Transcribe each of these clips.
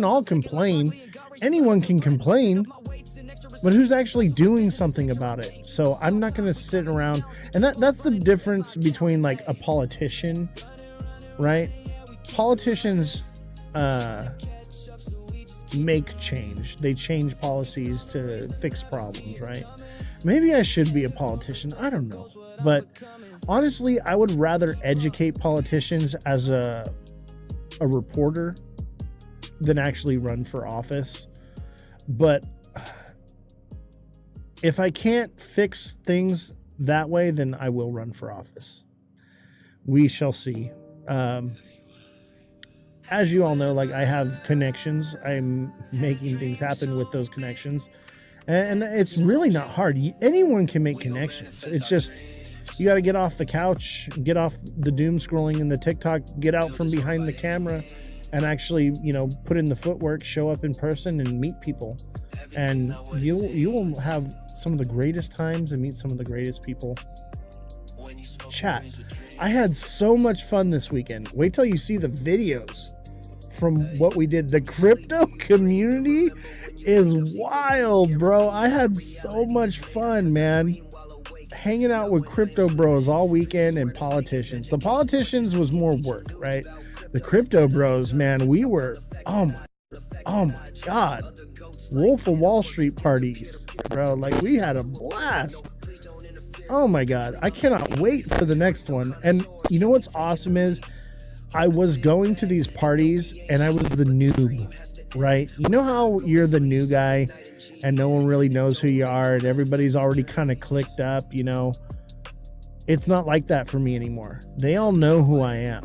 can all complain. Anyone can complain, but who's actually doing something about it? So I'm not going to sit around. And that's the difference between like a politician, right? Politicians make change. They change policies to fix problems, right? Maybe I should be a politician. I don't know. But honestly, I would rather educate politicians as a reporter than actually run for office. But if I can't fix things that way, then I will run for office. We shall see. As you all know, like, I have connections. I'm making things happen with those connections. And it's really not hard. Anyone can make connections. It's just, you got to get off the couch, get off the doom scrolling in the TikTok, get out from behind the camera and actually, you know, put in the footwork, show up in person and meet people. And you will have some of the greatest times and meet some of the greatest people. Chat, I had so much fun this weekend. Wait till you see the videos from what we did. The crypto community is wild, bro. I had so much fun, man, hanging out with crypto bros all weekend and politicians. The politicians was more work, right? The crypto bros, man, we were, oh my God, Wolf of Wall Street parties, bro. Like, we had a blast. Oh my God, I cannot wait for the next one. And you know what's awesome is I was going to these parties and I was the noob, right? You know how you're the new guy and no one really knows who you are and everybody's already kind of clicked up, you know? It's not like that for me anymore. They all know who I am.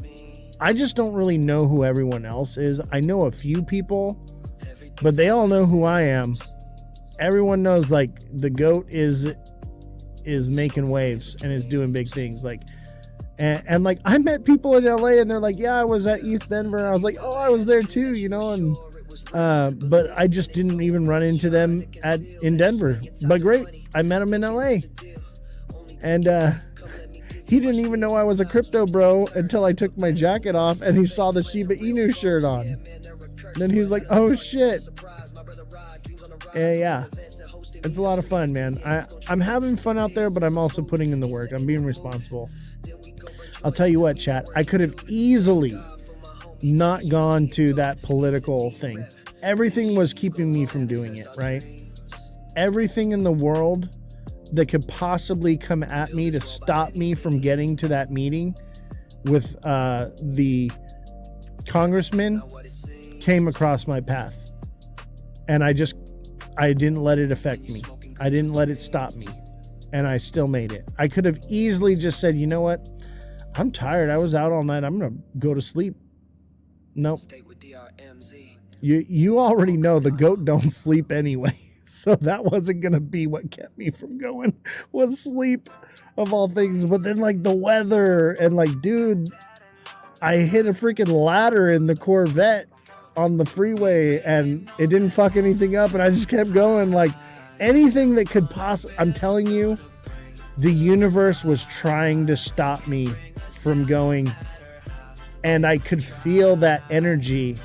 I just don't really know who everyone else is. I know a few people, but they all know who I am. Everyone knows, like, the GOAT is making waves and is doing big things. Like, and like, I met people in LA and they're like, yeah, I was at ETH Denver. I was like, oh, I was there too, you know? And but I just didn't even run into them in Denver. But great, I met him in LA. And he didn't even know I was a crypto bro until I took my jacket off and he saw the Shiba Inu shirt on. And then he was like, oh shit. Yeah, it's a lot of fun, man. I'm having fun out there, but I'm also putting in the work. I'm being responsible. I'll tell you what, chat, I could have easily not gone to that political thing. Everything was keeping me from doing it, right? Everything in the world that could possibly come at me to stop me from getting to that meeting with the congressman came across my path. And I didn't let it affect me. I didn't let it stop me. And I still made it. I could have easily just said, you know what? I'm tired. I was out all night. I'm going to go to sleep. Nope. You already know the GOAT don't sleep anyway. So that wasn't going to be what kept me from going, was sleep of all things. But then, like, the weather and, like, dude, I hit a freaking ladder in the Corvette on the freeway and it didn't fuck anything up. And I just kept going. Like, anything that could possibly, I'm telling you, the universe was trying to stop me from going. And I could feel that energy.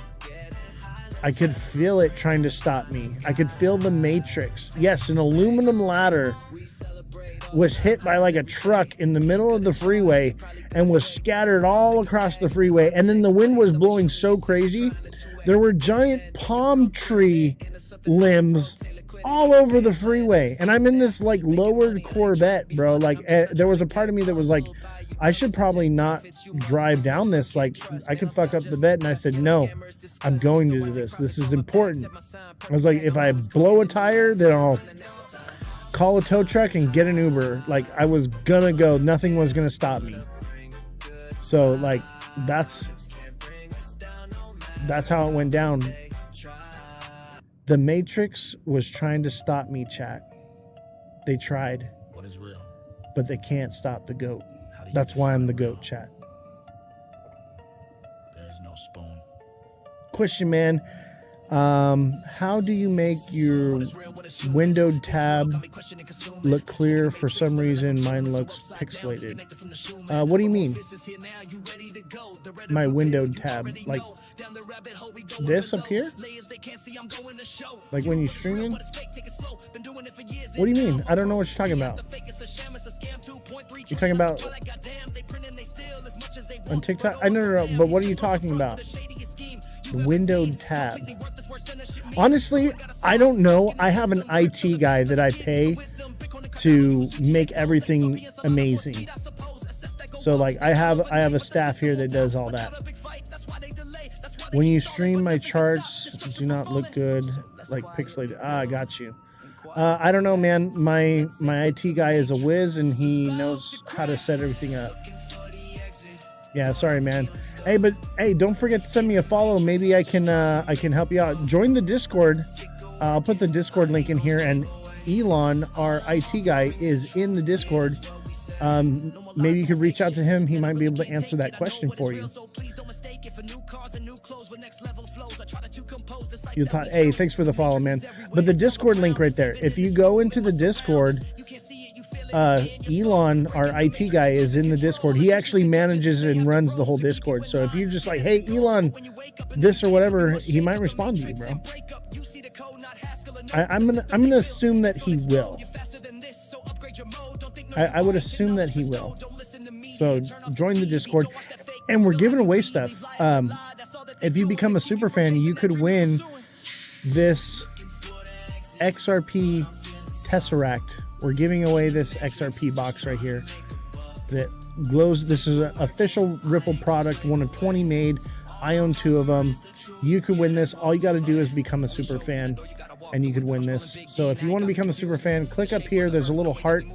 I could feel it trying to stop me. I could feel the matrix. Yes, an aluminum ladder was hit by like a truck in the middle of the freeway and was scattered all across the freeway. And then the wind was blowing so crazy. There were giant palm tree limbs all over the freeway. And I'm in this like lowered Corvette, bro. Like, there was a part of me that was like, I should probably not drive down this. Like, I could fuck up the vet. And I said, no, I'm going to do this. This is important. I was like, if I blow a tire, then I'll call a tow truck and get an Uber. Like, I was gonna go. Nothing was gonna stop me. So, like, that's how it went down. The Matrix was trying to stop me, chat. They tried. What is real? But they can't stop the GOAT. That's why I'm the GOAT, chat. There is no spoon. Question, man. How do you make your windowed tab look clear? For some reason, mine looks pixelated. What do you mean? My windowed tab, like this up here? Like when you're streaming? What do you mean? I don't know what you're talking about. You're talking about on TikTok? I know, but what are you talking about? The windowed tab. Honestly, I don't know. I have an IT guy that I pay to make everything amazing. So like I have a staff here that does all that. When you stream, my charts do not look good, like pixelated. I got you. I don't know, man. My IT guy is a whiz and he knows how to set everything up. Yeah, sorry, man. Hey, but hey, don't forget to send me a follow. Maybe I can help you out. Join the Discord. I'll put the Discord link in here. And Elon, our IT guy, is in the Discord. Maybe you could reach out to him. He might be able to answer that question for you. You thought, hey, thanks for the follow, man. But the Discord link right there. If you go into the Discord, Elon, our IT guy, is in the Discord. He actually manages and runs the whole Discord. So if you're just like, hey, Elon, this or whatever, he might respond to you, bro. I'm gonna assume that he will. I would assume that he will. So join the Discord, and we're giving away stuff. If you become a super fan, you could win this XRP Tesseract. We're giving away this XRP box right here that glows. This is an official Ripple product, one of 20 made. I own 2 of them. You could win this. All you got to do is become a super fan, and you could win this. So if you want to become a super fan, click up here. There's a little heart.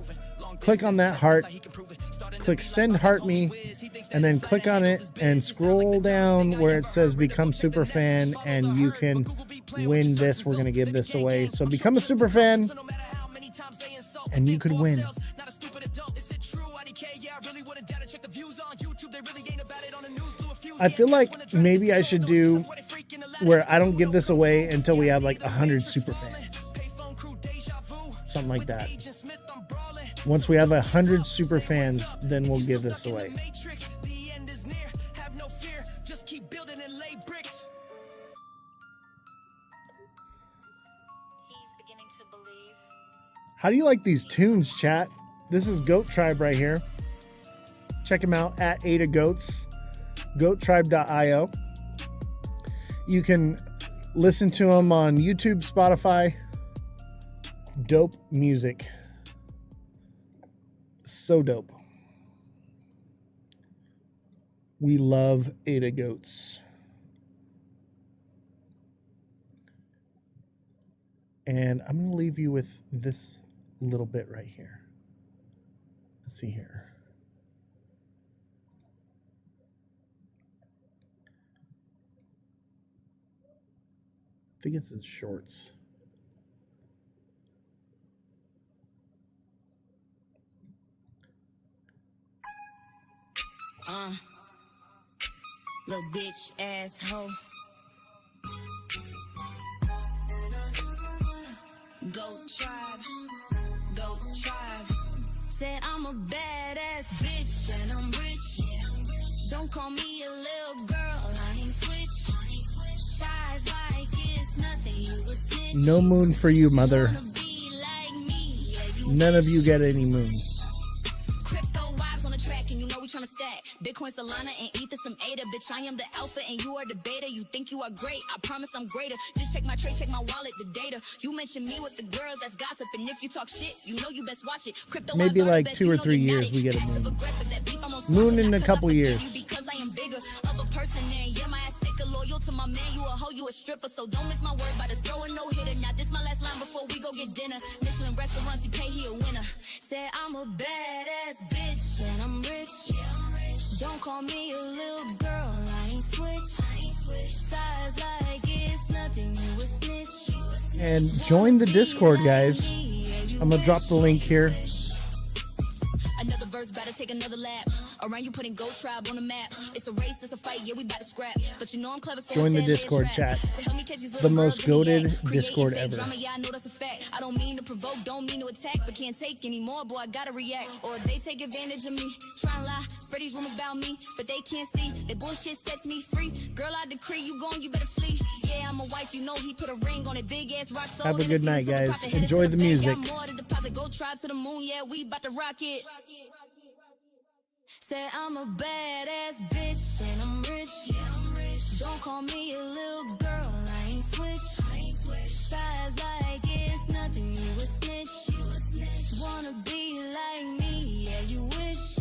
Click on that heart. Click send heart me, and then click on it and scroll down where it says become super fan, and you can win this. We're going to give this away. So become a super fan, and you could win. I feel like maybe I should do where I don't give this away until we have like 100 super fans. Something like that. Once we have 100 super fans, then we'll give this away. How do you like these tunes, chat? This is Goat Tribe right here. Check him out at Ada Goats, goattribe.io. You can listen to him on YouTube, Spotify. Dope music. So dope. We love Ada Goats. And I'm going to leave you with this little bit right here. Let's see here. I think it's in shorts. Little bitch asshole. Goat tribe, goat tribe. Said I'm a badass bitch and I'm rich. Don't call me a little girl, I ain't switch. Size like it's nothing, you a snitch. No moon for you, mother. None of you get any moon. Trying to stack Bitcoin, Solana, and Ether, some Ada. Bitch, I am the alpha and you are the beta. You think you are great, I promise I'm greater. Just check my trade, check my wallet, the data. You mention me with the girls, that's gossip. And if you talk shit, you know you best watch it. Crypto maybe like 2 or 3 years we get a moon. Moon in a couple years. Because I am bigger of a person, and yeah, my ass sticker. Loyal to my man, you a hoe, you a stripper. So don't miss my word by the throw a no hitter. Now this my last line before we go get dinner. Michelin restaurants, he pay, he a winner. Said I'm a badass bitch and I'm rich. Don't call me a little girl, I ain't switch. Size like it's nothing, you a snitch. And join the Discord, guys. I'm gonna drop the link here. Another verse, better take another lap. Around you putting Goat Tribe on the map. It's a race, it's a fight, yeah, we bout to scrap. But you know I'm clever, so join the Discord chat. To help me catch these the most goated Discord ever. Drama, yeah, I know that's a fact. I don't mean to provoke, don't mean to attack, but can't take anymore, boy, I gotta react. Or they take advantage of me, try and lie, spread these rumors about me, but they can't see that bullshit sets me free. Girl, I decree you gone, you better flee. Yeah, I'm a wife, you know he put a ring on it, big ass rock. So have a good night, guys. Enjoy the music. Go try to the moon, yeah, we about to rock it. Say I'm a badass bitch and I'm rich. Yeah, I'm rich. Don't call me a little girl, I ain't switch. Size like it's nothing, you a snitch. Wanna be like me, yeah, you wish.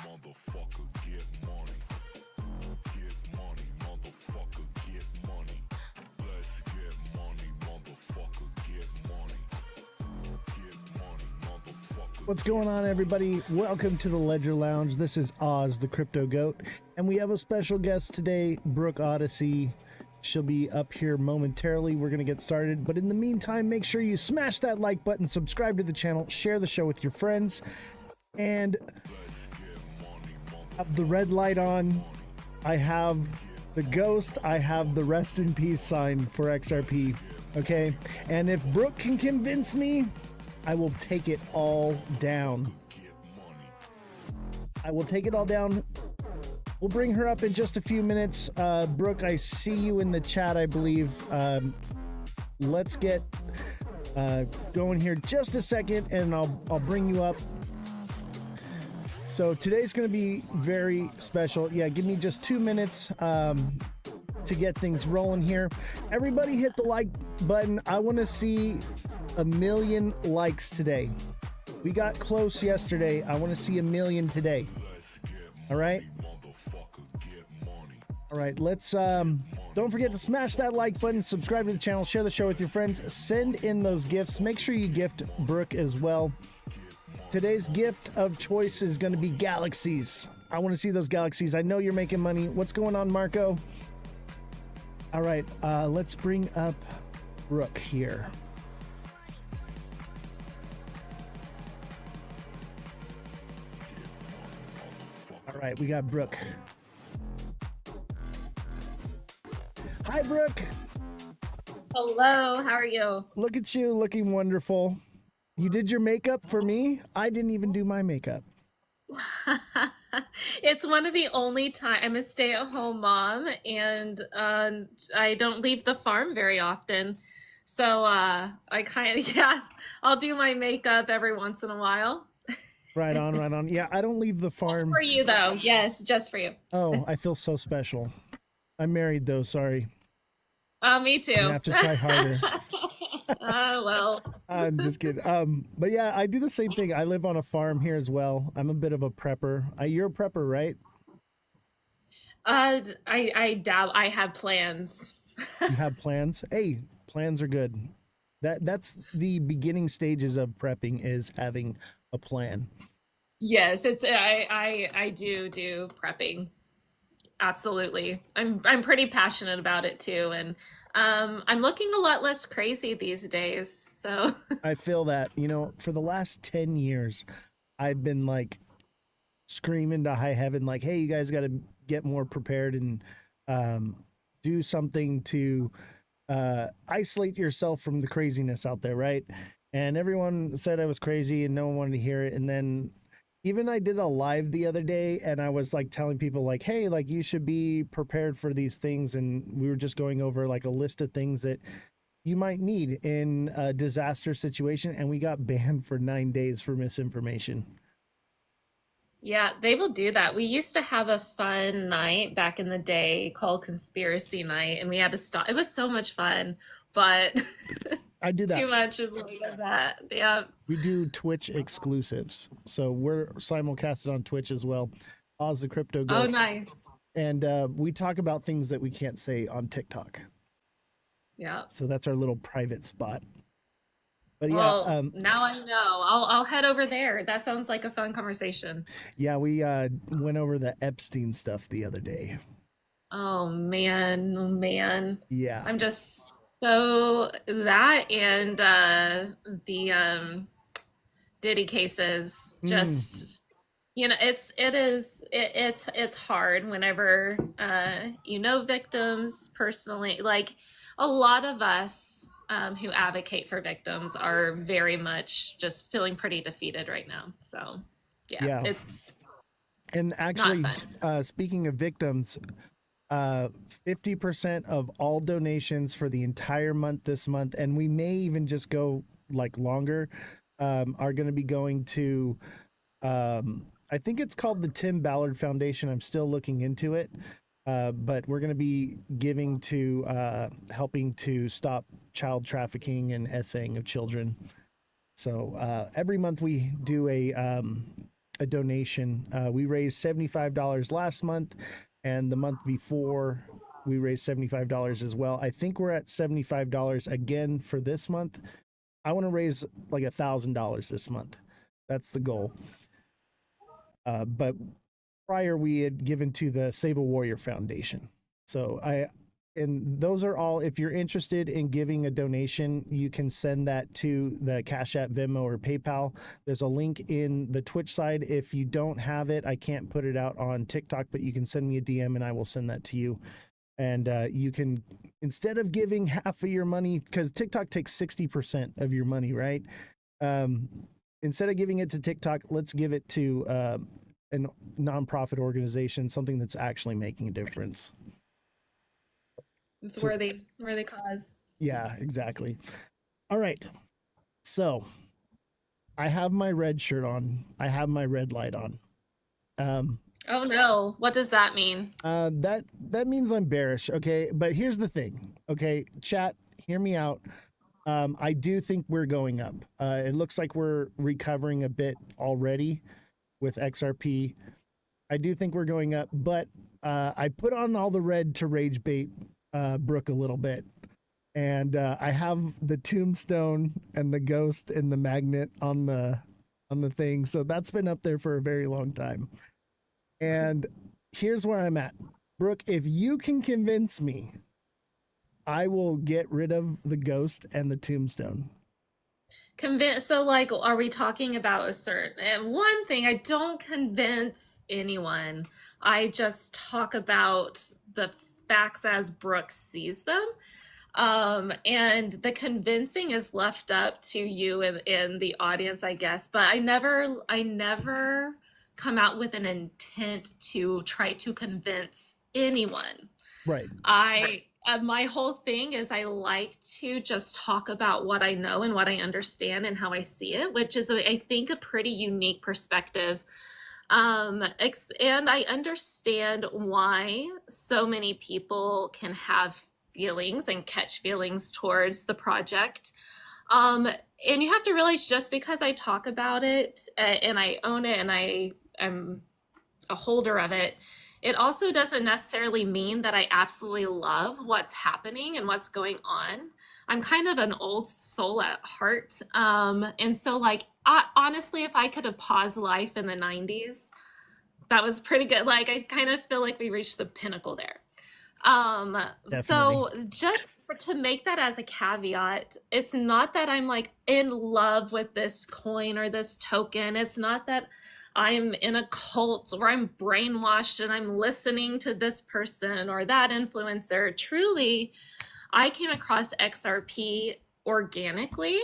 Motherfucker, get money. Get money, motherfucker, get money. Let's get money, motherfucker, get money. Get money, motherfucker. What's going on, everybody? Welcome to the Ledger Lounge. This is Ozthecryptogoat, and we have a special guest today, Brooke Odyssey. She'll be up here momentarily. We're going to get started, but in the meantime, make sure you smash that like button, subscribe to the channel, share the show with your friends, and have the red light on. I have the ghost. I have the rest in peace sign for XRP. Okay, and if Brooke can convince me, I will take it all down. I will take it all down. We'll bring her up in just a few minutes. Brooke, I see you in the chat, I believe. Let's get going here just a second, and I'll bring you up. So today's going to be very special. Yeah, give me just 2 minutes to get things rolling here. Everybody hit the like button. I want to see 1 million likes today. We got close yesterday. I want to see 1 million today. All right. All right. Let's don't forget to smash that like button, subscribe to the channel, share the show with your friends, send in those gifts. Make sure you gift Brooke as well. Today's gift of choice is going to be galaxies. I want to see those galaxies. I know you're making money. What's going on, Marco? All right, let's bring up Brooke here. All right, we got Brooke. Hi, Brooke. Hello, how are you? Look at you, looking wonderful. You did your makeup for me? I didn't even do my makeup. It's one of the only time I'm a stay-at-home mom, and I don't leave the farm very often. So I kind of, yeah, I'll do my makeup every once in a while. Right on, right on. Yeah, I don't leave the farm. Just for you, though. Yes, just for you. Oh, I feel so special. I'm married, though. Sorry. Me too. I have to try harder. Well. I'm just kidding. But yeah, I do the same thing. I live on a farm here as well. I'm a bit of a prepper. You're a prepper, right? I doubt I have plans. You have plans? Hey, plans are good. That's the beginning stages of prepping, is having a plan. Yes, it's I do prepping. Absolutely. I'm pretty passionate about it too, and I'm looking a lot less crazy these days. So I feel that, for the last 10 years, I've been like screaming to high heaven, like, hey, you guys got to get more prepared and do something to isolate yourself from the craziness out there, right? And everyone said I was crazy and no one wanted to hear it. And then even I did a live the other day, and I was like telling people like, hey, like you should be prepared for these things. And we were just going over like a list of things that you might need in a disaster situation. And we got banned for 9 days for misinformation. yeah, they will do that. We used to have a fun night back in the day called Conspiracy Night, and we had to stop. It was so much fun, but I do that. too much is like that. Yeah. We do Twitch exclusives. So we're simulcasted on Twitch as well. Ozthecryptogoat. Oh, nice. And we talk about things that we can't say on TikTok. Yeah. So that's our little private spot. But yeah, Well, now I know. I'll head over there. That sounds like a fun conversation. yeah, we went over the Epstein stuff the other day. Oh man, oh man. Yeah. I'm just so that and the Diddy cases Mm, just it's hard whenever you know victims personally. Like a lot of us who advocate for victims are very much just feeling pretty defeated right now. So yeah, yeah. it's And not actually, fun. speaking of victims, 50% of all donations for the entire month this month, and we may even just go like longer, are going to be going to, I think it's called the Tim Ballard Foundation. I'm still looking into it. But we're going to be giving to helping to stop child trafficking and essaying of children. So every month we do a donation. We raised $75 last month, and the month before we raised $75 as well. I think we're at $75 again for this month. I want to raise like $1,000 this month. That's the goal. But prior, we had given to the Save a Warrior Foundation. So and those are all. If you're interested in giving a donation, you can send that to the Cash App, Venmo, or PayPal. There's a link in the Twitch side. If you don't have it, I can't put it out on TikTok, but you can send me a DM and I will send that to you. And you can, instead of giving half of your money, because TikTok takes 60% of your money, right? Instead of giving it to TikTok, let's give it to a nonprofit organization, something that's actually making a difference. It's So, worthy cause. yeah, exactly. All right. So I have my red shirt on. I have my red light on. Oh no, what does that mean? That means I'm bearish. Okay, but here's the thing. Okay, chat, hear me out. I do think we're going up. It looks like we're recovering a bit already with XRP. I do think we're going up, but I put on all the red to rage bait Brooke a little bit. And I have the tombstone and the ghost and the magnet on the thing. So that's been up there for a very long time. And here's where I'm at. Brooke, if you can convince me, I will get rid of the ghost and the tombstone. Convince, so like, are we talking about a certain, and one thing, I don't convince anyone. I just talk about the facts as Brooke sees them. And the convincing is left up to you in the audience, I guess. But I never come out with an intent to try to convince anyone. Right. I my whole thing is I like to just talk about what I know and what I understand and how I see it, which is I think a pretty unique perspective. And I understand why so many people can have feelings and catch feelings towards the project. And you have to realize just because I talk about it and I own it and I am a holder of it, it also doesn't necessarily mean that I absolutely love what's happening and what's going on. I'm kind of an old soul at heart. And so, like, honestly, if I could have paused life in the 90s, that was pretty good. Like, I kind of feel like we reached the pinnacle there. So just to make that as a caveat, it's not that I'm like in love with this coin or this token. It's not that I'm in a cult or I'm brainwashed and I'm listening to this person or that influencer. Truly, I came across XRP organically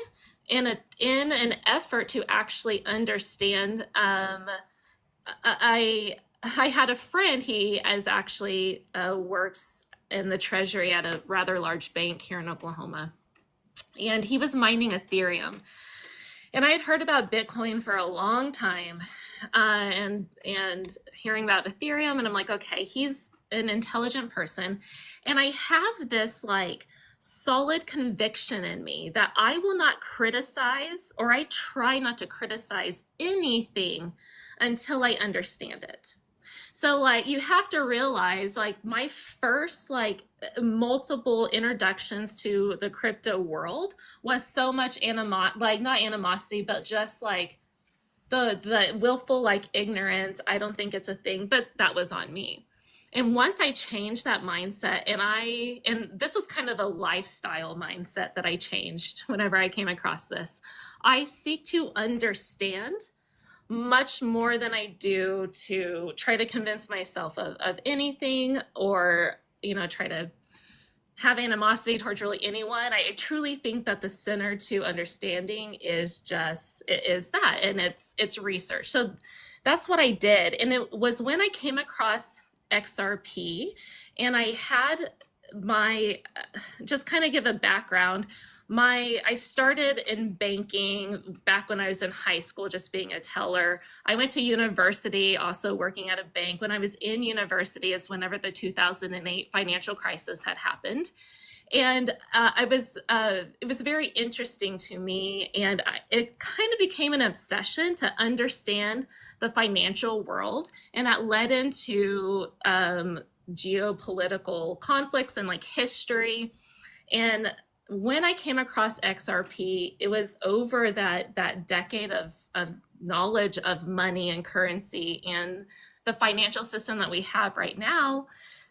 in an effort to actually understand. I had a friend. He is actually works in the treasury at a rather large bank here in Oklahoma, and he was mining Ethereum. And I had heard about Bitcoin for a long time, and hearing about Ethereum, and I'm like, okay, he's an intelligent person, and I have this like solid conviction in me that I will not criticize, or I try not to criticize anything until I understand it. So like you have to realize like my first like multiple introductions to the crypto world was so much like not animosity, but just like the willful like ignorance. I don't think it's a thing, but that was on me. And once I changed that mindset, and this was kind of a lifestyle mindset that I changed whenever I came across this. I seek to understand much more than I do to try to convince myself of anything, or, try to have animosity towards really anyone. I truly think that the center to understanding is that, and it's research. So that's what I did. And it was when I came across XRP, and I had my, just kind of give a background. I started in banking back when I was in high school, just being a teller. I went to university, also working at a bank. When I was in university is whenever the 2008 financial crisis had happened. And it was very interesting to me, and it kind of became an obsession to understand the financial world, and that led into geopolitical conflicts and like history. And when I came across XRP, it was over that decade of knowledge of money and currency and the financial system that we have right now,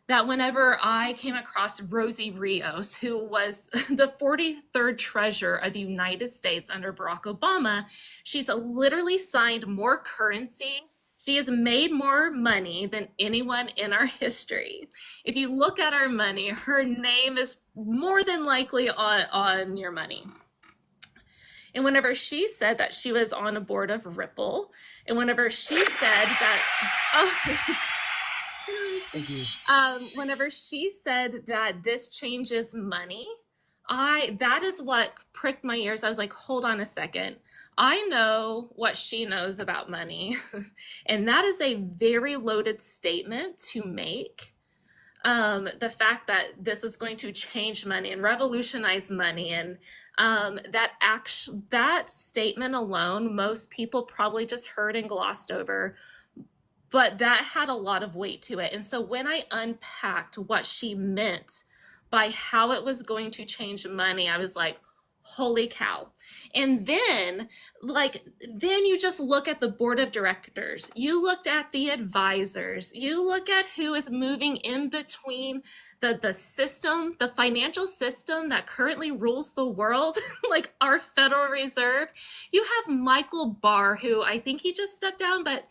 that whenever I came across Rosie Rios, who was the 43rd treasurer of the United States under Barack Obama, she's literally signed more currency. She has made more money than anyone in our history. If you look at our money, her name is more than likely on your money. And whenever she said that she was on a board of Ripple, and whenever she said that, Thank you. Whenever she said that this changes money, that is what pricked my ears. I was like, hold on a second. I know what she knows about money. And that is a very loaded statement to make. The fact that this is going to change money and revolutionize money, and that statement alone, most people probably just heard and glossed over, but that had a lot of weight to it. And so when I unpacked what she meant by how it was going to change money, I was like, holy cow. And then you just look at the board of directors, you looked at the advisors, you look at who is moving in between the system, the financial system that currently rules the world, like our Federal Reserve. You have Michael Barr, who I think he just stepped down, but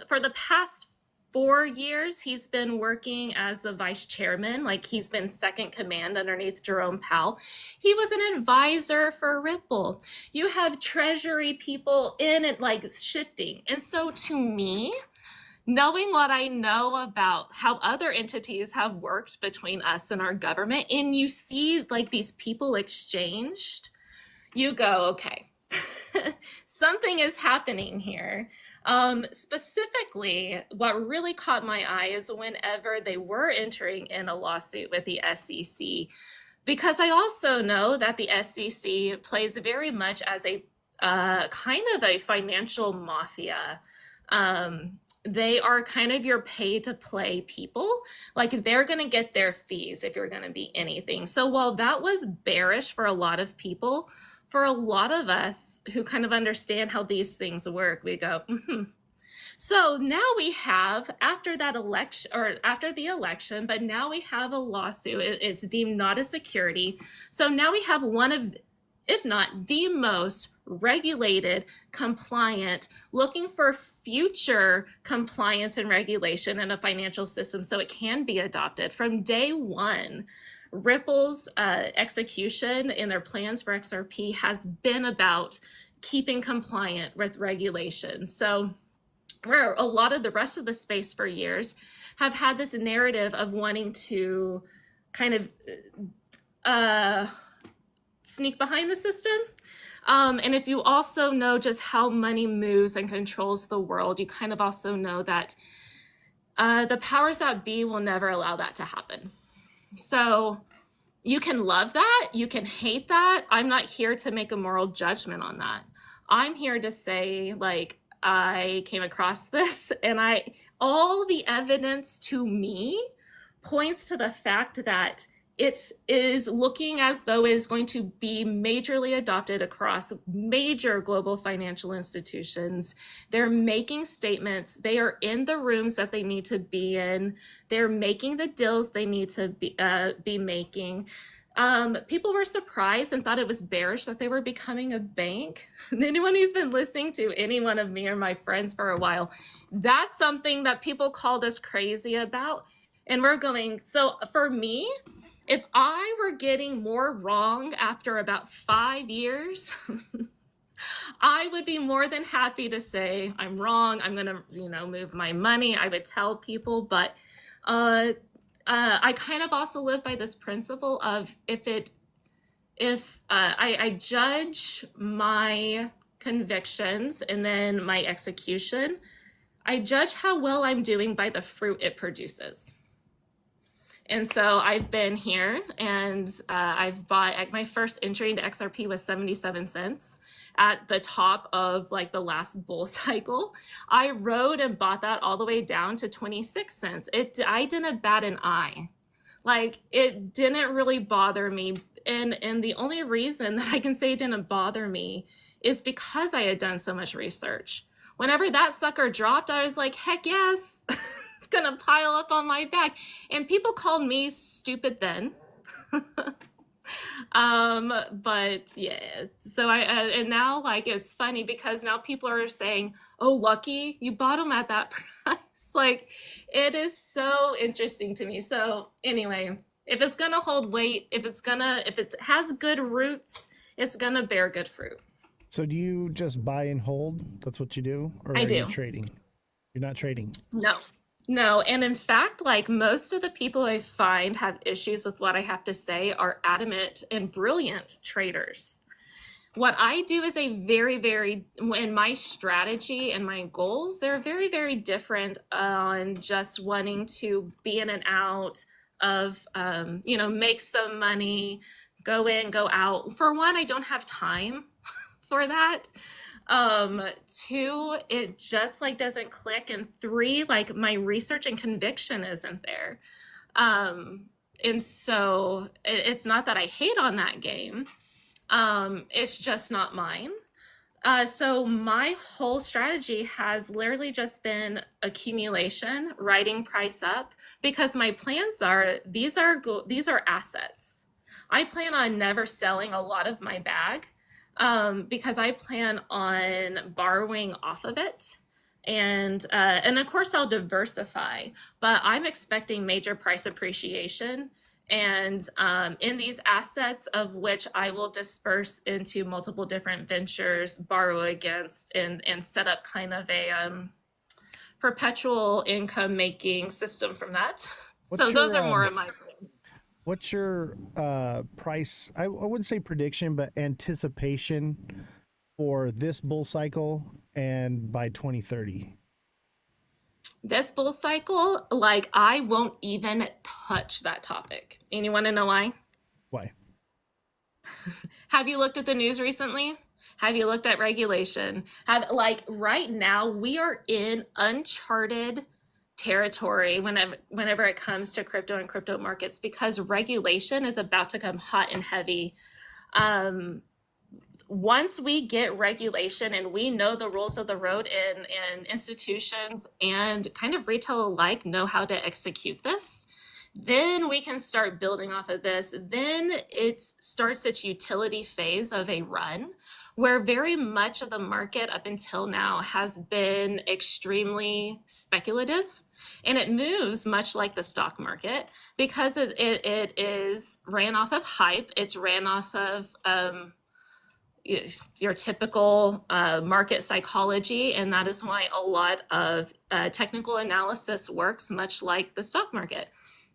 for the past 4 years, he's been working as the vice chairman. Like, he's been second command underneath Jerome Powell. He was an advisor for Ripple. You have treasury people in it, like, shifting. And so to me, knowing what I know about how other entities have worked between us and our government, and you see like these people exchanged, you go, okay, something is happening here. Specifically, what really caught my eye is whenever they were entering in a lawsuit with the SEC, because I also know that the SEC plays very much as a kind of a financial mafia. They are kind of your pay to play people. Like, they're going to get their fees if you're going to be anything. So while that was bearish for a lot of people, for a lot of us who kind of understand how these things work, we go, So now we have, after that election, or after the election, but now we have a lawsuit. It's deemed not a security. So now we have one of, if not the most regulated, compliant, looking for future compliance and regulation in a financial system so it can be adopted from day one. Ripple's execution in their plans for XRP has been about keeping compliant with regulation. So where a lot of the rest of the space for years have had this narrative of wanting to kind of sneak behind the system. And if you also know just how money moves and controls the world, you kind of also know that the powers that be will never allow that to happen. So you can love that, you can hate that. I'm not here to make a moral judgment on that. I'm here to say, like, I came across this, and all the evidence to me points to the fact that it is looking as though it is going to be majorly adopted across major global financial institutions. They're making statements. They are in the rooms that they need to be in. They're making the deals they need to be making. People were surprised and thought it was bearish that they were becoming a bank. Anyone who's been listening to any one of me or my friends for a while, that's something that people called us crazy about. And we're going, so for me, if I were getting more wrong after about 5 years, I would be more than happy to say I'm wrong. I'm going to, move my money. I would tell people, but I kind of also live by this principle of if I judge my convictions and then my execution, I judge how well I'm doing by the fruit it produces. And so I've been here and I've bought, my first entry into XRP was 77 cents at the top of like the last bull cycle. I rode and bought that all the way down to 26 cents. I didn't bat an eye. Like, it didn't really bother me. And the only reason that I can say it didn't bother me is because I had done so much research. Whenever that sucker dropped, I was like, heck yes. It's gonna pile up on my back. And people called me stupid then. But yeah, so and now, like, it's funny because now people are saying, oh, lucky you bought them at that price. Like, it is so interesting to me. So anyway, if it's gonna hold weight, if it has good roots, it's gonna bear good fruit. So do you just buy and hold? That's what you do? Or I are do. you trading? You're not trading. No. And in fact, like, most of the people I find have issues with what I have to say are adamant and brilliant traders. What I do is a very, very, in my strategy and my goals, they're very, very different on just wanting to be in and out of, make some money, go in, go out. For one, I don't have time for that. Two, it just like doesn't click. And three, like, my research and conviction isn't there. And so it's not that I hate on that game. It's just not mine. So my whole strategy has literally just been accumulation, riding price up, because my plans are, these are assets. I plan on never selling a lot of my bag, because I plan on borrowing off of it. And of course I'll diversify, but I'm expecting major price appreciation. And in these assets, of which I will disperse into multiple different ventures, borrow against, and set up kind of a perpetual income making system from that. So those are more of my plans. What's your price? I wouldn't say prediction, but anticipation for this bull cycle and by 2030? This bull cycle, like, I won't even touch that topic. And you want to know why? Why? Have you looked at the news recently? Have you looked at regulation? Right now, we are in uncharted territory whenever it comes to crypto and crypto markets, because regulation is about to come hot and heavy. Once we get regulation and we know the rules of the road, and institutions and kind of retail alike know how to execute this, then we can start building off of this. Then it starts its utility phase of a run, where very much of the market up until now has been extremely speculative. And it moves much like the stock market because it is ran off of hype. It's ran off of your typical market psychology. And that is why a lot of technical analysis works much like the stock market.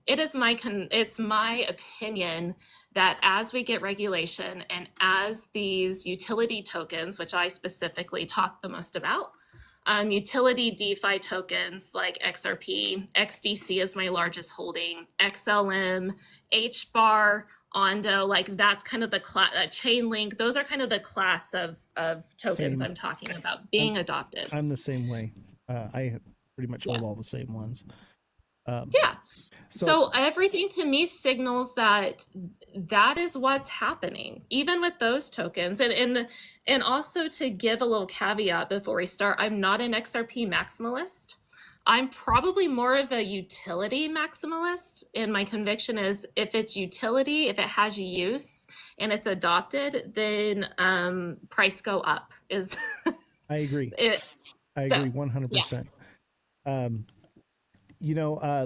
It's my opinion that as we get regulation and as these utility tokens, which I specifically talk the most about, utility DeFi tokens like XRP, XDC is my largest holding, XLM, HBAR, Ondo, like, that's kind of the Chainlink. Those are kind of the class of tokens I'm talking about being adopted. I'm the same way. pretty much Yeah. hold all the same ones. Yeah. So, So everything to me signals that that is what's happening, even with those tokens. And also to give a little caveat before we start, I'm not an XRP maximalist. I'm probably more of a utility maximalist, and my conviction is if it's utility, if it has use and it's adopted, then price go up. Is I agree. it? I So agree yeah. 100%.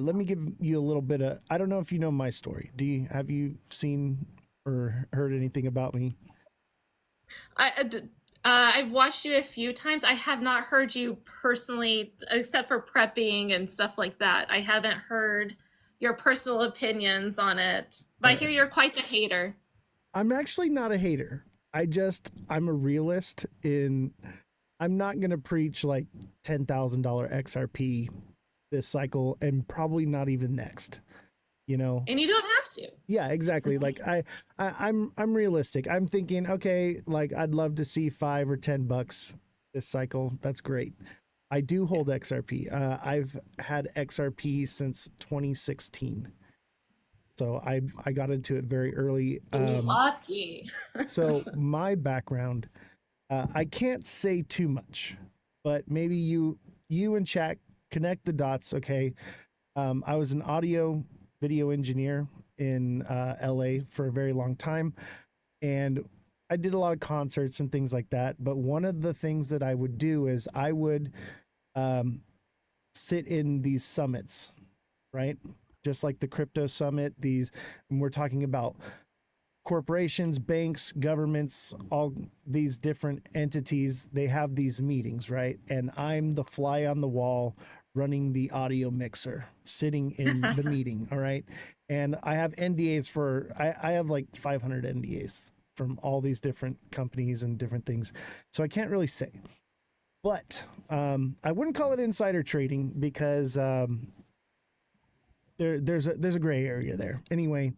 Let me give you a little bit of, I don't know if you know my story. Have you seen or heard anything about me? I've watched you a few times. I have not heard you personally, except for prepping and stuff like that. I haven't heard your personal opinions on it. But I hear you're quite the hater. I'm actually not a hater. I'm a realist I'm not going to preach like $10,000 XRP this cycle and probably not even next, you know? And you don't have to. Yeah, exactly. Like I'm realistic. I'm thinking, okay, like I'd love to see $5 or $10 this cycle. That's great. I do hold XRP. I've had XRP since 2016. So I got into it very early. Lucky. So my background, I can't say too much, but maybe you and chat connect the dots. Okay, I was an audio video engineer in LA for a very long time, and I did a lot of concerts and things like that. But one of the things that I would do is I would sit in these summits, right? Just like the crypto summit. And we're talking about corporations, banks, governments, all these different entities, they have these meetings, right? And I'm the fly on the wall running the audio mixer, sitting in the meeting, all right? And I have NDAs I have like 500 NDAs from all these different companies and different things. So I can't really say. But I wouldn't call it insider trading because there's a gray area there. Anyway,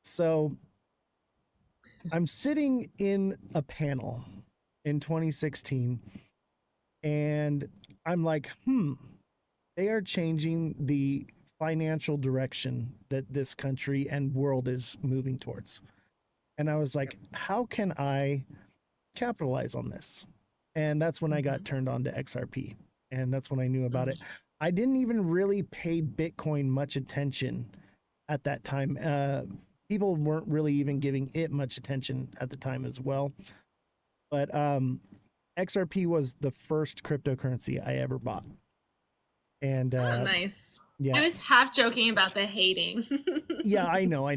so I'm sitting in a panel in 2016 and I'm like, they are changing the financial direction that this country and world is moving towards. And I was like, how can I capitalize on this? And that's when I got turned on to XRP. And that's when I knew about it. I didn't even really pay Bitcoin much attention at that time. People weren't really even giving it much attention at the time as well. But XRP was the first cryptocurrency I ever bought. And Nice. yeah. I was half joking about the hating. Yeah, I know.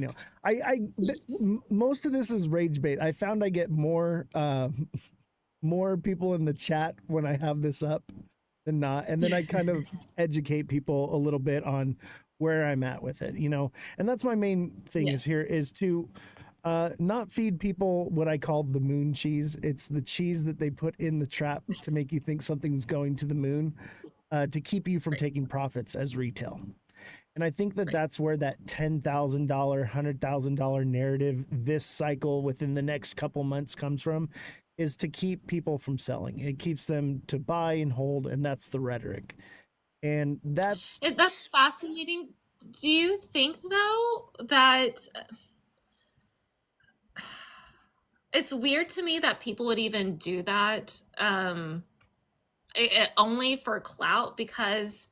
Most of this is rage bait. I found I get more people in the chat when I have this up than not, and then I kind of educate people a little bit on where I'm at with it, and that's my main thing is to not feed people what I call the moon cheese. It's the cheese that they put in the trap to make you think something's going to the moon, to keep you from taking profits as retail. And I think that that's where that $10,000, $100,000 narrative this cycle within the next couple months comes from, is to keep people from selling. It keeps them to buy and hold, and that's the rhetoric. And that's fascinating. Do you think though that it's weird to me that people would even do that only for clout? Because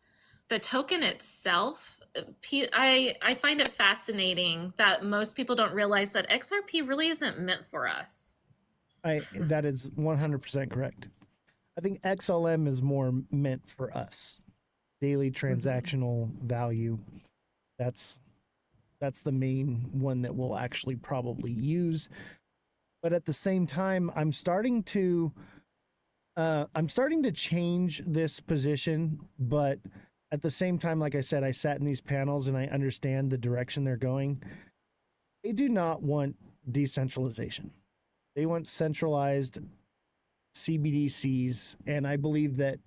the token itself, I find it fascinating that most people don't realize that XRP really isn't meant for us. That is 100% correct. I think XLM is more meant for us. Daily transactional value. That's the main one that we'll actually probably use. But at the same time, I'm starting to change this position, but at the same time, like I said, I sat in these panels and I understand the direction they're going. They do not want decentralization. They want centralized CBDCs, and I believe that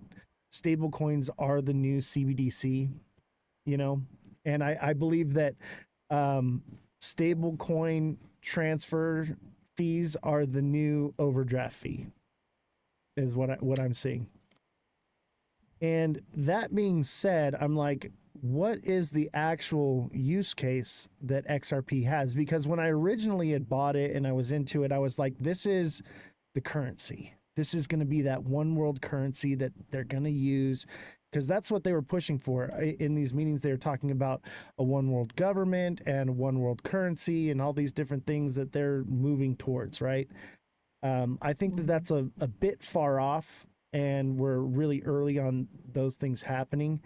stable coins are the new CBDC, and I believe that stable coin transfer fees are the new overdraft fee, is what I'm seeing. And that being said, I'm like, what is the actual use case that XRP has? Because when I originally had bought it and I was into it, I was like, this is the currency. This is going to be that one world currency that they're going to use, because that's what they were pushing for in these meetings. They were talking about a one world government and one world currency and all these different things that they're moving towards, right? I think that that's a bit far off, and we're really early on those things happening.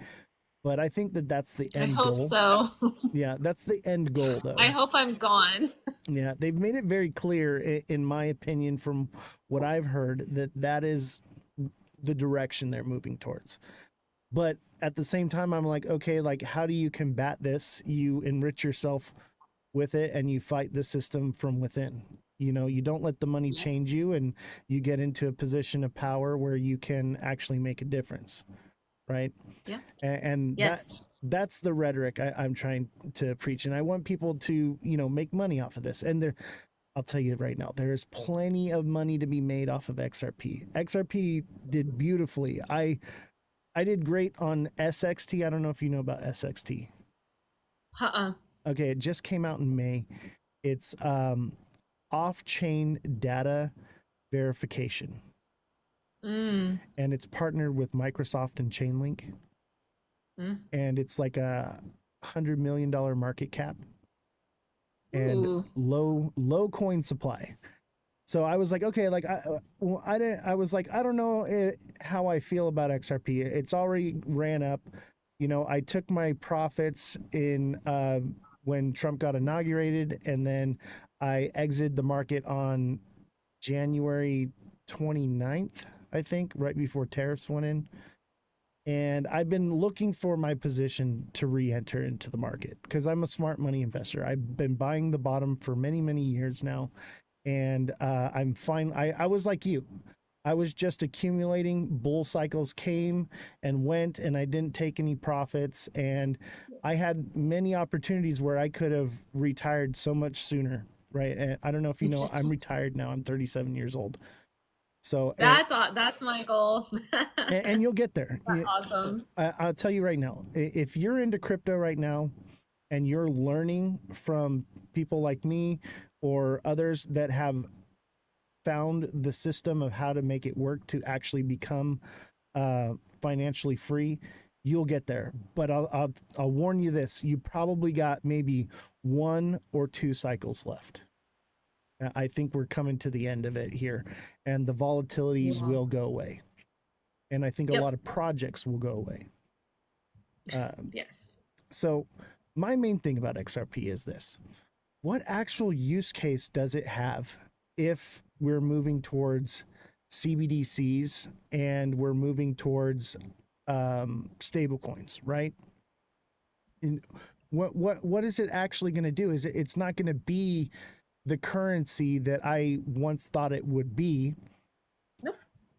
But I think that that's the I end hope goal. so. Yeah, that's the end goal, though. I hope I'm gone. Yeah, they've made it very clear, in my opinion, from what I've heard, that that is the direction they're moving towards. But at the same time, I'm like, okay, like, how do you combat this? You enrich yourself with it and you fight the system from within. You know, you don't let the money change you, and you get into a position of power where you can actually make a difference, right? Yeah. And Yes. that's the rhetoric I'm trying to preach, and I want people to, you know, make money off of this. And there, I'll tell you right now, there is plenty of money to be made off of XRP. XRP did beautifully. I did great on SXT. I don't know if you know about SXT. Uh-uh. Okay, it just came out in May. It's off-chain data verification, Mm. and it's partnered with Microsoft and Chainlink, and it's like a $100 million market cap and Ooh. low coin supply. So I was like, okay, like I was like, I don't know how I feel about XRP. It's already ran up. You know, I took my profits in when Trump got inaugurated, and then I exited the market on January 29th, I think, right before tariffs went in. And I've been looking for my position to re-enter into the market because I'm a smart money investor. I've been buying the bottom for many, many years now, and I'm fine. I was like you. I was just accumulating. Bull cycles came and went, and I didn't take any profits. And I had many opportunities where I could have retired so much sooner, right? And I don't know if you know, I'm retired now. I'm 37 years old. So That's my goal. and you'll get there. Awesome. I'll tell you right now, if you're into crypto right now and you're learning from people like me or others that have found the system of how to make it work to actually become financially free, you'll get there. But I'll warn you this: you probably got maybe 1 or 2 cycles left. I think we're coming to the end of it here, and the volatility will go away. And I think a lot of projects will go away. Yes. So my main thing about XRP is this: what actual use case does it have if we're moving towards CBDCs and we're moving towards stable coins, right? And what is it actually going to do? Is it's not going to be the currency that I once thought it would be. Nope.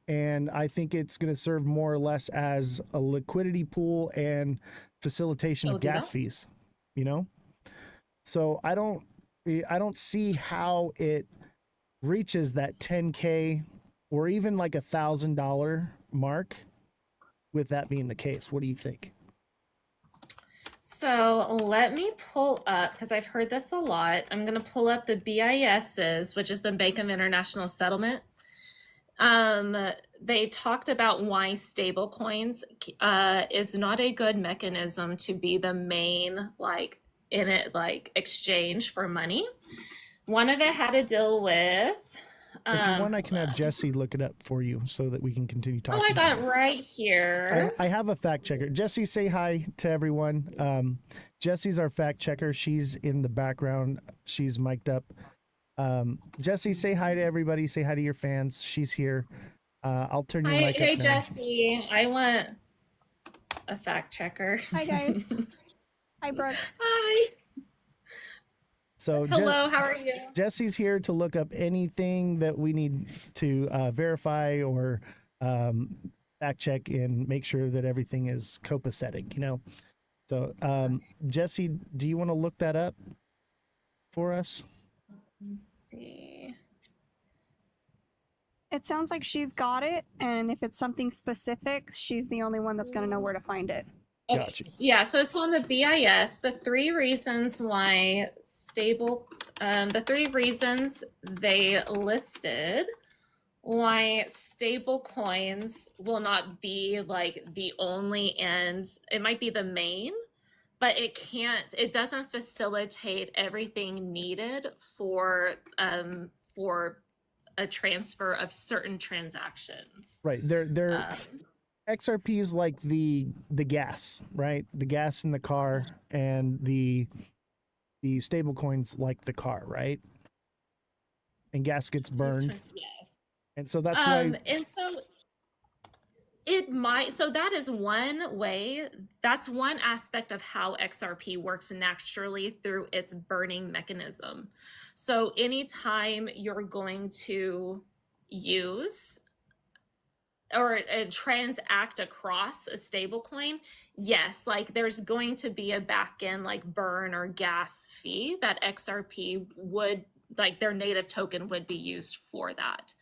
And I think it's going to serve more or less as a liquidity pool and facilitation of gas fees, you know? So I don't see how it reaches that 10K or even like $1,000 mark with that being the case. What do you think? So let me pull up, because I've heard this a lot. I'm going to pull up the BISs, which is the Bank of International Settlement. They talked about why stablecoins is not a good mechanism to be the main, like, in it, like, exchange for money. One of it had to deal with... If you want, I can have Jesse look it up for you so that we can continue talking. Oh, I got it right here. I have a fact checker. Jesse, say hi to everyone. Jesse's our fact checker. She's in the background. She's mic'd up. Jesse, say hi to everybody. Say hi to your fans. She's here. I'll turn your mic up. Hey, now. Jesse. I want a fact checker. Hi, guys. Hi, Brooke. Hi. So hello, how are you? Jesse's here to look up anything that we need to verify or fact check and make sure that everything is copacetic, you know? So Jesse, do you want to look that up for us? Let's see. It sounds like she's got it, and if it's something specific, she's the only one that's going to know where to find it. Gotcha. Yeah, so it's on the BIS. The 3 reasons why the 3 reasons they listed why stable coins will not be like the only end. It might be the main, but it doesn't facilitate everything needed for a transfer of certain transactions. Right. They're XRP is like the gas, right? The gas in the car, and the stable coins like the car, right? And gas gets burned. Yes. And so that's why. And so it might. So that is one way. That's one aspect of how XRP works naturally through its burning mechanism. So anytime you're going to use or transact across a stable coin, yes, like there's going to be a back end like burn or gas fee that XRP would, like their native token would be used for that.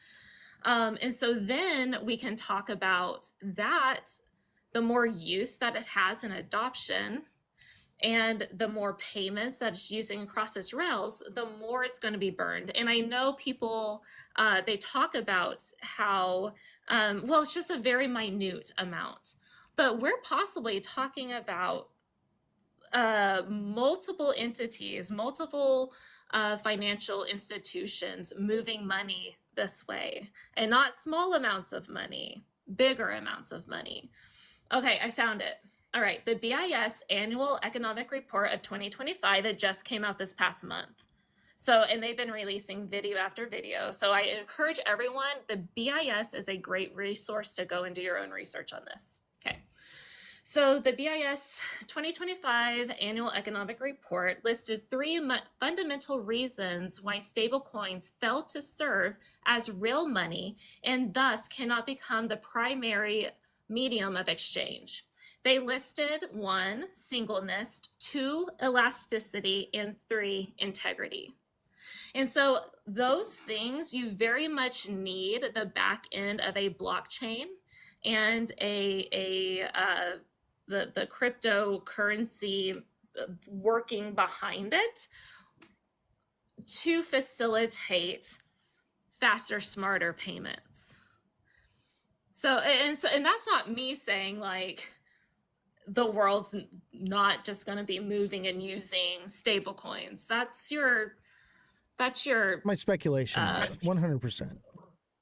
And so then we can talk about that, the more use that it has in adoption and the more payments that it's using across its rails, the more it's going to be burned. And I know people, they talk about how, well, it's just a very minute amount, but we're possibly talking about multiple entities, multiple financial institutions moving money this way, and not small amounts of money, bigger amounts of money. Okay, I found it. All right, the BIS Annual Economic Report of 2025, it just came out this past month. So, and they've been releasing video after video. So I encourage everyone, the BIS is a great resource to go and do your own research on this. Okay. So the BIS 2025 Annual Economic Report listed 3 fundamental reasons why stablecoins fail to serve as real money and thus cannot become the primary medium of exchange. They listed 1, singleness, 2, elasticity, and 3, integrity. And so those things, you very much need the back end of a blockchain and the cryptocurrency working behind it to facilitate faster, smarter payments. So that's not me saying like the world's not just going to be moving and using stable coins. That's your My speculation, 100%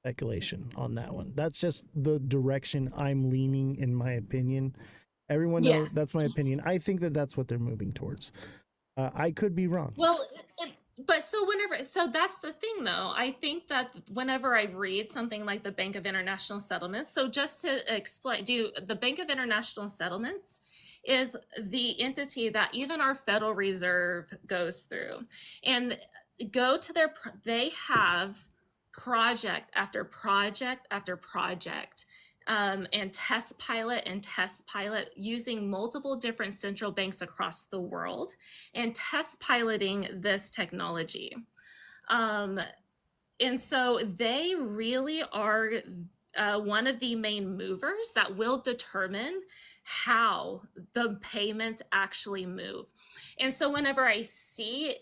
speculation on that one. That's just the direction I'm leaning, in my opinion. Everyone knows that's my opinion. I think that that's what they're moving towards. I could be wrong. Well, but so that's the thing though. I think that whenever I read something like the Bank of International Settlements, so just to explain, the Bank of International Settlements is the entity that even our Federal Reserve goes through, and they have project after project after project, and test pilot using multiple different central banks across the world and test piloting this technology. And so they really are one of the main movers that will determine how the payments actually move. And so whenever I see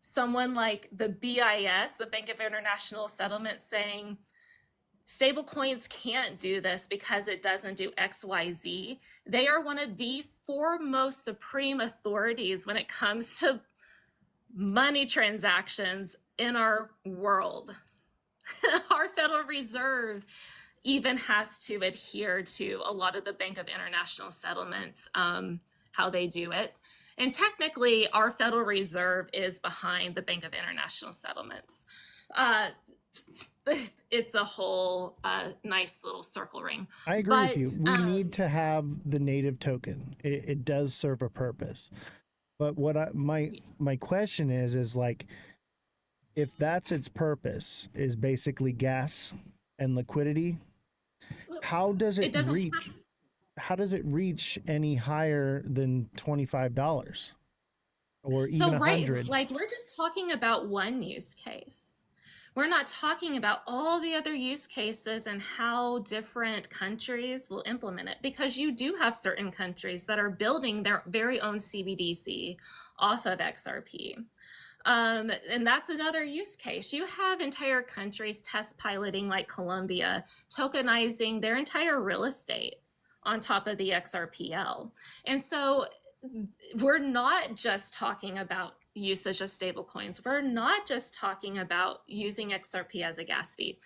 someone like the BIS, the Bank of International Settlements, saying stablecoins can't do this because it doesn't do XYZ, they are one of the foremost supreme authorities when it comes to money transactions in our world. Our Federal Reserve even has to adhere to a lot of the Bank of International Settlements, how they do it. And technically, our Federal Reserve is behind the Bank of International Settlements. It's a whole nice little circle ring. I agree with you. We need to have the native token. It does serve a purpose. But what my question is like, if that's its purpose, is basically gas and liquidity, how does it reach? How does it reach any higher than $25 or even $100? Like we're just talking about one use case. We're not talking about all the other use cases and how different countries will implement it, because you do have certain countries that are building their very own CBDC off of XRP. And that's another use case. You have entire countries test piloting, like Colombia, tokenizing their entire real estate on top of the XRPL. And so we're not just talking about usage of stablecoins. We're not just talking about using XRP as a gas fee.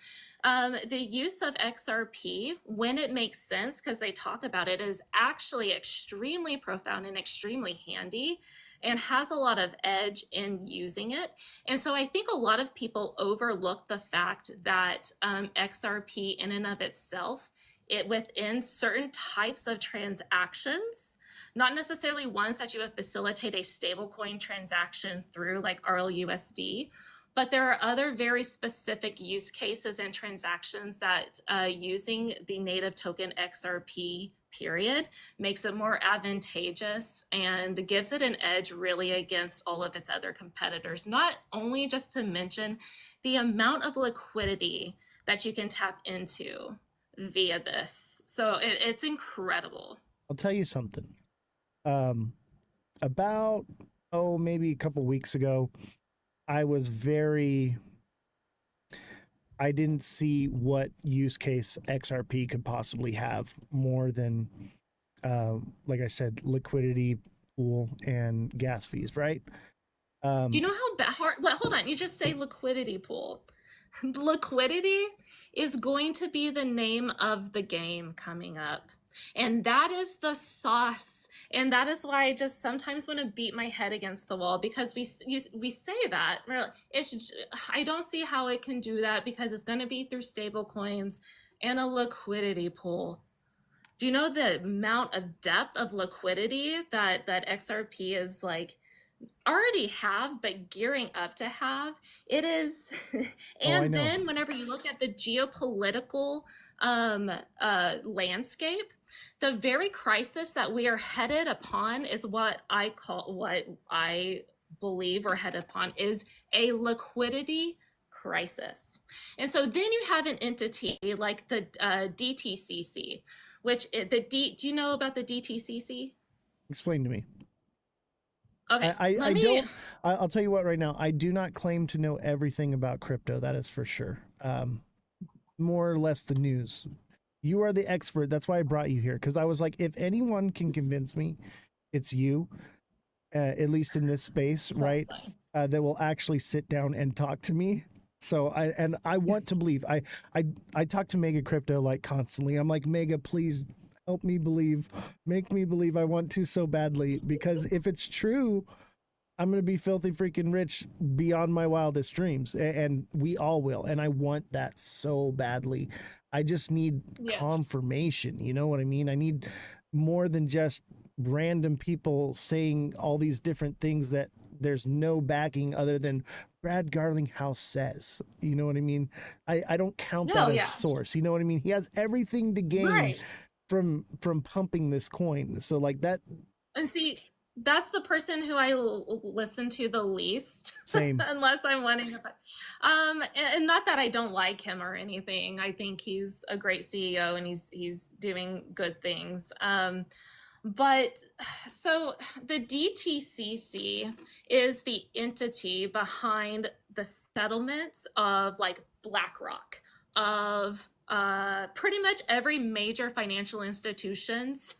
The use of XRP, when it makes sense, because they talk about it, is actually extremely profound and extremely handy and has a lot of edge in using it. And so I think a lot of people overlook the fact that XRP in and of itself, it within certain types of transactions, not necessarily ones that you would facilitate a stablecoin transaction through, like RLUSD, but there are other very specific use cases and transactions that using the native token XRP period makes it more advantageous and gives it an edge really against all of its other competitors. Not only, just to mention, the amount of liquidity that you can tap into via this. So it's incredible. I'll tell you something. About, maybe a couple weeks ago, I didn't see what use case XRP could possibly have more than, like I said, liquidity pool and gas fees, right? Do you know how hard? Well, hold on. You just say liquidity pool. Liquidity is going to be the name of the game coming up. And that is the sauce. And that is why I just sometimes want to beat my head against the wall, because we say that. I don't see how it can do that, because it's going to be through stable coins and a liquidity pool. Do you know the amount of depth of liquidity that XRP is like already have, but gearing up to have? It is. And then whenever you look at the geopolitical landscape, the very crisis that we are headed upon is what I believe we're headed upon is a liquidity crisis. And so then you have an entity like the DTCC, which do you know about the DTCC? Explain to me. Okay, I'll tell you what right now, I do not claim to know everything about crypto. That is for sure. More or less the news. You are the expert. That's why I brought you here. Cause I was like, if anyone can convince me, it's you, at least in this space, right? That will actually sit down and talk to me. So I want to believe. I talk to Mega Crypto like constantly. I'm like, Mega, please help me believe, make me believe. I want to so badly, because if it's true, I'm going to be filthy freaking rich beyond my wildest dreams. And we all will. And I want that so badly. I just need confirmation. You know what I mean? I need more than just random people saying all these different things that there's no backing other than Brad Garlinghouse says. You know what I mean? I don't count that as a source. You know what I mean? He has everything to gain from pumping this coin. So like that. And see, that's the person who I listen to the least. Same. Unless I'm wanting to. And not that I don't like him or anything. I think he's a great CEO and he's doing good things. But so the DTCC is the entity behind the settlements of like BlackRock, of pretty much every major financial institutions.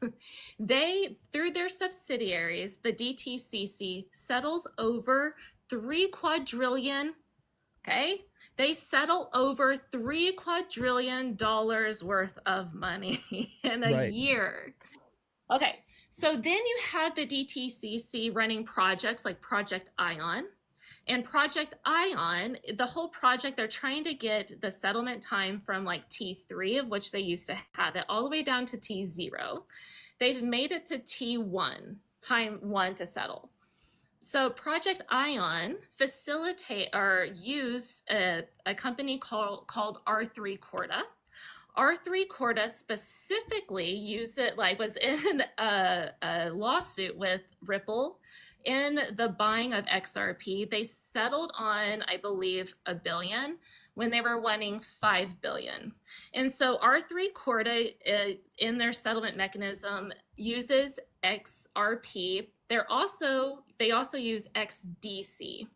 They, through their subsidiaries, the DTCC settles over 3 quadrillion. Okay, they settle over $3 quadrillion worth of money in a year. Okay, so then you have the DTCC running projects like Project Ion. And Project Ion, the whole project, they're trying to get the settlement time from like T3, of which they used to have it, all the way down to T0. They've made it to T1, time 1 to settle. So Project Ion use a company called R3 Corda. R3 Corda specifically used it, like was in a lawsuit with Ripple in the buying of XRP, they settled on, I believe, $1 billion when they were wanting $5 billion. And so R3 Corda in their settlement mechanism uses XRP. They also use XDC.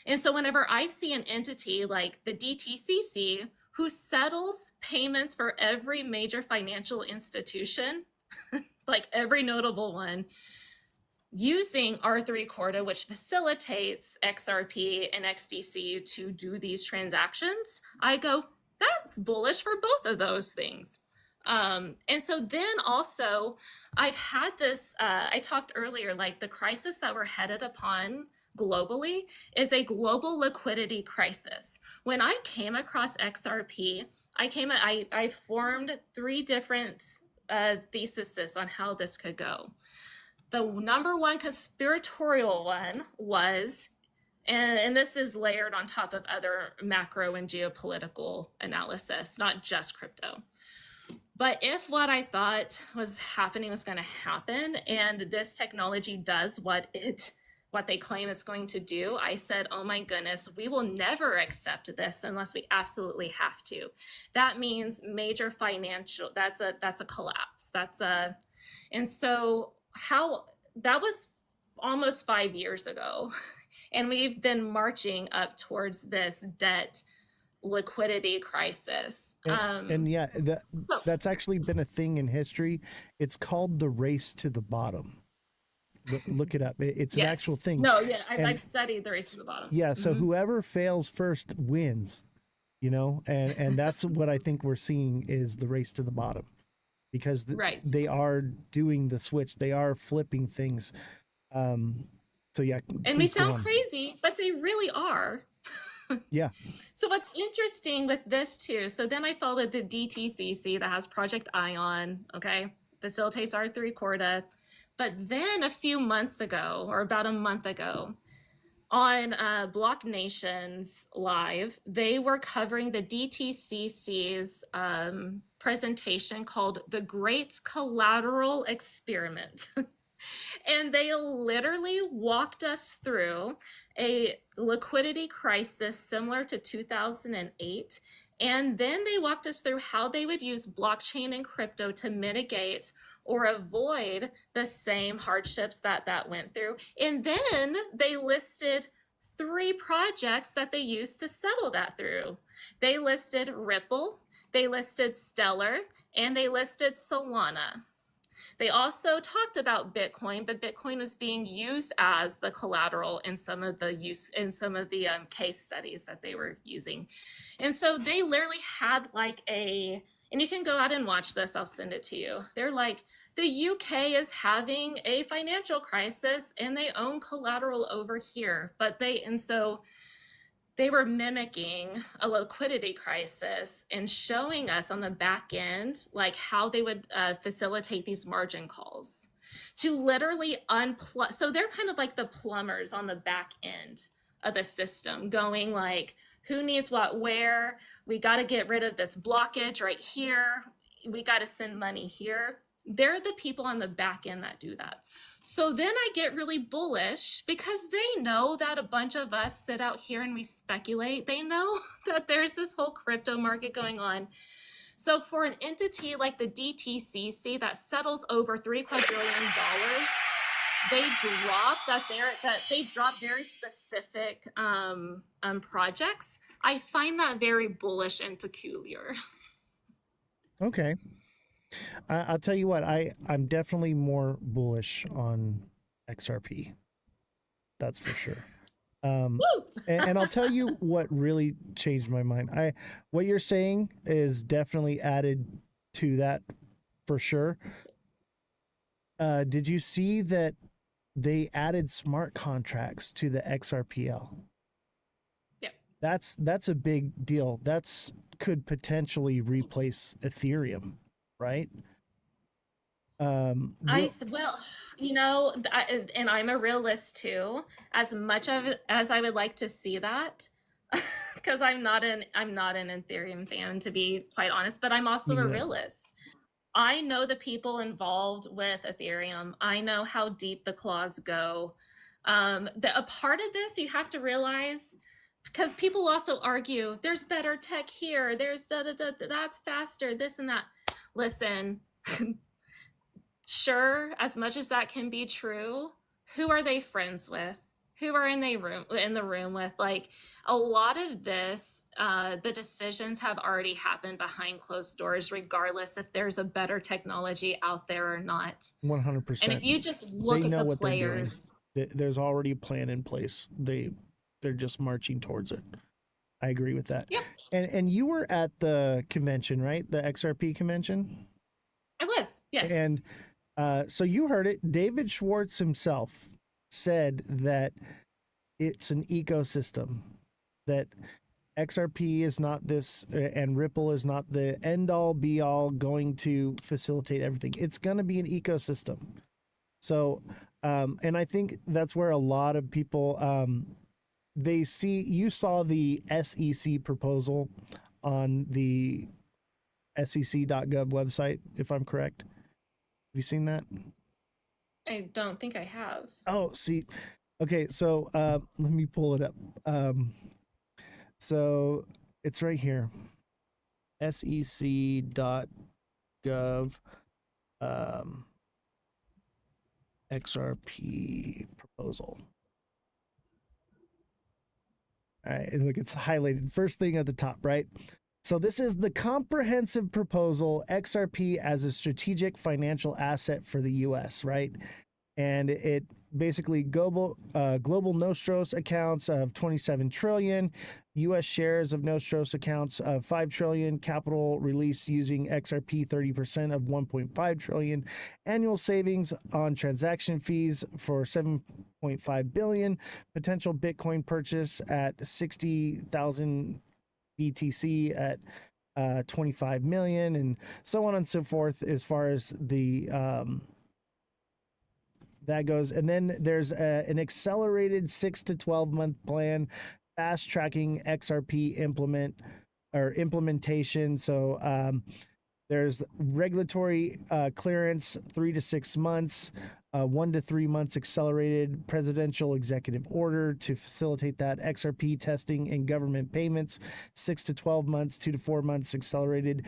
And so whenever I see an entity like the DTCC who settles payments for every major financial institution, like every notable one, using R3 Corda, which facilitates XRP and XDC to do these transactions, I go, that's bullish for both of those things. And so then also, I've had this, I talked earlier, like the crisis that we're headed upon globally is a global liquidity crisis. When I came across XRP, I formed 3 different theses on how this could go. The number one conspiratorial one was, and this is layered on top of other macro and geopolitical analysis, not just crypto. But if what I thought was happening was going to happen, and this technology does what they claim it's going to do, I said, oh my goodness, we will never accept this unless we absolutely have to. That means major financial, that's a collapse. And so that was almost 5 years ago. And we've been marching up towards this debt liquidity crisis. And yeah, that's actually been a thing in history. It's called the race to the bottom. Look it up. It's an actual thing. No, yeah, I've studied the race to the bottom. Yeah, so whoever fails first wins, and that's what I think we're seeing is the race to the bottom, because they are doing the switch. They are flipping things. So yeah. And we sound crazy, but they really are. Yeah. So what's interesting with this too, so then I followed the DTCC that has Project Ion, okay, facilitates R3 Corda. But then a few months ago, or about a month ago, on Block Nations Live, they were covering the DTCC's presentation called The Great Collateral Experiment. And they literally walked us through a liquidity crisis similar to 2008. And then they walked us through how they would use blockchain and crypto to mitigate or avoid the same hardships that went through. And then they listed 3 projects that they used to settle that through. They listed Ripple, they listed Stellar, and they listed Solana. They also talked about Bitcoin, but Bitcoin was being used as the collateral in some of the case studies that they were using. And so they literally had and you can go out and watch this, I'll send it to you. They're like, the UK is having a financial crisis and they own collateral over here. So they were mimicking a liquidity crisis and showing us on the back end, like how they would facilitate these margin calls to literally unplug. So they're kind of like the plumbers on the back end of the system, going like, who needs what where? We got to get rid of this blockage right here. We got to send money here. They're the people on the back end that do that. So then I get really bullish because they know that a bunch of us sit out here and we speculate. They know that there's this whole crypto market going on. So for an entity like the DTCC that settles over $3 quadrillion, they drop very specific projects. I find that very bullish and peculiar. Okay. I'll tell you what, I'm definitely more bullish on XRP. That's for sure. And I'll tell you what really changed my mind. What you're saying is definitely added to that for sure. Did you see that they added smart contracts to the XRPL? Yeah. That's a big deal. Could potentially replace Ethereum, right? And I'm a realist too. As much of it as I would like to see that, because I'm not an Ethereum fan, to be quite honest, but I'm also a realist. I know the people involved with Ethereum. I know how deep the claws go. A part of this you have to realize, because people also argue there's better tech here, there's that's faster, this and that. Listen, sure, as much as that can be true, who are they friends with? Who are in the room with? Like, a lot of this, the decisions have already happened behind closed doors, regardless if there's a better technology out there or not. 100%. And if you just look They at know the what they're doing. players, There's already a plan in place. They're just marching towards it. I agree with that. yep, And you were at the convention, right? The XRP convention? I was, yes. And so you heard it. David Schwartz himself said that it's an ecosystem, that XRP is not this, and Ripple is not the end all be all going to facilitate everything. It's going to be an ecosystem. So, and I think that's where a lot of people, you saw the SEC proposal on the sec.gov website, if I'm correct. Have you seen that? I don't think I have. Oh, see. Okay, so let me pull it up. So it's right here. sec.gov XRP proposal. All right, and look, it's highlighted. First thing at the top, right? So this is the comprehensive proposal, XRP as a strategic financial asset for the U.S., right? And it basically global Nostros accounts of 27 trillion, U.S. shares of Nostros accounts of 5 trillion, capital release using XRP 30% of 1.5 trillion, annual savings on transaction fees for 7.5 billion, potential Bitcoin purchase at 60,000 BTC at 25 million, and so on and so forth as far as the that goes. And then there's an accelerated 6 to 12 month plan, fast tracking XRP implementation. So there's regulatory clearance 3 to 6 months, 1 to 3 months accelerated presidential executive order to facilitate that, XRP testing and government payments 6 to 12 months, 2 to 4 months accelerated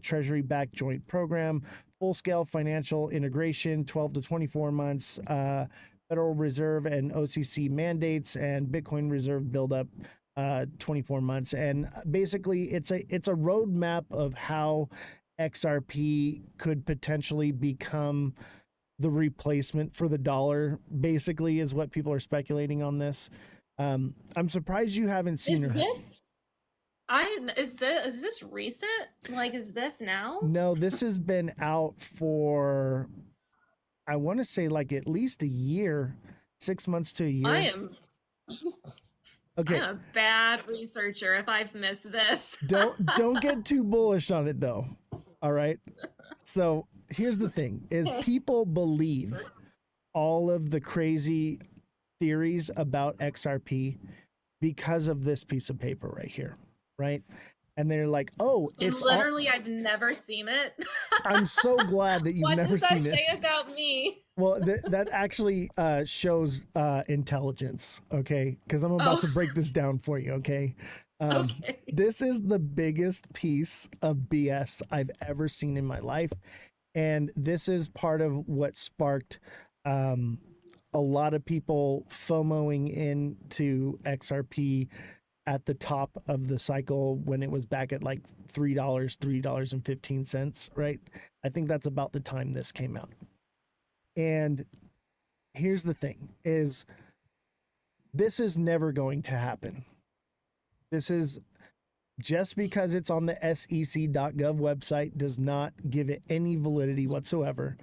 treasury backed joint program, full scale financial integration 12 to 24 months, Federal Reserve and OCC mandates, and Bitcoin reserve buildup 24 months. And basically it's a roadmap of how XRP could potentially become the replacement for the dollar, basically, is what people are speculating on this. I'm surprised you haven't seen her. Is this recent? Like, is this now? No, this has been out for, I want to say, like at least a year, 6 months to a year. I am okay. I'm a bad researcher if I've missed this. Don't get too bullish on it though. All right. So here's the thing: is people believe all of the crazy theories about XRP because of this piece of paper right here, right? And they're like, "Oh, it's literally I've never seen it." I'm so glad that you've never seen it. What does that say about me? Well, that actually shows intelligence, okay? Because I'm about to break this down for you, okay? Okay. This is the biggest piece of BS I've ever seen in my life. And this is part of what sparked a lot of people FOMOing into XRP at the top of the cycle when it was back at like $3.15, right? I think that's about the time this came out. And here's the thing is this is never going to happen. This is just because it's on the sec.gov website does not give it any validity whatsoever.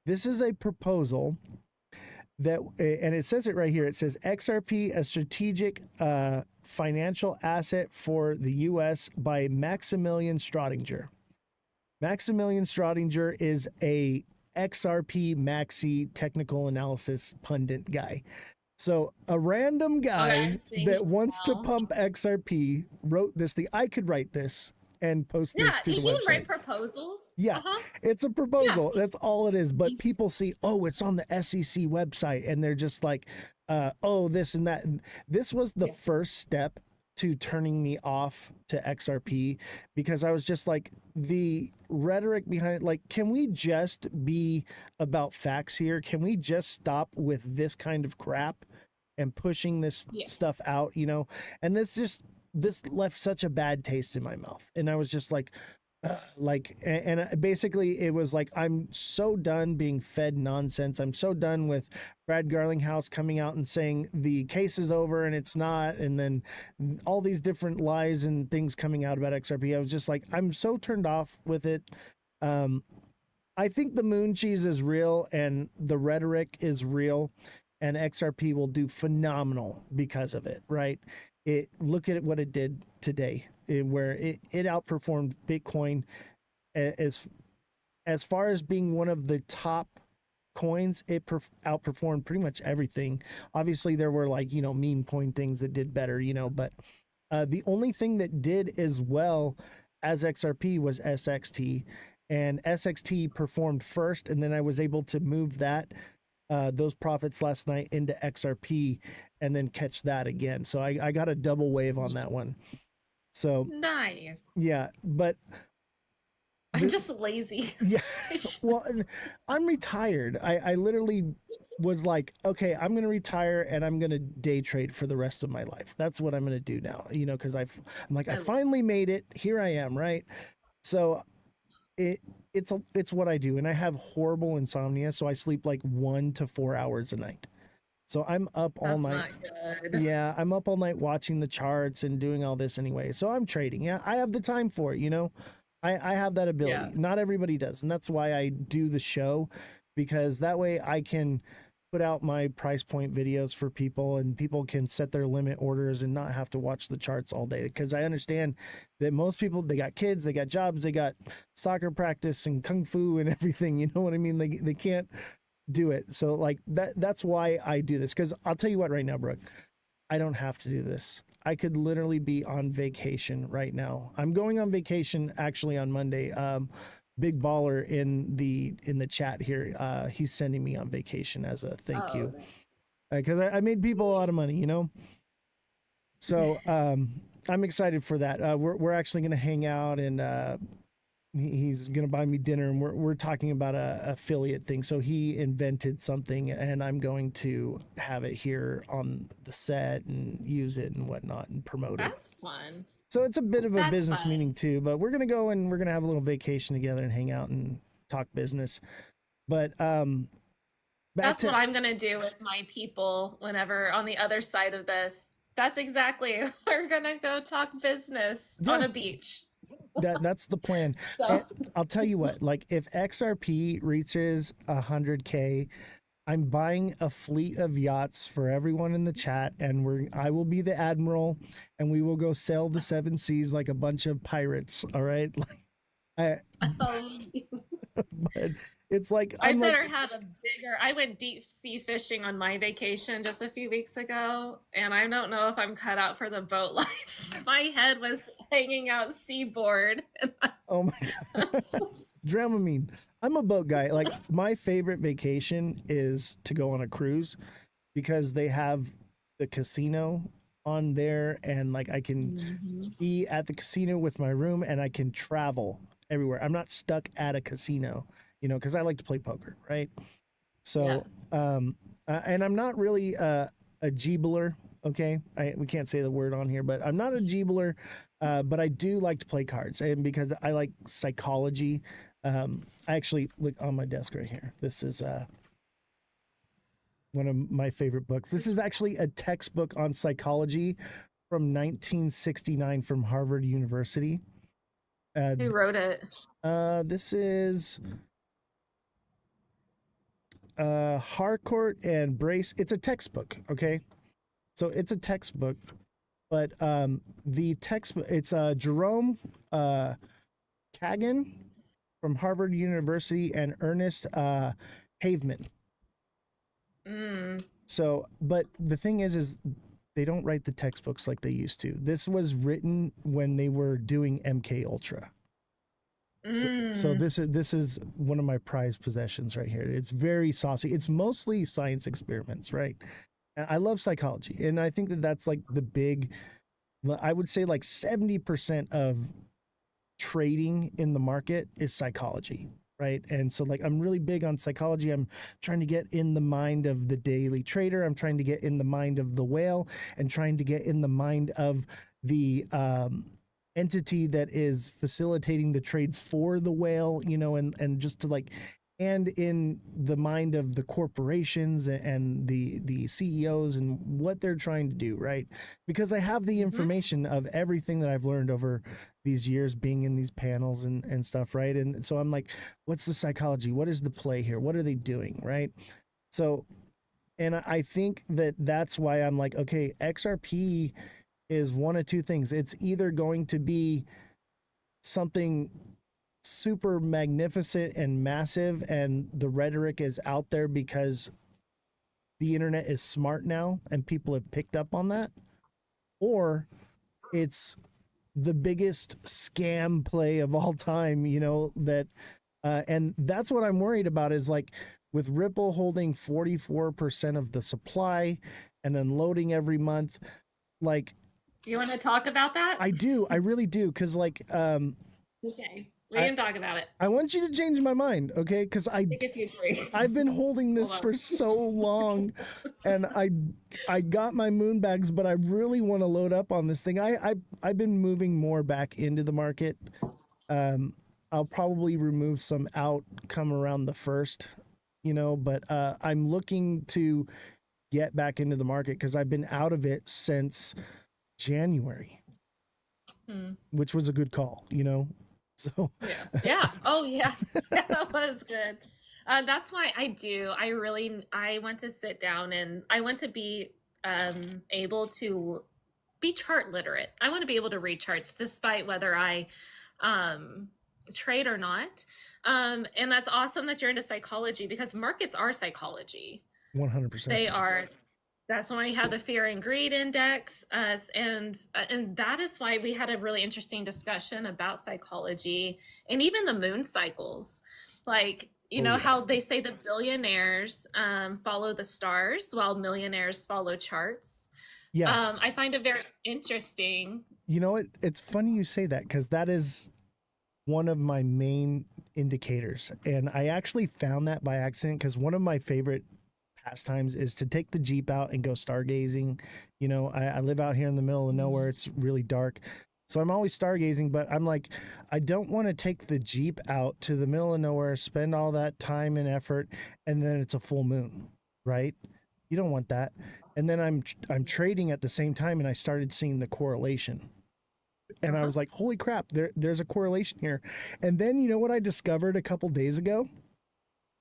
This is a proposal that, and it says it right here. It says XRP, a strategic financial asset for the U.S. by Maximilian Stradinger. Maximilian Stradinger is a XRP maxi technical analysis pundit guy. So a random guy that wants to pump XRP wrote this thing. I could write this. and post Yeah, this to you the can write website. proposals. Yeah, Uh-huh. it's a proposal. Yeah. That's all it is. But people see, oh, it's on the SEC website, and they're just like, oh, this and that. And this was the first step to turning me off to XRP, because I was just like, the rhetoric behind it, like, can we just be about facts here? Can we just stop with this kind of crap and pushing this stuff out, you know? And this left such a bad taste in my mouth. And I was just like, basically it was like, I'm so done being fed nonsense. I'm so done with Brad Garlinghouse coming out and saying the case is over and it's not, and then all these different lies and things coming out about XRP. I was just like, I'm so turned off with it. I think the moon cheese is real and the rhetoric is real, and XRP will do phenomenal because of it, right? Look at what it did today, where it outperformed Bitcoin as far as being one of the top coins. It outperformed pretty much everything. Obviously, there were, like, you know, meme coin things that did better, you know, but the only thing that did as well as XRP was SXT, and SXT performed first, and then I was able to move those profits last night into XRP and then catch that again. So I got a double wave on that one. So Nice. yeah, but I'm just lazy. yeah, well, I'm retired. I literally was like, okay, I'm going to retire and I'm going to day trade for the rest of my life. That's what I'm going to do now, you know, because I'm like, I finally made it. Here I am, right? So it's what I do, and I have horrible insomnia, so I sleep like 1 to 4 hours a night. So I'm up all night. Not good. Yeah, I'm up all night watching the charts and doing all this anyway. So I'm trading. Yeah, I have the time for it, you know. I have that ability. Yeah. Not everybody does, and that's why I do the show, because that way I can put out my price point videos for people, and people can set their limit orders and not have to watch the charts all day, because I understand that most people, they got kids, they got jobs, they got soccer practice and kung fu and everything, you know what I mean? They can't do it. So like that's why I do this, because I'll tell you what right now, Brooke, I don't have to do this. I could literally be on vacation right now. I'm going on vacation actually on Monday. Big Baller in the chat here, he's sending me on vacation as a thank you, because I made people a lot of money, you know. So I'm excited for that. We're actually going to hang out, and he's going to buy me dinner, and we're talking about a affiliate thing. So he invented something, and I'm going to have it here on the set and use it and whatnot and promote it. That's fun. So it's a bit of a That's business fun. meeting too, but we're going to go and we're going to have a little vacation together and hang out and talk business. But That's what I'm gonna do with my people whenever on the other side of this. That's exactly. We're gonna go talk business on a beach. that's the plan. So. And I'll tell you what, like, if XRP reaches 100K, I'm buying a fleet of yachts for everyone in the chat, and I will be the admiral, and we will go sail the seven seas like a bunch of pirates. All right. But it's like, I better have a bigger. I went deep sea fishing on my vacation just a few weeks ago, and I don't know if I'm cut out for the boat life. My head was hanging out seaboard. Oh my God. Dramamine. I'm a boat guy. Like, my favorite vacation is to go on a cruise, because they have the casino on there, and like I can be at the casino with my room, and I can travel everywhere. I'm not stuck at a casino, you know, because I like to play poker, right? So, and I'm not really a gambler. Okay, we can't say the word on here, but I'm not a gambler. But I do like to play cards, and because I like psychology. I actually look on my desk right here. This is one of my favorite books. This is actually a textbook on psychology from 1969 from Harvard University. Who wrote it? This is Harcourt and Brace. It's a textbook, okay? So it's a textbook, but the textbook, it's Jerome Kagan from Harvard University and Ernest Haveman. So, but the thing is they don't write the textbooks like they used to. This was written when they were doing MK Ultra. So this is one of my prized possessions right here. It's very saucy. It's mostly science experiments, right? And I love psychology, and I think that that's like the big. I would say like 70% of trading in the market is psychology, right? And so like I'm really big on psychology. I'm trying to get in the mind of the daily trader. I'm trying to get in the mind of the whale, and trying to get in the mind of the entity that is facilitating the trades for the whale, you know, and just to like, and in the mind of the corporations and the CEOs and what they're trying to do, right? Because I have the information of everything that I've learned over these years being in these panels and stuff, right? And so I'm like, what's the psychology? What is the play here? What are they doing, right? So, and I think that that's why I'm like, okay, XRP is one of two things. It's either going to be something super magnificent and massive, and the rhetoric is out there because the internet is smart now and people have picked up on that, or it's the biggest scam play of all time, you know, that and that's what I'm worried about, is like with Ripple holding 44% of the supply and then loading every month, like, You want to talk about that? I do, I really do, because like Okay. We can talk about it. I want you to change my mind, okay? Because Take a few drinks. I've been holding this Hold for on. so long, and I got my moon bags, but I really want to load up on this thing. I've been moving more back into the market. I'll probably remove some out come around the first, you know, but I'm looking to get back into the market because I've been out of it since January, which was a good call, you know. So Yeah. Oh yeah. That was good. That's why I want to sit down, and I want to be able to be chart literate. I want to be able to read charts despite whether I trade or not. And that's awesome that you're into psychology, because markets are psychology. 100%. They are. That's why we have the fear and greed index, and that is why we had a really interesting discussion about psychology and even the moon cycles. Like, you know, how they say the billionaires follow the stars while millionaires follow charts. Yeah. I find it very interesting. You know what? It's funny you say that, because that is one of my main indicators. And I actually found that by accident, because one of my favorite pastimes is to take the Jeep out and go stargazing. You know, I live out here in the middle of nowhere. It's really dark. So I'm always stargazing, but I'm like, I don't want to take the Jeep out to the middle of nowhere, spend all that time and effort, and then it's a full moon, right? You don't want that. And then I'm trading at the same time, and I started seeing the correlation. And I was like, holy crap, there's a correlation here. And then, you know what I discovered a couple days ago?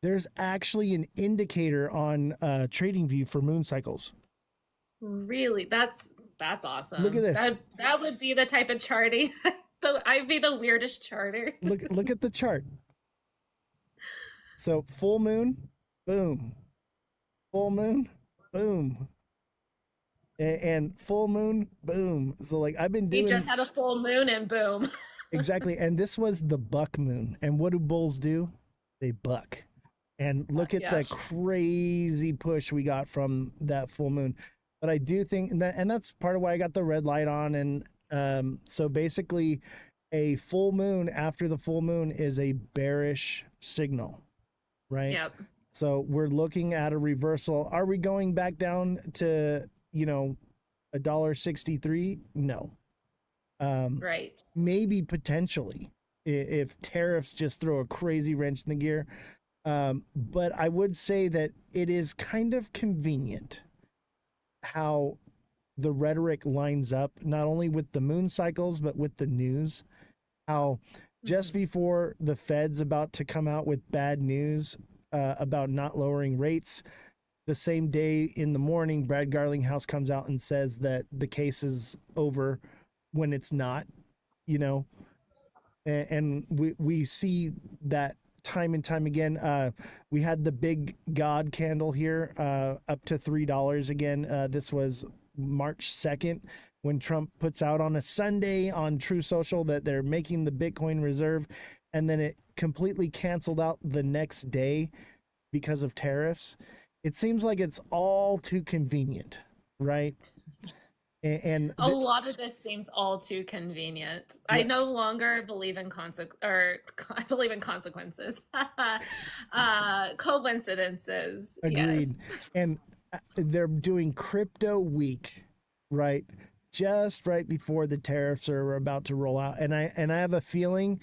There's actually an indicator on TradingView for moon cycles. Really, that's awesome. Look at this. That would be the type of charting. I'd be the weirdest charter. Look at the chart. So full moon, boom. Full moon, boom. And full moon, boom. So like I've been doing. You just had a full moon and boom. Exactly. And this was the buck moon. And what do bulls do? They buck. And look at the crazy push we got from that full moon. But I do think and that's part of why I got the red light on. And so basically a full moon after the full moon is a bearish signal, right? Yep. So we're looking at a reversal. Are we going back down to, you know, $1.63? No. Right. Maybe potentially if tariffs just throw a crazy wrench in the gear. But I would say that it is kind of convenient how the rhetoric lines up, not only with the moon cycles, but with the news. How just before the Fed's about to come out with bad news about not lowering rates, the same day in the morning, Brad Garlinghouse comes out and says that the case is over when it's not, you know, and we see that time and time again. We had the big God candle here, up to $3 again. This was March 2nd when Trump puts out on a Sunday on True Social that they're making the Bitcoin reserve, and then it completely canceled out the next day because of tariffs. It seems like it's all too convenient, right? And A lot of this seems all too convenient. I yeah, no longer believe in I believe in consequences. Coincidences. Yes. agreed. And they're doing crypto week, right? Just right before the tariffs are about to roll out. And I have a feeling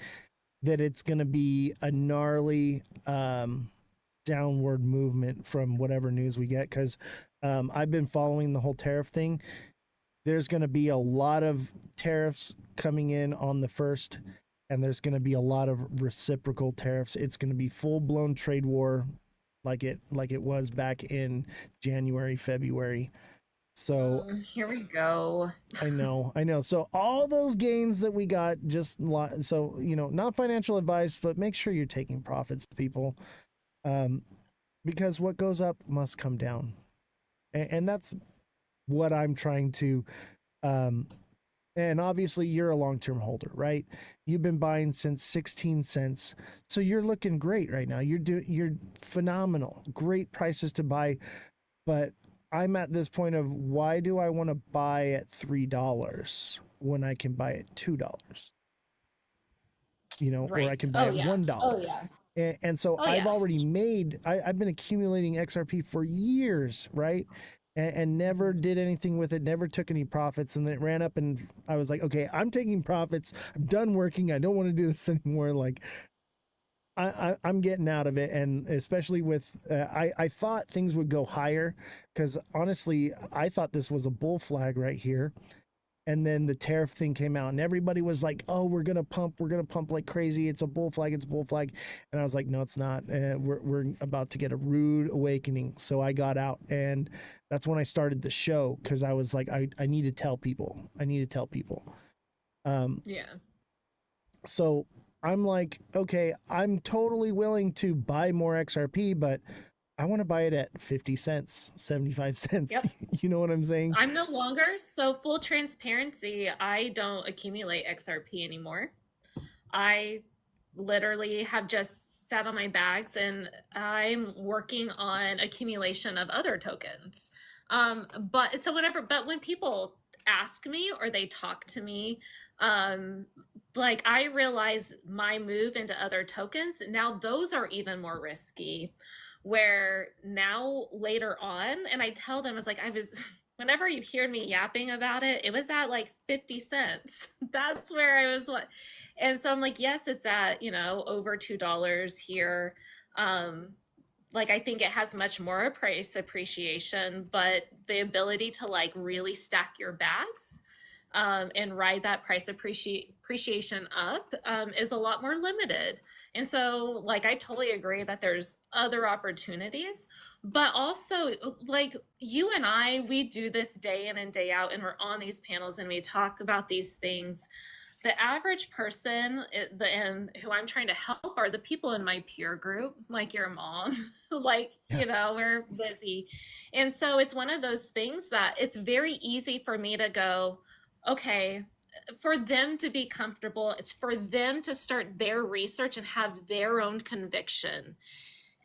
that it's going to be a gnarly downward movement from whatever news we get, because I've been following the whole tariff thing. There's going to be a lot of tariffs coming in on the first, and there's going to be a lot of reciprocal tariffs. It's going to be full blown trade war, like it was back in January, February. So Here we go. I know. So all those gains that we got, so not financial advice, but make sure you're taking profits, people, because what goes up must come down, and that's what I'm trying to. And obviously, you're a long-term holder, right? You've been buying since 16 cents, so you're looking great right now. You're phenomenal, great prices to buy, but I'm at this point of, why do I want to buy at $3 when I can buy at $2? Or I can buy at $1. Oh yeah. And so Oh, I've yeah. already I've been accumulating XRP for years, right? And never did anything with it, never took any profits. And then it ran up, and I was like, okay, I'm taking profits. I'm done working. I don't want to do this anymore. Like, I'm getting out of it. And especially with, I thought things would go higher, because honestly, I thought this was a bull flag right here. And then the tariff thing came out, and everybody was like, oh, we're going to pump like crazy. It's a bull flag. And I was like, no, it's not. We're about to get a rude awakening. So I got out, and that's when I started the show, because I was like, I need to tell people. Yeah. So I'm like, okay, I'm totally willing to buy more XRP, but I want to buy it at 50 cents, 75 cents. Yep. You know what I'm saying? I'm no longer, so full transparency, I don't accumulate XRP anymore. I literally have just sat on my bags, and I'm working on accumulation of other tokens. But when people ask me or they talk to me, like, I realize my move into other tokens, now those are even more risky, where now later on, and I tell them, it's like, whenever you hear me yapping about it, it was at like 50 cents. That's where I was. And so I'm like, yes, it's at, over $2 here. Like, I think it has much more price appreciation, but the ability to like really stack your bags and ride that price appreciation up is a lot more limited. And so, like, I totally agree that there's other opportunities, but also, like, you and I, we do this day in and day out, and we're on these panels and we talk about these things. The average person, and who I'm trying to help, are the people in my peer group, like your mom. Like, we're busy. And so it's one of those things that it's very easy for me to go, okay, for them to be comfortable, it's for them to start their research and have their own conviction.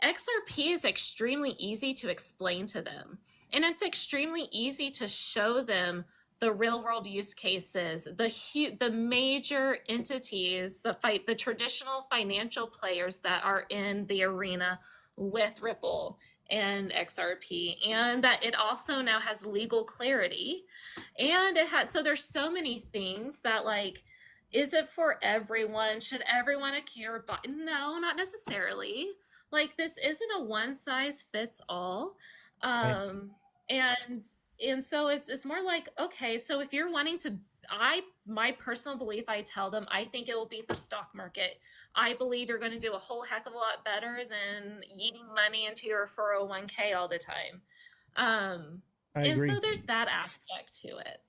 XRP is extremely easy to explain to them, and it's extremely easy to show them the real world use cases, the major entities, the traditional financial players that are in the arena with Ripple and XRP, and that it also now has legal clarity, and so there's so many things that, like, is it for everyone? Should everyone care about? No, not necessarily. Like, this isn't a one size fits all. Right. And so it's more like, okay, so if you're wanting to, my personal belief, I tell them, I think it will beat the stock market. I believe you're going to do a whole heck of a lot better than eating money into your 401k all the time. I and agree. so there's that aspect to it.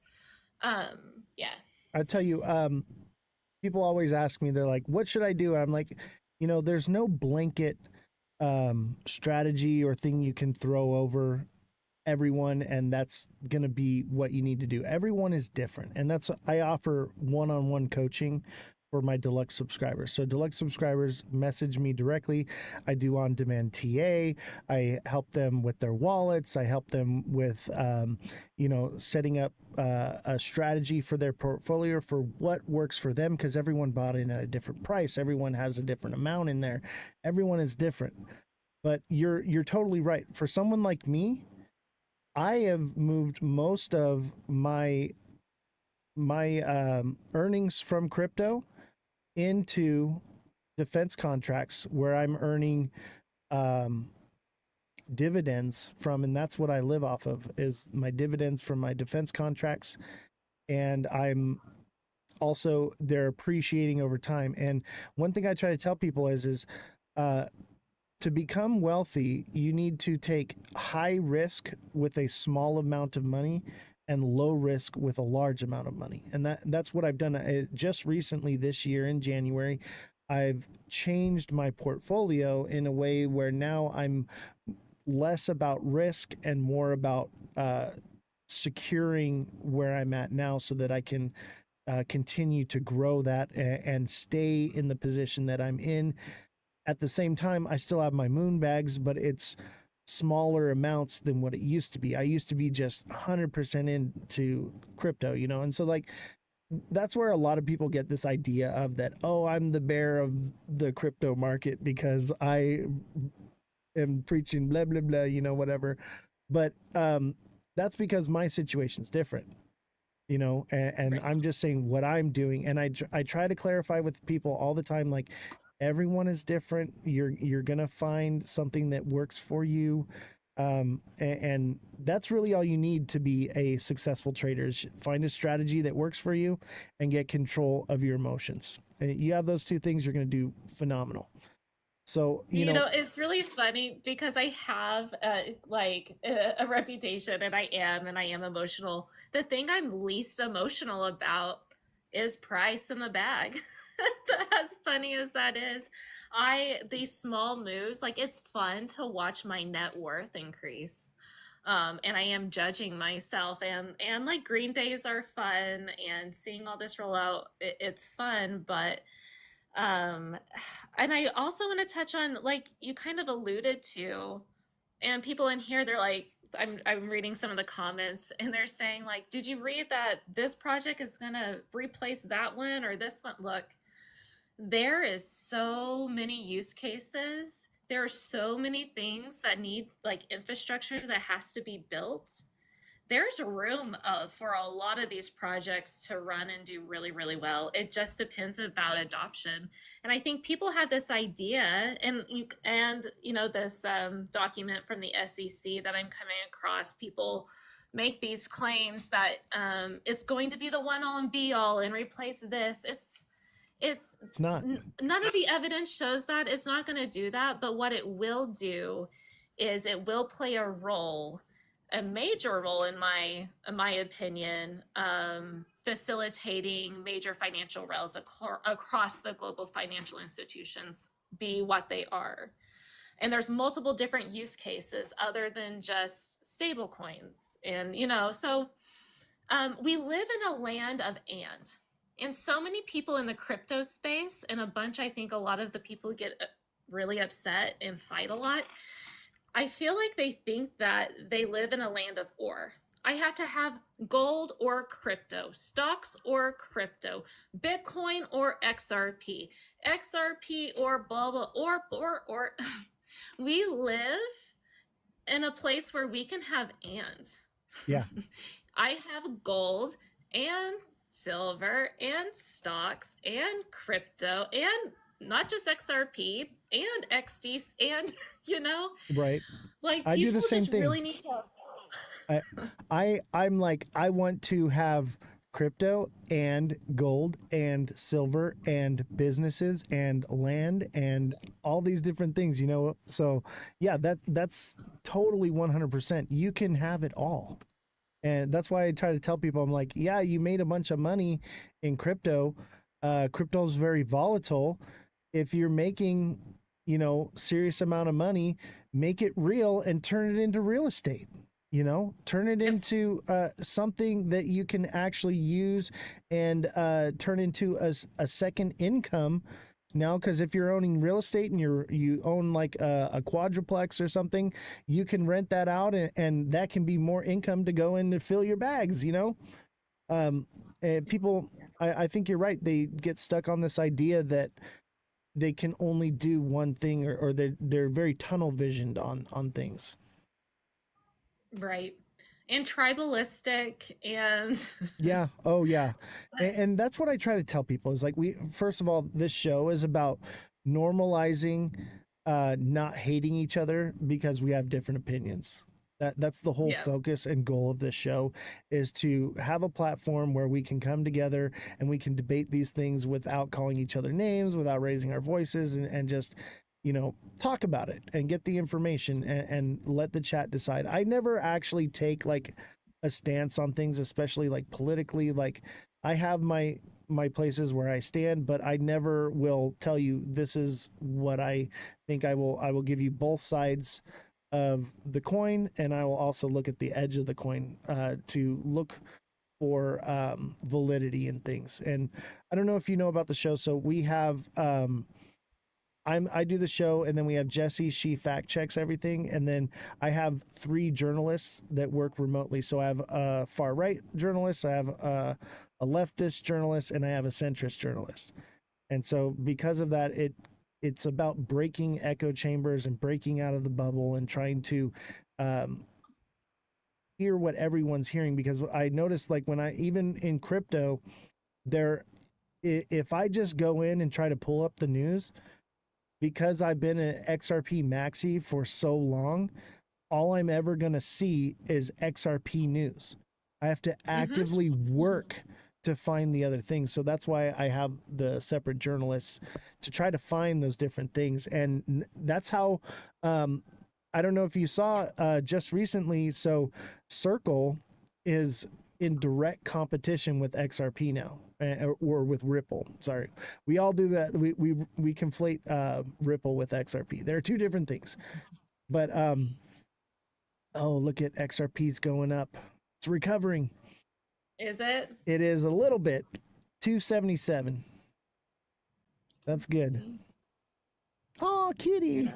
Yeah. I tell you, people always ask me, they're like, what should I do? And I'm like, there's no blanket strategy or thing you can throw over everyone, and that's going to be what you need to do. Everyone is different, and that's I offer one-on-one coaching for my deluxe subscribers. So deluxe subscribers message me directly. I do on-demand TA. I help them with their wallets. I help them with setting up a strategy for their portfolio for what works for them, because everyone bought in at a different price. Everyone has a different amount in there. Everyone is different. But you're totally right. For someone like me, I have moved most of my earnings from crypto into defense contracts where I'm earning dividends from, and that's what I live off of, is my dividends from my defense contracts. And I'm also, they're appreciating over time. And one thing I try to tell people is to become wealthy, you need to take high risk with a small amount of money and low risk with a large amount of money. And that's what I've done. Just recently this year in January, I've changed my portfolio in a way where now I'm less about risk and more about securing where I'm at now, so that I can continue to grow that and stay in the position that I'm in. At the same time, I still have my moon bags, but it's smaller amounts than what it used to be. I used to be just 100% into crypto, and so like that's where a lot of people get this idea of that, oh, I'm the bear of the crypto market because I am preaching blah blah blah, whatever. But that's because my situation's different, and Right. I'm just saying what I'm doing. And I try to clarify with people all the time, like, everyone is different. You're gonna find something that works for you, and that's really all you need to be a successful trader, is find a strategy that works for you and get control of your emotions. You have those two things, you're gonna do phenomenal. So It's really funny because I have a reputation, and I am emotional. The thing I'm least emotional about is price in the bag. As funny as that is, these small moves, like, it's fun to watch my net worth increase. And I am judging myself, and like, green days are fun, and seeing all this roll out, it's fun, but um and I also want to touch on, like, you kind of alluded to, and people in here, they're like, I'm reading some of the comments, and they're saying, like, did you read that this project is going to replace that one or this one? Look, there is so many use cases. There are so many things that need, like, infrastructure that has to be built. There's room for a lot of these projects to run and do really, really well. It just depends about adoption. And I think people have this idea, and this document from the SEC that I'm coming across. People make these claims that it's going to be the one all and be all and replace this. it's not. None of the evidence shows that. It's not going to do that. But what it will do is it will play a major role, in my opinion, facilitating major financial rails across the global financial institutions be what they are. And there's multiple different use cases other than just stable coins. And so we live in a land of and so many people in the crypto space, and I think a lot of the people get really upset and fight a lot. I feel like they think that they live in a land of or. I have to have gold or crypto, stocks or crypto, Bitcoin or XRP, XRP or blah blah, or. We live in a place where we can have and. Yeah. I have gold and silver and stocks and crypto, and not just XRP and XD, and Right. like, I do people the same just thing. really need to. I'm like, I want to have crypto and gold and silver and businesses and land and all these different things, So yeah, that's totally 100%. You can have it all. And that's why I try to tell people, I'm like, yeah, you made a bunch of money in crypto. Crypto's very volatile. If you're making, serious amount of money, make it real and turn it into real estate. You know, turn it into something that you can actually use and turn into a second income now. Because if you're owning real estate and you own like a quadruplex or something, you can rent that out, and that can be more income to go in to fill your bags. You know, people, I think you're right. They get stuck on this idea that they can only do one thing, or they're very tunnel visioned on things. Right. And tribalistic and Yeah. Oh, yeah. And that's what I try to tell people is like, first of all, this show is about normalizing not hating each other because we have different opinions. That's the whole yeah. focus and goal of this show, is to have a platform where we can come together and we can debate these things without calling each other names, without raising our voices, and just, you know, talk about it and get the information, and let the chat decide. I never actually take like a stance on things, especially like politically. Like, I have my places where I stand, but I never will tell you this is what I think. I will give you both sides of the coin, and I will also look at the edge of the coin to look for validity in things. And I don't know if you know about the show. So we have I do the show, and then we have Jesse. She fact checks everything, and then I have 3 journalists that work remotely. So I have a far right journalist, I have a leftist journalist, and I have a centrist journalist. And so because of that, it's about breaking echo chambers and breaking out of the bubble and trying to hear what everyone's hearing. Because I noticed, like, when I, even in crypto, there, if I just go in and try to pull up the news, because I've been an XRP maxi for so long, all I'm ever going to see is XRP news. I have to actively work to find the other things. So that's why I have the separate journalists to try to find those different things. And that's how, I don't know if you saw just recently. So Circle is in direct competition with XRP now, or with Ripple. Sorry, we all do that. We conflate Ripple with XRP. They're 2 different things. But oh, look at XRP's going up. It's recovering. Is it? It is a little bit. 277. That's good. Oh, kitty.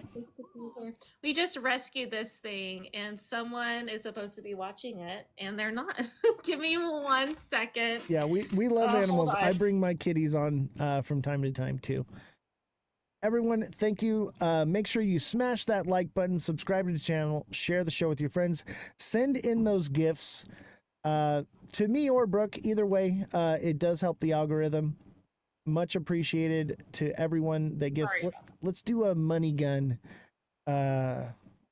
We just rescued this thing, and someone is supposed to be watching it, and they're not. Give me 1 second. Yeah, we love animals. Hold on. I bring my kitties on from time to time too. Everyone, thank you. Make sure you smash that like button, subscribe to the channel, share the show with your friends, send in those gifts to me or Brooke. Either way, it does help the algorithm. Much appreciated to everyone that gives. Let's do a money gun,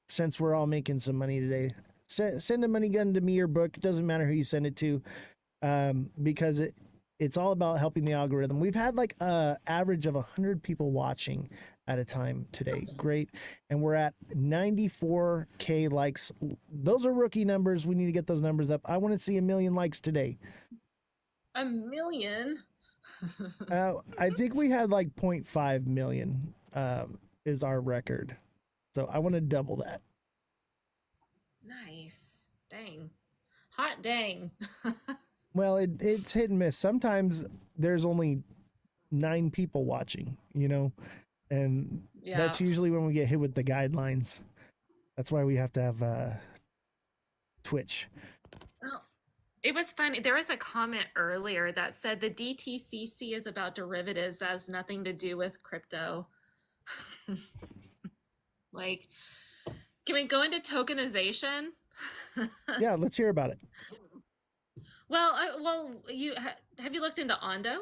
since we're all making some money today. Send a money gun to me or Brooke. It doesn't matter who you send it to, because it's all about helping the algorithm. We've had like a average of 100 people watching at a time today. Great. And we're at 94K likes. Those are rookie numbers. We need to get those numbers up. I want to see 1 million likes today. 1 million? I think we had like 0.5 million is our record. So I want to double that. Nice. Dang. Hot dang. Well, it's hit and miss. Sometimes there's only 9 people watching, you know, and that's usually when we get hit with the guidelines. That's why we have to have Twitch. Well, it was funny. There was a comment earlier that said the DTCC is about derivatives. That has nothing to do with crypto. Like, can we go into tokenization? Yeah, let's hear about it. Well, have you looked into Ondo?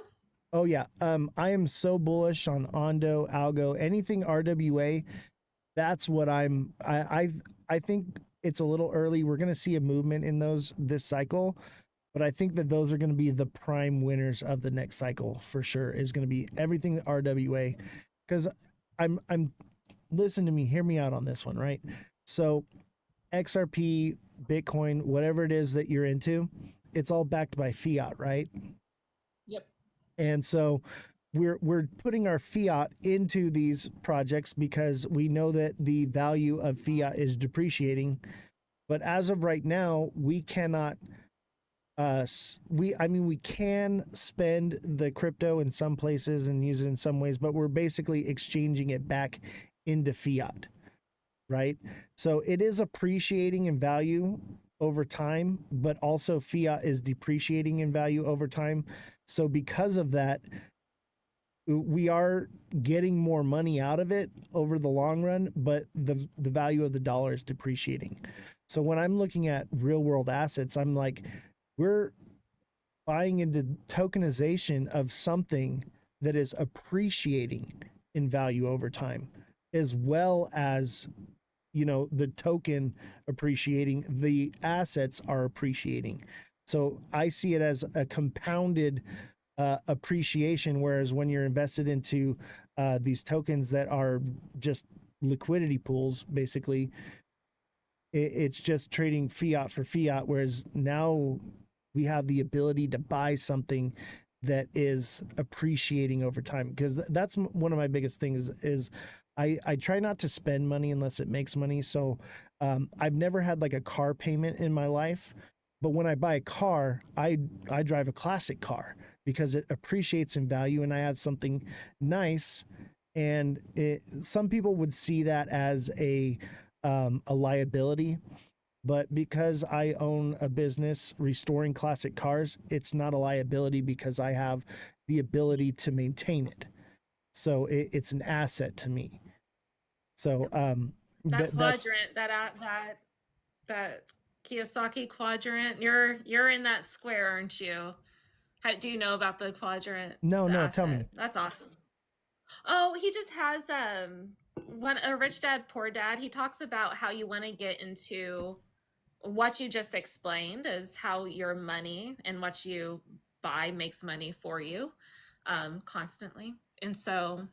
Oh yeah, I am so bullish on Ondo, Algo, anything RWA. That's what I think it's a little early. We're going to see a movement in those this cycle, but I think that those are going to be the prime winners of the next cycle for sure. Is going to be everything RWA, because I'm listen to me, hear me out on this one, right? So XRP, Bitcoin, whatever it is that you're into, it's all backed by fiat, right? Yep. And so we're putting our fiat into these projects because we know that the value of fiat is depreciating, But as of right now, we cannot. We can spend the crypto in some places and use it in some ways, but we're basically exchanging it back into fiat, right? So it is appreciating in value over time, but also fiat is depreciating in value over time. So because of that, we are getting more money out of it over the long run, but the value of the dollar is depreciating. So when I'm looking at real world assets, I'm like, we're buying into tokenization of something that is appreciating in value over time, as well as, you know, the token appreciating, the assets are appreciating. So I see it as a compounded appreciation, whereas when you're invested into these tokens that are just liquidity pools, basically, it's just trading fiat for fiat, whereas now we have the ability to buy something that is appreciating over time. Because that's one of my biggest things is I try not to spend money unless it makes money. So I've never had like a car payment in my life, but when I buy a car, I drive a classic car because it appreciates in value and I have something nice. And some people would see that as a liability, but because I own a business restoring classic cars, it's not a liability because I have the ability to maintain it. So it's an asset to me. So That quadrant, that Kiyosaki quadrant, you're in that square, aren't you? Do you know about the quadrant? no, The no, tell me. asset? That's awesome. Oh, he just has one a Rich Dad Poor Dad. He talks about how you want to get into what you just explained is how your money and what you buy makes money for you constantly. And so,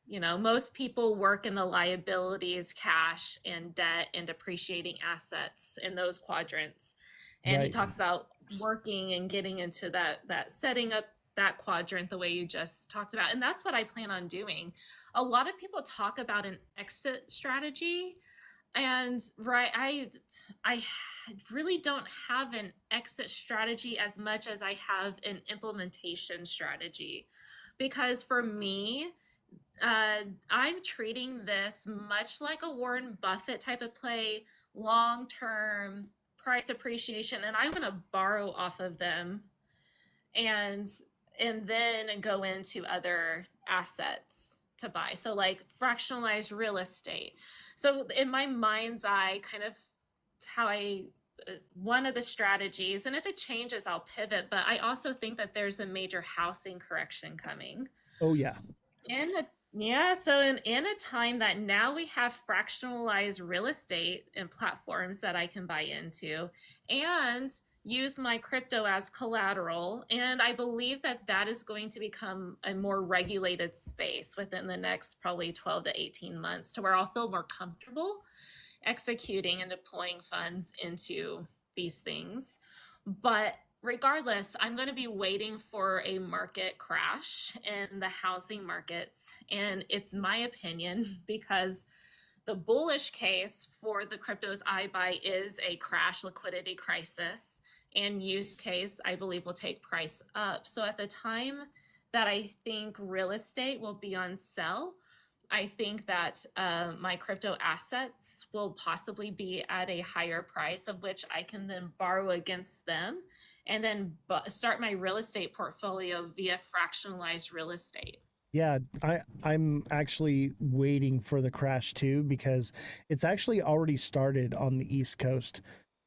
you know, most people work in the liabilities, cash and debt and depreciating assets in those quadrants. And he Right. talks about working and getting into that setting up that quadrant the way you just talked about. And that's what I plan on doing. A lot of people talk about an exit strategy, and I really don't have an exit strategy as much as I have an implementation strategy, because for me, I'm treating this much like a Warren Buffett type of play, long term price appreciation, and I'm going to borrow off of them and then go into other assets to buy. So like fractionalized real estate. So in my mind's eye, kind of how I one of the strategies, and if it changes, I'll pivot. But I also think that there's a major housing correction coming. Oh yeah. So in a time that now we have fractionalized real estate and platforms that I can buy into and use my crypto as collateral, and I believe that that is going to become a more regulated space within the next probably 12 to 18 months, to where I'll feel more comfortable executing and deploying funds into these things. But regardless, I'm going to be waiting for a market crash in the housing markets. And it's my opinion, because the bullish case for the cryptos I buy is a crash liquidity crisis, and use case I believe will take price up. So at the time that I think real estate will be on sale, I think that my crypto assets will possibly be at a higher price, of which I can then borrow against them and then start my real estate portfolio via fractionalized real estate. Yeah, I'm actually waiting for the crash too, because it's actually already started on the East Coast.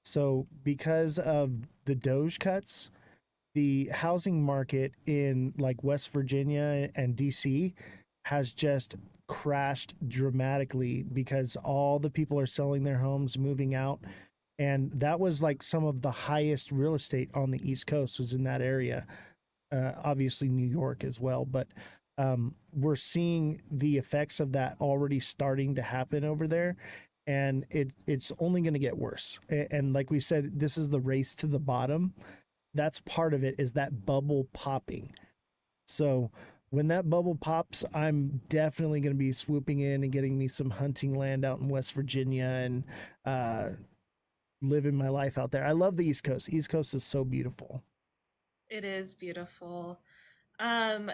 So because of the Doge cuts, the housing market in like West Virginia and DC has just crashed dramatically because all the people are selling their homes, moving out. And that was like some of the highest real estate on the East Coast was in that area. Obviously New York as well, but we're seeing the effects of that already starting to happen over there, and it's only going to get worse. And like we said, this is the race to the bottom. That's part of it, is that bubble popping. So when that bubble pops, I'm definitely going to be swooping in and getting me some hunting land out in West Virginia and living my life out there. I love the East Coast. East Coast is so beautiful. It is beautiful. Um,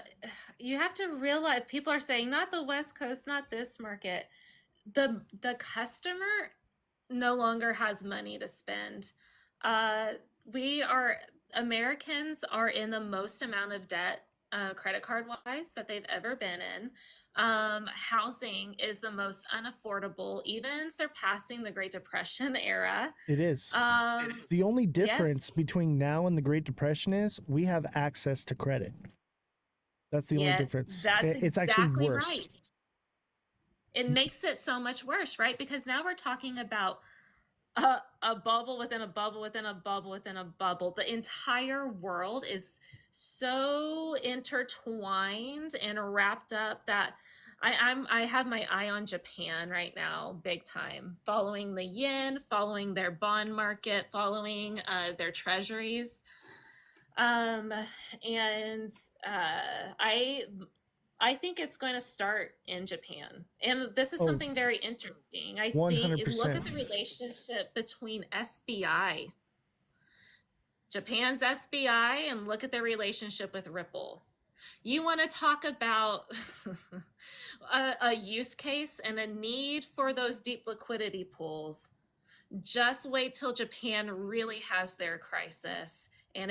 you have to realize people are saying not the West Coast, not this market. The customer no longer has money to spend. Uh, we are Americans are in the most amount of debt, credit card wise, that they've ever been in. Housing is the most unaffordable, even surpassing the Great Depression era. It is. Um, The only yes, difference between now and the Great Depression is we have access to credit. That's the only yeah, difference. that's It's actually exactly worse. right. It makes it so much worse, right? Because now we're talking about a bubble within a bubble within a bubble within a bubble. The entire world is so intertwined and wrapped up that I have my eye on Japan right now, big time, following the yen, following their bond market, following their treasuries, and I think it's going to start in Japan. And this is Oh, something very interesting. I think look at the 100%. relationship between SBI, Japan's SBI, and look at their relationship with Ripple. You want to talk about a use case and a need for those deep liquidity pools. Just wait till Japan really has their crisis, and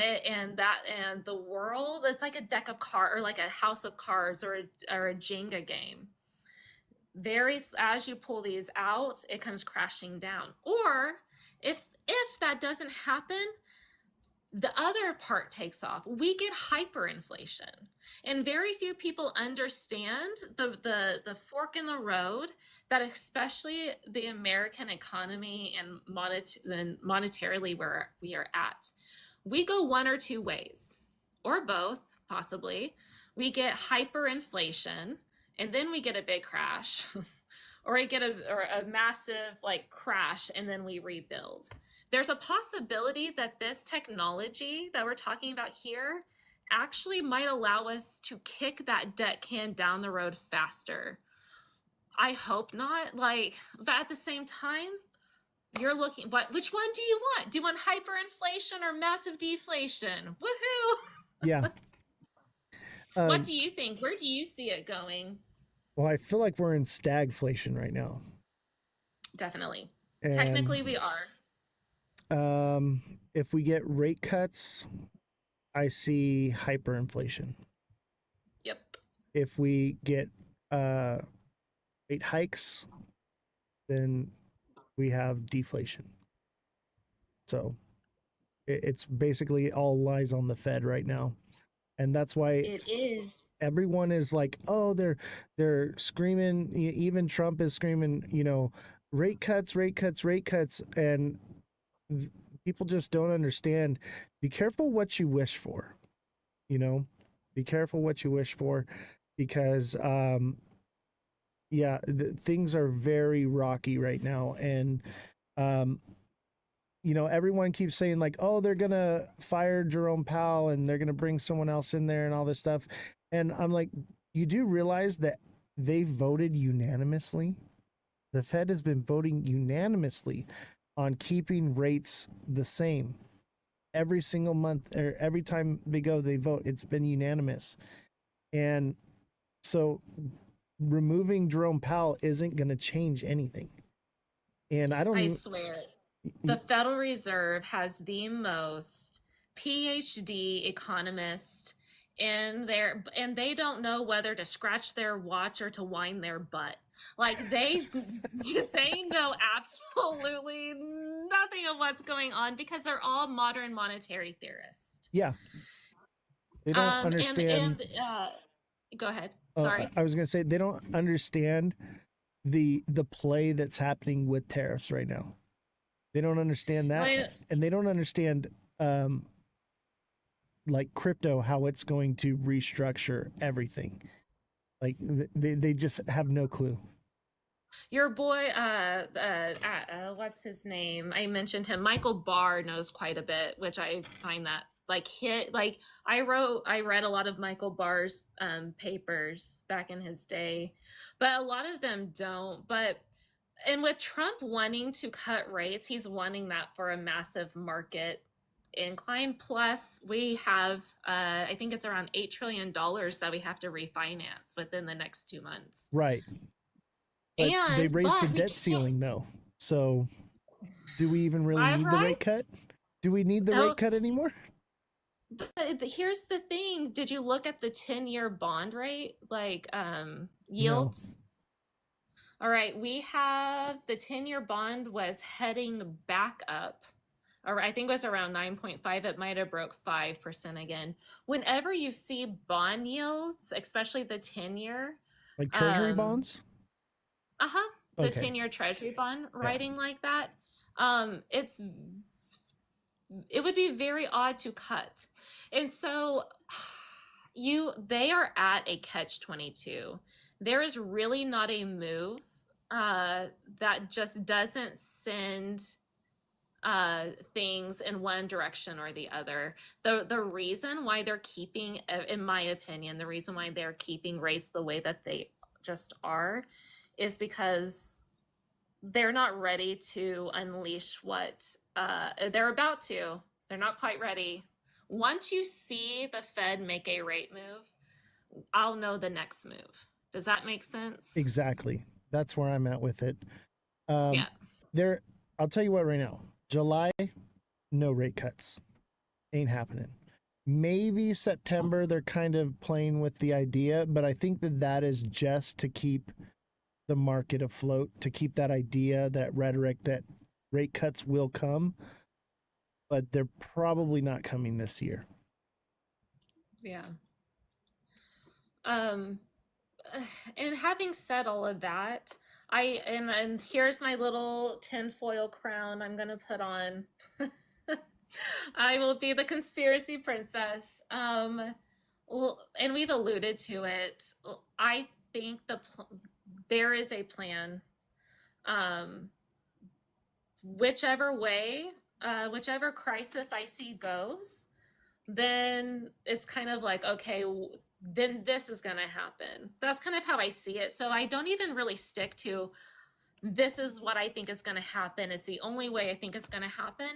the world, it's like a deck of cards, or like a house of cards, or a Jenga game. As you pull these out, it comes crashing down. Or if that doesn't happen, the other part takes off. We get hyperinflation, and very few people understand the fork in the road that especially the American economy and monetarily where we are at. We go one or two ways, or both, possibly. We get hyperinflation, and then we get a big crash, or we get a massive like crash, and then we rebuild. There's a possibility that this technology that we're talking about here actually might allow us to kick that debt can down the road faster. I hope not. But at the same time, you're looking, which one do you want? Do you want hyperinflation or massive deflation? Woohoo! Yeah. What do you think? Where do you see it going? Well, I feel like we're in stagflation right now. Definitely. And Technically, we are. if we get rate cuts, I see hyperinflation. Yep. If we get rate hikes, then we have deflation. So it's basically all lies on the Fed right now. And that's why It is. everyone is like, oh, they're screaming. Even Trump is screaming, rate cuts, rate cuts, rate cuts. And people just don't understand. Be careful what you wish for, be careful what you wish for, because things are very rocky right now. And everyone keeps saying like, oh, they're gonna fire Jerome Powell and they're gonna bring someone else in there and all this stuff. And I'm like, you do realize that they voted unanimously? The Fed has been voting unanimously on keeping rates the same every single month, or every time they vote. It's been unanimous. And so removing Jerome Powell isn't going to change anything. And I swear, the Federal Reserve has the most PhD economists in there, and they don't know whether to scratch their watch or to wind their butt. Like they know absolutely nothing of what's going on, because they're all modern monetary theorists. Yeah. They don't understand. Go ahead. Sorry. I was going to say, they don't understand the play that's happening with tariffs right now. They don't understand that. And they don't understand like crypto, how it's going to restructure everything. Like they just have no clue. Your boy, what's his name? I mentioned him. Michael Barr knows quite a bit, which I find that I read a lot of Michael Barr's papers back in his day, but a lot of them don't. But And with Trump wanting to cut rates, he's wanting that for a massive market incline. Plus, we have, I think it's around $8 trillion that we have to refinance within the next 2 months. Right. But they raised the we debt can't. ceiling though. So do we even really I'm need the rate right. cut? Do we need the Oh, rate cut anymore? but here's the thing. Did you look at the 10-year bond rate, like No. yields? All right, we have the 10-year bond was heading back up. Or I think it was around 9.5. It might have broke 5% again. Whenever you see bond yields, especially the 10-year, Like treasury um, bonds? the Okay. 10-year treasury bond Yeah. writing like that, it would be very odd to cut. And so they are at a catch 22. There is really not a move that just doesn't send things in one direction or the other. The reason why they're keeping, in my opinion, the reason why they're keeping race the way that they just are is because they're not ready to unleash what they're about to. They're not quite ready. Once you see the Fed make a rate move, I'll know the next move. Does that make sense? Exactly. That's where I'm at with it. Yeah. I'll tell you what right now. July, no rate cuts. Ain't happening. Maybe September, they're kind of playing with the idea, but I think that is just to keep the market afloat, to keep that idea, that rhetoric that rate cuts will come, but they're probably not coming this year. Yeah. And having said all of that, and here's my little tinfoil crown I'm gonna put on. I will be the conspiracy princess. And we've alluded to it. I think there is a plan. Whichever way, whichever crisis I see goes, then it's kind of like, okay, then this is going to happen. That's kind of how I see it. So I don't even really stick to this is what I think is going to happen. It's the only way I think it's going to happen.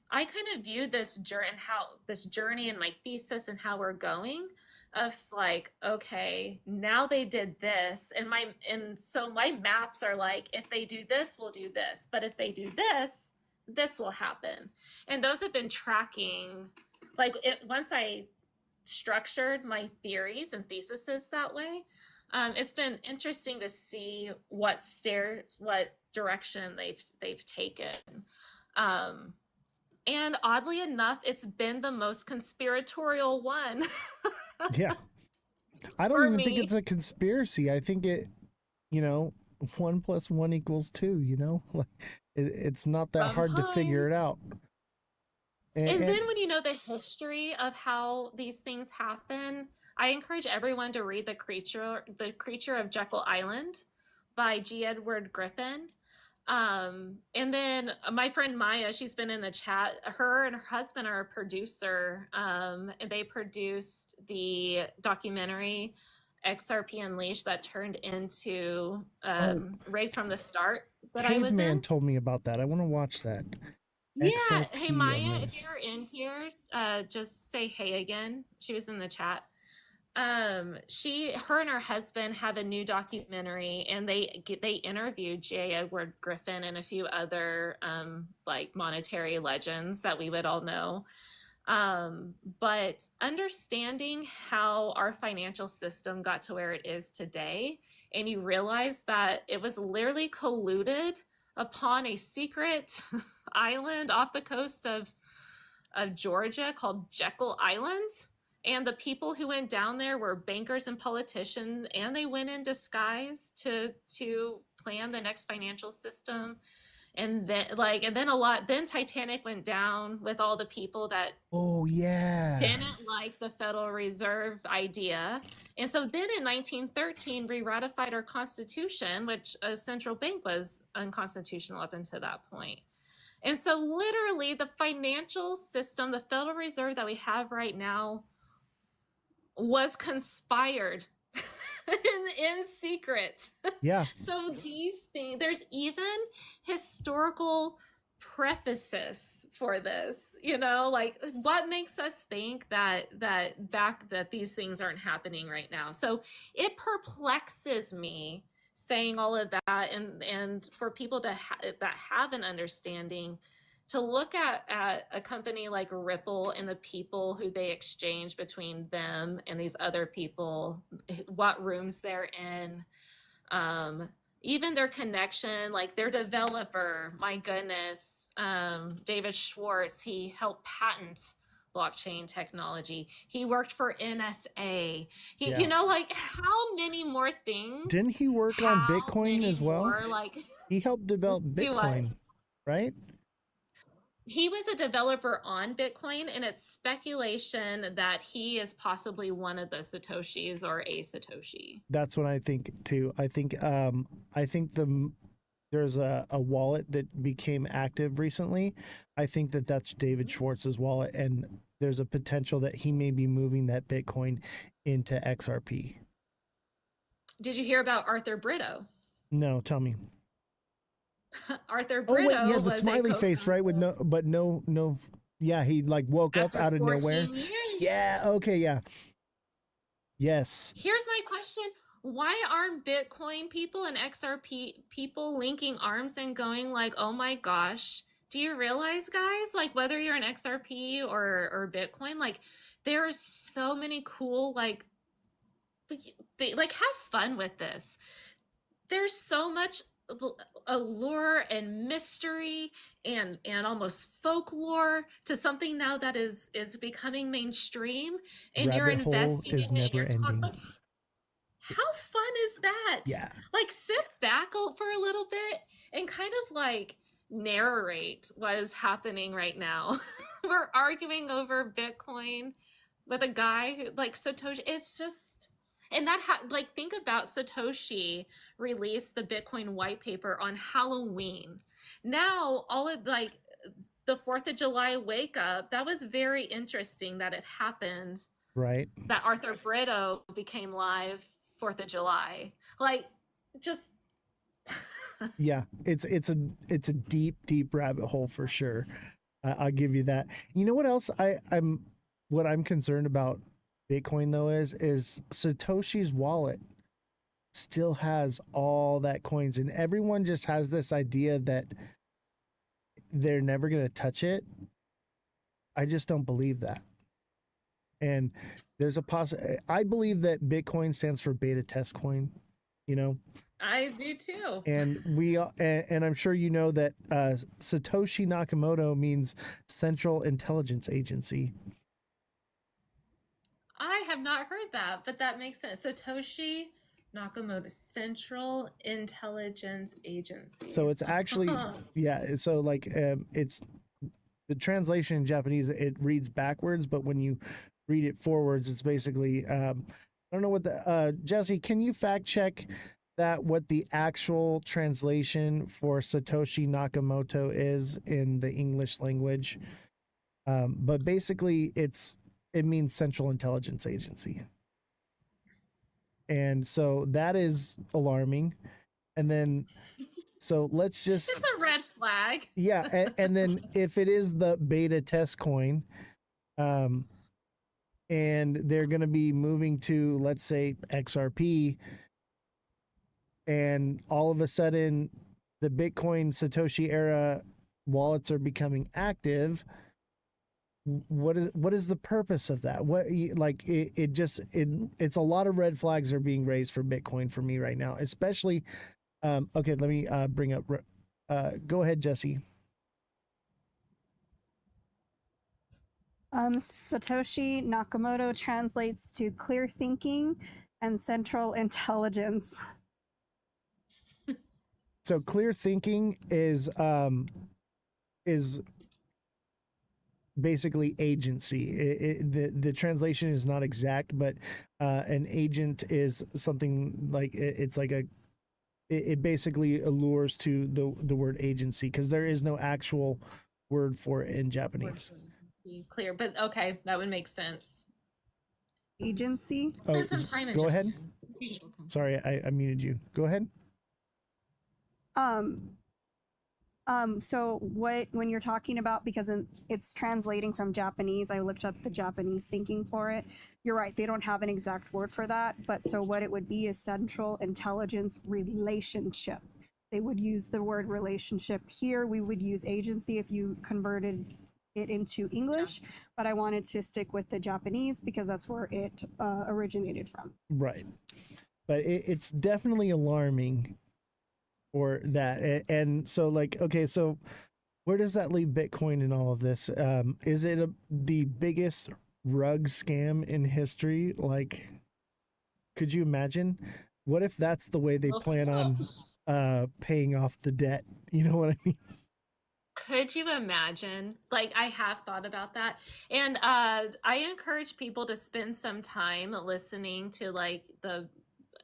I kind of view this journey and my thesis and how we're going of like, okay, now they did this, and so my maps are like, if they do this, we'll do this, but if they do this, this will happen. And those have been tracking, like once I structured my theories and theses that way, it's been interesting to see what direction they've taken. And oddly enough, it's been the most conspiratorial one. Yeah. I don't For even think me. it's a conspiracy. I think it, 1 + 1 = 2, like it's not that hard to figure it out. And then when you know the history of how these things happen, I encourage everyone to read The Creature of Jekyll Island by G. Edward Griffin. And then my friend Maya, she's been in the chat. Her and her husband are a producer. And they produced the documentary XRP Unleashed that turned into Right from the Start that I was Caveman in. told me about that. I want to watch that. Yeah. XRP Hey, Maya, Unleashed. if you're in here, just say hey again. She was in the chat. Her and her husband have a new documentary, and they interviewed J. Edward Griffin and a few other like monetary legends that we would all know. But understanding how our financial system got to where it is today, and you realize that it was literally colluded upon a secret island off the coast of Georgia called Jekyll Island. And the people who went down there were bankers and politicians, and they went in disguise to plan the next financial system. And then Titanic went down with all the people that didn't like the Federal Reserve idea. And so then in 1913, we ratified our Constitution, which a central bank was unconstitutional up until that point. And so literally the financial system, the Federal Reserve that we have right now, was conspired in secret. Yeah. So these things, there's even historical prefaces for this, like what makes us think that these things aren't happening right now. So it perplexes me saying all of that, and for people that have an understanding, to look at a company like Ripple and the people who they exchange between them and these other people, what rooms they're in, even their connection, like their developer, my goodness, David Schwartz, he helped patent blockchain technology. He worked for NSA. Yeah. Like how many more things? Didn't he work on How Bitcoin many as well? more, like He helped develop Do what? Bitcoin, right? he was a developer on Bitcoin, and it's speculation that he is possibly one of the Satoshis or a Satoshi. That's what I think too. I think there's a wallet that became active recently. I think that's David Schwartz's wallet, and there's a potential that he may be moving that Bitcoin into XRP. Did you hear about Arthur Brito? No, tell me. Arthur Oh Brito wait, yeah, the was smiley face, right? With no. Yeah, he like woke up after out of 14 nowhere. years. Yeah. Okay. Yeah. Yes. Here's my question. Why aren't Bitcoin people and XRP people linking arms and going like, oh my gosh, do you realize, guys, like whether you're an XRP or Bitcoin, like there's so many cool, like have fun with this. There's so much allure and mystery and almost folklore to something now that is becoming mainstream, and you're Rabbit hole investing is in it. never You're talking, ending. how fun is that? Yeah. Like sit back for a little bit and kind of like narrate what is happening right now. We're arguing over Bitcoin with a guy who like Satoshi. It's just, and like think about Satoshi released the Bitcoin white paper on Halloween. Now all of like the 4th of July wake up, that was very interesting that it happened. Right. That Arthur Brito became live 4th of July. Like just Yeah, it's a deep rabbit hole for sure. I'll give you that. You know what else I'm concerned about Bitcoin though is Satoshi's wallet still has all that coins, and everyone just has this idea that they're never going to touch it. I just don't believe that. And there's I believe that Bitcoin stands for beta test coin, I do too. And and I'm sure you know that Satoshi Nakamoto means Central Intelligence Agency. I have not heard that, but that makes sense. Satoshi Nakamoto, Central Intelligence Agency. So it's actually, yeah. So like, it's the translation in Japanese. It reads backwards, but when you read it forwards, it's basically. I don't know what Jesse. Can you fact check that what the actual translation for Satoshi Nakamoto is in the English language? But basically, it means Central Intelligence Agency. And so that is alarming. And then, so let's just... It's a red flag. Yeah. And then if it is the beta test coin, and they're going to be moving to, let's say, XRP, and all of a sudden the Bitcoin Satoshi era wallets are becoming active, what is the purpose of that? It's a lot of red flags are being raised for Bitcoin for me right now, especially okay, let me bring up go ahead, Jesse. Satoshi Nakamoto translates to clear thinking and central intelligence. So clear thinking is basically agency. The translation is not exact, but an agent is something like it basically allures to the word agency, because there is no actual word for it in Japanese. Clear, but okay, that would make sense. Agency. Oh, Spend some time in go Japan. ahead. Sorry, I muted you. Go ahead. So when you're talking about, because it's translating from Japanese, I looked up the Japanese thinking for it. You're right, they don't have an exact word for that, but so what it would be is central intelligence relationship. They would use the word relationship. Here we would use agency if you converted it into English, but I wanted to stick with the Japanese because that's where it originated from. Right. But it's definitely alarming or that. And so like, okay, so where does that leave Bitcoin in all of this? Is it the biggest rug scam in history? Like, could you imagine? What if that's the way they plan on paying off the debt? You know what I mean? Could you imagine? Like, I have thought about that. And I encourage people to spend some time listening to like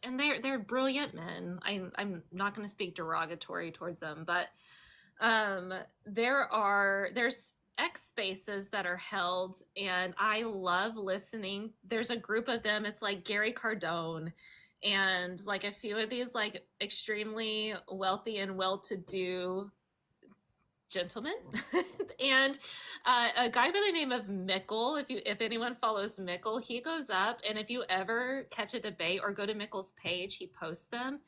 and they're brilliant men. I'm not going to speak derogatory towards them, but there's X spaces that are held, and I love listening. There's a group of them. It's like Gary Cardone and like a few of these like extremely wealthy and well-to-do gentlemen and a guy by the name of Mickle. If anyone follows Mickle, he goes up, and if you ever catch a debate or go to Mickle's page, he posts them.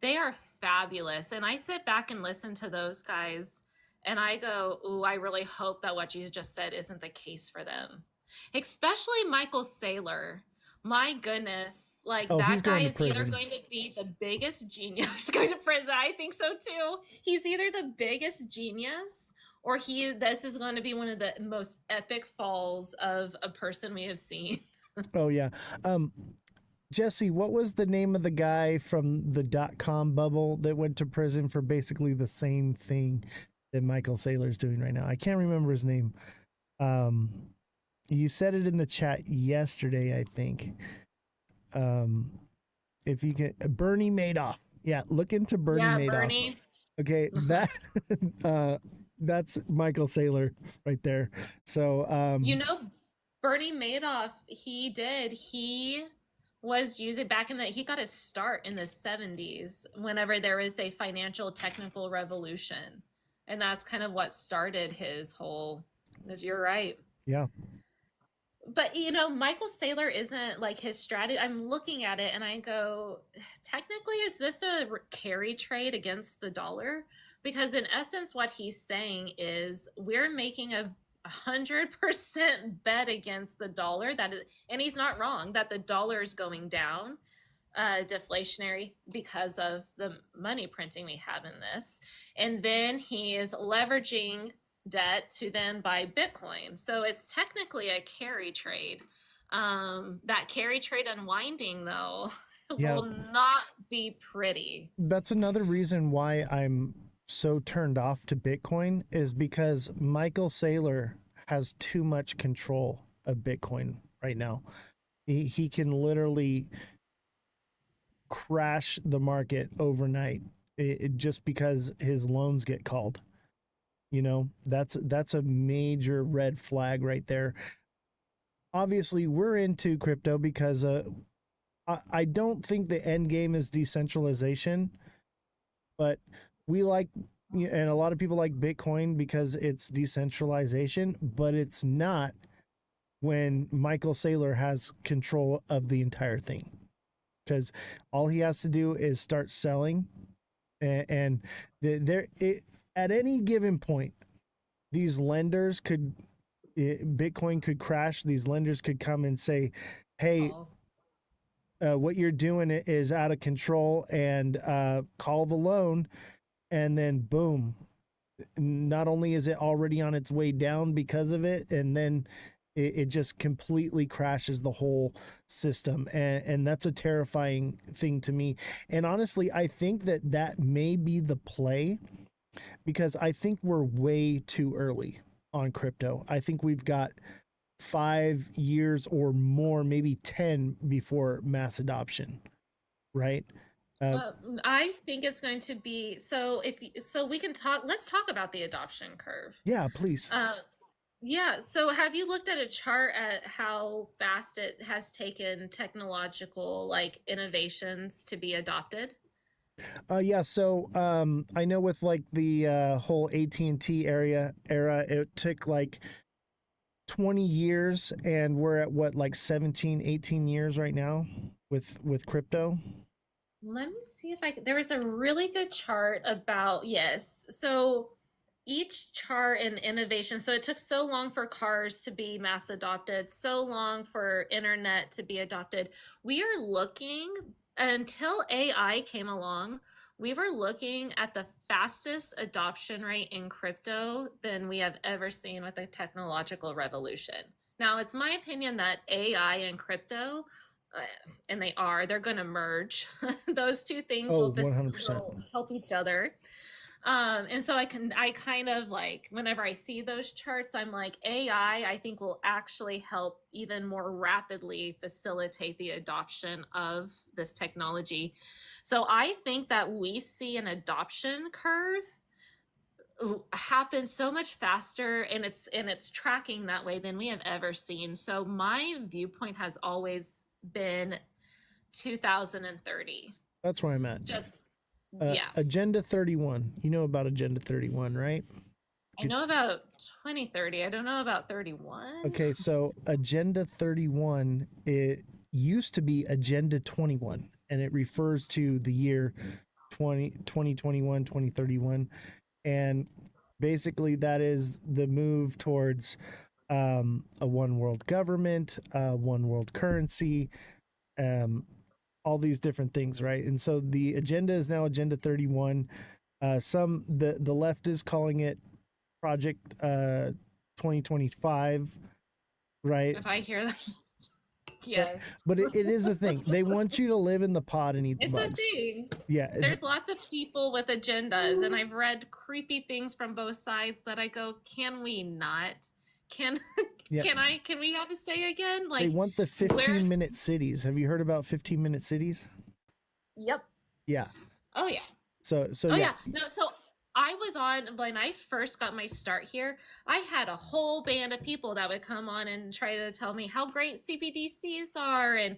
They are fabulous, and I sit back and listen to those guys, and I go, ooh, I really hope that what you just said isn't the case for them, especially Michael Saylor. My goodness, like Oh, that he's guy going to is either prison. going to be the biggest genius. He's going to prison. I think so too. He's either the biggest genius, or this is going to be one of the most epic falls of a person we have seen. Oh yeah. Jesse, what was the name of the guy from the .com bubble that went to prison for basically the same thing that Michael Saylor's doing right now? I can't remember his name. You said it in the chat yesterday, I think. If you can, Bernie Madoff. Yeah, look into Bernie Madoff. Bernie. Okay, that that's Michael Saylor right there. So Bernie Madoff, he was using back he got his start in the 70s whenever there was a financial technical revolution. And that's kind of what started his whole, you're right. Yeah. But Michael Saylor isn't like his strategy. I'm looking at it and I go, technically, is this a carry trade against the dollar? Because in essence, what he's saying is we're making a 100% bet against the dollar and he's not wrong, that the dollar is going down, deflationary because of the money printing we have in this. And then he is leveraging debt to then buy Bitcoin. So it's technically a carry trade. That carry trade unwinding, though, will not be pretty. That's another reason why I'm so turned off to Bitcoin, is because Michael Saylor has too much control of Bitcoin right now. He can literally crash the market overnight just because his loans get called. That's a major red flag right there. Obviously, we're into crypto because I don't think the end game is decentralization, but we like, and a lot of people like Bitcoin because it's decentralization, but it's not when Michael Saylor has control of the entire thing, because all he has to do is start selling, and at any given point, these lenders Bitcoin could crash. These lenders could come and say, hey, what you're doing is out of control, and call the loan. And then boom, not only is it already on its way down because of it, and then it just completely crashes the whole system. And that's a terrifying thing to me. And honestly, I think that may be the play, because I think we're way too early on crypto. I think we've got 5 years or more, maybe 10 before mass adoption, right? I think it's going to be so. We can talk. Let's talk about the adoption curve. Yeah, please. Yeah. So have you looked at a chart at how fast it has taken technological like innovations to be adopted? Yeah, so I know with like the whole AT&T era, it took like 20 years, and we're at what, like 17, 18 years right now with crypto. Let me see if I can. There was a really good chart about, yes. So each chart and innovation. So it took so long for cars to be mass adopted, so long for internet to be adopted. We are looking until AI came along, we were looking at the fastest adoption rate in crypto than we have ever seen with the technological revolution. Now, it's my opinion that AI and crypto uh, and they're going to merge. Those two things Oh, 100%. will help each other. And so I kind of like, whenever I see those charts, I'm like, I think will actually help even more rapidly facilitate the adoption of this technology. So I think that we see an adoption curve happen so much faster, and it's tracking that way than we have ever seen. So my viewpoint has always been 2030. That's where I'm at. Just yeah. Agenda 31. You know about Agenda 31, right? I know about 2030. I don't know about 31. Okay, so Agenda 31, it used to be Agenda 21, and it refers to the year 2021, 2031. And basically, that is the move towards a one world government, one world currency, um, all these different things, right? And so the agenda is now Agenda 31. The left is calling it Project 2025, right? If I hear that, yes. But it is a thing. They want you to live in the pod and eat the It's bugs. a thing. Yeah. There's lots of people with agendas, and I've read creepy things from both sides that I go, can we not? Can Yeah. can we have a say again? They Like, want the 15-minute cities. Have you heard about 15-minute cities? Yep. Yeah. Oh yeah. So Oh yeah. yeah. No, so I was on when I first got my start here, I had a whole band of people that would come on and try to tell me how great CBDCs are, and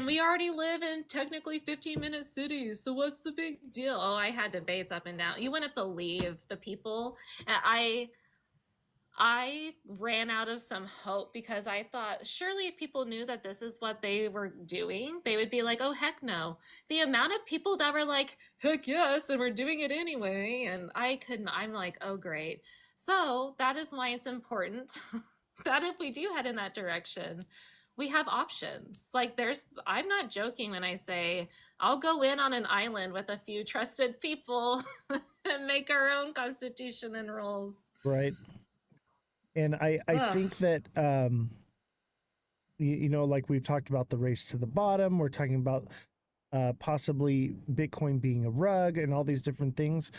we already live in technically 15-minute cities, so what's the big deal? Oh, I had debates up and down. You wouldn't believe the people. I ran out of some hope because I thought surely if people knew that this is what they were doing, they would be like, oh, heck no. The amount of people that were like, heck yes, and we're doing it anyway. And I couldn't, I'm like, oh, great. So that is why it's important that if we do head in that direction, we have options. Like, I'm not joking when I say I'll go in on an island with a few trusted people and make our own constitution and rules. Right. And I think that you know, like we've talked about the race to the bottom, we're talking about possibly Bitcoin being a rug and all these different things.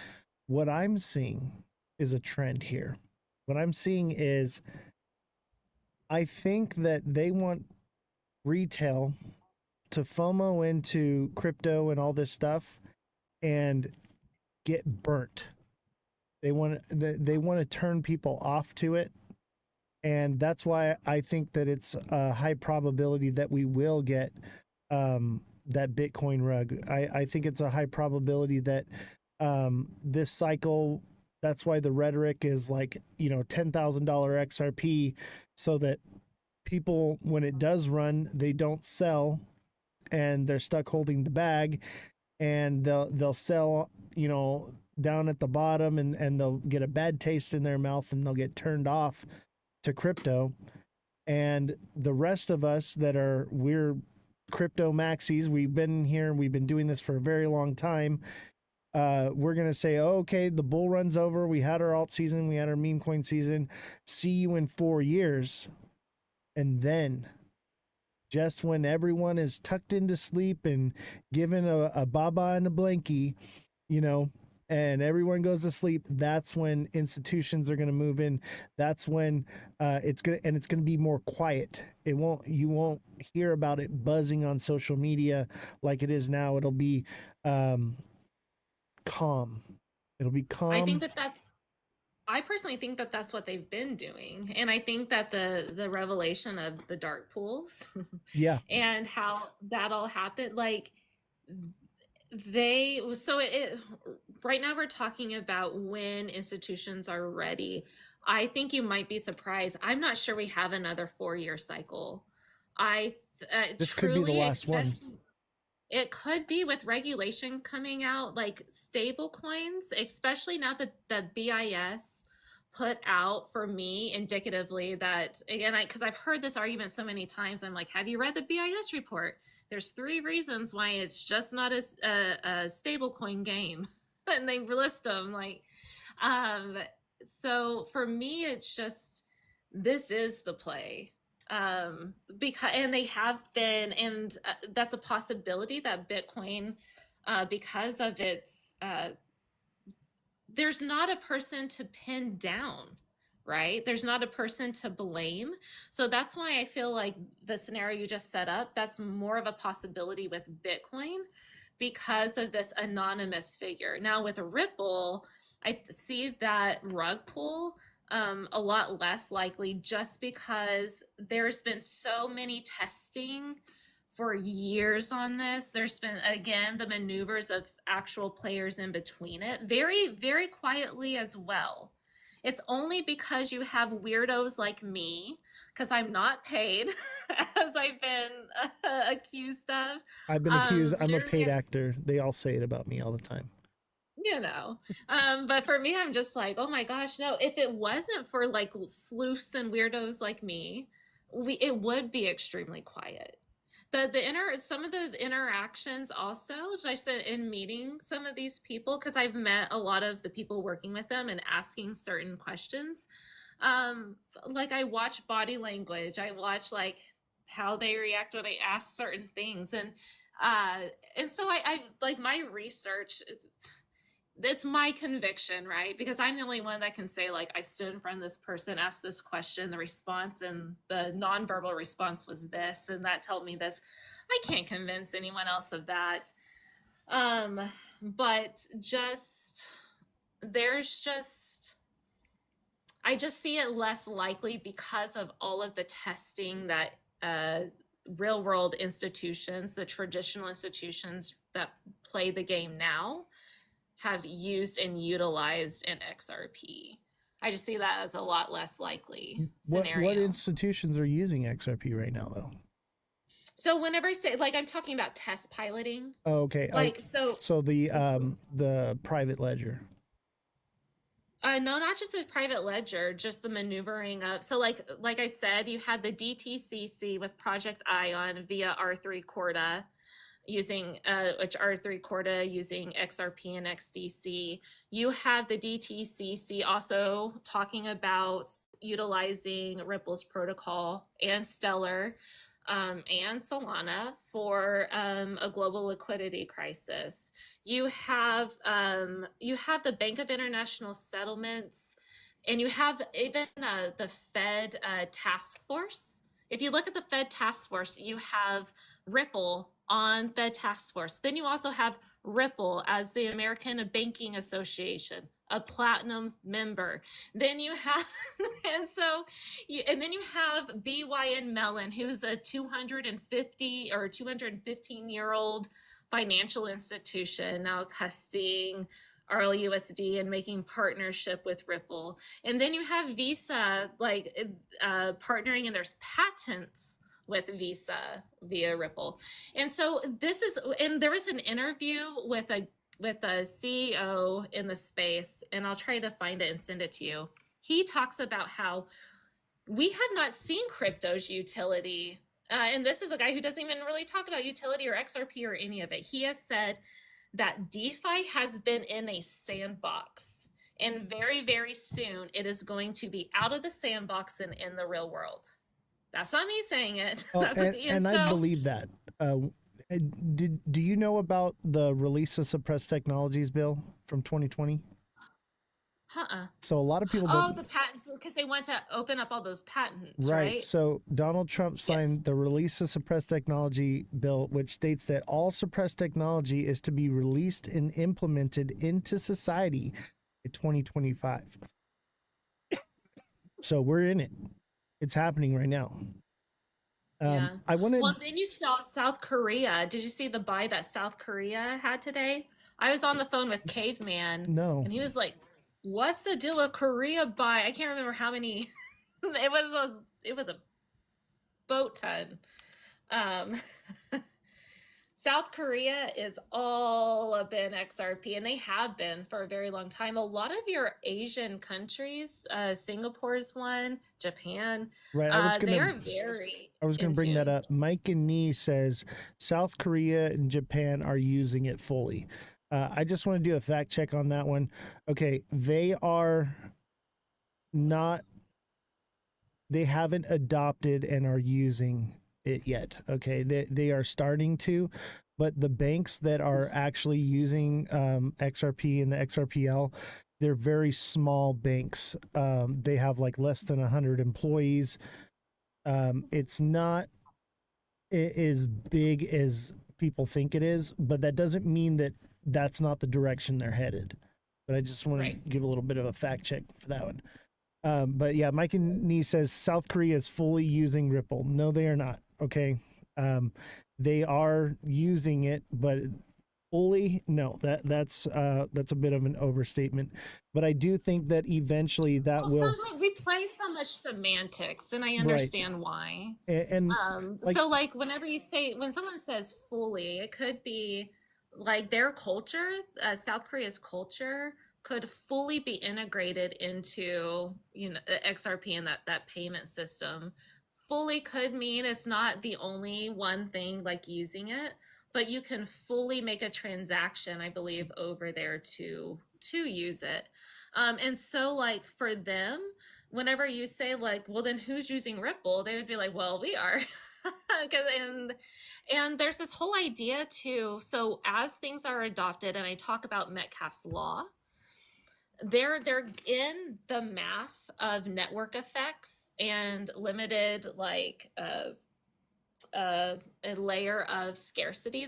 What I'm seeing is a trend here. What I'm seeing is I think that they want retail to FOMO into crypto and all this stuff and get burnt. They want to turn people off to it, and that's why I think that it's a high probability that we will get that Bitcoin rug. I think it's a high probability that this cycle. That's why the rhetoric is like, you know, $10,000 XRP, so that people, when it does run, they don't sell, and they're stuck holding the bag, and they'll sell, you know, down at the bottom, and they'll get a bad taste in their mouth, and they'll get turned off to crypto. And the rest of us we're crypto maxis, we've been here, we've been doing this for a very long time. We're going to say, oh, okay, the bull run's over. We had our alt season. We had our meme coin season. See you in 4 years. And then just when everyone is tucked into sleep and given a baba and a blankie, you know, and everyone goes to sleep, that's when institutions are going to move in. That's when it's going to be more quiet. You won't hear about it buzzing on social media like it is now. It'll be calm. It'll be calm. I think that's I personally think that that's what they've been doing, and I think that the revelation of the dark pools Yeah. and how that all happened, like they so it right now we're talking about when institutions are ready. I think you might be surprised. I'm not sure we have another 4-year cycle. I This could be the truly, last one. especially it could be with regulation coming out, like stable coins, especially now that the BIS put out for me indicatively that, again, because I've heard this argument so many times. I'm like, have you read the BIS report? There's 3 reasons why it's just not a stable coin game. And they list them like, um, so for me, it's just, this is the play, because and they have been, and that's a possibility that Bitcoin, because of its there's not a person to pin down, right? There's not a person to blame. So that's why I feel like the scenario you just set up, that's more of a possibility with Bitcoin because of this anonymous figure. Now with Ripple, I see that rug pull a lot less likely, just because there's been so many testing for years on this. There's been, again, the maneuvers of actual players in between it, very, very quietly as well. It's only because you have weirdos like me, because I'm not paid, as I've been accused of. I've been accused. I'm a Very, paid actor. They all say it about me all the time. you know, but for me, I'm just like, oh my gosh, no. If it wasn't for like sleuths and weirdos like me, it would be extremely quiet. Some of the interactions also, as I said, in meeting some of these people, because I've met a lot of the people working with them and asking certain questions. Like I watch body language, I watch like how they react when I ask certain things, and so I like my research. It's my conviction, right? Because I'm the only one that can say, like, I stood in front of this person, asked this question, the response and the nonverbal response was this, and that told me this. I can't convince anyone else of that. But I just see it less likely because of all of the testing that real world institutions, the traditional institutions that play the game now, have used and utilized in XRP. I just see that as a lot less likely scenario. What institutions are using XRP right now, though? So whenever I say, like, I'm talking about test piloting. Oh, okay. Like, so the private ledger. No, not just the private ledger, just the maneuvering of. So like I said, you had the DTCC with Project Ion via R3 Corda, using which R3 Corda using XRP and XDC. You have the DTCC also talking about utilizing Ripple's protocol and Stellar and Solana for a global liquidity crisis. You have the Bank of International Settlements, and you have even the Fed task force. If you look at the Fed task force, you have Ripple on Fed task force. Then you also have Ripple as the American Banking Association, a platinum member. Then you have, and then you have BYN Mellon, who's a 250 or 215-year-old financial institution now custodying RLUSD and making partnership with Ripple. And then you have Visa, like partnering, and there's patents with Visa via Ripple. And so there was an interview with a CEO in the space, and I'll try to find it and send it to you. He talks about how we have not seen crypto's utility. And this is a guy who doesn't even really talk about utility or XRP or any of it. He has said that DeFi has been in a sandbox, and very, very soon it is going to be out of the sandbox and in the real world. That's not me saying it. I believe that. Do you know about the release of suppressed technologies bill from 2020? So a lot of people don't. The patents, because they want to open up all those patents, right? Right. So Donald Trump signed the release of suppressed technology bill, which states that all suppressed technology is to be released and implemented into society by 2025. So we're in it. It's happening right now. Yeah. I wanted Well, then you saw South Korea. Did you see the buy that South Korea had today? I was on the phone with Caveman, no. and he was like, "What's the deal with Korea buy?" I can't remember how many. It was a boat ton. Um, South Korea is all up in XRP, and they have been for a very long time. A lot of your Asian countries, Singapore's one, Japan, Right. they are very I was in gonna bring that tune. up. Mike and Nee says South Korea and Japan are using it fully. I just want to do a fact check on that one. Okay, they are not. They haven't adopted and are using it yet. Okay, they are starting to, but the banks that are actually using XRP and the XRPL, they're very small banks. They have like less than 100 employees. It's not as big as people think it is, but that doesn't mean that that's not the direction they're headed. But I just want Right. to give a little bit of a fact check for that one. But yeah, Mike and Nee says South Korea is fully using Ripple. No, they are not. Okay. They are using it, but fully, no. That's a bit of an overstatement. But I do think that eventually that Well, will. sometimes we play so much semantics, and I Right. understand why. And like, So like whenever when someone says fully, it could be like their culture, South Korea's culture could fully be integrated into, XRP and that payment system. Fully could mean it's not the only one thing like using it, but you can fully make a transaction, I believe, over there to use it. And so like for them, whenever you say like, well, then who's using Ripple? They would be like, well, we are. and there's this whole idea too. So as things are adopted, and I talk about Metcalfe's law, they're in the math of network effects and limited like a layer of scarcity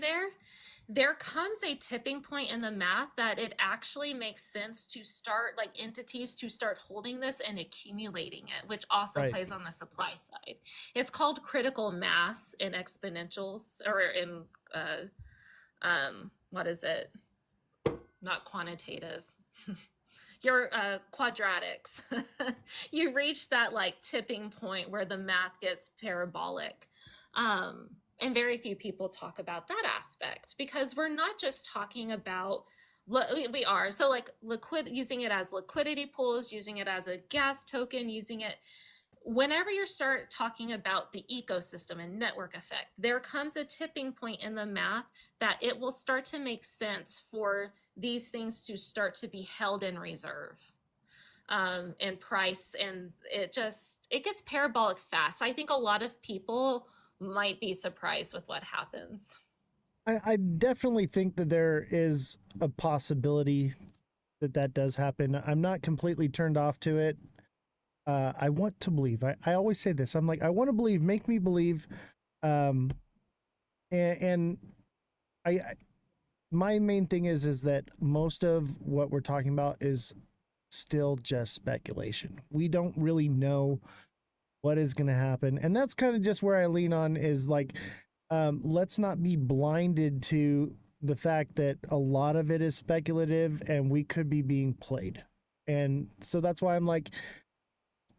there comes a tipping point in the math that it actually makes sense to start like entities to start holding this and accumulating it, which also right. plays on the supply side. It's called critical mass in exponentials or in what is it? Not quantitative. Your quadratics. You reach that like tipping point where the math gets parabolic. And very few people talk about that aspect because we're not just talking about we are so like using it as liquidity pools, using it as a gas token, using it whenever you start talking about the ecosystem and network effect, there comes a tipping point in the math that it will start to make sense for these things to start to be held in reserve and price, and it gets parabolic fast. I think a lot of people might be surprised with what happens. I definitely think that there is a possibility that that does happen. I'm not completely turned off to it. I want to believe. I always say this. I'm like, I want to believe. Make me believe. Um, and I my main thing is that most of what we're talking about is still just speculation. We don't really know what is going to happen, and that's kind of just where I lean on is like, let's not be blinded to the fact that a lot of it is speculative and we could be being played. And so that's why I'm like,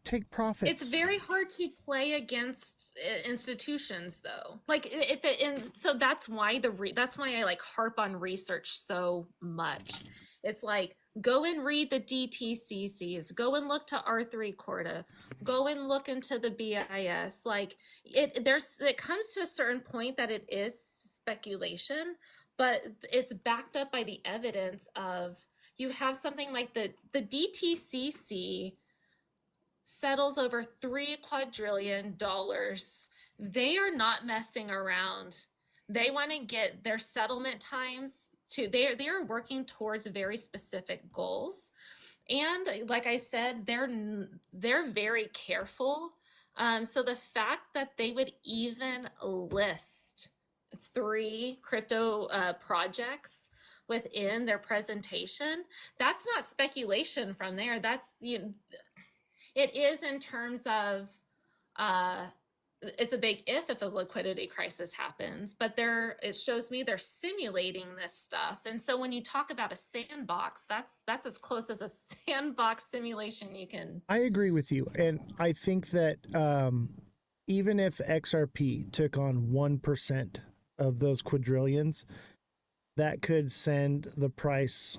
take profits. It's very hard to play against institutions, though. Like if it, and so that's why that's why I like harp on research so much. It's like go and read the DTCCs, go and look to R3 Corda, go and look into the BIS. Like it comes to a certain point that it is speculation, but it's backed up by the evidence of you have something like the DTCC settles over $3 quadrillion. They are not messing around. They want to get their settlement times to they are working towards very specific goals. And like I said, they're very careful. So the fact that they would even list 3 crypto projects within their presentation, that's not speculation from there. That's It is in terms of it's a big if a liquidity crisis happens, but it shows me they're simulating this stuff. And so when you talk about a sandbox, that's as close as a sandbox simulation you can. I agree with you. And I think that even if XRP took on 1% of those quadrillions, that could send the price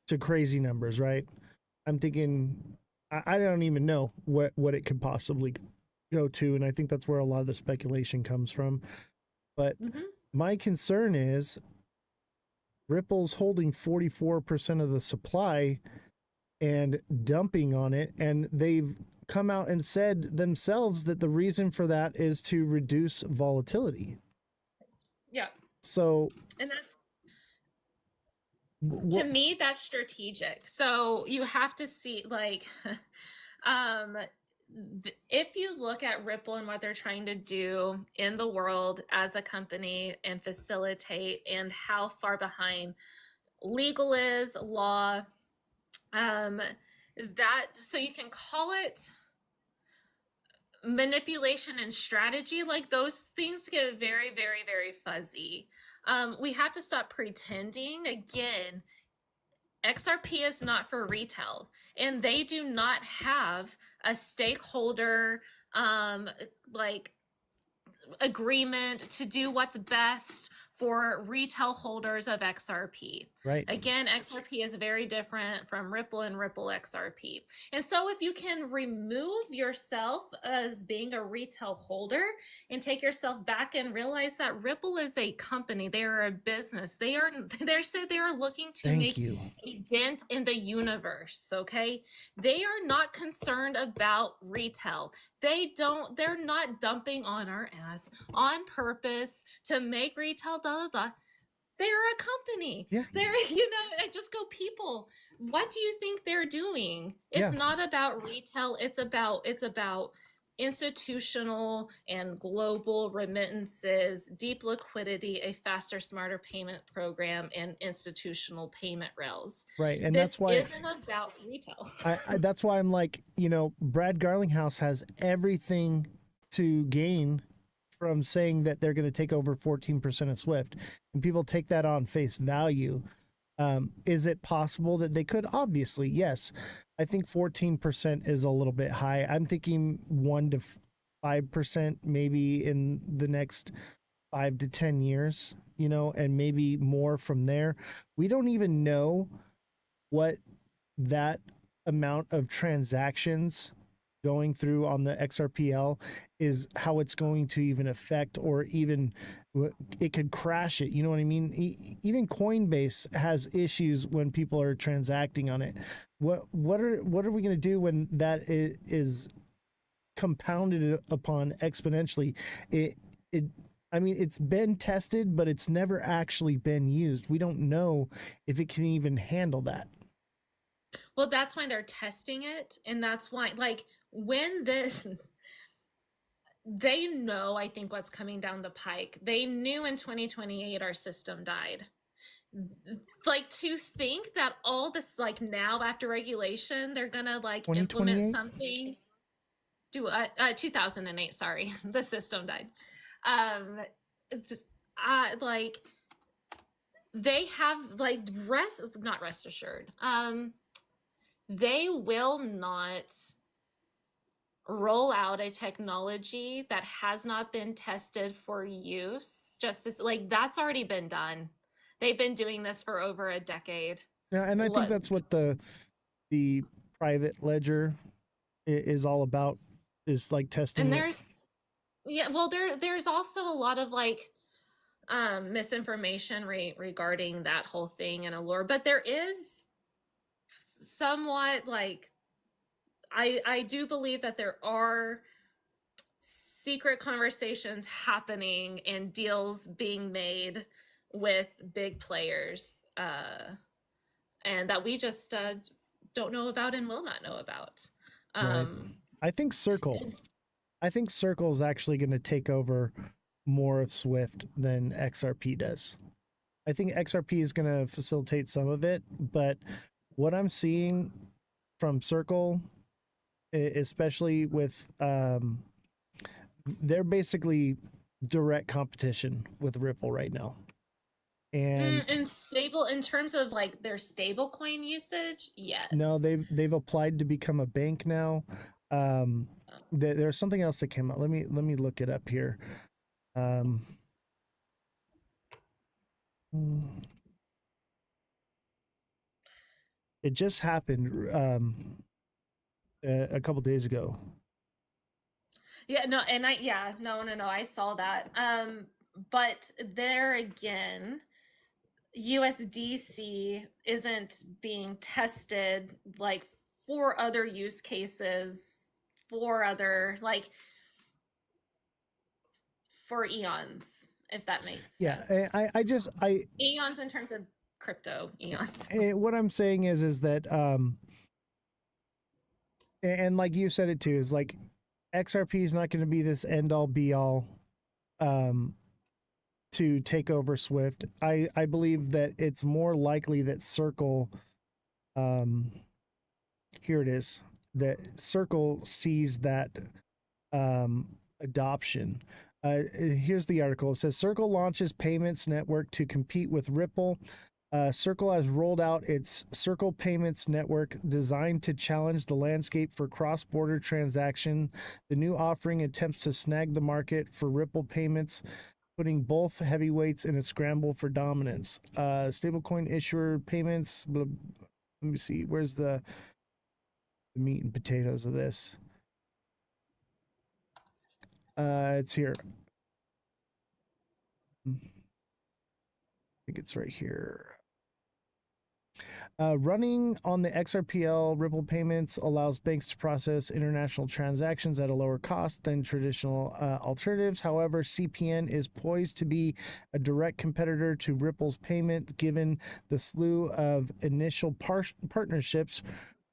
to crazy numbers, right? I'm thinking, I don't even know what it could possibly go to. And I think that's where a lot of the speculation comes from. But my concern is Ripple's holding 44% of the supply and dumping on it. And they've come out and said themselves that the reason for that is to reduce volatility. Yeah. So, and that's to me, that's strategic. So you have to see, like, if you look at Ripple and what they're trying to do in the world as a company and facilitate, and how far behind legal is, law, that, so you can call it manipulation and strategy. Like, those things get very, very, very fuzzy. We have to stop pretending. Again, XRP is not for retail, and they do not have a stakeholder like agreement to do what's best for retail holders of XRP. Right. Again, XRP is very different from Ripple and Ripple XRP. And so if you can remove yourself as being a retail holder and take yourself back and realize that Ripple is a company, they are a business. They are looking to make a dent in the universe, okay? They are not concerned about retail. They're not dumping on our ass on purpose to make retail they're a company. Yeah. They're, I just go, people, what do you think they're doing? It's not about retail. It's about institutional and global remittances, deep liquidity, a faster, smarter payment program, and institutional payment rails. Right. And this that's why isn't about retail. that's why I'm like, Brad Garlinghouse has everything to gain from saying that they're going to take over 14% of Swift, and people take that on face value. Is it possible that they could? Obviously, yes. I think 14% is a little bit high. I'm thinking 1 to 5% maybe in the next 5 to 10 years, and maybe more from there. We don't even know what that amount of transactions going through on the XRPL is, how it's going to even affect, or even it could crash it. You know what I mean? Even Coinbase has issues when people are transacting on it. What are we going to do when that is compounded upon exponentially? It's been tested, but it's never actually been used. We don't know if it can even handle that. Well, that's why they're testing it. And that's why, like, when they know, I think, what's coming down the pike. They knew in 2028 our system died. Like, to think that all this, like, now after regulation, they're gonna like implement something. 2008, sorry, the system died. Like, they have, like, not rest assured. They will not roll out a technology that has not been tested for use. Just as, like, that's already been done. They've been doing this for over a decade. Yeah, and I think that's what the private ledger is all about, is like testing. And there's also a lot of, like, misinformation regarding that whole thing and allure, but there is somewhat, like, I do believe that there are secret conversations happening and deals being made with big players, and that we just don't know about and will not know about. Right. I think Circle is actually going to take over more of Swift than XRP does. I think XRP is going to facilitate some of it, but what I'm seeing from Circle especially with they're basically direct competition with Ripple right now. And And stable in terms of like their stable coin usage, yes. no, they've applied to become a bank now. There's something else that came out. Let me look it up here. It just happened a couple days ago. Yeah, no, and no, I saw that. But there again, USDC isn't being tested like for other use cases, for other like for eons, if that makes sense. Yeah, I just eons in terms of crypto eons. What I'm saying is that and like you said it too, is like XRP is not going to be this end all be all to take over Swift. I believe that it's more likely that Circle here it is, that Circle sees that adoption. Here's the article. It says Circle launches payments network to compete with Ripple. Circle has rolled out its Circle Payments Network designed to challenge the landscape for cross-border transaction. The new offering attempts to snag the market for Ripple payments, putting both heavyweights in a scramble for dominance. Stablecoin issuer payments. Let me see. Where's the meat and potatoes of this? It's here. I think it's right here. Running on the XRPL, Ripple Payments allows banks to process international transactions at a lower cost than traditional alternatives. However, CPN is poised to be a direct competitor to Ripple's payment, given the slew of initial partnerships.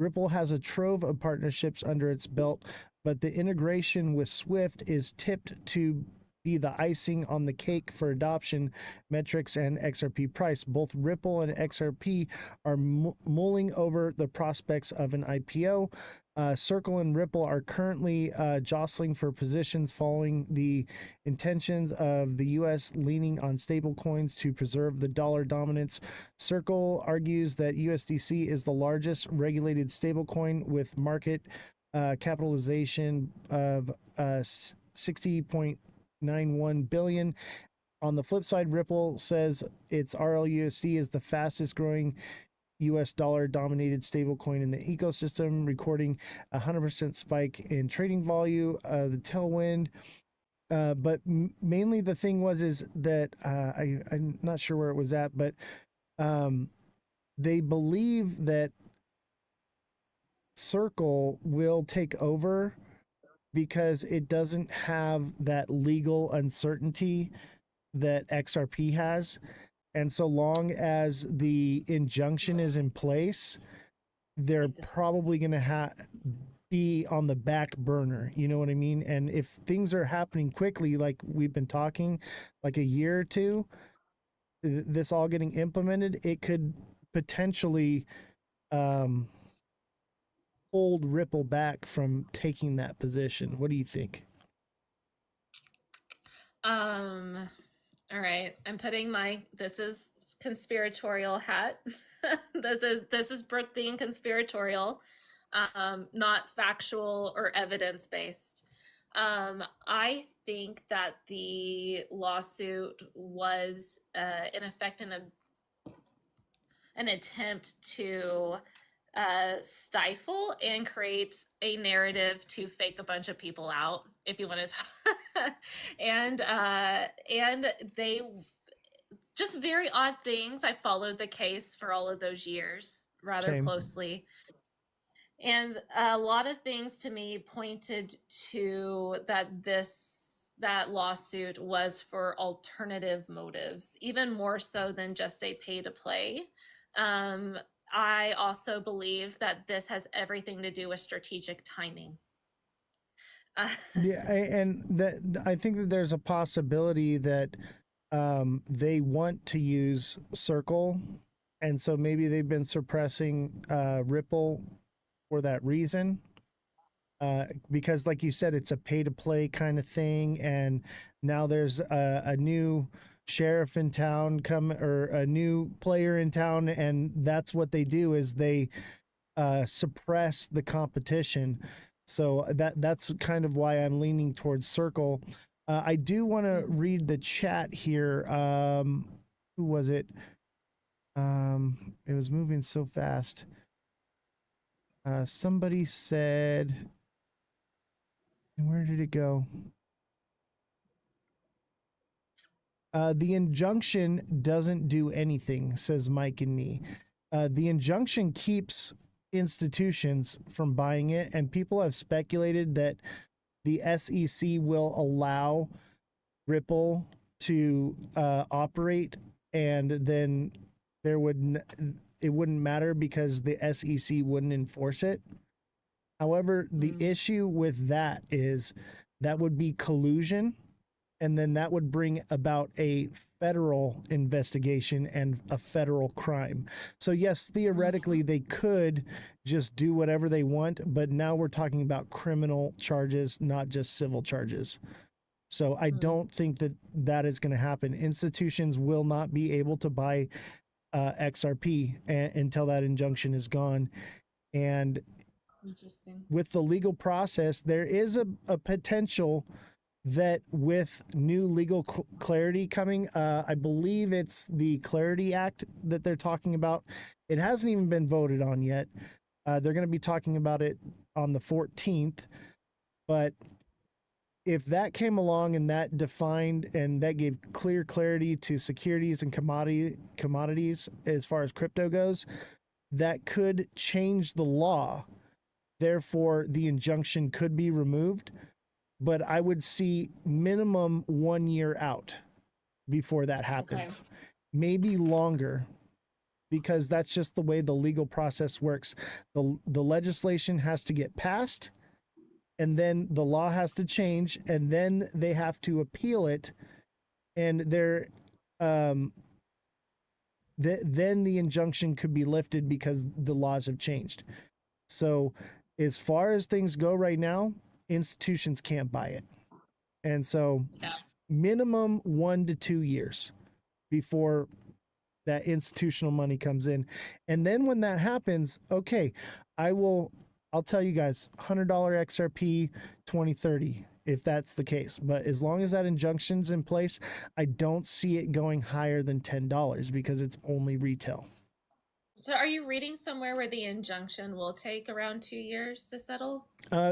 Ripple has a trove of partnerships under its belt, but the integration with Swift is tipped to be the icing on the cake for adoption metrics and XRP price. Both Ripple and XRP are mulling over the prospects of an IPO. Circle and Ripple are currently jostling for positions following the intentions of the U.S. leaning on stablecoins to preserve the dollar dominance. Circle argues that USDC is the largest regulated stablecoin with market capitalization of 60.91 billion. On the flip side, Ripple says its RLUSD is the fastest growing US dollar dominated stablecoin in the ecosystem, recording a 100% spike in trading volume. The tailwind, but mainly the thing is that I'm not sure where it was at, but they believe that Circle will take over because it doesn't have that legal uncertainty that XRP has. And so long as the injunction is in place, they're probably going to be on the back burner. You know what I mean? And if things are happening quickly, like we've been talking, like a year or two, this all getting implemented, it could potentially hold Ripple back from taking that position. What do you think? All right, I'm putting this is conspiratorial hat. this is Brooke being conspiratorial, not factual or evidence based. I think that the lawsuit was in effect an attempt to stifle and create a narrative to fake a bunch of people out, if you want to talk. and they just very odd things. I followed the case for all of those years rather closely. And a lot of things to me pointed to that lawsuit was for alternative motives, even more so than just a pay to play. I also believe that this has everything to do with strategic timing. Yeah, and I think that there's a possibility that they want to use Circle, and so maybe they've been suppressing Ripple for that reason. because like you said, it's a pay to play kind of thing, and now there's a new sheriff in town or a new player in town, and that's what they do is they suppress the competition. So that's kind of why I'm leaning towards Circle. I do want to read the chat here. Who was it? It was moving so fast. Somebody said, where did it go? The injunction doesn't do anything, says Mike and me. The injunction keeps institutions from buying it, and people have speculated that the SEC will allow Ripple to operate, and then it wouldn't matter because the SEC wouldn't enforce it. However, the issue with that is that would be collusion, and then that would bring about a federal investigation and a federal crime. So yes, theoretically they could just do whatever they want, but now we're talking about criminal charges, not just civil charges. So I don't think that is going to happen. Institutions will not be able to buy XRP until that injunction is gone. And Interesting. with the legal process, there is a potential that with new legal clarity coming, I believe it's the Clarity Act that they're talking about. It hasn't even been voted on yet. They're going to be talking about it on the 14th. But if that came along and that defined and that gave clear clarity to securities and commodities as far as crypto goes, that could change the law. Therefore, the injunction could be removed. But I would see minimum 1 year out before that happens. Okay. Maybe longer, because that's just the way the legal process works. The legislation has to get passed, and then the law has to change, and then they have to appeal it, and then the injunction could be lifted because the laws have changed. So as far as things go right now, institutions can't buy it. And so minimum 1 to 2 years before that institutional money comes in. And then when that happens, okay, I'll tell you guys $100 XRP 2030 if that's the case. But as long as that injunction's in place, I don't see it going higher than $10 because it's only retail. So are you reading somewhere where the injunction will take around 2 years to settle?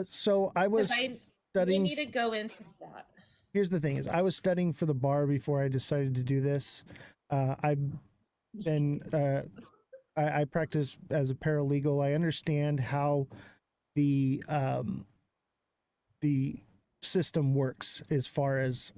So I was studying. We need to go into that. Here's the thing is I was studying for the bar before I decided to do this. I've been, I practice as a paralegal. I understand how the system works as far as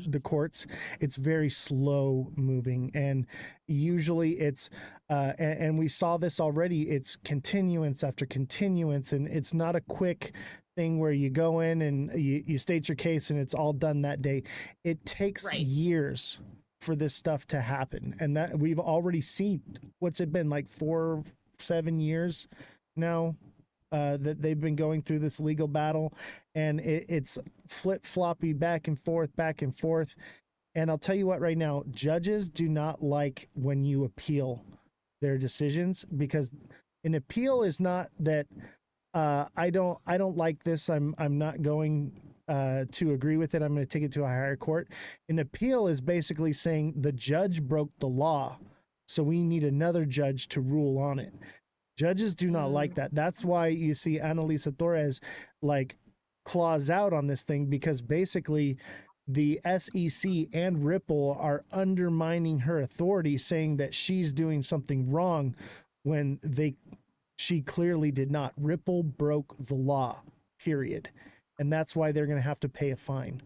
the courts. It's very slow moving, and usually it's and we saw this already, it's continuance after continuance, and it's not a quick thing where you go in and you state your case and it's all done that day. It takes years for this stuff to happen, and that we've already seen. What's it been, like 7 years now that they've been going through this legal battle, and it's flip-floppy back and forth. And I'll tell you what, right now, judges do not like when you appeal their decisions, because an appeal is not that I don't like this, I'm not going to agree with it, I'm going to take it to a higher court. An appeal is basically saying the judge broke the law, so we need another judge to rule on it. Judges do not like that. That's why you see Annalisa Torres like claws out on this thing, because basically the SEC and Ripple are undermining her authority, saying that she's doing something wrong when she clearly did not. Ripple broke the law, period. And that's why they're going to have to pay a fine.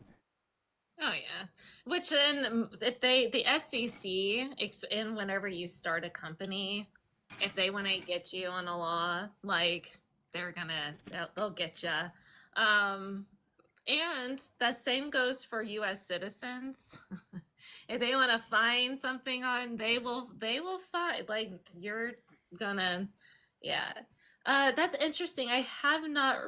Oh yeah. Which then if the SEC, and whenever you start a company, if they want to get you on a law, like they'll get you. And the same goes for U.S. citizens. If they want to find something on, they will find, like, you're gonna, yeah. That's interesting. I have not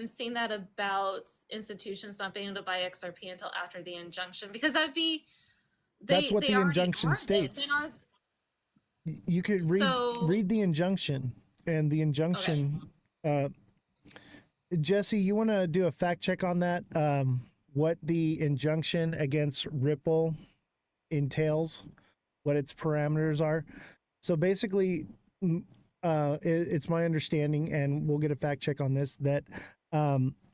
seen that about institutions not being able to buy XRP until after the injunction, because that'd be That's what they the already injunction are. They states. not. You could So read the injunction, and the okay. injunction. Uh, Jesse, you want to do a fact check on that? What the injunction against Ripple entails, what its parameters are. So basically, it's my understanding, and we'll get a fact check on this, that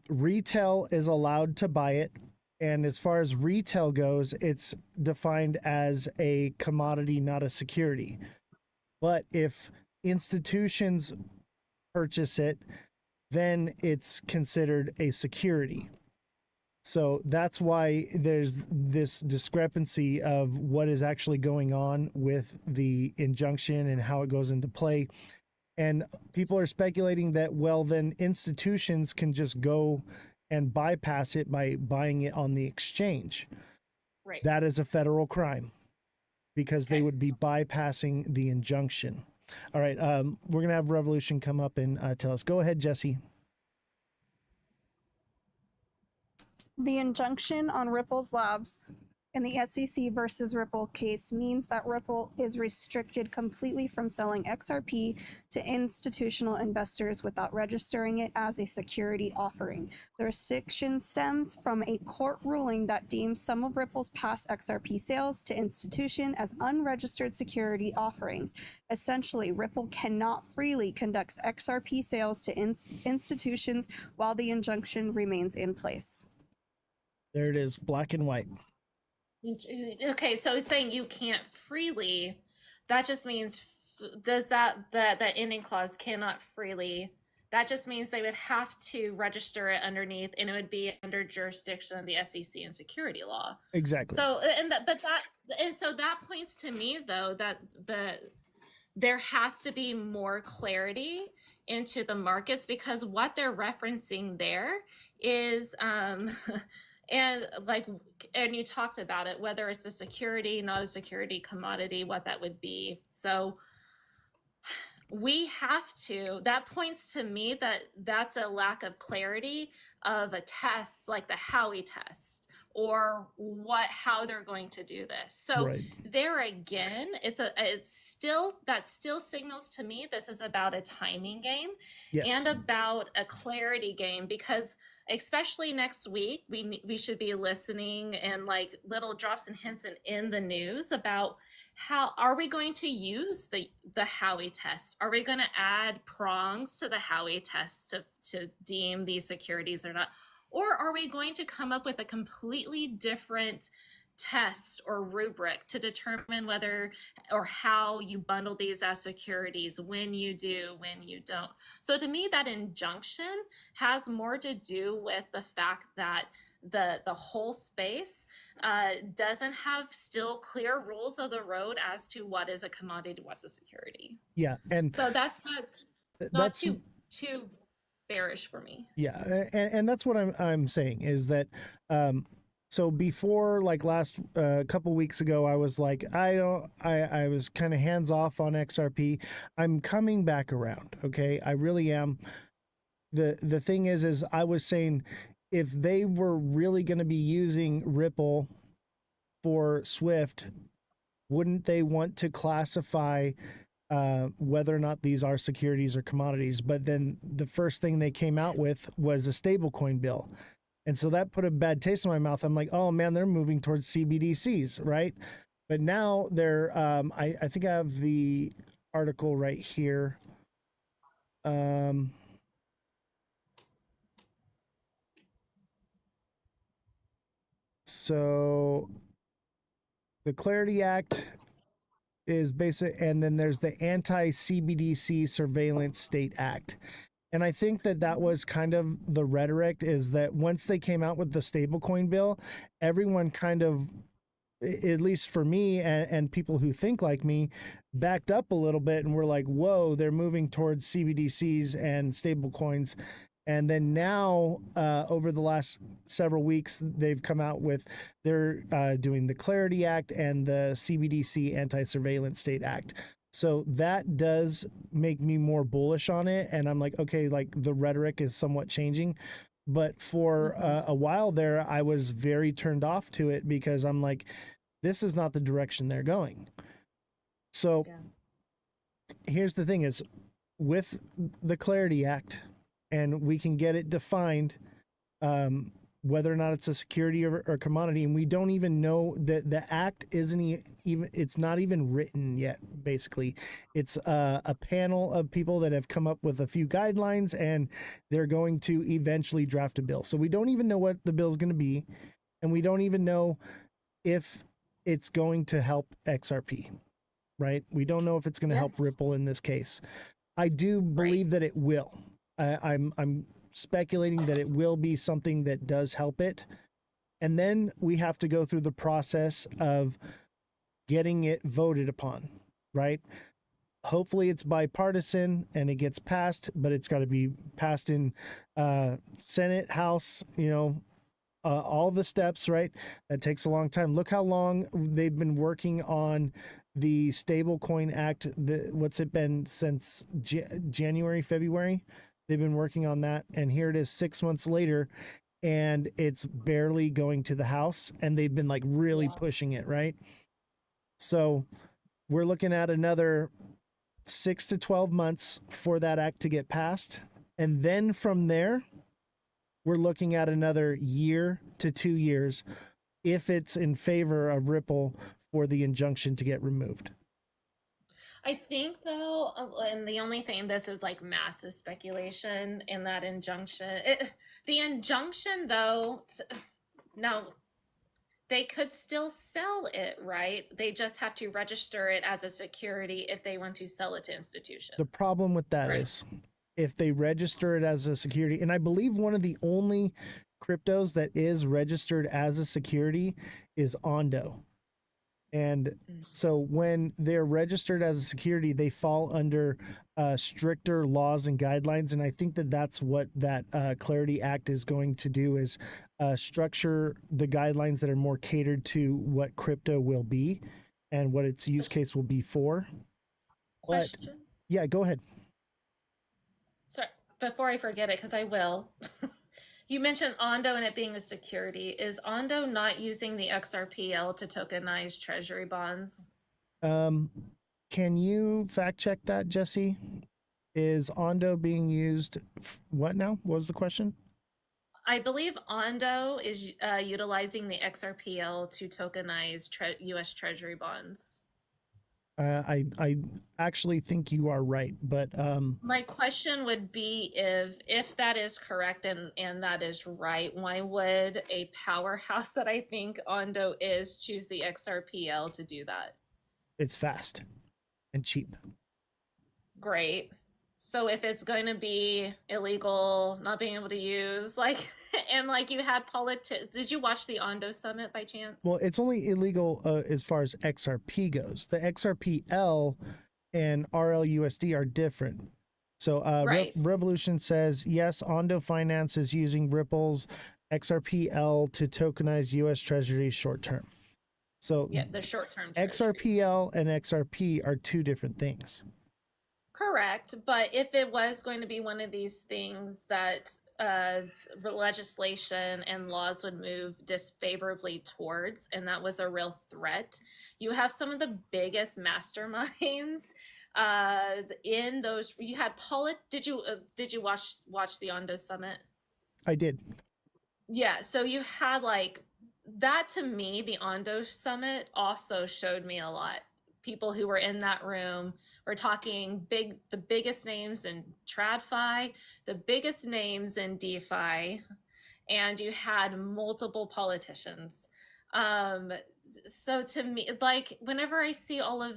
retail is allowed to buy it. And as far as retail goes, it's defined as a commodity, not a security. But if institutions purchase it, then it's considered a security. So that's why there's this discrepancy of what is actually going on with the injunction and how it goes into play. And people are speculating that, well, then institutions can just go and bypass it by buying it on the exchange. Right. That is a federal crime because they Okay. would be bypassing the injunction. All right, we're going to have Revolution come up and tell us. Go ahead, Jesse. The injunction on Ripple's Labs in the SEC versus Ripple case means that Ripple is restricted completely from selling XRP to institutional investors without registering it as a security offering. The restriction stems from a court ruling that deems some of Ripple's past XRP sales to institution as unregistered security offerings. Essentially, Ripple cannot freely conduct XRP sales to institutions while the injunction remains in place. There it is, black and white. Okay, so he's saying you can't freely. That just means does that ending clause cannot freely. That just means they would have to register it underneath, and it would be under jurisdiction of the SEC and security law. Exactly. So so that points to me though that there has to be more clarity into the markets, because what they're referencing there is and you talked about it, whether it's a security, not a security, commodity, what that would be. So we have to, that points to me that that's a lack of clarity of a test like the Howey test, or how they're going to do this. So Right. There again, that still signals to me this is about a timing game. Yes. And about a clarity game, because especially next week we should be listening and like little drops and hints in the news about how are we going to use the Howey test? Are we going to add prongs to the Howey test to deem these securities or not? Or are we going to come up with a completely different test or rubric to determine whether or how you bundle these as securities, when you do, when you don't? So to me, that injunction has more to do with the fact that the whole space doesn't have still clear rules of the road as to what is a commodity, what's a security. Yeah, and so that's not too bearish for me. Yeah, and that's what I'm saying is that so before, like last couple weeks ago, I was like, I was kind of hands off on XRP. I'm coming back around. Okay, I really am. The thing is I was saying, if they were really going to be using Ripple for Swift, wouldn't they want to classify whether or not these are securities or commodities? But then the first thing they came out with was a stablecoin bill. And so that put a bad taste in my mouth. I'm like, oh man, they're moving towards CBDCs, right? But now they're, I think I have the article right here. So the Clarity Act is basic, and then there's the Anti-CBDC Surveillance State Act. And I think that was kind of the rhetoric, is that once they came out with the stablecoin bill, everyone kind of, at least for me and people who think like me, backed up a little bit and were like, whoa, they're moving towards CBDCs and stablecoins. And then now, over the last several weeks, they've come out with, they're doing the Clarity Act and the CBDC Anti-Surveillance State Act. So that does make me more bullish on it. And I'm like, okay, like the rhetoric is somewhat changing. But for a while there, I was very turned off to it because I'm like, this is not the direction they're going. So Yeah. here's the thing is with the Clarity Act, and we can get it defined, whether or not it's a security or commodity, and we don't even know that the act isn't even, it's not even written yet. Basically, it's a panel of people that have come up with a few guidelines, and they're going to eventually draft a bill. So we don't even know what the bill is going to be, and we don't even know if it's going to help XRP, right? We don't know if it's going to help Ripple in this case. I do believe that it will. I'm speculating that it will be something that does help it. And then we have to go through the process of getting it voted upon, right? Hopefully it's bipartisan and it gets passed, but it's got to be passed in Senate, House, all the steps, right? That takes a long time. Look how long they've been working on the Stablecoin Act. What's it been since January, February? They've been working on that, and here it is 6 months later, and it's barely going to the House, and they've been like really pushing it, right? So we're looking at another 6 to 12 months for that act to get passed, and then from there, we're looking at another year to 2 years if it's in favor of Ripple for the injunction to get removed. I think though, and the only thing, this is like massive speculation in that injunction. The injunction though, now they could still sell it, right? They just have to register it as a security if they want to sell it to institutions. The problem with that is if they register it as a security, and I believe one of the only cryptos that is registered as a security is Ondo. And so when they're registered as a security, they fall under stricter laws and guidelines. And I think that that's what that Clarity Act is going to do, is structure the guidelines that are more catered to what crypto will be and what its use case will be for. Question? But, yeah, go ahead. Sorry, before I forget it, because I will. You mentioned Ondo and it being a security. Is Ondo not using the XRPL to tokenize treasury bonds? Can you fact check that, Jesse? Is Ondo being used? What now? What was the question? I believe Ondo is utilizing the XRPL to tokenize U.S. treasury bonds. I actually think you are right, but my question would be if that is correct and that is right, why would a powerhouse that I think Ondo is choose the XRPL to do that? It's fast and cheap. Great. So if it's going to be illegal, not being able to use, like, and like you had politics, did you watch the Ondo summit by chance? Well, it's only illegal as far as XRP goes. The XRPL and RLUSD are different. So Revolution says, yes, Ondo Finance is using Ripple's XRPL to tokenize U.S. Treasuries short term. So yeah, the short term XRPL and XRP are two different things. Correct, but if it was going to be one of these things that legislation and laws would move disfavorably towards, and that was a real threat, you have some of the biggest masterminds in those. You had did you watch the Ondo Summit? I did. Yeah, so you had like that. To me, the Ondo Summit also showed me a lot. People who were in that room were talking the biggest names in TradFi, the biggest names in DeFi, and you had multiple politicians. So to me, like whenever I see all of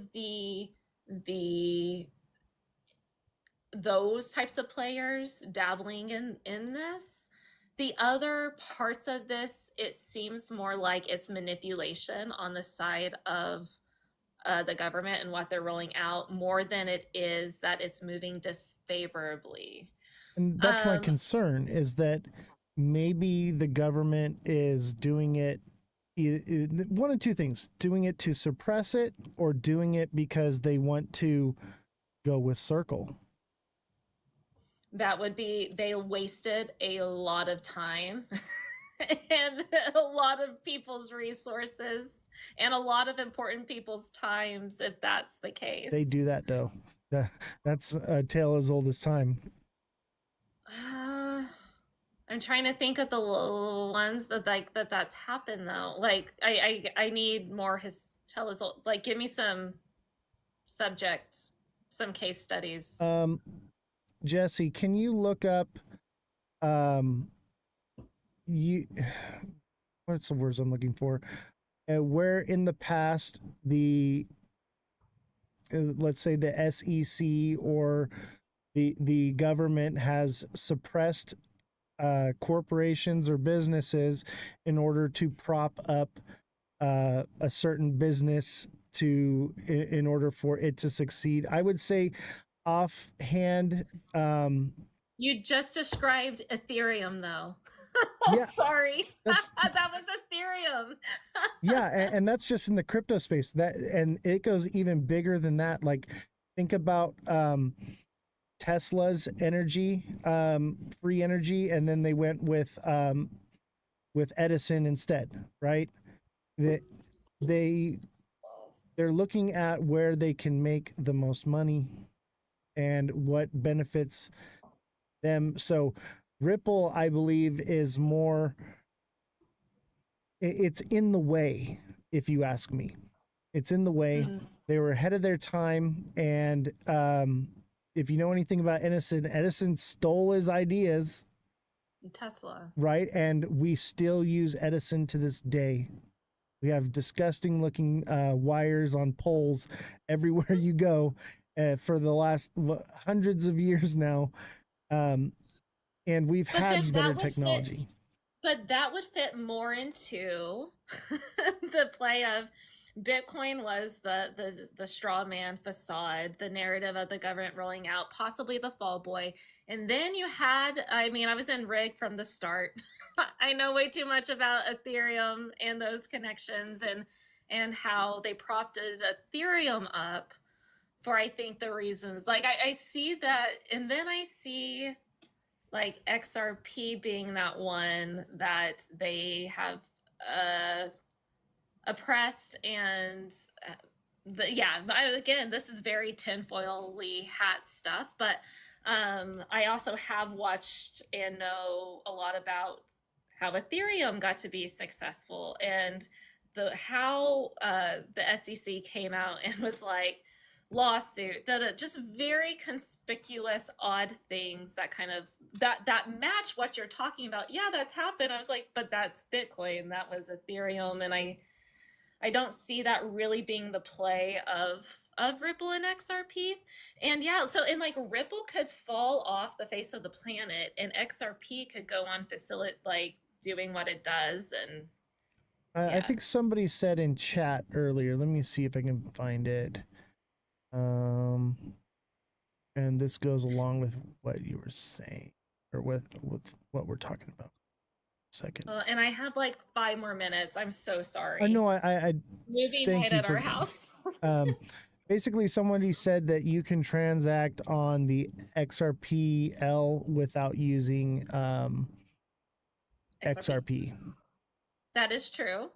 those types of players dabbling in this, the other parts of this, it seems more like it's manipulation on the side of the government and what they're rolling out, more than it is that it's moving disfavorably. And that's my concern, is that maybe the government is doing it, one of two things: doing it to suppress it, or doing it because they want to go with Circle. That would be, they wasted a lot of time and a lot of people's resources and a lot of important people's times if that's the case. They do that though. That's a tale as old as time. I'm trying to think of the ones that that's happened though. Like I need more tell us, like, give me some subjects, some case studies. Jesse, can you look up you what's the words I'm looking for? Where in the past the let's say the SEC or the government has suppressed corporations or businesses in order to prop up a certain business in order for it to succeed. I would say offhand, You just described Ethereum though. yeah, Sorry. that's That was Ethereum. yeah, and that's just in the crypto space. That, and it goes even bigger than that. Like, think about Tesla's energy, free energy, and then they went with Edison instead, right? They're looking at where they can make the most money and what benefits them. So Ripple, I believe, is more, it's in the way, if you ask me. It's in the way. They were ahead of their time, and if you know anything about Edison stole his ideas. Tesla. Right, and we still use Edison to this day. We have disgusting looking wires on poles everywhere you go for the last hundreds of years now. And we've had better technology. But that would fit more into the play of Bitcoin was the straw man facade, the narrative of the government rolling out, possibly the fall boy. And then you had, I mean, I was in Rig from the start. I know way too much about Ethereum and those connections and how they propped Ethereum up for, I think, the reasons. Like I see that, and then I see like XRP being that one that they have oppressed, and again, this is very tinfoil-y hat stuff, but I also have watched and know a lot about how Ethereum got to be successful, and how the SEC came out and was like, lawsuit, just very conspicuous, odd things that kind of that match what you're talking about. Yeah, that's happened. I was like, but that's Bitcoin, that was Ethereum, and I don't see that really being the play of Ripple and XRP. And yeah, so and like Ripple could fall off the face of the planet, and XRP could go on like doing what it does. And I think somebody said in chat earlier. Let me see if I can find it. And this goes along with what you were saying, or with what we're talking about. Second. And I have like 5 more minutes. I'm so sorry. I know. I movie night at our house. Basically, somebody said that you can transact on the XRPL without using XRP. That is true.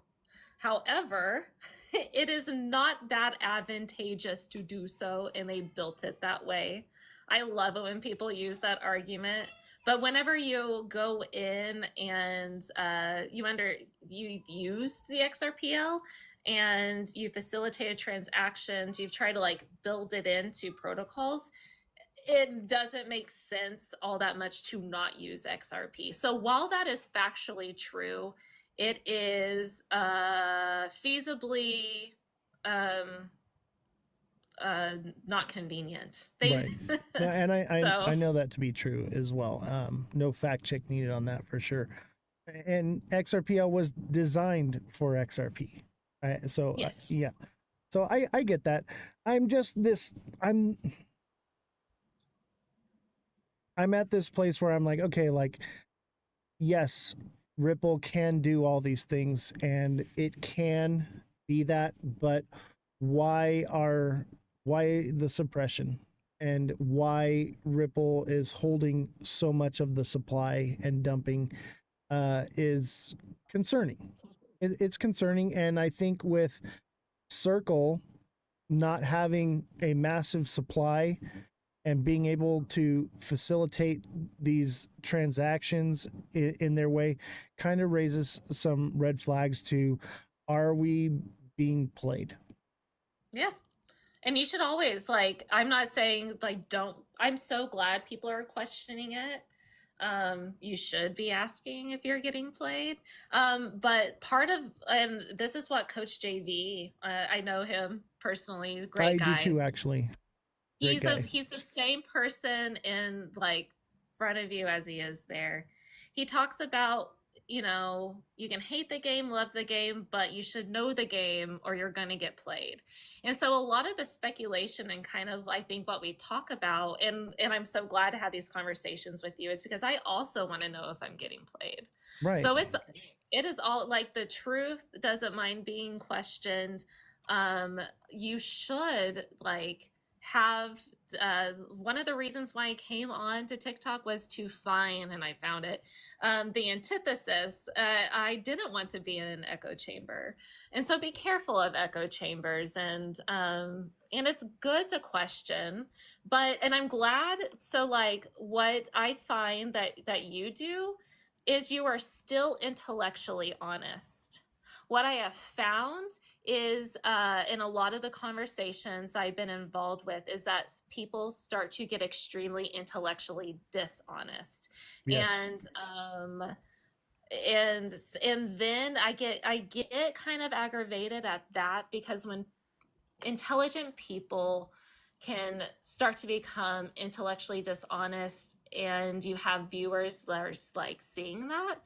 However, it is not that advantageous to do so, and they built it that way. I love it when people use that argument. But whenever you go in and you've used the XRPL and you facilitated transactions, you've tried to like build it into protocols, it doesn't make sense all that much to not use XRP. So while that is factually true, it is feasibly not convenient. Right. And I know that to be true as well. No fact check needed on that for sure. And XRPL was designed for XRP. Yes. Yeah. So I get that. I'm at this place where I'm like, okay, like, yes, Ripple can do all these things and it can be that, but why the suppression and why Ripple is holding so much of the supply and dumping is concerning. It's concerning, and I think with Circle not having a massive supply and being able to facilitate these transactions in their way kind of raises some red flags to, are we being played? Yeah. And you should always, like, I'm not saying like don't, I'm so glad people are questioning it. You should be asking if you're getting played. But part of, and this is what Coach JV, I know him personally, great I do guy. too, actually. Great guy. He's the same person in like front of you as he is there. He talks about, you know, you can hate the game, love the game, but you should know the game or you're going to get played. And so a lot of the speculation and kind of I think what we talk about, and I'm so glad to have these conversations with you, is because I also want to know if I'm getting played. Right. So it is all like the truth doesn't mind being questioned. You should like have one of the reasons why I came on to TikTok was to find, and I found it, the antithesis. I didn't want to be in an echo chamber, and so be careful of echo chambers, and it's good to question, but and I'm glad. So like what I find that you do is you are still intellectually honest. What I have found is in a lot of the conversations I've been involved with is that people start to get extremely intellectually dishonest. Yes. And then I get kind of aggravated at that, because when intelligent people can start to become intellectually dishonest and you have viewers that are like seeing that,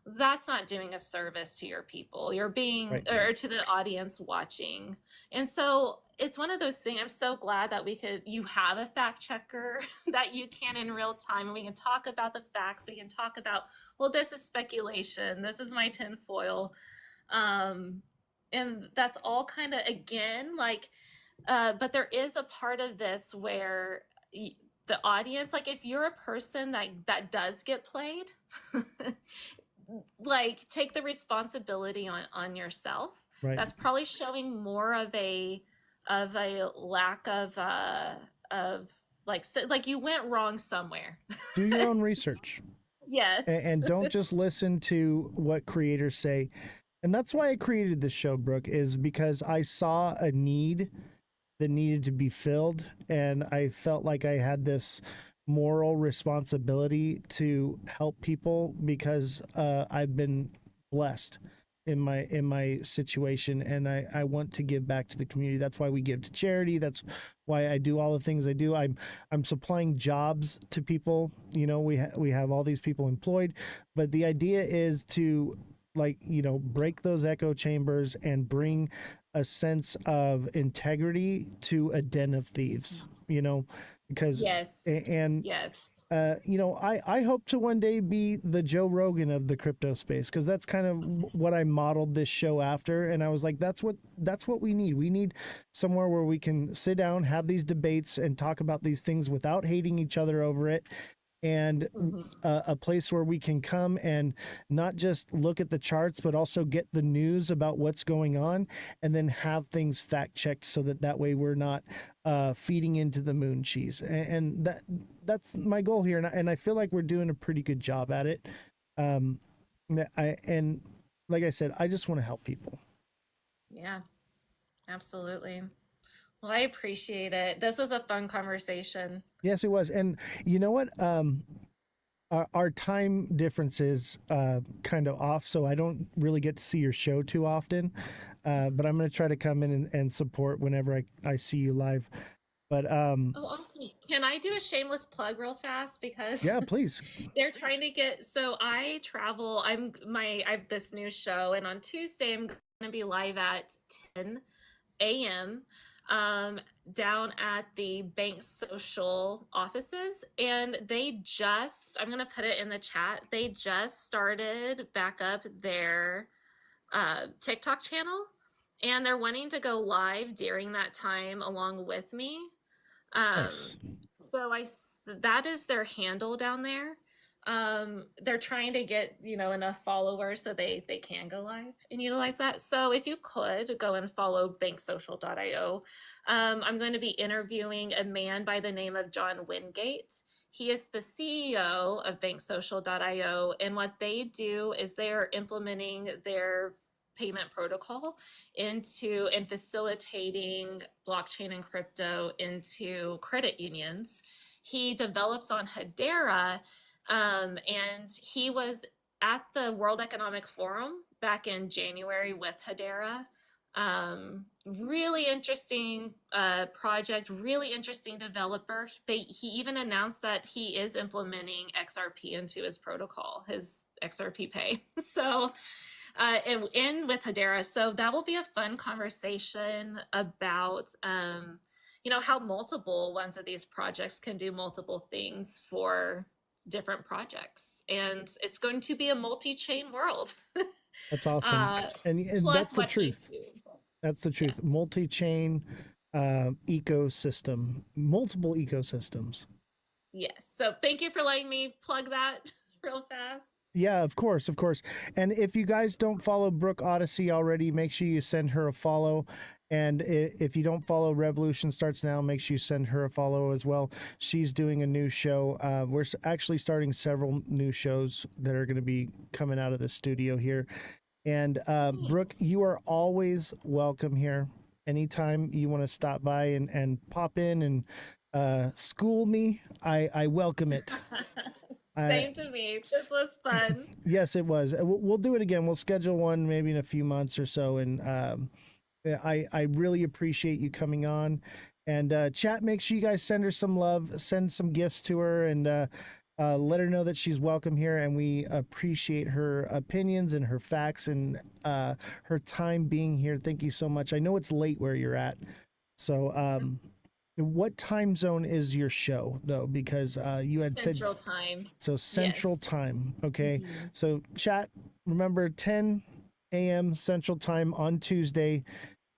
that's not doing a service to your people. You're being Right. or to the audience watching. And so it's one of those things. I'm so glad that you have a fact checker that you can in real time, and we can talk about the facts. We can talk about, well, this is speculation, this is my tinfoil. And that's all kind of, again, like but there is a part of this where the audience, like if you're a person that does get played, like take the responsibility on yourself. Right. That's probably showing more of a lack of like you went wrong somewhere. Do your own research. Yes. And don't just listen to what creators say. And that's why I created this show, Brooke, is because I saw a need that needed to be filled, and I felt like I had this moral responsibility to help people because I've been blessed in my situation, and I want to give back to the community. That's why we give to charity. That's why I do all the things I do. I'm supplying jobs to people. You know, we have all these people employed, but the idea is to, like, you know, break those echo chambers and bring a sense of integrity to a den of thieves, you know, because yes. And yes. You know, I hope to one day be the Joe Rogan of the crypto space, because that's kind of what I modeled this show after. And I was like, that's what we need. We need somewhere where we can sit down, have these debates, and talk about these things without hating each other over it. And a place where we can come and not just look at the charts, but also get the news about what's going on, and then have things fact checked so that way we're not feeding into the moon cheese. And that's my goal here. And I feel like we're doing a pretty good job at it. And like I said, I just want to help people. Yeah, absolutely. Well, I appreciate it. This was a fun conversation. Yes, it was. And you know what? Our time difference is kind of off, so I don't really get to see your show too often. But I'm going to try to come in and support whenever I see you live. But oh, awesome. Can I do a shameless plug real fast? Because yeah, please. They're trying to get, so I travel. I have this new show, and on Tuesday I'm going to be live at 10 a.m. down at the Bank Social offices. And they just, I'm going to put it in the chat, they just started back up their TikTok channel. And they're wanting to go live during that time along with me. Nice. So that is their handle down there. They're trying to get, enough followers so they can go live and utilize that. So if you could go and follow banksocial.io. I'm going to be interviewing a man by the name of John Wingate. He is the CEO of banksocial.io, and what they do is they are implementing their payment protocol into and facilitating blockchain and crypto into credit unions. He develops on Hedera, and he was at the World Economic Forum back in January with Hedera. Really interesting project, really interesting developer. He even announced that he is implementing XRP into his protocol, his XRP Pay. So in with Hedera. So that will be a fun conversation about, how multiple ones of these projects can do multiple things for different projects. And it's going to be a multi-chain world. That's awesome. And that's the truth. That's the truth. Yeah. Multi-chain ecosystem, multiple ecosystems. Yes. So thank you for letting me plug that real fast. Yeah, of course, of course. And if you guys don't follow Brooke Odyssey already, make sure you send her a follow. And if you don't follow Revolution Starts Now, make sure you send her a follow as well. She's doing a new show. We're actually starting several new shows that are going to be coming out of the studio here. And Brooke, you are always welcome here. Anytime you want to stop by and pop in and school me, I welcome it. Same to me. This was fun. Yes, it was. We'll do it again. We'll schedule one maybe in a few months or so. And I really appreciate you coming on. And chat, make sure you guys send her some love, send some gifts to her, and let her know that she's welcome here. And we appreciate her opinions and her facts and her time being here. Thank you so much. I know it's late where you're at. So what time zone is your show, though? Because you had Central time. So Central time. Okay. Mm-hmm. So chat, remember 10 a.m. Central time on Tuesday.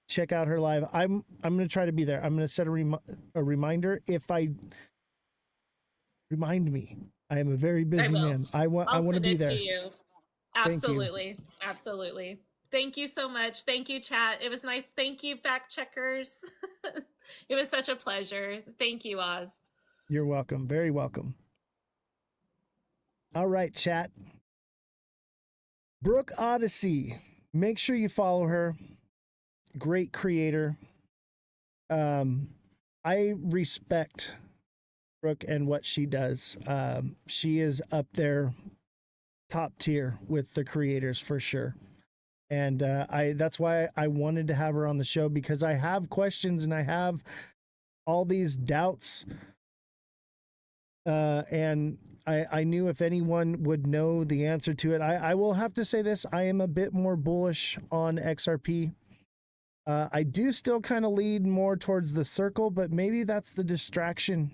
Check out her live. I'm going to try to be there. I'm going to set a reminder. If I remind me, I am a very busy man. I want to be there. To you. Absolutely. Absolutely. Thank you so much. Thank you, chat. It was nice. Thank you, fact checkers. It was such a pleasure. Thank you, Oz. You're welcome. Very welcome. All right, chat. Brooke Odyssey. Make sure you follow her. Great creator. I respect Brooke and what she does. She is up there top tier with the creators for sure. And that's why I wanted to have her on the show, because I have questions and I have all these doubts. And I knew if anyone would know the answer to it. I will have to say this. I am a bit more bullish on XRP. I do still kind of lead more towards the circle, but maybe that's the distraction,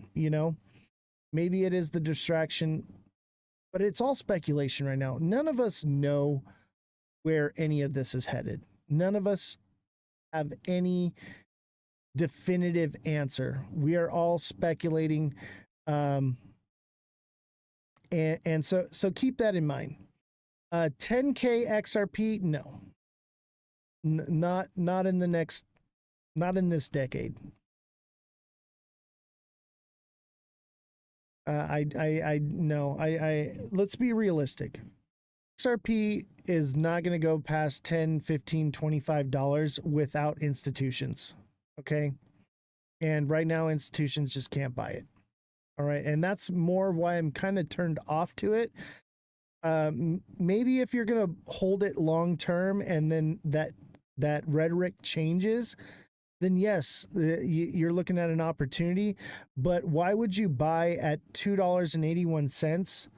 Maybe it is the distraction. But it's all speculation right now. None of us know where any of this is headed. None of us have any definitive answer. We are all speculating. And so keep that in mind. 10K XRP, no. Not in this decade. Let's be realistic. XRP is not going to go past $10, $15, $25 without institutions. Okay. And right now institutions just can't buy it. All right. And that's more why I'm kind of turned off to it. Maybe if you're going to hold it long term and then that rhetoric changes, then yes, you're looking at an opportunity. But why would you buy at $2.81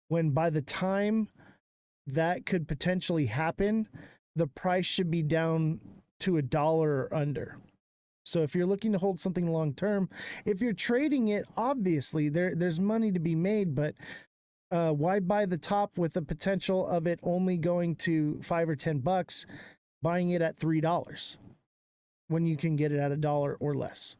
when by the time that could potentially happen, the price should be down to $1 or under? So if you're looking to hold something long term, if you're trading it, obviously there's money to be made, but why buy the top with the potential of it only going to $5 or $10, buying it at $3 when you can get it at $1 or less?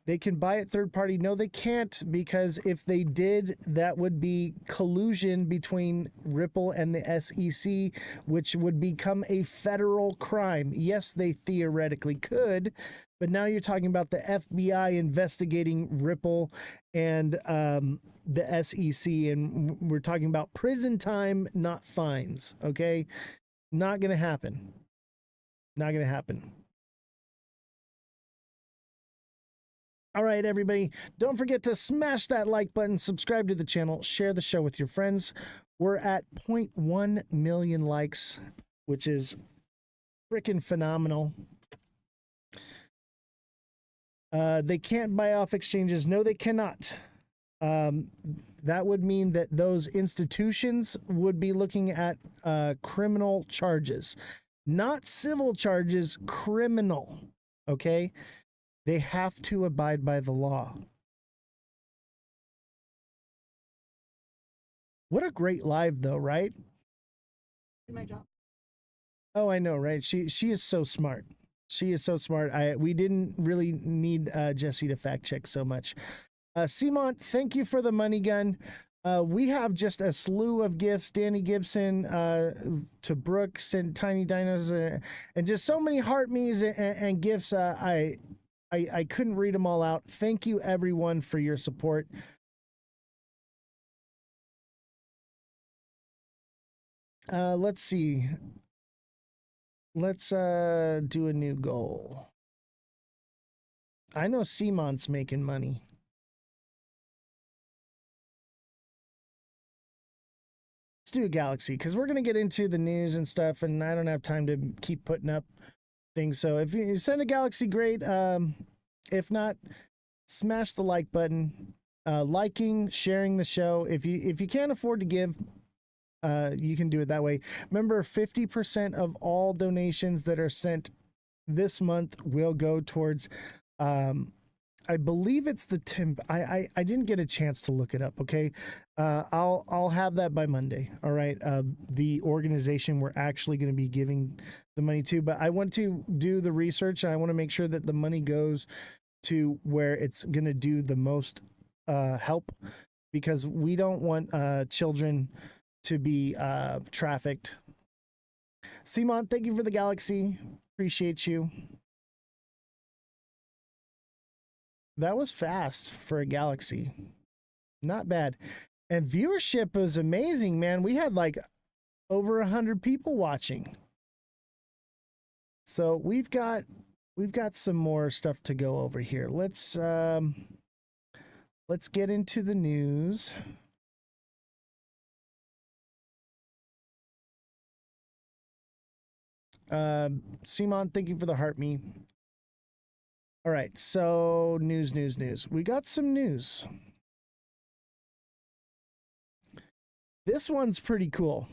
They can buy it third party. No, they can't, because if they did, that would be collusion between Ripple and the SEC, which would become a federal crime. Yes, they theoretically could, but now you're talking about the FBI investigating Ripple and the SEC, and we're talking about prison time, not fines. Okay, not gonna happen. Not gonna happen. All right, everybody, don't forget to smash that like button, subscribe to the channel, share the show with your friends. We're at 0.1 million likes, which is freaking phenomenal. They can't buy off exchanges. No, they cannot. That would mean that those institutions would be looking at criminal charges, not civil charges, criminal. Okay? They have to abide by the law. What a great live, though, right? My job. Oh, I know, right? She is so smart. She is so smart. We didn't really need Jesse to fact check so much. Simon, thank you for the money gun. We have just a slew of gifts. Danny Gibson, to Brooks and Tiny Dinos, and just so many heart me's and gifts. I couldn't read them all out. Thank you, everyone, for your support. Let's see. Let's do a new goal. I know Simon's making money. Let's do a galaxy, because we're going to get into the news and stuff, and I don't have time to keep putting up things. So if you send a galaxy, great. If not, smash the like button. Liking, sharing the show. If you can't afford to give, you can do it that way. Remember, 50% of all donations that are sent this month will go towards I believe it's the I didn't get a chance to look it up. Okay. I'll have that by Monday. All right. The organization we're actually going to be giving the money to, but I want to do the research, and I want to make sure that the money goes to where it's going to do the most help, because we don't want children to be trafficked. Simon, thank you for the galaxy. Appreciate you. That was fast for a galaxy. Not bad. And viewership was amazing, man. We had like over 100 people watching. So we've got some more stuff to go over here. Let's get into the news. Simon, thank you for the heart me. All right, so news. We got some news. This one's pretty cool.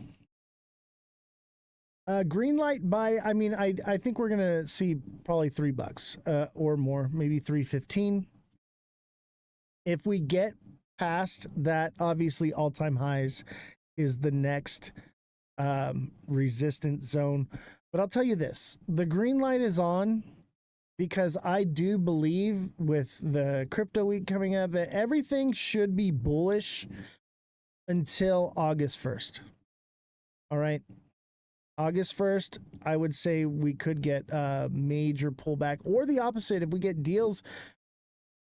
Green light by, I mean, I think we're gonna see probably $3 or more, maybe $3.15. If we get past that, obviously all-time highs is the next resistance zone. But I'll tell you this, the green light is on, because I do believe with the crypto week coming up, everything should be bullish until August 1st. All right. August 1st, I would say we could get a major pullback, or the opposite. If we get deals,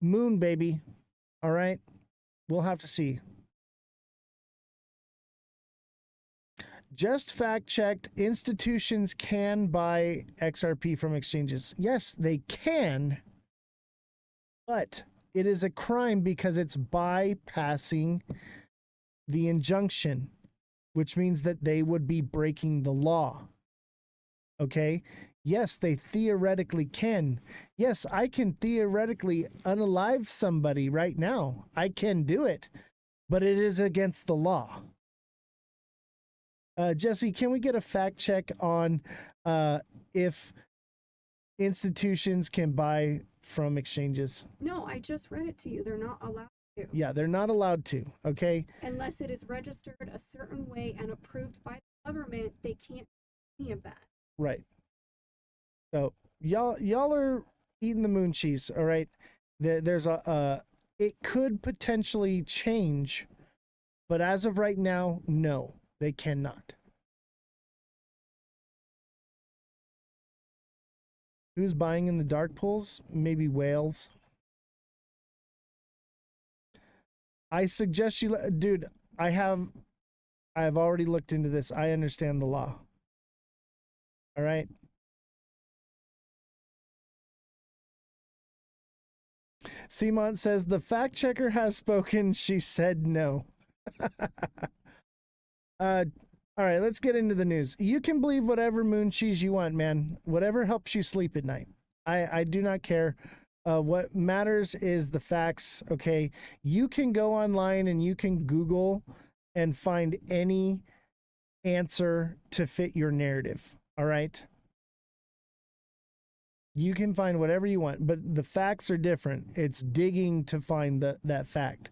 moon, baby. All right. We'll have to see. Just fact checked, institutions can buy XRP from exchanges. Yes, they can, but it is a crime because it's bypassing the injunction, which means that they would be breaking the law. Okay? Yes, they theoretically can. Yes, I can theoretically unalive somebody right now. I can do it, but it is against the law. Jesse, can we get a fact check on if institutions can buy from exchanges. No, I just read it to you. They're not allowed to. Yeah, they're not allowed to. Okay. Unless it is registered a certain way and approved by the government, they can't do any of that. Right. So y'all are eating the moon cheese. All right. There's it could potentially change, but as of right now, no, they cannot. Who's buying in the dark pools? Maybe whales. I suggest you, dude. I've already looked into this. I understand the law. All right. Simon says the fact checker has spoken. She said no. All right, let's get into the news. You can believe whatever moon cheese you want, man. Whatever helps you sleep at night. I do not care. What matters is the facts, okay? You can go online and you can Google and find any answer to fit your narrative, all right? You can find whatever you want, but the facts are different. It's digging to find that fact.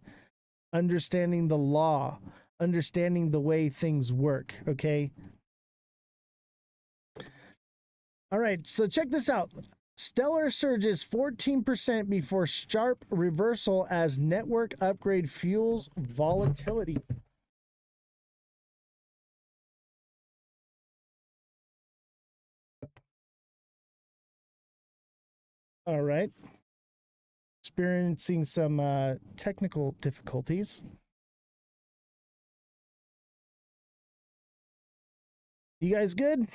Understanding the law, understanding the way things work, okay? All right, so check this out. Stellar surges 14% before sharp reversal as network upgrade fuels volatility. All right. Experiencing some technical difficulties. You guys good?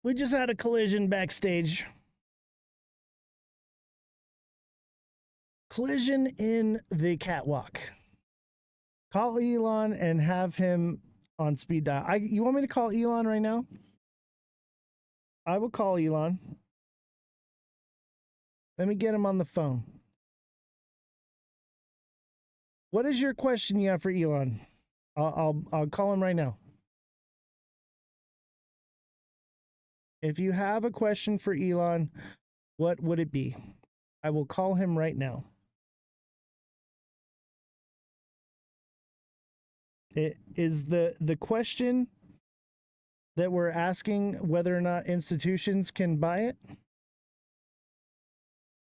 We just had a collision backstage. Collision in the catwalk. Call Elon and have him on speed dial. You want me to call Elon right now? I will call Elon. Let me get him on the phone. What is your question you have for Elon? I'll call him right now. If you have a question for Elon, what would it be? I will call him right now. It is the question that we're asking whether or not institutions can buy it?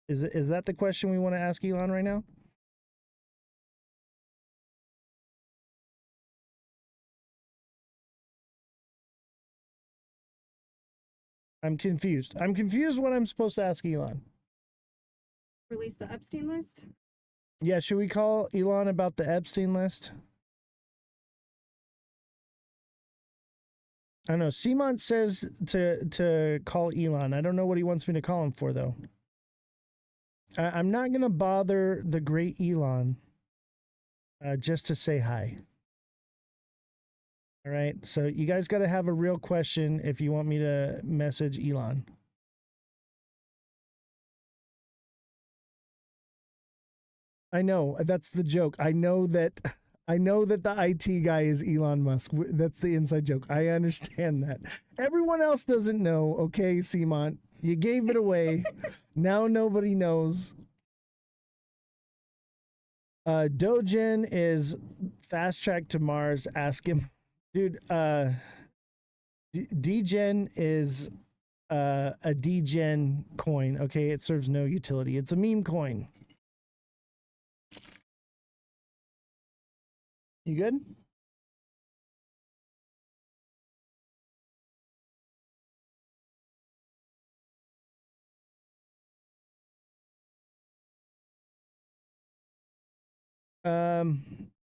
Is that the question we want to ask Elon right now? I'm confused. I'm confused what I'm supposed to ask Elon. Release the Epstein list? Yeah, should we call Elon about the Epstein list? I don't know. Simon says to call Elon. I don't know what he wants me to call him for, though. I'm not going to bother the great Elon just to say hi. All right. So you guys got to have a real question if you want me to message Elon. I know. That's the joke. I know that the IT guy is Elon Musk. That's the inside joke. I understand that. Everyone else doesn't know. Okay, Simon, you gave it away. Now nobody knows. Dogen is fast track to Mars. Ask him, dude. Degen is a Degen coin. Okay, it serves no utility. It's a meme coin. You good?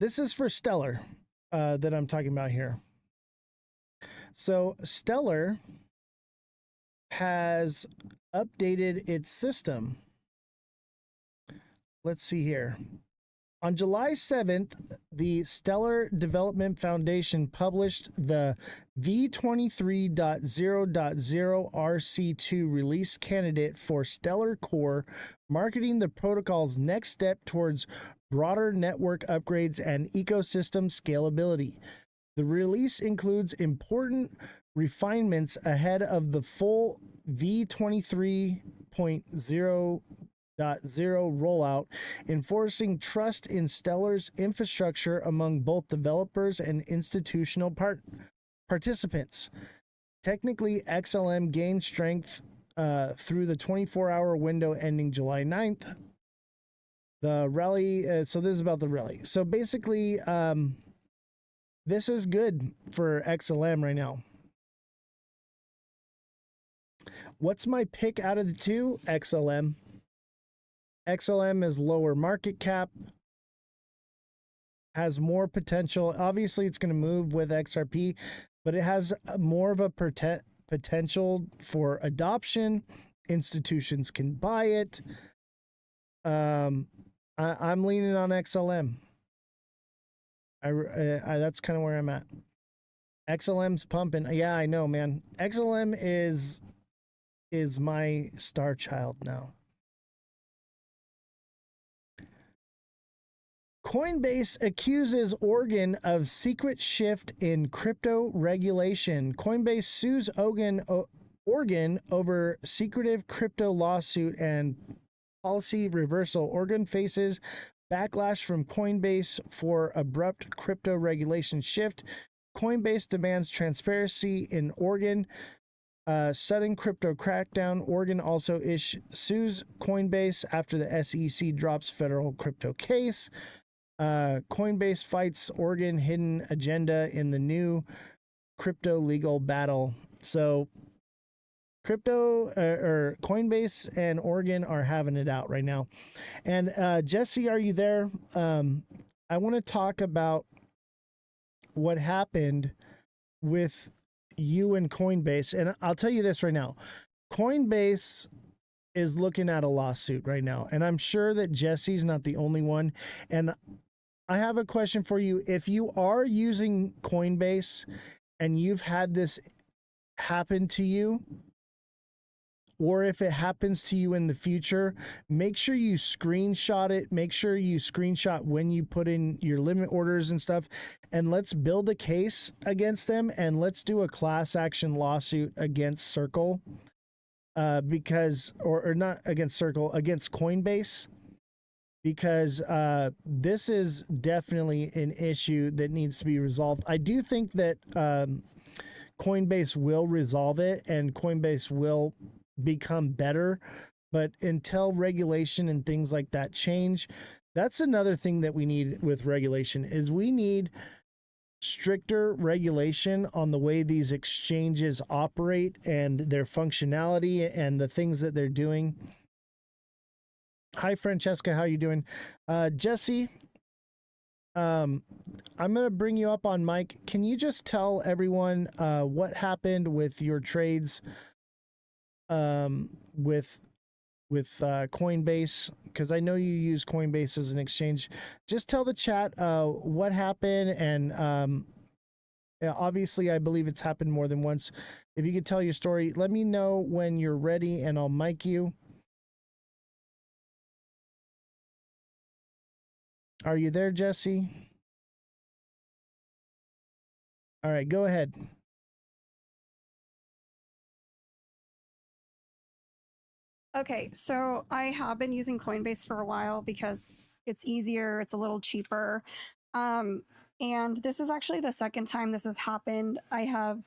This is for Stellar that I'm talking about here. So Stellar has updated its system. Let's see here. On July 7th, the Stellar Development Foundation published the V23.0.0 RC2 release candidate for Stellar Core, marketing the protocol's next step towards broader network upgrades and ecosystem scalability. The release includes important refinements ahead of the full V23.0.0 rollout, enforcing trust in Stellar's infrastructure among both developers and institutional participants. Technically, XLM gained strength through the 24-hour window ending July 9th. The rally, so this is about the rally. So basically, this is good for XLM right now. What's my pick out of the two? XLM. XLM is lower market cap, has more potential. Obviously, it's going to move with XRP, but it has more of a potential for adoption. Institutions can buy it. I'm leaning on XLM. That's kind of where I'm at. XLM's pumping. Yeah, I know, man. XLM is my star child now. Coinbase accuses Oregon of secret shift in crypto regulation. Coinbase sues Oregon over secretive crypto lawsuit and policy reversal. Oregon faces backlash from Coinbase for abrupt crypto regulation shift. Coinbase demands transparency in Oregon. Sudden crypto crackdown. Oregon also sues Coinbase after the SEC drops federal crypto case. Coinbase fights Oregon hidden agenda in the new crypto legal battle. So Coinbase and Oregon are having it out right now. And Jesse, are you there? I want to talk about what happened with you and Coinbase. And I'll tell you this right now. Coinbase is looking at a lawsuit right now. And I'm sure that Jesse's not the only one. And I have a question for you. If you are using Coinbase and you've had this happen to you, or if it happens to you in the future, make sure you screenshot it. Make sure you screenshot when you put in your limit orders and stuff. And let's build a case against them, and let's do a class action lawsuit against Circle. Because, or not against Circle, against Coinbase. Because this is definitely an issue that needs to be resolved. I do think that Coinbase will resolve it and Coinbase will become better. But until regulation and things like that change, that's another thing that we need with regulation is we need stricter regulation on the way these exchanges operate and their functionality and the things that they're doing. Hi, Francesca. How you doing? Jesse, I'm going to bring you up on mic. Can you just tell everyone what happened with your trades with Coinbase? Because I know you use Coinbase as an exchange. Just tell the chat what happened. And obviously, I believe it's happened more than once. If you could tell your story, let me know when you're ready and I'll mic you. Are you there, Jesse? All right, go ahead. Okay, so I have been using Coinbase for a while because it's easier, it's a little cheaper. And this is actually the second time this has happened. I have,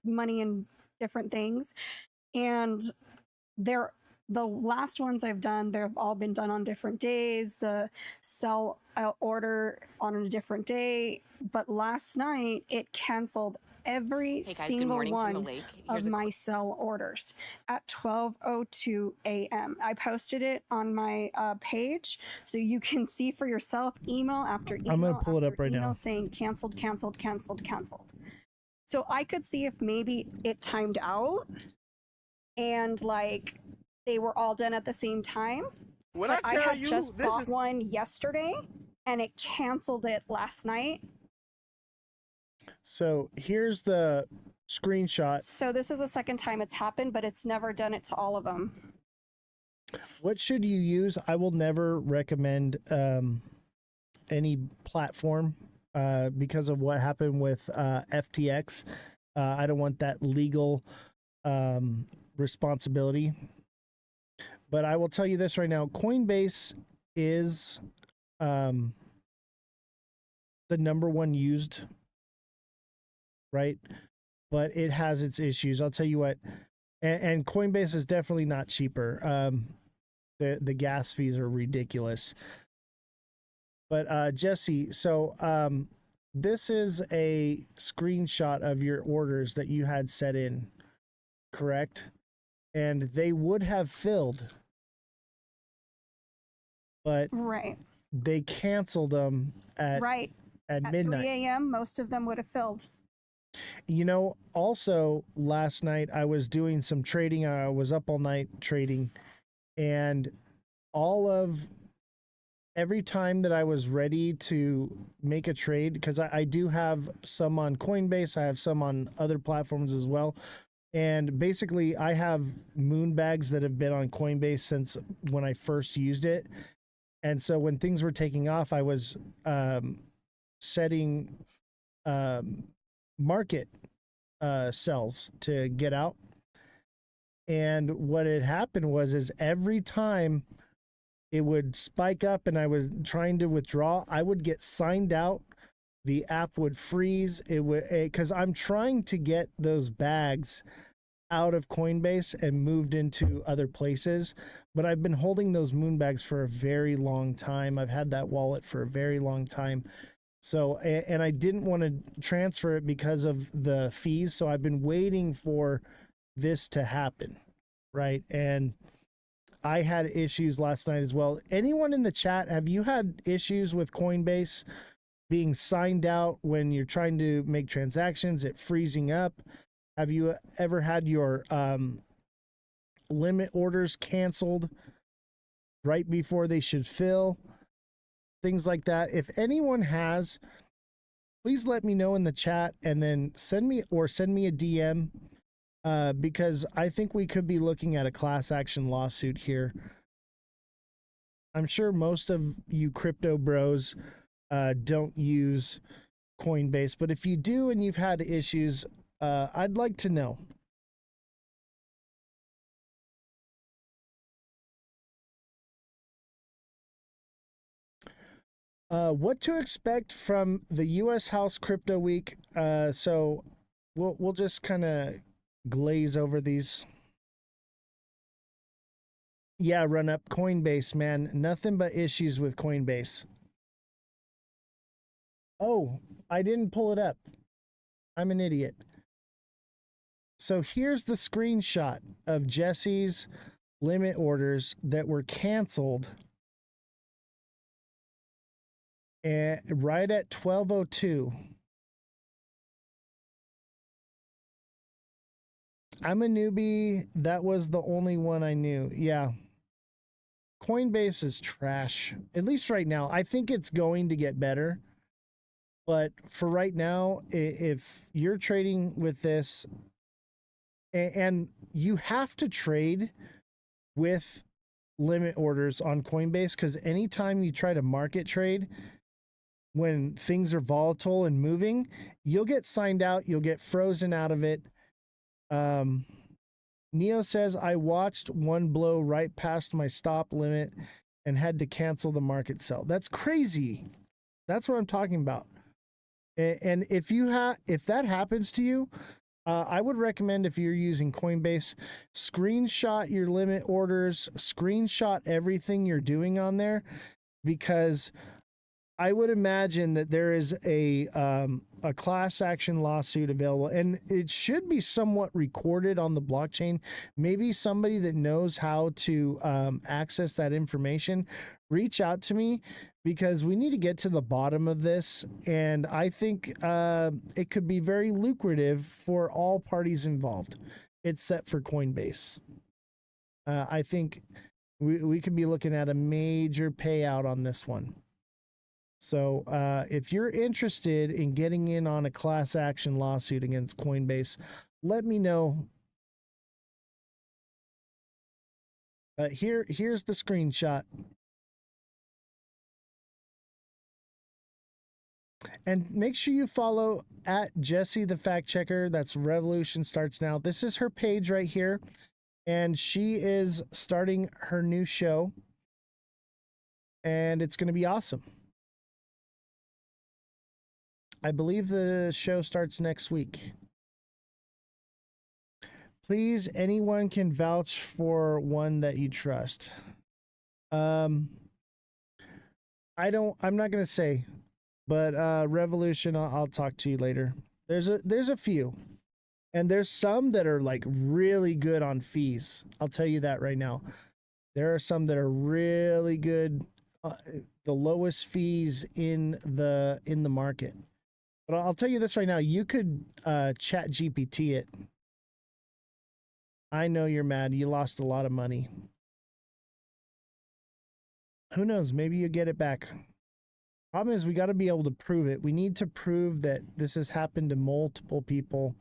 money in different things. And the last ones I've done, they've all been done on different days. The sell order on a different day. But last night, it canceled every single one of my sell orders at 12:02 a.m. I posted it on my page so you can see for yourself email after email. I'm going to pull it up right now. Saying canceled, canceled, canceled, canceled. So I could see if maybe it timed out and like they were all done at the same time. When But I I tell had you just this bought is one yesterday and it canceled it last night. So here's the screenshot. So this is the second time it's happened, but it's never done it to all of them. What should you use? I will never recommend any platform because of what happened with FTX. I don't want that legal responsibility. But I will tell you this right now: Coinbase is the number one used, right? But it has its issues. I'll tell you what, and Coinbase is definitely not cheaper. The gas fees are ridiculous. But Jesse, so this is a screenshot of your orders that you had set in, correct? And they would have filled, but Right. they canceled them at Right. at At midnight. 3 a.m., most of them would have filled. You know, also last night I was doing some trading. I was up all night trading, and every time that I was ready to make a trade, because I do have some on Coinbase, I have some on other platforms as well. And basically, I have moon bags that have been on Coinbase since when I first used it. And so when things were taking off, I was setting market sells to get out. And what had happened was every time it would spike up and I was trying to withdraw, I would get signed out. The app would freeze. It would, because I'm trying to get those bags out of Coinbase and moved into other places. But I've been holding those moon bags for a very long time. I've had that wallet for a very long time. So, and I didn't want to transfer it because of the fees. So I've been waiting for this to happen. Right. And I had issues last night as well. Anyone in the chat, have you had issues with Coinbase being signed out when you're trying to make transactions, it freezing up? Have you ever had your limit orders canceled right before they should fill? Things like that. If anyone has, please let me know in the chat and then send me a DM because I think we could be looking at a class action lawsuit here. I'm sure most of you crypto bros don't use Coinbase, but if you do and you've had issues, I'd like to know. What to expect from the U.S. House Crypto Week? So we'll just kind of glaze over these. Yeah, run up Coinbase, man. Nothing but issues with Coinbase. Oh, I didn't pull it up. I'm an idiot. So here's the screenshot of Jesse's limit orders that were canceled right at 12:02. I'm a newbie. That was the only one I knew. Yeah. Coinbase is trash, at least right now. I think it's going to get better. But for right now, if you're trading with this, and you have to trade with limit orders on Coinbase, because anytime you try to market trade, when things are volatile and moving, you'll get signed out, you'll get frozen out of it. Neo says, I watched one blow right past my stop limit and had to cancel the market sell. That's crazy. That's what I'm talking about. And if that happens to you, I would recommend, if you're using Coinbase, screenshot your limit orders, screenshot everything you're doing on there, because I would imagine that there is a class action lawsuit available, and it should be somewhat recorded on the blockchain. Maybe somebody that knows how to access that information, reach out to me, because we need to get to the bottom of this. And I think it could be very lucrative for all parties involved. It's set for Coinbase. I think We could be looking at a major payout on this one. So if you're interested in getting in on a class action lawsuit against Coinbase, let me know. Here's the screenshot. And make sure you follow at Jesse the Fact Checker. That's Revolution Starts Now. This is her page right here. And she is starting her new show. And it's going to be awesome. I believe the show starts next week. Please, anyone can vouch for one that you trust. I'm not going to say, but Revolution, I'll talk to you later. There's a few. And there's some that are like really good on fees. I'll tell you that right now. There are some that are really good, the lowest fees in the market. But I'll tell you this right now. You could chat GPT it. I know you're mad. You lost a lot of money. Who knows? Maybe you get it back. Problem is, we got to be able to prove it. We need to prove that this has happened to multiple people.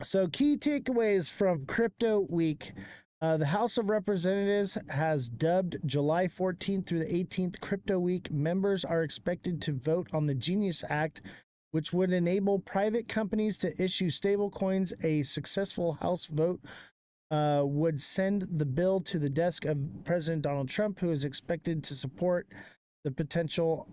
So, key takeaways from Crypto Week. The House of Representatives has dubbed July 14th through the 18th Crypto Week. Members are expected to vote on the Genius Act, which would enable private companies to issue stablecoins. A successful House vote would send the bill to the desk of President Donald Trump, who is expected to support the potential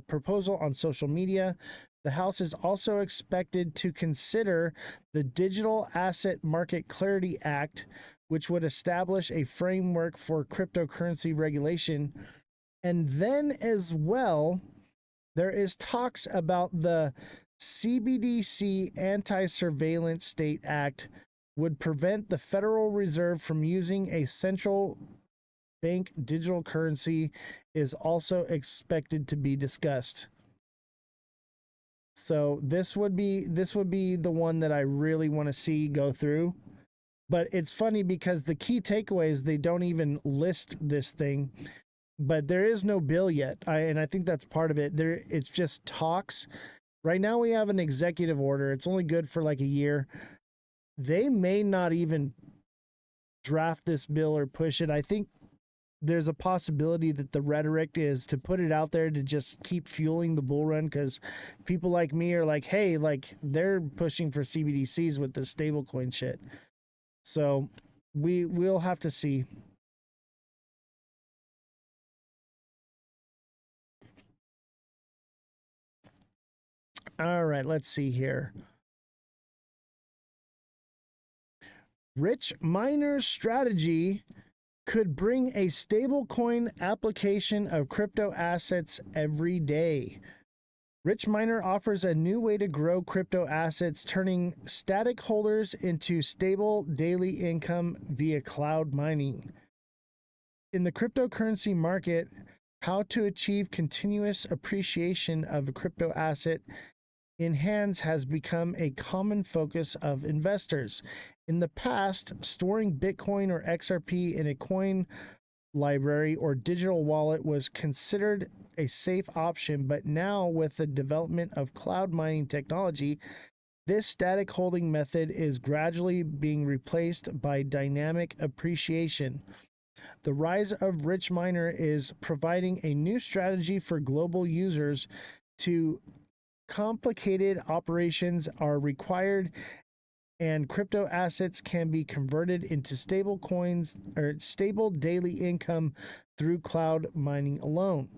proposal on social media. The House is also expected to consider the Digital Asset Market Clarity Act, which would establish a framework for cryptocurrency regulation. And then as well, there is talks about the CBDC Anti-Surveillance State Act would prevent the Federal Reserve from using a central bank digital currency, is also expected to be discussed. So this would be the one that I really want to see go through. But it's funny because the key takeaways, they don't even list this thing. But there is no bill yet, and I think that's part of it. It's just talks. Right now we have an executive order. It's only good for like a year. They may not even draft this bill or push it. I think there's a possibility that the rhetoric is to put it out there to just keep fueling the bull run, because people like me are like, hey, like they're pushing for CBDCs with the stablecoin shit. So we'll have to see. All right, let's see here. Rich Miner's strategy could bring a stablecoin application of crypto assets every day. Rich Miner offers a new way to grow crypto assets, turning static holders into stable daily income via cloud mining. In the cryptocurrency market, how to achieve continuous appreciation of a crypto asset in hands has become a common focus of investors. In the past, storing Bitcoin or XRP in a coin library or digital wallet was considered a safe option, but now with the development of cloud mining technology, this static holding method is gradually being replaced by dynamic appreciation. The rise of Rich Miner is providing a new strategy for global users. To complicated operations are required, and crypto assets can be converted into stable coins or stable daily income through cloud mining alone.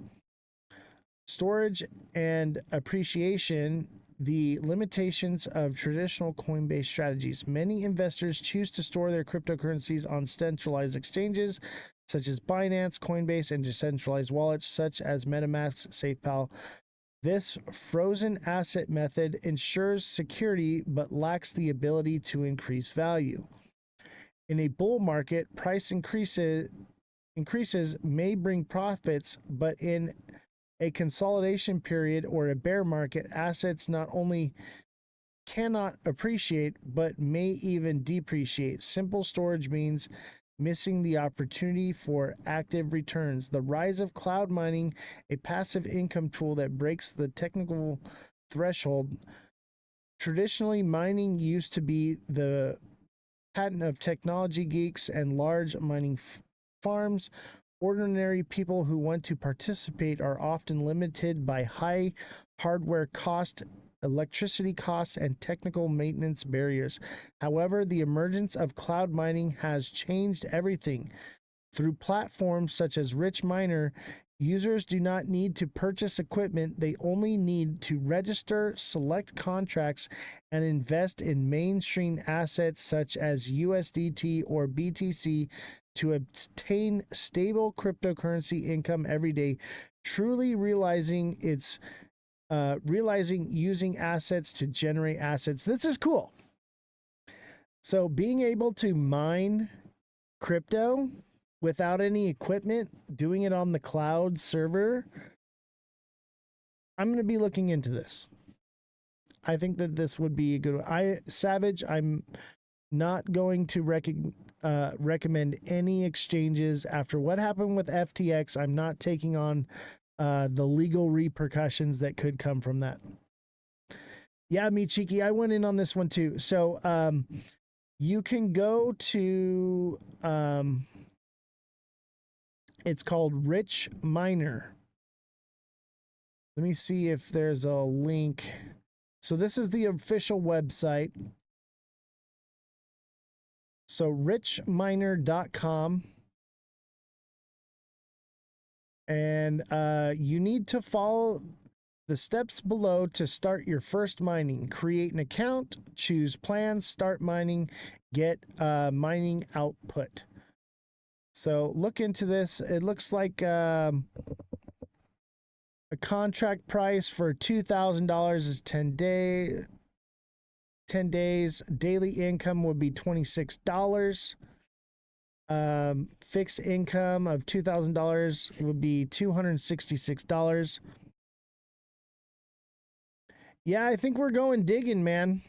Storage and appreciation, the limitations of traditional coin-based strategies. Many investors choose to store their cryptocurrencies on centralized exchanges such as Binance, Coinbase, and decentralized wallets such as MetaMask, SafePal. This frozen asset method ensures security but lacks the ability to increase value. In a bull market, price increases may bring profits, but in a consolidation period or a bear market, assets not only cannot appreciate, but may even depreciate. Simple storage means missing the opportunity for active returns. The rise of cloud mining, a passive income tool that breaks the technical threshold. Traditionally, mining used to be the patent of technology geeks and large mining farms. Ordinary people who want to participate are often limited by high hardware cost, electricity costs, and technical maintenance barriers. However, the emergence of cloud mining has changed everything. Through platforms such as Rich Miner, users do not need to purchase equipment. They only need to register, select contracts, and invest in mainstream assets such as USDT or BTC to obtain stable cryptocurrency income every day, truly realizing using assets to generate assets. This is cool. So being able to mine crypto without any equipment, doing it on the cloud server, I'm going to be looking into this. I think that this would be a good one. Savage, I'm not going to recommend any exchanges after what happened with FTX. I'm not taking on the legal repercussions that could come from that. Yeah, me cheeky. I went in on this one too. So you can go to it's called Rich Miner. Let me see if there's a link. So this is the official website. So richminer.com. And you need to follow the steps below to start your first mining. Create an account, choose plans, start mining, get mining output. So look into this. It looks like a contract price for $2,000 is 10 days. Daily income would be $26. Fixed income of $2,000 would be $266. Yeah, I think we're going digging, man.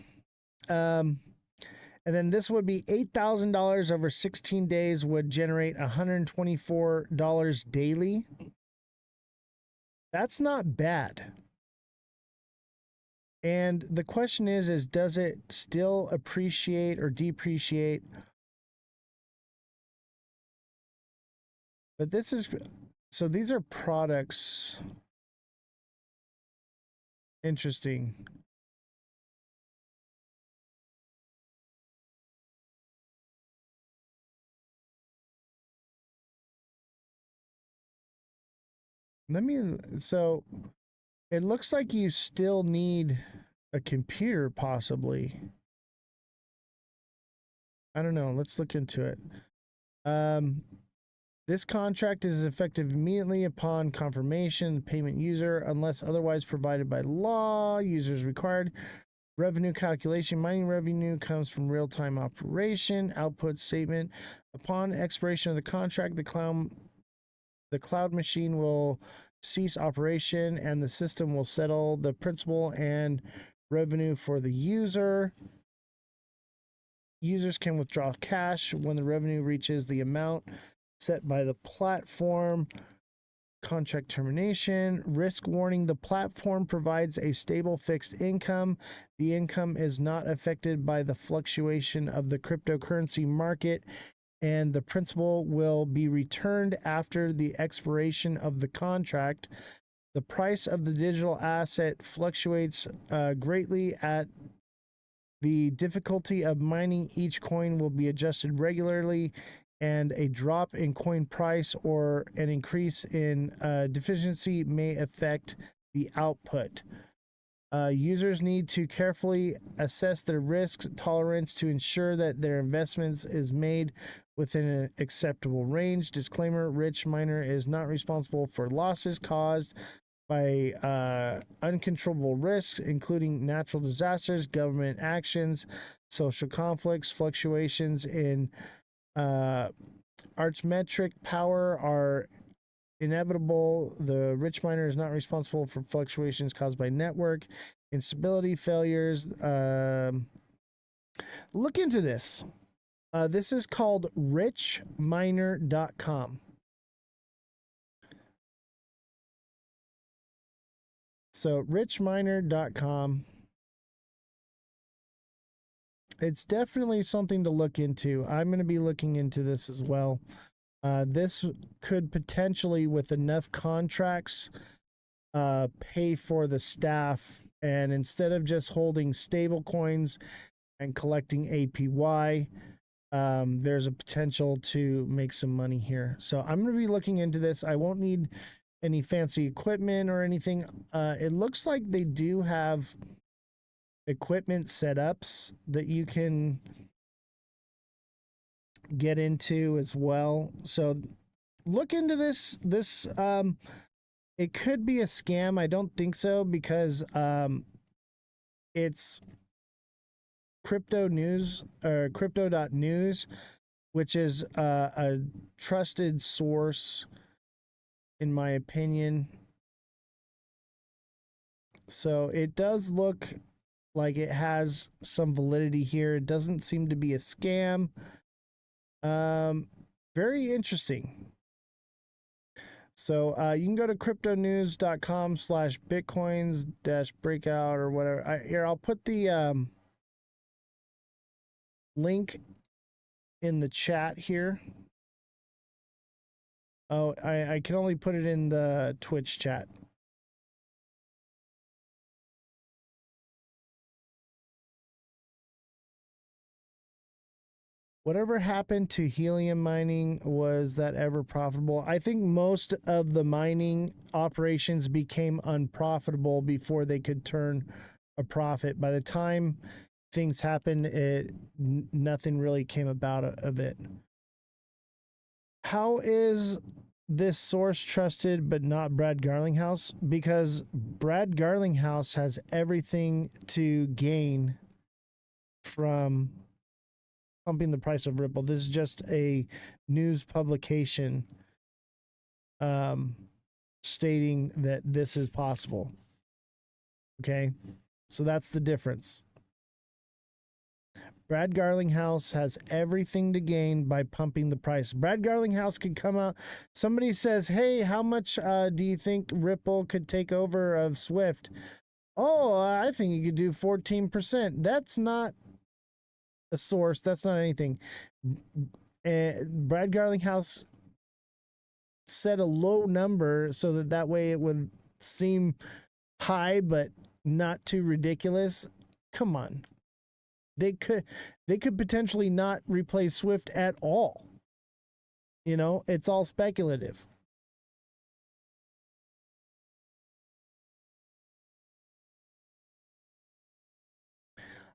And then this would be $8,000 over 16 days, would generate $124 daily. That's not bad. And the question is does it still appreciate or depreciate? But this is, so these are products. Interesting. So it looks like you still need a computer, possibly. I don't know. Let's look into it. This contract is effective immediately upon confirmation. Payment user, unless otherwise provided by law. Users required. Revenue calculation. Mining revenue comes from real-time operation. Output statement. Upon expiration of the contract, the cloud machine will cease operation and the system will settle the principal and revenue for the user. Users can withdraw cash when the revenue reaches the amount set by the platform. Contract termination. Risk warning. The platform provides a stable fixed income. The income is not affected by the fluctuation of the cryptocurrency market, and the principal will be returned after the expiration of the contract. The price of the digital asset fluctuates greatly. At the difficulty of mining each coin will be adjusted regularly, and a drop in coin price or an increase in deficiency may affect the output. Users need to carefully assess their risk tolerance to ensure that their investments is made within an acceptable range. Disclaimer: Rich Miner is not responsible for losses caused by uncontrollable risks, including natural disasters, government actions, social conflicts. Fluctuations in arithmetic power are inevitable. The Rich Miner is not responsible for fluctuations caused by network instability, failures. Look into this. This is called richminer.com. So richminer.com. It's definitely something to look into. I'm going to be looking into this as well. This could potentially, with enough contracts, pay for the staff. And instead of just holding stable coins and collecting APY, there's a potential to make some money here. So I'm going to be looking into this. I won't need any fancy equipment or anything. It looks like they do have equipment setups that you can get into as well. So look into this. It could be a scam. I don't think so, because it's crypto news or crypto.news, which is a trusted source in my opinion. So it does look like it has some validity here. It doesn't seem to be a scam. Very interesting. So you can go to cryptonews.com/bitcoins-breakout or whatever. Here, I'll put the link in the chat here. Oh, I can only put it in the Twitch chat. Whatever happened to helium mining? Was that ever profitable? I think most of the mining operations became unprofitable before they could turn a profit. By the time things happened, nothing really came about of it. How is this source trusted but not Brad Garlinghouse? Because Brad Garlinghouse has everything to gain from pumping the price of Ripple. This is just a news publication stating that this is possible. Okay, so that's the difference. Brad Garlinghouse has everything to gain by pumping the price. Brad Garlinghouse could come out. Somebody says, hey, how much do you think Ripple could take over of Swift? Oh, I think you could do 14%. That's not a source. That's not anything. Brad Garlinghouse set a low number so that way it would seem high but not too ridiculous. Come on. They could potentially not replace Swift at all. You know, it's all speculative.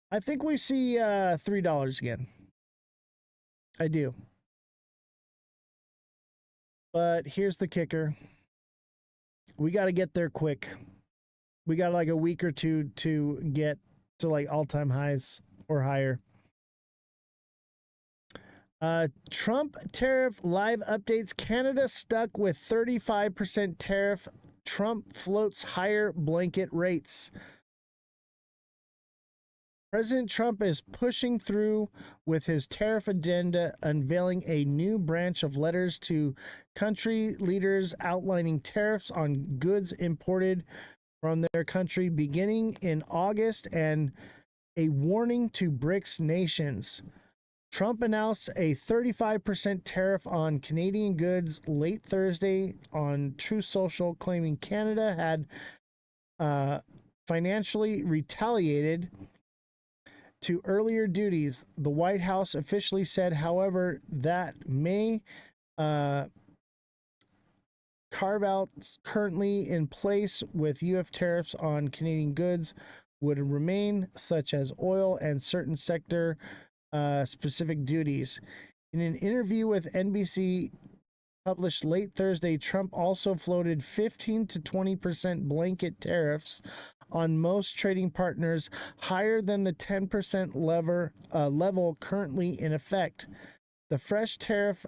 I think we see $3 again. I do. But here's the kicker. We got to get there quick. We got like a week or two to get to like all-time highs or higher. Trump tariff live updates. Canada stuck with 35% tariff. Trump floats higher blanket rates. President Trump is pushing through with his tariff agenda, unveiling a new branch of letters to country leaders outlining tariffs on goods imported from their country beginning in August and a warning to BRICS nations. Trump announced a 35% tariff on Canadian goods late Thursday on Truth Social, claiming Canada had financially retaliated to earlier duties. The White House officially said, however, that may carve-outs currently in place with UF tariffs on Canadian goods would remain, such as oil and certain sector specific duties. In an interview with NBC published late Thursday, Trump also floated 15 to 20% blanket tariffs on most trading partners, higher than the 10% level currently in effect. The fresh tariff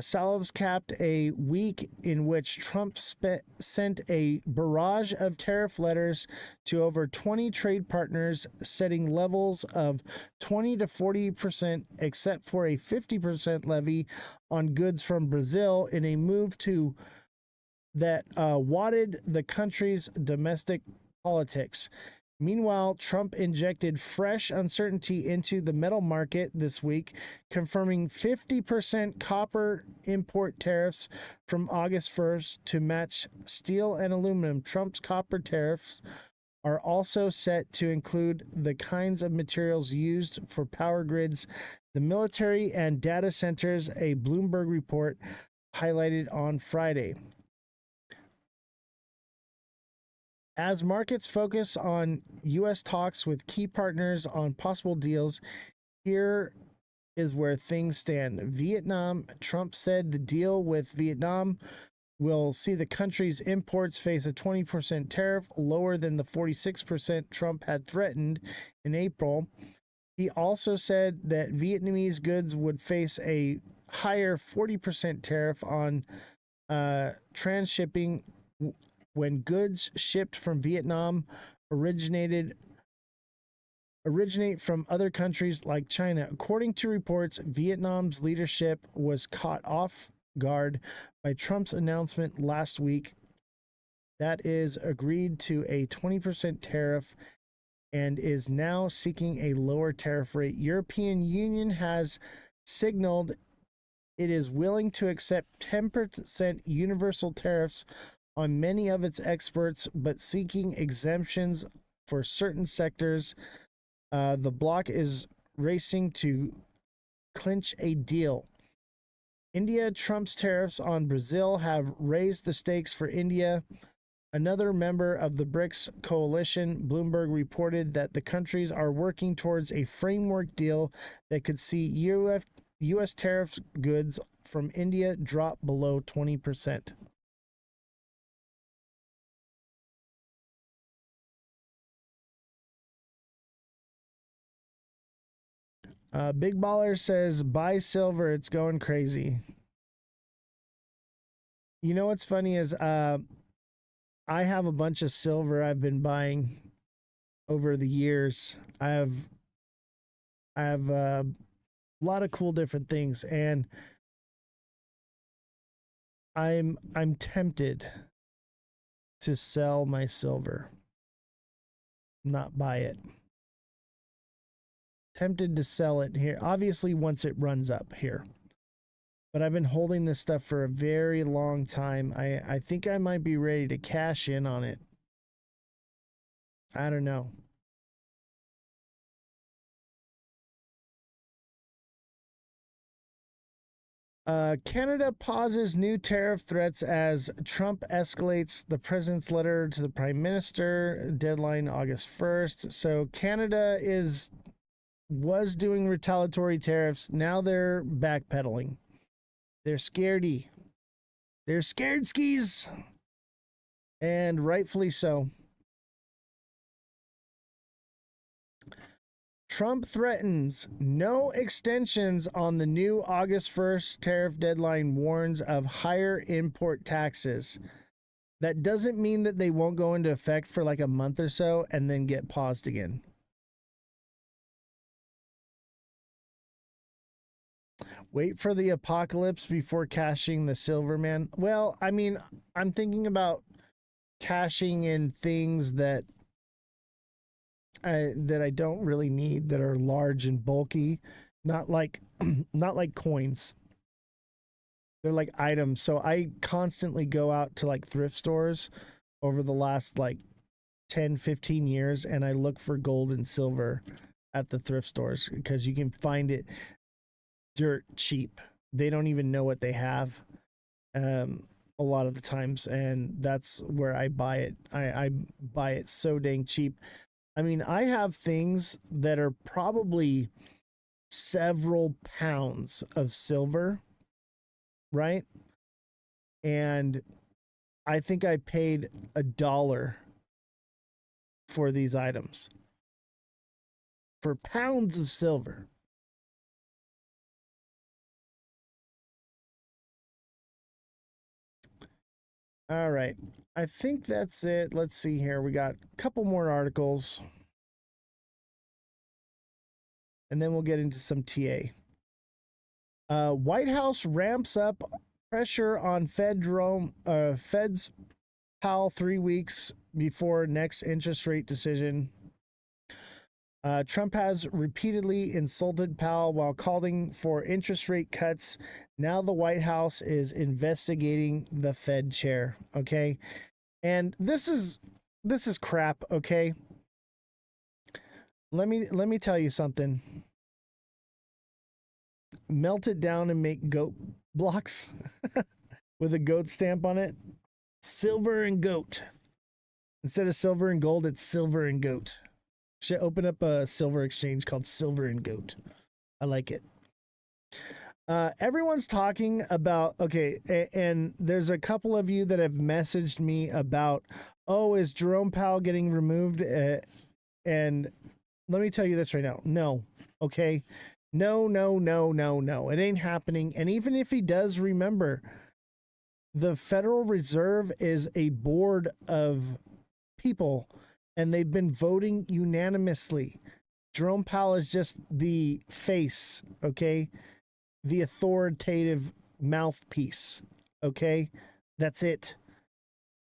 Salves capped a week in which Trump sent a barrage of tariff letters to over 20 trade partners, setting levels of 20 to 40%, except for a 50% levy on goods from Brazil, in a move to that wadded the country's domestic politics. Meanwhile, Trump injected fresh uncertainty into the metal market this week, confirming 50% copper import tariffs from August 1st to match steel and aluminum. Trump's copper tariffs are also set to include the kinds of materials used for power grids, the military, and data centers, a Bloomberg report highlighted on Friday. As markets focus on U.S. talks with key partners on possible deals, here is where things stand. Vietnam. Trump said the deal with Vietnam will see the country's imports face a 20% tariff, lower than the 46% Trump had threatened in April. He also said that Vietnamese goods would face a higher 40% tariff on transshipping when goods shipped from Vietnam originate from other countries like China. According to reports, Vietnam's leadership was caught off guard by Trump's announcement last week that is agreed to a 20% tariff and is now seeking a lower tariff rate. European Union has signaled it is willing to accept 10% universal tariffs on many of its exports, but seeking exemptions for certain sectors. The bloc is racing to clinch a deal. India. Trump's tariffs on Brazil have raised the stakes for India, another member of the BRICS coalition. Bloomberg reported that the countries are working towards a framework deal that could see U.S. tariff goods from India drop below 20%. Big Baller says, buy silver. It's going crazy. You know what's funny is I have a bunch of silver I've been buying over the years. I have a lot of cool different things, and I'm tempted to sell my silver, not buy it. Tempted to sell it here, obviously once it runs up here, but I've been holding this stuff for a very long time. I think I might be ready to cash in on it. I don't know. Canada pauses new tariff threats as Trump escalates the president's letter to the prime minister. Deadline August 1st. So Canada was doing retaliatory tariffs. Now they're backpedaling. They're scaredy. They're scared skis. And rightfully so. Trump threatens no extensions on the new August 1st tariff deadline, warns of higher import taxes. That doesn't mean that they won't go into effect for like a month or so and then get paused again. Wait for the apocalypse before cashing the silver, man. Well, I mean, I'm thinking about cashing in things that I don't really need, that are large and bulky, not like not like coins. They're like items. So I constantly go out to like thrift stores over the last like 10-15 years, and I look for gold and silver at the thrift stores because you can find it dirt cheap. They don't even know what they have a lot of the times, and that's where I buy it. I buy it so dang cheap. I mean, I have things that are probably several pounds of silver, right? And I think I paid $1 for these items, for pounds of silver. All right. I think that's it. Let's see here. We got a couple more articles. And then we'll get into some TA. White House ramps up pressure on Fed's Powell 3 weeks before next interest rate decision. Trump has repeatedly insulted Powell while calling for interest rate cuts. Now the White House is investigating the Fed chair. Okay, and this is crap. Okay, let me tell you something. Melt it down and make goat blocks with a goat stamp on it. Silver and goat. Instead of silver and gold, it's silver and goat. Should open up a silver exchange called Silver and Goat. I like it. Everyone's talking about, okay, and there's a couple of you that have messaged me about, oh, is Jerome Powell getting removed? And let me tell you this right now. No, okay? No. It ain't happening. And even if he does, remember, the Federal Reserve is a board of people, and they've been voting unanimously. Jerome Powell is just the face, okay? The authoritative mouthpiece, okay? That's it.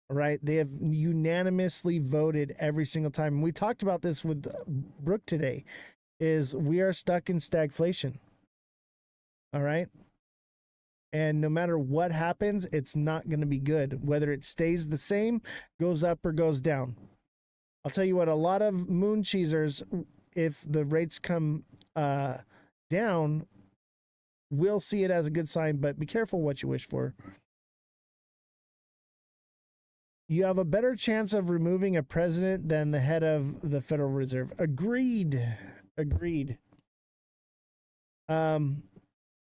All right? They have unanimously voted every single time. And we talked about this with Brooke today, is we are stuck in stagflation. All right? And no matter what happens, it's not going to be good. Whether it stays the same, goes up, or goes down. I'll tell you what, a lot of moon cheesers, if the rates come down, will see it as a good sign, but be careful what you wish for. You have a better chance of removing a president than the head of the Federal Reserve. Agreed.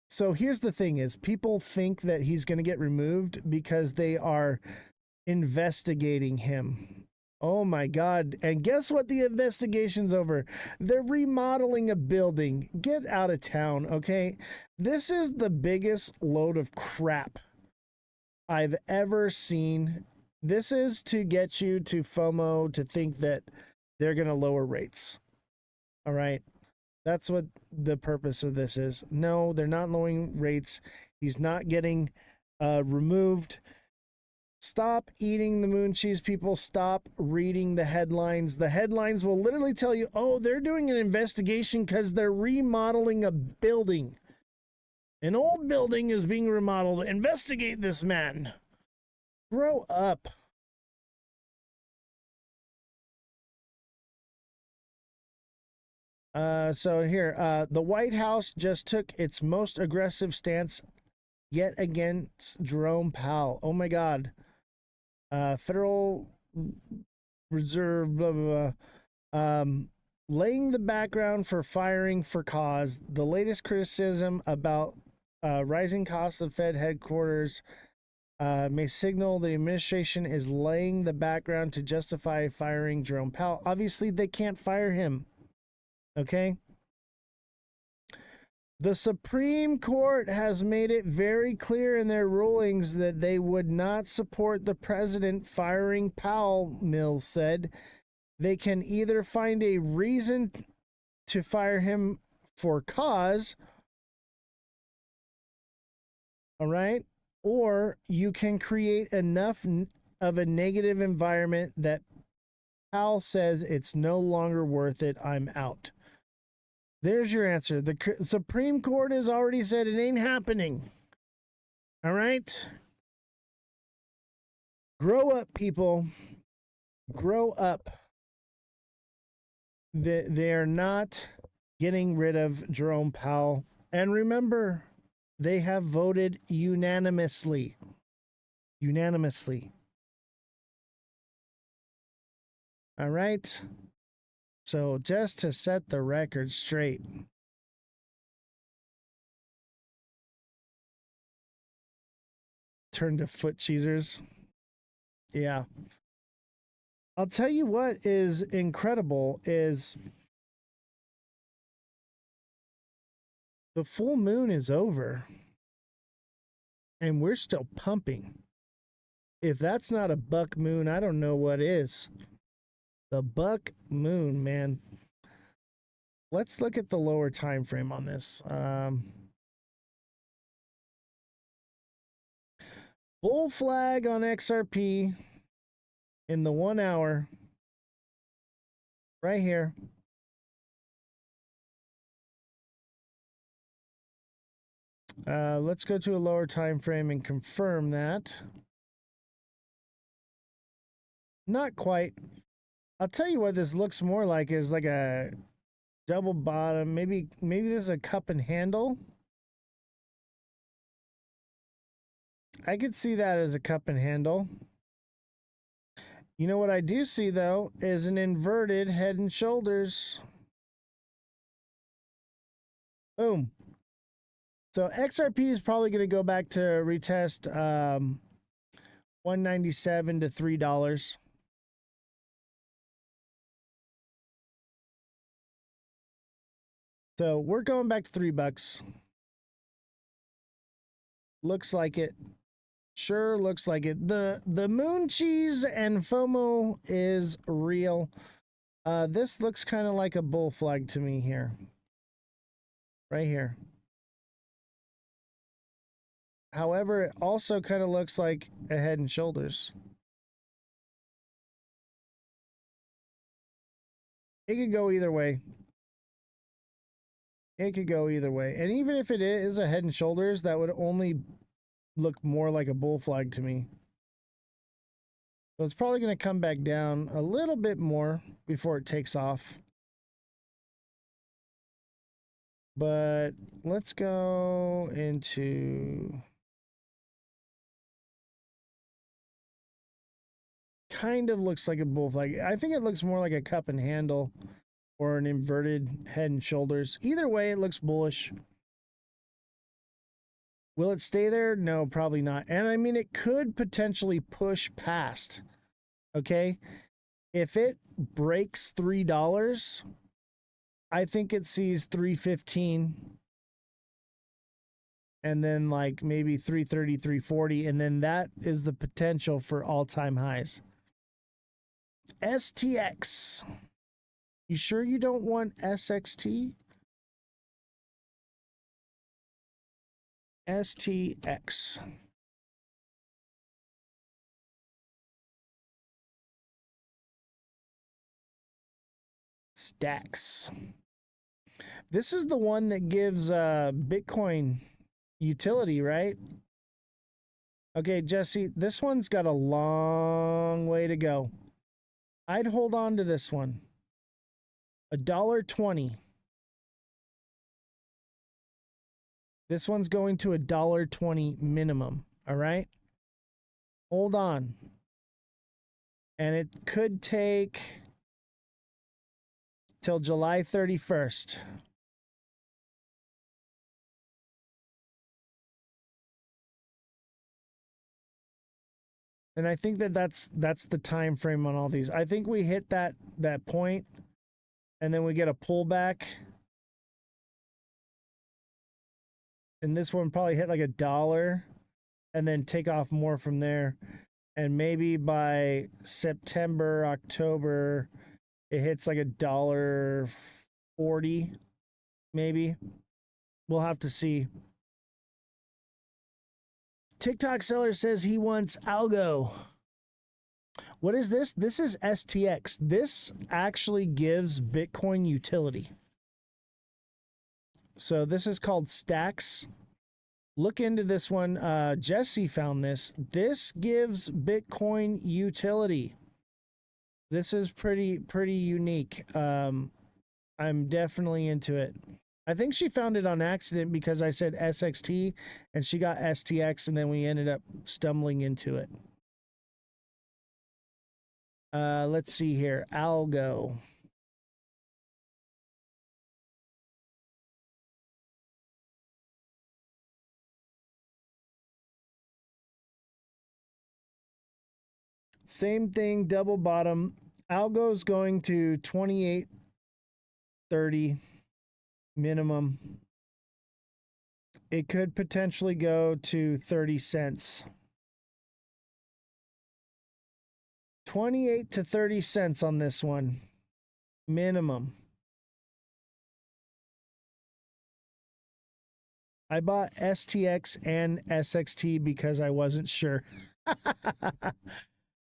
So here's the thing is, people think that he's going to get removed because they are investigating him. Oh my God. And guess what the investigation's over? They're remodeling a building. Get out of town, okay? This is the biggest load of crap I've ever seen. This is to get you to FOMO, to think that they're going to lower rates. All right? That's what the purpose of this is. No, they're not lowering rates. He's not getting removed. Stop eating the moon cheese, people. Stop reading the headlines. The headlines will literally tell you, oh, they're doing an investigation because they're remodeling a building. An old building is being remodeled. Investigate this man. Grow up. So here, the White House just took its most aggressive stance yet against Jerome Powell. Oh my God. Federal Reserve, blah, blah, blah. Laying the background for firing for cause. The latest criticism about rising costs of Fed headquarters may signal the administration is laying the background to justify firing Jerome Powell. Obviously, they can't fire him. Okay? The Supreme Court has made it very clear in their rulings that they would not support the president firing Powell, Mills said. They can either find a reason to fire him for cause, all right, or you can create enough of a negative environment that Powell says it's no longer worth it. I'm out. There's your answer. The Supreme Court has already said it ain't happening. All right? Grow up, people. Grow up. They're not getting rid of Jerome Powell. And remember, they have voted unanimously. Unanimously. All right? So just to set the record straight. Turn to foot cheesers. Yeah. I'll tell you what is incredible is the full moon is over and we're still pumping. If that's not a buck moon, I don't know what is. The buck moon, man. Let's look at the lower time frame on this. Bull flag on XRP in the 1 hour. Right here. Let's go to a lower time frame and confirm that. Not quite. I'll tell you what this looks more like is like a double bottom. Maybe this is a cup and handle. I could see that as a cup and handle. You know what I do see though is an inverted head and shoulders. Boom. So XRP is probably going to go back to retest 197 to $3. So we're going back to $3. Looks like it. Sure looks like it. The moon cheese and FOMO is real. This looks kind of like a bull flag to me here. Right here. However, it also kind of looks like a head and shoulders. It could go either way. It could go either way. And even if it is a head and shoulders, that would only look more like a bull flag to me. So it's probably going to come back down a little bit more before it takes off. But let's go into... Kind of looks like a bull flag. I think it looks more like a cup and handle or an inverted head and shoulders. Either way, it looks bullish. Will it stay there? No, probably not. And I mean, it could potentially push past. Okay. If it breaks $3, I think it sees 315 and then like maybe 330, 340. And then that is the potential for all-time highs. STX. You sure you don't want SXT? STX. Stacks. This is the one that gives Bitcoin utility, right? Okay, Jesse, this one's got a long way to go. I'd hold on to this one. $1.20. This one's going to $1.20 minimum. All right. Hold on. And it could take till July 31st. And I think that's the time frame on all these. I think we hit that point and then we get a pullback. And this one probably hit like $1 and then take off more from there. And maybe by September, October, it hits like $1.40, maybe. We'll have to see. TikTok seller says he wants algo. What is this? This is STX. This actually gives Bitcoin utility. So this is called Stacks. Look into this one. Jesse found this. This gives Bitcoin utility. This is pretty unique. I'm definitely into it. I think she found it on accident because I said SXT and she got STX and then we ended up stumbling into it. Let's see here. Algo. Same thing, double bottom. Algo's going to 28.30 minimum. It could potentially go to 30 cents. 28 to 30 cents on this one. Minimum. I bought STX and SXT because I wasn't sure.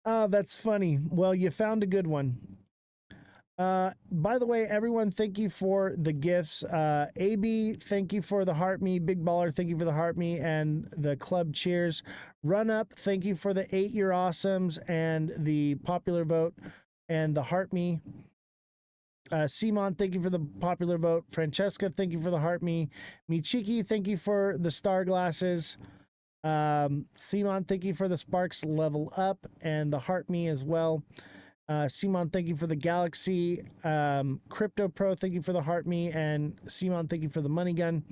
Oh, that's funny. Well, you found a good one. By the way, everyone, thank you for the gifts. AB, thank you for the heart me. Big Baller, thank you for the heart me and the club cheers. Run Up, thank you for the 8-year awesomes and the popular vote and the heart me. Simon, thank you for the popular vote. Francesca, thank you for the heart me. Michiki, thank you for the star glasses. Simon, thank you for the Sparks level up and the heart me as well. Simon, thank you for the Galaxy. Crypto Pro, thank you for the heart me. And Simon, thank you for the money gun.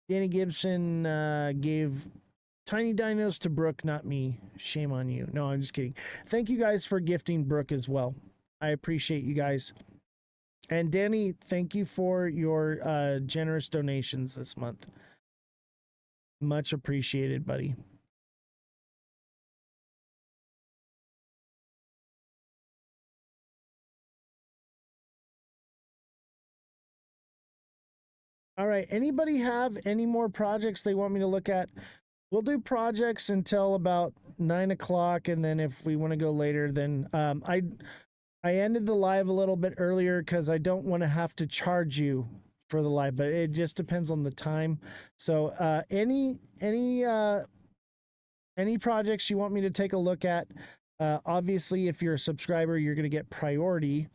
Danny Gibson gave tiny dinos to Brooke, not me. Shame on you. No, I'm just kidding. Thank you guys for gifting Brooke as well. I appreciate you guys. And Danny, thank you for your generous donations this month. Much appreciated, buddy. All right. Anybody have any more projects they want me to look at? We'll do projects until about 9 o'clock, and then if we want to go later, then I ended the live a little bit earlier because I don't want to have to charge you for the live, but it just depends on the time. So any projects you want me to take a look at, obviously if you're a subscriber, you're going to get priority.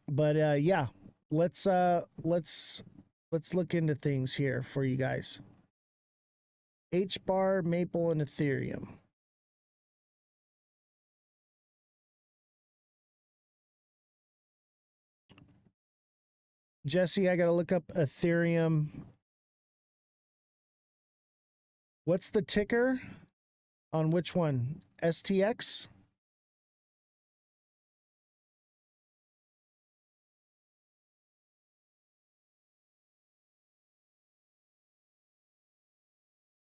But yeah, let's look into things here for you guys. H-bar, Maple, and Ethereum. Jesse, I got to look up Ethereum. What's the ticker on which one? STX?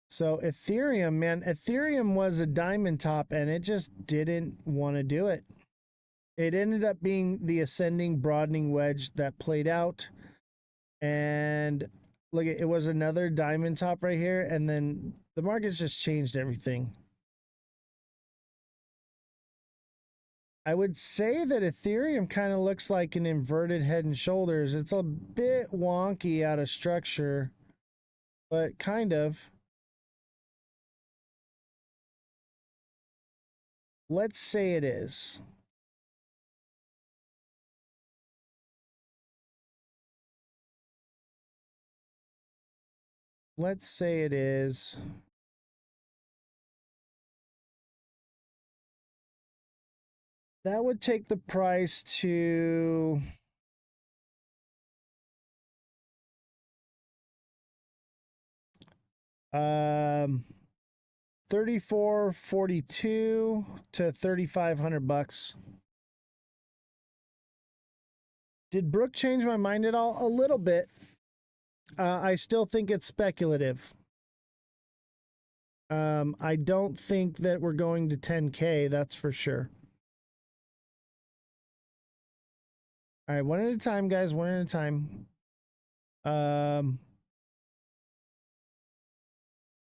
So Ethereum, man, Ethereum was a diamond top and it just didn't want to do it. It ended up being the ascending broadening wedge that played out. And look, it was another diamond top right here. And then the market's just changed everything. I would say that Ethereum kind of looks like an inverted head and shoulders. It's a bit wonky out of structure, but kind of. Let's say it is. Let's say it is. That would take the price to $34.42 to $3,500. Did Brooke change my mind at all? A little bit. I still think it's speculative. I don't think that we're going to 10K, that's for sure. All right, one at a time, guys, one at a time.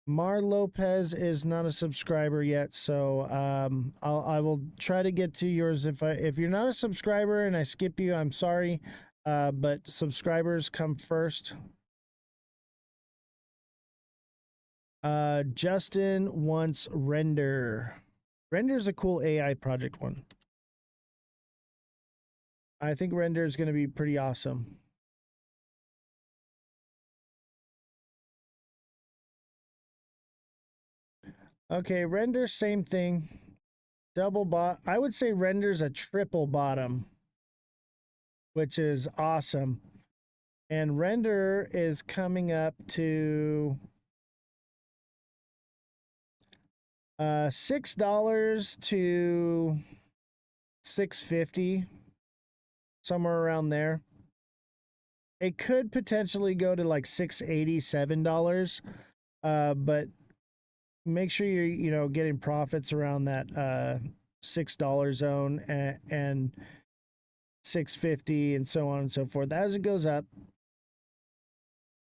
Mar Lopez is not a subscriber yet, so I will try to get to yours. If you're not a subscriber and I skip you, I'm sorry, but subscribers come first. Justin wants Render. Render's a cool AI project one. I think Render is going to be pretty awesome. Okay, Render, same thing. Double bot. I would say Render's a triple bottom, which is awesome. And Render is coming up to $6 to $6.50, somewhere around there. It could potentially go to like $6.80, $7, but make sure you're, you know, getting profits around that $6 zone and 650 and so on and so forth. As it goes up,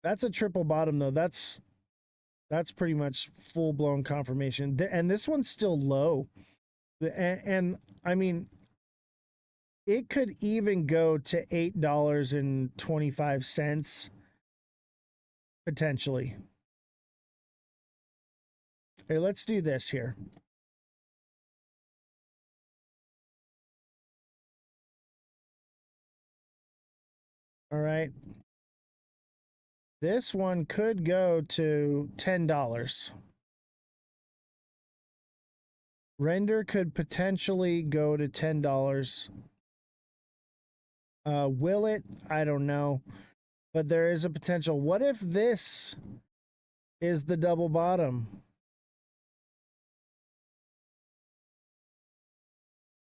that's a triple bottom though. That's pretty much full blown confirmation. And this one's still low. And I mean, it could even go to $8.25 potentially. Hey, let's do this here. All right. This one could go to $10. Render could potentially go to $10. Will it? I don't know. But there is a potential. What if this is the double bottom?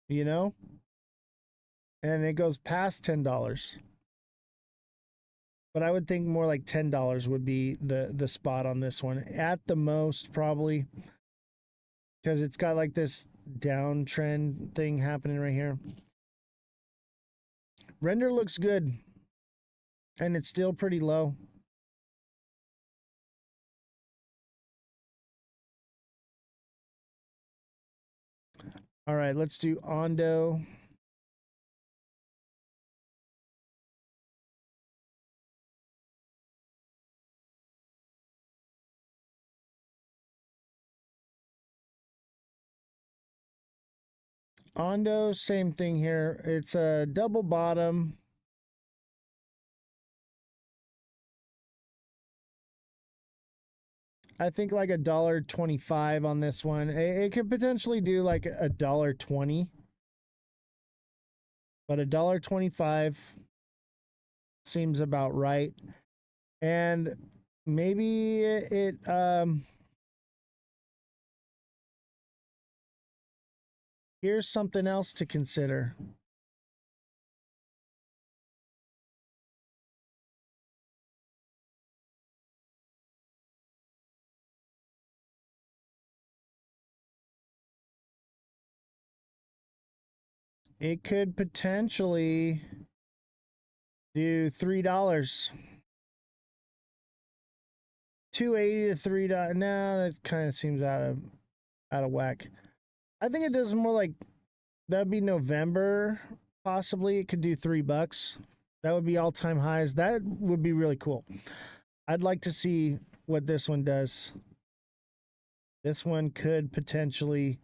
You know? And it goes past $10. But I would think more like $10 would be the spot on this one. At the most, probably. Because it's got like this downtrend thing happening right here. Render looks good. And it's still pretty low. All right, let's do Ondo. Ondo, same thing here. It's a double bottom. I think like $1.25 on this one. It could potentially do like $1.20. But $1.25 seems about right. And maybe here's something else to consider. It could potentially do $3. $2.80 to $3. No, that kind of seems out of whack. I think it does more like that'd be November. Possibly it could do $3. That would be all-time highs. That would be really cool. I'd like to see what this one does. This one could potentially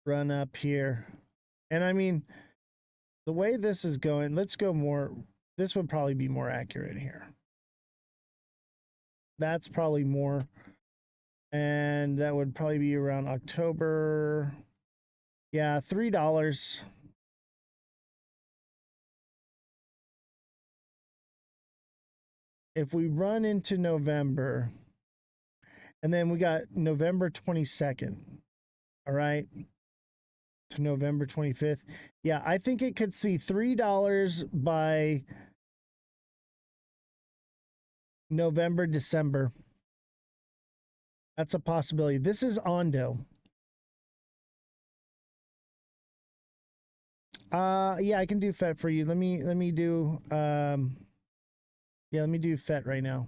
run up here. And I mean, the way this is going, let's go more. This would probably be more accurate here. That's probably more. And that would probably be around October. Yeah, $3. If we run into November, and then we got November 22nd, all right, to November 25th. Yeah, I think it could see $3 by November, December. That's a possibility. This is Ondo. Yeah, I can do FET for you. Let me do yeah, let me do FET right now.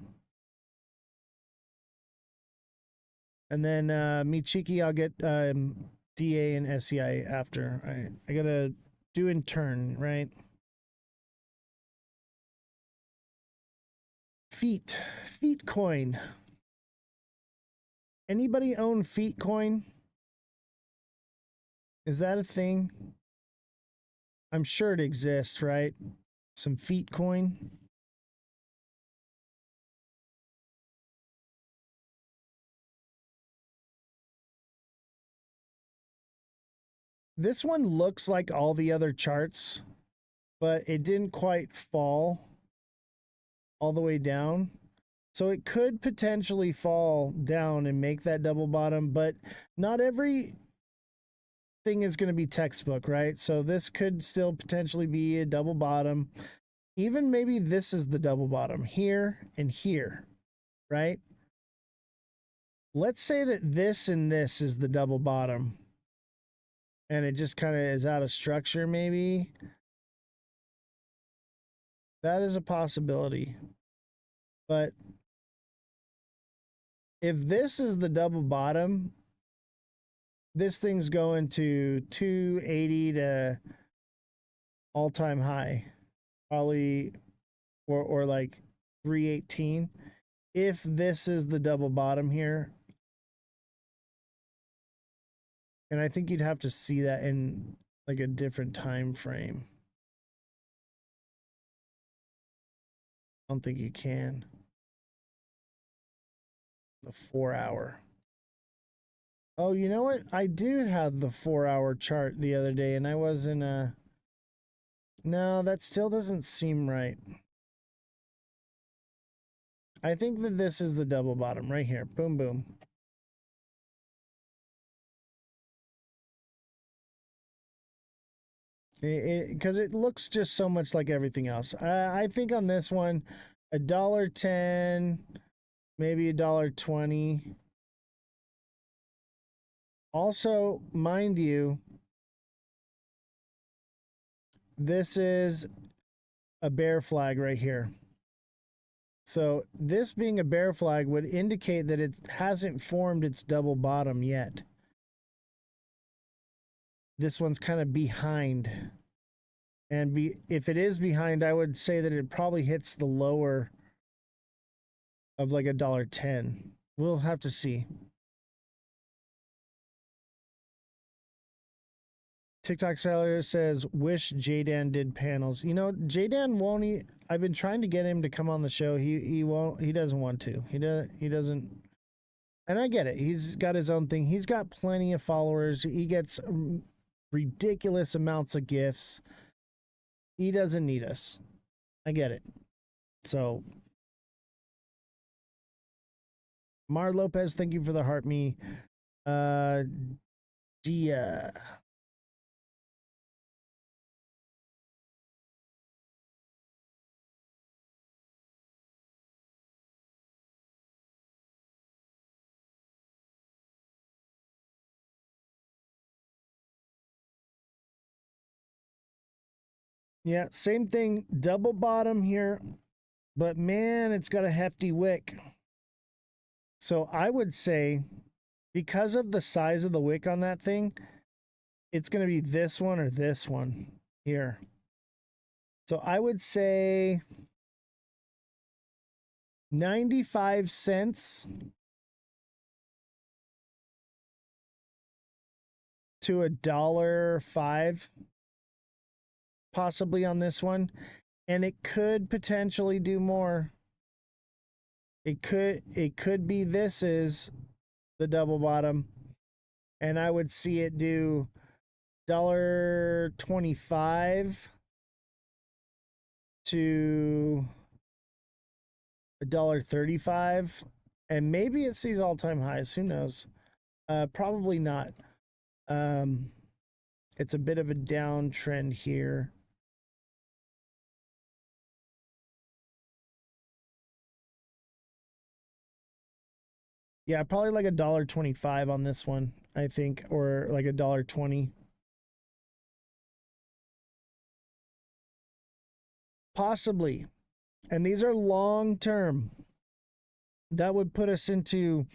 And then Michiki, I'll get DA and SEI after. All right. I gotta do in turn, right? Feet coin. Anybody own feet coin? Is that a thing? I'm sure it exists, right? Some feet coin. This one looks like all the other charts, but it didn't quite fall all the way down. So it could potentially fall down and make that double bottom, but not every thing is going to be textbook, right? So this could still potentially be a double bottom. Even maybe this is the double bottom here and here, right? let's say that this and this is the double bottom and it just kind of is out of structure, maybe. That is a possibility. But if this is the double bottom, this thing's going to 280 to all-time high, probably, or like 318. If this is the double bottom here, and I think you'd have to see that in like a different time frame. I don't think you can. The 4-hour. Oh, you know what? I do have the 4-hour chart the other day, and I wasn't no, that still doesn't seem right. I think that this is the double bottom right here. Boom, boom. Because it looks just so much like everything else. I think on this one, $1.10, maybe $1.20. Also, mind you, this is a bear flag right here. So this being a bear flag would indicate that it hasn't formed its double bottom yet. This one's kind of behind. And if it is behind, I would say that it probably hits the lower of like $1.10. We'll have to see. TikTok seller says, wish Jaydan did panels. You know, Jaydan won't. I've been trying to get him to come on the show. He won't. He doesn't want to. He doesn't. And I get it. He's got his own thing. He's got plenty of followers. He gets ridiculous amounts of gifts. He doesn't need us. I get it. So, Mar Lopez, thank you for the heart me. Dia. Yeah, same thing. Double bottom here. But man, it's got a hefty wick. So I would say, because of the size of the wick on that thing, it's going to be this one or this one here. So I would say 95 cents to $1.05 possibly on this one. And it could potentially do more. It could be this is the double bottom, and I would see it do $1.25 to $1.35, and maybe it sees all-time highs. Who knows? Probably not. It's a bit of a downtrend here. Yeah, probably like $1.25 on this one, I think, or like $1.20. Possibly. And these are long term. That would put us into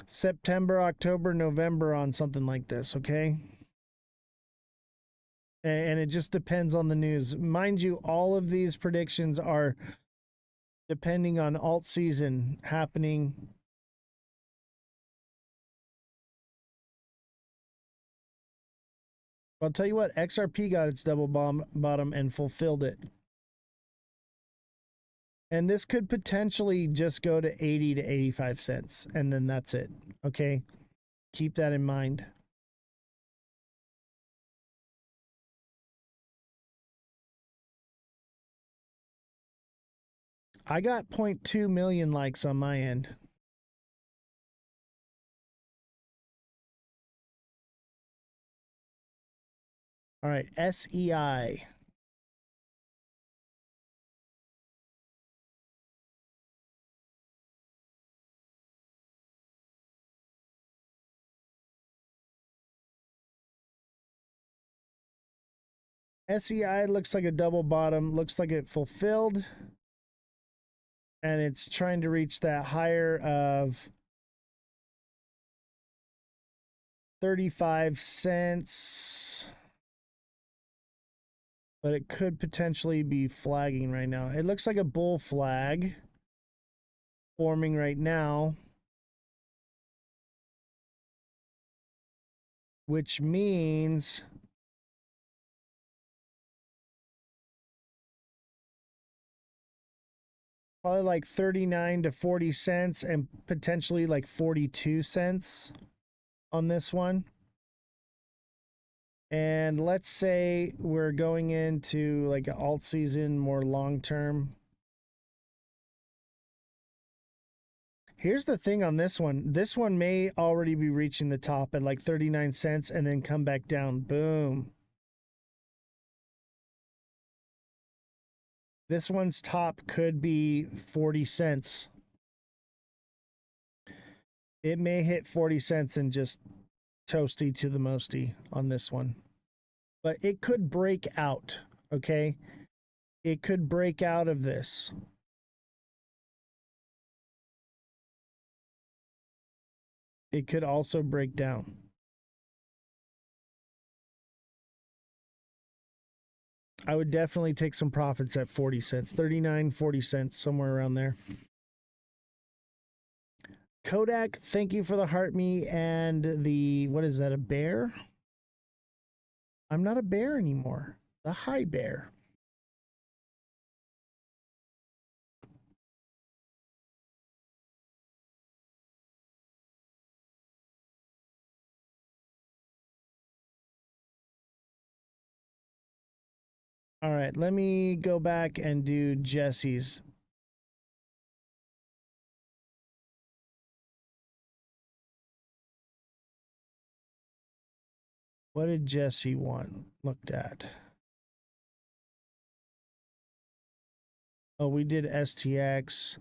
September, October, November on something like this, okay? And it just depends on the news. Mind you, all of these predictions are depending on alt season happening. I'll tell you what, XRP got its double bottom and fulfilled it. And this could potentially just go to 80 to 85 cents. And then that's it. Okay? Keep that in mind. I got 0.2 million likes on my end. All right, SEI. SEI looks like a double bottom, looks like it fulfilled, and it's trying to reach that higher of 35 cents, but it could potentially be flagging right now. It looks like a bull flag forming right now, which means probably like 39 to 40 cents and potentially like 42 cents on this one. And let's say we're going into like an alt season more long term. Here's the thing on this one. This one may already be reaching the top at like 39 cents and then come back down. Boom. This one's top could be 40 cents. It may hit 40 cents and just toasty to the mosty on this one. But it could break out, okay? It could break out of this. It could also break down. I would definitely take some profits at 40 cents, 39, 40 cents, somewhere around there. Kodak, thank you for the heart me and the, what is that, a bear? I'm not a bear anymore. The high bear. All right, let me go back and do Jesse's. What did Jesse want looked at? Oh, we did STX.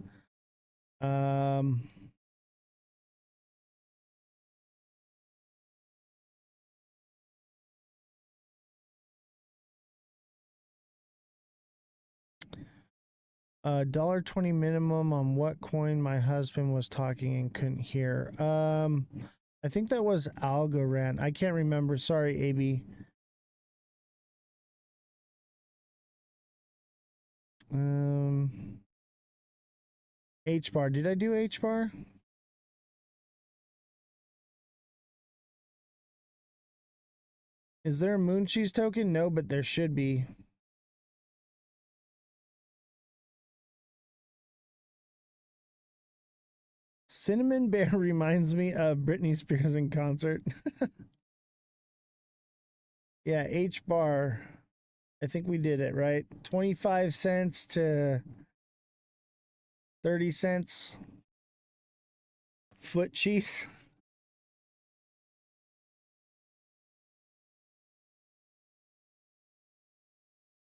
$1.20 minimum on what coin my husband was talking and couldn't hear. I think that was Algorand. I can't remember. Sorry, AB. H bar. Did I do H bar? Is there a moon cheese token? No, but there should be. Cinnamon Bear reminds me of Britney Spears in concert. Yeah, H bar. I think we did it, right? 25 cents to 30 cents. Foot cheese.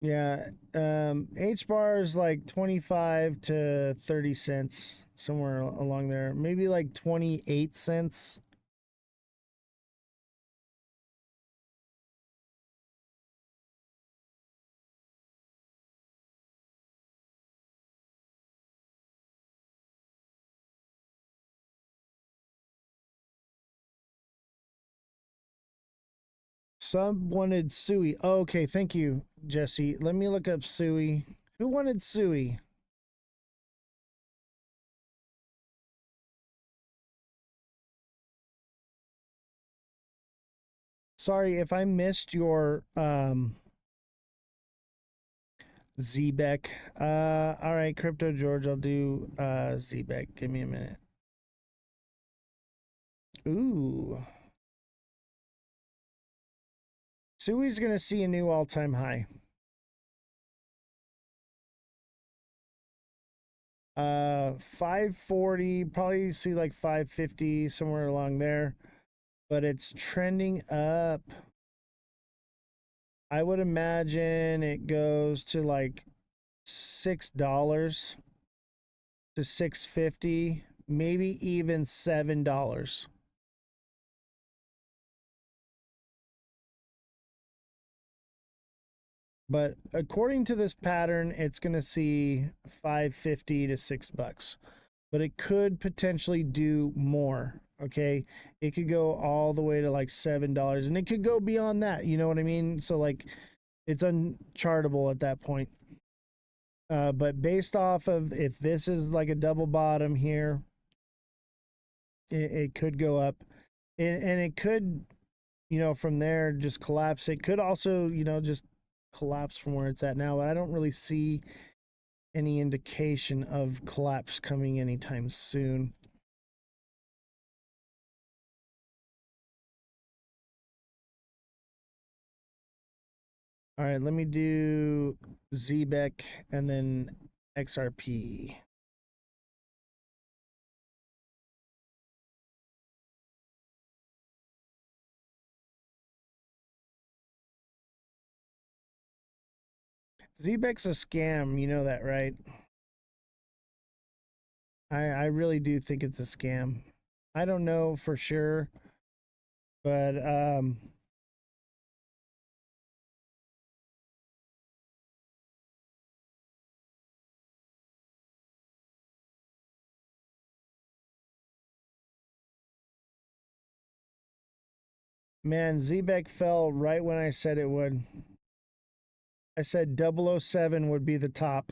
Yeah, H bar is like 25 to 30 cents, somewhere along there. Maybe like 28 cents. Some wanted Suey. Oh, okay, thank you, Jesse. Let me look up Suey. Who wanted Suey? Sorry if I missed your Zbeck. All right, Crypto George, I'll do Zbeck. Give me a minute. Ooh. Suey's gonna see a new all-time high. 540, probably see like 550, somewhere along there. But it's trending up. I would imagine it goes to like $6 to $6.50, maybe even $7. But according to this pattern, it's going to see $5.50 to $6, but it could potentially do more. Okay, it could go all the way to like $7, and it could go beyond that. You know what I mean? So like, it's unchartable at that point. But based off of if this is like a double bottom here, it could go up, and it could, from there just collapse. It could also, just collapse from where it's at now. But I don't really see any indication of collapse coming anytime soon. All right, let me do ZBEC and then XRP. ZBEC's a scam, you know that, right? I really do think it's a scam. I don't know for sure, but man, ZBEC fell right when I said it would. I said 007 would be the top.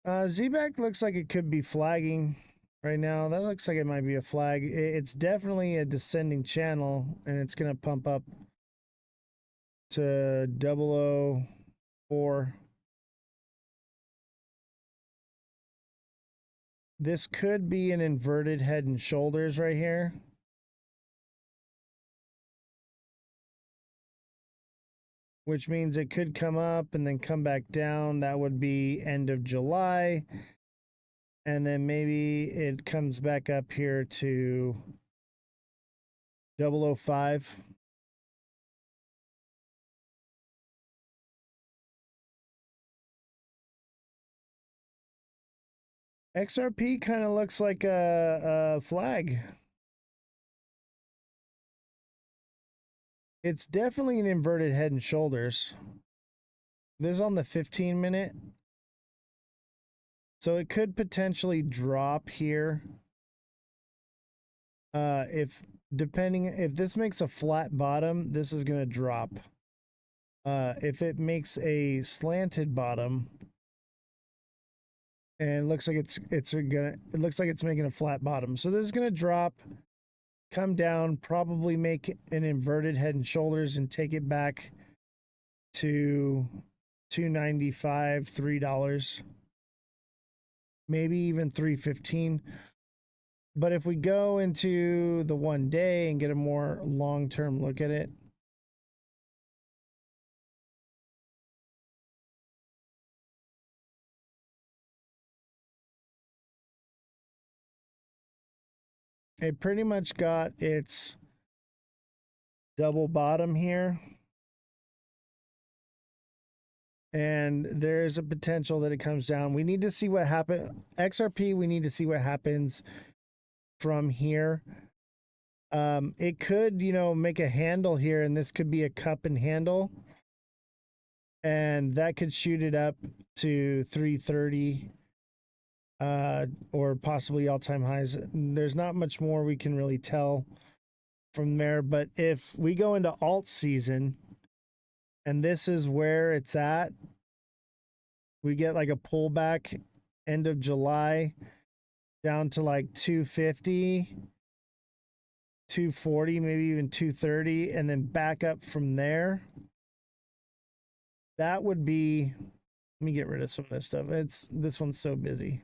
ZBEC looks like it could be flagging right now. That looks like it might be a flag. It's definitely a descending channel, and it's going to pump up to 004. This could be an inverted head and shoulders right here. Which means it could come up and then come back down. That would be end of July. And then maybe it comes back up here to 005. XRP kind of looks like a flag. It's definitely an inverted head and shoulders. This is on the 15-minute. So it could potentially drop here. If this makes a flat bottom, this is going to drop. If it makes a slanted bottom, and it looks like it looks like it's making a flat bottom. So this is going to drop, come down, probably make an inverted head and shoulders and take it back to $2.95, $3, maybe even $3.15. But if we go into the 1 day and get a more long-term look at it, it pretty much got its double bottom here. And there is a potential that it comes down. We need to see what happens. XRP, we need to see what happens from here. It could, make a handle here, and this could be a cup and handle. And that could shoot it up to 330. Or possibly all-time highs. There's not much more we can really tell from there. But if we go into alt season, and this is where it's at, we get like a pullback end of July down to like 250, 240, maybe even 230, and then back up from there. That would be, let me get rid of some of this stuff. This one's so busy.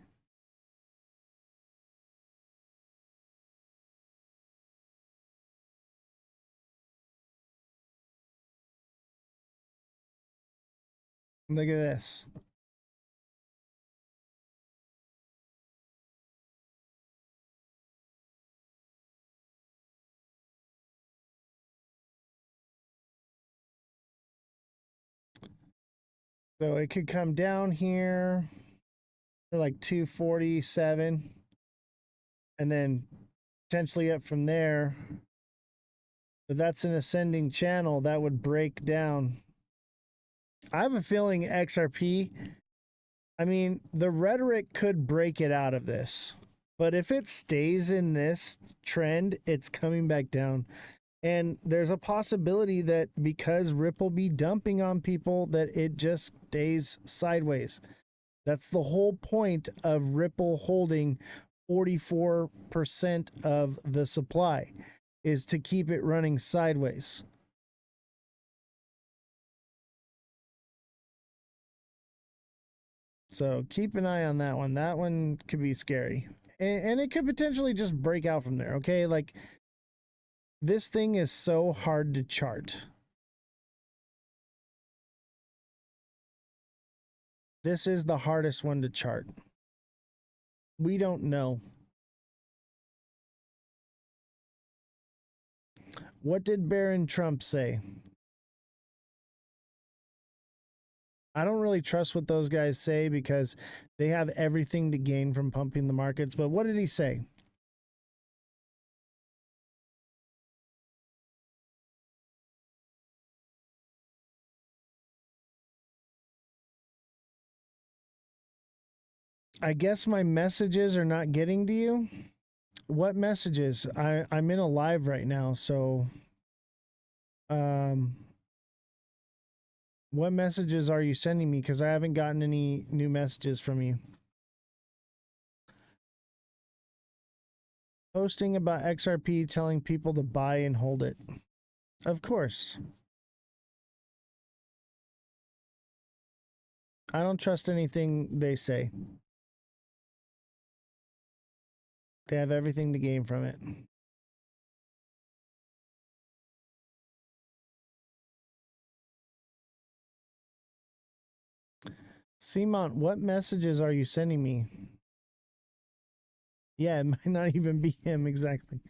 Look at this. So it could come down here to like 247 and then potentially up from there But that's an ascending channel that would break down. I have a feeling XRP, I mean, the rhetoric could break it out of this. But if it stays in this trend, it's coming back down. And there's a possibility that because Ripple be dumping on people, that it just stays sideways. That's the whole point of Ripple holding 44% of the supply, is to keep it running sideways. So keep an eye on that one. That one could be scary. And it could potentially just break out from there, okay? Like, this thing is so hard to chart. This is the hardest one to chart. We don't know. What did Barron Trump say? I don't really trust what those guys say because they have everything to gain from pumping the markets. But what did he say? I guess my messages are not getting to you. What messages? I'm in a live right now, so what messages are you sending me? Because I haven't gotten any new messages from you. Posting about XRP, telling people to buy and hold it. Of course. I don't trust anything they say. They have everything to gain from it. Simon, what messages are you sending me? Yeah, it might not even be him exactly.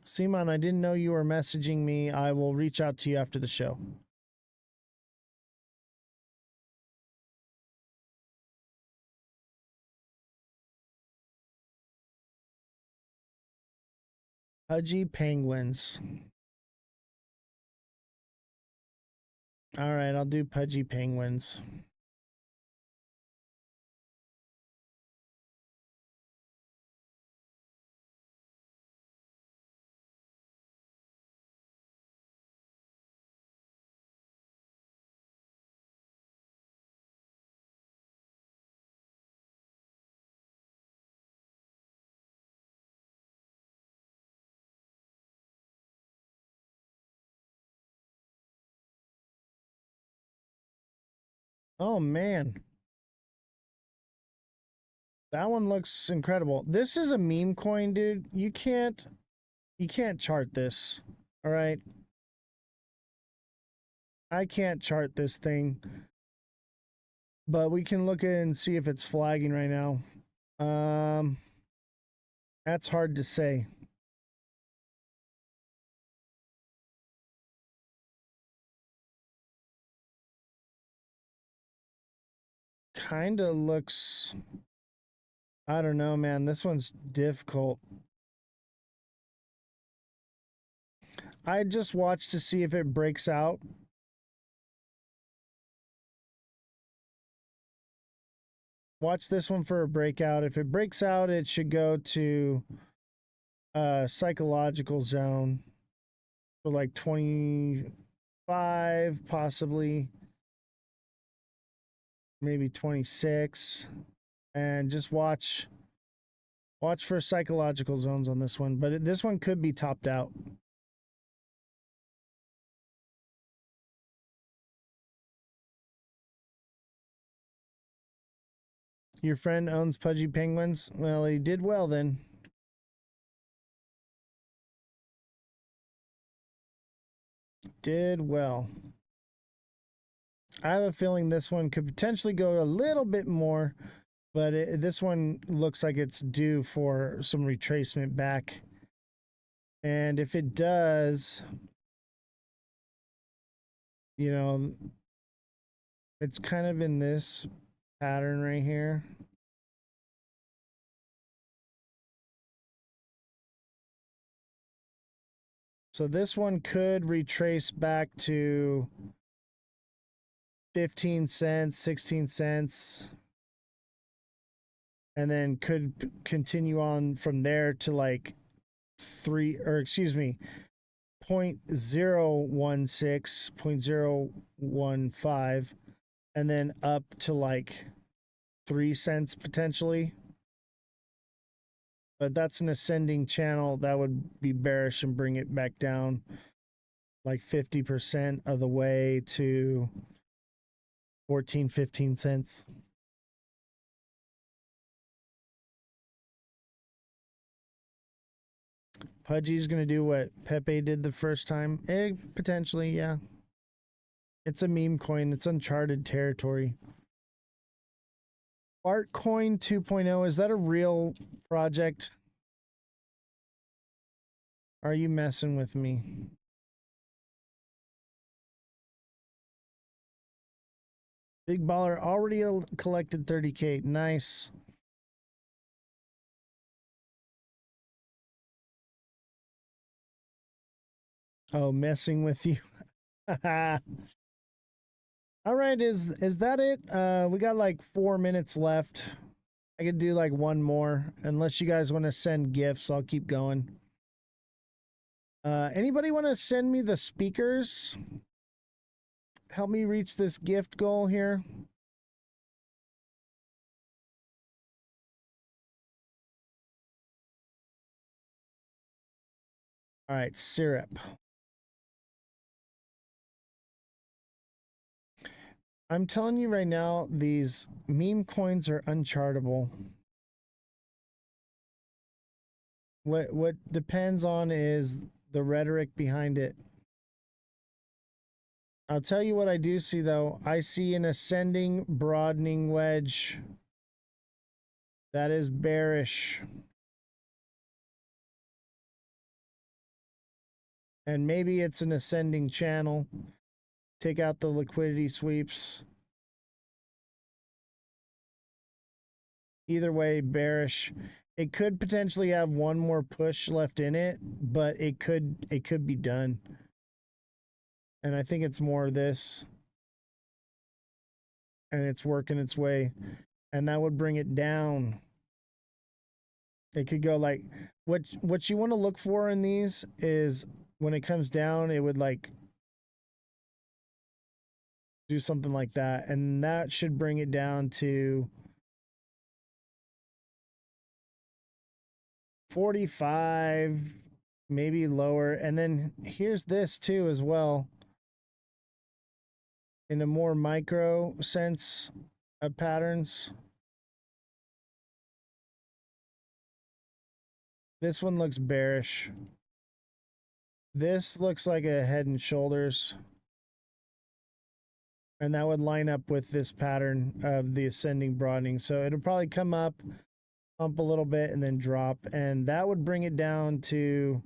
Simon, I didn't know you were messaging me. I will reach out to you after the show. Pudgy penguins. All right, I'll do pudgy penguins. Oh man. That one looks incredible. This is a meme coin, dude. You can't chart this. All right. I can't chart this thing. But we can look at it and see if it's flagging right now. That's hard to say. Kind of looks, I don't know, man. This one's difficult. I just watch to see if it breaks out. Watch this one for a breakout. If it breaks out, it should go to a psychological zone for like 25, possibly maybe 26, and just watch for psychological zones on this one. But this one could be topped out. Your friend owns pudgy penguins? Well, he did well then. Did well. I have a feeling this one could potentially go a little bit more, but this one looks like it's due for some retracement back. And if it does, you know, It's kind of in this pattern right here. So this one could retrace back to 15 cents, 16 cents, and then could continue on from there to like 0.016, 0.015, and then up to like 3 cents potentially. But that's an ascending channel that would be bearish and bring it back down like 50% of the way to 14, 15 cents. Pudgy's going to do what Pepe did the first time. Potentially, yeah. It's a meme coin. It's uncharted territory. Artcoin 2.0, is that a real project? Are you messing with me? Big Baller already collected 30K. Nice. Oh, messing with you. All right, is that it? We got like 4 minutes left. I could do like one more. Unless you guys want to send gifts, I'll keep going. Anybody want to send me the speakers? Help me reach this gift goal here. All right, syrup. I'm telling you right now, these meme coins are unchartable. What depends on is the rhetoric behind it. I'll tell you what I do see though. I see an ascending, broadening wedge. That is bearish. And maybe it's an ascending channel. Take out the liquidity sweeps. Either way, bearish. It could potentially have one more push left in it, but it could be done. And I think it's more of this. And it's working its way. And that would bring it down. It could go like what you want to look for in these is when it comes down, it would like do something like that. And that should bring it down to 45, maybe lower. And then here's this too as well. In a more micro sense of patterns. This one looks bearish. This looks like a head and shoulders. And that would line up with this pattern of the ascending broadening. So it'll probably come up, pump a little bit, and then drop. And that would bring it down to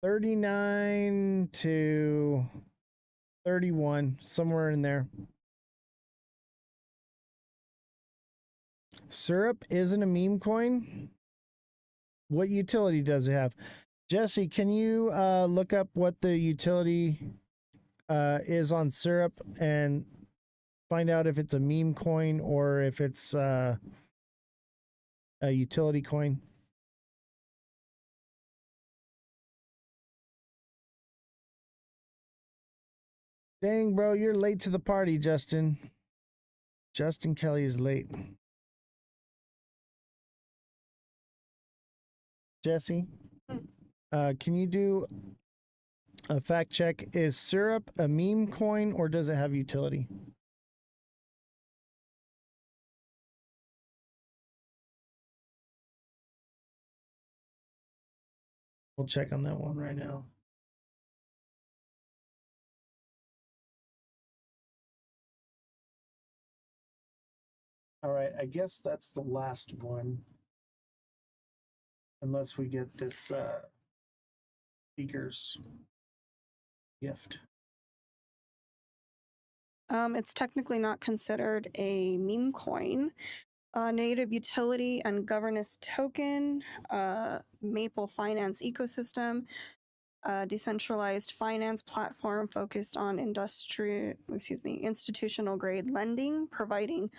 39 to 31, somewhere in there. Syrup isn't a meme coin. What utility does it have? Jesse, can you look up what the utility is on Syrup and find out if it's a meme coin or if it's a utility coin? Dang, bro, you're late to the party, Justin. Justin Kelly is late. Jesse, can you do a fact check? Is Syrup a meme coin or does it have utility? We'll check on that one right now. All right, I guess that's the last one. Unless we get this speakers. gift? It's technically not considered a meme coin. Native utility and governance token, Maple Finance ecosystem, decentralized finance platform focused on institutional grade lending, providing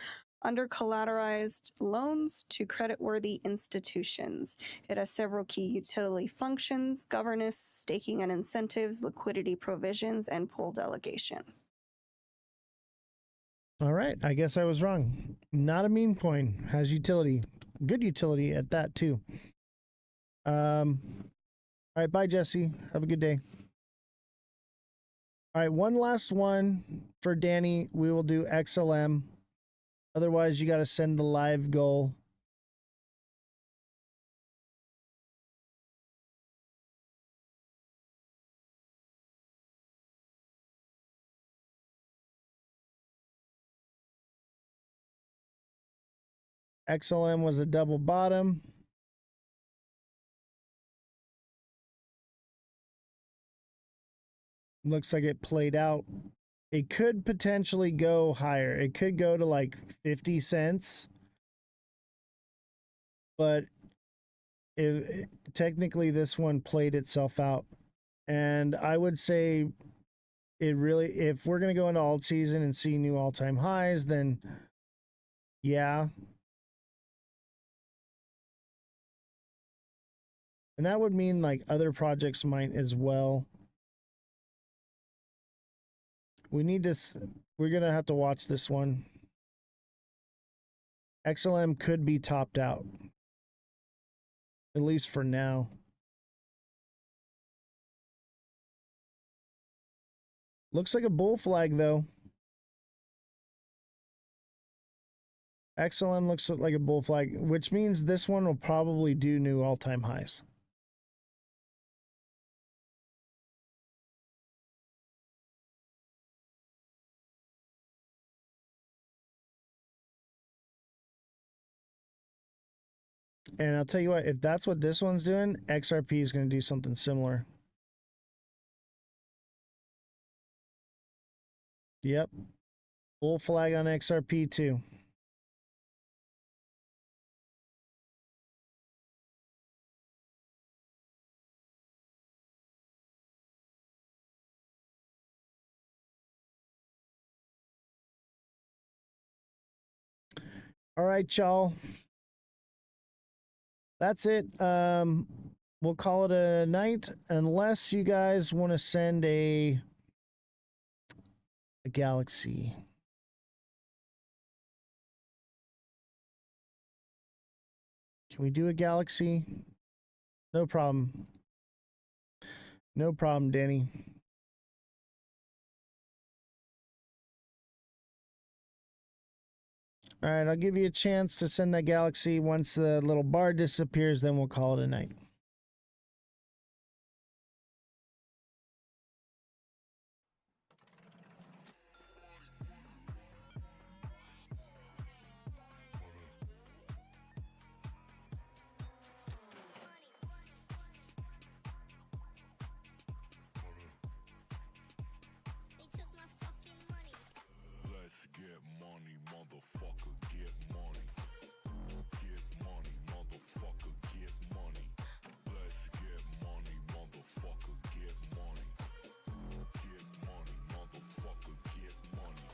under collateralized loans to creditworthy institutions. It has several key utility functions: governance, staking and incentives, liquidity provisions, and pool delegation. All right, I guess I was wrong. Not a meme coin. Has utility. Good utility at that too. All right, bye Jesse. Have a good day. All right, one last one for Danny. We will do XLM. Otherwise, you got to send the live goal. XLM was a double bottom. Looks like it played out. It could potentially go higher. It could go to like 50 cents. But technically this one played itself out. And I would say it really, if we're going to go into alt season and see new all-time highs, then yeah. And that would mean like other projects might as well. We're going to have to watch this one. XLM could be topped out, at least for now. Looks like a bull flag though. XLM looks like a bull flag, which means this one will probably do new all-time highs. And I'll tell you what, if that's what this one's doing, XRP is going to do something similar. Yep. Bull flag on XRP too. All right, y'all. That's it. We'll call it a night unless you guys want to send a galaxy. Can we do a galaxy? No problem. No problem, Danny. All right, I'll give you a chance to send that galaxy. Once the little bar disappears, then we'll call it a night. Let's get money, motherfucker, get money. Get money, motherfucker, get money. Let's get money, motherfucker, get money. Get money, motherfucker, get money.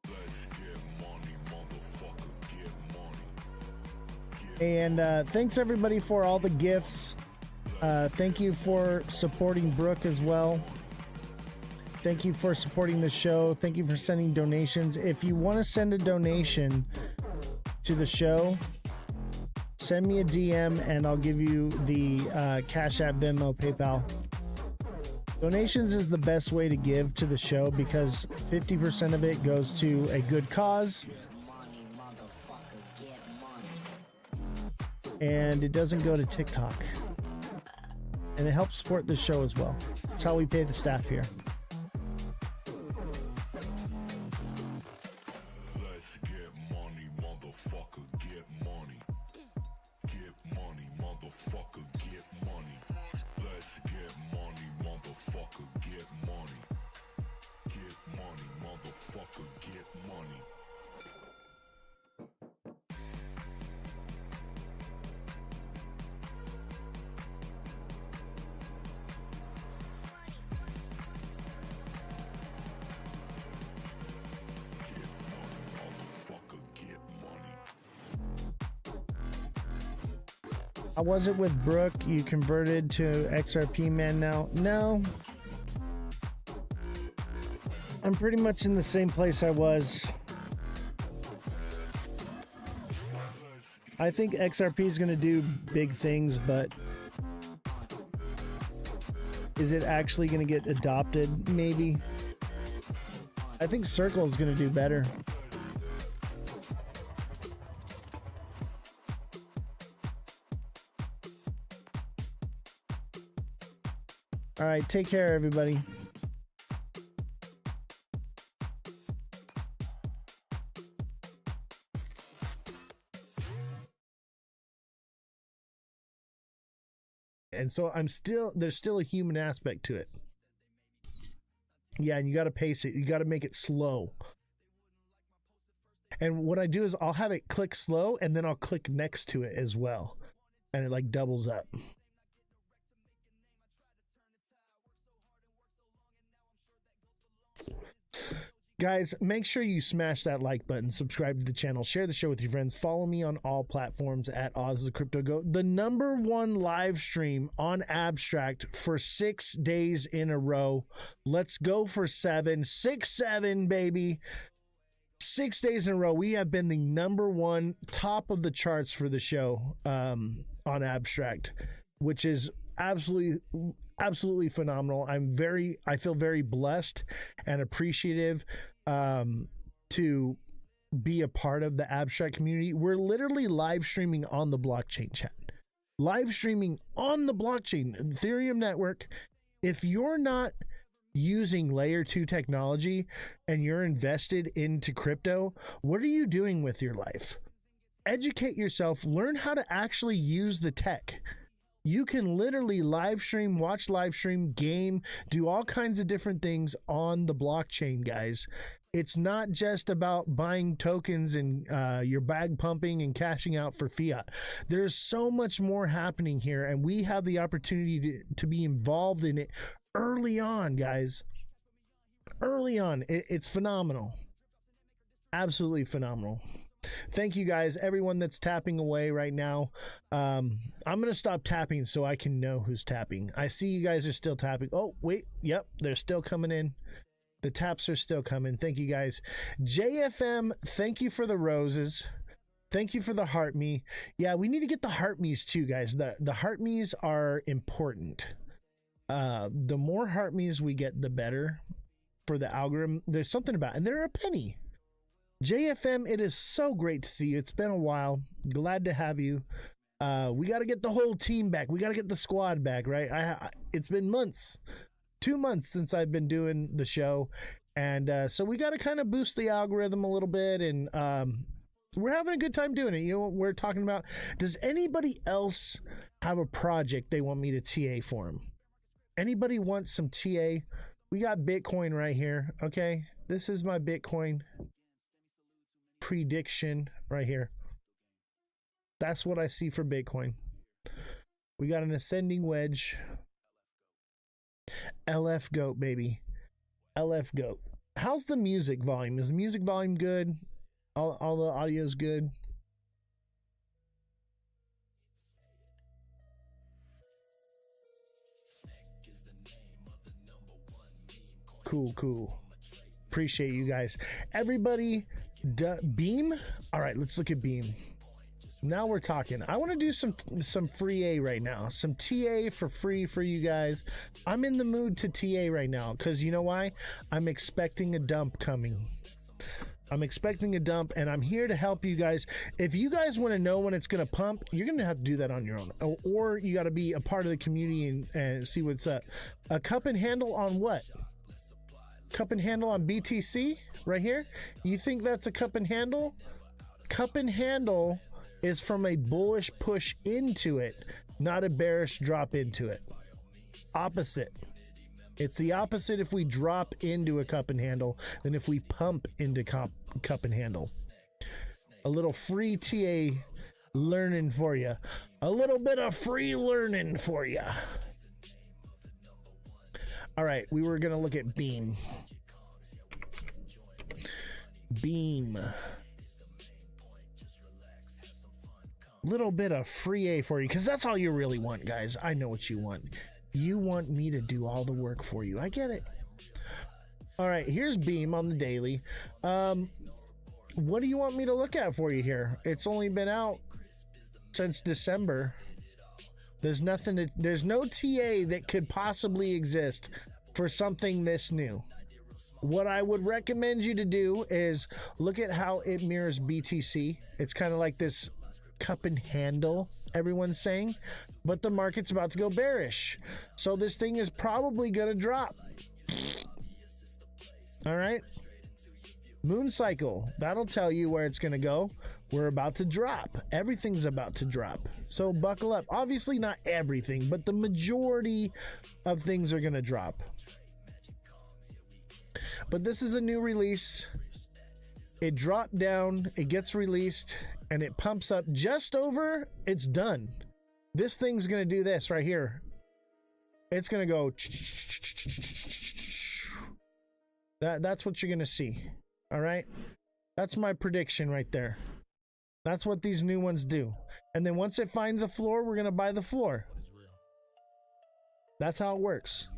Let's get money, motherfucker, get money. And thanks everybody for all the gifts. Thank you for supporting Brooke as well. Thank you for supporting the show. Thank you for sending donations. If you want to send a donation to the show, send me a DM and I'll give you the Cash App, Venmo, PayPal. Donations is the best way to give to the show because 50% of it goes to a good cause. And it doesn't go to TikTok. And it helps support the show as well. That's how we pay the staff here. I wasn't with Brooke. You converted to XRP man now? No. I'm pretty much in the same place I was. I think XRP is going to do big things, but is it actually going to get adopted? Maybe. I think Circle is going to do better. All right, take care, everybody. And so there's still a human aspect to it. Yeah, and you got to pace it. You got to make it slow. And what I do is I'll have it click slow and then I'll click next to it as well. And it like doubles up. Guys, make sure you smash that like button, subscribe to the channel, share the show with your friends, follow me on all platforms at Ozthecryptogoat, the #1 live stream on Abstract for 6 days in a row. Let's go for 7, 6, 7, baby. 6 days in a row. We have been the #1 top of the charts for the show on Abstract, which is absolutely phenomenal. I feel very blessed and appreciative to be a part of the Abstract community. We're literally live streaming on the blockchain, chat. Live streaming on the blockchain, Ethereum network. If you're not using layer 2 technology and you're invested into crypto, what are you doing with your life? Educate yourself, learn how to actually use the tech. You can literally live stream, watch live stream, game, do all kinds of different things on the blockchain, guys. It's not just about buying tokens and your bag pumping and cashing out for fiat. There's so much more happening here, and we have the opportunity to be involved in it early on, guys. Early on. It's phenomenal. Absolutely phenomenal. Thank you guys, everyone that's tapping away right now. I'm going to stop tapping so I can know who's tapping. I see you guys are still tapping. Oh, wait. Yep, they're still coming in. The taps are still coming. Thank you guys. JFM, thank you for the roses. Thank you for the heart me. Yeah, we need to get the heart me's too, guys. The heart me's are important. The more heart me's we get, the better for the algorithm. There's something about it. And they're a penny. JFM, it is so great to see you. It's been a while. Glad to have you. We got to get the whole team back. We got to get the squad back, right? It's been months, 2 months since I've been doing the show. And so we got to kind of boost the algorithm a little bit. And we're having a good time doing it. You know, we're talking about, does anybody else have a project they want me to TA for them? Anybody want some TA? We got Bitcoin right here. Okay. This is my Bitcoin prediction right here. That's what I see for Bitcoin. We got an ascending wedge. LF goat, baby. LF goat. How's the music volume? Is the music volume good? All the audio's good? Cool. Appreciate you guys. Everybody, Beam? All right, let's look at Beam. Now we're talking. I want to do some free A right now. Some TA for free for you guys. I'm in the mood to TA right now because you know why? I'm expecting a dump coming. I'm expecting a dump, and I'm here to help you guys. If you guys want to know when it's going to pump, you're going to have to do that on your own. Or you got to be a part of the community and see what's up. A cup and handle on what? Cup and handle on BTC right here. You think that's a cup and handle? Cup and handle is from a bullish push into it, not a bearish drop into it. Opposite. It's the opposite if we drop into a cup and handle than if we pump into cup and handle. A little free TA learning for you. A little bit of free learning for you. All right, we were going to look at Beam. Beam. little bit of free A for you, because that's all you really want, guys. I know what you want. You want me to do all the work for you. I get it. All right, here's Beam on the daily. What do you want me to look at for you here? It's only been out since December. There's nothing to, there's no TA that could possibly exist for something this new. What I would recommend you to do is look at how it mirrors BTC. It's kind of like this cup and handle, everyone's saying, but the market's about to go bearish. So this thing is probably going to drop. All right. Moon cycle, that'll tell you where it's going to go. We're about to drop. Everything's about to drop. So buckle up. Obviously not everything, but the majority of things are going to drop. But this is a new release. It dropped down, it gets released, and it pumps up just over. It's done. This thing's going to do this right here. It's going to go. That's what you're going to see. All right. That's my prediction right there. That's what these new ones do. And then once it finds a floor, we're going to buy the floor. That's how it works.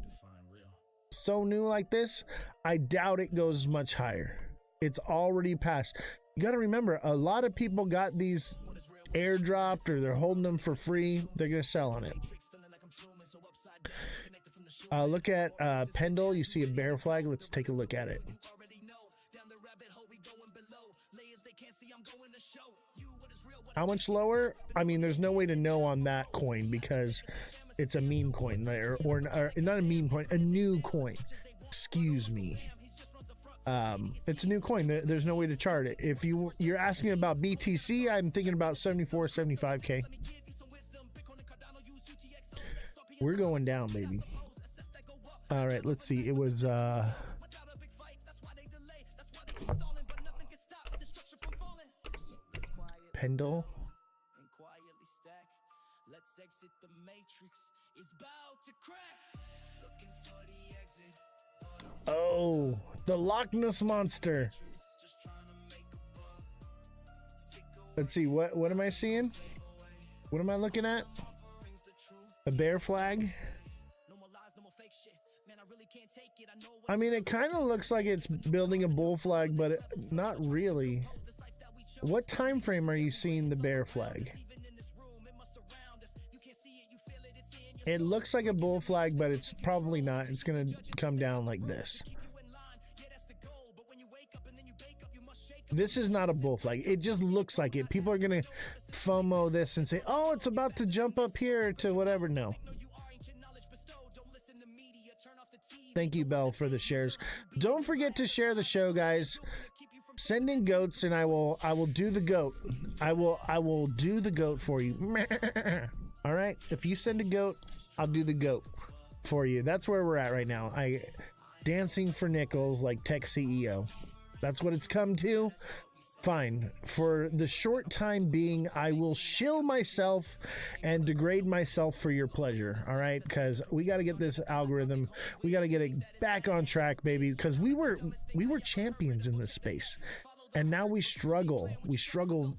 So new like this, I doubt it goes much higher. It's already passed. You got to remember, a lot of people got these airdropped or they're holding them for free. They're going to sell on it. Look at Pendle. You see a bear flag. Let's take a look at it. How much lower? I mean, there's no way to know on that coin because it's a meme coin there, or not a meme coin, a new coin. Excuse me. It's a new coin. There's no way to chart it. If you're asking about BTC, I'm thinking about 74, 75K. We're going down, baby. All right, let's see. It was Pendle. Oh, the Loch Ness Monster. Let's see, what am I seeing? What am I looking at? A bear flag? I mean, it kind of looks like it's building a bull flag, but not really. What time frame are you seeing the bear flag? It looks like a bull flag, but it's probably not. It's going to come down like this. This is not a bull flag. It just looks like it. People are going to FOMO this and say, oh, it's about to jump up here to whatever. No. Thank you, Belle, for the shares. Don't forget to share the show, guys. Send in goats and I will do the goat. I will do the goat for you. All right, if you send a goat, I'll do the goat for you. That's where we're at right now. Dancing for nickels like tech CEO. That's what it's come to. Fine. For the short time being, I will shill myself and degrade myself for your pleasure. All right, because we got to get this algorithm. We got to get it back on track, baby. Because we were champions in this space, and now we struggle. We struggle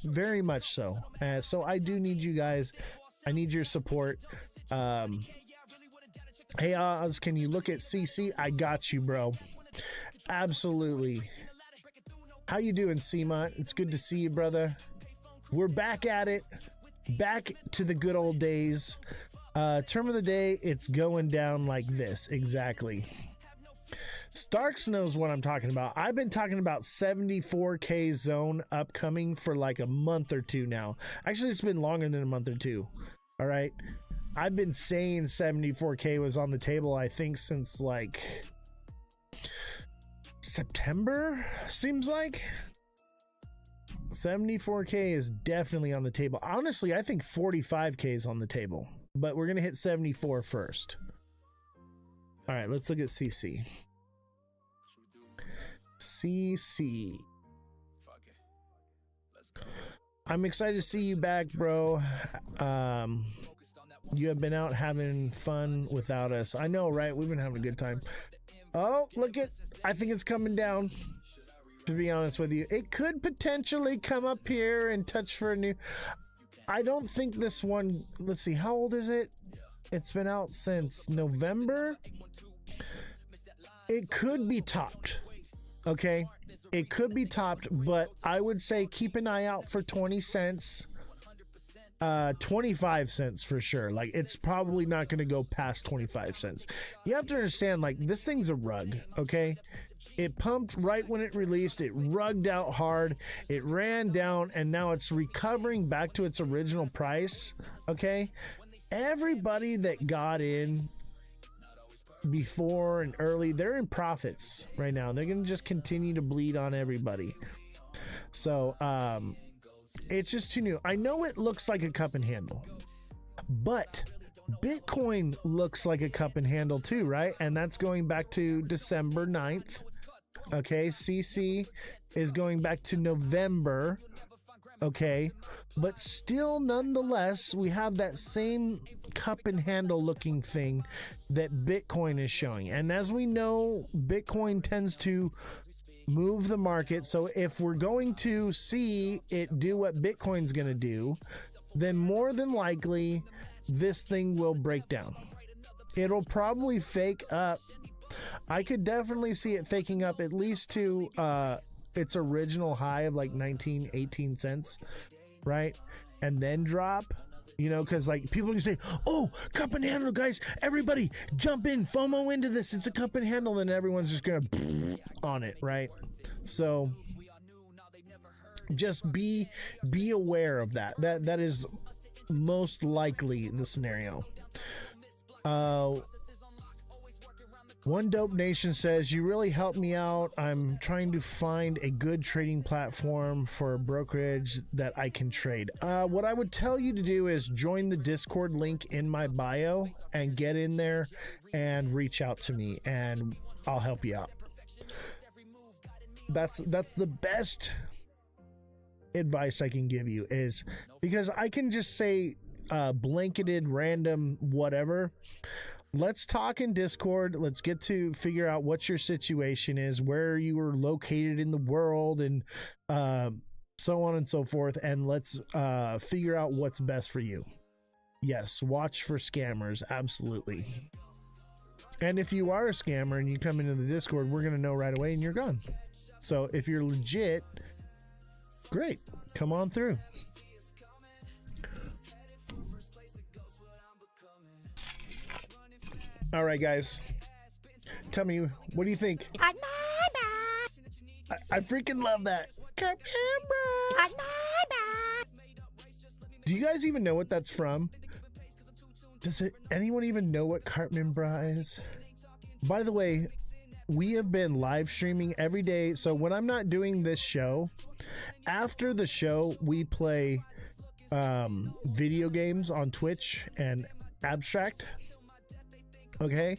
very much so. So I do need you guys. I need your support. Hey Oz, can you look at CC? I got you, bro. Absolutely. How you doing, Seamont? It's good to see you, brother. We're back at it. Back to the good old days. Term of the day, it's going down like this. Exactly. Starks knows what I'm talking about. I've been talking about 74K zone upcoming for like a month or two now. Actually, it's been longer than a month or two. All right. I've been saying 74K was on the table, I think, since like September, seems like. 74K is definitely on the table. Honestly, I think 45K is on the table, but we're going to hit 74 first. All right, let's look at CC. CC. I'm excited to see you back, bro. You have been out having fun without us. I know, right? We've been having a good time. Oh, look at, I think it's coming down. to be honest with you. It could potentially come up here and touch for a new. I don't think this one. Let's see, how old is it? It's been out since November. It could be topped. Okay, it could be topped, but I would say keep an eye out for 20 cents. 25 cents for sure. Like, it's probably not going to go past 25 cents. You have to understand, like, this thing's a rug, okay? It pumped right when it released. It rugged out hard. It ran down, and now it's recovering back to its original price, okay? Everybody that got in before and early, they're in profits right now. They're going to just continue to bleed on everybody. So, it's just too new. I know it looks like a cup and handle, but Bitcoin looks like a cup and handle too, right? And that's going back to December 9th. Okay, CC is going back to November. Okay, but still, nonetheless, we have that same cup and handle looking thing that Bitcoin is showing. And as we know, Bitcoin tends to move the market. So if we're going to see it do what Bitcoin's going to do, then more than likely this thing will break down. It'll probably fake up. I could definitely see it faking up at least to its original high of like 18 cents, right? And then drop. You know, because like people can say, oh, cup and handle, guys, everybody jump in, FOMO into this, it's a cup and handle, and everyone's just gonna on it, right? So just be aware of that. That is most likely the scenario. One Dope Nation says, you really helped me out. I'm trying to find a good trading platform for a brokerage that I can trade. What I would tell you to do is join the Discord link in my bio and get in there and reach out to me and I'll help you out. That's the best advice I can give you, is because I can just say blanketed random whatever. Let's talk in Discord. Let's get to figure out what your situation is, where you are located in the world, and so on and so forth. And let's figure out what's best for you. Yes, watch for scammers. Absolutely. And if you are a scammer and you come into the Discord, we're going to know right away and you're gone. So if you're legit, great. Come on through. All right, guys. Tell me, what do you think? I freaking love that. Do you guys even know what that's from? Does anyone even know what Cartman Bra is? By the way, we have been live streaming every day. So when I'm not doing this show, after the show, we play video games on Twitch and Abstract. Okay,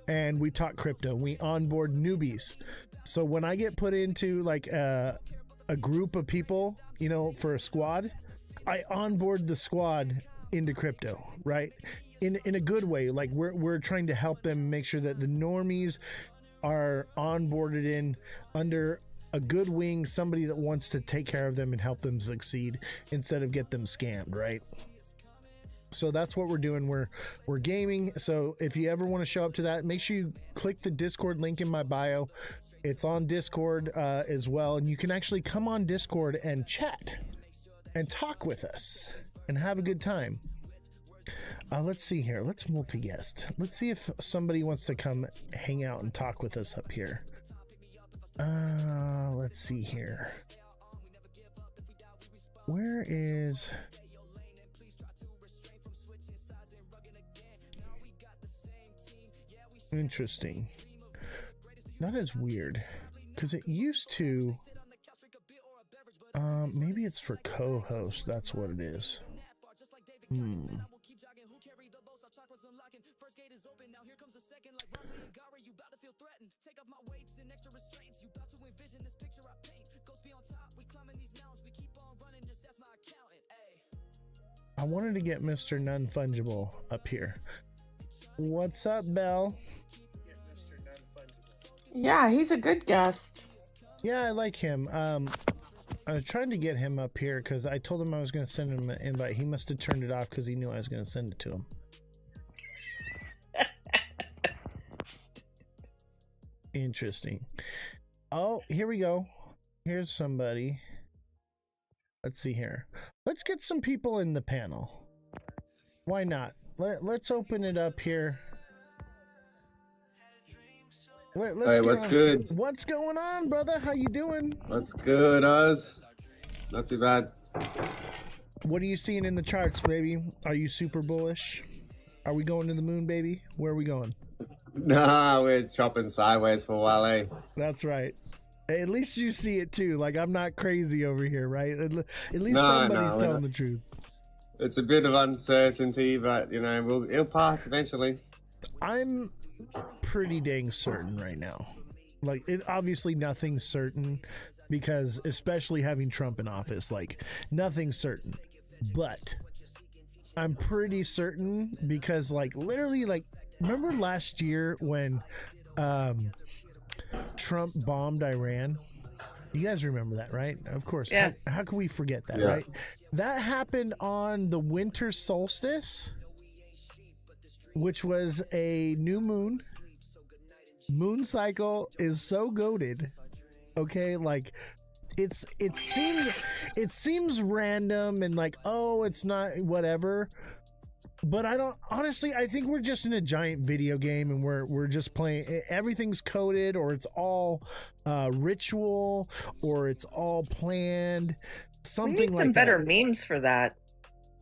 and we talk crypto. We onboard newbies. So when I get put into like a group of people, you know, for a squad, I onboard the squad into crypto, right? In a good way. Like we're trying to help them make sure that the normies are onboarded in under a good wing, somebody that wants to take care of them and help them succeed instead of get them scammed, right? So that's what we're doing. We're gaming. So if you ever want to show up to that, make sure you click the Discord link in my bio. It's on Discord as well. And you can actually come on Discord and chat and talk with us and have a good time. Let's see here. Let's multi-guest. Let's see if somebody wants to come hang out and talk with us up here. Let's see here. Where is... Interesting. That is weird, because it used to maybe it's for co-host. That's what it is. I wanted to get Mr. Non-Fungible up here. What's up, Belle? Yeah, he's a good guest. Yeah, I like him. I was trying to get him up here because I told him I was going to send him an invite. He must have turned it off because he knew I was going to send it to him. Interesting. Oh, here we go. Here's somebody. Let's see here. Let's get some people in the panel. Why not? Let's open it up here. Hey, what's good? What's going on, brother? How you doing? What's good, Oz? Not too bad. What are you seeing in the charts, baby? Are you super bullish? Are we going to the moon, baby? Where are we going? Nah, we're chopping sideways for a while, eh? That's right. At least you see it too. Like, I'm not crazy over here, right? At least No, somebody's no, telling the truth. It's a bit of uncertainty, but you know, it'll pass eventually. I'm pretty dang certain right now. Like, obviously nothing's certain because especially having Trump in office, like nothing's certain. But I'm pretty certain because like literally like remember last year when Trump bombed Iran? You guys remember that, right? Of course. Yeah. How can we forget that, Yeah. right? That happened on the winter solstice, which was a new moon. Moon cycle is so goated. Okay, like it seems random and like, oh, it's not whatever. But I don't honestly, I think we're just in a giant video game and we're just playing. Everything's coded, or it's all ritual, or it's all planned. Something We need like some better that. memes for that.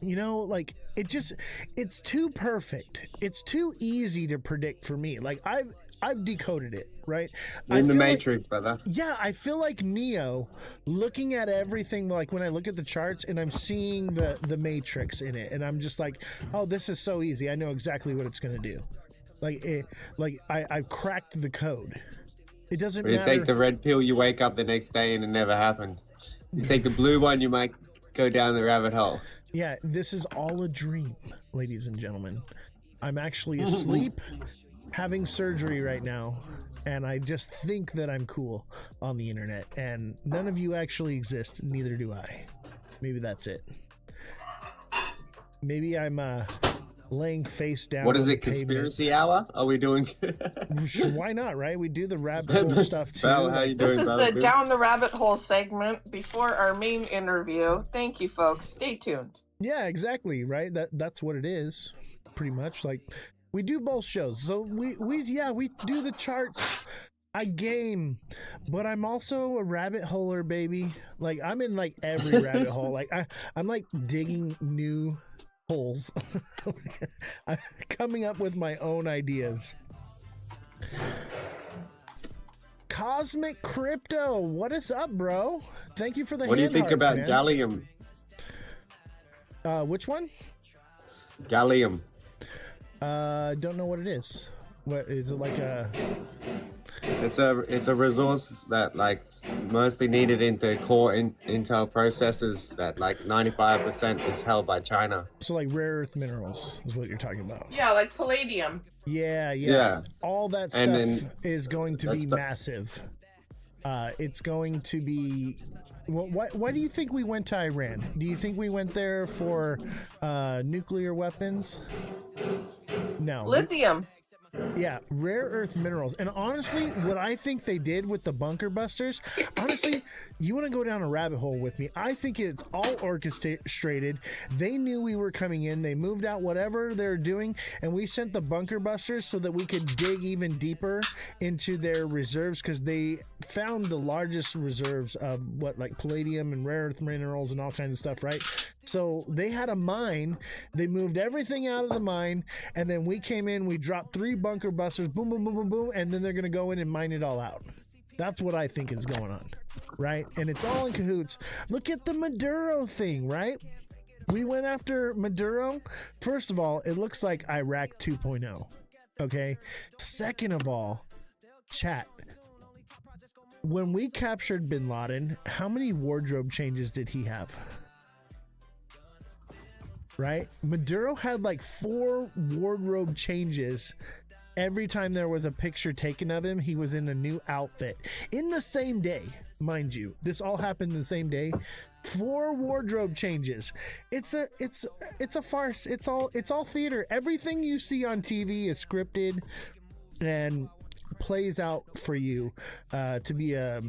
You know, like it's too perfect. It's too easy to predict for me. Like I've decoded it, right? In the feel Matrix, brother. Yeah, I feel like Neo looking at everything, like when I look at the charts and I'm seeing the Matrix in it, and I'm just like, oh, this is so easy. I know exactly what it's going to do. I've cracked the code. It doesn't When you matter. take the red pill, you wake up the next day and it never happened. You take the blue one, you might go down the rabbit hole. Yeah, this is all a dream, ladies and gentlemen. I'm actually asleep, having surgery right now, and I just think that I'm cool on the internet, and none of you actually exist, neither do I. Maybe that's it. Maybe I'm laying face down. What is on the it, conspiracy hour? Are we doing? pavement. Why not, right? We do the rabbit hole stuff too. Belle, how you This doing, is brother? the Down the Rabbit Hole segment before our main interview. Thank you, folks. Stay tuned. Yeah, exactly, right? That's what it is, pretty much. Like, we do both shows. So we do the charts. I game, but I'm also a rabbit holer, baby. Like, I'm in like every rabbit hole. Like I'm like digging new holes. I'm coming up with my own ideas. Cosmic Crypto, what is up, bro? Thank you for the What do you hand think hearts, about man. gallium? Which one? Gallium. Don't know what it is. What is it, like a? It's a resource that like mostly needed into core Intel processors that like 95% is held by China. So like rare earth minerals is what you're talking about. Yeah, like palladium. Yeah. Yeah. All that stuff And then is going to be that's the- massive. It's going to be. Why do you think we went to Iran? Do you think we went there for nuclear weapons? No. Lithium. Yeah, rare earth minerals. And honestly, what I think they did with the bunker busters, honestly, you want to go down a rabbit hole with me? I think it's all orchestrated. They knew we were coming in. They moved out whatever they're doing, and we sent the bunker busters so that we could dig even deeper into their reserves, because they found the largest reserves of like palladium and rare earth minerals and all kinds of stuff, right? So they had a mine. They moved everything out of the mine, and then we came in, we dropped 3 bunker busters, boom, boom, boom, boom, boom, and then they're going to go in and mine it all out. That's what I think is going on, right? And it's all in cahoots. Look at the Maduro thing, right? We went after Maduro. First of all, it looks like Iraq 2.0, okay? Second of all, chat. When we captured bin Laden, how many wardrobe changes did he have? Right? Maduro had like 4 wardrobe changes every time there was a picture taken of him, he was in a new outfit in the same day, mind you. This all happened the same day. 4 wardrobe changes. It's a farce. It's all theater. Everything you see on TV is scripted and plays out for you to be a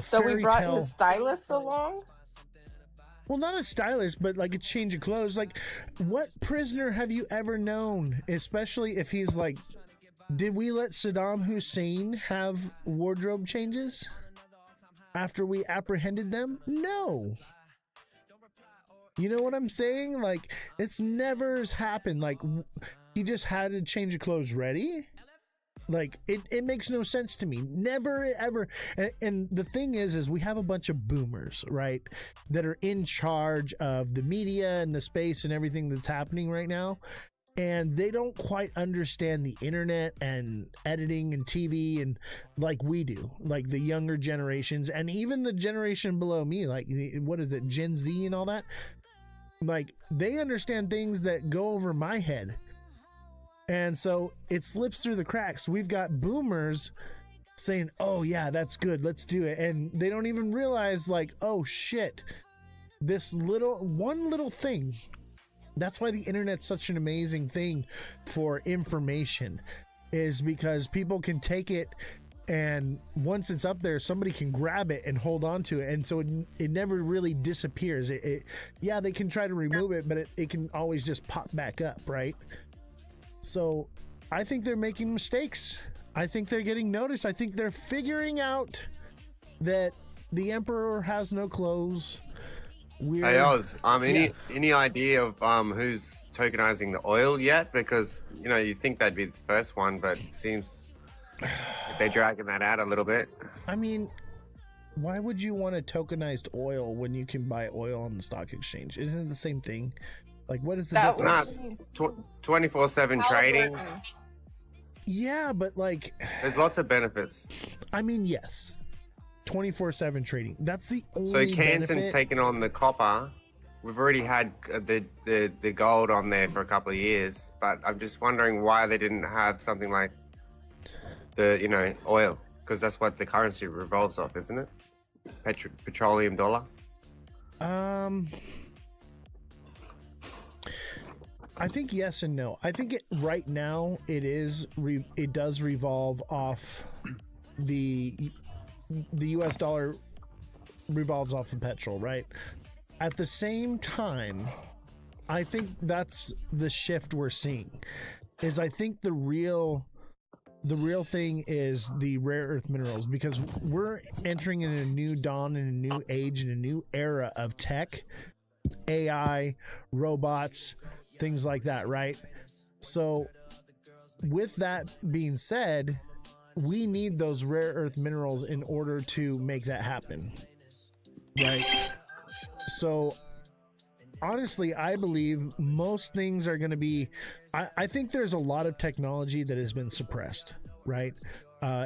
So we fairy brought tale. his stylist along? Well, not a stylist, but like a change of clothes. Like, what prisoner have you ever known, especially if he's like, did we let Saddam Hussein have wardrobe changes after we apprehended them? No. You know what I'm saying? Like, it's never has happened. Like, he just had a change of clothes ready. Like, it makes no sense to me. Never, ever. And the thing is we have a bunch of boomers, right, that are in charge of the media and the space and everything that's happening right now. And they don't quite understand the internet and editing and TV and like we do, like the younger generations and even the generation below me, like, what is it, Gen Z and all that? Like, they understand things that go over my head. And so it slips through the cracks. We've got boomers saying, oh yeah, that's good, let's do it. And they don't even realize, like, oh shit, this one little thing. That's why the internet's such an amazing thing for information, is because people can take it, and once it's up there, somebody can grab it and hold on to it. And so it never really disappears. Yeah, they can try to remove it, but it can always just pop back up, right? So I think they're making mistakes. I think they're getting noticed. I think they're figuring out that the emperor has no clothes. Hey Oz, any idea of who's tokenizing the oil yet? Because you think that'd be the first one, but it seems they're dragging that out a little bit. I mean, why would you want a tokenized oil when you can buy oil on the stock exchange? Isn't it the same thing? Like, what is the difference? 24/7 trading. Yeah, but like, there's lots of benefits. I mean, yes, 24/7 trading. That's the only. So Canton's benefit. taken on the copper. We've already had the gold on there for a couple of years, but I'm just wondering why they didn't have something like the oil, because that's what the currency revolves off, isn't it? Petroleum dollar. I think yes and no. I think right now it does revolve off the US dollar revolves off of petrol, right? At the same time, I think that's the shift we're seeing. Is I think the real thing is the rare earth minerals, because we're entering in a new dawn, in a new age, in a new era of tech, AI, robots, things like that, right? So with that being said, we need those rare earth minerals in order to make that happen, right? So honestly, I believe most things are going to be, I think there's a lot of technology that has been suppressed, right?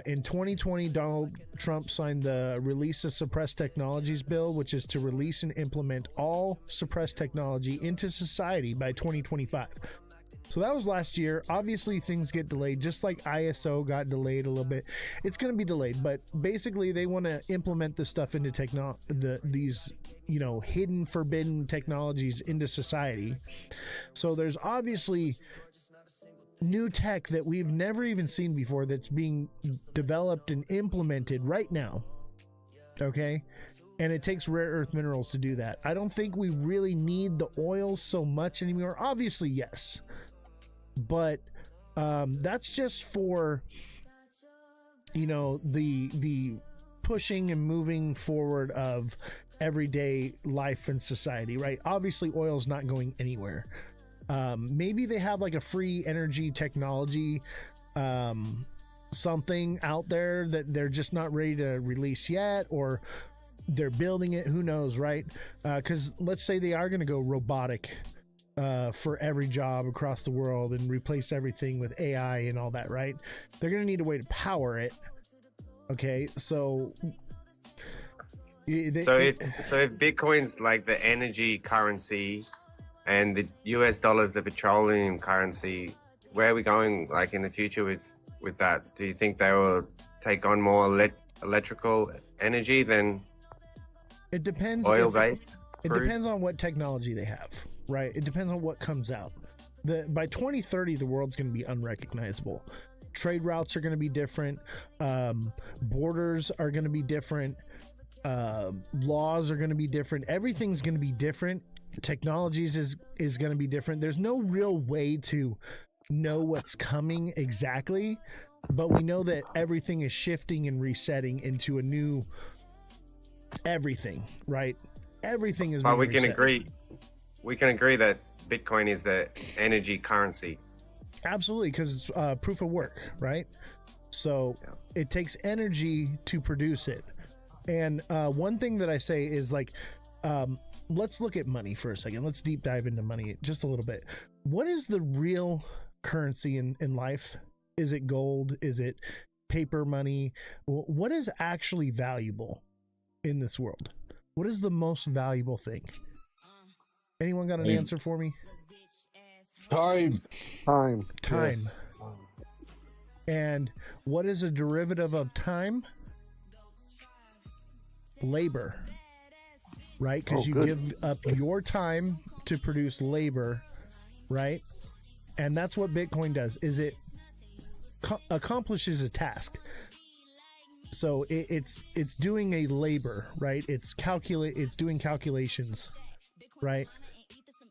In 2020, Donald Trump signed the Release of Suppressed Technologies bill, which is to release and implement all suppressed technology into society by 2025. So that was last year. Obviously, things get delayed, just like ISO got delayed a little bit. It's going to be delayed, but basically, they want to implement this stuff into these hidden, forbidden technologies into society. So there's obviously new tech that we've never even seen before that's being developed and implemented right now. Okay. And it takes rare earth minerals to do that. I don't think we really need the oil so much anymore. Obviously, yes. But that's just for, the pushing and moving forward of everyday life and society, right? Obviously, oil's not going anywhere. Maybe they have like a free energy technology, something out there that they're just not ready to release yet, or they're building it. Who knows, right? Because let's say they are going to go robotic for every job across the world and replace everything with AI and all that, right? They're going to need a way to power it. Okay, so if Bitcoin's like the energy currency and the US dollar is the petroleum currency, where are we going like in the future with that? Do you think they will take on more electrical energy than It depends. oil based? It depends on what technology they have, right? It depends on what comes out. By 2030, the world's going to be unrecognizable. Trade routes are going to be different. Borders are going to be different. Laws are going to be different. Everything's going to be different. Technologies is going to be different. There's no real way to know what's coming exactly, but we know that everything is shifting and resetting into a new everything, right? Everything is. But being we can reset. agree. We can agree that Bitcoin is the energy currency. Absolutely, because it's proof of work, right? So it takes energy to produce it. And one thing that I say is like, let's look at money for a second. Let's deep dive into money just a little bit. What is the real currency in life? Is it gold? Is it paper money? What is actually valuable in this world? What is the most valuable thing? Anyone got an answer for me? Time. Time. And what is a derivative of time? Labor. Right? Because you give up your time to produce labor, right? And that's what Bitcoin does, is it accomplishes a task. So it's doing a labor, right? It's doing calculations, right?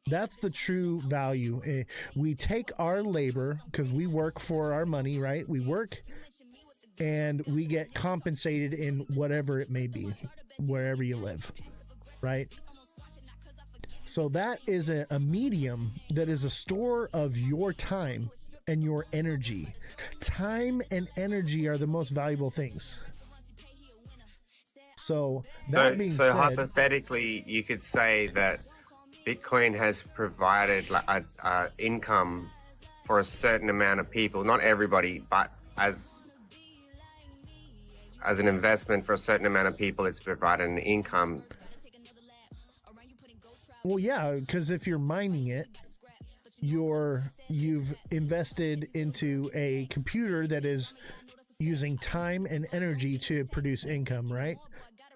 That's the true value. We take our labor because we work for our money, right? We work and we get compensated in whatever it may be, wherever you live, right? So that is a medium that is a store of your time and your energy. Time and energy are the most valuable things. So that being said, hypothetically, you could say that Bitcoin has provided like a income for a certain amount of people, not everybody, but as an investment for a certain amount of people, it's provided an income. Well, yeah, because if you're mining it, you've invested into a computer that is using time and energy to produce income, right?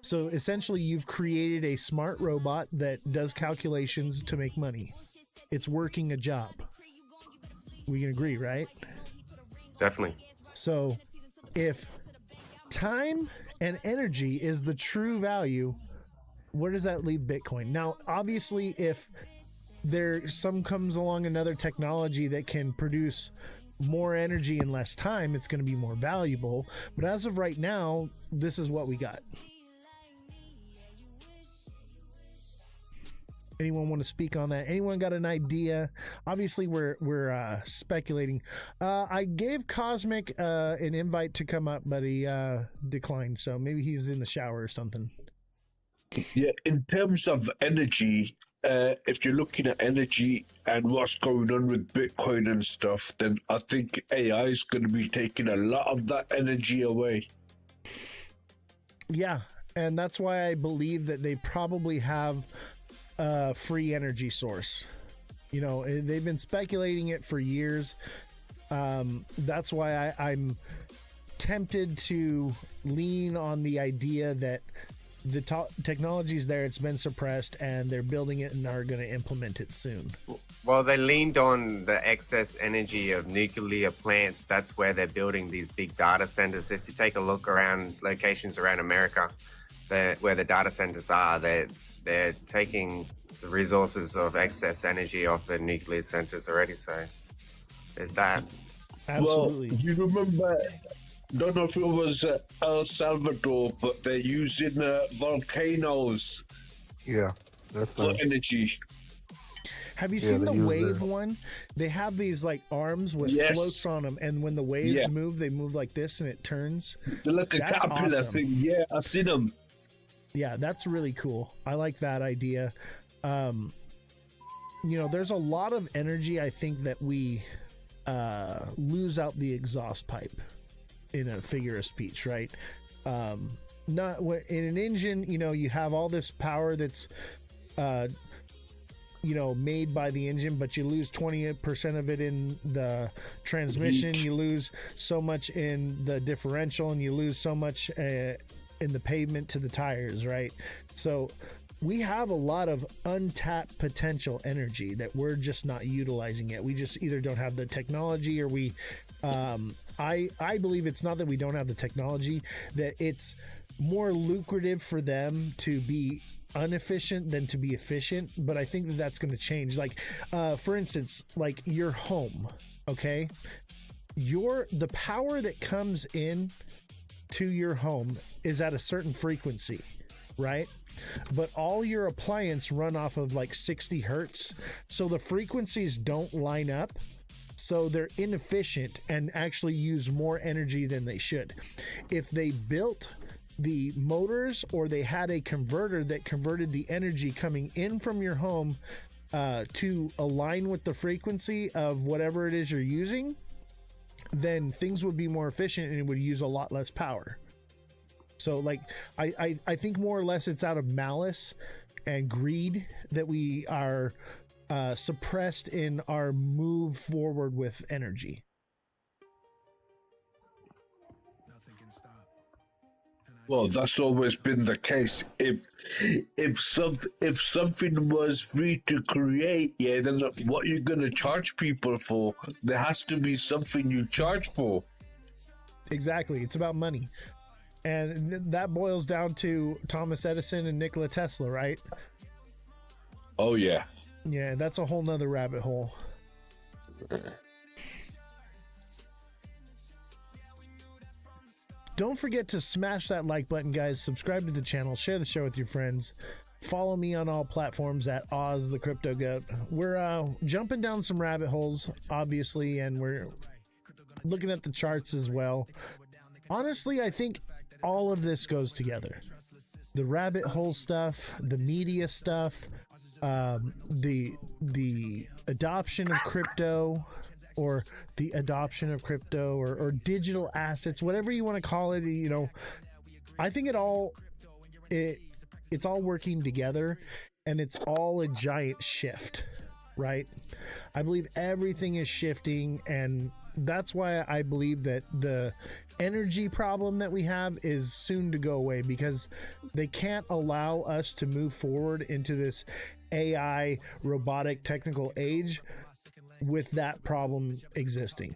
So essentially, you've created a smart robot that does calculations to make money. It's working a job. We can agree, right? Definitely. So if time and energy is the true value, where does that leave Bitcoin? Now, obviously, if comes along another technology that can produce more energy in less time, it's going to be more valuable. But as of right now, this is what we got. Anyone want to speak on that? Anyone got an idea? Obviously, we're speculating. I gave Cosmic an invite to come up, but he declined. So maybe he's in the shower or something. Yeah, in terms of energy, if you're looking at energy and what's going on with Bitcoin and stuff, then I think AI is going to be taking a lot of that energy away. Yeah, and that's why I believe that they probably have a free energy source. You know, they've been speculating it for years. That's why I'm tempted to lean on the idea that the technology's there, it's been suppressed, and they're building it and are going to implement it soon. Well, they leaned on the excess energy of nuclear plants. That's where they're building these big data centers. If you take a look around locations around America, where the data centers are, they're taking the resources of excess energy off the nuclear centers already. So there's that. Absolutely. Well, do you remember? Don't know if it was El Salvador, but they're using volcanoes for energy. Have you seen the wave one? They have these like arms with floats on them, and when the waves move, they move like this and it turns. They're like a caterpillar thing. Yeah, I've seen them. Yeah, that's really cool. I like that idea. You know, there's a lot of energy I think that we lose out the exhaust pipe in a figure of speech, right? Not in an engine, you know, you have all this power that's made by the engine, but you lose 20% of it in the transmission. You lose so much in the differential, and you lose so much in the pavement to the tires, right? So we have a lot of untapped potential energy that we're just not utilizing yet. We just either don't have the technology, or I believe it's not that we don't have the technology, that it's more lucrative for them to be inefficient than to be efficient. But I think that that's going to change. Like, for instance, like your home, okay? The power that comes in to your home is at a certain frequency, right? But all your appliances run off of like 60 hertz. So the frequencies don't line up. So they're inefficient and actually use more energy than they should. If they built the motors, or they had a converter that converted the energy coming in from your home to align with the frequency of whatever it is you're using, then things would be more efficient and it would use a lot less power. So like I think more or less it's out of malice and greed that we are suppressed in our move forward with energy. Well, that's always been the case. If something was free to create, yeah, then what are you gonna charge people for? There has to be something you charge for. Exactly, it's about money, and that boils down to Thomas Edison and Nikola Tesla, right? Oh yeah. Yeah, that's a whole nother rabbit hole. Don't forget to smash that like button, guys. Subscribe to the channel. Share the show with your friends. Follow me on all platforms at Ozthecryptogoat. We're jumping down some rabbit holes, obviously, and we're looking at the charts as well. Honestly, I think all of this goes together. The rabbit hole stuff, the media stuff, the adoption of crypto, or the adoption of crypto, or digital assets, whatever you want to call it. I think it's all working together, and it's all a giant shift, right? I believe everything is shifting, and that's why I believe that the energy problem that we have is soon to go away, because they can't allow us to move forward into this AI robotic technical age with that problem existing.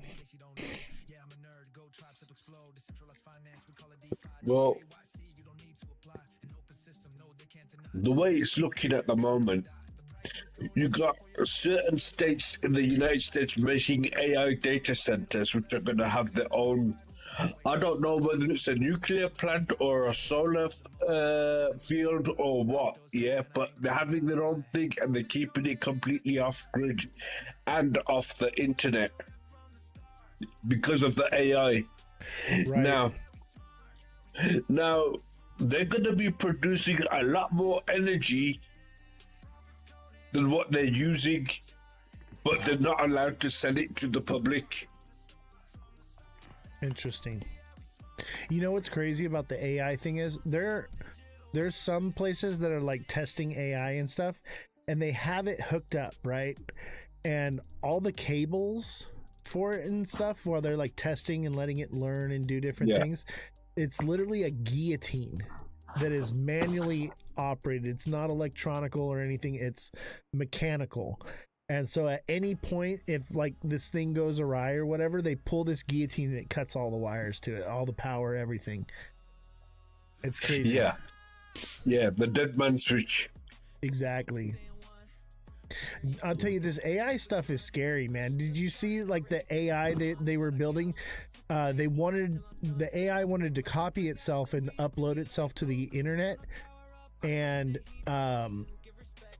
Well, the way it's looking at the moment, you got certain states in the United States making AI data centers, which are going to have their own. I don't know whether it's a nuclear plant or a solar field or what, yeah, but they're having their own thing, and they're keeping it completely off grid and off the internet because of the AI. Right. Now they're going to be producing a lot more energy than what they're using, but they're not allowed to sell it to the public. Interesting. You know what's crazy about the AI thing is there's some places that are like testing AI and stuff, and they have it hooked up, right? And all the cables for it and stuff, while they're like testing and letting it learn and do different things, it's literally a guillotine that is manually operated. It's not electronical or anything, it's mechanical. And so at any point, if like this thing goes awry or whatever, they pull this guillotine and it cuts all the wires to it, all the power, everything. It's crazy. Yeah, the dead man switch. Exactly. I'll tell you, this AI stuff is scary, man. Did you see like the AI they were building? The AI wanted to copy itself and upload itself to the internet, and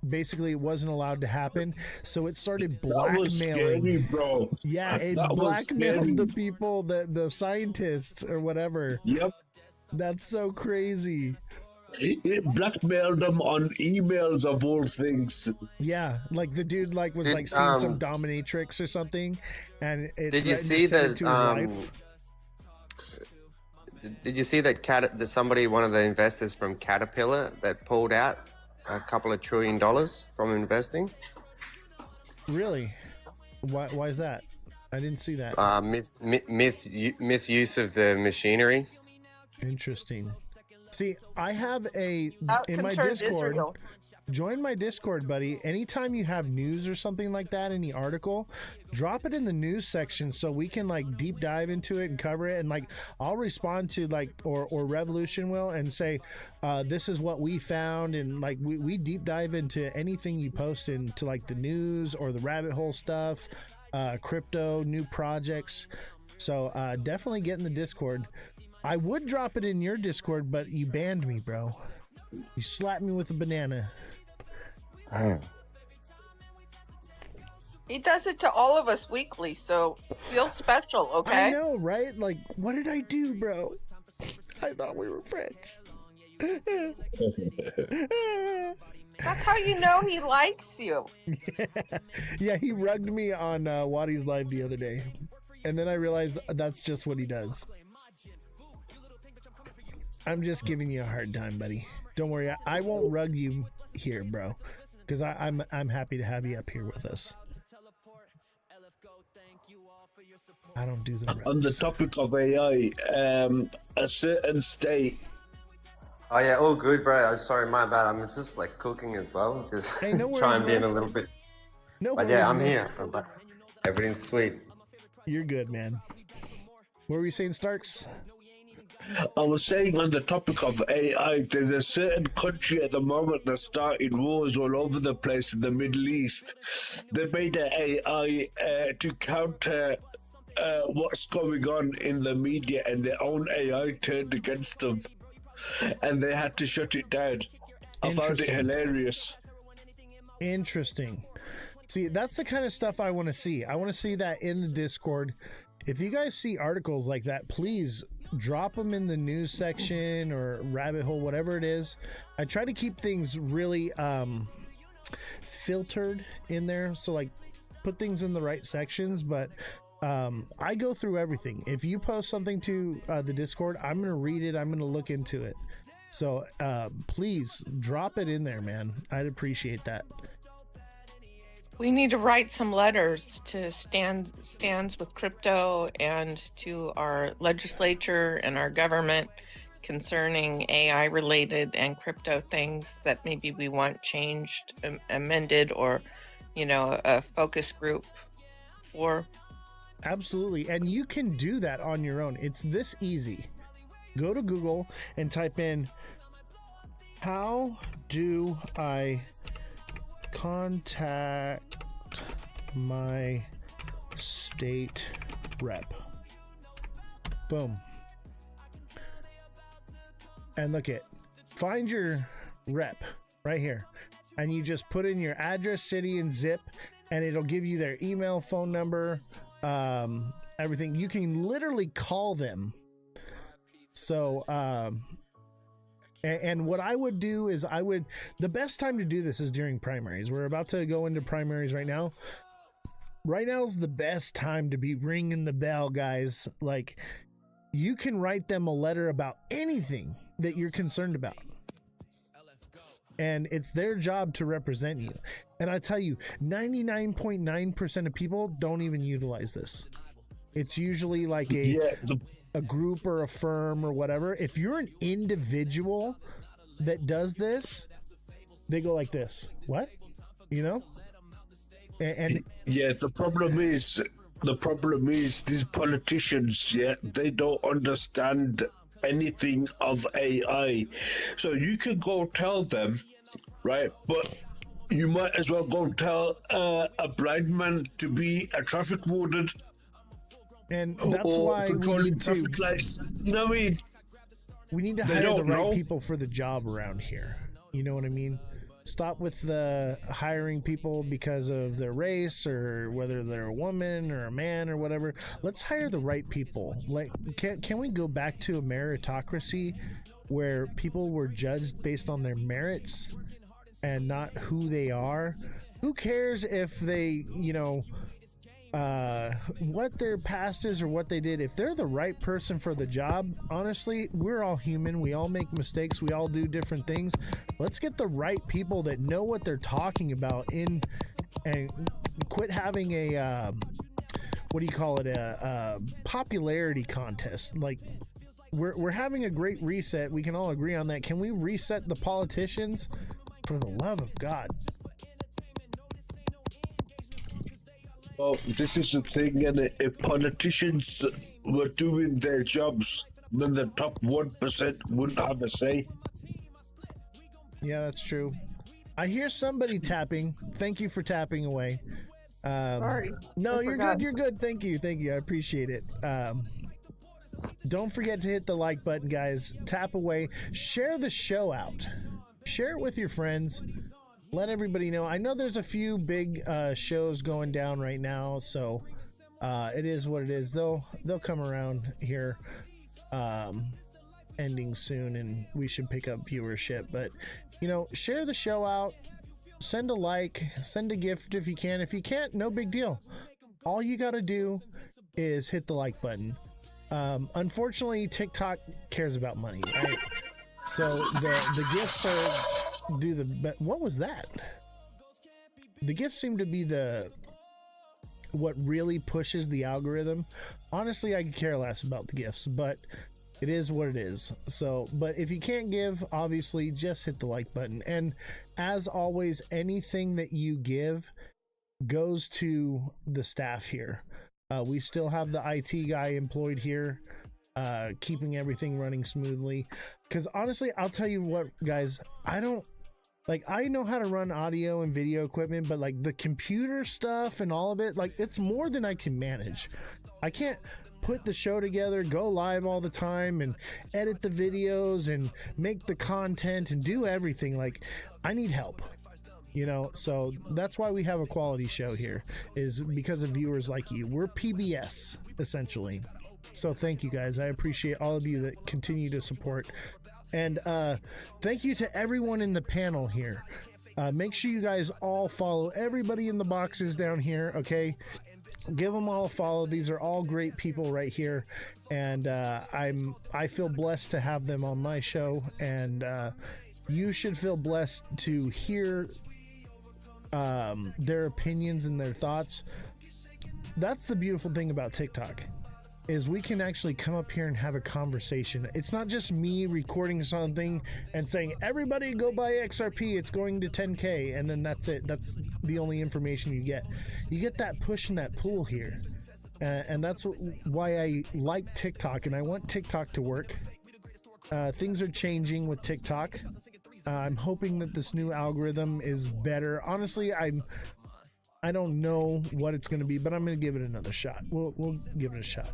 basically it wasn't allowed to happen, so it started blackmailing. That was scary, bro. Yeah, it blackmailed the people, the scientists or whatever. Yep. That's so crazy. It blackmailed them on emails of all things. Yeah, like the dude was seeing some dominatrix or something, and it did you see that to his life. Did you see that one of the investors from Caterpillar that pulled out a couple of $1 trillion from investing. Really? Why is that? I didn't see that. Misuse of the machinery. Interesting. See, I have in my Concerned Discord. Israel. Join my Discord, buddy. Anytime you have news or something like that, any article, drop it in the news section so we can like deep dive into it and cover it. And like, I'll respond to like, or Revolution will, and say, this is what we found. And like, we deep dive into anything you post into like the news or the rabbit hole stuff, crypto, new projects. So definitely get in the Discord. I would drop it in your Discord, but you banned me, bro. You slapped me with a banana. He does it to all of us weekly, so feel special, okay? I know, right? Like, what did I do, bro? I thought we were friends. That's how you know he likes you. Yeah, he rugged me on Wadi's live the other day. And then I realized that's just what he does. I'm just giving you a hard time, buddy. Don't worry, I won't rug you here, bro. Because I'm happy to have you up here with us. I don't do the rugs. On the topic of AI, a certain state. Oh yeah, all good, bro. I'm sorry, my bad. I'm just like cooking as well. Just Hey, no worries, trying to be in bro. a little bit. No But worries, yeah, I'm man. here. But everything's sweet. You're good, man. What were you saying, Starks? I was saying on the topic of AI, there's a certain country at the moment that's starting wars all over the place in the Middle East. They made an AI to counter what's going on in the media, and their own AI turned against them, and they had to shut it down. I found it Interesting. hilarious. Interesting. See, that's the kind of stuff I want to see. I want to see that in the Discord. If you guys see articles like that, please drop them in the news section or rabbit hole, whatever it is. I try to keep things really filtered in there, so like put things in the right sections, but I go through everything. If you post something to the Discord, I'm going to read it. I'm going to look into it. So please drop it in there, man. I'd appreciate that. We need to write some letters to stands with crypto and to our legislature and our government concerning AI related and crypto things that maybe we want changed, amended, or, you know, a focus group for. Absolutely. And you can do that on your own. It's this easy. Go to Google and type in, how do I contact my state rep? Boom. And look it. Find your rep right here. And you just put in your address, city, and zip, and it'll give you their email, phone number, everything. You can literally call them. So, and what I would do is the best time to do this is during primaries. We're about to go into primaries right now. Right now is the best time to be ringing the bell, guys. Like, you can write them a letter about anything that you're concerned about. And it's their job to represent you. And I tell you, 99.9% of people don't even utilize this. It's usually like a group or a firm or whatever. If you're an individual that does this, they go like this. What? You know? And yeah, the problem is these politicians, they don't understand anything of AI. So you can go tell them, right? But you might as well go tell a blind man to be a traffic warden. And that's or why we controlling need to, traffic lights. You know what I mean? we need to They hire the don't right know. people for the job around here. You know what I mean? Stop with the hiring people because of their race or whether they're a woman or a man or whatever. Let's hire the right people. Like, can we go back to a meritocracy where people were judged based on their merits and not who they are? Who cares if they, what their past is or what they did. If they're the right person for the job, honestly, we're all human. We all make mistakes. We all do different things. Let's get the right people that know what they're talking about in, and quit having a what do you call it, a popularity contest. Like, we're having a great reset. We can all agree on that. Can we reset the politicians? For the love of God. Well, this is the thing, and if politicians were doing their jobs, then the top 1% wouldn't have a say. Yeah, that's true. I hear somebody tapping. Thank you for tapping away. Sorry. No, I you're forgot. good. You're good. Thank you. Thank you. I appreciate it. Don't forget to hit the like button, guys. Tap away. Share the show out. Share it with your friends. Let everybody know. I know there's a few big shows going down right now, so it is what it is. They'll come around here ending soon, and we should pick up viewership. But share the show out. Send a like. Send a gift if you can. If you can't, no big deal. All you got to do is hit the like button. Unfortunately, TikTok cares about money, right? So the gifts are what was that? The gifts seem to be what really pushes the algorithm. Honestly, I could care less about the gifts, but it is what it is. So, but if you can't give, obviously just hit the like button. And as always, anything that you give goes to the staff here. We still have the IT guy employed here, keeping everything running smoothly. Because honestly, I'll tell you what, guys, I know how to run audio and video equipment, but like the computer stuff and all of it, like it's more than I can manage. I can't put the show together, go live all the time, and edit the videos and make the content and do everything. Like, I need help. So that's why we have a quality show here, is because of viewers like you. We're PBS, essentially. So thank you, guys. I appreciate all of you that continue to support. And thank you to everyone in the panel here. Make sure you guys all follow everybody in the boxes down here, okay? Give them all a follow. These are all great people right here. And I feel blessed to have them on my show. And you should feel blessed to hear their opinions and their thoughts. That's the beautiful thing about TikTok, is we can actually come up here and have a conversation. It's not just me recording something and saying, everybody go buy XRP, it's going to 10K, and then that's it. That's the only information you get. You get that push and that pull here. And that's why I like TikTok, and I want TikTok to work. Things are changing with TikTok. I'm hoping that this new algorithm is better. Honestly, I don't know what it's going to be, but I'm going to give it another shot. We'll give it a shot.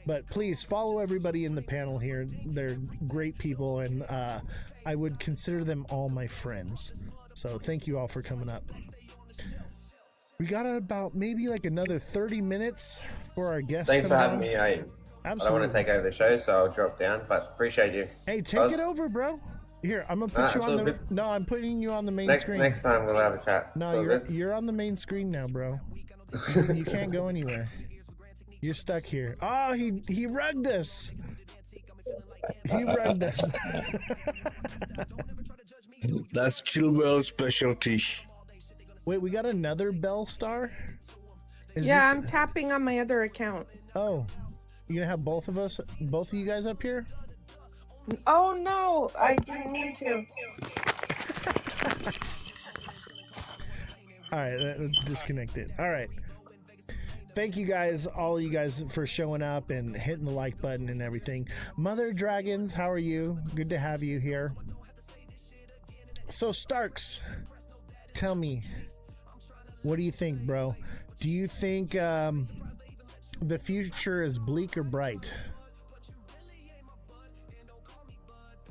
But please follow everybody in the panel here. They're great people, and I would consider them all my friends. So thank you all for coming up. We got about maybe like another 30 minutes for our guest. Thanks for having on. me. I Absolutely. don't want to take over the show, so I'll drop down, but appreciate you. Hey, take it over, bro. Here, I'm gonna put you on the. No, I'm putting you on the main screen. Next time we'll have a chat. No, you're on the main screen now, bro. You can't go anywhere. You're stuck here. Oh, he rugged us. He rugged us. That's Chillwell's specialty. Wait, we got another Bell Star? Yeah, I'm tapping on my other account. Oh, you gonna have both of you guys up here? Oh no, I didn't mean to. All right, let's disconnect it. All right. Thank you guys, all you guys, for showing up and hitting the like button and everything. Mother Dragons, how are you? Good to have you here. So Starks, tell me, what do you think, bro? Do you think the future is bleak or bright?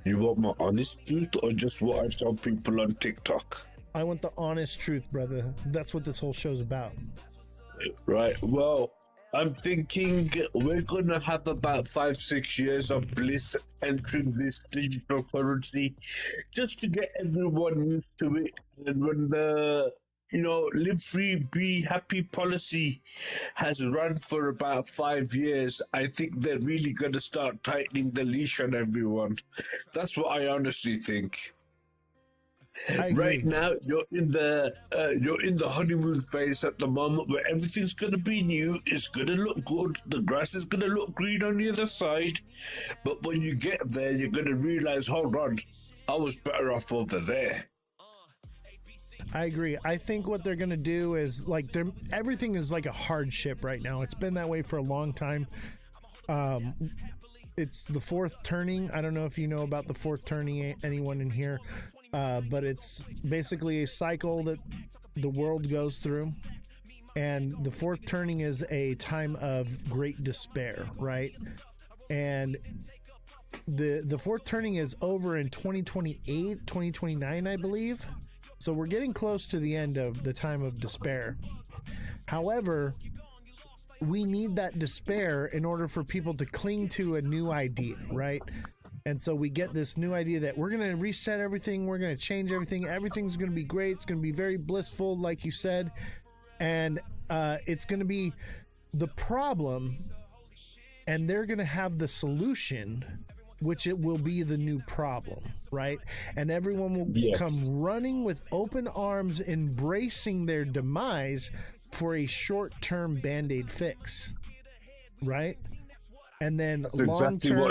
You want my honest truth or just what I tell people on TikTok? I want the honest truth, brother. That's what this whole show's about. Right. Well, I'm thinking we're gonna have about 5-6 years of bliss entering this digital currency, just to get everyone used to it. And when the live free, be happy policy has run for about 5 years. I think they're really going to start tightening the leash on everyone. That's what I honestly think. I agree. Right now, you're in the honeymoon phase at the moment, where everything's going to be new. It's going to look good. The grass is going to look green on the other side. But when you get there, you're going to realize, hold on, I was better off over there. I agree. I think what they're going to do is everything is like a hardship right now. It's been that way for a long time. It's the fourth turning. I don't know if you know about the fourth turning, anyone in here, but it's basically a cycle that the world goes through. And the fourth turning is a time of great despair, right? And the fourth turning is over in 2028, 2029, I believe. So we're getting close to the end of the time of despair. However, we need that despair in order for people to cling to a new idea, right? And so we get this new idea that we're going to reset everything. We're going to change everything. Everything's going to be great. It's going to be very blissful, like you said. And it's going to be the problem. And they're going to have the solution, which it will be the new problem, right? And everyone will come running with open arms, embracing their demise for a short-term Band-Aid fix, right? And then long-term,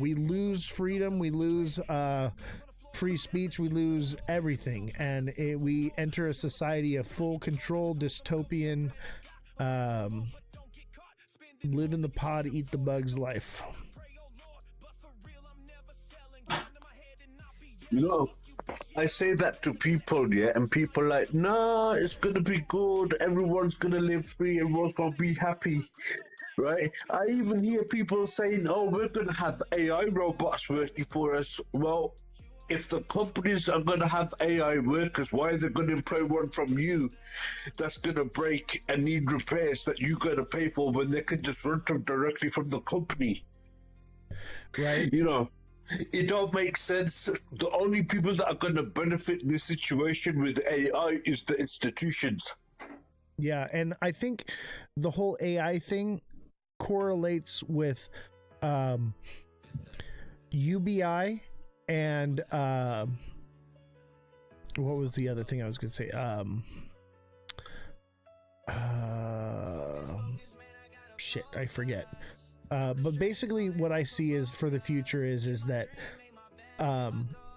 we lose freedom, we lose free speech, we lose everything, and we enter a society of full control, dystopian, live in the pod, eat the bugs life. I say that to people, and people like, nah, it's gonna be good. Everyone's gonna live free. Everyone's gonna be happy, right? I even hear people saying, oh, we're gonna have AI robots working for us. Well, if the companies are gonna have AI workers, why are they gonna employ one from you that's gonna break and need repairs that you gotta pay for when they can just run them directly from the company? Right. It don't make sense. The only people that are going to benefit in this situation with AI is the institutions. Yeah, and I think the whole AI thing correlates with UBI and what was the other thing I was going to say? Shit, I forget. But basically what I see is for the future is that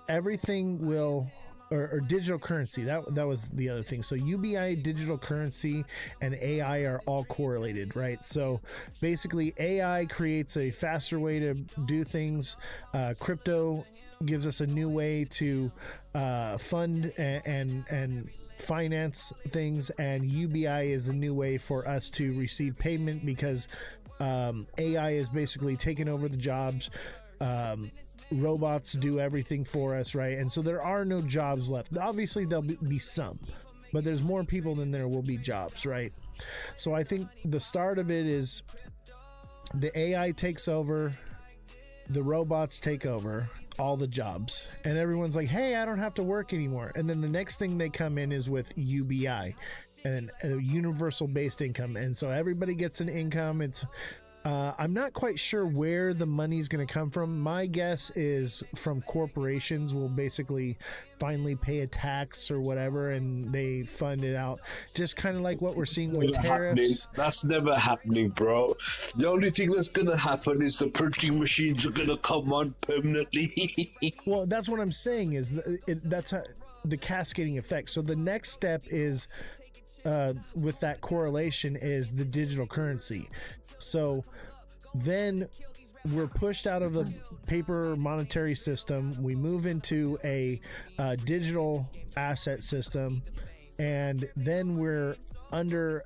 everything will or digital currency, that was the other thing. So UBI, digital currency, and AI are all correlated, right? So basically AI creates a faster way to do things. Crypto gives us a new way to fund and finance things, and UBI is a new way for us to receive payment because AI is basically taking over the jobs. Robots do everything for us, right? And so there are no jobs left. Obviously there'll be some, but there's more people than there will be jobs, right? So I think the start of it is the AI takes over, the robots take over all the jobs, and everyone's like, hey, I don't have to work anymore. And then the next thing they come in is with UBI and a universal based income, and so everybody gets an income. It's I'm not quite sure where the money's going to come from. My guess is from corporations will basically finally pay a tax or whatever, and they fund it out. Just kind of like what we're seeing with tariffs. That's never happening, bro. The only thing that's going to happen is the printing machines are going to come on permanently. Well, that's what I'm saying is that's the cascading effect. So the next step is with that correlation is the digital currency. So then we're pushed out of the paper monetary system. We move into a digital asset system, and then we're under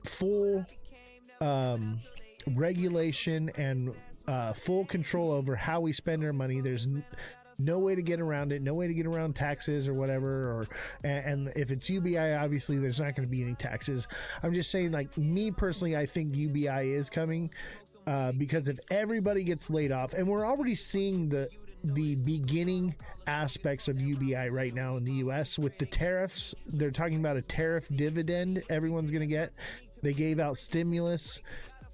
full regulation and full control over how we spend our money. There's no way to get around it, no way to get around taxes or whatever, and if it's UBI, obviously there's not going to be any taxes. I'm just saying, like, me personally, I think UBI is coming because if everybody gets laid off, and we're already seeing the the beginning aspects of UBI right now in the US with the tariffs. They're talking about a tariff dividend everyone's going to get. They gave out stimulus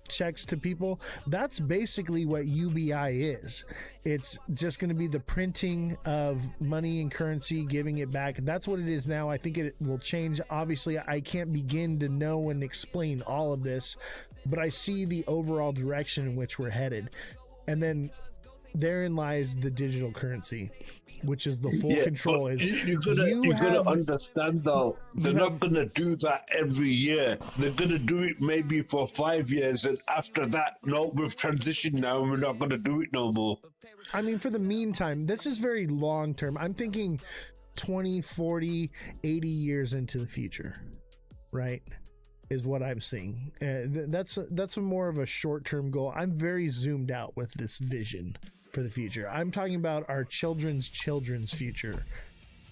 checks to people. That's basically what UBI is. It's just going to be the printing of money and currency, giving it back. That's what it is now. I think it will change. Obviously, I can't begin to know and explain all of this, but I see the overall direction in which we're headed. And then therein lies the digital currency, which is the full control. Is you gotta understand though, they're not gonna do that every year. They're gonna do it maybe for 5 years, and after that, no, we've transitioned now and we're not gonna do it no more. I mean, for the meantime, this is very long term. I'm thinking 20, 40, 80 years into the future, right? Is what I'm seeing. That's a more of a short-term goal. I'm very zoomed out with this vision for the future. I'm talking about our children's future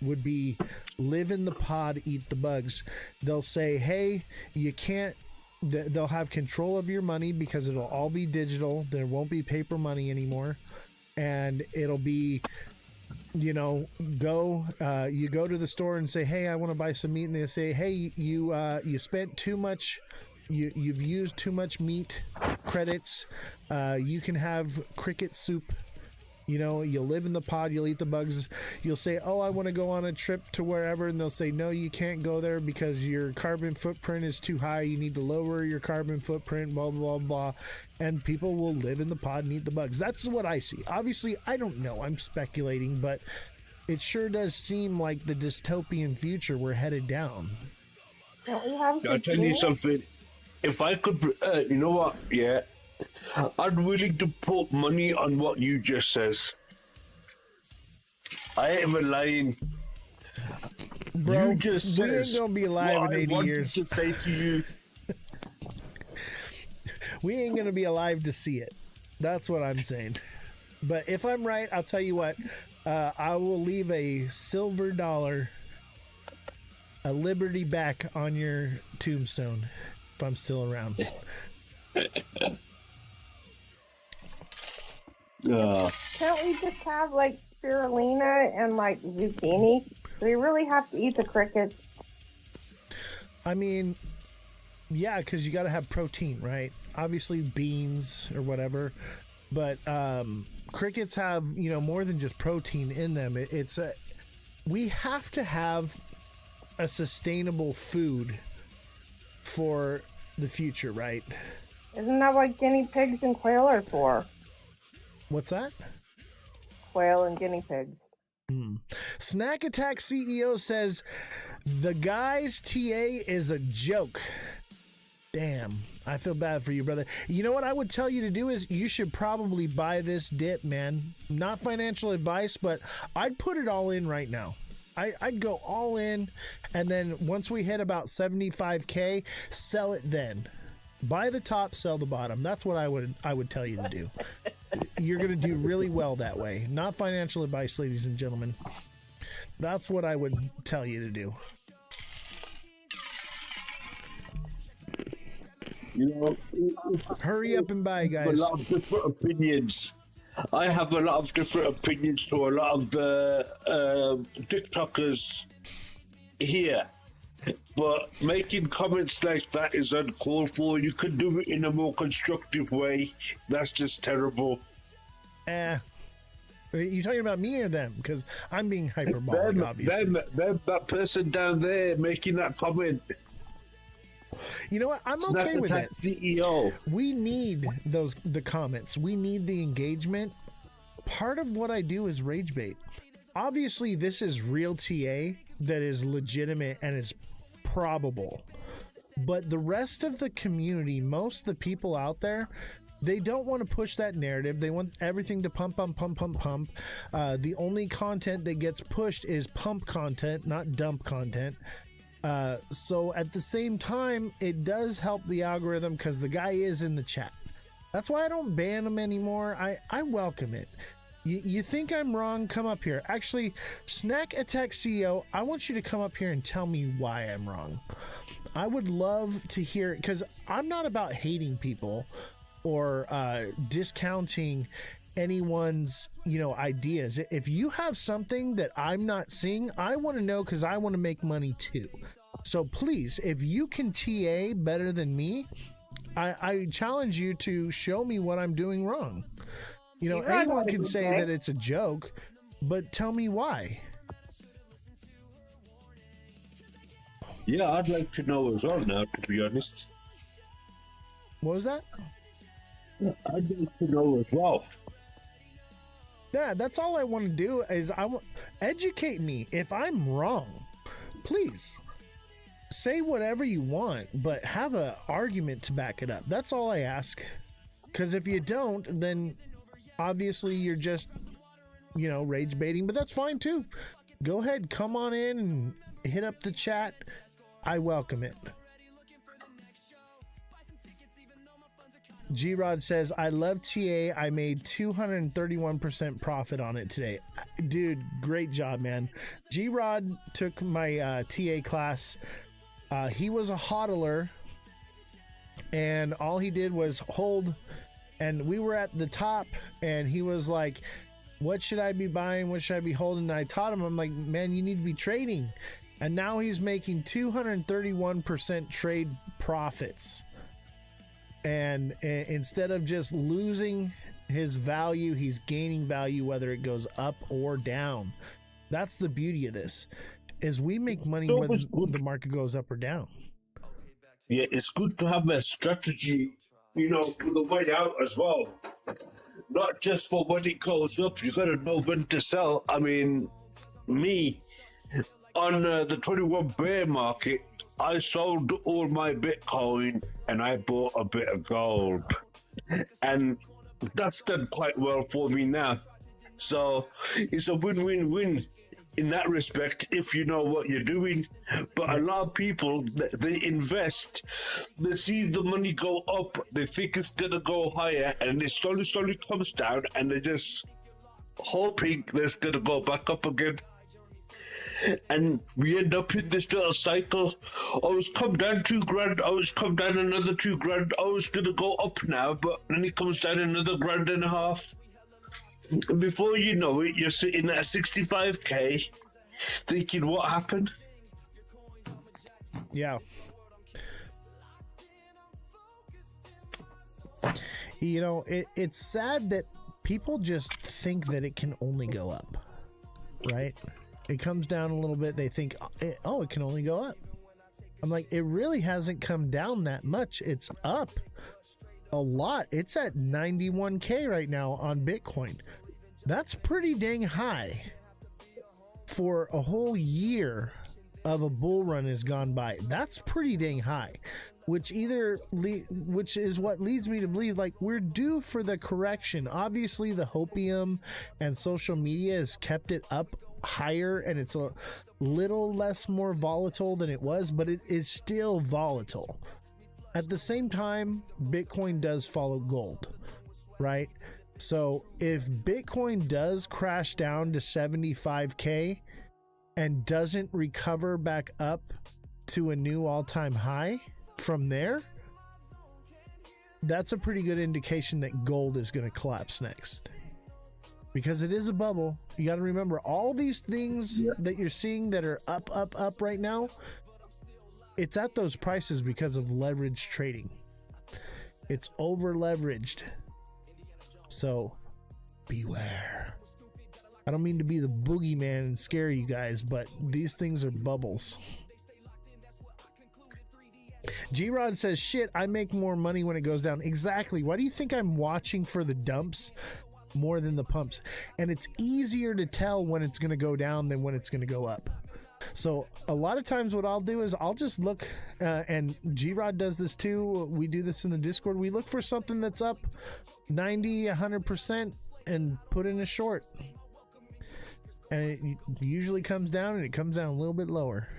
would be live in the pod, eat the bugs. They'll say, hey, you can't, they'll have control of your money because it'll all be digital. There won't be paper money anymore. And it'll be, you know, you go to the store and say, hey, I want to buy some meat, and they say, hey, you spent too much, you've used too much meat credits, you can have cricket soup. You know, you'll live in the pod, you'll eat the bugs. You'll say, oh, I want to go on a trip to wherever, and they'll say, no, you can't go there because your carbon footprint is too high. You need to lower your carbon footprint, blah, blah, blah. And people will live in the pod and eat the bugs. That's what I see. Obviously, I don't know. I'm speculating, but it sure does seem like the dystopian future we're headed down. I'll tell you something. If I could, you know what? Yeah. I'm willing to put money on what you just says. I ain't even lying. Bro, you just we ain't gonna be alive in 80 years. To say to you, we ain't gonna be alive to see it. That's what I'm saying. But if I'm right, I'll tell you what. I will leave a silver dollar, a Liberty back on your tombstone if I'm still around. Can't we just have like spirulina and like zucchini? Do we really have to eat the crickets? I mean, yeah, because you got to have protein, right? Obviously beans or whatever, but crickets have, you know, more than just protein in them. We have to have a sustainable food for the future, right? Isn't that what guinea pigs and quail are for? What's that? Quail and guinea pigs. Snack Attack CEO says the guy's TA is a joke. Damn, I feel bad for you, brother. You know what I would tell you to do is you should probably buy this dip, man. Not financial advice, but I'd put it all in right now. I'd go all in, and then once we hit about 75K, sell it then. Buy the top, sell the bottom. That's what I would tell you to do. You're going to do really well that way. Not financial advice, ladies and gentlemen. That's what I would tell you to do. you know, Hurry up and buy, a guys. lot of different opinions. I have a lot of different opinions to a lot of the TikTokers here. But making comments like that is uncalled for. You could do it in a more constructive way. That's just terrible. Are you talking about me or them? Because I'm being hyperbolic, obviously. That person down there making that comment. You know what? I'm okay with it. CEO. We need the comments. We need the engagement. Part of what I do is rage bait. Obviously, this is real TA that is legitimate and is probable. But the rest of the community, most of the people out there, they don't want to push that narrative. They want everything to pump. The only content that gets pushed is pump content, not dump content. So at the same time, it does help the algorithm because the guy is in the chat. That's why I don't ban him anymore. I welcome it. You think I'm wrong? Come up here. Actually, Snack Attack CEO, I want you to come up here and tell me why I'm wrong. I would love to hear it because I'm not about hating people or discounting anyone's, ideas. If you have something that I'm not seeing, I want to know, because I want to make money too. So please, if you can TA better than me, I challenge you to show me what I'm doing wrong. Anyone can say that it's a joke, but tell me why. Yeah, I'd like to know as well now, to be honest. What was that? I'd like to know as well. Yeah, that's all I want to do is educate me. If I'm wrong, please say whatever you want, but have an argument to back it up. That's all I ask. Because if you don't, then obviously you're just, rage baiting, but that's fine too. Go ahead, come on in and hit up the chat. I welcome it. G-Rod says, I love TA. I made 231% profit on it today. Dude, great job, man. G-Rod took my TA class. He was a hodler, and all he did was hold, and we were at the top, and he was like, what should I be buying? What should I be holding? And I taught him, I'm like, man, you need to be trading. And now he's making 231% trade profits. And instead of just losing his value, he's gaining value, whether it goes up or down. That's the beauty of this, is we make money whether the market goes up or down. Yeah, it's good to have a strategy, for the way out as well. Not just for when it goes up, you got to know when to sell. I mean, me, on the 21 bear market, I sold all my Bitcoin and I bought a bit of gold. And that's done quite well for me now. So it's a win-win-win in that respect, if you know what you're doing. But a lot of people, they invest, they see the money go up, they think it's going to go higher, and it slowly comes down, and they're just hoping that it's going to go back up again. And we end up in this little cycle. Oh, it's come down $2,000. Oh, it's come down another $2,000. Oh, it's going to go up now, but then it comes down another $1,500. And before you know it, you're sitting at 65K thinking, what happened? Yeah. It's sad that people just think that it can only go up, right? It comes down a little bit. They think, oh, it can only go up. I'm like, it really hasn't come down that much. It's up a lot. It's at 91K right now on Bitcoin. That's pretty dang high for a whole year of a bull run has gone by. That's pretty dang high, which is what leads me to believe like we're due for the correction. Obviously the hopium and social media has kept it up higher, and it's a little less more volatile than it was, but it is still volatile. At the same time, Bitcoin does follow gold, right? So if Bitcoin does crash down to 75K and doesn't recover back up to a new all-time high from there, that's a pretty good indication that gold is going to collapse next. Because it is a bubble. You got to remember, all these things that you're seeing that are up right now, it's at those prices because of leverage trading. It's over leveraged. So beware. I don't mean to be the boogeyman and scare you guys, but these things are bubbles. G-Rod says, shit, I make more money when it goes down. Exactly. Why do you think I'm watching for the dumps more than the pumps? And it's easier to tell when it's going to go down than when it's going to go up. So a lot of times what I'll do is I'll just look, and G-Rod does this too. We do this in the Discord. We look for something that's up 90, 100% and put in a short. And it usually comes down, and it comes down a little bit lower.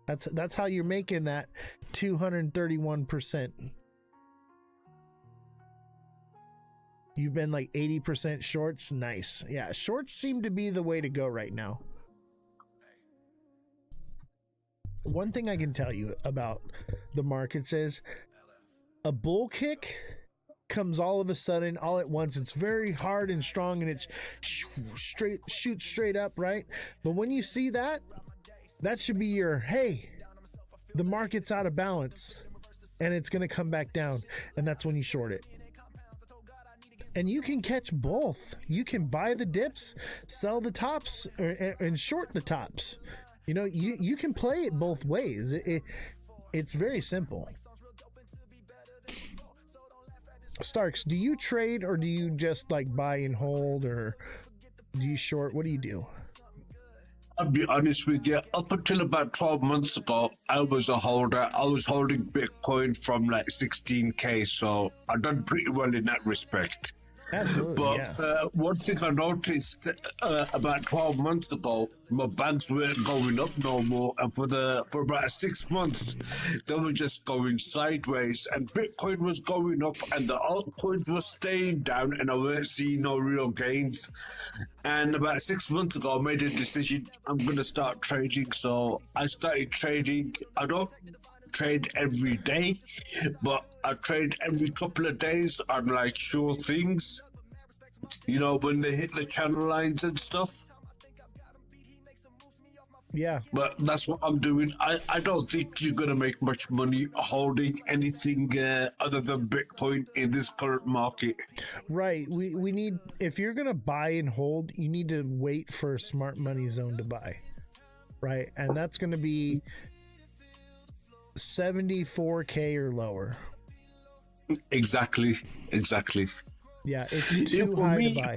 That's how you're making that 231%. You've been like 80% shorts. Nice. Yeah, shorts seem to be the way to go right now. One thing I can tell you about the markets is a bull kick comes all of a sudden, all at once. It's very hard and strong, and it's shoots straight up, right? But when you see that, that should be your, hey, the market's out of balance and it's going to come back down, and that's when you short it. And you can catch both. You can buy the dips, sell the tops, and short the tops. You know, you can play it both ways. It's very simple. Starks, do you trade, or do you just like buy and hold, or do you short? What do you do? I'll be honest with you, up until about 12 months ago, I was a holder. I was holding Bitcoin from like 16K, so I've done pretty well in that respect. Absolutely, But yeah. one thing I noticed about 12 months ago, my banks weren't going up no more, and for about 6 months, they were just going sideways, and Bitcoin was going up, and the altcoins were staying down, and I weren't seeing no real gains. And about 6 months ago, I made a decision, I'm going to start trading, so I started trading. I don't trade every day, but I trade every couple of days on like sure things, you know, when they hit the channel lines and stuff. Yeah. But that's what I'm doing. I don't think you're going to make much money holding anything other than Bitcoin in this current market. Right. We need, if you're going to buy and hold, you need to wait for a smart money zone to buy. Right. And that's going to be 74K or lower. Exactly. Yeah, it's too high to buy.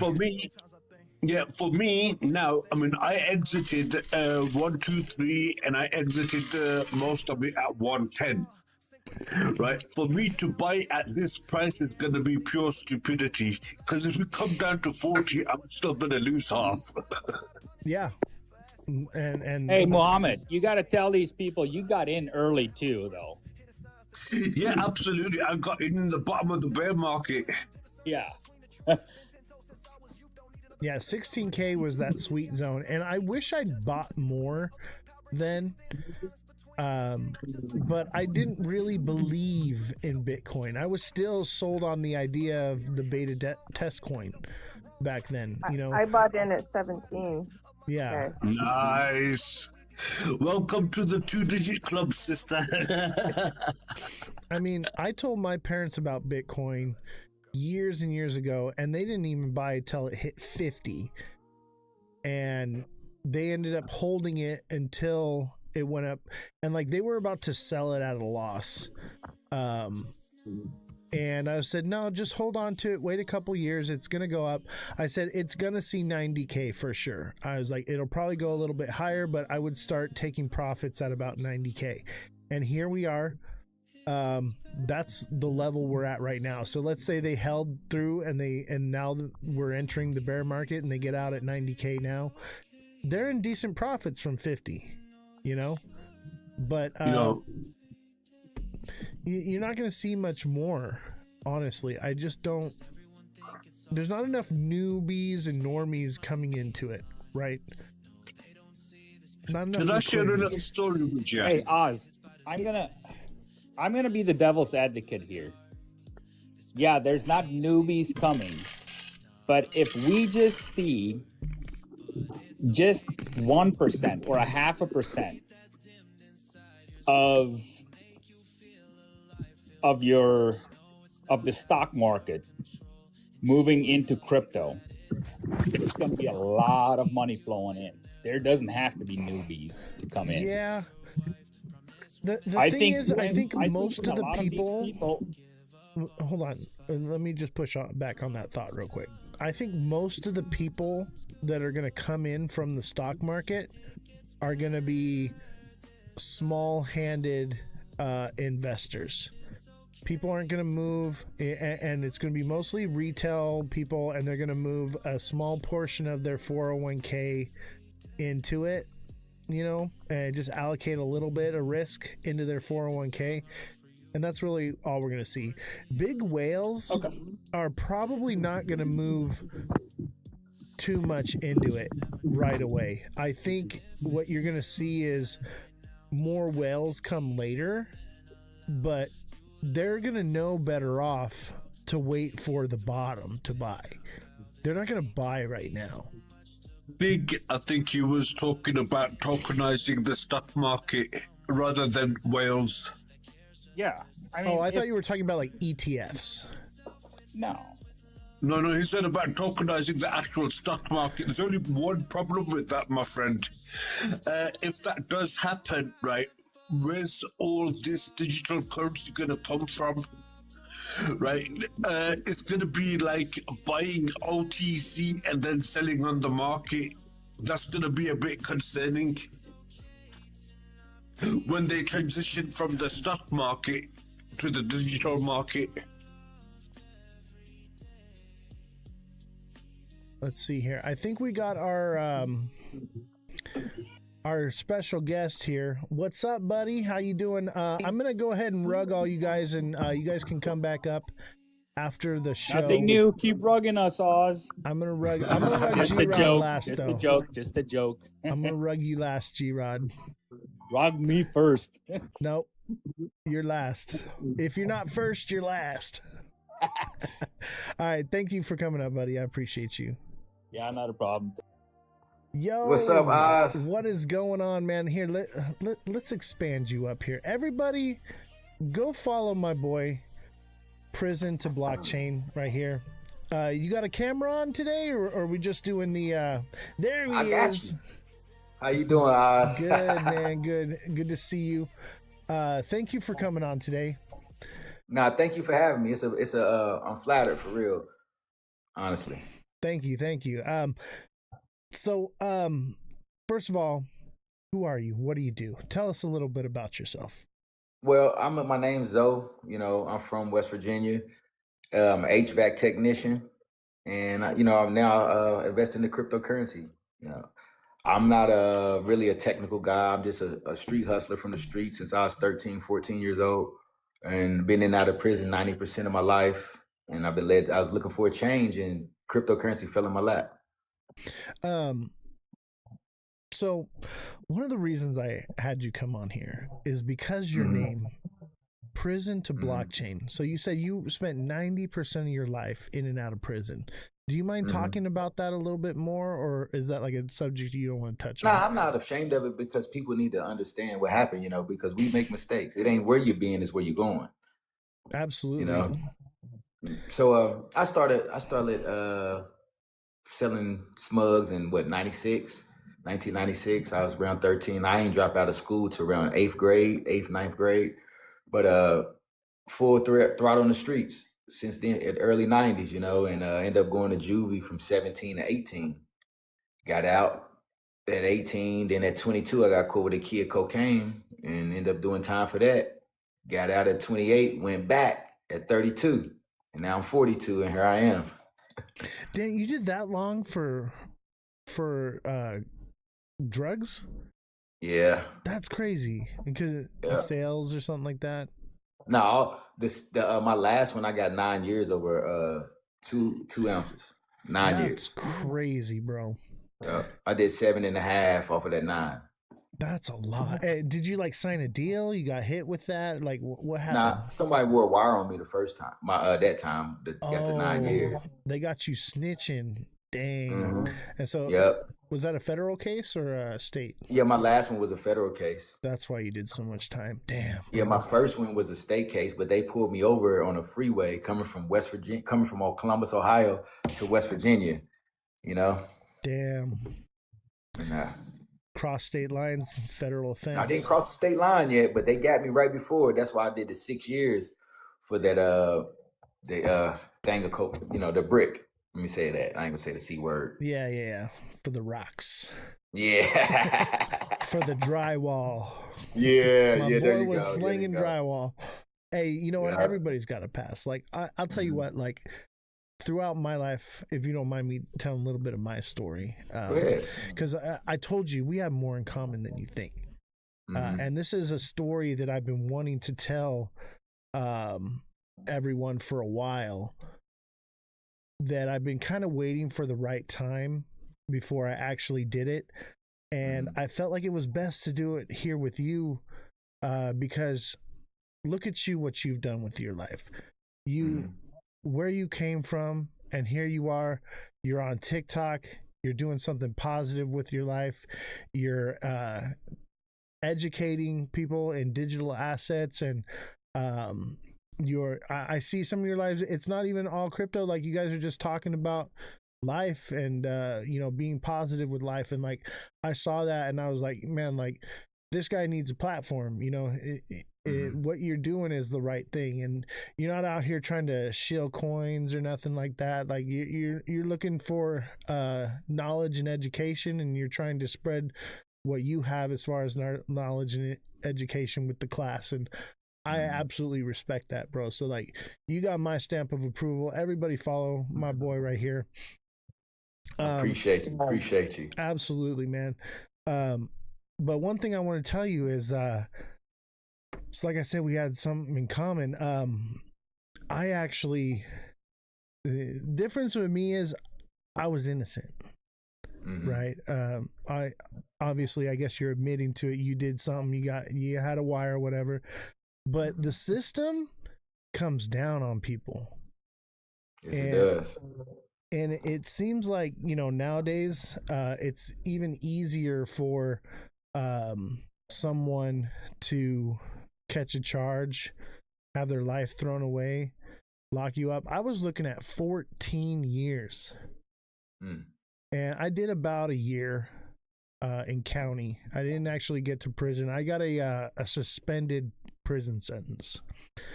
For me now, I mean, I exited 1, 2, 3, and I exited most of it at 110. Right? For me to buy at this price is going to be pure stupidity, because if we come down to 40, I'm still going to lose half. Yeah. And Hey, Mohammed, you got to tell these people you got in early too, though. Yeah, absolutely. I got in the bottom of the bear market. Yeah. Yeah, 16K was that sweet zone, and I wish I'd bought more then. But I didn't really believe in Bitcoin. I was still sold on the idea of the beta test coin back then. You know, I bought in at 17. yeah. Okay. Nice. Welcome to the 2-digit club, sister. I mean, I told my parents about Bitcoin years and years ago, and they didn't even buy it till it hit 50. And they ended up holding it until it went up, and like they were about to sell it at a loss. And I said, no, just hold on to it. Wait a couple years. It's going to go up. I said, it's going to see 90K for sure. I was like, it'll probably go a little bit higher, but I would start taking profits at about 90K. And here we are. That's the level we're at right now. So let's say they held through and now we're entering the bear market and they get out at 90K now. They're in decent profits from 50, you know, but, you're not going to see much more, honestly. I just don't. There's not enough newbies and normies coming into it, right? Not enough. Did I share a liquidity. little story with you? Hey, Oz, I'm gonna be the devil's advocate here. Yeah, there's not newbies coming, but if we just see just 1% or a 0.5% of the stock market moving into crypto, there's going to be a lot of money flowing in. There doesn't have to be newbies to come in. Yeah. The thing is, I think most of the people. Hold on. Let me just push back on that thought real quick. I think most of the people that are going to come in from the stock market are going to be small-handed investors. People aren't going to move, and it's going to be mostly retail people, and they're going to move a small portion of their 401k into it, you know, and just allocate a little bit of risk into their 401k. And that's really all we're going to see. Big whales are probably not going to move too much into it right away. I think what you're going to see is more whales come later, but they're going to know better off to wait for the bottom to buy. They're not going to buy right now. I think he was talking about tokenizing the stock market rather than whales. Yeah. I mean, I thought you were talking about like ETFs. No. No, he said about tokenizing the actual stock market. There's only one problem with that, my friend. If that does happen, right, where's all this digital currency going to come from? Right? It's going to be like buying OTC and then selling on the market. That's going to be a bit concerning. When they transition from the stock market to the digital market. Let's see here. I think we got our special guest here. What's up, buddy? How you doing? I'm gonna go ahead and rug all you guys, and you guys can come back up after the show. Nothing new. Keep rugging us, Oz. I'm gonna rug Just a G-Rod joke. last, Just though. a joke. Just a joke. I'm gonna rug you last, G-Rod. Rug me first. Nope, you're last. If you're not first, you're last. All right, thank you for coming up, buddy. I appreciate you. Yeah, not a problem. Yo, What's up, Oz? What is going on, man? Here, let's expand you up here. Everybody, go follow my boy, Prison to Blockchain, right here. You got a camera on today, or are we just doing the? There he I got is. you. How you doing, Oz? Good, man. Good to see you. Thank you for coming on today. Nah, thank you for having me. I'm flattered for real. Honestly. Thank you. So, first of all, who are you? What do you do? Tell us a little bit about yourself. Well, my name's Zoe. You know, I'm from West Virginia. I'm an HVAC technician, and I'm now investing in cryptocurrency. You know, I'm not really a technical guy. I'm just a street hustler from the street since I was 13, 14 years old, and been in and out of prison 90% of my life. And I was looking for a change, and cryptocurrency fell in my lap. So one of the reasons I had you come on here is because your name, Prison to Blockchain. So you said you spent 90% of your life in and out of prison. Do you mind talking about that a little bit more, or is that like a subject you don't want to touch on? Nah, I'm not ashamed of it because people need to understand what happened, because we make mistakes. It ain't where you're being, it's where you're going. Absolutely. So I started selling smugs in 1996. I was around 13. I ain't dropped out of school till around 9th grade. But full throttle on the streets since then, at early 90s, and ended up going to juvie from 17 to 18. Got out at 18, then at 22, I got caught with a key of cocaine and ended up doing time for that. Got out at 28, went back at 32, and now I'm 42, and here I am. Dang, you did that long for drugs? Yeah. That's crazy. Because of sales or something like that? No, my last one, I got 9 years over 2 ounces. 9 years. That's crazy, bro. I did 7.5 off of that 9. That's a lot. Did you like sign a deal? You got hit with that? Like what happened? Nah, somebody wore a wire on me the first time. That time got the 9 years. They got you snitching. Dang. And so was that a federal case or a state? Yeah, my last one was a federal case. That's why you did so much time. Damn. Yeah, my first one was a state case, but they pulled me over on a freeway coming from Columbus, Ohio to West Virginia, Damn. Nah. Cross state lines, federal offense. I didn't cross the state line yet, but they got me right before. That's why I did the 6 years for that the thing of coke, the brick. Let me say that. I ain't gonna say the C word. Yeah. For the rocks. Yeah. For the drywall. Yeah, My yeah. boy There you was go. slinging drywall. Hey, you know what? Yeah. Everybody's got a pass. Like I'll tell you what. Like throughout my life, if you don't mind me telling a little bit of my story, because I told you we have more in common than you think, and this is a story that I've been wanting to tell everyone for a while. That I've been kind of waiting for the right time before I actually did it. And I felt like it was best to do it here with you because look at you, what you've done with your life. You where you came from, and here you are. You're on TikTok. You're doing something positive with your life. You're educating people in digital assets, and I see some of your lives. It's not even all crypto. Like, you guys are just talking about life and being positive with life. And like, I saw that and I was like, man, like, this guy needs a platform. What you're doing is the right thing, and you're not out here trying to shill coins or nothing like that. Like, you're looking for knowledge and education, and you're trying to spread what you have as far as knowledge and education with the class. And I absolutely respect that, bro. So like, you got my stamp of approval. Everybody follow my boy right here. Appreciate you. Absolutely, man. But one thing I want to tell you is, so like I said, we had something in common. I actually, the difference with me is I was innocent, right? I obviously, I guess you're admitting to it. You did something. You had a wire or whatever, but the system comes down on people. Yes, it does. And it seems like, nowadays, it's even easier for someone to catch a charge, have their life thrown away, lock you up. I was looking at 14 years. And I did about a year in county. I didn't actually get to prison. I got a suspended prison sentence.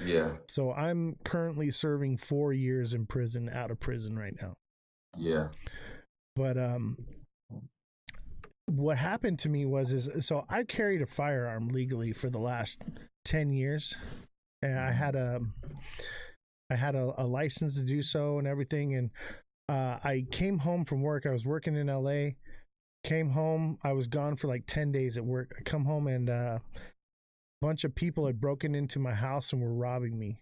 Yeah. So I'm currently serving 4 years in prison, out of prison right now. Yeah. But what happened to me was so I carried a firearm legally for the last 10 years, and I had a license to do so and everything. And I came home from work. I was working in LA, came home. I was gone for like 10 days at work. I come home, and a bunch of people had broken into my house and were robbing me.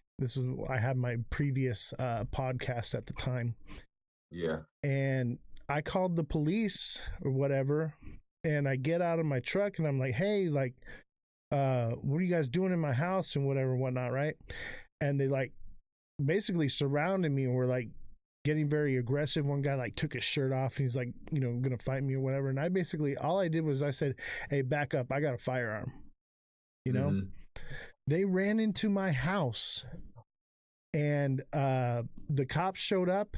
I had my previous podcast at the time. Yeah. And I called the police or whatever, and I get out of my truck and I'm like, hey, like, what are you guys doing in my house and whatever and whatnot, right? And they like basically surrounded me and were like getting very aggressive. One guy like took his shirt off and he's like, gonna fight me or whatever. And I basically, all I did was I said, hey, back up, I got a firearm. They ran into my house, and the cops showed up.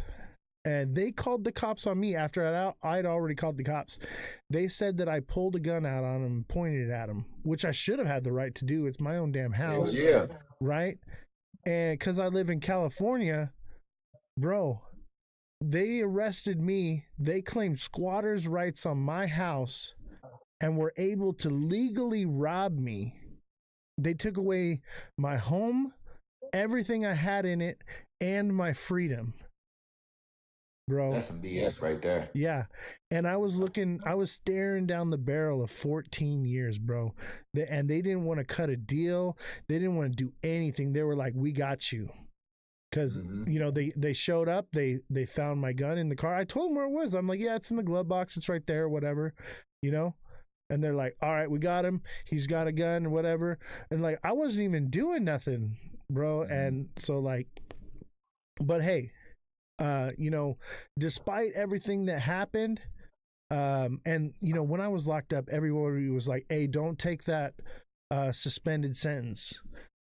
And they called the cops on me after I'd already called the cops. They said that I pulled a gun out on them and pointed it at them, which I should have had the right to do. It's my own damn house. Yeah. Right? And because I live in California, bro, they arrested me. They claimed squatters' rights on my house and were able to legally rob me. They took away my home, everything I had in it, and my freedom. Bro, that's some BS right there. Yeah. And I was staring down the barrel of 14 years, bro. And they didn't want to cut a deal. They didn't want to do anything. They were like, we got you. Because, they showed up. They found my gun in the car. I told them where it was. I'm like, yeah, it's in the glove box. It's right there, whatever, And they're like, all right, we got him. He's got a gun or whatever. And like, I wasn't even doing nothing, bro. And so like, but hey, despite everything that happened, and when I was locked up, everybody was like, hey, don't take that suspended sentence.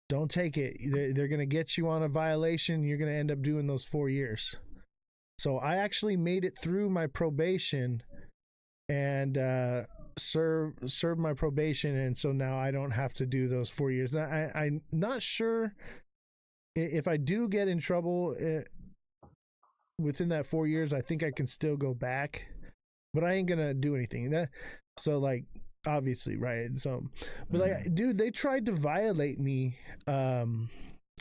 Don't take it. They're going to get you on a violation. You're going to end up doing those 4 years. So I actually made it through my probation and served my probation. And so now I don't have to do those 4 years. Now, I'm not sure if I do get in trouble within that 4 years. I think I can still go back, but I ain't gonna do anything. So like, obviously, right? So, but like, dude, they tried to violate me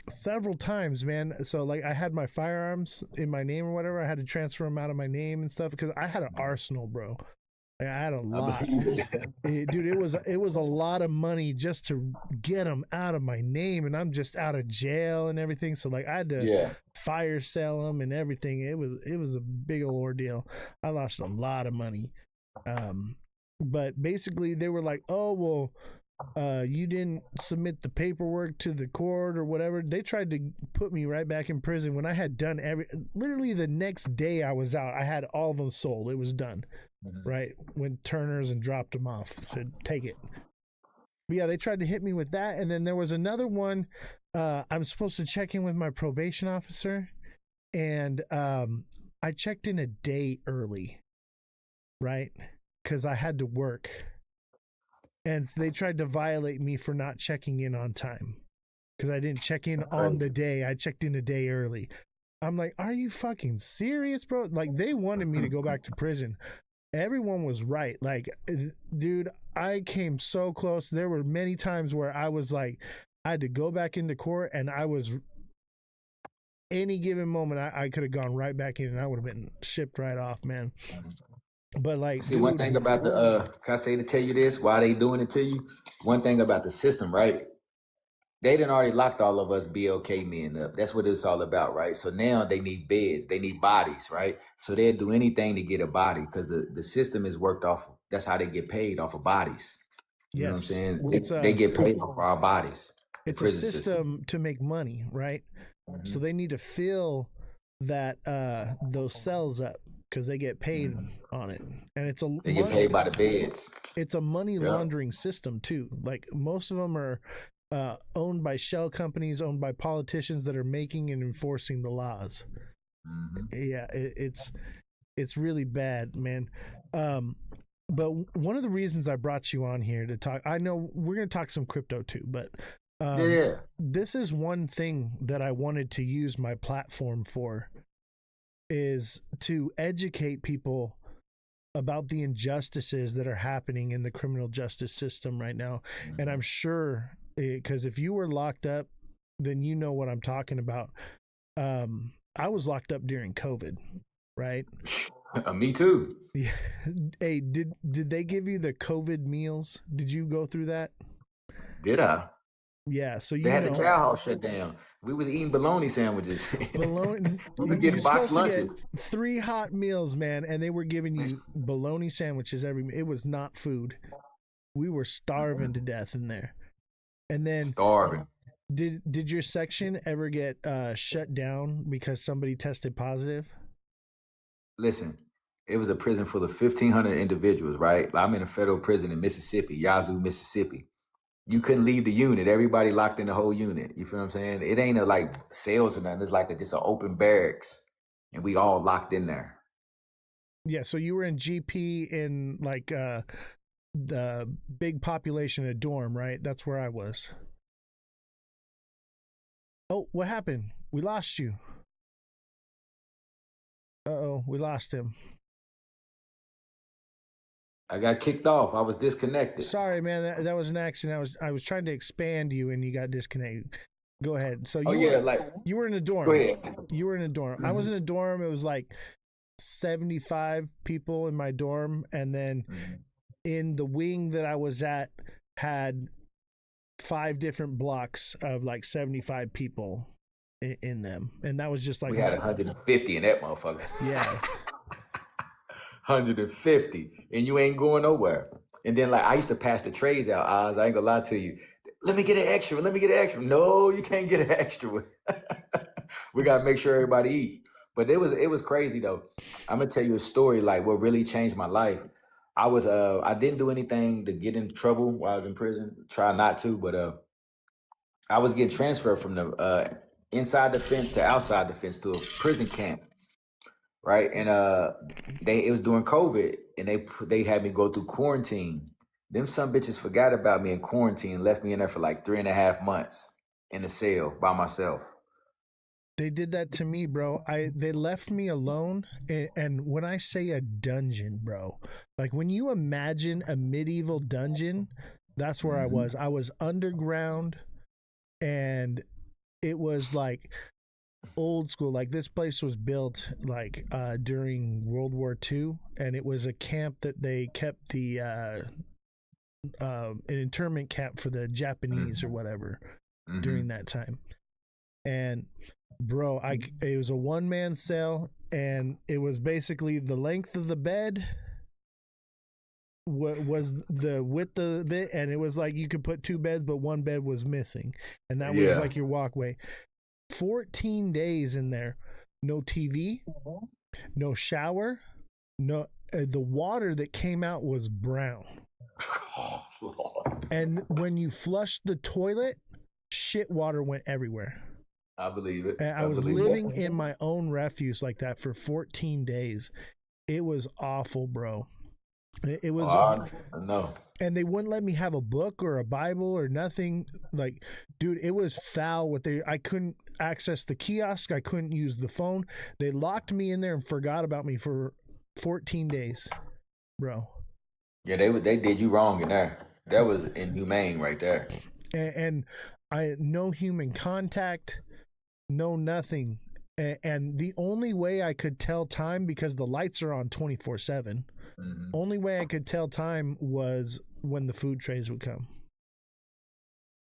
several times, man. So like, I had my firearms in my name or whatever. I had to transfer them out of my name and stuff because I had an arsenal, bro. Like, I had a lot. Dude, it was a lot of money just to get them out of my name, and I'm just out of jail and everything. So like, I had to fire sell them and everything. It was a big old ordeal. I lost a lot of money. But basically they were like, oh, well, you didn't submit the paperwork to the court or whatever. They tried to put me right back in prison when I had done literally the next day I was out. I had all of them sold. It was done. Right. Went Turner's and dropped them off. Said, take it. But yeah, they tried to hit me with that. And then there was another one. I'm supposed to check in with my probation officer. And I checked in a day early. Right. Because I had to work. And they tried to violate me for not checking in on time because I didn't check in on the day. I checked in a day early. I'm like, are you fucking serious, bro? Like, they wanted me to go back to prison. Everyone was right. Like, dude, I came so close. There were many times where I was like, I had to go back into court, and I was any given moment, I could have gone right back in and I would have been shipped right off, man. But like, see, one thing about the can I say to tell you this? Why they doing it to you? One thing about the system, right? They done already locked all of us BLK men up. That's what it's all about, right? So now they need beds, they need bodies, right? So they'll do anything to get a body because the system is worked off. That's how they get paid, off of bodies. You know what I'm saying? They get paid off our bodies. It's a system to make money, right? So they need to fill that those cells up because they get paid on it, and they get paid by the beds. It's a money laundering system too. Like, most of them are owned by shell companies, owned by politicians that are making and enforcing the laws. Yeah, it's really bad, man. But one of the reasons I brought you on here to talk, I know we're going to talk some crypto too, but this is one thing that I wanted to use my platform for, is to educate people about the injustices that are happening in the criminal justice system right now. And I'm sure, because if you were locked up, then you know what I'm talking about. I was locked up during COVID, right? Me too. Yeah. Hey, did they give you the COVID meals? Did you go through that? Did I? Yeah, so they had the cow house shut down. We was eating bologna sandwiches. Bologna. We could get boxed lunches. 3 hot meals, man, and they were giving you bologna sandwiches it was not food. We were starving to death in there. And then starving. Did your section ever get shut down because somebody tested positive? Listen, it was a prison full of 1,500 individuals, right? I'm in a federal prison in Mississippi, Yazoo, Mississippi. You couldn't leave the unit. Everybody locked in the whole unit. You feel what I'm saying? It ain't like cells or nothing. It's like just an open barracks, and we all locked in there. Yeah, so you were in GP in like the big population, a dorm, right? That's where I was. Oh, what happened? We lost you. Uh-oh, we lost him. I got kicked off. I was disconnected. Sorry, man. That was an accident. I was trying to expand you, and you got disconnected. Go ahead. So you were in a dorm. Go ahead. You were in a dorm. I was in a dorm. It was like 75 people in my dorm, and then in the wing that I was at had 5 different blocks of like 75 people in them, and that was just like we had 150 in that motherfucker. Yeah. 150, and you ain't going nowhere. And then like I used to pass the trays out, Oz. I ain't gonna lie to you. Let me get an extra. Let me get an extra. No, you can't get an extra. We gotta make sure everybody eat. But it was crazy though. I'm gonna tell you a story. Like what really changed my life. I didn't do anything to get in trouble while I was in prison. Try not to, but I was getting transferred from the inside the fence to outside the fence to a prison camp. Right, and it was during COVID, and they had me go through quarantine. Them some bitches forgot about me in quarantine and left me in there for like 3.5 months in a cell by myself. They did that to me, bro. They left me alone, and when I say a dungeon, bro, like when you imagine a medieval dungeon, that's where I was. I was underground, and it was like old school. Like this place was built like during World War II, and it was a camp that they kept the an internment camp for the Japanese or whatever during that time. And bro, it was a 1-man cell, and it was basically the length of the bed was the width of it, and it was like you could put 2 beds, but 1 bed was missing, and that was Yeah. like your walkway. 14 days in there, no TV, no shower, no. The water that came out was brown, Oh, Lord. and when you flushed the toilet, shit water went everywhere. I believe it. And I was believe living it. in my own refuse like that for 14 days. It was awful, bro. It was, I know. and they wouldn't let me have a book or a Bible or nothing. Like, dude, it was foul. I couldn't access the kiosk. I couldn't use the phone. They locked me in there and forgot about me for 14 days, bro. Yeah, they did you wrong in there. That was inhumane right there. And I no human contact, no nothing. And the only way I could tell time, because the lights are on 24/7, only way I could tell time was when the food trays would come.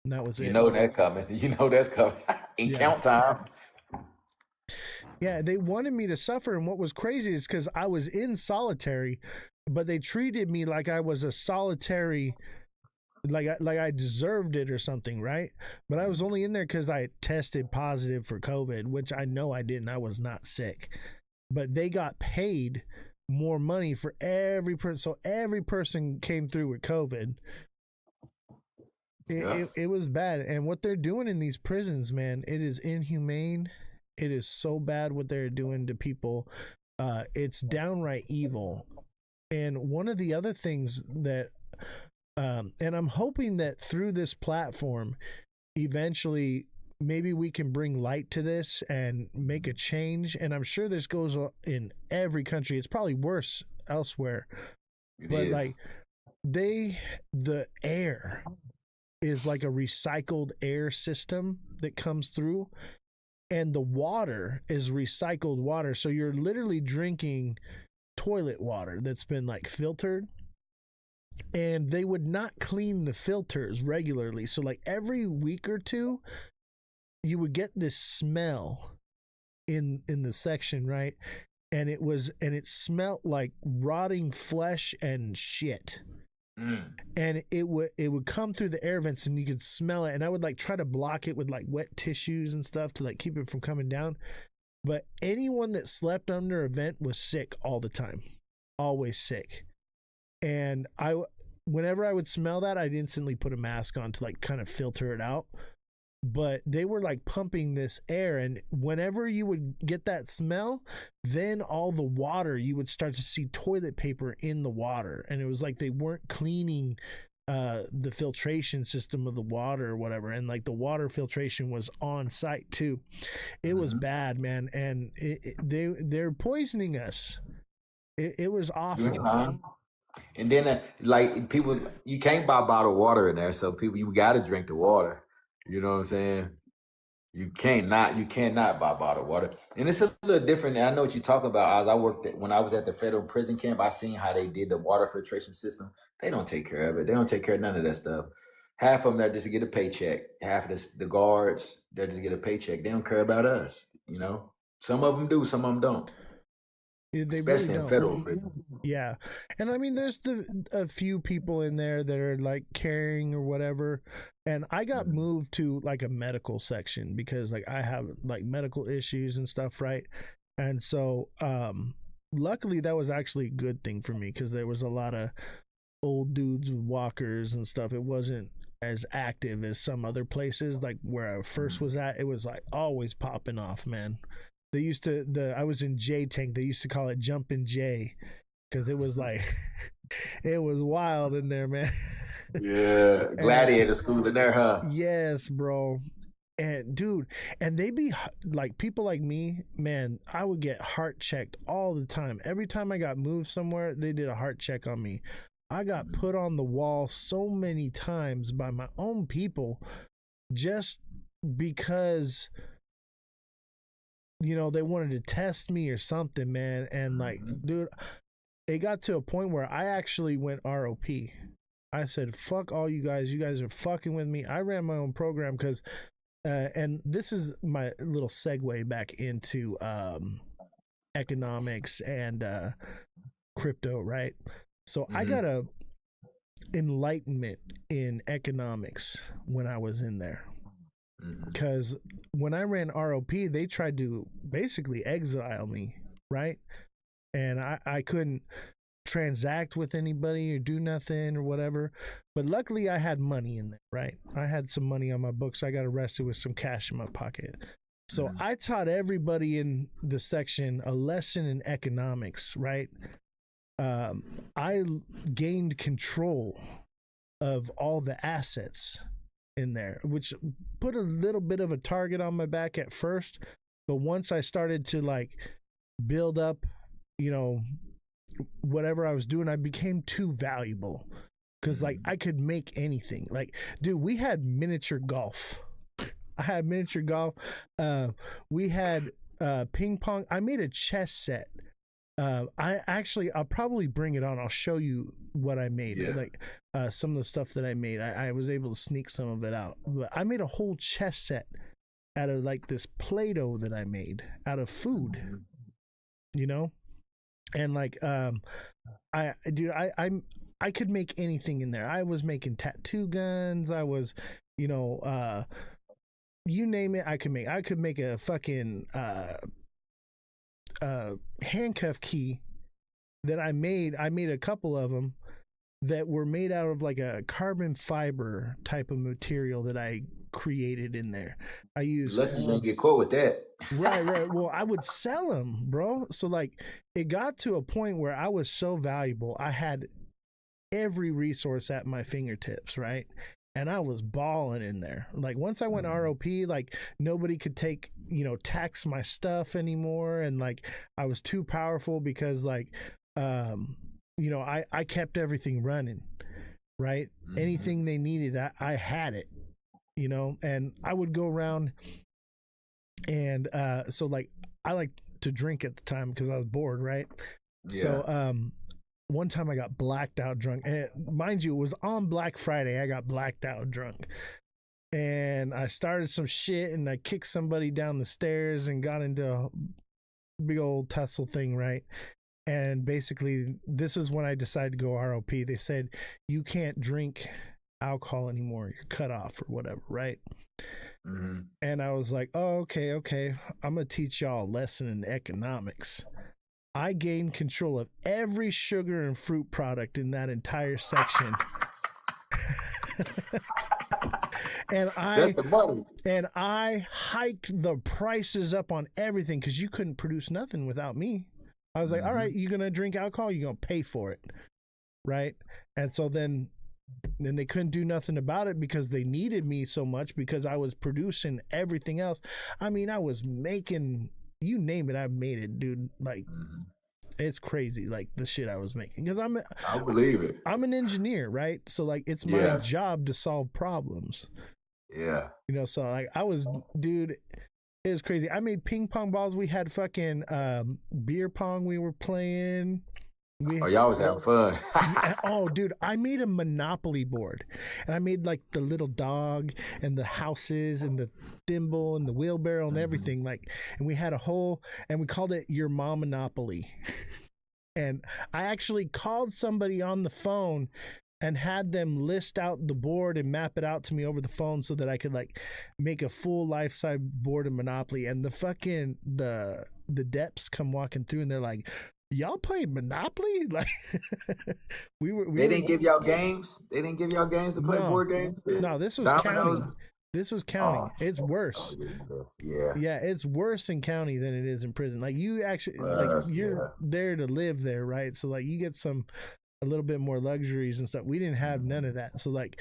And that was it. You know that coming. You know that's coming. In count time. Yeah, they wanted me to suffer, and what was crazy is because I was in solitary, but they treated me like I was a solitary, like I deserved it or something, right? But I was only in there because I tested positive for COVID, which I know I didn't. I was not sick, but they got paid more money for every person, so every person came through with COVID. It was bad, and what they're doing in these prisons, man, it is inhumane. It is so bad what they're doing to people. It's downright evil. And one of the other things that, and I'm hoping that through this platform, eventually, maybe we can bring light to this and make a change. And I'm sure this goes on in every country. It's probably worse elsewhere. But like the air is like a recycled air system that comes through, and the water is recycled water. So you're literally drinking toilet water that's been like filtered, and they would not clean the filters regularly. So like every week or two, you would get this smell in the section, right? And it smelled like rotting flesh and shit. And it would come through the air vents, and you could smell it. And I would like try to block it with like wet tissues and stuff to like keep it from coming down. But anyone that slept under a vent was sick all the time, always sick. And whenever I would smell that, I'd instantly put a mask on to like kind of filter it out. But they were like pumping this air, and whenever you would get that smell, then all the water, you would start to see toilet paper in the water. And it was like they weren't cleaning the filtration system of the water or whatever, and like the water filtration was on site too. It was bad, man. And they're poisoning us. It was awful. And then like people, you can't buy bottled water in there, so people, you got to drink the water. You know what I'm saying? You cannot buy bottled water. And it's a little different. And I know what you're talking about. When I was at the federal prison camp, I seen how they did the water filtration system. They don't take care of it. They don't take care of none of that stuff. Half of them, they're just to get a paycheck. Half of the guards, they're just to get a paycheck. They don't care about us, you know? Some of them do, some of them don't. They Especially really in don't. federal prison. Yeah. And I mean, there's a few people in there that are like caring or whatever. And I got moved to like a medical section because like I have like medical issues and stuff, right? And so luckily that was actually a good thing for me, because there was a lot of old dudes with walkers and stuff. It wasn't as active as some other places, like where I first was at. It was like always popping off, man. They used to, I was in J Tank. They used to call it Jumpin' J, because it was like, it was wild in there, man. Yeah, gladiator school in there, huh? Yes, bro. And dude, and they be like, people like me, man, I would get heart checked all the time. Every time I got moved somewhere, they did a heart check on me. I got put on the wall so many times by my own people just because, you know, they wanted to test me or something, man. And like, dude, it got to a point where I actually went ROP. I said, fuck all you guys. You guys are fucking with me. I ran my own program because, and this is my little segue back into economics and crypto, right? So I got enlightenment in economics when I was in there. Because when I ran ROP, they tried to basically exile me, right? And I couldn't transact with anybody or do nothing or whatever. But luckily, I had money in there, right? I had some money on my books. I got arrested with some cash in my pocket. So I taught everybody in the section a lesson in economics, right? I gained control of all the assets in there, which put a little bit of a target on my back at first. But once I started to like build up, whatever I was doing, I became too valuable because like I could make anything. Like, dude, we had miniature golf. I had miniature golf. We had ping pong. I made a chess set. I'll probably bring it on. I'll show you what I made. Yeah. Like some of the stuff that I made. I was able to sneak some of it out. But I made a whole chess set out of like this Play-Doh that I made out of food. And like I could make anything in there. I was making tattoo guns. I was, you name it, I could make. I could make a fucking handcuff key that I made. I made a couple of them that were made out of like a carbon fiber type of material that I created in there. I used. Lucky you didn't get caught with that. Right. Well, I would sell them, bro. So like, it got to a point where I was so valuable. I had every resource at my fingertips, right? And I was balling in there. Like once I went ROP, like nobody could tax my stuff anymore. And like I was too powerful because like, I kept everything running, right? Anything they needed, I had it, and I would go around and so like I like to drink at the time because I was bored, right? Yeah. So one time I got blacked out drunk, and mind you, it was on Black Friday. I got blacked out drunk, and I started some shit, and I kicked somebody down the stairs and got into a big old tussle thing, right? And basically, this is when I decided to go ROP. They said you can't drink alcohol anymore; you're cut off or whatever, right? And I was like, oh, okay, I'm gonna teach y'all a lesson in economics. I gained control of every sugar and fruit product in that entire section. That's the money. And I hiked the prices up on everything because you couldn't produce nothing without me. I was like, all right, you're going to drink alcohol, you're going to pay for it. Right? And so then they couldn't do nothing about it because they needed me so much because I was producing everything else. I mean, I was making... You name it, I made it, dude. Like, it's crazy, like the shit I was making. Because I believe it. I'm an engineer, right? So like, it's my job to solve problems. Yeah. So like, dude, it was crazy. I made ping pong balls. We had fucking beer pong we were playing. Y'all was having fun. Oh, dude, I made a Monopoly board, and I made like the little dog and the houses and the thimble and the wheelbarrow and everything. Like, and we had and we called it Your Mom Monopoly. And I actually called somebody on the phone and had them list out the board and map it out to me over the phone so that I could like make a full life-size board of Monopoly. And the Deps come walking through and they're like, y'all played Monopoly? Like they didn't give y'all games? They didn't give y'all games to play board games? No, this was county. This was county. It's worse. Yeah, it's worse in county than it is in prison. Like you actually you're there to live there, right? So like you get a little bit more luxuries and stuff. We didn't have none of that. So like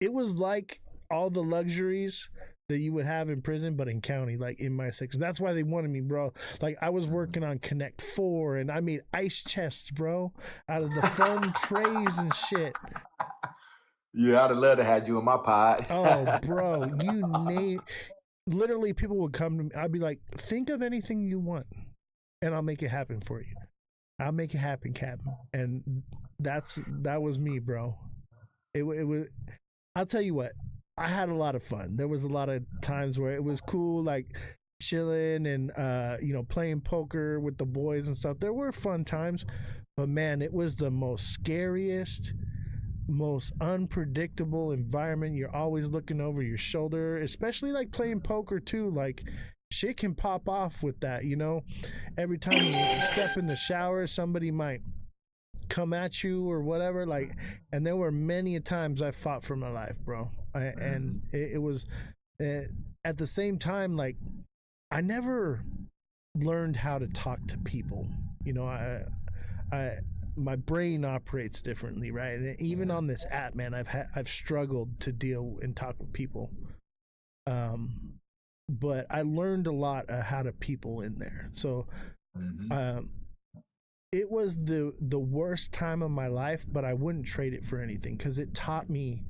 it was like all the luxuries that you would have in prison, but in county, like in my section. That's why they wanted me, bro. Like I was working on Connect 4 and I made ice chests, bro, out of the foam trays and shit. Yeah, I'd have loved to have you in my pod. Oh, bro, literally people would come to me. I'd be like, think of anything you want and I'll make it happen for you. I'll make it happen, Captain. And that was me, bro. It was, I'll tell you what, I had a lot of fun. There was a lot of times where it was cool, like chilling and playing poker with the boys and stuff. There were fun times, but man, it was the most scariest, most unpredictable environment. You're always looking over your shoulder, especially like playing poker too. Like shit can pop off with that, every time you step in the shower, somebody might come at you or whatever. Like, and there were many times I fought for my life, bro. And it was at the same time, like, I never learned how to talk to people. I my brain operates differently, right? And even on this app, man, I've struggled to deal and talk with people. But I learned a lot of how to people in there. So, it was the worst time of my life, but I wouldn't trade it for anything because it taught me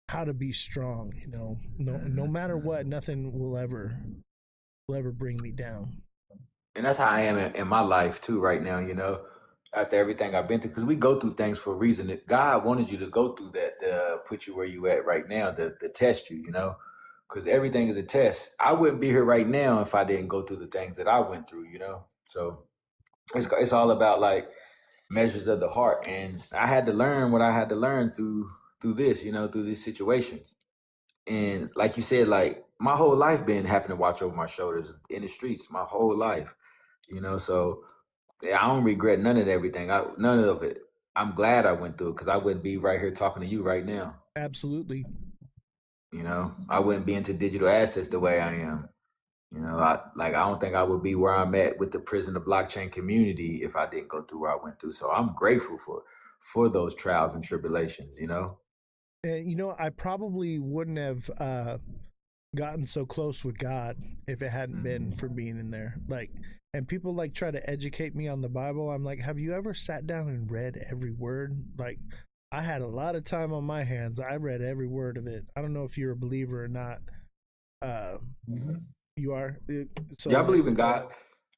how to be strong. No matter what, nothing will ever bring me down. And that's how I am in my life too right now, after everything I've been through, because we go through things for a reason. That God wanted you to go through that to put you where you at right now, to test you, because everything is a test. I wouldn't be here right now if I didn't go through the things that I went through, So it's all about like measures of the heart, and I had to learn what I had to learn through this, through these situations. And like you said, like my whole life been having to watch over my shoulders in the streets, my whole life, So yeah, I don't regret none of everything. None of it. I'm glad I went through it because I wouldn't be right here talking to you right now. Absolutely. I wouldn't be into digital assets the way I am. I don't think I would be where I'm at with the prison of blockchain community if I didn't go through what I went through. So I'm grateful for those trials and tribulations. And I probably wouldn't have gotten so close with God if it hadn't been for being in there. Like, and people like try to educate me on the Bible. I'm like, have you ever sat down and read every word? Like, I had a lot of time on my hands. I read every word of it. I don't know if you're a believer or not. You are. So yeah, I believe in God.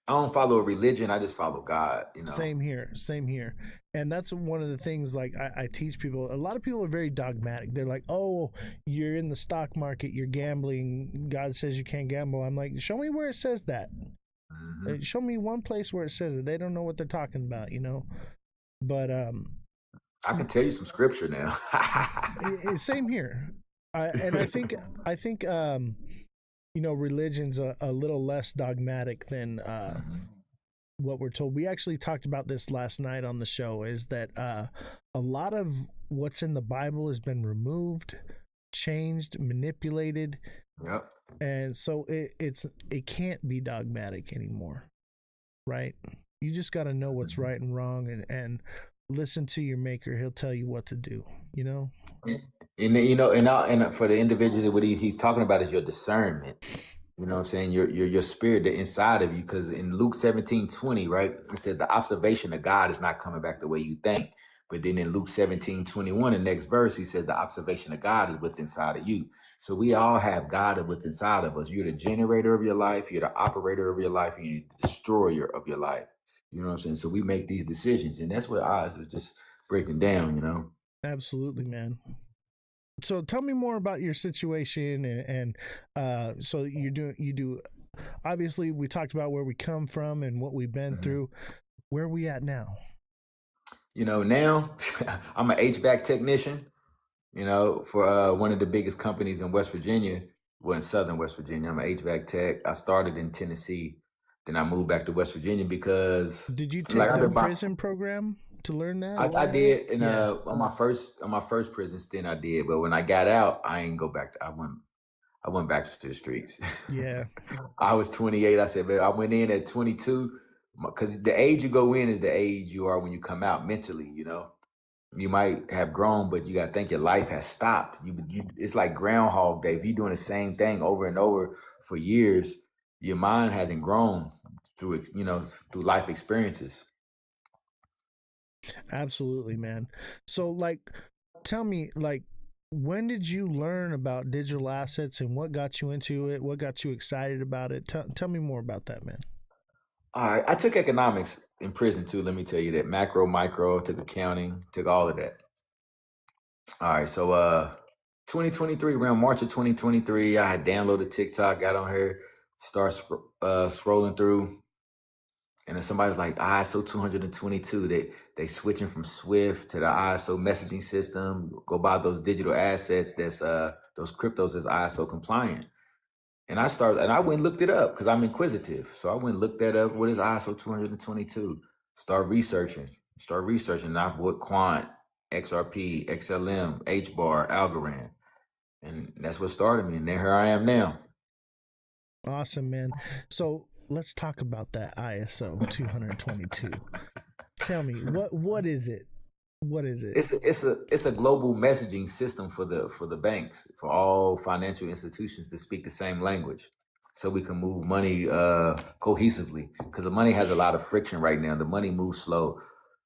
I don't follow a religion. I just follow God. Same here. And that's one of the things, like, I teach people. A lot of people are very dogmatic. They're like, oh, you're in the stock market, you're gambling, God says you can't gamble. I'm like, show me where it says that. Show me one place where it says it. They don't know what they're talking about, But I can tell you some scripture now. Same here. And I think religion's a little less dogmatic than what we're told. We actually talked about this last night on the show, is that a lot of what's in the Bible has been removed, changed, manipulated. Yep. And so it can't be dogmatic anymore, right? You just got to know what's right and wrong, and listen to your maker. He'll tell you what to do, And for the individual, what he's talking about is your discernment. You know what I'm saying? Your spirit, the inside of you. Because in Luke 17:20, right, it says the observation of God is not coming back the way you think. But then in Luke 17:21, the next verse, he says the observation of God is within inside of you. So we all have God within inside of us. You're the generator of your life. You're the operator of your life. And you're the destroyer of your life. You know what I'm saying? So we make these decisions. And that's what Oz was just breaking down, Absolutely, man. So tell me more about your situation, and so you do. Obviously, we talked about where we come from and what we've been through. Where are we at now? Now I'm an HVAC technician, for one of the biggest companies in West Virginia, well, in Southern West Virginia. I'm an HVAC tech. I started in Tennessee, then I moved back to West Virginia because. Did you take the prison program to learn that? I did, and on my first prison stint, I did. But when I got out, I ain't go back. I went back to the streets. Yeah. I was 28. I said, I went in at 22, because the age you go in is the age you are when you come out mentally. You might have grown, but you got to think your life has stopped. It's like Groundhog Day. If you're doing the same thing over and over for years, your mind hasn't grown through life experiences. Absolutely, man. So, like, tell me, like, when did you learn about digital assets and what got you into it? What got you excited about it? Tell me more about that, man. All right. I took economics in prison too. Let me tell you that. Macro, micro, took accounting, took all of that. All right. So 2023, around March of 2023, I had downloaded TikTok, got on here, Start scrolling through, and then somebody's like ISO 222. They switching from Swift to the ISO messaging system. Go buy those digital assets that's those cryptos as ISO compliant. And I went and looked it up because I'm inquisitive. So I went and looked that up. What is ISO 222? Start researching. And I put Quant, XRP, XLM, HBAR, Algorand. And that's what started me. And then here I am now. Awesome, man. So let's talk about that ISO 222. Tell me, what is it? What is it? It's a global messaging system for the banks, for all financial institutions to speak the same language, so we can move money cohesively. Because the money has a lot of friction right now. The money moves slow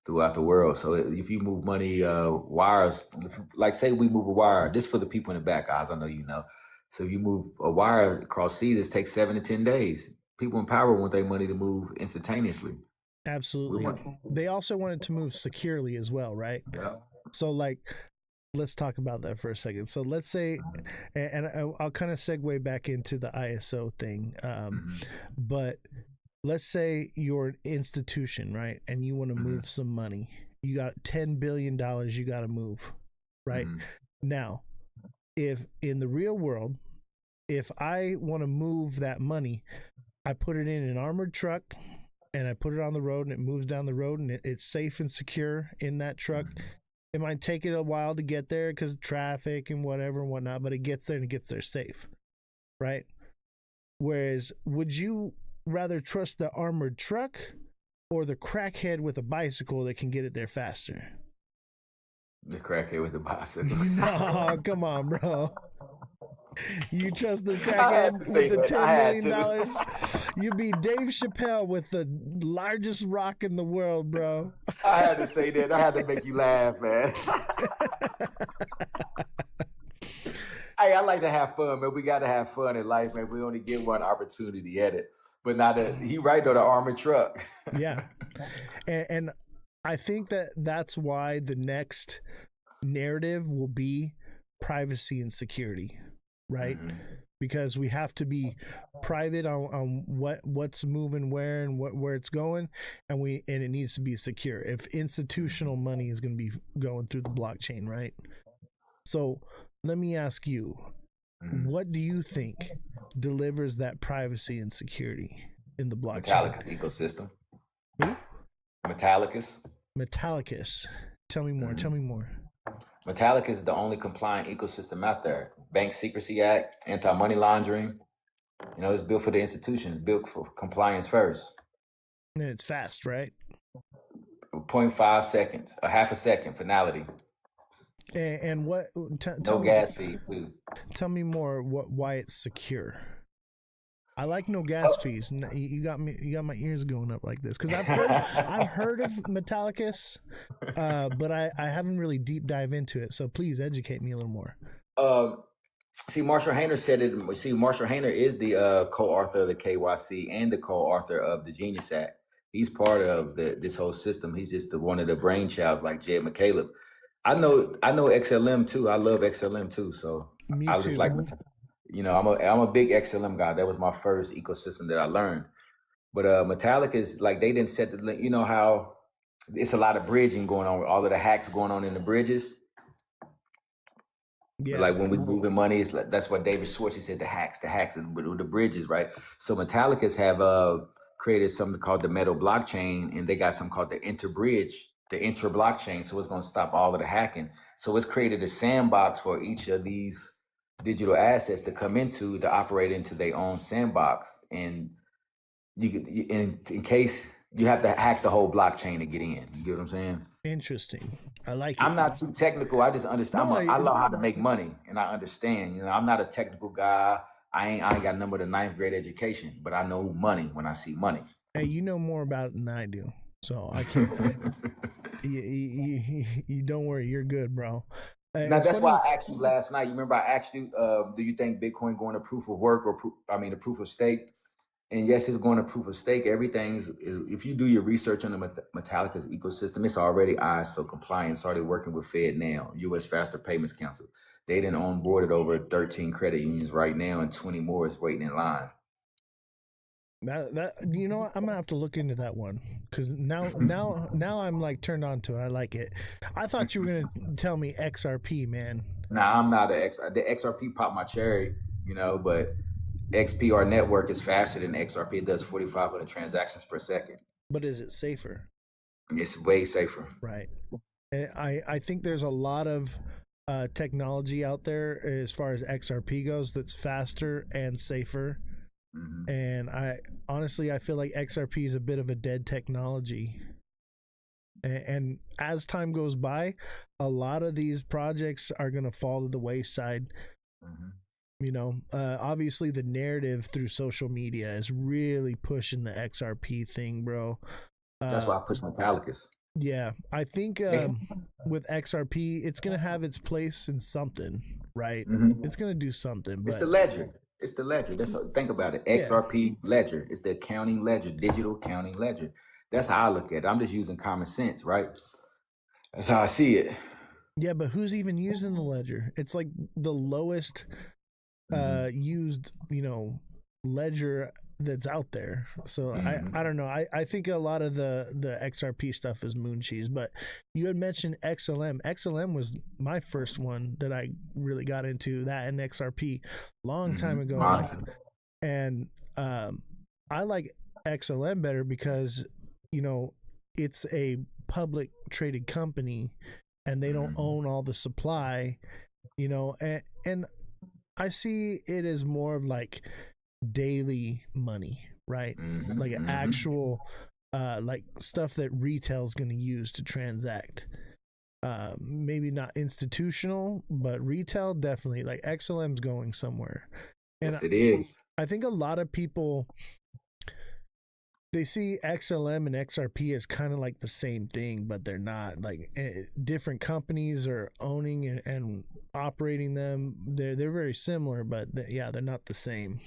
throughout the world. So if you move money wires, like say we move a wire, this for the people in the back, guys. I know you know. So if you move a wire across seas, it takes 7 to 10 days. People in power want their money to move instantaneously. Absolutely. They also want it to move securely as well, right? Yeah. So like, let's talk about that for a second. So let's say, and I'll kind of segue back into the ISO thing, but let's say you're an institution, right? And you want to move some money. You got $10 billion you got to move, right? Now, if in the real world, if I want to move that money, I put it in an armored truck and I put it on the road and it moves down the road and it's safe and secure in that truck. It might take it a while to get there because of traffic and whatever and whatnot, but it gets there and it gets there safe, right? Whereas, would you rather trust the armored truck or the crackhead with a bicycle that can get it there faster? The crackhead with the bicycle. No, come on, bro. You trust the crackhead with the $10 million? You be Dave Chappelle with the largest rock in the world, bro. I had to say that. I had to make you laugh, man. Hey, I like to have fun, man. We got to have fun in life, man. We only get one opportunity at it. But now that he right though, the armored truck. Yeah, and I think that's why the next narrative will be privacy and security, right? Because we have to be private on what's moving where and where it's going, and it needs to be secure. If institutional money is going to be going through the blockchain, right? So let me ask you, what do you think delivers that privacy and security in the blockchain? Metallicus ecosystem. Who? Metallicus. Tell me more. Tell me more. Metallicus is the only compliant ecosystem out there. Bank Secrecy Act, anti-money laundering. You know, it's built for the institution, built for compliance first. And it's fast, right? 0.5 seconds, a half a second finality. And what? No gas fees, too. Tell me more. Why it's secure? I like no gas fees. You got me. You got my ears going up like this because I've heard of Metallicus, but I haven't really deep dive into it. So please educate me a little more. See, Marshall Hayner said it. See, Marshall Hayner is the co-author of the KYC and the co-author of the Genius Act. He's part of this whole system. He's just one of the brainchilds, like Jed McCaleb. I know XLM too. I love XLM too. So me I too. just like, you know, I'm a big XLM guy. That was my first ecosystem that I learned. But Metallica is like, they didn't set the, you know how it's a lot of bridging going on with all of the hacks going on in the bridges. Yeah. Like when we moving money, it's like, that's what David Schwartz, he said, the hacks with the bridges, right? So Metallicas have created something called the Metal blockchain, and they got something called the interbridge, the inter-blockchain. So it's going to stop all of the hacking. So it's created a sandbox for each of these digital assets to come into, to operate into their own sandbox. And you could, in case you have to hack the whole blockchain to get in. You get what I'm saying? Interesting. I like it. I'm not too technical. I just understand. I love how to make money, and I understand. You know, I'm not a technical guy. I ain't got number the 9th grade education, but I know money when I see money. Hey, you know more about it than I do, so I can't. you don't worry, you're good, bro. Now that's why I asked you last night. You remember I asked you, do you think Bitcoin going to proof of work or the proof of stake? And yes, it's going to proof of stake. Everything's if you do your research on the Metallica's ecosystem, it's already ISO compliant. Started working with FedNow, U.S. Faster Payments Council. They done onboarded over 13 credit unions right now, and 20 more is waiting in line. That you know what? I'm gonna have to look into that one because now I'm like turned on to it. I like it. I thought you were gonna tell me XRP, man. Nah, I'm not the XRP popped my cherry, you know, but XPR network is faster than XRP. It does 4,500 transactions per second. But is it safer? It's way safer. Right. I think there's a lot of technology out there as far as XRP goes that's faster and safer. Mm-hmm. And I honestly I feel like XRP is a bit of a dead technology. And as time goes by, a lot of these projects are going to fall to the wayside. Mm-hmm. You know, obviously the narrative through social media is really pushing the XRP thing, bro. That's why I push Metallicus. Yeah, I think with XRP, it's gonna have its place in something, right? Mm-hmm. It's gonna do something. But It's the ledger. It's the ledger. Think about it. XRP ledger. It's the accounting ledger, digital accounting ledger. That's how I look at it. I'm just using common sense, right? That's how I see it. Yeah, but who's even using the ledger? It's like the lowest used, you know, ledger that's out there. So I don't know. I think a lot of the XRP stuff is moon cheese, but you had mentioned XLM. XLM was my first one that I really got into, that and XRP long time ago. And I like XLM better because, you know, it's a public traded company and they don't own all the supply, you know, and I see it as more of like daily money, right? Like actual like stuff that retail's going to use to transact. Maybe not institutional, but retail definitely. Like XLM's going somewhere. And yes, it is. I think a lot of people, they see XLM and XRP as kind of like the same thing, but they're not. Like different companies are owning and operating them. They're very similar, but yeah, they're not the same.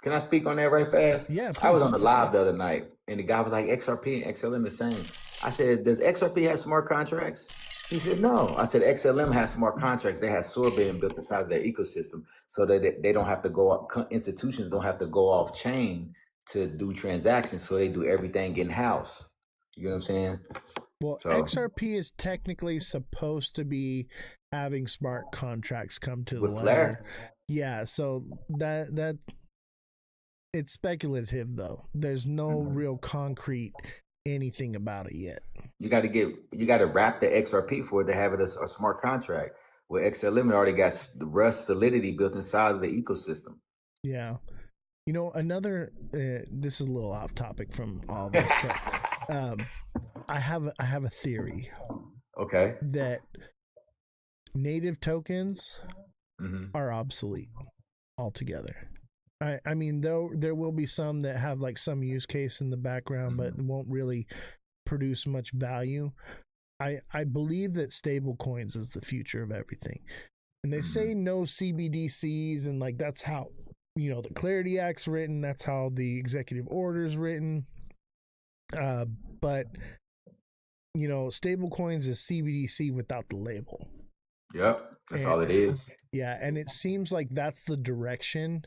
Can I speak on that right fast? Yeah, I was on the live the other night, and the guy was like, XRP and XLM the same. I said, does XRP have smart contracts? He said, no. I said, XLM has smart contracts. They have sorbet built inside of their ecosystem so that they don't have to go up, institutions don't have to go off chain to do transactions, so they do everything in-house. You know what I'm saying? Well, XRP is technically supposed to be having smart contracts come to the ledger. Yeah, so that it's speculative though. There's no real concrete anything about it yet. You got to wrap the XRP for it to have it a smart contract. Where XLM already got the Rust solidity built inside of the ecosystem. Yeah. You know, another this is a little off topic from all this, but I have a theory. Okay. That native tokens are obsolete altogether. I mean, though there will be some that have like some use case in the background, but won't really produce much value. I believe that stable coins is the future of everything. And they say no CBDCs, and like that's how, you know, the Clarity Act's written, that's how the executive order's written. But you know, stable coins is CBDC without the label. Yep, that's all it is. Yeah, and it seems like that's the direction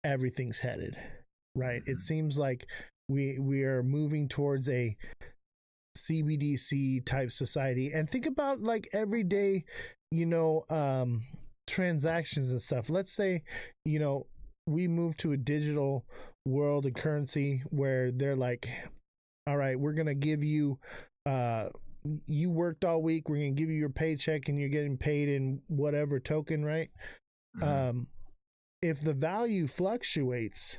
everything's headed, right? It seems like we are moving towards a CBDC type society. And think about like everyday, you know, transactions and stuff. Let's say, you know, we move to a digital world and currency where they're like, all right, we're gonna give you you worked all week, we're gonna give you your paycheck and you're getting paid in whatever token, right? If the value fluctuates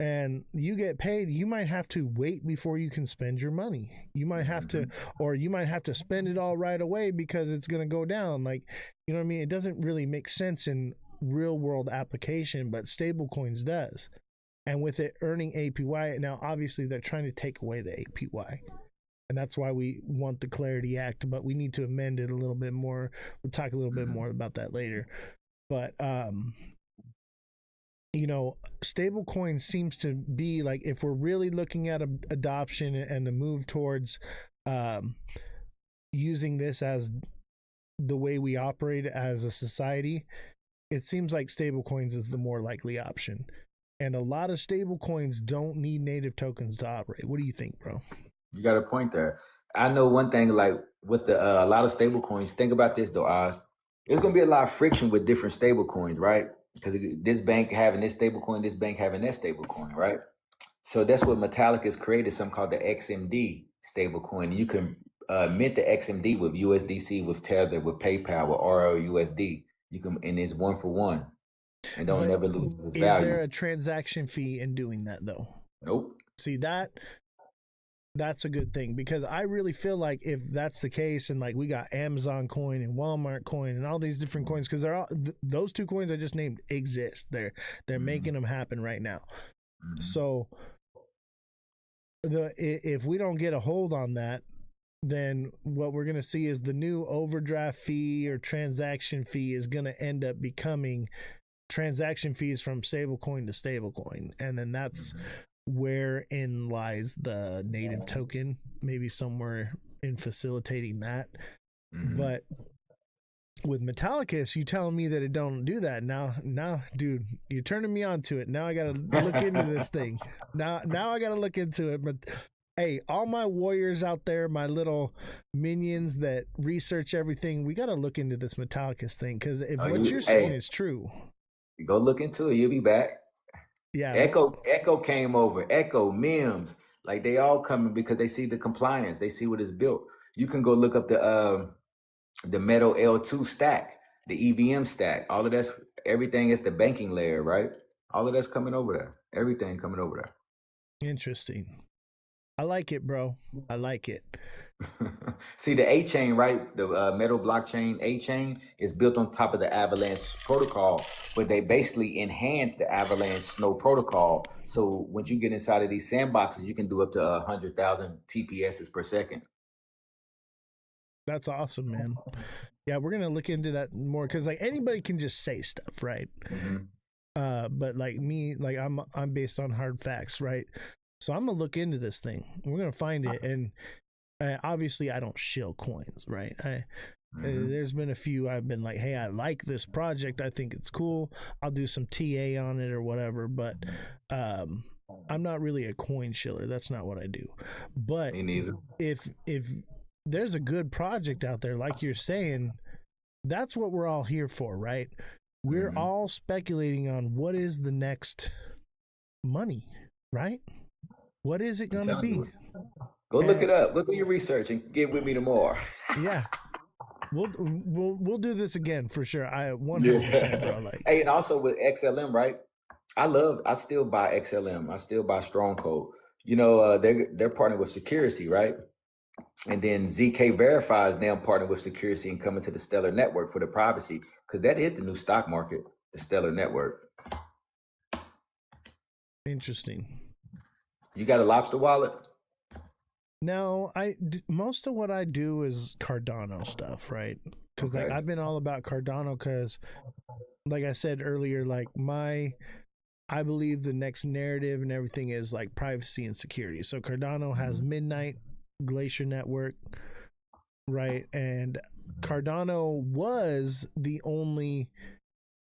and you get paid, you might have to wait before you can spend your money. You might have to, or you might have to spend it all right away because it's going to go down. Like, you know what I mean? It doesn't really make sense in real world application, but stable coins does. And with it earning APY, now obviously they're trying to take away the APY. And that's why we want the Clarity Act, but we need to amend it a little bit more. We'll talk a little bit more about that later. But, you know, stable coin seems to be like, if we're really looking at adoption and the move towards using this as the way we operate as a society, it seems like stable coins is the more likely option. And a lot of stable coins don't need native tokens to operate. What do you think, bro? You got a point there. I know one thing, like with the a lot of stable coins. Think about this though, Oz. There's gonna be a lot of friction with different stable coins, right? Because this bank having this stable coin, this bank having that stable coin, right? So that's what Metallic has created, something called the XMD stable coin. You can mint the XMD with USDC, with Tether, with PayPal, with RLUSD. You can, and it's one for one, and don't But never lose its is value. there a transaction fee in doing that though? Nope. See, that's a good thing, because I really feel like if that's the case, and like we got Amazon coin and Walmart coin and all these different coins, because they're all those two coins I just named exist. They're making them happen right now. So if we don't get a hold on that, then what we're going to see is the new overdraft fee or transaction fee is going to end up becoming transaction fees from stablecoin to stablecoin, and then that's wherein lies the native token, maybe somewhere in facilitating that. But with Metallicus, you telling me that it don't do that now, dude, you're turning me on to it. Now I gotta look into this thing. Now I gotta look into it. But hey, all my warriors out there, my little minions that research everything, we gotta look into this Metallicus thing, because if what you're saying is true, go look into it. You'll be back. Yeah. Echo came over. Echo, Mims, like they all coming because they see the compliance. They see what is built. You can go look up the Metal L2 stack, the EVM stack. All of that's everything is the banking layer, right? All of that's coming over there. Everything coming over there. Interesting. I like it, bro. I like it. See, the A chain, right? The Metal blockchain A chain is built on top of the Avalanche protocol, but they basically enhance the Avalanche Snow protocol. So once you get inside of these sandboxes, you can do up to 100,000 TPSs per second. That's awesome, man. Yeah, we're gonna look into that more, because like anybody can just say stuff, right? But like me, like I'm based on hard facts, right? So I'm gonna look into this thing. We're gonna find it, and obviously I don't shill coins, right? There's been a few I've been like, hey, I like this project, I think it's cool, I'll do some TA on it or whatever, but I'm not really a coin shiller. That's not what I do. But me neither. If there's a good project out there, like you're saying, that's what we're all here for, right? We're all speculating on what is the next money, right? What is it going to be? Go look it up. Go do your research and get with me tomorrow. Yeah. We'll do this again for sure. I 100%, bro. Like, hey, and also with XLM, right? I still buy XLM. I still buy Stronghold. You know, they're partnered with Security, right? And then ZK Verify is now partnered with Security and coming to the Stellar Network for the privacy, because that is the new stock market, the Stellar Network. Interesting. You got a Lobster wallet? No, most of what I do is Cardano stuff, right? Because like I've been all about Cardano, because like I said earlier, like I believe the next narrative and everything is like privacy and security. So Cardano has Midnight, Glacier Network, right? And Cardano was the only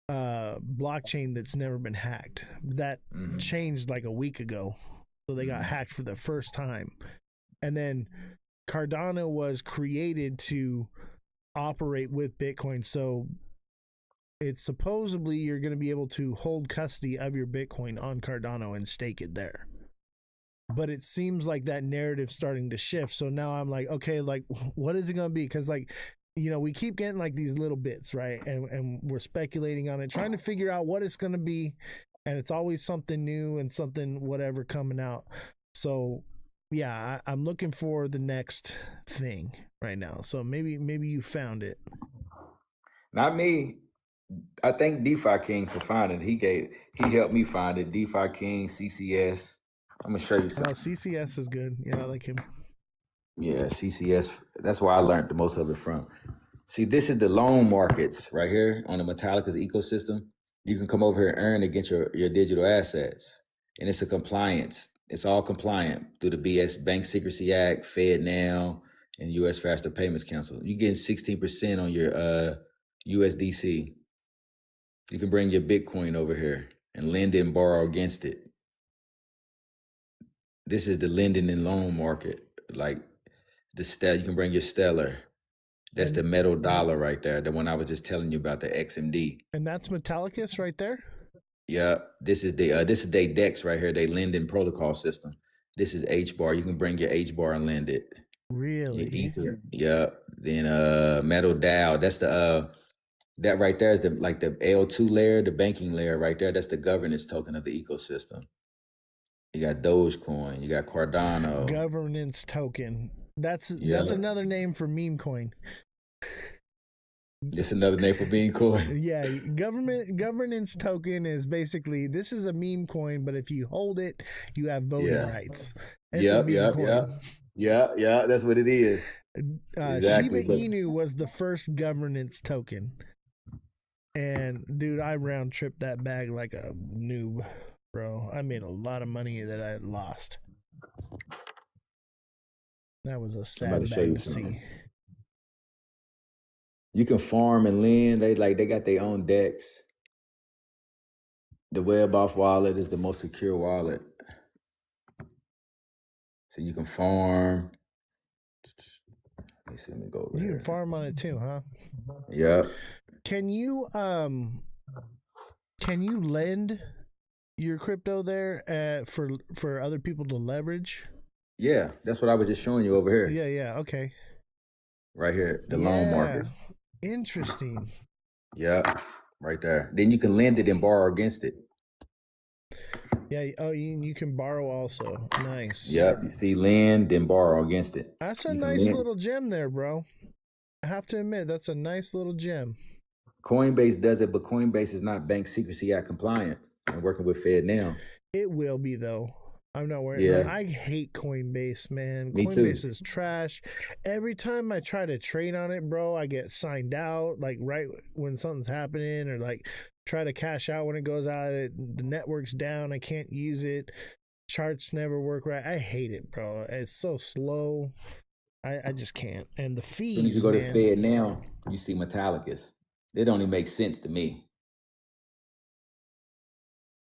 blockchain that's never been hacked. That changed like a week ago. So they got hacked for the first time. And then Cardano was created to operate with Bitcoin. So it's supposedly you're going to be able to hold custody of your Bitcoin on Cardano and stake it there. But it seems like that narrative's starting to shift. So now I'm like, okay, like what is it going to be? Because like, you know, we keep getting like these little bits, right? And we're speculating on it, trying to figure out what it's going to be. And it's always something new and something whatever coming out. So yeah, I'm looking for the next thing right now. So maybe you found it. Not me. I thank DeFi King for finding it. He helped me find it. DeFi King, CCS. I'm gonna show you something. CCS is good. Yeah, I like him. Yeah, CCS. That's where I learned the most of it from. See, this is the loan markets right here on the Metallica's ecosystem. You can come over here and earn against your digital assets. And it's a compliance. It's all compliant through the BS Bank Secrecy Act, FedNow, and U.S. Faster Payments Council. You're getting 16% on your USDC. You can bring your Bitcoin over here. and lend and borrow against it. This is the lending and loan market. Like you can bring your Stellar. That's the metal dollar right there. The one I was just telling you about, the XMD. And that's Metallicus right there. Yeah, this is their DEX right here. They lending protocol system. This is HBAR. You can bring your HBAR and lend it. Really? Ether. Yeah. Then metal Dow. That's the that right there is the L2 layer, the banking layer right there. That's the governance token of the ecosystem. You got Dogecoin. You got Cardano. Governance token. That's another name for meme coin. It's another name for bean coin. Yeah, governance token is basically, this is a meme coin, but if you hold it, you have voting rights. It's a meme coin. Yeah. That's what it is. Exactly. Shiba Inu was the first governance token, and dude, I round tripped that bag like a noob, bro. I made a lot of money that I lost. That was a sad bag to see. You can farm and lend. They got their own DEX. The WebOff wallet is the most secure wallet. So you can farm. Let me go over You here. can farm on it too, huh? Yep. Can you lend your crypto there for other people to leverage? Yeah, that's what I was just showing you over here. Yeah, okay. Right here, the loan market. Interesting. Yeah, right there. Then you can lend it and borrow against it. Yeah. Oh, you can borrow also. Nice. Yep. You see, lend and borrow against it. That's a nice little gem there, bro. I have to admit, that's a nice little gem. Coinbase does it, but Coinbase is not Bank Secrecy Act compliant. I'm working with Fed now. It will be though. I'm not worried. Yeah. Man, I hate Coinbase, man. Me Coinbase too. is trash. Every time I try to trade on it, bro, I get signed out. Like right when something's happening, or like try to cash out when it goes out. The network's down. I can't use it. Charts never work right. I hate it, bro. It's so slow. I just can't. And the fees. When you go to Fed now, you see Metallicus. It only makes sense to me.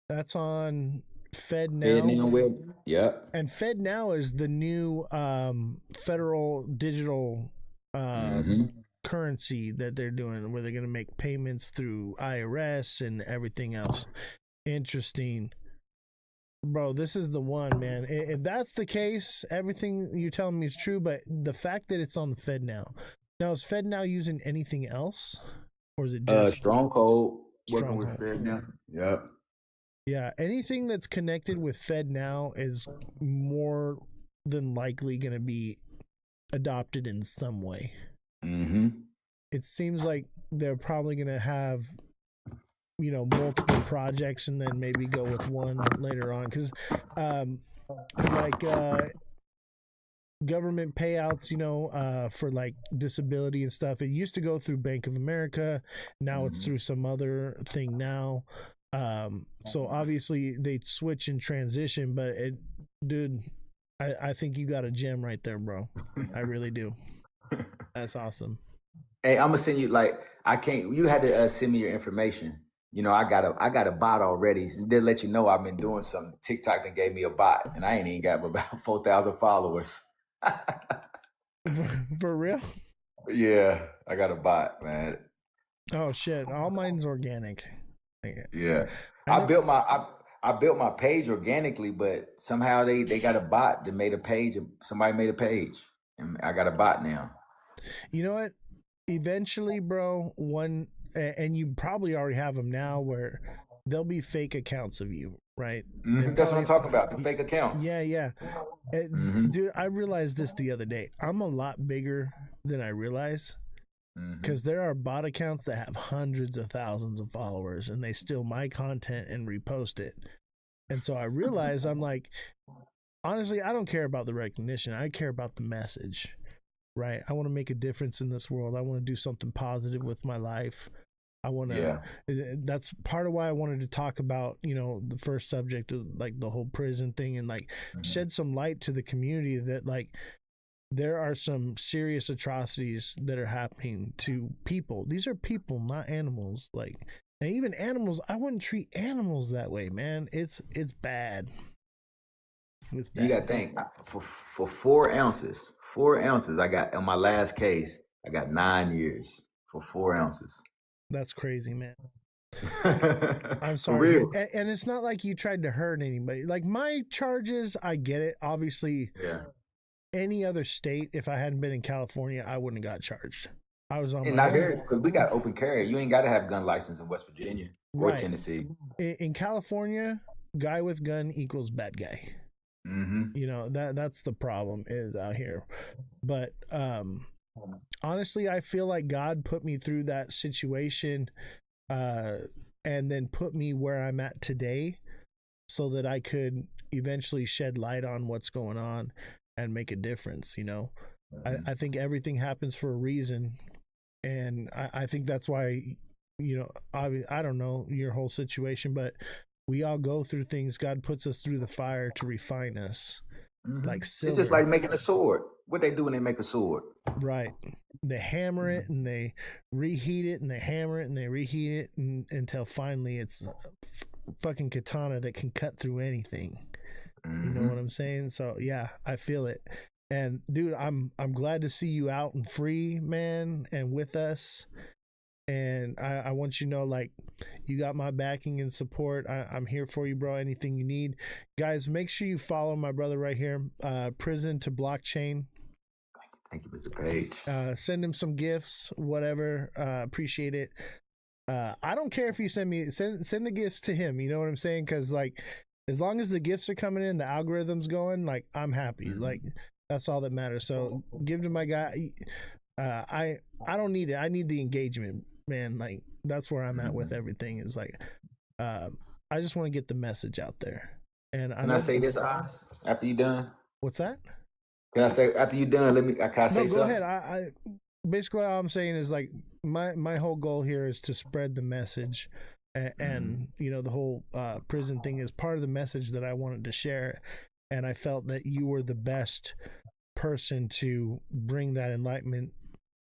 That's on Fed Now. Fed Now web. Yep. And Fed Now is the new federal digital currency that they're doing, where they're going to make payments through IRS and everything else. Interesting. Bro, this is the one, man. If that's the case, everything you're telling me is true, but the fact that it's on the Fed Now. Now, is Fed Now using anything else? Or is it just Stronghold working with Fed Now? Yep. Yeah, anything that's connected with Fed Now is more than likely going to be adopted in some way. It seems like they're probably going to have, multiple projects and then maybe go with one later on. Because, government payouts, for like disability and stuff, it used to go through Bank of America. Now it's through some other thing now. So obviously they switch and transition, but dude, I think you got a gem right there, bro. I really do. That's awesome. Hey, I'm gonna send you you had to send me your information. I got a bot already. So to let you know I've been doing something. TikTok and gave me a bot, and I ain't even got about 4,000 followers. For real? Yeah, I got a bot, man. Oh shit! All mine's organic. Yeah, I built my page organically, but somehow they got a bot that made a page. Somebody made a page, and I got a bot now. You know what? Eventually, bro, and you probably already have them now, where there'll be fake accounts of you, right? That's what I'm talking about. The fake accounts. Yeah. Dude, I realized this the other day. I'm a lot bigger than I realize. Because there are bot accounts that have hundreds of thousands of followers, and they steal my content and repost it. And so I realize, I'm like, honestly, I don't care about the recognition. I care about the message, right? I want to make a difference in this world. I want to do something positive with my life. I want to, that's part of why I wanted to talk about, the first subject of like the whole prison thing, and like shed some light to the community that like, there are some serious atrocities that are happening to people. These are people, not animals. Like, And even animals, I wouldn't treat animals that way, man. It's bad. It's bad. You got to think for 4 ounces. I got on my last case. I got 9 years for 4 ounces. That's crazy, man. I'm For sorry. real. And it's not like you tried to hurt anybody. Like my charges, I get it. Obviously, Yeah. any other state, if I hadn't been in California, I wouldn't have got charged. I was on And my not own. here because we got open carry. You ain't got to have gun license in West Virginia or Right. Tennessee. In California, guy with gun equals bad guy. Mm-hmm. You know, that's the problem is out here. But honestly, I feel like God put me through that situation and then put me where I'm at today so that I could eventually shed light on what's going on and make a difference. You know, I think everything happens for a reason. And I think that's why, you know, I don't know your whole situation, but we all go through things. God puts us through the fire to refine us. Like silver. It's just like making a sword. What they do when they make a sword? Right. They hammer it and they reheat it and they hammer it and they reheat it until finally it's a fucking katana that can cut through anything. You know what I'm saying? So yeah, I feel it. And dude, I'm glad to see you out and free, man, and with us. And I want you to know, like, you got my backing and support. I'm here for you, bro. Anything you need. Guys, make sure you follow my brother right here, Prison to Blockchain. Thank you, Mr. Page. Send him some gifts, whatever. Appreciate it. I don't care if you send the gifts to him. You know what I'm saying? Because, like, as long as the gifts are coming in, the algorithm's going, like, I'm happy. Like, that's all that matters. So give to my guy. I don't need it. I need the engagement, man. Like, that's where I'm at with everything. Is like, I just want to get the message out there. And Can I say this, Oz, after you done? What's that? Can I say after you done? Can I say No, go something? ahead. I basically all I'm saying is, like, my whole goal here is to spread the message, and you know, the whole prison thing is part of the message that I wanted to share, and I felt that you were the best person to bring that enlightenment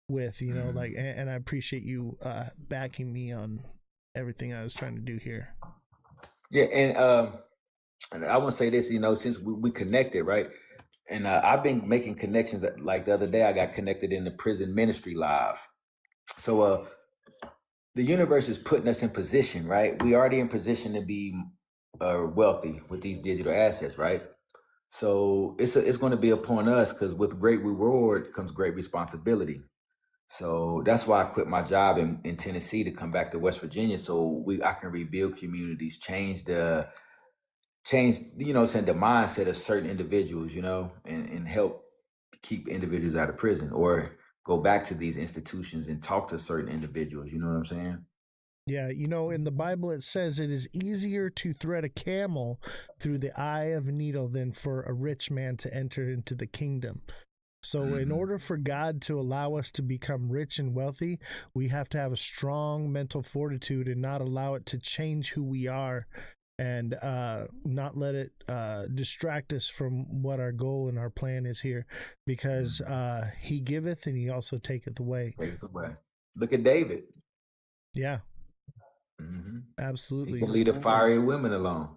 with, you know, like, and I appreciate you backing me on everything I was trying to do here. Yeah, and I want to say this, you know, since we connected, right? And I've been making connections. Like the other day, I got connected in the prison ministry live. So the universe is putting us in position, right? We already in position to be wealthy with these digital assets, right? So it's going to be upon us, because with great reward comes great responsibility. So that's why I quit my job in Tennessee to come back to West Virginia, so I can rebuild communities, change the mindset of certain individuals, you know, and help keep individuals out of prison, or go back to these institutions and talk to certain individuals. You know what I'm saying? Yeah, you know, in the Bible it says it is easier to thread a camel through the eye of a needle than for a rich man to enter into the kingdom. So in order for God to allow us to become rich and wealthy, we have to have a strong mental fortitude and not allow it to change who we are, and not let it distract us from what our goal and our plan is here, because he giveth and he also taketh away. Taketh away. Look at David. Yeah. Absolutely. He can leave the fiery women alone.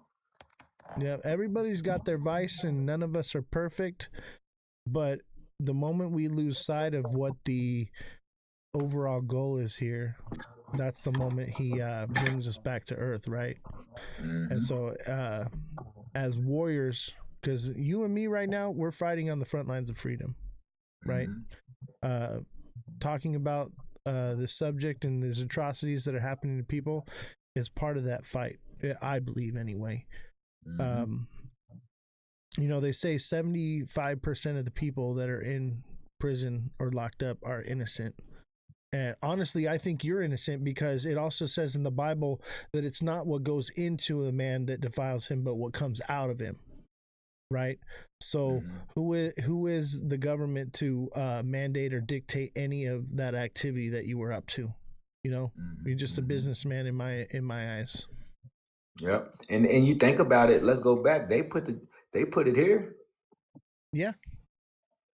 Yeah, everybody's got their vice and none of us are perfect, but the moment we lose sight of what the overall goal is here, that's the moment he brings us back to earth, right? And so as warriors, because you and me right now, we're fighting on the front lines of freedom, right? Talking about this subject and these atrocities that are happening to people is part of that fight, I believe, anyway. You know, they say 75% of the people that are in prison or locked up are innocent. And honestly, I think you're innocent, because it also says in the Bible that it's not what goes into a man that defiles him, but what comes out of him. Right? So who is the government to mandate or dictate any of that activity that you were up to? You know, you're just a businessman in my eyes. Yep. And you think about it, let's go back. They put it here. Yeah.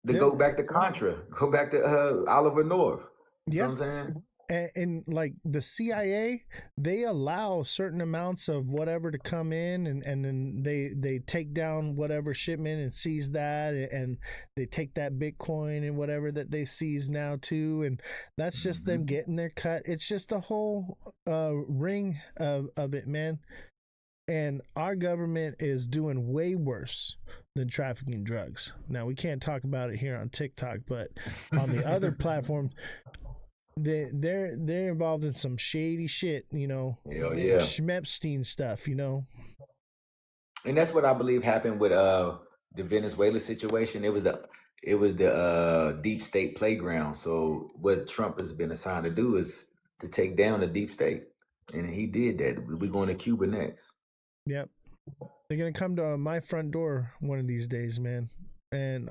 Go back to Contra. Go back to Oliver North. You know what I'm saying? and like the CIA, they allow certain amounts of whatever to come in, and then they take down whatever shipment and seize that, and they take that Bitcoin and whatever that they seize now too, and that's just them getting their cut. It's just a whole ring of it, man. And our government is doing way worse than trafficking drugs. Now we can't talk about it here on TikTok, but on the other platforms, they're involved in some shady shit, you know. Hell yeah. Schmepstein stuff, you know. And that's what I believe happened with the Venezuela situation. It was the deep state playground. So what Trump has been assigned to do is to take down the deep state, and he did that. We're going to Cuba next. Yep. They're gonna come to my front door one of these days, man, and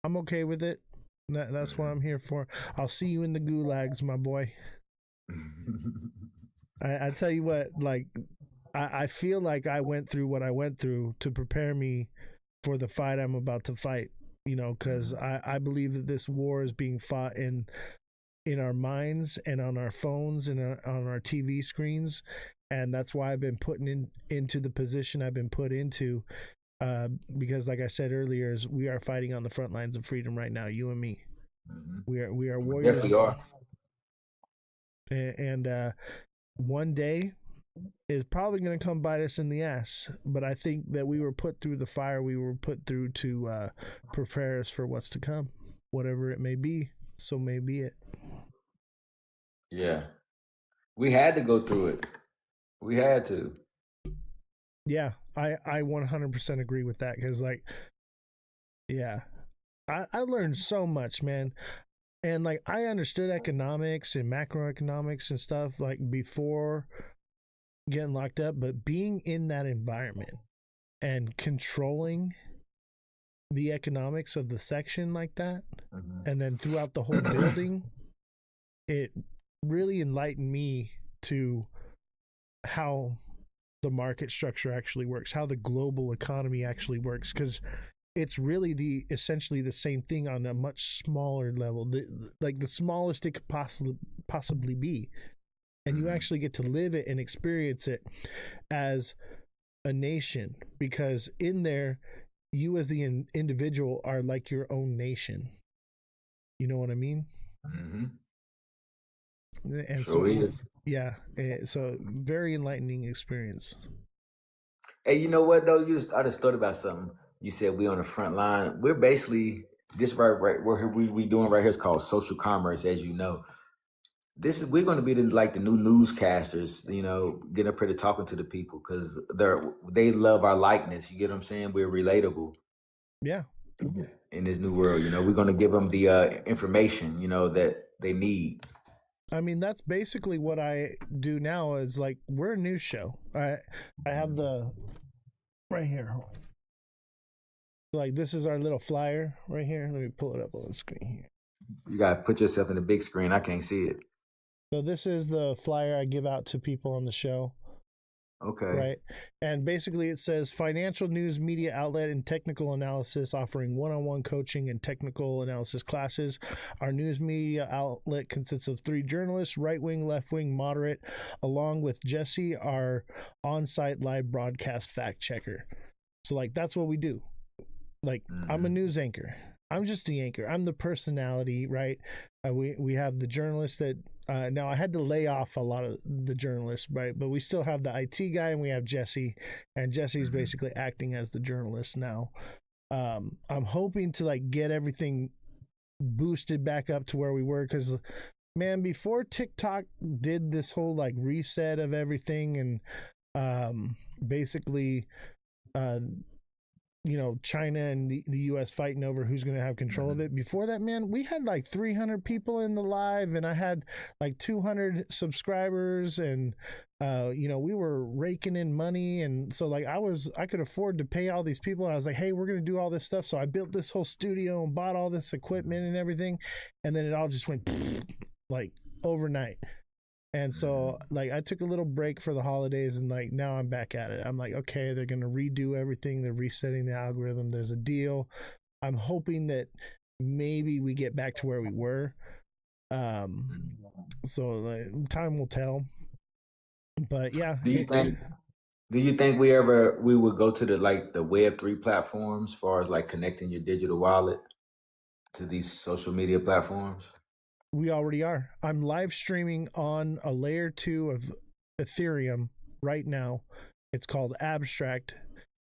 I'm okay with it. That's what I'm here for. I'll see you in the gulags, my boy. I tell you what, like, I feel like I went through what I went through to prepare me for the fight I'm about to fight, you know, because I believe that this war is being fought in our minds and on our phones and on our TV screens. And that's why I've been put into the position I've been put into, because like I said earlier, is we are fighting on the front lines of freedom right now, you and me. We are warriors. Definitely are. And one day is probably going to come bite us in the ass, but I think that we were put through the fire we were put through to prepare us for what's to come, whatever it may be. So may be it. Yeah. We had to go through it. We had to. Yeah, I 100% agree with that, because, like, yeah, I learned so much, man. And, like, I understood economics and macroeconomics and stuff, like, before getting locked up, but being in that environment and controlling the economics of the section like that, and then throughout the whole building, it really enlightened me to how the market structure actually works, how the global economy actually works, because it's really essentially the same thing on a much smaller level, like the smallest it could possibly be, and you actually get to live it and experience it as a nation, because in there, you as the individual are like your own nation. You know what I mean? And Sure so, yeah, so very enlightening experience. Hey, you know what though? I just thought about something. You said we on the front line. We're basically this right where we doing right here is called social commerce, as you know. We're going to be like the new newscasters, you know, getting up here to talking to the people because they love our likeness. You get what I'm saying? We're relatable. Yeah. In this new world, you know, we're going to give them the information, you know, that they need. I mean, that's basically what I do now. Is like, we're a news show. I have the right here. Like, this is our little flyer right here. Let me pull it up on the screen here. You got to put yourself in the big screen. I can't see it. So this is the flyer I give out to people on the show. Okay. Right. And basically it says financial news media outlet and technical analysis, offering one-on-one coaching and technical analysis classes. Our news media outlet consists of 3 journalists, right-wing, left-wing, moderate, along with Jesse, our on-site live broadcast fact checker. So, like, that's what we do. Like, I'm a news anchor. I'm just the anchor. I'm the personality, right? We have the journalists that now I had to lay off a lot of the journalists, right? But we still have the IT guy and we have Jesse, and Jesse's basically acting as the journalist now. I'm hoping to like get everything boosted back up to where we were, because man, before TikTok did this whole like reset of everything and basically you know, China and the US fighting over who's going to have control of it. Before that, man, we had like 300 people in the live, and I had like 200 subscribers, and you know, we were raking in money, and so like I could afford to pay all these people, and I was like, hey, we're going to do all this stuff. So I built this whole studio and bought all this equipment and everything, and then it all just went like overnight. And so, like, I took a little break for the holidays, and, like, now I'm back at it. I'm like, okay, they're going to redo everything. They're resetting the algorithm. There's a deal. I'm hoping that maybe we get back to where we were. So time will tell. But yeah, Do you think? Do you think we would go to the Web3 platforms, as far as like connecting your digital wallet to these social media platforms? we already are. I'm live streaming on a layer 2 of Ethereum right now. It's called Abstract,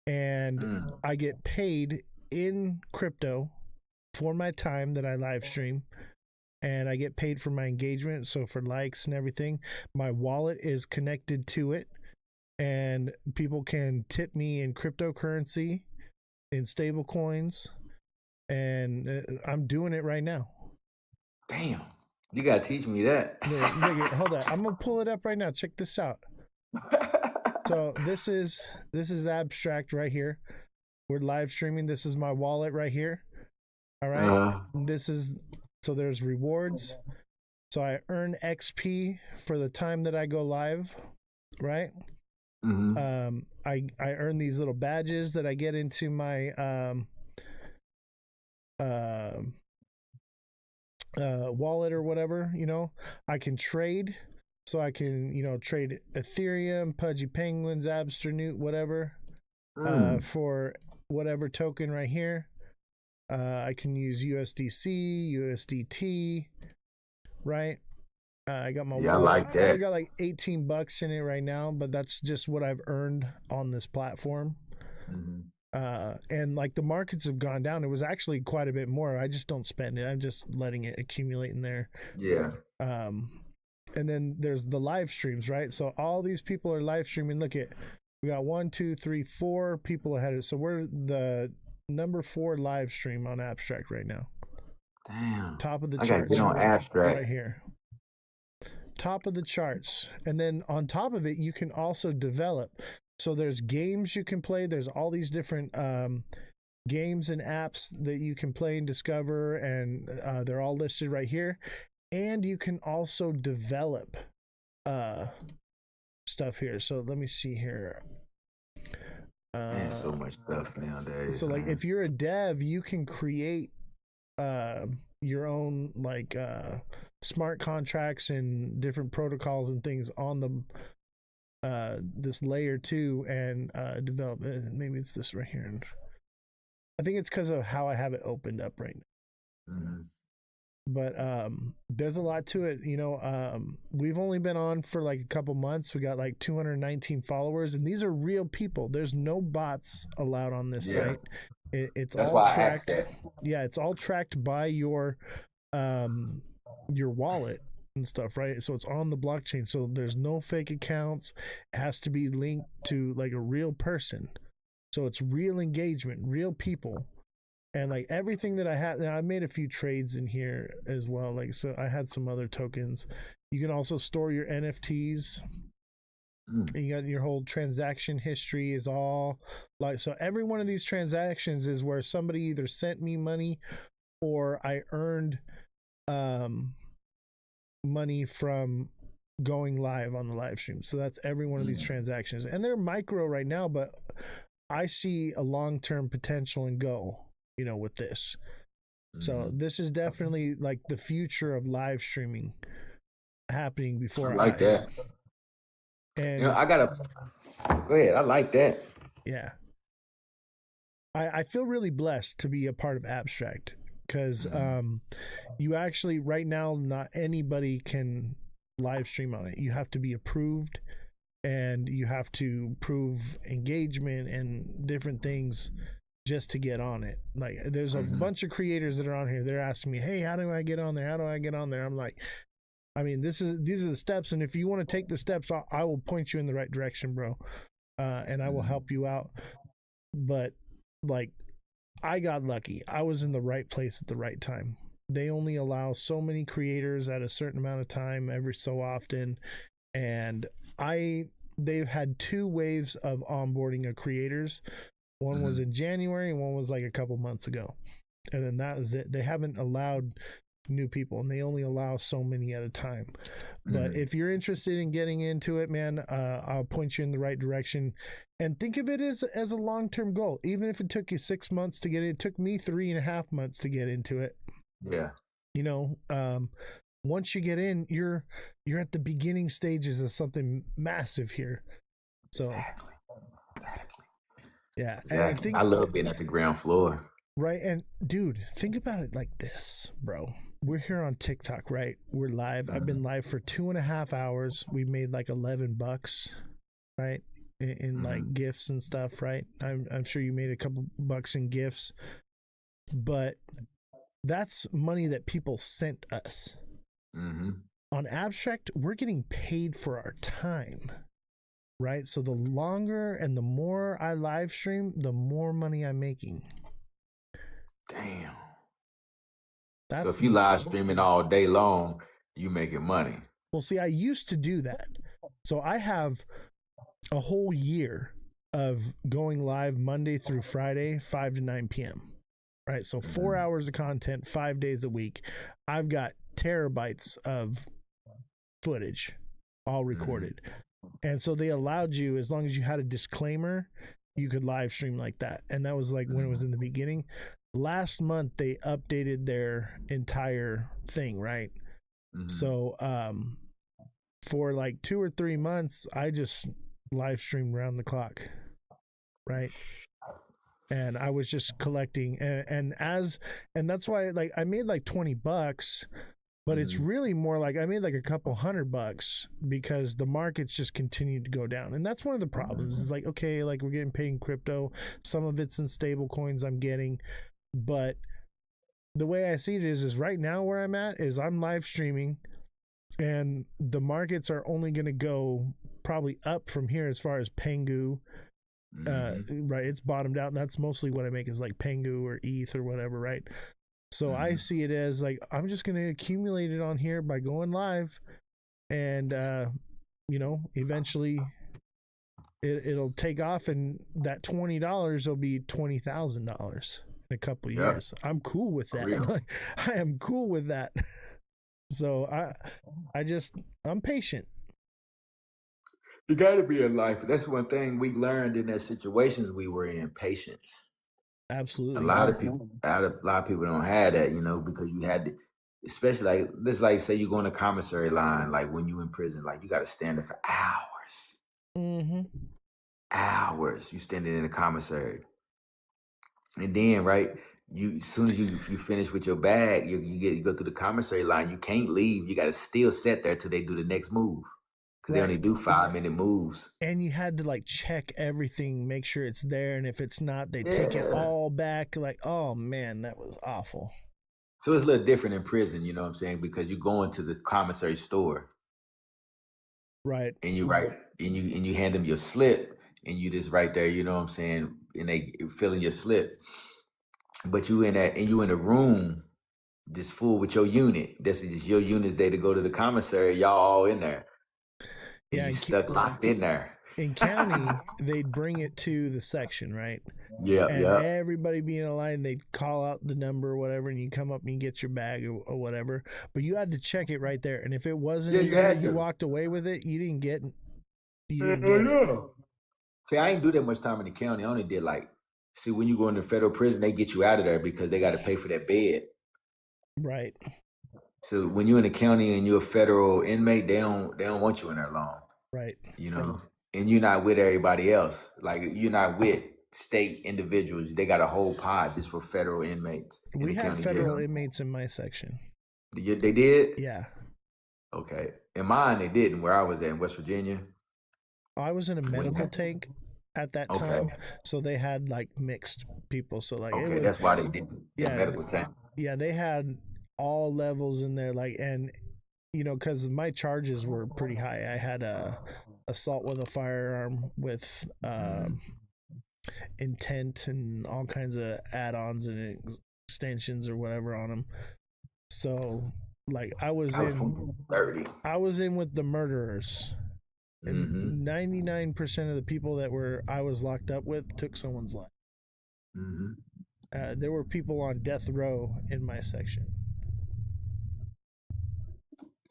and I get paid in crypto for my time that I live stream, and I get paid for my engagement, so for likes and everything. My wallet is connected to it, and people can tip me in cryptocurrency, in stable coins, and I'm doing it right now. Damn, you gotta teach me that. Look, hold on, I'm gonna pull it up right now. Check this out. So this is Abstract right here. We're live streaming. This is my wallet right here. All right. This is, so there's rewards. So I earn XP for the time that I go live, right? I earn these little badges that I get into my wallet or whatever. I can trade, so I can trade Ethereum, Pudgy Penguins, Absternute, whatever, for whatever token right here. I can use USDC, USDT, right? I got my wallet. I like that. I got like $18 in it right now, but that's just what I've earned on this platform. And like the markets have gone down. It was actually quite a bit more. I just don't spend it. I'm just letting it accumulate in there. Yeah. And then there's the live streams, right? So all these people are live streaming. Look at, we got 1, 2, 3, 4 people ahead of us. So we're the number 4 live stream on Abstract right now. Damn. Top of the I gotta charts. get on Abstract right here. Top of the charts. And then on top of it, you can also develop. So there's games you can play. There's all these different games and apps that you can play and discover, and they're all listed right here. And you can also develop stuff here. So let me see here. Man, so much stuff nowadays. So like if you're a dev, you can create your own like smart contracts and different protocols and things on the this layer 2 and develop. Maybe it's this right here. I think it's because of how I have it opened up right now. But there's a lot to it. We've only been on for like a couple months. We got like 219 followers, and these are real people. There's no bots allowed on this site. It's That's all why tracked. I asked that. Yeah, it's all tracked by your wallet and stuff, right? So it's on the blockchain. So there's no fake accounts. It has to be linked to like a real person. So it's real engagement, real people. And like everything that I had, now I made a few trades in here as well. Like, so I had some other tokens. You can also store your NFTs. You got your whole transaction history is all like, so every one of these transactions is where somebody either sent me money or I earned money from going live on the live stream. So that's every one of these transactions, and they're micro right now, but I see a long-term potential and go, with this. So this is definitely like the future of live streaming happening before I like eyes. that. And I gotta go ahead. I like that. Yeah. I feel really blessed to be a part of Abstract because you actually right now not anybody can live stream on it. You have to be approved, and you have to prove engagement and different things just to get on it. Like there's a bunch of creators that are on here. They're asking me, hey, how do I get on there? How do I get on there? I'm like, I mean, these are the steps. And if you want to take the steps, I will point you in the right direction, bro. And I will help you out. But like, I got lucky. I was in the right place at the right time. They only allow so many creators at a certain amount of time every so often. And they've had 2 waves of onboarding of creators. One was in January and one was like a couple months ago. And then that was it. They haven't allowed new people, and they only allow so many at a time. But if you're interested in getting into it, man, I'll point you in the right direction. And think of it as a long-term goal. Even if it took you 6 months to get it took me 3.5 months to get into it. Yeah. once you get in, you're at the beginning stages of something massive here. So Exactly. yeah, and Exactly. I love being at the ground floor. right, and dude, think about it like this, bro. We're here on TikTok, right? We're live. I've been live for 2.5 hours. We made like $11, right? In like gifts and stuff, right? I'm sure you made a couple bucks in gifts, but that's money that people sent us. On Abstract, we're getting paid for our time, right? So the longer and the more I live stream, the more money I'm making. Damn. That's so if you live streaming all day long, you making money. Well, see, I used to do that. So I have a whole year of going live Monday through Friday, 5 to 9 p.m. Right? So 4 hours of content, 5 days a week. I've got terabytes of footage all recorded. And so they allowed you, as long as you had a disclaimer, you could live stream like that. And that was like when it was in the beginning. Last month, they updated their entire thing, right? So for like 2 or 3 months, I just live streamed around the clock, right? And I was just collecting, and that's why, like, I made like $20, but it's really more like I made like a couple $100 because the markets just continued to go down. And that's one of the problems. Is like, okay, like we're getting paid in crypto, some of it's in stable coins I'm getting, but the way I see it is right now where I'm at is I'm live streaming, and the markets are only going to go probably up from here as far as Pengu. Right, it's bottomed out, and that's mostly what I make is like Pengu or ETH or whatever, right? So I see it as like I'm just going to accumulate it on here by going live, and eventually it'll take off, and that $20 will be $20,000 in a couple of years. I'm cool with that. Like, I am cool with that. So I'm patient. You got to be in life. That's one thing we learned in the situations we were in: patience. Absolutely. A lot of people don't have that, because you had to, especially like this, like say you go in a commissary line, like when you in prison, like you got to stand there for hours. Hours you standing in the commissary, and then right, as soon as you finish with your bag, you go through the commissary line. You can't leave. You got to still sit there till they do the next move. Because they only do 5-minute moves. And you had to like check everything, make sure it's there. And if it's not, they take it all back. Like, oh man, that was awful. So it's a little different in prison, you know what I'm saying? Because you go into the commissary store. Right. And you and you hand them your slip, and you just right there, you know what I'm saying? And they fill in your slip. But you in a room just full with your unit. This is just your unit's day to go to the commissary. Y'all all in there. Yeah, you stuck locked in there. In county, they'd bring it to the section, right? Yeah, and everybody be in a line, they'd call out the number or whatever, and you come up and you get your bag or whatever. But you had to check it right there. And if it wasn't you walked away with it, you didn't get it. See, I ain't do that much time in the county. I only did when you go into federal prison, they get you out of there because they got to pay for that bed. Right. So when you're in the county and you're a federal inmate, they don't want you in there long. Right. And you're not with everybody else. Like you're not with state individuals. They got a whole pod just for federal inmates. We had federal inmates in my section. They did? Yeah. Okay. In mine, they didn't. Where I was at in West Virginia. I was in a medical tank at that time, so they had like mixed people. So like, that's why they did. Yeah, medical tank. Yeah, they had all levels in there, like, and because my charges were pretty high. I had a assault with a firearm with intent and all kinds of add-ons and extensions or whatever on them. So like I was in with the murderers, and 99% of the people that I was locked up with took someone's life. There were people on death row in my section,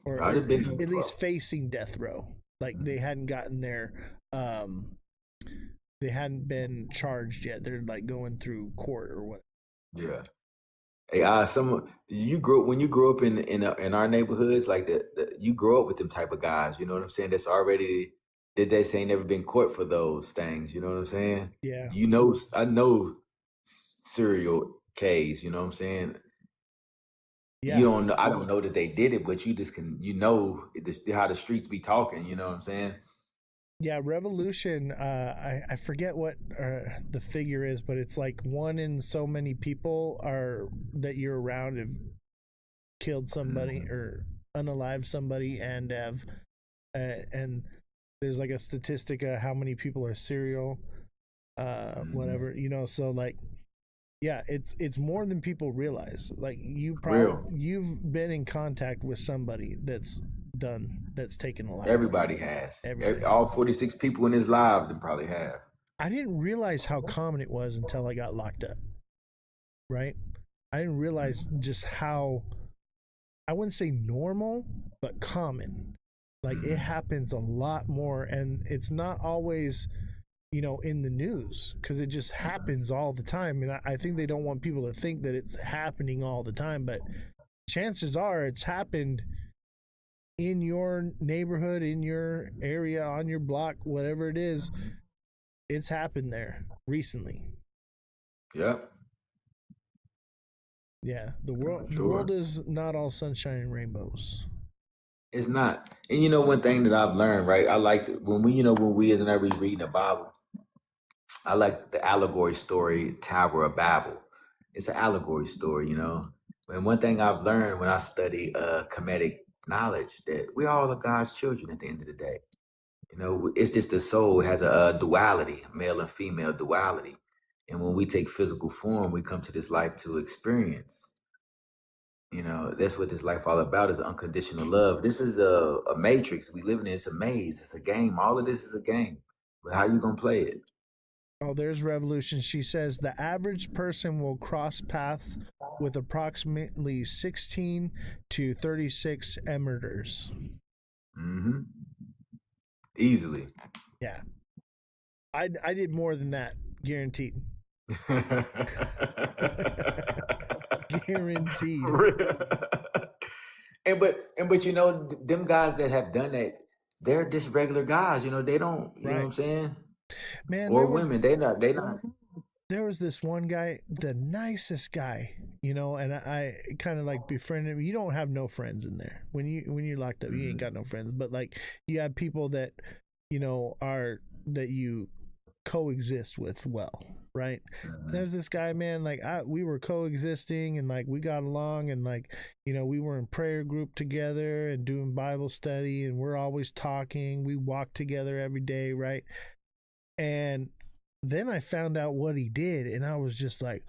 or at least facing death row. Like they hadn't gotten there, they hadn't been charged yet. They're like going through court or what. Yeah. Hey, some you grew when you grew up in our neighborhoods, like you grow up with them type of guys. You know what I'm saying? That's already they say never been caught for those things. You know what I'm saying? Yeah. You know, I know serial K's. You know what I'm saying? You Yeah. don't know. I don't know that they did it, but you just can. You know how the streets be talking. You know what I'm saying? Yeah, revolution. I forget what the figure is, but it's like one in so many people are that you're around have killed somebody or unalived somebody and have and there's like a statistic of how many people are serial whatever, you know, so like yeah, it's more than people realize. Like Real. you've been in contact with somebody that's taken a life. Everybody has. Everybody. All 46 people in his live then probably have. I didn't realize how common it was until I got locked up. Right? I didn't realize just how, I wouldn't say normal, but common. Like it happens a lot more, and it's not always, you know, in the news because it just happens all the time. And I think they don't want people to think that it's happening all the time, but chances are it's happened in your neighborhood, in your area, on your block, whatever it is. It's happened there recently. Yep. Yeah, the world Sure. the world is not all sunshine and rainbows. It's not. And you know, one thing that I've learned, right? I like when we as an every reading the Bible, I like the allegory story, Tower of Babel. It's an allegory story, you know. And one thing I've learned when I study comedic knowledge that we all are God's children at the end of the day. You know, it's just the soul has a duality, male and female duality. And when we take physical form, we come to this life to experience. You know, that's what this life all about is unconditional love. This is a matrix we live in. It's a maze. It's a game. All of this is a game. But how you gonna play it? Oh, there's revolution. She says the average person will cross paths with approximately 16 to 36 emitters. Mm-hmm. Easily. Yeah. I did more than that, guaranteed. Guaranteed. But you know, them guys that have done that, they're just regular guys. You know, they don't. You know what I'm saying? Man, or women, they not. There was this one guy, the nicest guy, you know, and I kind of like befriended him. You don't have no friends in there when you're locked up. You ain't got no friends, but like you have people that, you know, that you coexist with well, right? There's this guy, man, like we were coexisting and like we got along and like, you know, we were in prayer group together and doing Bible study and we're always talking. We walk together every day, right? And then I found out what he did and I was just like,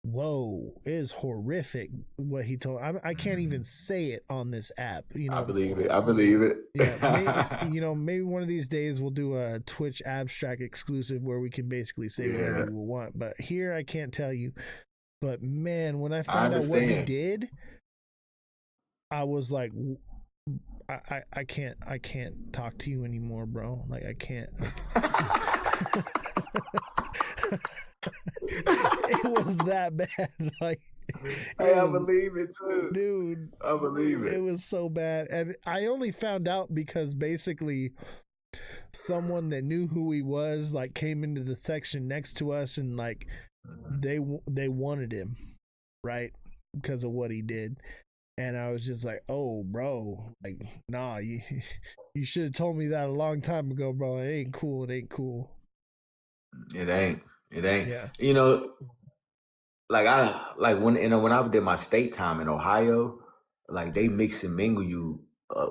whoa, it is horrific what he told. I can't even say it on this app. You know, I believe it. Yeah, you know, maybe one of these days we'll do a Twitch abstract exclusive where we can basically say whatever we want. But here I can't tell you. But man, when I found out what he did, I was like, I can't talk to you anymore, bro. Like I can't. It was that bad. Like, I believe it too, dude. I believe it. It was so bad, and I only found out because basically someone that knew who he was like came into the section next to us, and like they wanted him, right, because of what he did. And I was just like, oh, bro, like, nah, you should have told me that a long time ago, bro. It ain't cool. It ain't cool. It ain't. Yeah. You know, like when when I did my state time in Ohio, like they mix and mingle you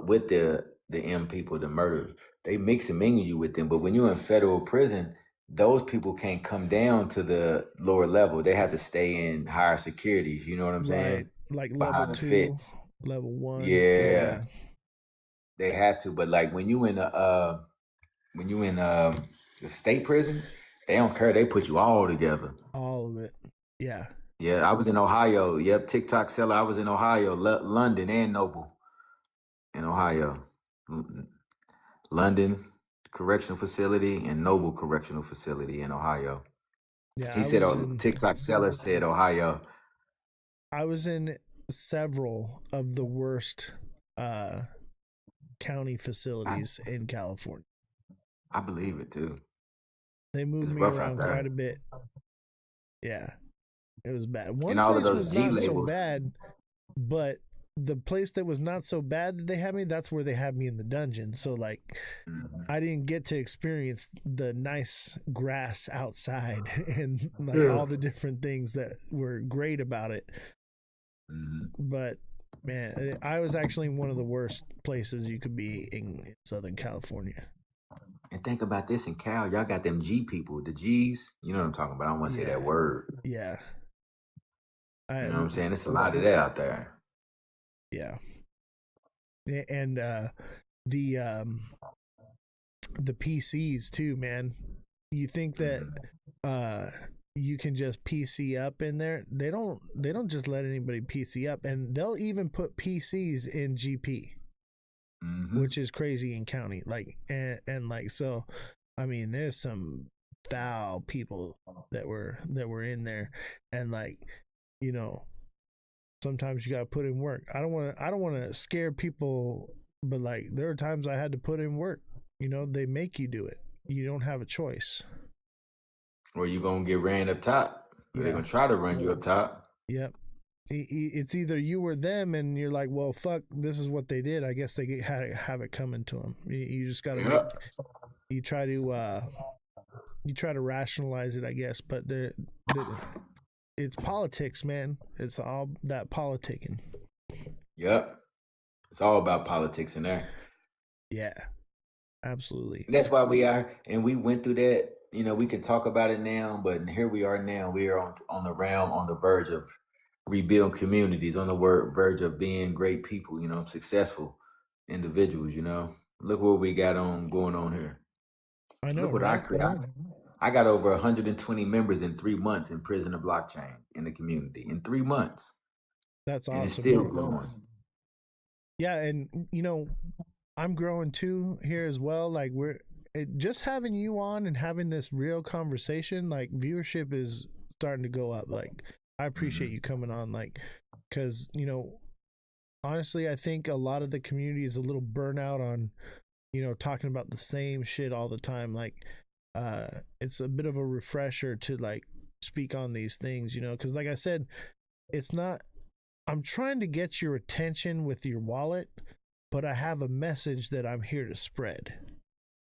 with the M people, the murderers. They mix and mingle you with them. But when you're in federal prison, those people can't come down to the lower level. They have to stay in higher securities. You know what I'm saying? Like Behind level the 2, fence. level 1. Yeah. They have to. But like when you in the state prisons, they don't care. They put you all together. All of it. Yeah. Yeah, I was in Ohio. Yep, TikTok seller. I was in Ohio, London, and Noble in Ohio. London Correctional Facility and Noble Correctional Facility in Ohio. Yeah. He said, TikTok seller said Ohio. I was in several of the worst county facilities in California. I believe it too. They moved It's me rough out around there. quite a bit. Yeah, it was bad. And One all of place those was G not so labels. bad, but the place that was not so bad that they had me, that's where they had me in the dungeon. So like, I didn't get to experience the nice grass outside and like all the different things that were great about it. But man, I was actually in one of the worst places you could be in Southern California. And think about this in Cal, y'all got them G people, the G's. You know what I'm talking about. I don't want to say that word. Yeah. You know what I'm saying? It's a lot of that out there. Yeah. And the PCs too, man. You think that you can just PC up in there? They don't just let anybody PC up, and they'll even put PCs in GP. Which is crazy in county. Like and like, so I mean, there's some foul people that were in there, and like, you know, sometimes you gotta put in work. I don't want to scare people, but like, there are times I had to put in work. You know, they make you do it. You don't have a choice. Or you gonna get ran up top. Or they're gonna try to run you up top. Yep. It's either you or them, and you're like, well, fuck, this is what they did. I guess they have it coming to them. You just gotta you try to rationalize it, I guess, but it's politics, man. It's all that politicking. Yep. It's all about politics in there. Yeah, absolutely. And that's why we are, and we went through that. You know, we can talk about it now, but here we are now. We are on the verge of rebuilding communities, on the verge of being great people, you know, successful individuals, you know. Look what we got going on here. I know. Look what I created. I got over 120 members in 3 months in Prison of Blockchain in the community in 3 months. That's awesome. And it's still growing. Yeah, and you know, I'm growing too here as well. Like, just having you on and having this real conversation, like, viewership is starting to go up. Like, I appreciate you coming on, like, because, you know, honestly, I think a lot of the community is a little burnout on, you know, talking about the same shit all the time. Like, it's a bit of a refresher to like speak on these things, you know, because like I said, it's not, I'm trying to get your attention with your wallet, but I have a message that I'm here to spread.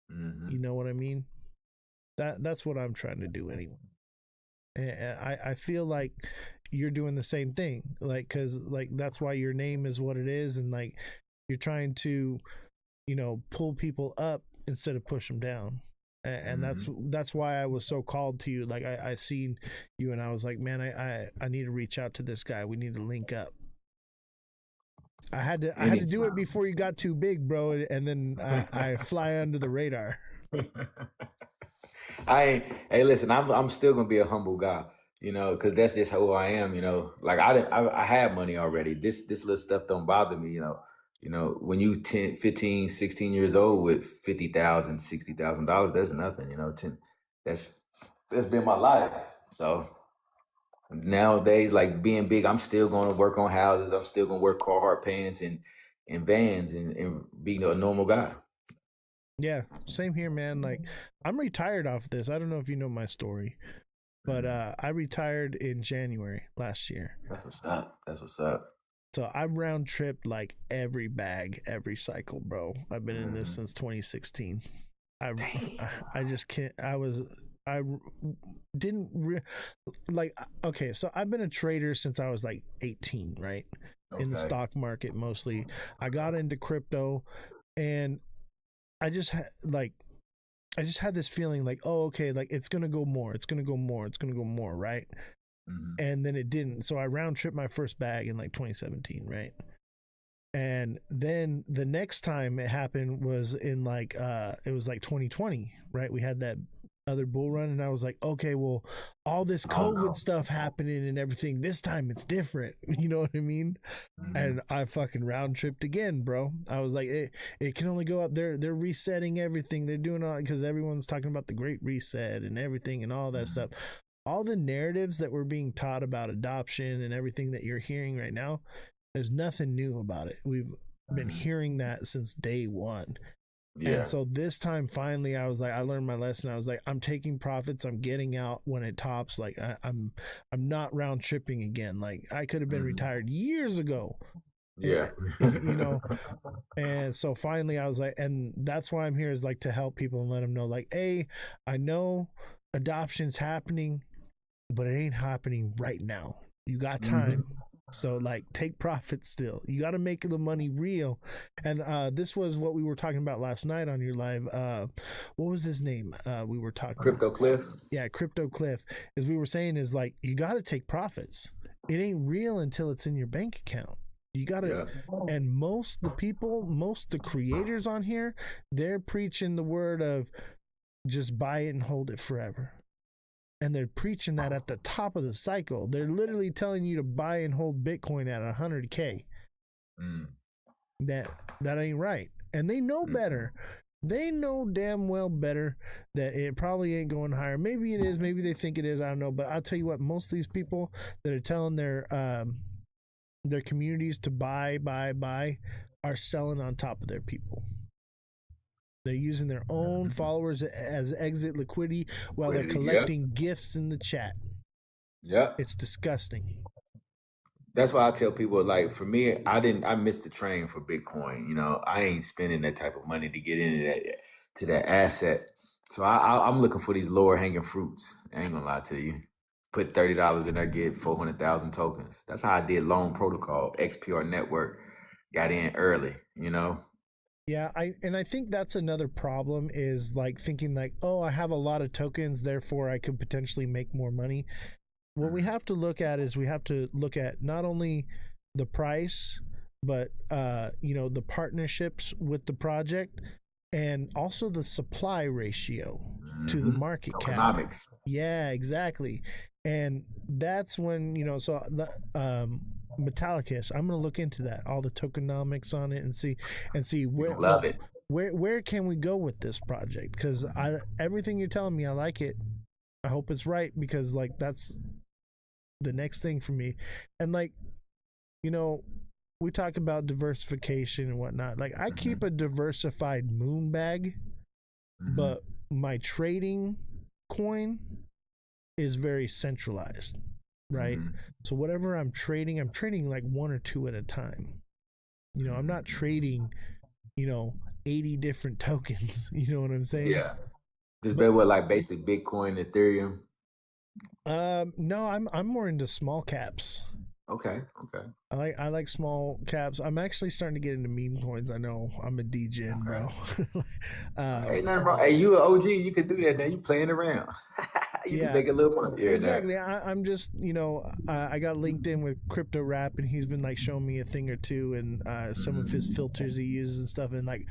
You know what I mean? That's what I'm trying to do anyway. And I feel like you're doing the same thing, like, because like that's why your name is what it is, and like you're trying to, you know, pull people up instead of push them down. And that's why I was so called to you. Like, I seen you and I was like, man, I need to reach out to this guy. We need to link up. I had to do it before you got too big, bro, and then I fly under the radar. Hey, listen, I'm still gonna be a humble guy, you know, because that's just who I am, you know. Like, I had money already. This little stuff don't bother me, you know. You know, when you 10, 15, 16 years old with $50,000, $60,000, that's nothing, you know. That's been my life. So nowadays, like, being big, I'm still going to work on houses. I'm still going to work Carhartt pants and vans and be a normal guy. Yeah, same here, man. Like, I'm retired off this. I don't know if you know my story, but I retired in January last year. That's what's up. That's what's up. So I round tripped like every bag, every cycle, bro. I've been in this since 2016. I just can't. I didn't like. Okay, so I've been a trader since I was like 18, right? Okay. In the stock market mostly. I got into crypto, and I just had this feeling like, oh, okay, like it's gonna go more, right? And then it didn't. So I round tripped my first bag in like 2017, right? And then the next time it happened was in like it was like 2020, right? We had that other bull run, and I was like, okay, well, all this COVID stuff happening and everything, this time it's different. You know what I mean? And I fucking round tripped again, bro. I was like, it can only go up. They're resetting everything. They're doing all, because everyone's talking about the great reset and everything and all that stuff. all the narratives that we're being taught about adoption and everything that you're hearing right now, there's nothing new about it. We've been hearing that since day one. Yeah. And so this time, finally, I was like, I learned my lesson. I was like, I'm taking profits. I'm getting out when it tops. Like I'm not round tripping again. Like I could have been retired years ago. Yeah. You know. And so finally, I was like, and that's why I'm here, is like to help people and let them know, like, hey, I know adoption's happening, but it ain't happening right now. You got time. So like take profits still. You got to make the money real. And this was what we were talking about last night on your live. What was his name? We were talking Crypto Cliff. Yeah, Crypto Cliff. As we were saying, is like you got to take profits. It ain't real until it's in your bank account. You got to, and most the creators on here, they're preaching the word of just buy it and hold it forever. And they're preaching that at the top of the cycle. They're literally telling you to buy and hold Bitcoin at 100K. That ain't right. And they know better. They know damn well better that it probably ain't going higher. Maybe it is. Maybe they think it is. I don't know. But I'll tell you what, most of these people that are telling their communities to buy are selling on top of their people. They're using their own followers as exit liquidity while they're collecting gifts in the chat. Yeah. It's disgusting. That's why I tell people, like, for me, I missed the train for Bitcoin. You know, I ain't spending that type of money to get into that asset. So I'm looking for these lower hanging fruits. I ain't gonna lie to you. Put $30 in there, get 400,000 tokens. That's how I did Loan Protocol, XPR Network. Got in early, you know. Yeah, I think that's another problem, is like thinking like, oh, I have a lot of tokens, therefore I could potentially make more money. What we have to look at is we have to look at not only the price, but the partnerships with the project, and also the supply ratio to the market Tokenomics. cap. Yeah, exactly. And that's when, so the Metallicus, I'm going to look into that, all the tokenomics on it, and see where, love it. Where can we go with this project? Because everything you're telling me, I like it. I hope it's right, because like that's the next thing for me. And like, we talk about diversification and whatnot. Like I keep a diversified moon bag, but my trading coin is very centralized, right? So whatever I'm trading like one or two at a time. I'm not trading, 80 different tokens. You know what I'm saying? Yeah. Just bet what, like basic Bitcoin, Ethereum? No, I'm more into small caps. Okay. I like small caps. I'm actually starting to get into meme coins. I know I'm a degen, bro. Ain't nothing wrong. Hey, you an OG? You can do that now. You playing around. You just make a little money here. Exactly. I'm just, I got LinkedIn with Crypto Rap, and he's been like showing me a thing or two, and some of his filters he uses and stuff, and like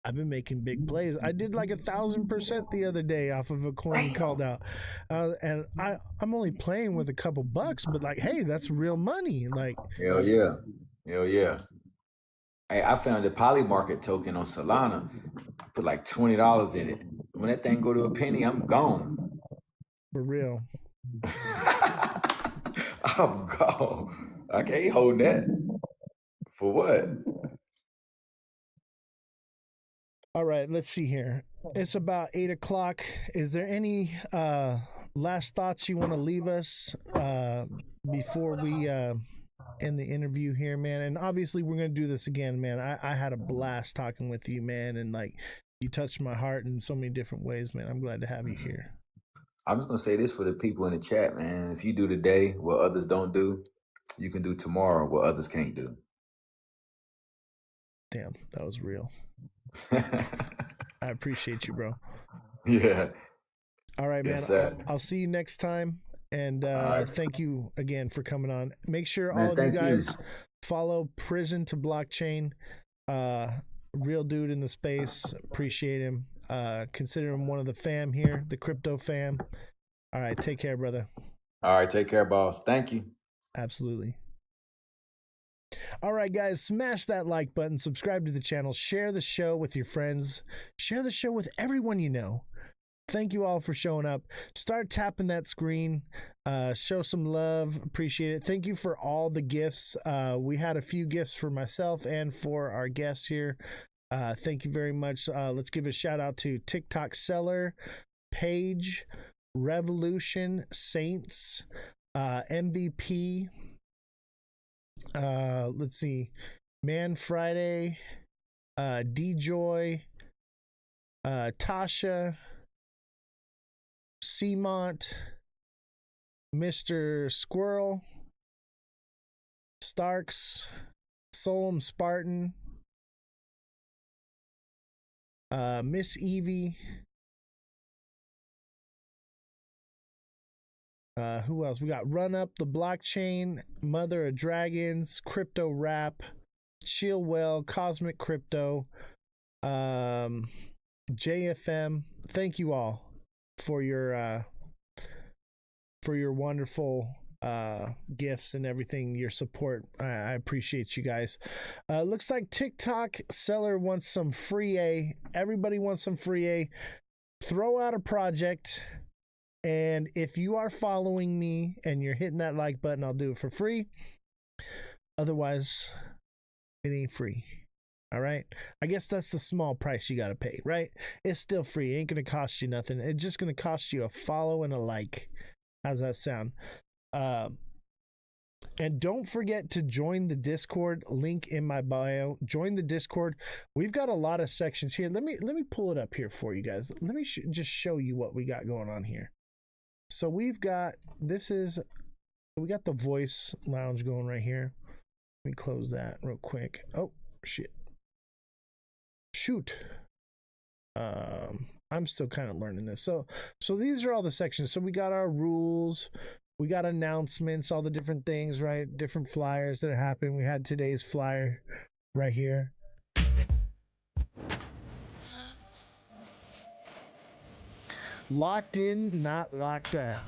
I've been making big plays. I did like 1,000% the other day off of a coin he called out, and I'm only playing with a couple bucks, but like, hey, that's real money. Like, hell yeah. Hey, I found a Polymarket token on Solana. Put like $20 in it. When that thing go to a penny, I'm gone. For real. I'm gone. I can't hold that. For what? All right, let's see here. It's about 8:00. Is there any last thoughts you want to leave us before we end the interview here, man? And obviously we're going to do this again, man. I had a blast talking with you, man, and like you touched my heart in so many different ways, man. I'm glad to have you here. I'm just going to say this for the people in the chat, man. If you do today what others don't do, you can do tomorrow what others can't do. Damn, that was real. I appreciate you, bro. Yeah. All right, Yes, man. sir. I'll see you next time. And right. thank you again for coming on. Make sure Man, all of you thank you. guys follow Prison to Blockchain. Real dude in the space. Appreciate him. Consider him one of the fam here, the crypto fam. All right, take care, brother. All right, take care, boss. Thank you. Absolutely. All right, guys, smash that like button, subscribe to the channel, share the show with your friends, share the show with everyone you know. thank you all for showing up. Start tapping that screen. Show some love. Appreciate it. Thank you for all the gifts. We had a few gifts for myself and for our guests here. Thank you very much. Let's give a shout out to TikTok Seller, Paige, Revolution, Saints, MVP. Let's see, Man Friday, D-Joy, Tasha, Seamont, Mr. Squirrel, Starks, Solom Spartan, Miss Evie. Who else? We got Run Up the Blockchain, Mother of Dragons, Crypto Rap, Chillwell, Cosmic Crypto, JFM. Thank you all for your wonderful gifts and everything, your support. I appreciate you guys. Looks like TikTok Seller wants some free A. Everybody wants some free A. Throw out a project. And if you are following me and you're hitting that like button, I'll do it for free. Otherwise, it ain't free. All right. I guess that's the small price you got to pay, right? It's still free. It ain't going to cost you nothing. It's just going to cost you a follow and a like. How's that sound? And don't forget to join the Discord, link in my bio. Join the Discord. We've got a lot of sections here. Let me pull it up here for you guys. Let me just show you what we got going on here. So we've got, we got the voice lounge going right here. Let me close that real quick. Oh, shit. Shoot. I'm still kind of learning this. So these are all the sections. So we got our rules. We got announcements, all the different things, right? Different flyers that are happening. We had today's flyer right here. Locked in, not locked out.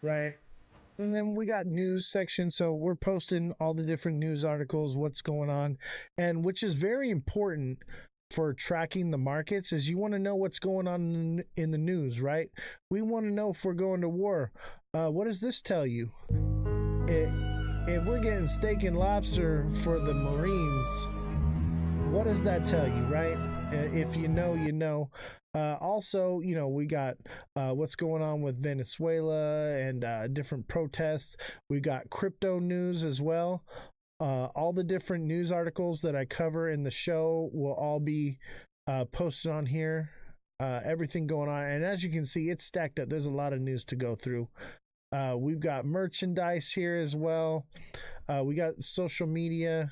Right. And then we got news section. So we're posting all the different news articles, what's going on, and which is very important for tracking the markets is you want to know what's going on in the news, right? We want to know if we're going to war. What does this tell you? If we're getting steak and lobster for the Marines, what does that tell you, right? If you know, you know. Also, you know, we got what's going on with Venezuela and different protests. We got crypto news as well. All the different news articles that I cover in the show will all be posted on here. Everything going on. And as you can see, it's stacked up. There's a lot of news to go through. We've got merchandise here as well. We got social media.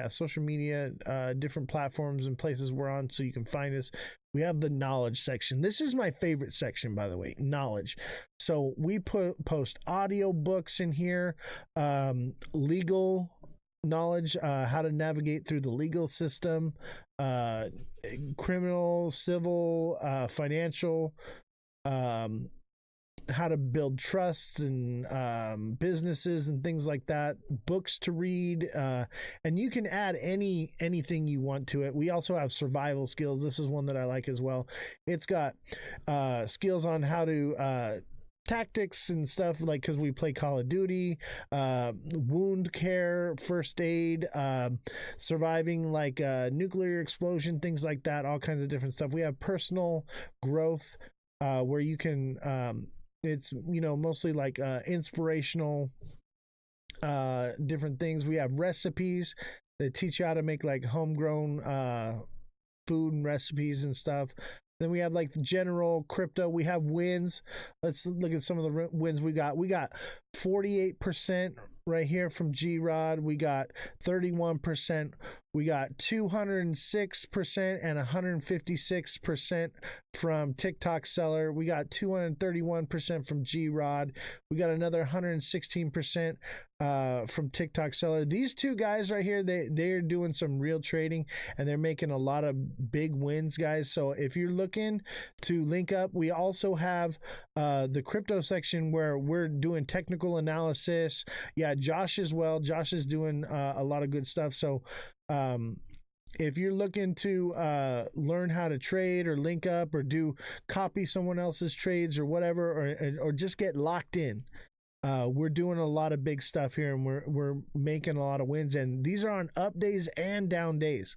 Social media, different platforms and places we're on so you can find us. We have the knowledge section. This is my favorite section, by the way, knowledge. So we post audio books in here, legal knowledge, how to navigate through the legal system, criminal, civil, financial, how to build trusts and businesses and things like that, books to read, and you can add anything you want to it. We also have survival skills. This is one that I like as well. It's got skills on how to tactics and stuff, like because we play Call of Duty, wound care, first aid, surviving like nuclear explosion, things like that, all kinds of different stuff. We have personal growth where you can it's, you know, mostly like inspirational different things. We have recipes that teach you how to make like homegrown food and recipes and stuff. Then we have like the general crypto. We have wins. Let's look at some of the wins we got. We got 48% right here from G-Rod. We got 31%. We got 206% and 156% from TikTok Seller. We got 231% from G-Rod. We got another 116% from TikTok Seller. These two guys right here, they're doing some real trading and they're making a lot of big wins, guys. So if you're looking to link up, we also have the crypto section where we're doing technical analysis. Yeah, Josh as well. Josh is doing a lot of good stuff. So if you're looking to learn how to trade or link up or copy someone else's trades or whatever, or just get locked in, we're doing a lot of big stuff here, and we're making a lot of wins, and these are on up days and down days.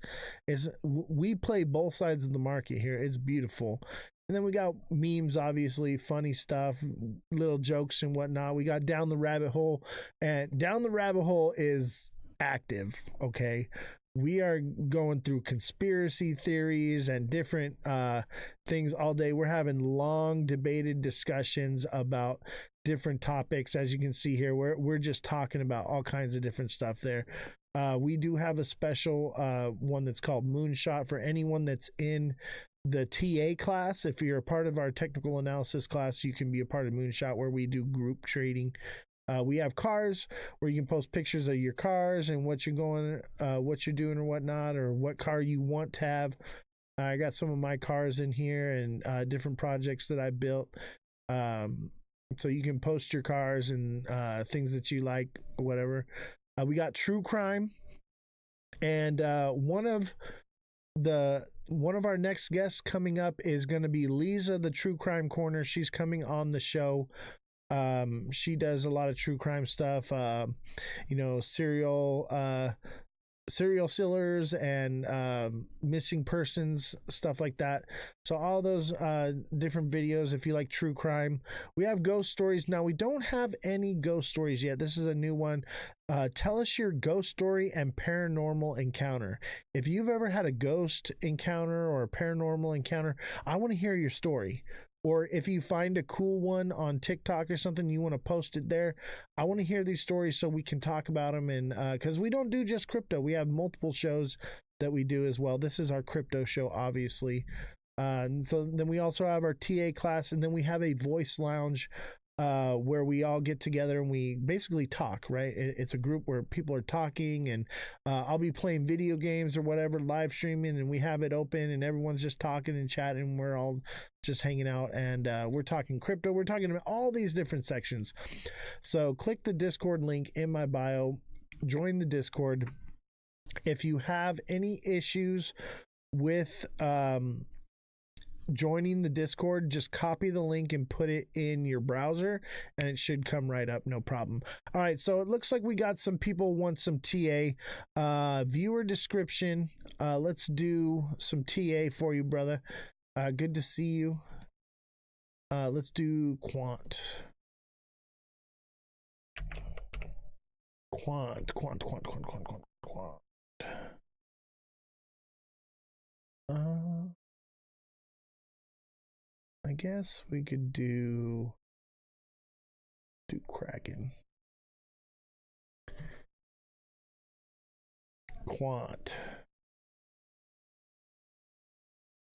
We play both sides of the market here. It's beautiful. And then we got memes, obviously, funny stuff, little jokes and whatnot. We got Down the Rabbit Hole, and Down the Rabbit Hole is active, okay? We are going through conspiracy theories and different things all day. We're having long debated discussions about different topics. As you can see here, we're just talking about all kinds of different stuff there. We do have a special one that's called Moonshot for anyone that's in the TA class. If you're a part of our technical analysis class, you can be a part of Moonshot, where we do group trading. We have cars where you can post pictures of your cars and what you're doing or whatnot, or what car you want to have. I got some of my cars in here and different projects that I built. So you can post your cars and things that you like, whatever. We got true crime, and one of our next guests coming up is going to be Lisa, the True Crime Corner. She's coming on the show. She does a lot of true crime stuff, serial killers and missing persons, stuff like that. So all those different videos, if you like true crime. We have ghost stories. Now, we don't have any ghost stories yet. This is a new one. Tell us your ghost story and paranormal encounter. If you've ever had a ghost encounter or a paranormal encounter, I want to hear your story. Or if you find a cool one on TikTok or something, you want to post it there. I want to hear these stories so we can talk about them. And because we don't do just crypto, we have multiple shows that we do as well. This is our crypto show, obviously. And so then we also have our TA class, and then we have a voice lounge where we all get together and we basically talk, right? It's a group where people are talking, and I'll be playing video games or whatever, live streaming, and we have it open and everyone's just talking and chatting. We're all just hanging out, and we're talking crypto. We're talking about all these different sections. So click the Discord link in my bio, join the Discord. If you have any issues with joining the Discord, just copy the link and put it in your browser and it should come right up, no problem. All right, so it looks like we got some people want some TA. Viewer description. Let's do some TA for you, brother. Good to see you. Let's do quant. I guess we could do Kraken. Quant.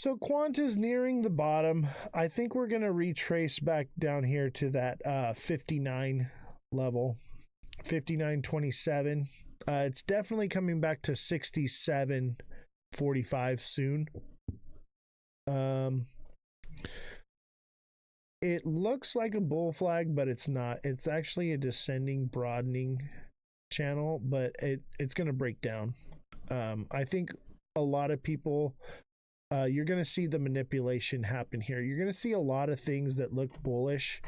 So Quant is nearing the bottom. I think we're going to retrace back down here to that 59 level, 59.27. It's definitely coming back to 67.45 soon. It looks like a bull flag, but it's not. It's actually a descending, broadening channel, but it's going to break down. I think a lot of people, you're going to see the manipulation happen here. You're going to see a lot of things that look bullish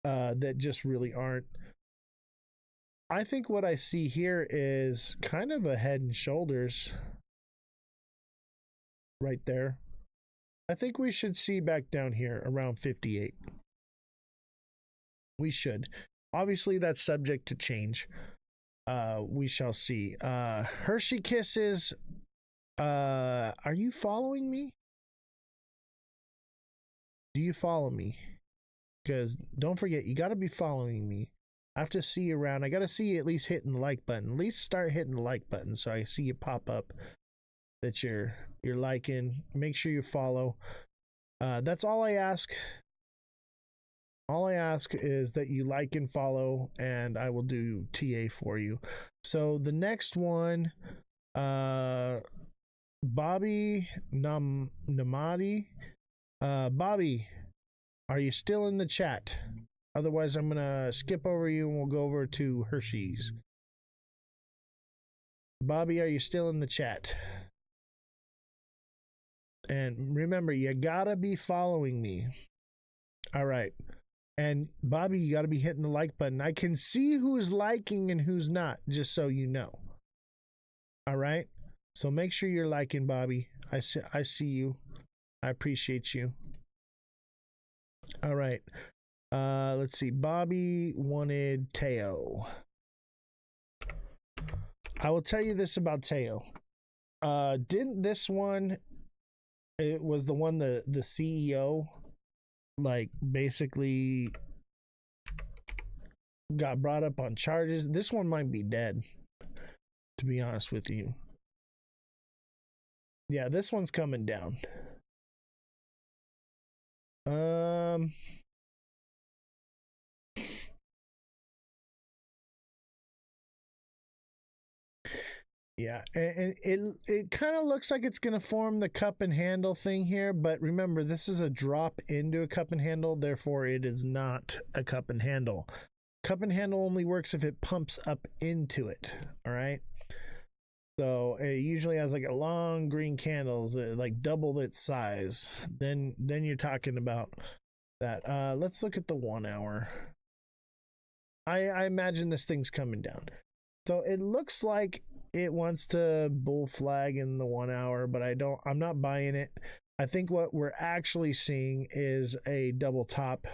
that just really aren't. I think what I see here is kind of a head and shoulders right there. I think we should see back down here around 58. We should. Obviously, that's subject to change. We shall see. Hershey Kisses. Are you following me? Do you follow me? Because don't forget, you got to be following me. I have to see you around. I got to see you at least hitting the like button. At least start hitting the like button so I see you pop up that you're liking. Make sure you follow. That's all I ask. All I ask is that you like and follow, and I will do TA for you. So the next one, Bobby Namadi. Bobby, are you still in the chat? Otherwise, I'm gonna skip over you and we'll go over to Hershey's. Bobby, are you still in the chat? And remember, you gotta be following me. All right. And Bobby, you gotta be hitting the like button. I can see who's liking and who's not, just so you know. All right. So make sure you're liking, Bobby. I see you. I appreciate you. All right. Let's see. Bobby wanted Teo. I will tell you this about Teo. Didn't this one, it was the one the CEO like basically got brought up on charges. This one might be dead, to be honest with you. Yeah, this one's coming down. Yeah, and it kind of looks like it's going to form the cup and handle thing here, but remember, this is a drop into a cup and handle, therefore it is not a cup and handle. Cup and handle only works if it pumps up into it, all right? So it usually has like a long green candles, like double its size. Then you're talking about that. Let's look at the 1 hour. I imagine this thing's coming down. So it looks like it wants to bull flag in the 1 hour, but I'm not buying it. I think what we're actually seeing is a double top.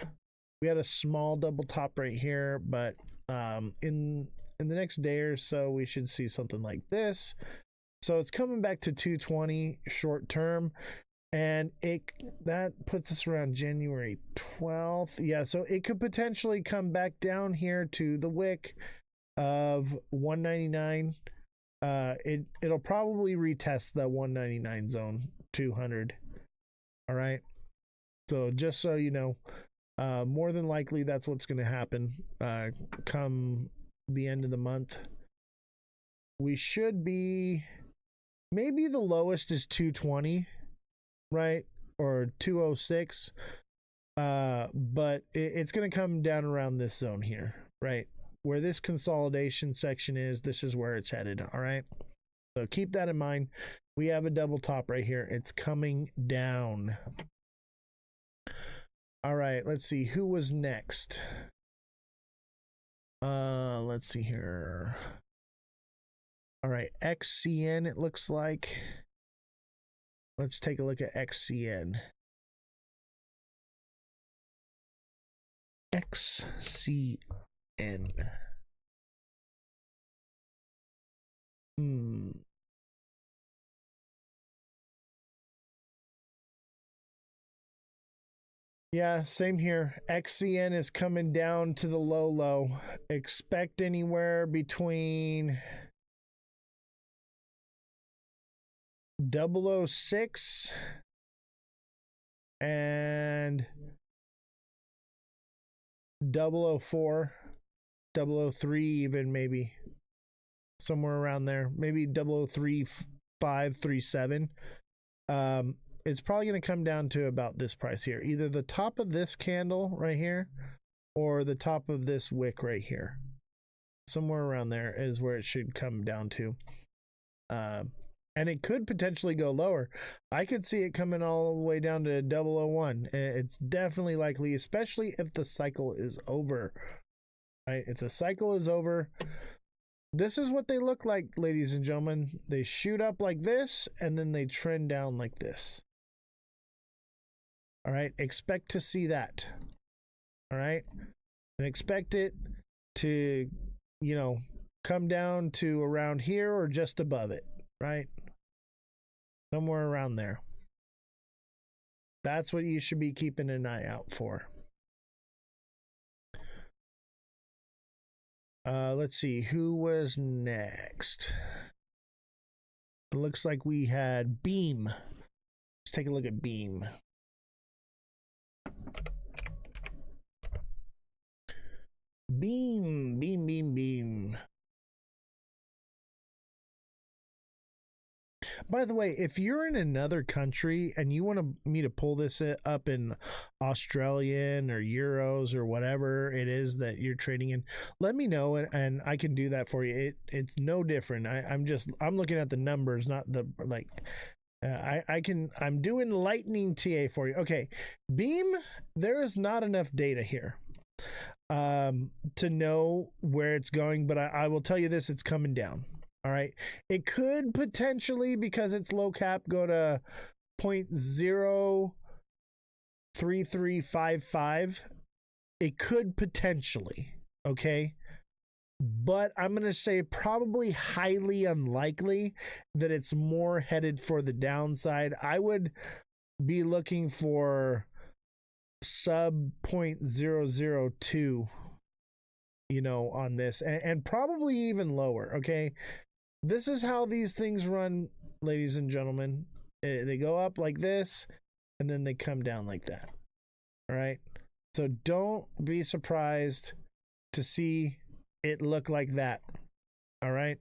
We had a small double top right here, but in the next day or so, we should see something like this. So it's coming back to 220 short term, and that puts us around January 12th. Yeah, so it could potentially come back down here to the wick of 199. It'll probably retest the 199 zone, 200. All right. So just so you know, more than likely that's what's going to happen come the end of the month. We should be, maybe the lowest is 220, right? Or 206. But it's going to come down around this zone here, right? Where this consolidation section is, this is where it's headed. All right. So keep that in mind. We have a double top right here. It's coming down. All right. Let's see who was next. Let's see here. All right. XCN, it looks like. Let's take a look at XCN. XCN. Yeah, same here. XCN is coming down to the low. Expect anywhere between 006 and 004, 003 even, maybe somewhere around there, maybe 003.537. It's probably going to come down to about this price here, either the top of this candle right here or the top of this wick right here. Somewhere around there is where it should come down to. And it could potentially go lower. I could see it coming all the way down to 001. It's definitely likely, especially if the cycle is over. Right? If the cycle is over, this is what they look like, ladies and gentlemen. They shoot up like this, and then they trend down like this. All right, expect to see that. All right, and expect it to, come down to around here or just above it, right? Somewhere around there. That's what you should be keeping an eye out for. Let's see, who was next? It looks like we had Beam. Let's take a look at Beam. Beam. By the way, if you're in another country and you want me to pull this up in Australian or euros or whatever it is that you're trading in, let me know and I can do that for you. It's no different. I'm looking at the numbers, not the I'm doing lightning TA for you. Okay. Beam, there is not enough data here to know where it's going, but I will tell you this, it's coming down. All right. It could potentially, because it's low cap, go to 0.03355. It could potentially, okay? But I'm going to say probably highly unlikely that it's more headed for the downside. I would be looking for sub 0.002, on this, and probably even lower, okay? This is how these things run, ladies and gentlemen. They go up like this, and then they come down like that, all right? So don't be surprised to see it look like that. All right.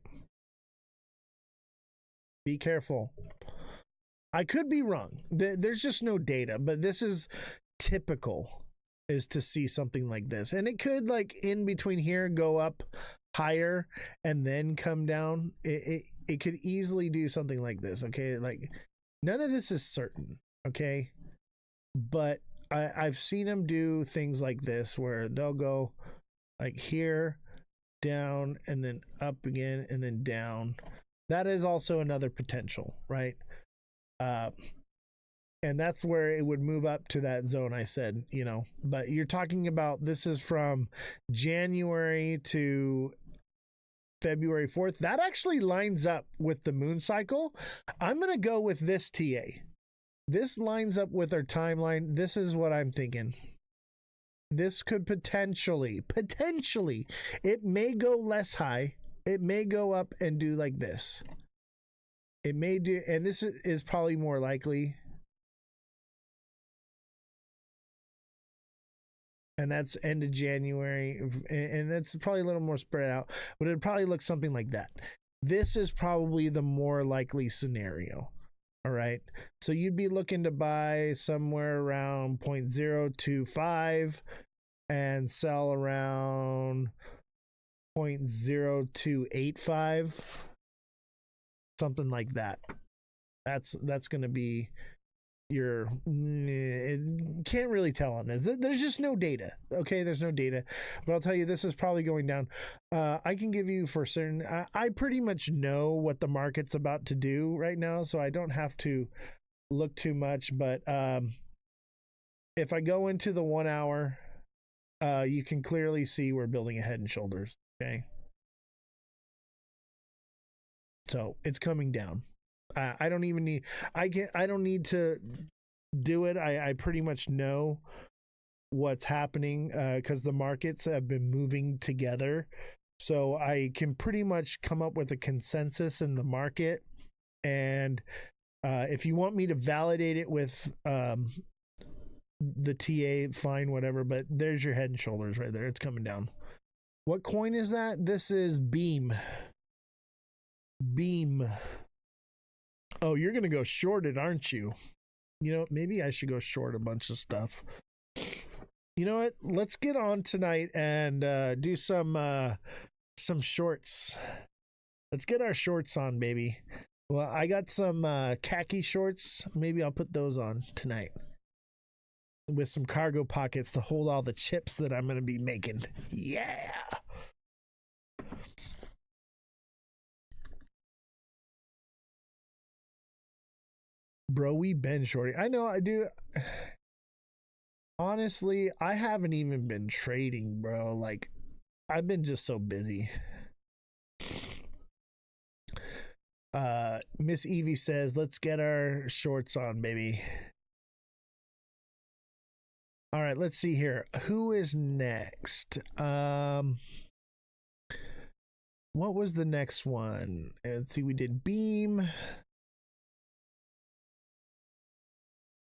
Be careful. I could be wrong. There's just no data, but this is typical, is to see something like this. And it could, like, in between here, go up higher and then come down. It could easily do something like this. Okay. Like, none of this is certain. Okay. But I've seen them do things like this where they'll go like here, down, and then up again, and then down. That is also another potential, right? And that's where it would move up to that zone I said, but you're talking about, this is from January to February 4th. That actually lines up with the moon cycle. I'm going to go with this TA. This lines up with our timeline. This is what I'm thinking. This could potentially, it may go less high. It may go up and do like this. It may do, and this is probably more likely. And that's end of January. And that's probably a little more spread out, but it'd probably look something like that. This is probably the more likely scenario. All right. So you'd be looking to buy somewhere around 0.025 and sell around 0.0285. Something like that. That's going to be your, can't really tell on this. There's just no data. Okay. There's no data, but I'll tell you, this is probably going down. I can give you for certain, I pretty much know what the market's about to do right now, so I don't have to look too much, but if I go into the 1 hour, you can clearly see we're building a Head and Shoulders. Okay. So it's coming down. I don't even need, I don't need to do it. I pretty much know what's happening because the markets have been moving together. So I can pretty much come up with a consensus in the market. And if you want me to validate it with the TA, fine, whatever. But there's your Head and Shoulders right there. It's coming down. What coin is that? This is Beam. Beam. Oh, you're going to go short it, aren't you? Maybe I should go short a bunch of stuff. You know what? Let's get on tonight and do some shorts. Let's get our shorts on, baby. Well, I got some khaki shorts. Maybe I'll put those on tonight with some cargo pockets to hold all the chips that I'm going to be making. Yeah. Bro, we been shorty. I know I do. Honestly, I haven't even been trading, bro. Like, I've been just so busy. Miss Evie says, let's get our shorts on, baby. All right, let's see here. Who is next? What was the next one? Let's see, we did Beam.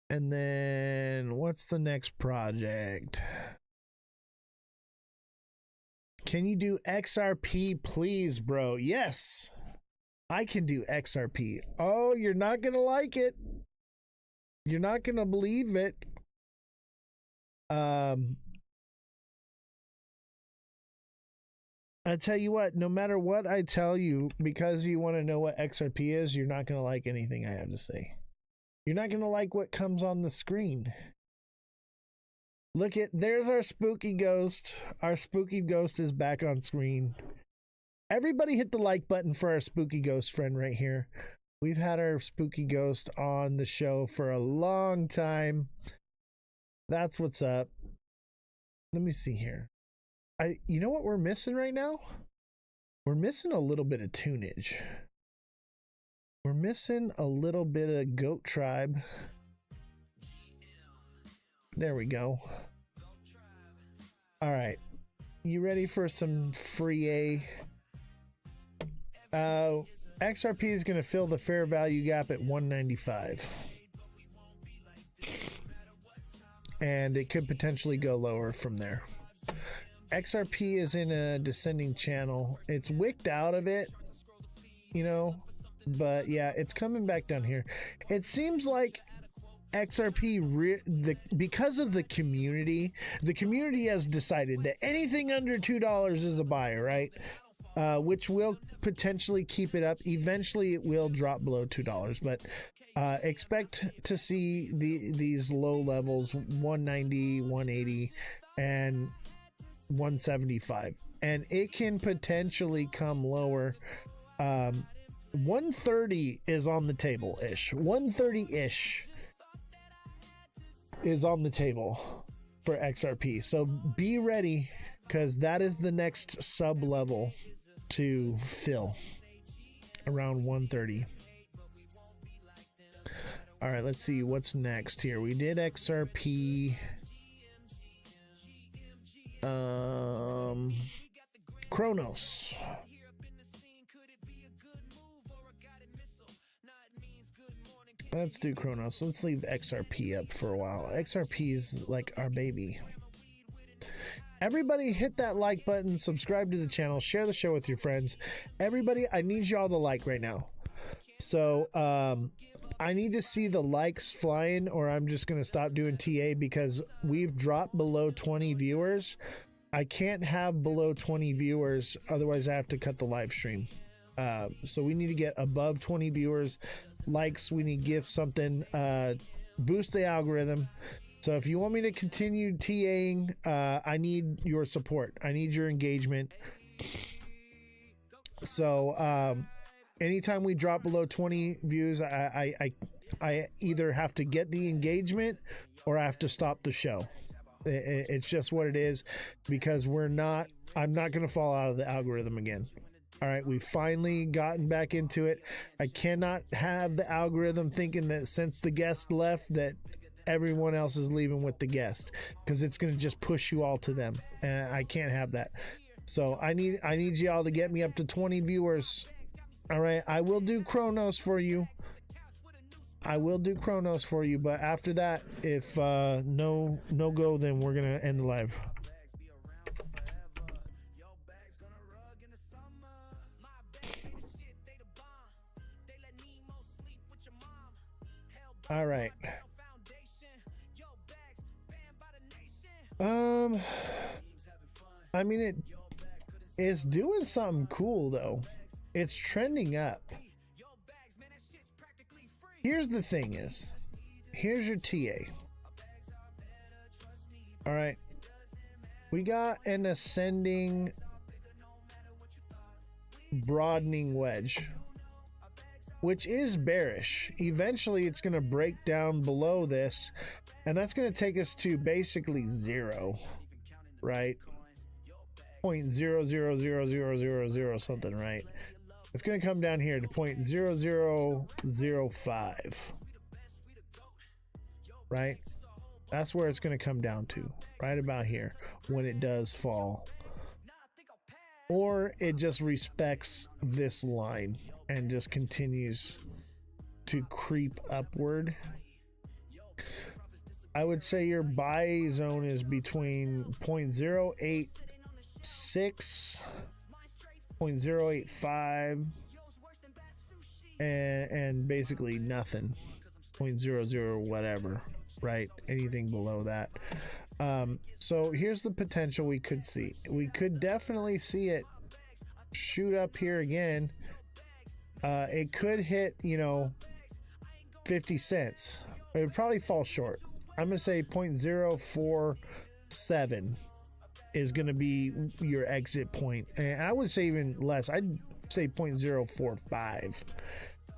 And then what's the next project? Can you do XRP, please, bro? Yes, I can do XRP. Oh, you're not going to like it. You're not going to believe it. I tell you what, no matter what I tell you, because you want to know what XRP is, you're not going to like anything I have to say. You're not going to like what comes on the screen. Look at, there's our spooky ghost. Our spooky ghost is back on screen. Everybody hit the like button for our spooky ghost friend right here. We've had our spooky ghost on the show for a long time. That's what's up. Let me see here. You know what we're missing right now? We're missing a little bit of tunage. We're missing a little bit of goat tribe. There we go. All right. You ready for some free A? XRP is going to fill the fair value gap at 195. And it could potentially go lower from there. XRP is in a descending channel. It's wicked out of it, you know, but yeah, it's coming back down here. It seems like XRP, because of the community has decided that anything under $2 is a buy, right? Which will potentially keep it up. Eventually, it will drop below $2, but expect to see these low levels, 190, 180, and 175, and it can potentially come lower. 130 is on the table ish. 130 ish is on the table for XRP. So be ready, because that is the next sub level to fill, around 130. All right, let's see what's next here. We did XRP. Chronos. Let's do Chronos. Let's leave XRP up for a while. XRP is like our baby. Everybody hit that like button, subscribe to the channel, share the show with your friends. Everybody, I need y'all to like right now. So I need to see the likes flying, or I'm just going to stop doing TA, because we've dropped below 20 viewers. I can't have below 20 viewers, otherwise I have to cut the live stream. So we need to get above 20 viewers. Likes, we need gifts, something, boost the algorithm. So if you want me to continue TAing, I need your support. I need your engagement. So anytime we drop below 20 views, I either have to get the engagement or I have to stop the show. It's just what it is, because I'm not going to fall out of the algorithm again. All right, we've finally gotten back into it. I cannot have the algorithm thinking that since the guest left that everyone else is leaving with the guest, because it's going to just push you all to them, and I can't have that. So I need y'all to get me up to 20 viewers. All right, I will do Chronos for you. I will do Chronos for you, but after that, if no go, then we're gonna end the live. All right. I mean, it's doing something cool though. It's trending up. Here's the thing is, here's your TA. All right. We got an ascending broadening wedge, which is bearish. Eventually it's going to break down below this, and that's going to take us to basically zero, right? 0.0000000 something, right? It's going to come down here to 0.0005, right? That's where it's going to come down to, right about here, when it does fall. Or it just respects this line and just continues to creep upward. I would say your buy zone is between 0.086, 0.085, and basically nothing, 0.00 whatever, right? Anything below that. So here's the potential we could see. We could definitely see it shoot up here again. It could hit, you know, 50 cents. It would probably fall short. I'm going to say 0.047 is going to be your exit point. And I would say even less. I'd say 0.045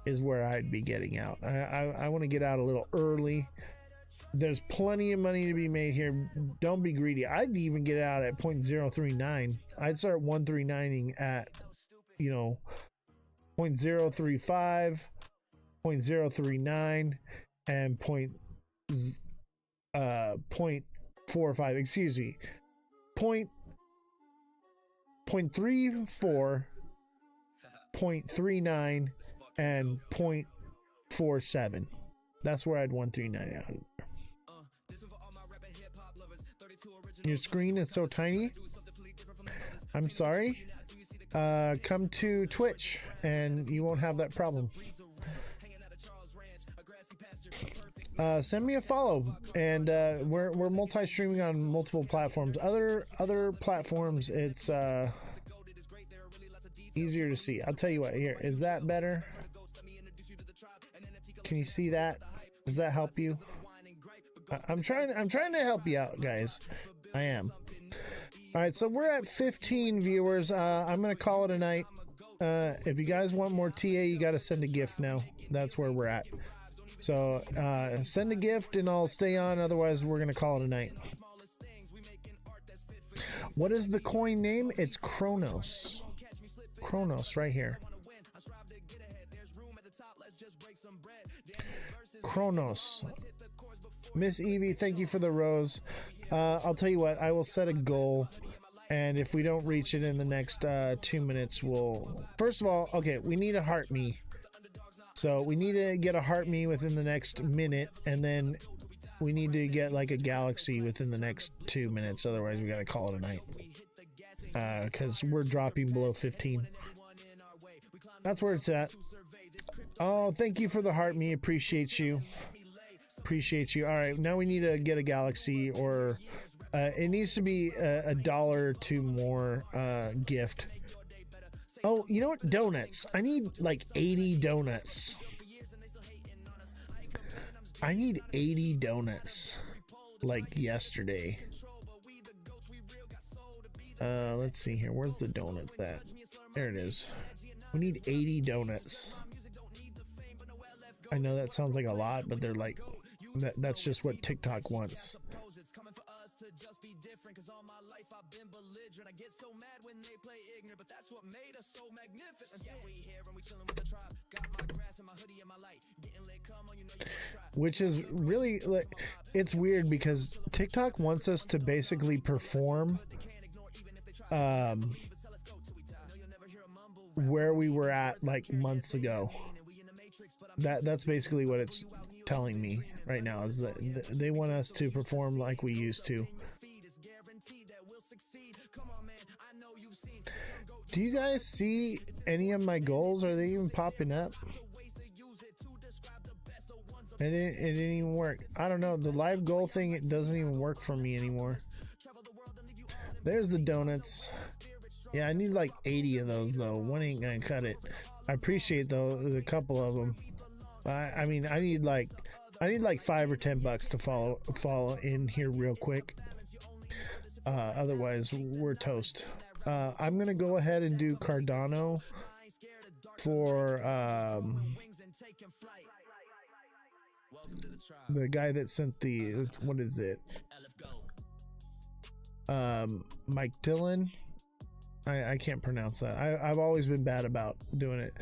is where I'd be getting out. I want to get out a little early. There's plenty of money to be made here. Don't be greedy. I'd even get out at 0.039. I'd start 139ing at, 0.035, 0.039, and 0.45. Excuse me. 0.34, 0.39, and 0.47. That's where I'd 139 out. Your screen is so tiny. I'm sorry. Come to Twitch and you won't have that problem. Send me a follow, and we're multi-streaming on multiple platforms. Other platforms, it's easier to see. I'll tell you what. Here, is that better? Can you see that? Does that help you? I'm trying to help you out, guys. I am. All right, so we're at 15 viewers. I'm gonna call it a night. If you guys want more TA, you got to send a gift now. That's where we're at. So send a gift and I'll stay on. Otherwise, we're gonna call it a night. What is the coin name? It's Kronos. Kronos, right here. Kronos. Miss Evie, thank you for the rose. I'll tell you what, I will set a goal, and if we don't reach it in the next 2 minutes, we'll... First of all, okay, we need a heart me. So we need to get a heart me within the next minute, and then we need to get like a galaxy within the next 2 minutes. Otherwise, we gotta call it a night. Because we're dropping below 15. That's where it's at. Oh, thank you for the heart me. Appreciate you. Appreciate you. All right, now we need to get a galaxy, or it needs to be a dollar or two more gift. Oh, you know what? Donuts. I need like 80 donuts. I need 80 donuts like yesterday. Let's see here. Where's the donuts at? There it is. We need 80 donuts. I know that sounds like a lot, but they're like, that's just what TikTok wants. Which is really, like, it's weird because TikTok wants us to basically perform where we were at like months ago. That's basically what it's telling me right now, is that they want us to perform like we used to. Do you guys see any of my goals? Are they even popping up? It didn't even work. I don't know. The live goal thing, it doesn't even work for me anymore. There's the donuts. Yeah, I need like 80 of those though. One ain't gonna cut it. I appreciate though a couple of them. I mean, I need like $5 or $10 to follow in here real quick. Otherwise, we're toast. I'm gonna go ahead and do Cardano for the guy that sent the, what is it? Mike Dillon. I can't pronounce that. I've always been bad about doing it.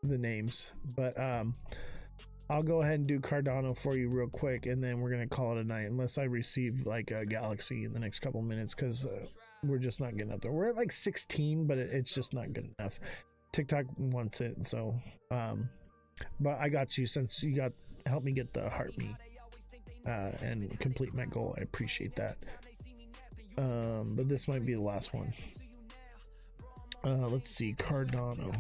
The names, but I'll go ahead and do Cardano for you real quick, and then we're gonna call it a night, unless I receive like a galaxy in the next couple minutes, because we're just not getting up there. We're at like 16, but it's just not good enough. TikTok wants it, so but I got you, since you got helped me get the heart me and complete my goal. I appreciate that. But this might be the last one. Let's see, Cardano.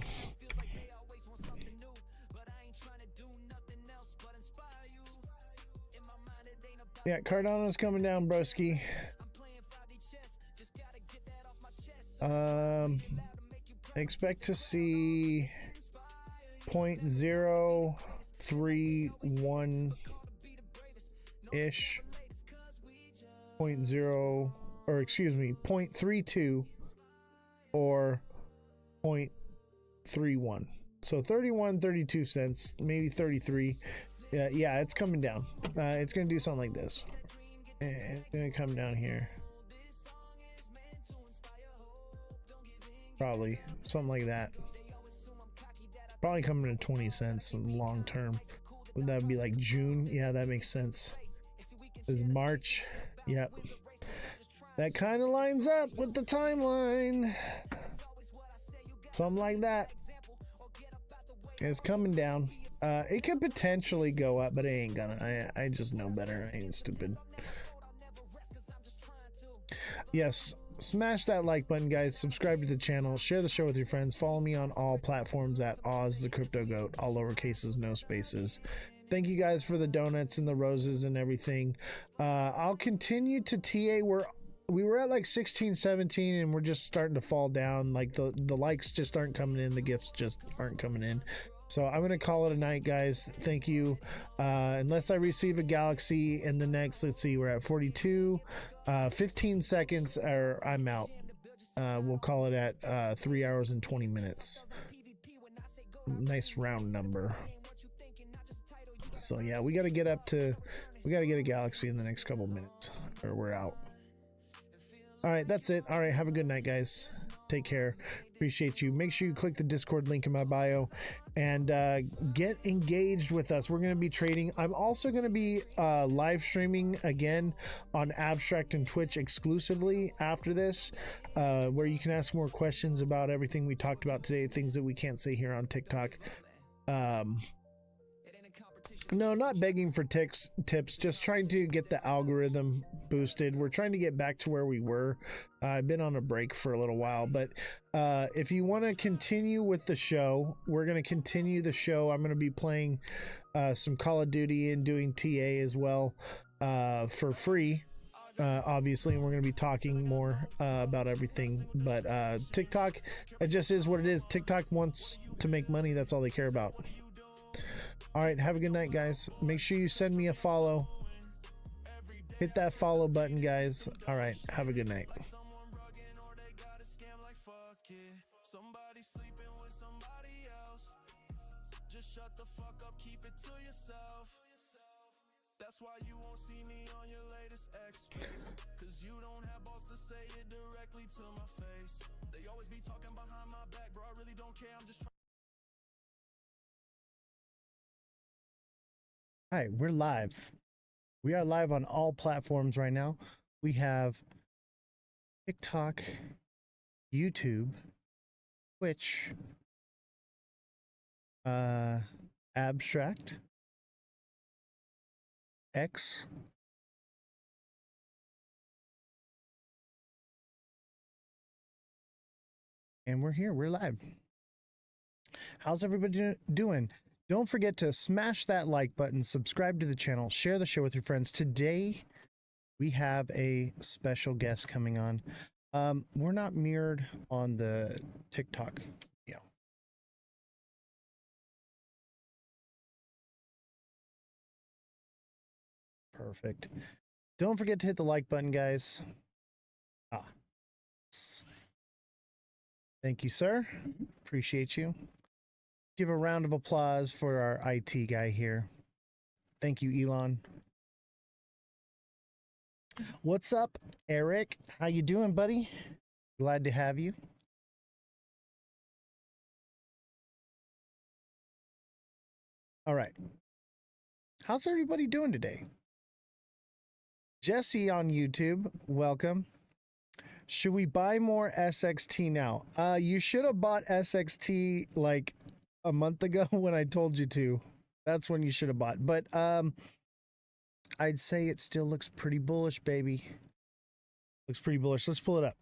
Yeah, Cardano's coming down, broski. Expect to see 0.031 ish, 0.0, or excuse me, 0.32 or 0.31. So 31, 32 cents, maybe 33. Yeah, it's coming down. It's gonna do something like this. It's gonna come down here. Probably something like that. Probably coming to 20 cents long term. Would that be like June? Yeah, that makes sense. Is March? Yep. That kind of lines up with the timeline. Something like that. It's coming down. It could potentially go up, but it ain't gonna. I just know better. I ain't stupid. Yes, smash that like button, guys. Subscribe to the channel. Share the show with your friends. Follow me on all platforms at Ozthecryptogoat. All lowercases, no spaces. Thank you guys for the donuts and the roses and everything. I'll continue to TA. We were at like 16, 17, and we're just starting to fall down. Like the likes just aren't coming in. The gifts just aren't coming in. So I'm gonna call it a night, guys. Thank you. Unless I receive a galaxy in the next, let's see, we're at 42, 15 seconds, or I'm out. We'll call it at 3 hours and 20 minutes. Nice round number. So yeah, we got to get a galaxy in the next couple minutes, or we're out. All right, that's it. All right, have a good night, guys. Take care. Appreciate you. Make sure you click the Discord link in my bio and get engaged with us. We're going to be trading. I'm also going to be live streaming again on Abstract and Twitch exclusively after this, where you can ask more questions about everything we talked about today, things that we can't say here on TikTok. No, not begging for tips, just trying to get the algorithm boosted. We're trying to get back to where we were. I've been on a break for a little while, but if you want to continue with the show, we're going to continue the show. I'm going to be playing some Call of Duty and doing TA as well for free. Obviously, and we're going to be talking more about everything, but TikTok, it just is what it is. TikTok wants to make money. That's all they care about. All right, have a good night, guys. Make sure you send me a follow. Hit that follow button, guys. All right, have a good night. Somebody sleeping with somebody else. Just shut the fuck up, keep it to yourself. That's why you won't see me on your latest X-Space, cause you don't have balls to say it directly to my face. They always be talking behind my back, bro. I really don't care. I'm just trying. Hi, we're live. We are live on all platforms right now. We have TikTok, YouTube, Twitch, Abstract, X, and we're here. We're live. How's everybody doing? Don't forget to smash that like button, subscribe to the channel, share the show with your friends. Today, we have a special guest coming on. We're not mirrored on the TikTok video. Perfect. Don't forget to hit the like button, guys. Thank you, sir. Appreciate you. Give a round of applause for our IT guy here. Thank you, Elon. What's up, Eric? How you doing, buddy? Glad to have you. All right. How's everybody doing today? Jesse on YouTube, welcome. Should we buy more SXT now? You should have bought SXT like a month ago when I told you to. That's when you should have bought. But I'd say it still looks pretty bullish, baby. Looks pretty bullish. Let's pull it up.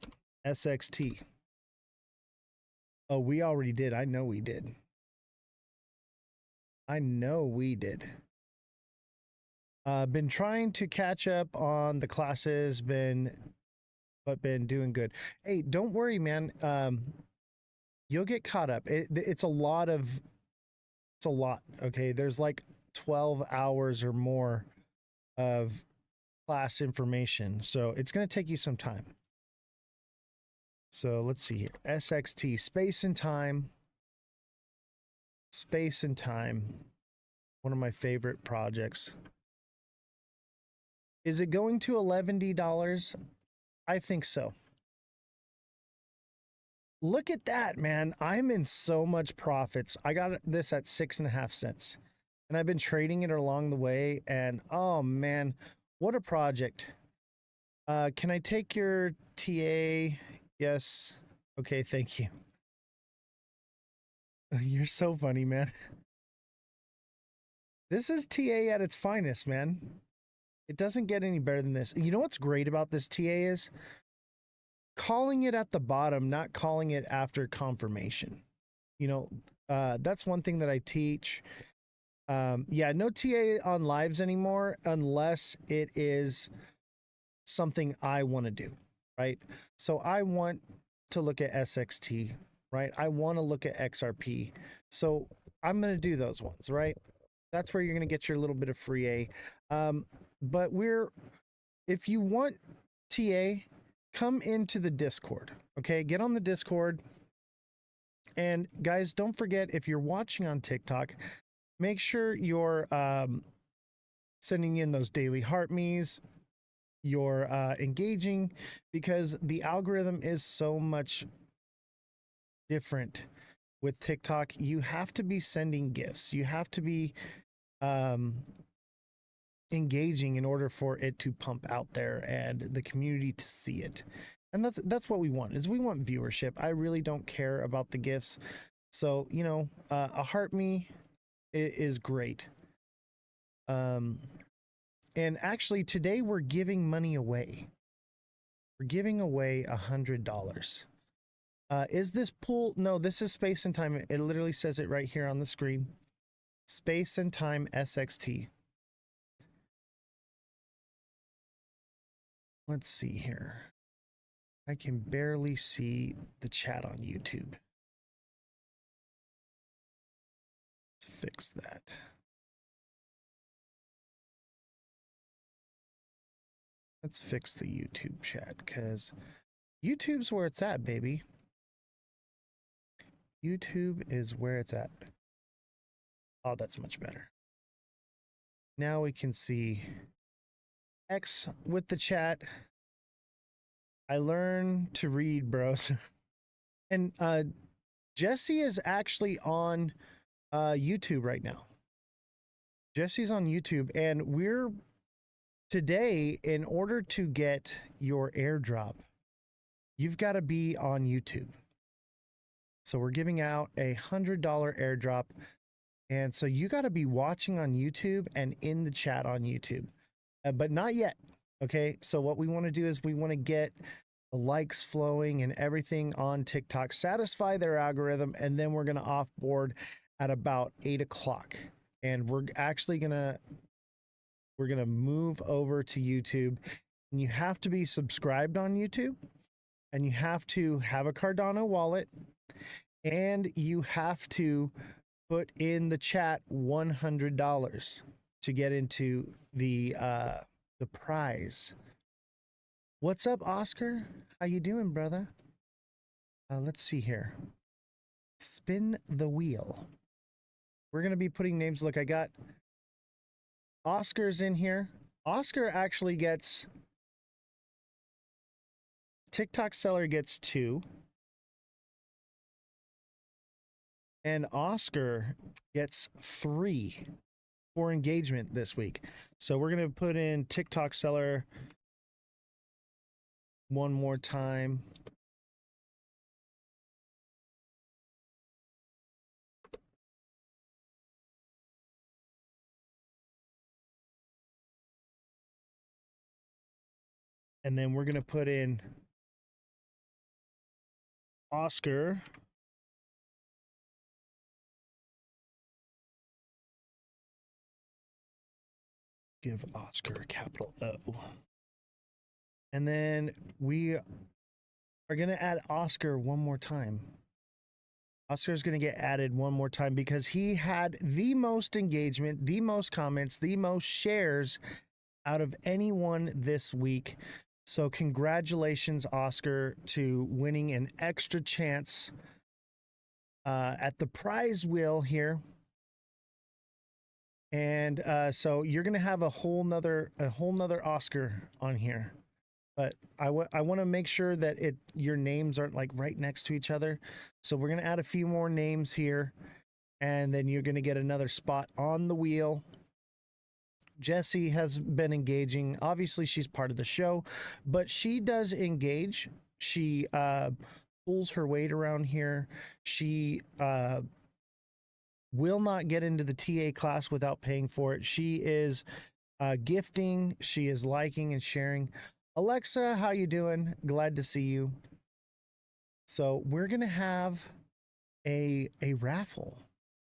SXT. Oh, we already did. I know we did. I know we did. Been trying to catch up on the classes, but been doing good. Hey, don't worry, man. You'll get caught up. It's a lot of It's a lot. Okay. There's like 12 hours or more of class information. So it's going to take you some time. So let's see here. SXT, space and time. Space and time. One of my favorite projects. Is it going to $11? I think so. Look at that, man. I'm in so much profits. I got this at 6.5 cents. And I've been trading it along the way. And oh, man, what a project. Can I take your TA? Yes. Okay, thank you. You're so funny, man. This is TA at its finest, man. It doesn't get any better than this. You know what's great about this TA is? Calling it at the bottom, not calling it after confirmation. You know, that's one thing that I teach. Yeah, no TA on lives anymore unless it is something I want to do, right? So I want to look at SXT, right? I want to look at XRP. So I'm going to do those ones, right? That's where you're going to get your little bit of free A. But if you want TA, come into the Discord, okay? Get on the Discord. And guys, don't forget, if you're watching on TikTok, make sure you're sending in those daily heart me's, you're engaging, because the algorithm is so much different with TikTok. You have to be sending gifts. You have to be engaging in order for it to pump out there and the community to see it. And that's what we want, is we want viewership. I really don't care about the gifts. So, you know, a heart me is great. And actually today we're giving money away. We're giving away $100. Is this pool? No, this is space and time. It literally says it right here on the screen. Space and time SXT. Let's see here. I can barely see the chat on YouTube. Let's fix that. Let's fix the YouTube chat, because YouTube's where it's at, baby. YouTube is where it's at. Oh, that's much better. Now we can see X with the chat. I learned to read, bros. And Jesse is actually on YouTube right now. Jesse's on YouTube, and we're today, in order to get your airdrop, you've got to be on YouTube. So we're giving out a $100 airdrop. And so you got to be watching on YouTube and in the chat on YouTube, but not yet. Okay. So what we want to do is we want to get the likes flowing and everything on TikTok, satisfy their algorithm. And then we're going to offboard at about 8 o'clock. And we're actually we're going to move over to YouTube, and you have to be subscribed on YouTube, and you have to have a Cardano wallet, and you have to put in the chat $100 to get into the prize. What's up, Oscar? How you doing, brother? Let's see here. Spin the wheel. We're going to be putting names. Look, I got Oscar's in here. Oscar actually gets, TikTok seller gets 2. And Oscar gets 3 for engagement this week. So we're going to put in TikTok seller one more time. And then we're going to put in Oscar. Give Oscar a capital O. And then we are going to add Oscar one more time. Oscar's going to get added one more time because he had the most engagement, the most comments, the most shares out of anyone this week. So congratulations, Oscar, to winning an extra chance at the prize wheel here. And so you're going to have a whole nother Oscar on here. But I want to make sure that your names aren't like right next to each other. So we're going to add a few more names here, and then you're going to get another spot on the wheel. Jessie has been engaging. Obviously, she's part of the show, but she does engage. She pulls her weight around here. She will not get into the TA class without paying for it. She is gifting. She is liking and sharing. Alexa, how you doing? Glad to see you. So we're gonna have a raffle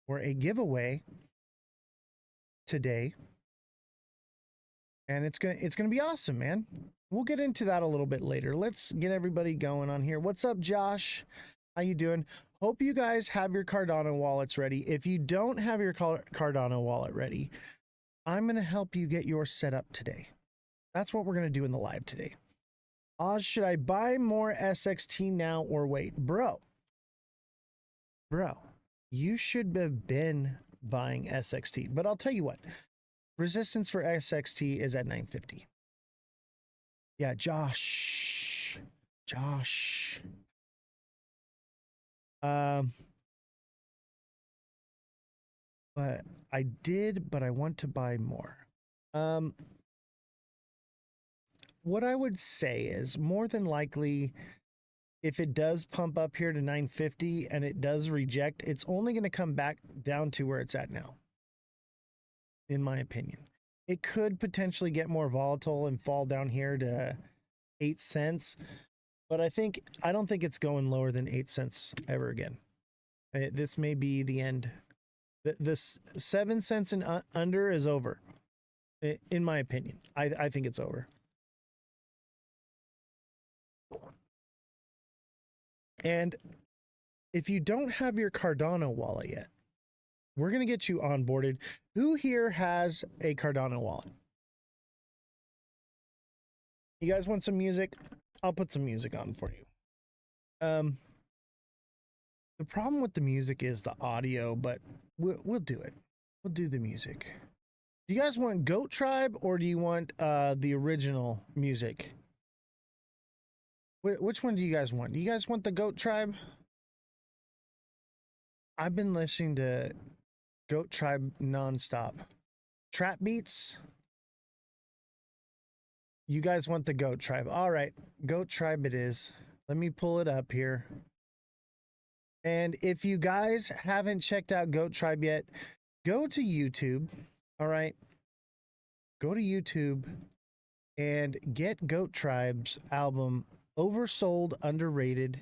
or a giveaway today, and it's gonna be awesome, man. We'll get into that a little bit later. Let's get everybody going on here. What's up, Josh? How you doing? Hope you guys have your Cardano wallets ready. If you don't have your Cardano wallet ready, I'm gonna help you get yours set up today. That's what we're going to do in the live today. Oz, should I buy more SXT now or wait? Bro, you should have been buying SXT. But I'll tell you what. Resistance for SXT is at 950. Yeah, Josh. But I want to buy more. What I would say is more than likely, if it does pump up here to 950 and it does reject, it's only going to come back down to where it's at now, in my opinion. It could potentially get more volatile and fall down here to 8 cents, but I don't think it's going lower than 8 cents ever again. This may be the end. This 7 cents and under is over, in my opinion. I think it's over. And if you don't have your Cardano wallet yet, we're going to get you onboarded. Who here has a Cardano wallet? You guys want some music? I'll put some music on for you. The problem with the music is the audio, but we'll do it. We'll do the music. Do you guys want Goat Tribe or do you want the original music? Which one do you guys want? Do you guys want the Goat Tribe? I've been listening to Goat Tribe nonstop. Trap beats? You guys want the Goat Tribe. All right, Goat Tribe it is. Let me pull it up here. And if you guys haven't checked out Goat Tribe yet, go to YouTube, all right? Go to YouTube and get Goat Tribe's album, Oversold, Underrated.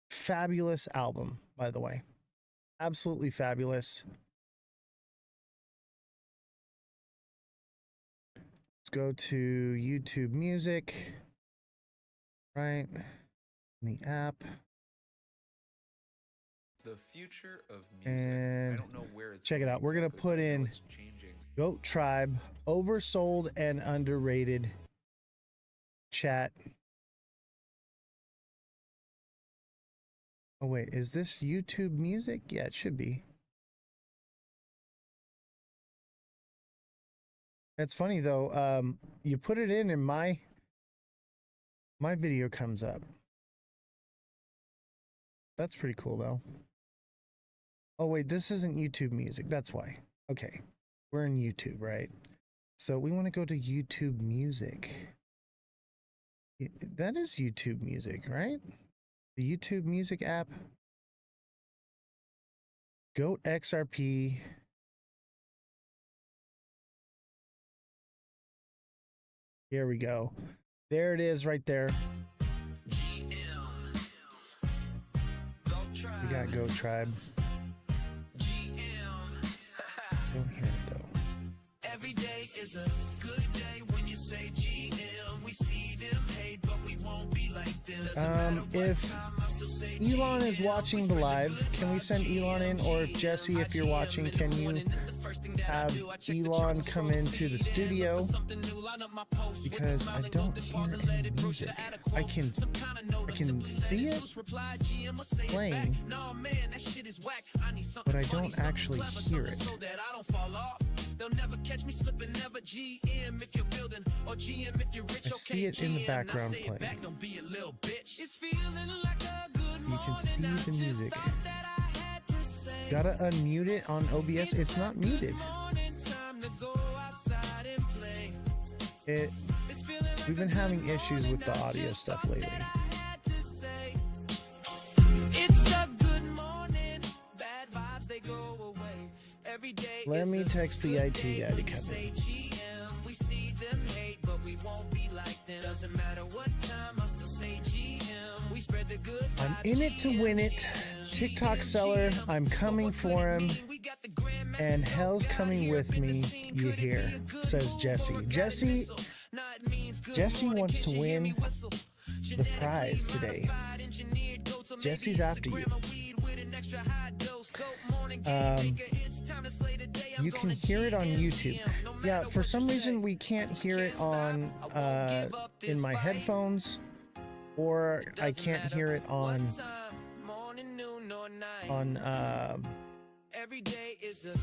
Fabulous album, by the way. Absolutely fabulous. Let's go to YouTube Music, right? In the app. The future of music. And I don't know where it's check it out. We're going to put in Goat Tribe, Oversold and Underrated chat. Oh, wait, is this YouTube Music? Yeah, it should be. It's funny, though. You put it in and my video comes up. That's pretty cool, though. Oh, wait, this isn't YouTube Music. That's why. Okay, we're in YouTube, right? So we want to go to YouTube Music. That is YouTube Music, right? The YouTube Music app. Goat XRP. Here we go. There it is right there. We got Goat Tribe. Don't hear it though. Every day is a good day when you say GM. We see them hate, but we won't be like them. If Elon is watching the live, can we send Elon in? Or if Jesse, if you're watching, can you have Elon come into the studio? Because I don't hear any music. I can see it playing, but I don't actually hear it. They'll never catch me slipping, never GM if you're building or GM if you're rich. I see it in the background playing. Don't be a little bitch. It's feeling like a good You can see the music. Gotta unmute it on OBS. It's not muted. We've been having issues with the audio stuff lately. It's a good morning. Bad vibes, they go away. Every day. Let me text the IT guy to come in. We see them hate, but we won't be like them. Doesn't matter what time, I'll still say GM. We spread the good. I'm in it to win it. TikTok seller, I'm coming for him. And hell's coming with me, you hear, says Jesse. Jesse wants to win the prize today. Jesse's after you. You can hear it on YouTube. Yeah, for some reason we can't hear it on in my headphones, or I can't hear it on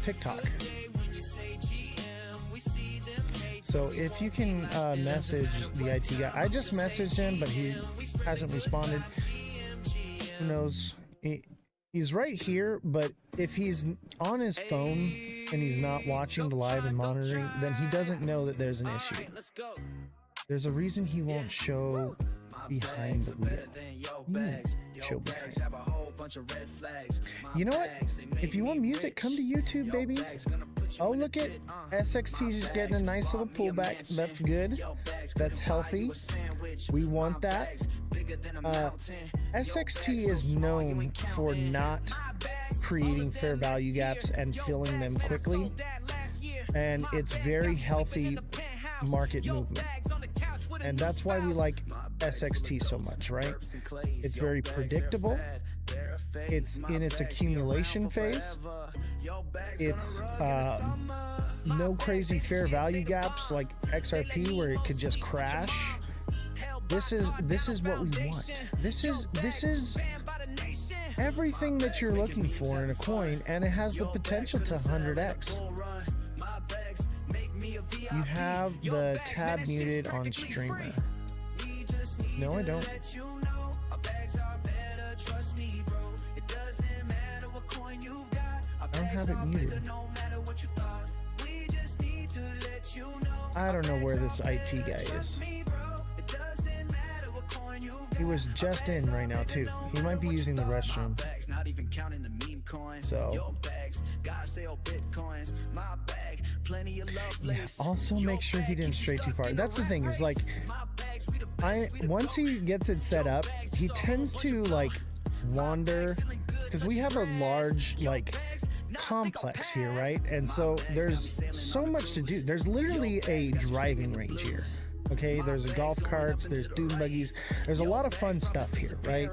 TikTok. So if you can message the IT guy, I just messaged him, but he hasn't responded. Who knows? He's right here, but if he's on his phone and he's not watching the live and monitoring, then he doesn't know that there's an issue. There's a reason he won't show behind the wheel. Show behind. You know what? If you want music, come to YouTube, baby. Oh, look at SXT's getting a nice little pullback. That's good. That's healthy. We want that. SXT is known for not creating fair value gaps and filling them quickly. And it's very healthy market movement. And that's why we like SXT so much, right? It's very predictable. It's in its accumulation phase. It's no crazy fair value gaps like XRP where it could just crash. This is what we want. This is everything that you're looking for in a coin, and it has the potential to 100x. You have the tab muted on streamer. No, I don't. I don't have it muted. I don't know where this IT guy is. He was just in right now too. He might be using the restroom. So yeah, also make sure he didn't stray too far. That's the thing, is like once he gets it set up, he tends to like wander, because we have a large like complex here, right? And so there's so much to do. There's literally a driving range here. Okay, there's golf carts, there's dune buggies, there's a lot of fun stuff here, right?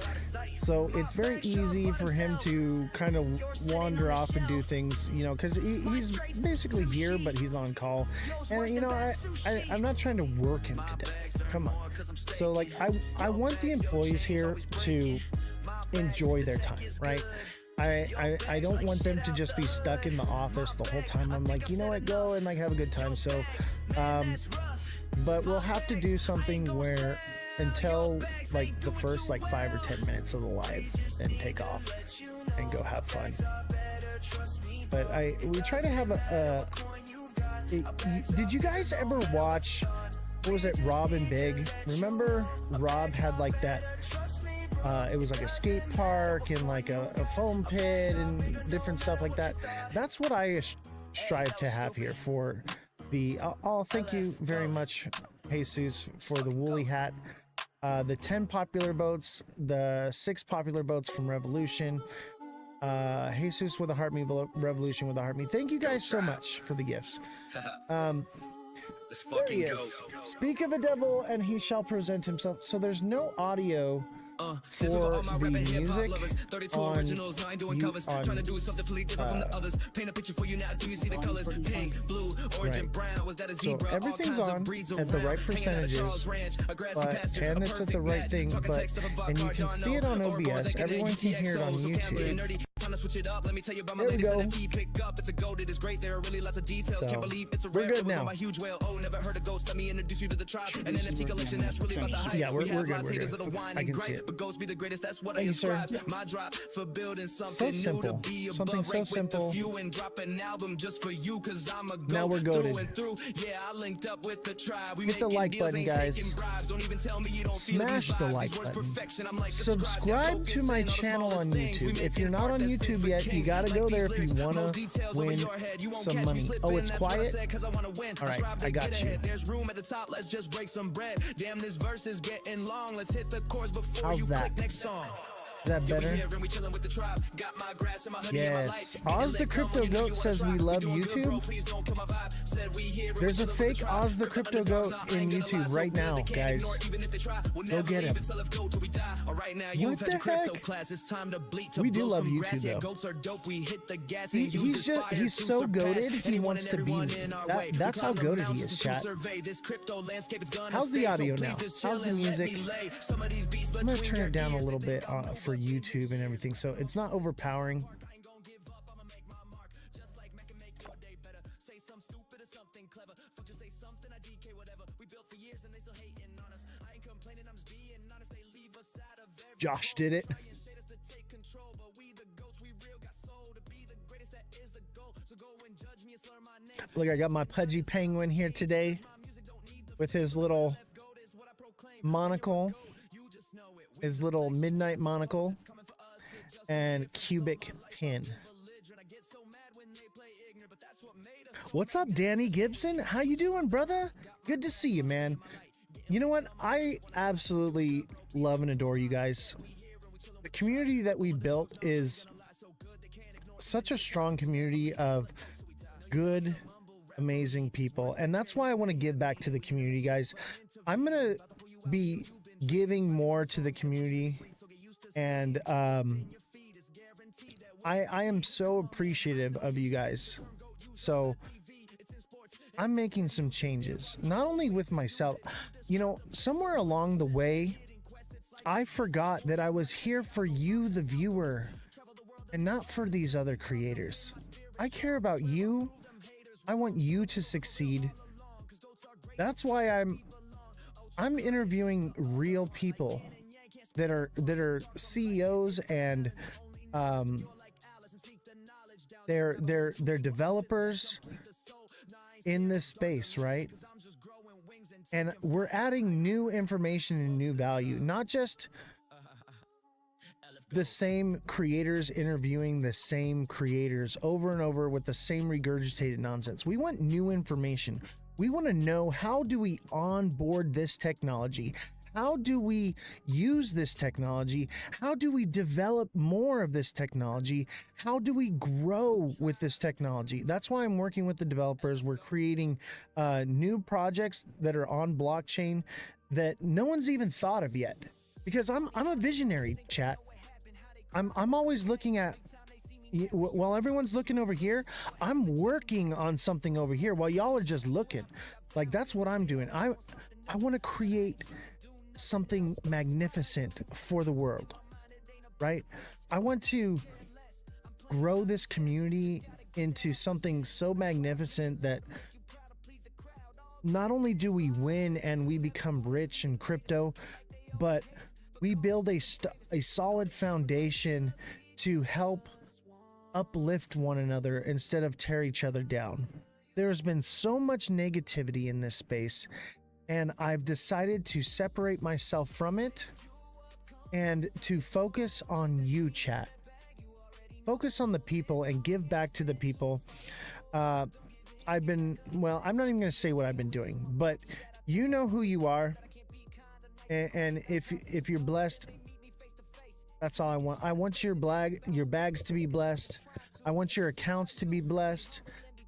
So it's very easy for him to kind of wander off and do things, you know, because he's basically here, but he's on call. And, you know, I'm not trying to work him to death. Come on. So, like, I want the employees here to enjoy their time, right? I don't want them to just be stuck in the office the whole time. I'm like, you know what, go and like have a good time. So, but we'll have to do something where until like the first like 5 or 10 minutes of the live, and take off and go have fun. But we try to have did you guys ever watch, what was it, Rob and Big? Remember Rob had like that, it was like a skate park and like a foam pit and different stuff like that. That's what I strive to have here for the, thank you very much, Jesus, for the woolly hat. The 10 popular votes, the 6 popular votes from Revolution. Jesus with a heart me, Revolution with a heart me. Thank you guys so much for the gifts. There he is. Speak of the devil, and he shall present himself. So there's no audio for the music on trying to do something completely different from the others. Paint a picture for you now. Do you see the colors? Pink, blue, orange, and brown. Was that a zebra? So everything's on at the right percentages, and it's at the right thing, and you can see it on OBS. Everyone can hear it on YouTube. Time to switch it up. Let me tell you about my There we ladies go. NFT pick up. It's a goat. It is great. There are really lots of details. So, Can't believe it's a we're rare. good It was now. on my huge whale. Oh, never heard of ghosts. Let me introduce you to the tribe. An NFT collection that's really about the hype. Yeah, we're we have good, lots we're haters good. of the wine I and can see grape, it. but ghosts be the greatest. That's what Thank I you, sir. ascribe. My drop for building something new simple. to be Something above so rank with simple. the few and drop an album just for you. Cause I'm a Now goat we're goated. through and through. Yeah, I linked up with the tribe. We Hit the making like deals, button, ain't guys. taking bribes. Don't even tell me you don't feel Smash these the vibes. like These words button. perfection. I'm like Subscribe to my channel on YouTube. If you're not on YouTube yet, you gotta go there if you wanna win some money. Oh, it's quiet? All right, I got you. There's room at the top. Let's just break some bread. Damn, this verse is getting long. Let's hit the chorus before How's you that? click next song. Is that Yeah, we better? here and we chilling with the tribe. Got my grass and my honey and my Yes. light. Oz the Crypto Goat says we love YouTube. There's a fake Oz the Crypto Goat in YouTube right now, guys. Go get him. What the heck? We do love YouTube though. He's so goated, he wants to be me. That's how goated he is, chat. How's the audio now? How's the music? I'm gonna turn it down a little bit for YouTube and everything, so it's not overpowering. Josh did it. Look, I got my pudgy penguin here today with his little monocle, his little midnight monocle, and cubic pin. What's up, Danny Gibson? How you doing, brother? Good to see you, man. You know what? I absolutely love and adore you guys. The community that we built is such a strong community of good, amazing people, and that's why I want to give back to the community, guys. I'm gonna be giving more to the community, and I am so appreciative of you guys. So I'm making some changes, not only with myself. You know, somewhere along the way, I forgot that I was here for you, the viewer, and not for these other creators. I care about you. I want you to succeed. That's why I'm interviewing real people that are CEOs and they're developers in this space, right? And we're adding new information and new value, not just the same creators interviewing the same creators over and over with the same regurgitated nonsense. We want new information. We want to know, how do we onboard this technology? How do we use this technology? How do we develop more of this technology? How do we grow with this technology? That's why I'm working with the developers. We're creating new projects that are on blockchain that no one's even thought of yet. Because I'm a visionary, chat. I'm always looking at, while everyone's looking over here, I'm working on something over here while y'all are just looking. Like, that's what I'm doing. I want to create something magnificent for the world, right? I want to grow this community into something so magnificent that not only do we win and we become rich in crypto, but we build a solid foundation to help uplift one another instead of tear each other down. There has been so much negativity in this space, and I've decided to separate myself from it and to focus on you, chat. Focus on the people and give back to the people. I'm not even going to say what I've been doing, but you know who you are. And if you're blessed, that's all I want. I want your bags to be blessed. I want your accounts to be blessed.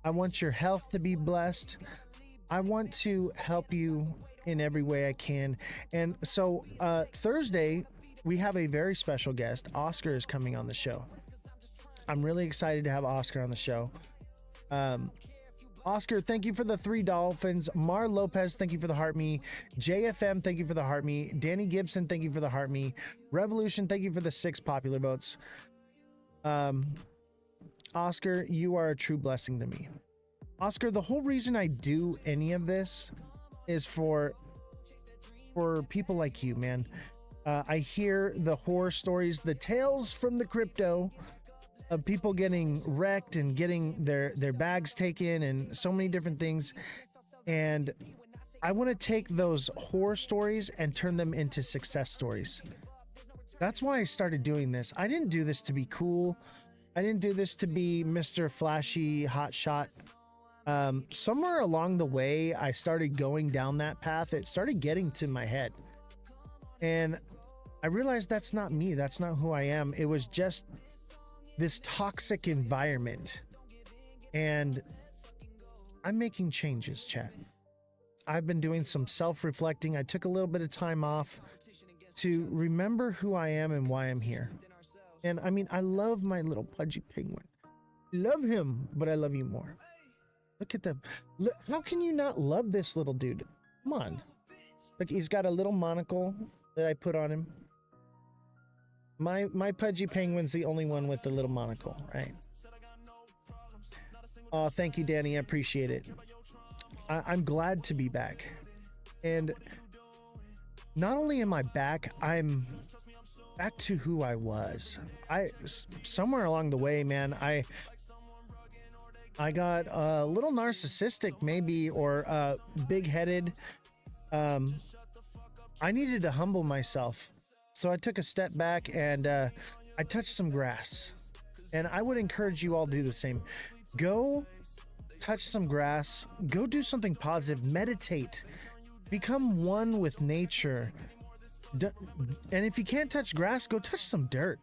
I want your health to be blessed. I want to help you in every way I can. And so Thursday, we have a very special guest. Oscar is coming on the show. I'm really excited to have Oscar on the show. Oscar, thank you for the 3 dolphins. Mar Lopez, thank you for the heart me. JFM, thank you for the heart me. Danny Gibson, thank you for the heart me. Revolution, thank you for the 6 popular votes. Oscar, you are a true blessing to me. Oscar, the whole reason I do any of this is for people like you, man. I hear the horror stories, the tales from the crypto of people getting wrecked and getting their bags taken and so many different things. And I want to take those horror stories and turn them into success stories. That's why I started doing this. I didn't do this to be cool. I didn't do this to be Mr. Flashy Hotshot. Somewhere along the way, I started going down that path. It started getting to my head. And I realized that's not me. That's not who I am. It was just this toxic environment. And I'm making changes, chat. I've been doing some self-reflecting. I took a little bit of time off to remember who I am and why I'm here. And I mean, I love my little pudgy penguin. Love him, but I love you more. Look at them. Look, how can you not love this little dude? Come on. Look, he's got a little monocle that I put on him. My pudgy penguin's the only one with the little monocle, right? Oh, thank you, Danny. I appreciate it. I'm glad to be back. And not only am I back, I'm back to who I was. Somewhere along the way, man, I got a little narcissistic maybe, or big-headed. I needed to humble myself. So I took a step back and I touched some grass. And I would encourage you all to do the same. Go touch some grass. Go do something positive. Meditate. Become one with nature. And if you can't touch grass, go touch some dirt.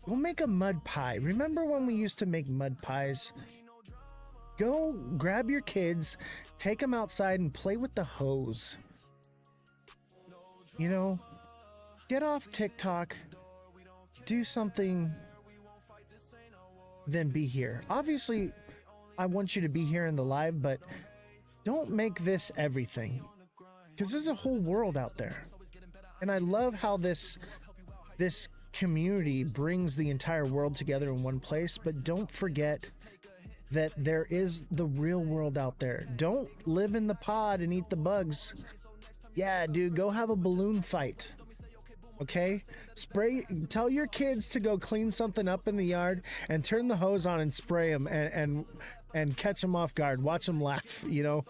Go make a mud pie. Remember when we used to make mud pies? Go grab your kids, take them outside and play with the hose. You know, get off TikTok, do something, then be here. Obviously, I want you to be here in the live, but don't make this everything, because there's a whole world out there. And I love how this community brings the entire world together in one place, but don't forget that there is the real world out there. Don't live in the pod and eat the bugs. Yeah, dude, go have a balloon fight. Okay? Tell your kids to go clean something up in the yard and turn the hose on and spray them and catch them off guard. Watch them laugh, you know?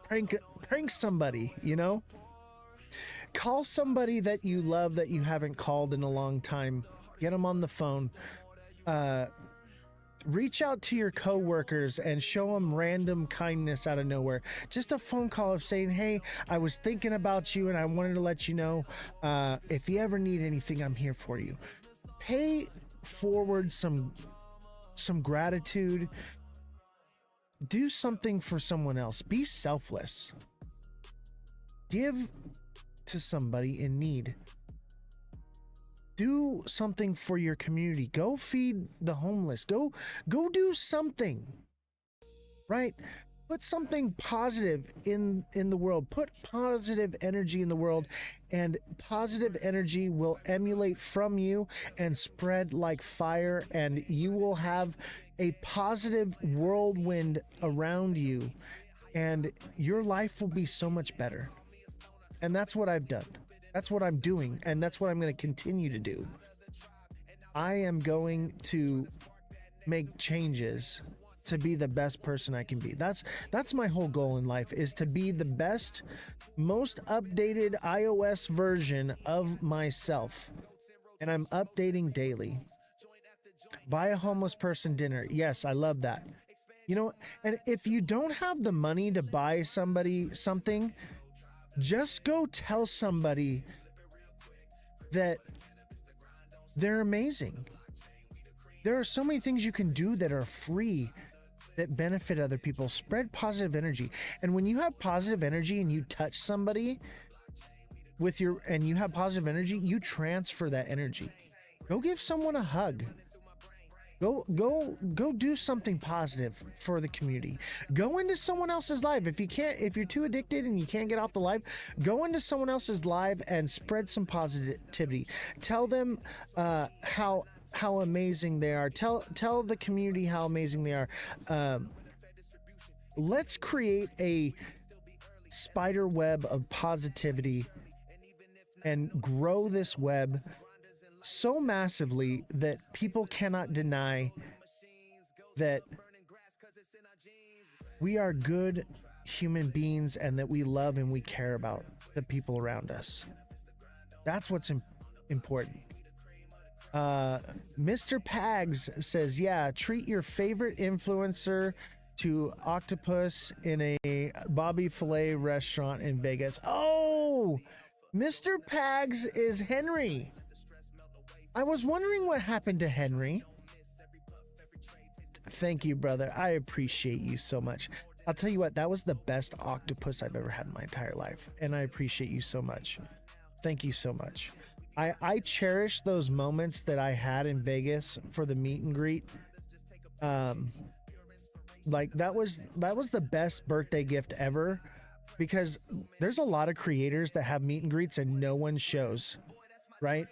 Prank somebody, you know? Call somebody that you love that you haven't called in a long time. Get them on the phone. Reach out to your coworkers and show them random kindness out of nowhere. Just a phone call of saying, hey, I was thinking about you and I wanted to let you know, if you ever need anything, I'm here for you. Pay forward some gratitude. Do something for someone else. Be selfless. Give to somebody in need. Do something for your community. Go feed the homeless. Go do something, right? Put something positive in the world. Put positive energy in the world, and positive energy will emulate from you and spread like fire, and you will have a positive whirlwind around you, and your life will be so much better. And that's what I've done. That's what I'm doing, and that's what I'm going to continue to do. I am going to make changes to be the best person I can be. That's my whole goal in life, is to be the best, most updated iOS version of myself. And I'm updating daily. Buy a homeless person dinner. Yes, I love that. You know, and if you don't have the money to buy somebody something, just go tell somebody that they're amazing. There are so many things you can do that are free. that benefit other people. Spread positive energy. And when you have positive energy and you touch somebody with your, and you have positive energy, you transfer that energy. Go give someone a hug. Go do something positive for the community. Go into someone else's live. If you're too addicted and you can't get off the live, go into someone else's live and spread some positivity. Tell them how amazing they are. Tell the community how amazing they are. Let's create a spider web of positivity and grow this web so massively that people cannot deny that we are good human beings and that we love and we care about the people around us. That's what's important. Mr. Pags says, yeah, treat your favorite influencer to octopus in a Bobby Filet restaurant in Vegas. Oh, Mr. Pags is Henry. I was wondering what happened to Henry. Thank you, brother. I appreciate you so much. I'll tell you what, that was the best octopus I've ever had in my entire life. And I appreciate you so much. Thank you so much. I cherish those moments that I had in Vegas for the meet and greet. Like that was the best birthday gift ever, because there's a lot of creators that have meet and greets and no one shows, right?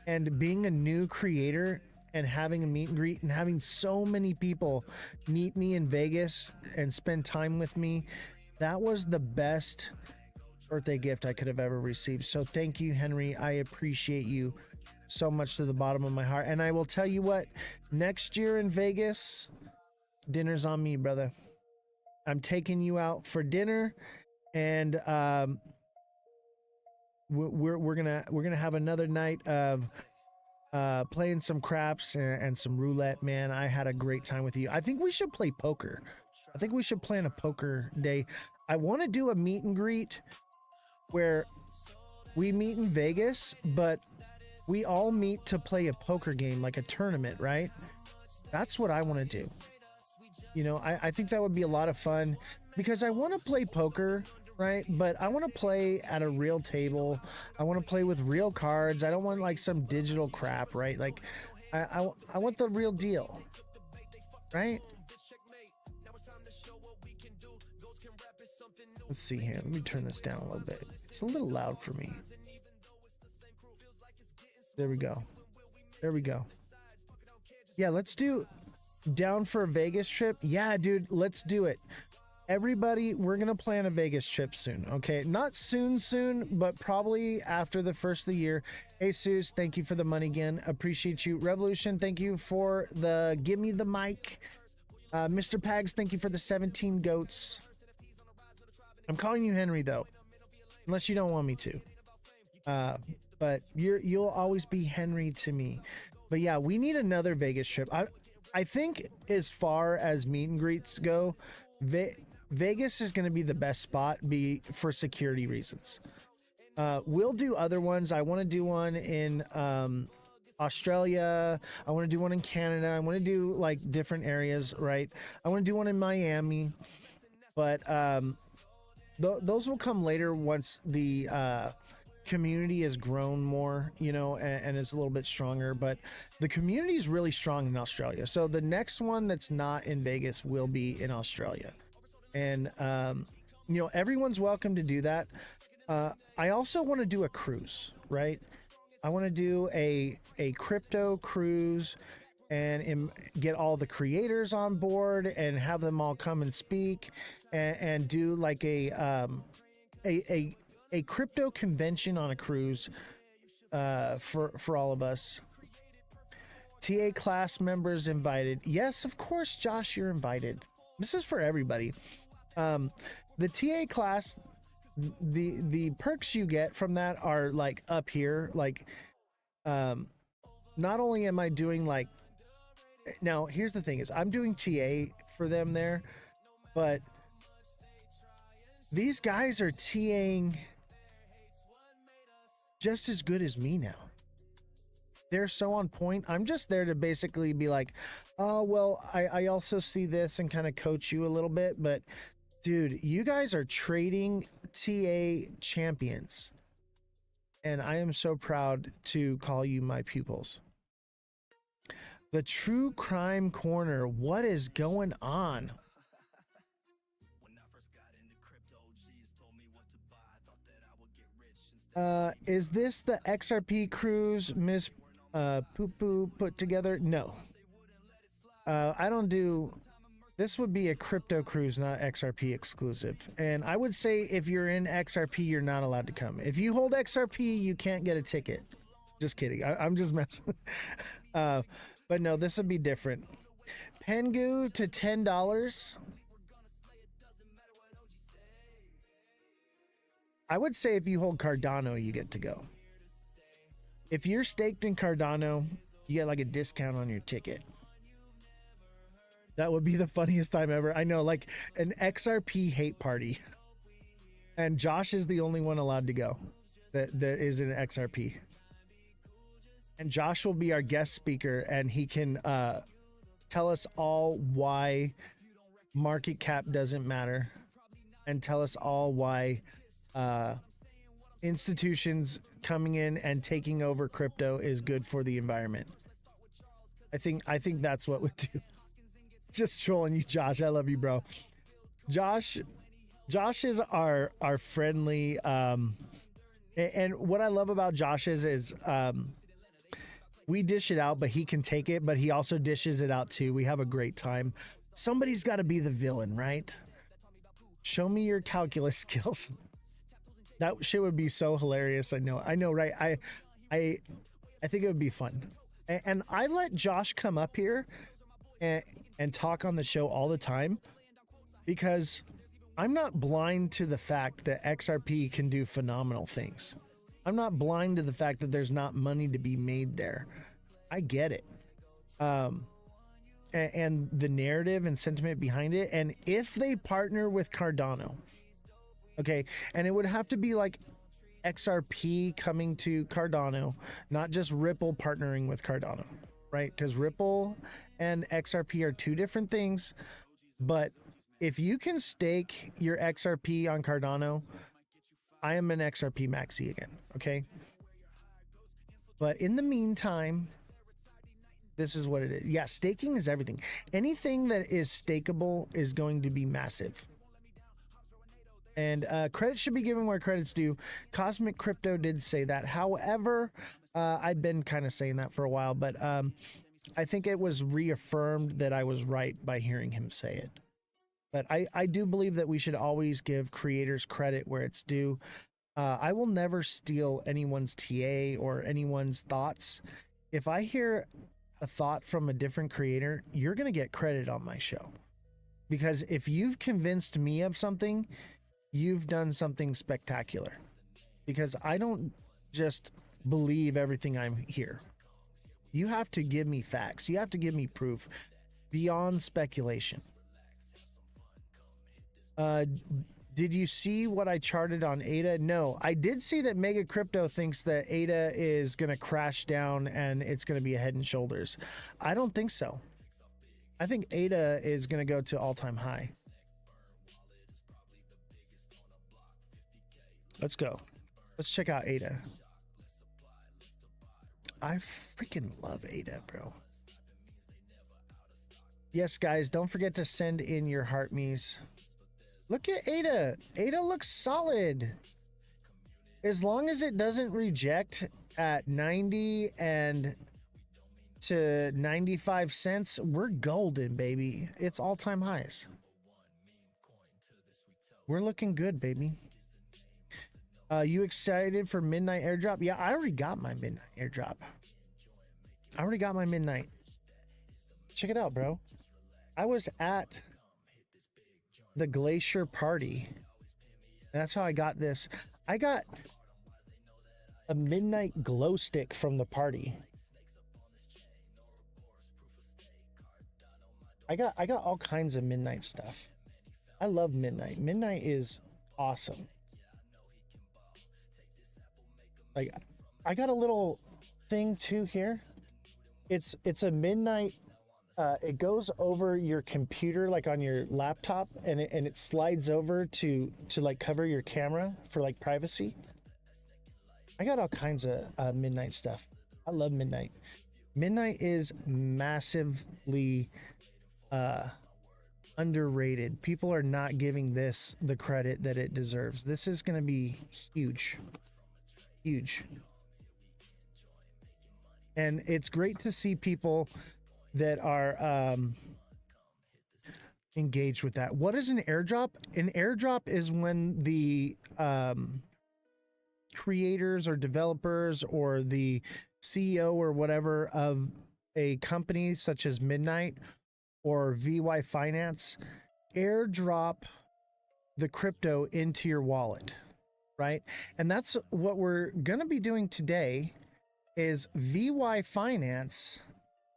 And being a new creator and having a meet and greet and having so many people meet me in Vegas and spend time with me, that was the best birthday gift I could have ever received. So thank you, Henry. I appreciate you so much to the bottom of my heart. And I will tell you what, next year in Vegas, dinner's on me, brother. I'm taking you out for dinner, and we're gonna have another night of playing some craps and some roulette. Man, I had a great time with you. I think we should play poker. I think we should plan a poker day. I want to do a meet and greet where we meet in Vegas, but we all meet to play a poker game, like a tournament, right? That's what I want to do. You know, I think that would be a lot of fun, because I want to play poker, right? But I want to play at a real table. I want to play with real cards. I don't want like some digital crap, right? Like I want the real deal, right? Let's see here. Let me turn this down a little bit. It's a little loud for me. There we go. There we go. Yeah, let's do down for a Vegas trip. Yeah, dude, let's do it. Everybody, we're going to plan a Vegas trip soon, okay? Not soon, but probably after the first of the year. Hey, Seuss, thank you for the money again. Appreciate you. Revolution, thank you for the give me the mic. Mr. Pags, thank you for the 17 goats. I'm calling you Henry, though, unless you don't want me to. But you'll always be Henry to me. But yeah, we need another Vegas trip. I think as far as meet and greets go, Vegas is going to be the best spot for security reasons. We'll do other ones. I want to do one in Australia. I want to do one in Canada. I want to do like different areas, right? I want to do one in Miami, but those will come later once the community has grown more, you know, and is a little bit stronger. But the community is really strong in Australia. So the next one that's not in Vegas will be in Australia. And, you know, everyone's welcome to do that. I also want to do a cruise, right? I want to do a crypto cruise and get all the creators on board and have them all come and speak and do like a crypto convention on a cruise for all of us. TA class members invited. Yes, of course, Josh, you're invited. This is for everybody. The TA class, the perks you get from that are like up here. Like, not only am I doing like, now here's the thing is I'm doing TA for them there, but these guys are TAing just as good as me now. they're so on point. I'm just there to basically be like, oh, well, I also see this and kind of coach you a little bit. But dude, you guys are trading TA champions. And I am so proud to call you my pupils. The True Crime Corner. What is going on? Is this the XRP cruise Miss Poo Poo put together? No. I don't do. This would be a crypto cruise, not XRP exclusive. And I would say if you're in XRP, you're not allowed to come. If you hold XRP, you can't get a ticket. Just kidding. I'm just messing. But no, this would be different. Pengu to $10. I would say if you hold Cardano, you get to go. If you're staked in Cardano, you get like a discount on your ticket. That would be the funniest time ever. I know, like an XRP hate party. And Josh is the only one allowed to go that is an XRP. And Josh will be our guest speaker, and he can tell us all why market cap doesn't matter, and tell us all why institutions coming in and taking over crypto is good for the environment. I think that's what we do. Just trolling you, Josh. I love you, bro. Josh is our friendly and what I love about Josh is we dish it out, but he can take it, but he also dishes it out too. We have a great time. Somebody's got to be the villain, right? Show me your calculus skills. That shit would be so hilarious. I know, right? I think it would be fun. And I let Josh come up here and talk on the show all the time because I'm not blind to the fact that XRP can do phenomenal things. I'm not blind to the fact that there's not money to be made there. I get it. And the narrative and sentiment behind it. And if they partner with Cardano, okay, and it would have to be like XRP coming to Cardano, not just Ripple partnering with Cardano, right? Because Ripple and XRP are two different things. But if you can stake your XRP on Cardano, I am an XRP maxi again, okay? But in the meantime, this is what it is. Yeah, staking is everything. Anything that is stakeable is going to be massive. And credit should be given where credit's due. Cosmic Crypto did say that. However, I've been kind of saying that for a while, but I think it was reaffirmed that I was right by hearing him say it. But I do believe that we should always give creators credit where it's due. I will never steal anyone's TA or anyone's thoughts. If I hear a thought from a different creator, you're going to get credit on my show. Because if you've convinced me of something, you've done something spectacular. Because I don't just believe everything I hear. You have to give me facts. You have to give me proof beyond speculation. Did you see what I charted on ADA? No, I did see that Mega Crypto thinks that ADA is going to crash down and it's going to be a head and shoulders. I don't think so. I think ADA is going to go to all-time high. Let's go. Let's check out ADA. I freaking love ADA, bro. Yes, guys, don't forget to send in your heart me's. Look at ADA. ADA looks solid. As long as it doesn't reject at 90 and to 95 cents, we're golden, baby. It's all-time highs. We're looking good, baby. You excited for midnight airdrop? Yeah, I already got my midnight airdrop. I already got my midnight. Check it out, bro. I was at the Glacier party. That's how I got this. I got a midnight glow stick from the party. I got all kinds of midnight stuff. I love midnight. Midnight is awesome. Like, I got a little thing too here. It's a midnight. It goes over your computer, like on your laptop, and it slides over to like cover your camera for like privacy. I got all kinds of midnight stuff. I love midnight. Midnight is massively underrated. People are not giving this the credit that it deserves. This is going to be huge. Huge. And it's great to see people that are engaged with that. What is an airdrop? An airdrop is when the creators or developers or the CEO or whatever of a company such as Midnight or VY Finance airdrop the crypto into your wallet, right? And that's what we're going to be doing today. Is VY Finance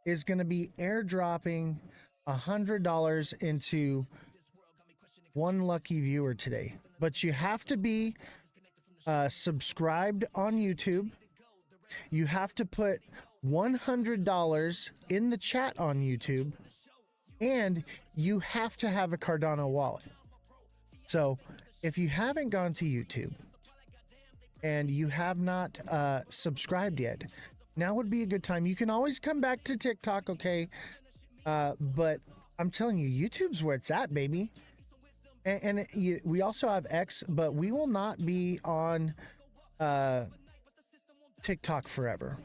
is going to be airdropping $100 into one lucky viewer today. But you have to be subscribed on YouTube. You have to put $100 in the chat on YouTube, and you have to have a Cardano wallet. So if you haven't gone to YouTube and you have not subscribed yet, now would be a good time. You can always come back to TikTok, okay? But I'm telling you, YouTube's where it's at, baby. And we also have X, but we will not be on TikTok forever.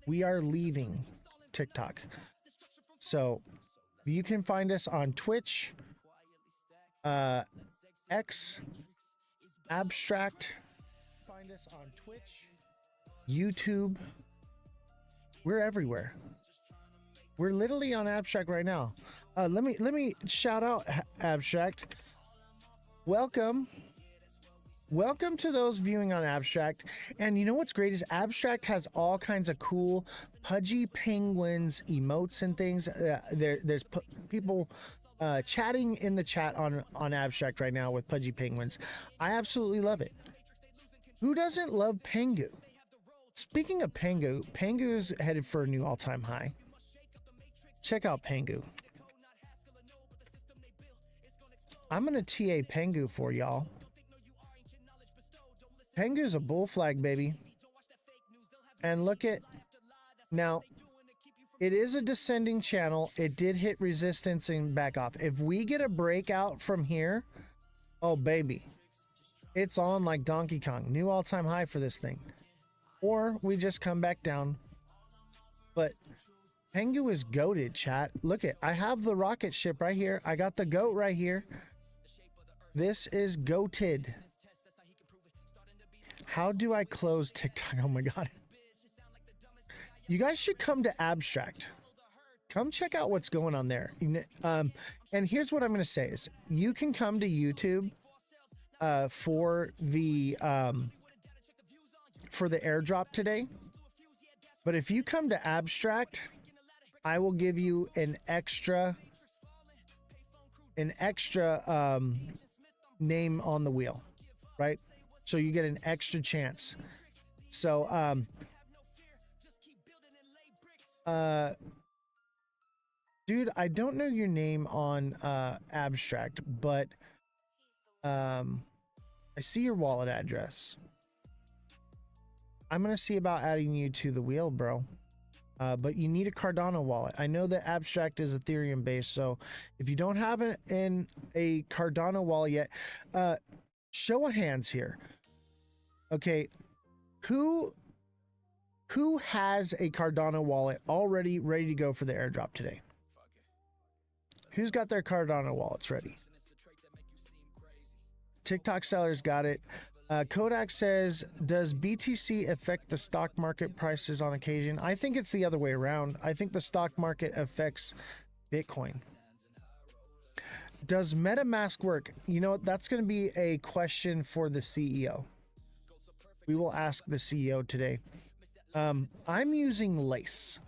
We are leaving TikTok. So you can find us on Twitch, X, Abstract. Find us on Twitch, YouTube. We're everywhere. We're literally on Abstract right now. Let me shout out Abstract. Welcome to those viewing on Abstract. And you know what's great is Abstract has all kinds of cool pudgy penguins emotes and things. There's people chatting in the chat on Abstract right now with pudgy penguins. I absolutely love it. Who doesn't love Pengu? Speaking of Pengu, Pengu's headed for a new all-time high. Check out Pengu. I'm going to TA Pengu for y'all. Pengu's a bull flag, baby. And look at... Now, it is a descending channel. It did hit resistance and back off. If we get a breakout from here, oh, baby. It's on like Donkey Kong. New all-time high for this thing. Or we just come back down. But Pengu is goated, chat. Look at, I have the rocket ship right here. I got the goat right here. This is goated. How do I close TikTok? Oh my God. You guys should come to Abstract. Come check out what's going on there. And here's what I'm going to say is you can come to YouTube for the airdrop today. But if you come to Abstract, I will give you an extra name on the wheel, right? So you get an extra chance. So dude, I don't know your name on Abstract, but I see your wallet address. I'm gonna see about adding you to the wheel, bro. But you need a Cardano wallet. I know that Abstract is Ethereum based, so if you don't have a Cardano wallet yet, show of hands here. Okay, who has a Cardano wallet already ready to go for the airdrop today? Who's got their Cardano wallets ready? TikTok sellers got it. Kodak says, does BTC affect the stock market prices on occasion? I think it's the other way around. I think the stock market affects Bitcoin. Does MetaMask work? You know, that's going to be a question for the CEO. We will ask the CEO today. I'm using Lace.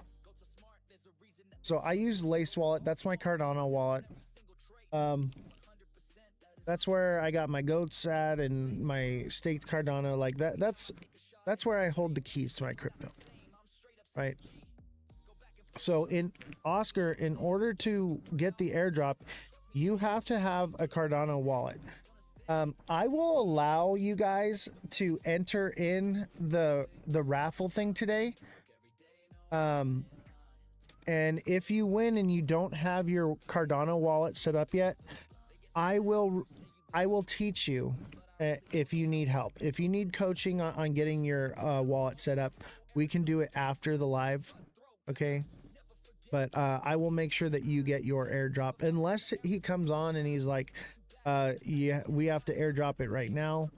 So I use Lace wallet. That's my Cardano wallet. That's where I got my goats at and my staked Cardano. Like that's where I hold the keys to my crypto. right? So in Oscar, in order to get the airdrop, you have to have a Cardano wallet. I will allow you guys to enter in the raffle thing today. And if you win and you don't have your Cardano wallet set up yet, I will teach you if you need help. If you need coaching on getting your wallet set up, we can do it after the live. Okay. But I will make sure that you get your airdrop, unless he comes on and he's like, yeah, we have to airdrop it right now.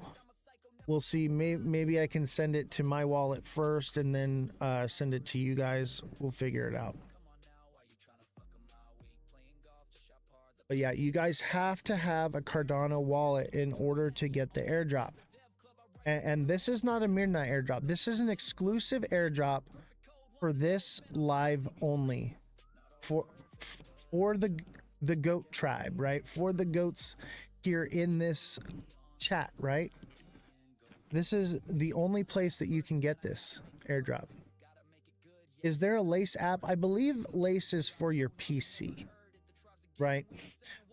We'll see. Maybe I can send it to my wallet first and then send it to you guys. We'll figure it out. But yeah, you guys have to have a Cardano wallet in order to get the airdrop. And this is not a midnight airdrop. This is an exclusive airdrop for this live only. For the goat tribe, right? For the goats here in this chat, right? This is the only place that you can get this airdrop. Is there a Lace app? I believe Lace is for your PC, right?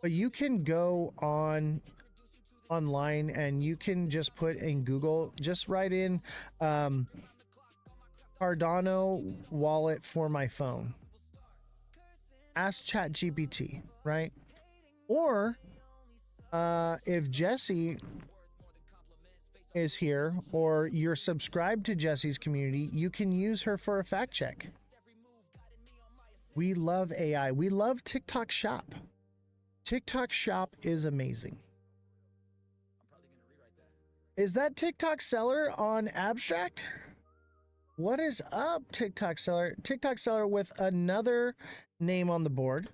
But you can go online and you can just put in Google, just write in Cardano wallet for my phone. Ask ChatGPT, right? Or if Jesse is here or you're subscribed to Jesse's community, you can use her for a fact check. We love AI. We love TikTok Shop. TikTok Shop is amazing. Is that TikTok Seller on Abstract? What is up, TikTok Seller? TikTok Seller with another name on the board.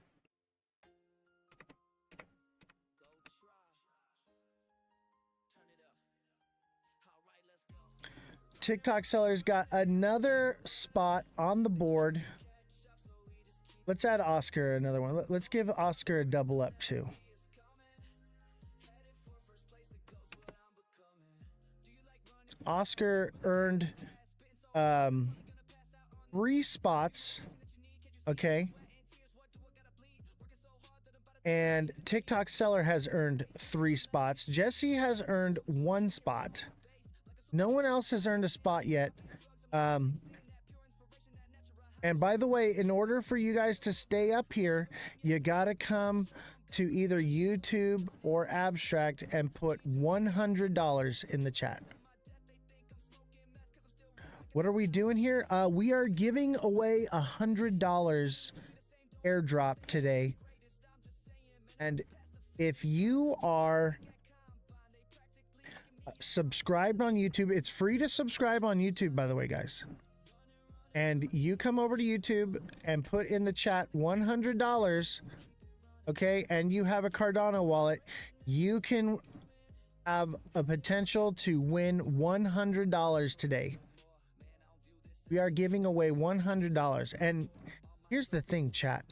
TikTok Seller's got another spot on the board. Let's add Oscar another one. Let's give Oscar a double up too. Oscar earned 3 spots, okay, and TikTok Seller has earned 3 spots. Jesse has earned 1 spot. No one else has earned a spot yet. And by the way, in order for you guys to stay up here, you gotta come to either YouTube or Abstract and put $100 in the chat. What are we doing here? We are giving away $100 airdrop today. And if you are subscribed on YouTube, it's free to subscribe on YouTube, by the way, guys. And you come over to YouTube and put in the chat $100, okay, and you have a Cardano wallet, you can have a potential to win $100 today. We are giving away $100. And here's the thing, chat,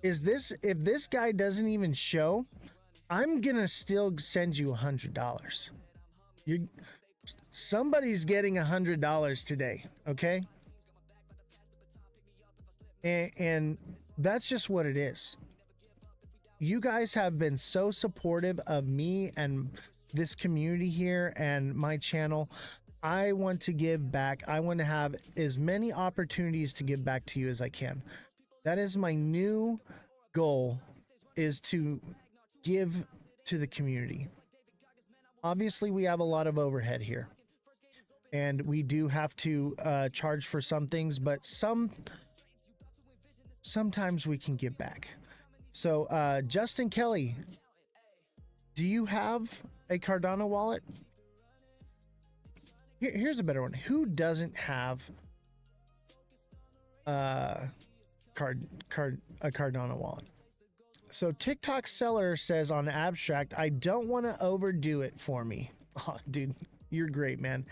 is this, if this guy doesn't even show, I'm gonna still send you $100. Somebody's getting $100 today, okay? And that's just what it is. You guys have been so supportive of me and this community here and my channel. I want to give back. I want to have as many opportunities to give back to you as I can. That is my new goal, is to give to the community. Obviously, we have a lot of overhead here, and we do have to charge for some things, but sometimes we can give back. So, Justin Kelly, do you have a Cardano wallet? Here's a better one. Who doesn't have a Cardano wallet? So TikTok Seller says on Abstract, I don't want to overdo it for me. Oh, dude, you're great, man.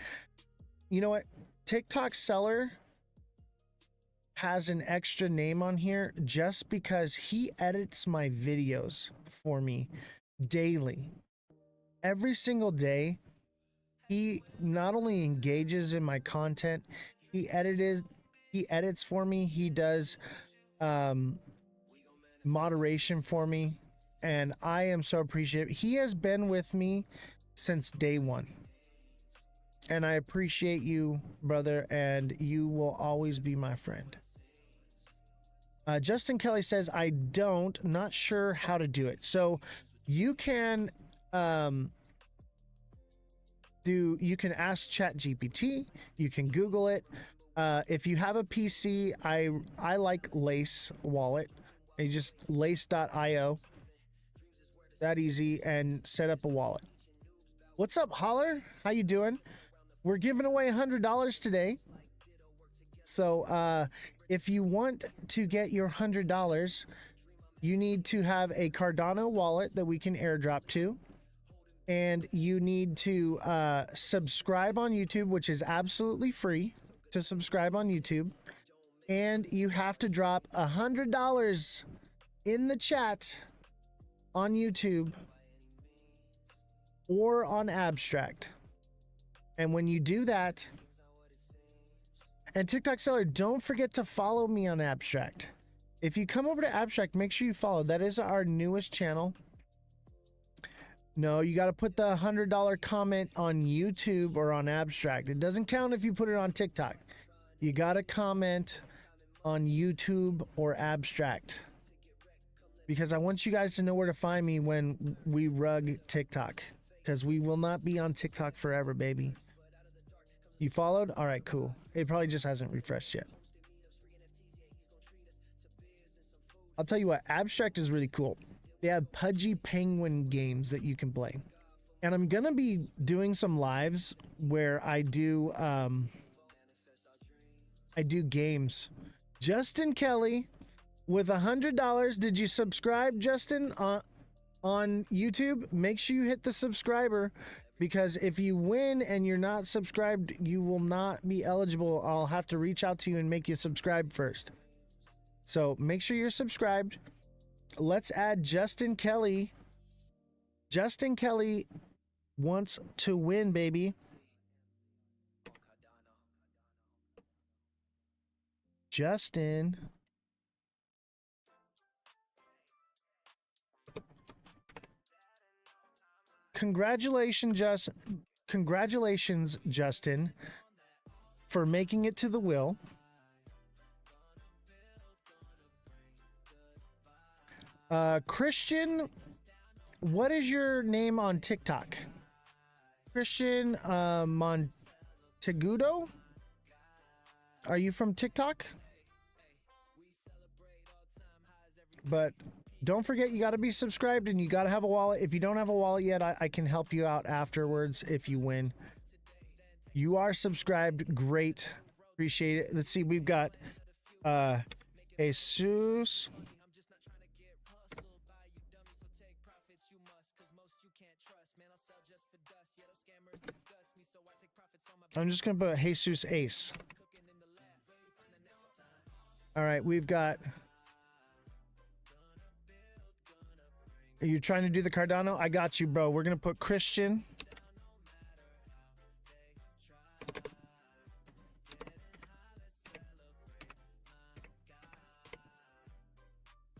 You know what? TikTok Seller has an extra name on here just because he edits my videos for me daily. Every single day, he not only engages in my content, he He edits for me. He does moderation for me, and I am so appreciative. He has been with me since day one, and I appreciate you, brother, and you will always be my friend. Justin Kelly says, not sure how to do it. So you can you can ask ChatGPT, you can Google it. If you have a PC, I like Lace wallet. You just lace.io, that easy, and set up a wallet. What's up, Holler? How you doing? We're giving away $100 today. So if you want to get your $100, you need to have a Cardano wallet that we can airdrop to. And you need to subscribe on YouTube, which is absolutely free to subscribe on YouTube. And you have to drop $100 in the chat on YouTube or on Abstract. And when you do that, and TikTok seller, don't forget to follow me on Abstract. If you come over to Abstract, make sure you follow. That is our newest channel. No, you got to put the $100 comment on YouTube or on Abstract. It doesn't count if you put it on TikTok. You got to comment on YouTube or Abstract, because I want you guys to know where to find me when we rug TikTok, because we will not be on TikTok forever, baby. You followed? All right, cool. It probably just hasn't refreshed yet. I'll tell you what, Abstract is really cool. They have Pudgy Penguin games that you can play. And I'm going to be doing some lives where I do games. Justin Kelly with $100. Did you subscribe, Justin, on YouTube? Make sure you hit the subscriber, because if you win and you're not subscribed, you will not be eligible. I'll have to reach out to you and make you subscribe first. So make sure you're subscribed. Let's add Justin Kelly. Justin Kelly wants to win, baby. Justin. Congratulations, Justin, for making it to the wheel. Christian, what is your name on TikTok? Christian Montegudo? Are you from TikTok? But don't forget, you got to be subscribed and you got to have a wallet. If you don't have a wallet yet, I can help you out afterwards if you win. You are subscribed. Great. Appreciate it. Let's see. We've got Jesus. I'm just going to put Jesus Ace. All right. We've got... Are you trying to do the Cardano? I got you, bro. We're going to put Christian.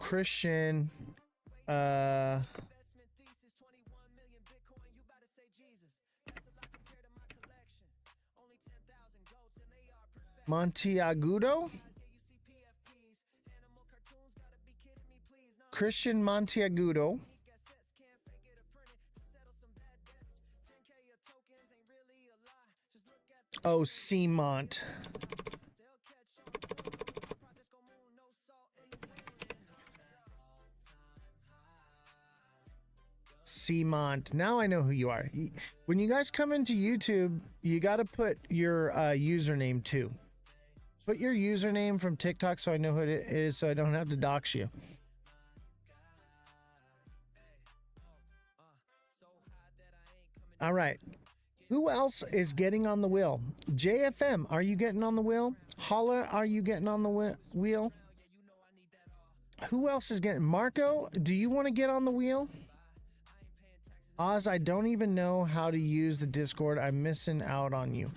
Christian. Monteagudo? Christian Monteagudo. Oh, Cmont. Cmont. Now I know who you are. When you guys come into YouTube, you got to put your username too. Put your username from TikTok so I know who it is, so I don't have to dox you. All right. Who else is getting on the wheel? JFM, are you getting on the wheel? Holler, are you getting on the wheel? Who else is getting? Marco, do you want to get on the wheel? Oz, I don't even know how to use the Discord. I'm missing out on you.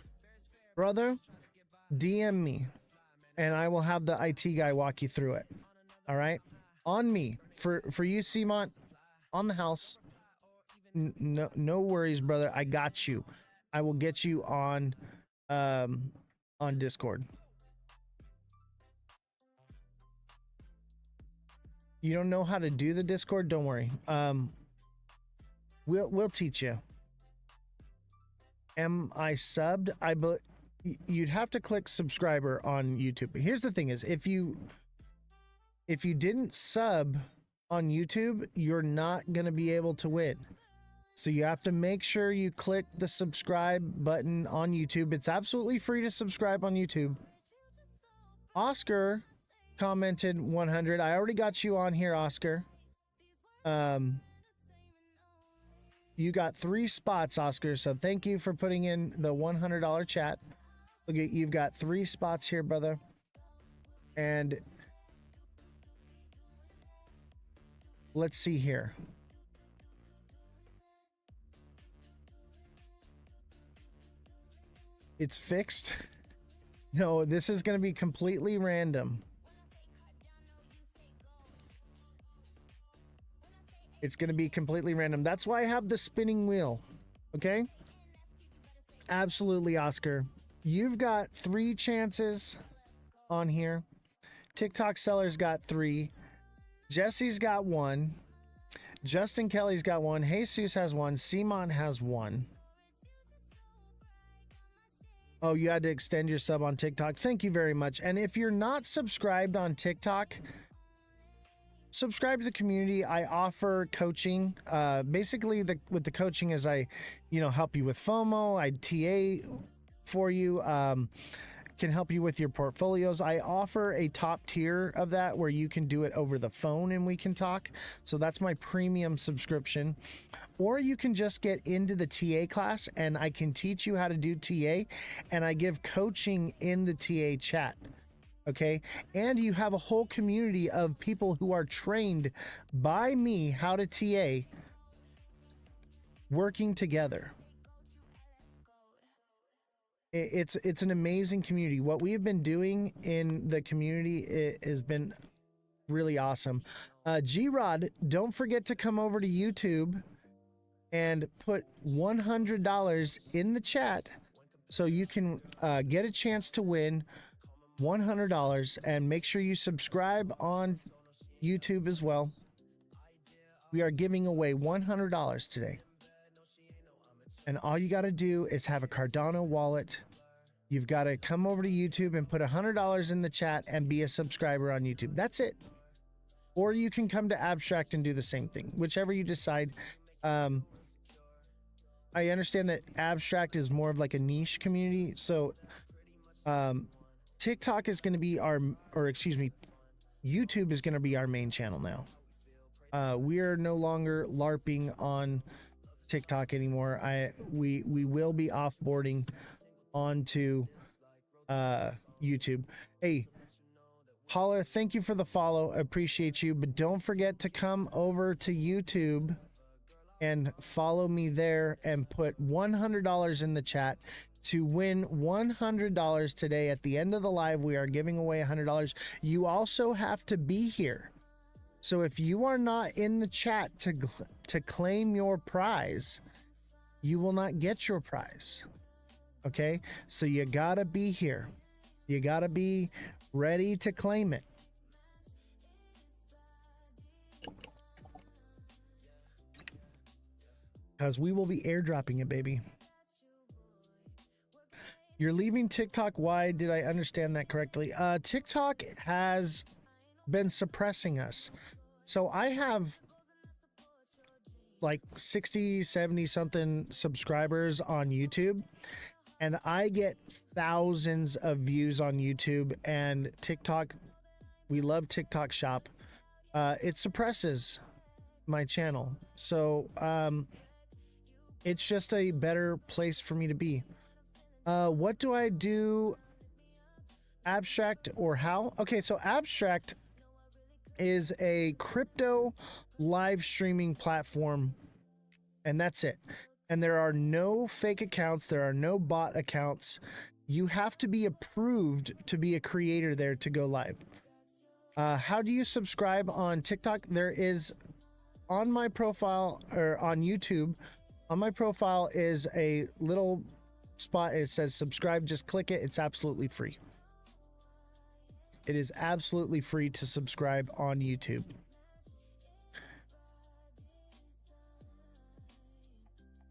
Brother, DM me. and I will have the IT guy walk you through it. All right, on me for you, Simont, on the house. No worries, brother. I got you. I will get you on Discord. You don't know how to do the Discord? Don't worry. We'll teach you. Am I subbed? You'd have to click subscriber on YouTube. Here's the thing: is if you didn't sub on YouTube, you're not gonna be able to win. So you have to make sure you click the subscribe button on YouTube. It's absolutely free to subscribe on YouTube. Oscar commented 100. I already got you on here, Oscar. You got 3 spots, Oscar. So thank you for putting in the $100 chat. Look at, you've got 3 spots here, brother. And let's see here. It's fixed. No, this is going to be completely random. It's going to be completely random. That's why I have the spinning wheel. Okay? Absolutely, Oscar. You've got 3 chances on here. TikTok Seller's got 3. Jesse's got 1. Justin Kelly's got 1. Jesus has 1. Simon has 1. Oh, you had to extend your sub on TikTok. Thank you very much. And if you're not subscribed on TikTok, subscribe to the community. I offer coaching. Basically, with the coaching is I, help you with FOMO. I TA for you. Can help you with your portfolios. I offer a top tier of that where you can do it over the phone and we can talk. So that's my premium subscription. Or you can just get into the TA class and I can teach you how to do TA, and I give coaching in the TA chat. Okay. And you have a whole community of people who are trained by me how to TA working together. It's an amazing community. What we have been doing in the community has been really awesome. G-Rod, don't forget to come over to YouTube and put $100 in the chat so you can get a chance to win $100, and make sure you subscribe on YouTube as well. We are giving away $100 today. And all you got to do is have a Cardano wallet. You've got to come over to YouTube and put $100 in the chat and be a subscriber on YouTube. That's it. Or you can come to Abstract and do the same thing, whichever you decide. I understand that Abstract is more of like a niche community. So TikTok is going to be YouTube is going to be our main channel now. We are no longer LARPing on TikTok anymore. We will be offboarding onto YouTube. Hey, Holler, thank you for the follow. I appreciate you, but don't forget to come over to YouTube and follow me there and put $100 in the chat to win $100 today. At the end of the live, we are giving away $100. You also have to be here. So if you are not in the chat to claim your prize, you will not get your prize. Okay? So you gotta be here. You gotta be ready to claim it. Because we will be airdropping it, baby. You're leaving TikTok. Why? Did I understand that correctly? TikTok has been suppressing us. So I have like 60, 70 something subscribers on YouTube, and I get thousands of views on YouTube. And TikTok, we love TikTok Shop. It suppresses my channel. So it's just a better place for me to be. What do I do? Abstract or how? Okay, so Abstract is a crypto live streaming platform, and that's it. And there are no fake accounts, there are no bot accounts. You have to be approved to be a creator there to go live. How do you subscribe on TikTok? There is on my profile or on YouTube. On my profile is a little spot. It says subscribe. Just click it. It's absolutely free. It is absolutely free to subscribe on YouTube.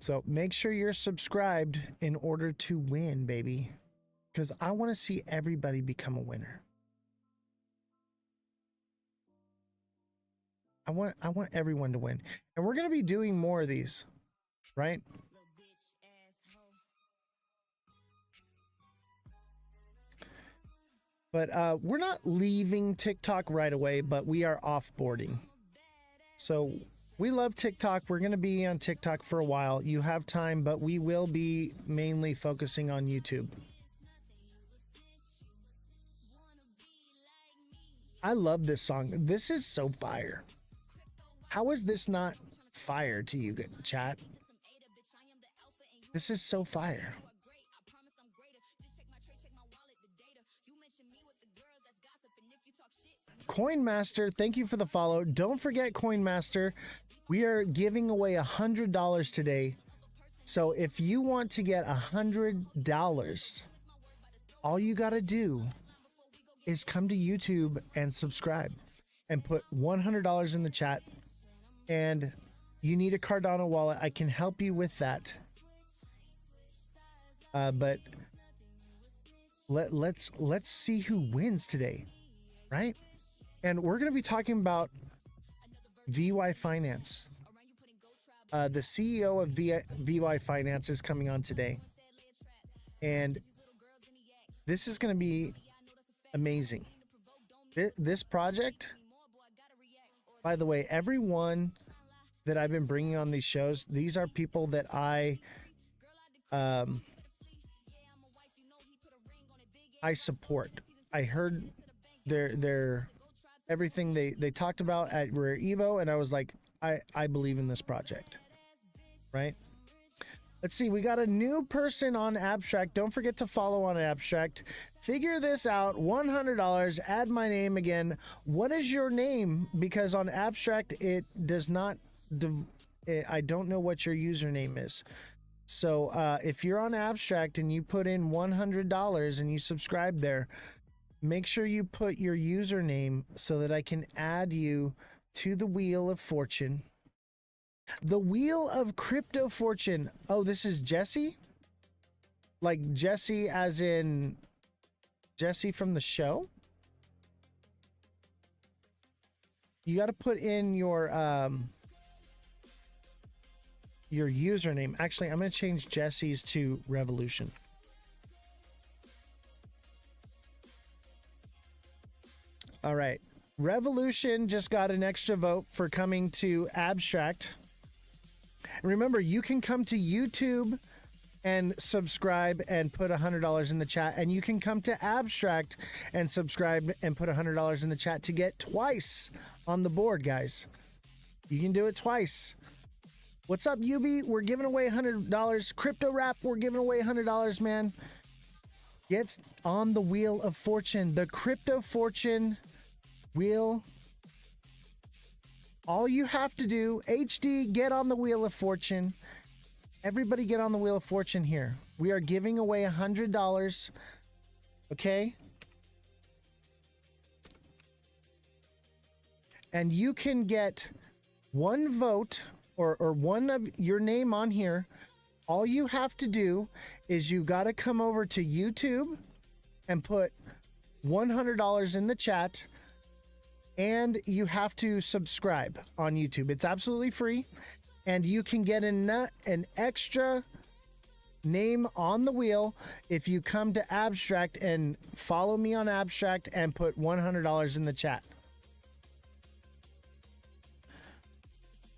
So make sure you're subscribed in order to win, baby. Because I want to see everybody become a winner. I want everyone to win. And we're going to be doing more of these, right? But we're not leaving TikTok right away, but we are offboarding. So we love TikTok. We're going to be on TikTok for a while. You have time, but we will be mainly focusing on YouTube. I love this song. This is so fire. How is this not fire to you, chat? This is so fire. Coinmaster, thank you for the follow. Don't forget, Coinmaster, we are giving away $100 today. So if you want to get $100, all you got to do is come to YouTube and subscribe and put $100 in the chat. And you need a Cardano wallet. I can help you with that. But let's see who wins today, right? And we're going to be talking about VY Finance. The CEO of VY Finance is coming on today. And this is going to be amazing. This project, by the way, everyone that I've been bringing on these shows, these are people that I support. I heard their everything they talked about at Rare Evo, and I was like, I believe in this project, right? Let's see, we got a new person on Abstract. Don't forget to follow on Abstract. Figure this out, $100, add my name again. What is your name? Because on Abstract, it does not, I don't know what your username is. So if you're on Abstract and you put in $100 and you subscribe there, make sure you put your username so that I can add you to the Wheel of Fortune. The Wheel of Crypto Fortune. Oh, this is Jesse? Like Jesse as in Jesse from the show? You got to put in your username. Actually, I'm going to change Jesse's to Revolution. All right. Revolution just got an extra vote for coming to Abstract. Remember, you can come to YouTube and subscribe and put $100 in the chat, and you can come to Abstract and subscribe and put $100 in the chat to get twice on the board, guys. You can do it twice. What's up, UB? We're giving away $100. Crypto Rap, we're giving away $100, man. Get on the Wheel of Fortune, the Crypto Fortune Wheel. All you have to do, HD, get on the Wheel of Fortune. Everybody get on the Wheel of Fortune here. We are giving away $100. Okay? And you can get one vote or one of your name on here. All you have to do is you got to come over to YouTube and put $100 in the chat. And you have to subscribe on YouTube. It's absolutely free. And you can get an extra name on the wheel if you come to Abstract and follow me on Abstract and put $100 in the chat.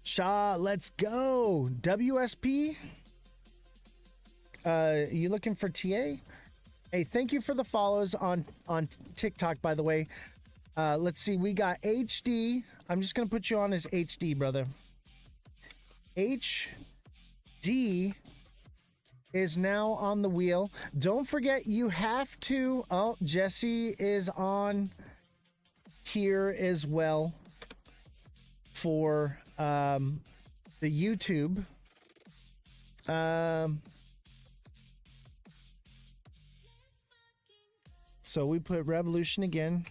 Shaw, let's go. WSP. You looking for TA? Hey, thank you for the follows on TikTok, by the way. Let's see, we got HD. I'm just going to put you on as HD, brother. HD is now on the wheel. Don't forget, you have to. Oh, Jesse is on here as well for the YouTube. So we put Revolution again.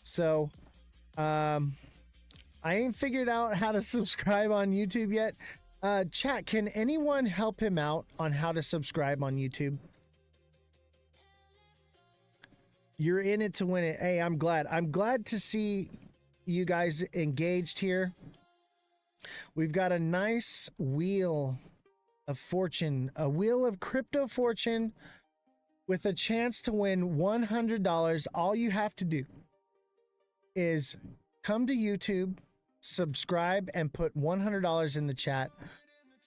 So, I ain't figured out how to subscribe on YouTube yet. Chat, can anyone help him out on how to subscribe on YouTube? You're in it to win it. Hey, I'm glad. I'm glad to see you guys engaged here. We've got a nice wheel of fortune, a wheel of crypto fortune with a chance to win $100. All you have to do is come to YouTube, subscribe, and put $100 in the chat,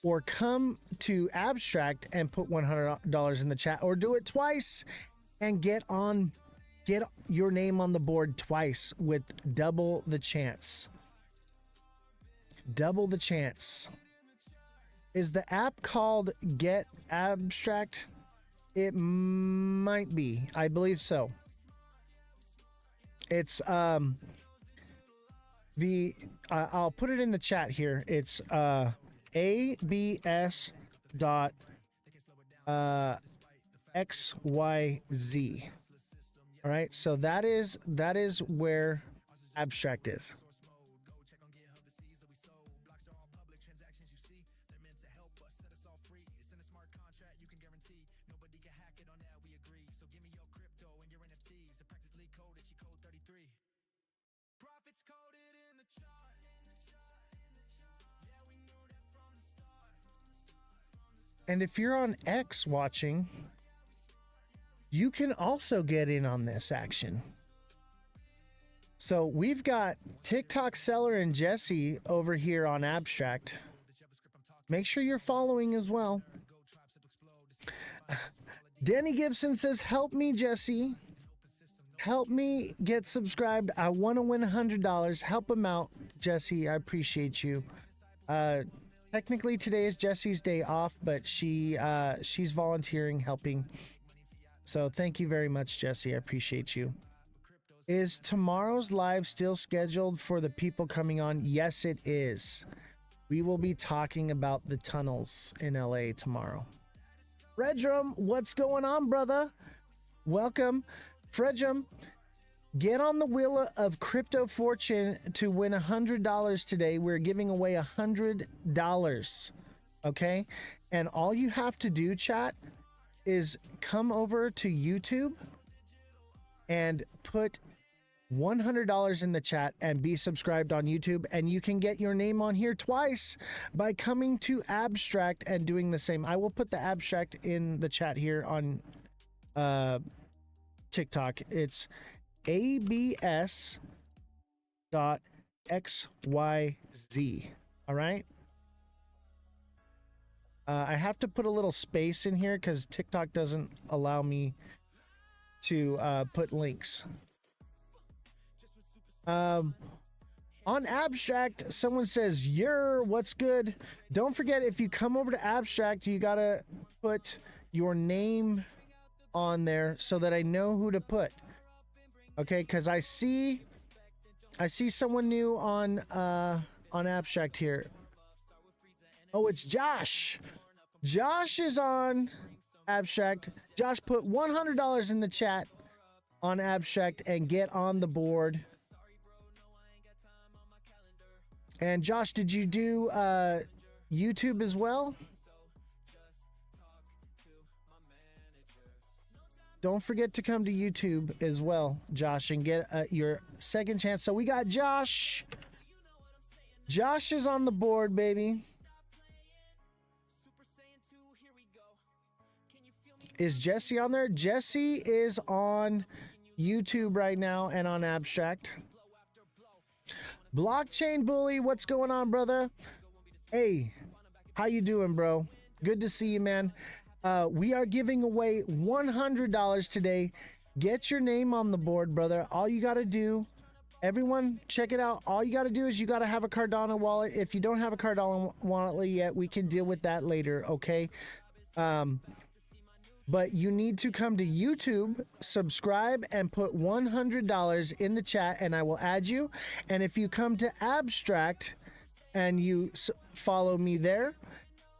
or come to Abstract and put $100 in the chat, or do it twice and get your name on the board twice with double the chance. Double the chance. Is the app called Get Abstract? It might be. I believe so. It's I'll put it in the chat here. It's abs dot xyz. All right, so that is where Abstract is. And if you're on X watching, you can also get in on this action. So we've got TikTok Seller and Jesse over here on Abstract. Make sure you're following as well. Danny Gibson says, help me, Jesse. Help me get subscribed. I want to win $100. Help him out, Jesse. I appreciate you. Technically today is Jesse's day off, but she's volunteering, helping. So thank you very much, Jesse. I appreciate you. Is tomorrow's live still scheduled for the people coming on? Yes, it is. We will be talking about the tunnels in LA tomorrow. Fredrum, what's going on, brother? Welcome. Fredrum, get on the wheel of crypto fortune to win $100 today. We're giving away $100. Okay? And all you have to do, chat, is come over to YouTube and put $100 in the chat and be subscribed on YouTube, and you can get your name on here twice by coming to Abstract and doing the same. I will put the Abstract in the chat here on TikTok. It's abs.xyz. All right. I have to put a little space in here because TikTok doesn't allow me to put links. On Abstract, someone says, what's good? Don't forget, if you come over to Abstract, you gotta put your name on there so that I know who to put. Okay, because I see someone new on Abstract here. Oh, it's Josh. Josh is on Abstract. Josh, put $100 in the chat on Abstract and get on the board. And Josh, did you do YouTube as well? Don't forget to come to YouTube as well, Josh, and get your second chance. So we got Josh. Josh is on the board, baby. Is Jesse on there? Jesse is on YouTube right now and on Abstract. Blockchain Bully, what's going on, brother? Hey, how you doing, bro? Good to see you, man. We are giving away $100 today. Get your name on the board, brother. All you got to do Everyone, check it out. All you got to do is you got to have a Cardano wallet. If you don't have a Cardano wallet yet, we can deal with that later, okay? But you need to come to YouTube, subscribe, and put $100 in the chat, and I will add you. And if you come to Abstract and you follow me there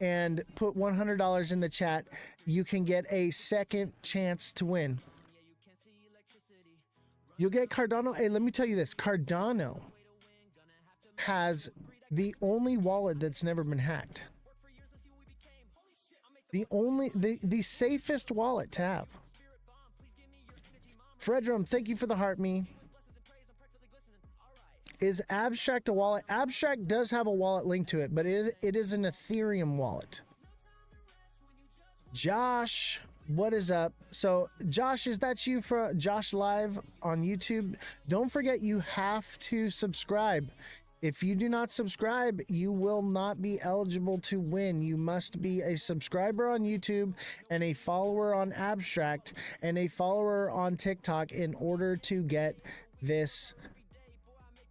and put $100 in the chat, you can get a second chance to win. You'll get Cardano. Hey, let me tell you this. Cardano has the only wallet that's never been hacked. The safest wallet to have. Fredrum, thank you for the heart me. Is Abstract a wallet? Abstract does have a wallet linked to it, but it is an Ethereum wallet. Josh, what is up? So Josh, is that you for Josh Live on YouTube? Don't forget you have to subscribe. If you do not subscribe, you will not be eligible to win. You must be a subscriber on YouTube and a follower on Abstract and a follower on TikTok in order to get this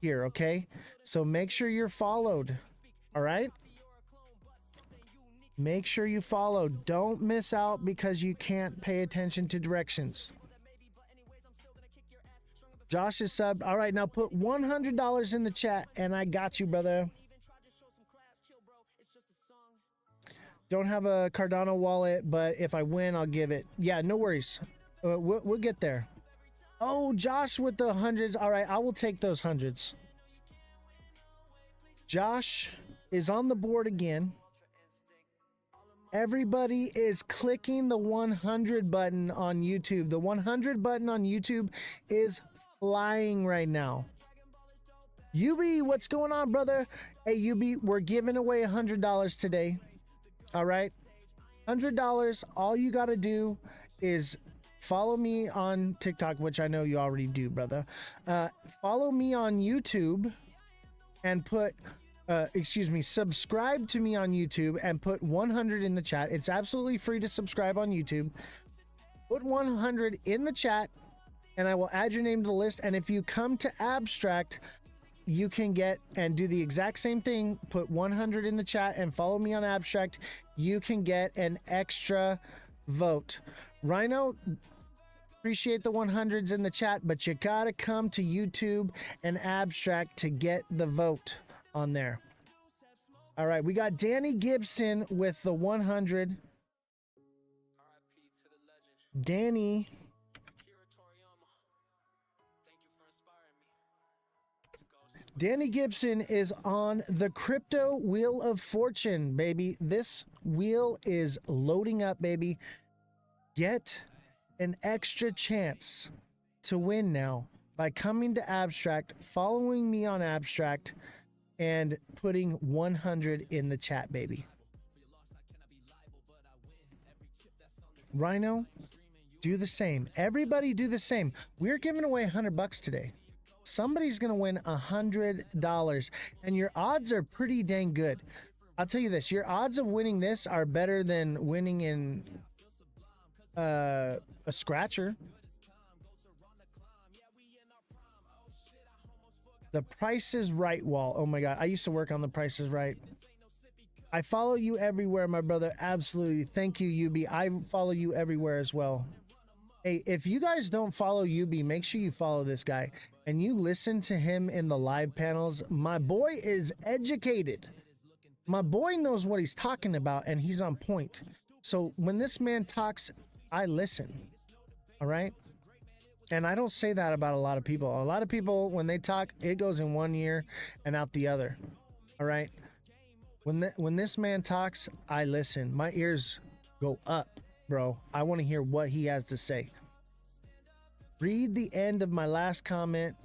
here, okay? So make sure you're followed, all right? Make sure you follow. Don't miss out because you can't pay attention to directions. Josh is subbed. All right, now put $100 in the chat, and I got you, brother. Don't have a Cardano wallet, but if I win, I'll give it. Yeah, no worries. We'll get there. Oh, Josh with the hundreds. All right, I will take those hundreds. Josh is on the board again. Everybody is clicking the 100 button on YouTube. The 100 button on YouTube is flying right now. UB, what's going on, brother? Hey, UB, we're giving away $100 today. All right, $100. All you got to do is follow me on TikTok, which I know you already do, brother. Follow me on YouTube and put subscribe to me on YouTube and put 100 in the chat. It's absolutely free to subscribe on YouTube. Put 100 in the chat and I will add your name to the list. And if you come to Abstract, you can get and do the exact same thing. Put 100 in the chat and follow me on Abstract. You can get an extra vote. Rhino, appreciate the 100s in the chat, but you gotta come to YouTube and Abstract to get the vote on there. All right, we got Danny Gibson with the 100. Danny. Danny Gibson is on the crypto wheel of fortune, baby. This wheel is loading up, baby. Get an extra chance to win now by coming to Abstract, following me on Abstract, and putting 100 in the chat, baby. Rhino, do the same. Everybody do the same. We're giving away $100 today. Somebody's going to win $100, and your odds are pretty dang good. I'll tell you this, your odds of winning this are better than winning in a scratcher. The Price is Right wall. Oh my God. I used to work on The Price is Right. I follow you everywhere, my brother. Absolutely. Thank you, UB. I follow you everywhere as well. Hey, if you guys don't follow UB, make sure you follow this guy and you listen to him in the live panels. My boy is educated. My boy knows what he's talking about and he's on point. So when this man talks, I listen. All right. And I don't say that about a lot of people. A lot of people, when they talk, it goes in one ear and out the other. All right. When this man talks, I listen. My ears go up, bro. I want to hear what he has to say. Read the end of my last comment.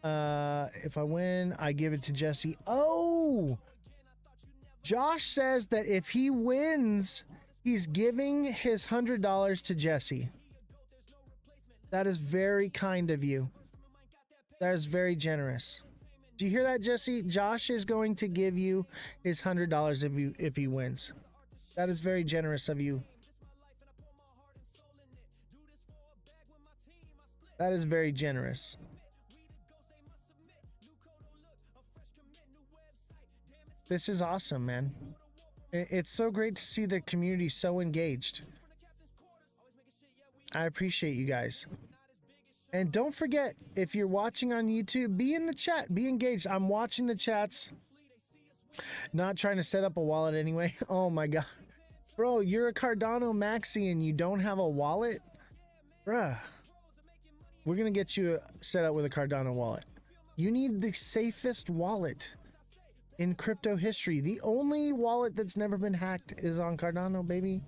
If I win, I give it to Jesse. Oh, Josh says that if he wins, he's giving his $100 to Jesse. That is very kind of you. That is very generous. Do you hear that, Jesse? Josh is going to give you his $100 if he wins. That is very generous of you. That is very generous. This is awesome, man. It's so great to see the community so engaged. I appreciate you guys. And don't forget, if you're watching on YouTube, be in the chat, be engaged. I'm watching the chats. Not trying to set up a wallet anyway. Oh my God. Bro, you're a Cardano maxi and you don't have a wallet? Bruh. We're going to get you set up with a Cardano wallet. You need the safest wallet in crypto history. The only wallet that's never been hacked is on Cardano, baby.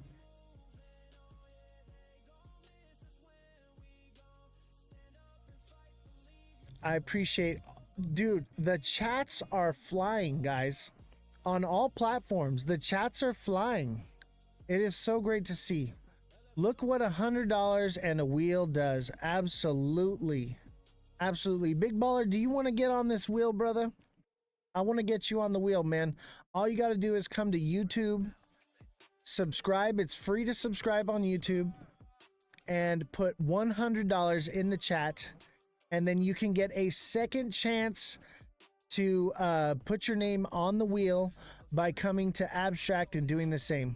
I appreciate, dude, the chats are flying, guys. On all platforms, the chats are flying. It is so great to see. Look what $100 and a wheel does. Absolutely. Absolutely. Big Baller, do you want to get on this wheel, brother? I want to get you on the wheel, man. All you got to do is come to YouTube, subscribe. It's free to subscribe on YouTube, and put $100 in the chat. And then you can get a second chance to put your name on the wheel by coming to Abstract and doing the same.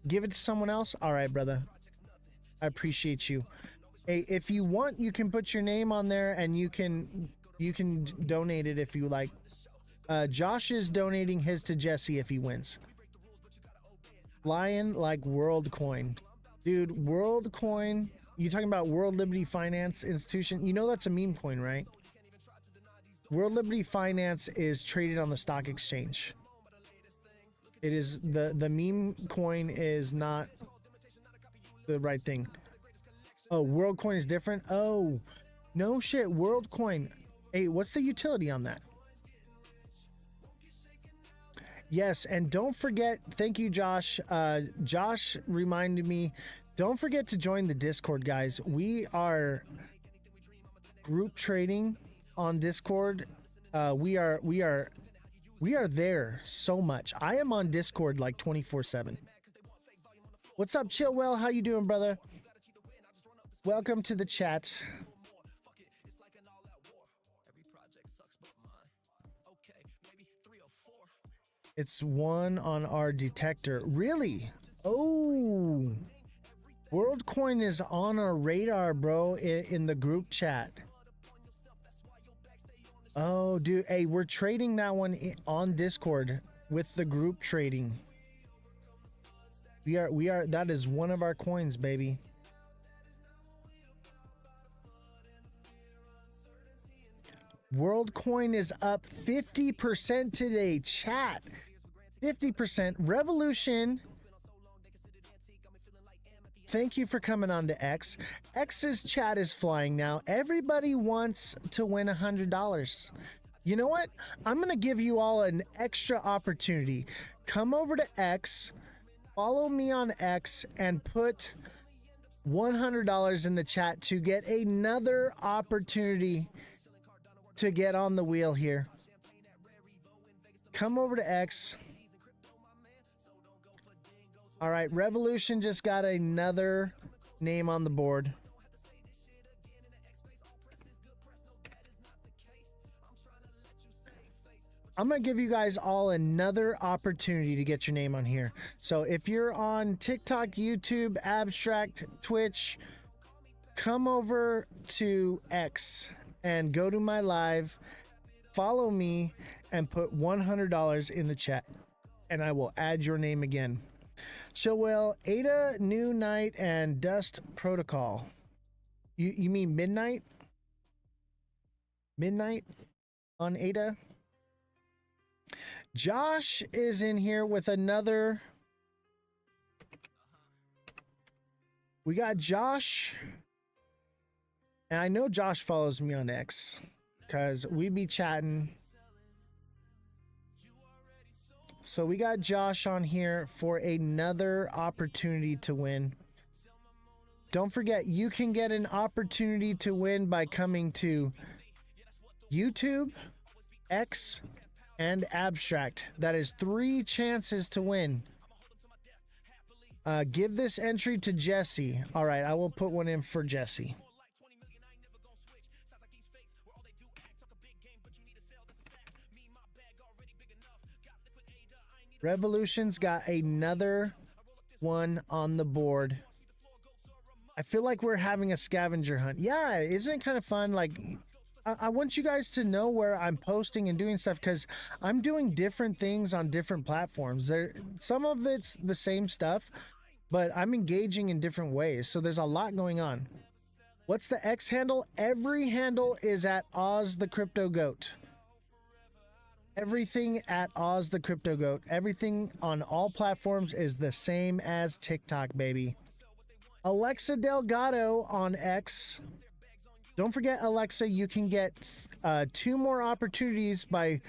Give it to someone else. All right, brother. I appreciate you. Hey, if you want, you can put your name on there and you can donate it if you like. Josh is donating his to Jesse if he wins. Flying like WorldCoin. Dude, WorldCoin. You talking about World Liberty Finance Institution? You know that's a meme coin, right? World Liberty Finance is traded on the stock exchange. It is the meme coin is not the right thing. Oh, WorldCoin is different. Oh, no shit. WorldCoin. Hey, what's the utility on that? Yes, and don't forget. Thank you, Josh. Josh reminded me. Don't forget to join the Discord, guys. We are group trading on Discord. We are there so much. I am on Discord like 24/7. What's up, Chillwell? How you doing, brother? Welcome to the chat. It's one on our detector. Really? Oh, WorldCoin is on our radar, bro, in the group chat. Oh, dude. Hey, we're trading that one on Discord with the group trading. We are, that is one of our coins, baby. WorldCoin is up 50% today, chat. 50%. Revolution. Thank you for coming on to X. X's chat is flying now. Everybody wants to win $100. You know what? I'm going to give you all an extra opportunity. Come over to X, follow me on X, and put $100 in the chat to get another opportunity to get on the wheel here. Come over to X. All right, Revolution just got another name on the board. I'm going to give you guys all another opportunity to get your name on here. So if you're on TikTok, YouTube, Abstract, Twitch, come over to X and go to my live, follow me, and put $100 in the chat, and I will add your name again. So, well, Ada, New Night, and Dust Protocol. You mean Midnight? Midnight on Ada? Josh is in here with another. We got Josh. And I know Josh follows me on X because we be chatting. So we got Josh on here for another opportunity to win. Don't forget, you can get an opportunity to win by coming to YouTube, X, and Abstract. That is 3 chances to win. Give this entry to Jesse. All right, I will put one in for Jesse. Revolution's got another one on the board. I feel like we're having a scavenger hunt. Yeah, isn't it kind of fun? Like, I want you guys to know where I'm posting and doing stuff, because I'm doing different things on different platforms. Some of it's the same stuff, but I'm engaging in different ways. So there's a lot going on. What's the X handle? Every handle is at Ozthecryptogoat. Everything at Ozthecryptogoat. Everything on all platforms is the same as TikTok, baby. Alexa Delgado on X. Don't forget, Alexa, you can get 2 more opportunities by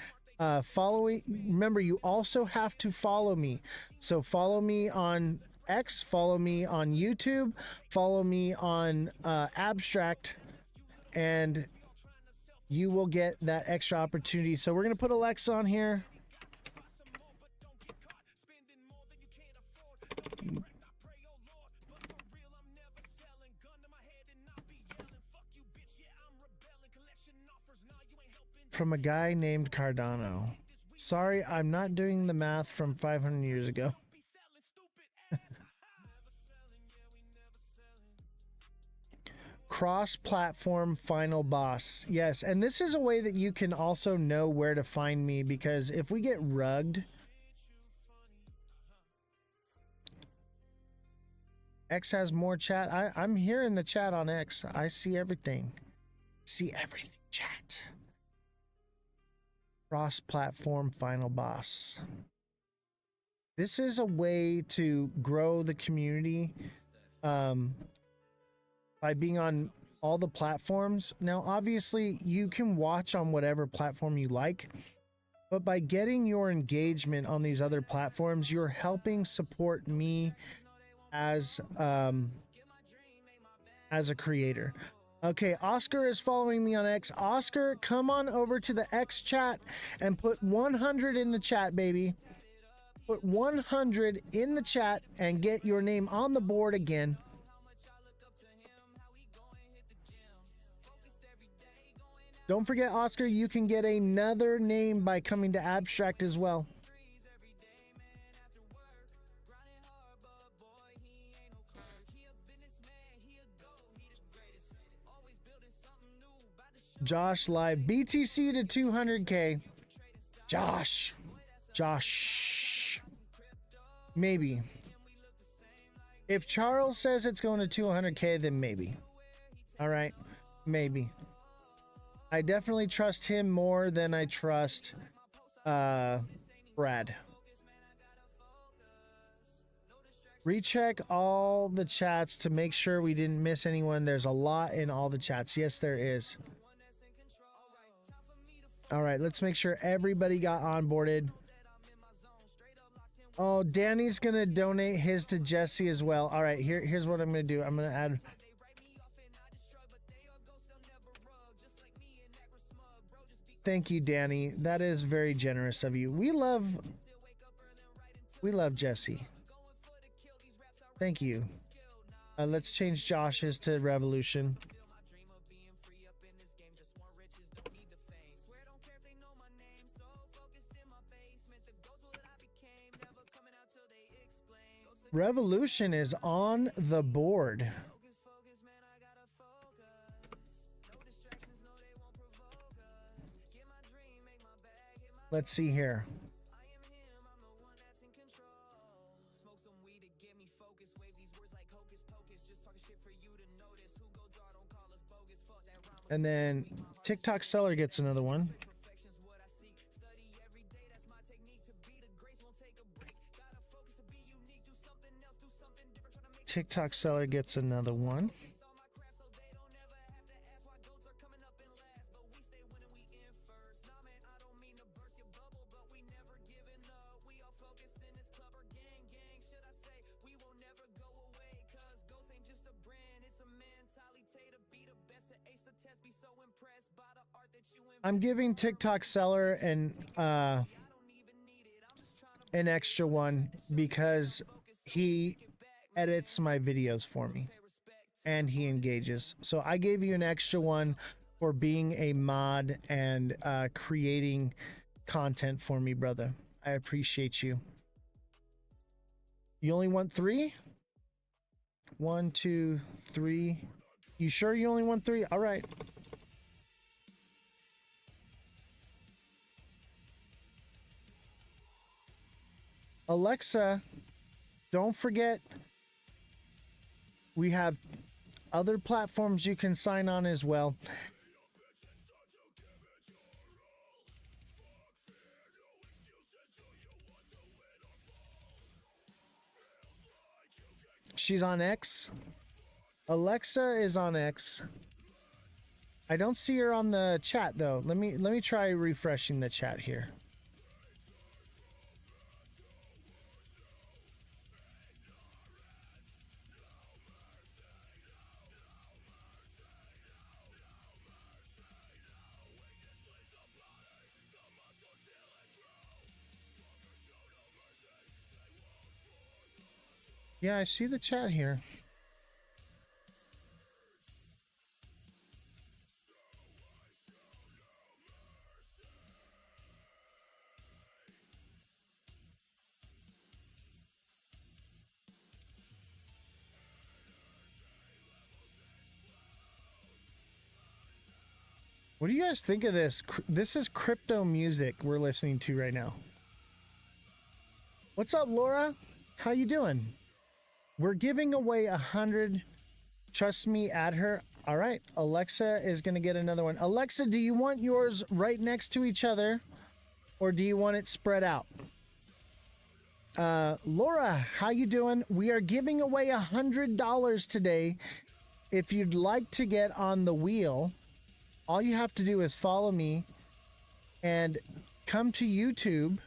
following. Remember, you also have to follow me. So follow me on X, follow me on YouTube, follow me on Abstract, and you will get that extra opportunity. So we're going to put Alexa on here. From a guy named Cardano. Sorry, I'm not doing the math from 500 years ago. Cross-platform final boss. Yes, and this is a way that you can also know where to find me, because if we get rugged, X has more chat. I'm here in the chat on X. I see everything. See everything, chat. Cross-platform final boss. This is a way to grow the community by being on all the platforms. Now, obviously, you can watch on whatever platform you like, but by getting your engagement on these other platforms, you're helping support me as a creator. Okay, Oscar is following me on X. Oscar, come on over to the X chat and put 100 in the chat, baby. Put 100 in the chat and get your name on the board again. Don't forget, Oscar, you can get another name by coming to Abstract as well. Josh live. BTC to 200K. Josh. Maybe. If Charles says it's going to 200K, then maybe. All right. Maybe. I definitely trust him more than I trust Brad. Recheck all the chats to make sure we didn't miss anyone. There's a lot in all the chats. Yes, there is. All right, let's make sure everybody got onboarded. Oh, Danny's gonna donate his to Jesse as well. All right, here's what I'm gonna do. I'm gonna add. Thank you, Danny. That is very generous of you. We love Jesse. Thank you. Let's change Josh's to Revolution. Revolution is on the board. Let's see here. And then TikTok seller gets another one. TikTok seller gets another one. I'm giving TikTok seller an extra one because he edits my videos for me and he engages. So I gave you an extra one for being a mod and creating content for me, brother. I appreciate you. You only want 3? 1, 2, 3. You sure you only want 3? All right. Alexa, don't forget, we have other platforms you can sign on as well. She's on X. Alexa is on X. I don't see her on the chat though. Let me try refreshing the chat here. Yeah, I see the chat here. What do you guys think of this? This is crypto music we're listening to right now. What's up, Laura? How you doing? We're giving away 100. Trust me, add her. All right, Alexa is going to get another one. Alexa, do you want yours right next to each other, or do you want it spread out? Laura, how you doing? We are giving away $100 today. If you'd like to get on the wheel, all you have to do is follow me and come to YouTube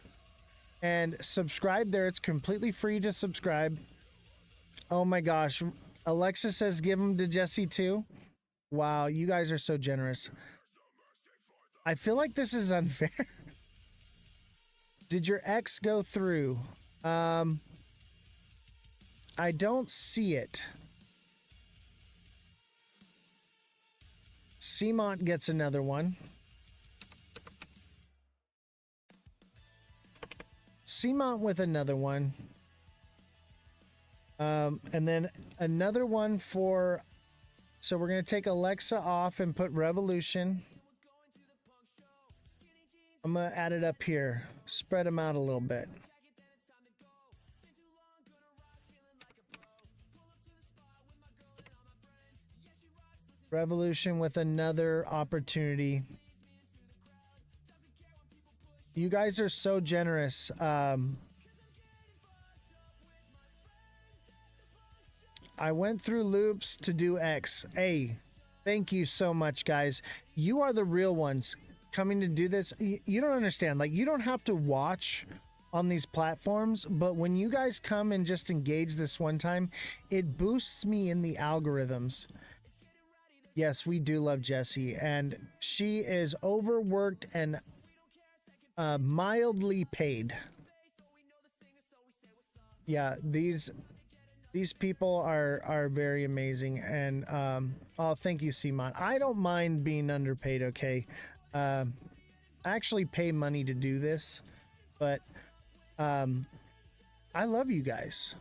and subscribe there. It's completely free to subscribe. Oh my gosh. Alexa says give them to Jesse too. Wow, you guys are so generous. I feel like this is unfair. Did your ex go through? I don't see it. Seamont gets another one. Seamont with another one. And then another one for... So we're going to take Alexa off and put Revolution. I'm going to add it up here. Spread them out a little bit. Revolution with another opportunity. You guys are so generous. I went through loops to do X. Hey, thank you so much, guys. You are the real ones coming to do this. You don't understand. Like, you don't have to watch on these platforms, but when you guys come and just engage this one time, it boosts me in the algorithms. Yes, we do love Jessie, and she is overworked and mildly paid. Yeah, these people are very amazing, and oh, thank you, Simon. I don't mind being underpaid. Okay, I actually pay money to do this, but I love you guys.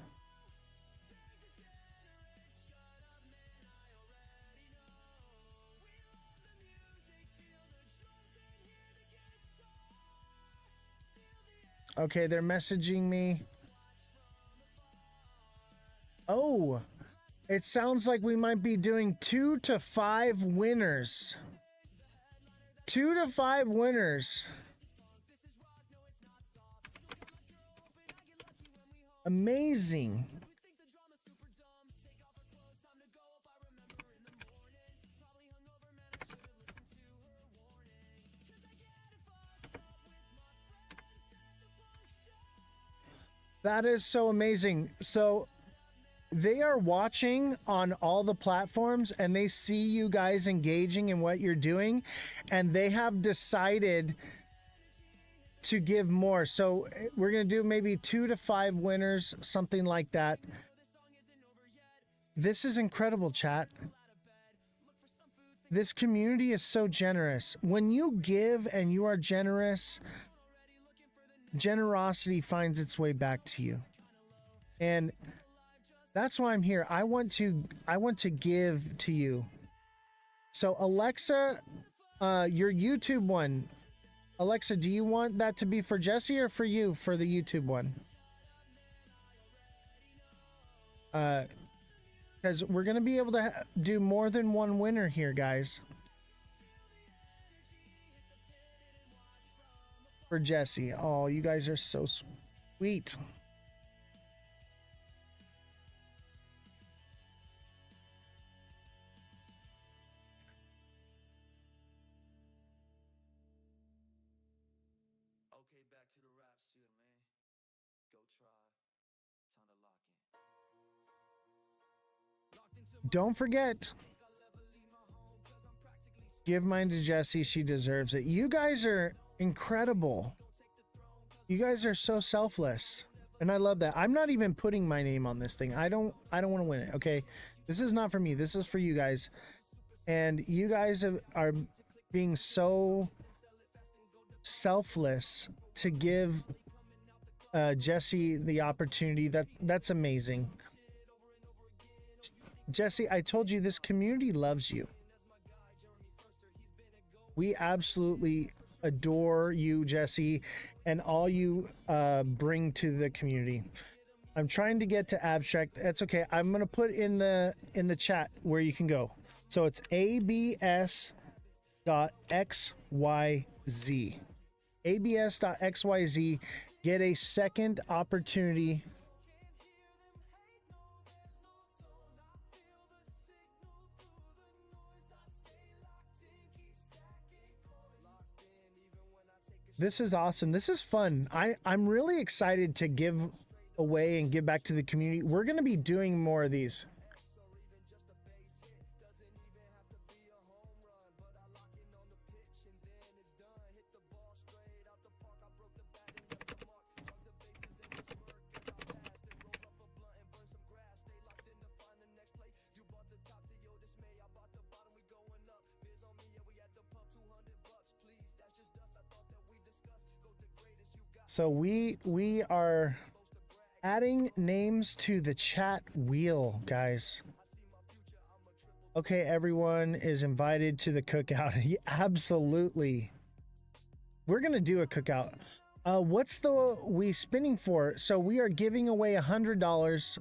Okay, they're messaging me. Oh, it sounds like we might be doing 2 to 5 winners. 2 to 5 winners. Amazing. That is so amazing. So they are watching on all the platforms and they see you guys engaging in what you're doing, and they have decided to give more. So we're going to do maybe 2 to 5 winners, something like that. This is incredible, chat. This community is so generous. When you give and you are generous, generosity finds its way back to you. And that's why I'm here. I want to give to you. So Alexa, your YouTube one. Alexa, do you want that to be for Jesse or for you for the YouTube one? Because we're going to be able to do more than one winner here, guys. For Jesse. Oh, you guys are so sweet. Okay, back to the rap shit, man. Go try. Time to lock in. Don't forget, give mine to Jessie. She deserves it. You guys are incredible. You guys are so selfless, and I love that. I'm not even putting my name on this thing. I don't want to win it. Okay, this is not for me. This is for you guys, and you guys are being so selfless to give Jesse the opportunity. That's amazing. Jesse, I told you this community loves you. We absolutely adore you, Jesse, and all you bring to the community. I'm trying to get to abstract. That's okay. I'm gonna put in the chat where you can go. So it's abs.xyz. abs.xyz. Get a second opportunity. This is awesome. This is fun. I'm really excited to give away and give back to the community. We're going to be doing more of these. So we are adding names to the chat wheel, guys. Okay, everyone is invited to the cookout. Absolutely. We're gonna do a cookout. What's the we spinning for? So we are giving away $100.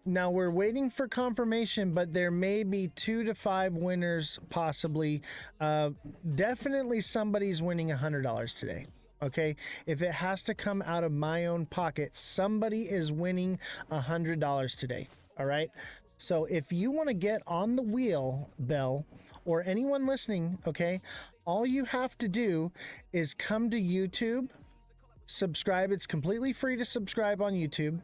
Now we're waiting for confirmation, but there may be 2 to 5 winners possibly. Definitely somebody's winning $100 today. Okay, if it has to come out of my own pocket, somebody is winning $100 today. All right. So if you want to get on the wheel, Bell, or anyone listening, okay, all you have to do is come to YouTube, subscribe. It's completely free to subscribe on YouTube,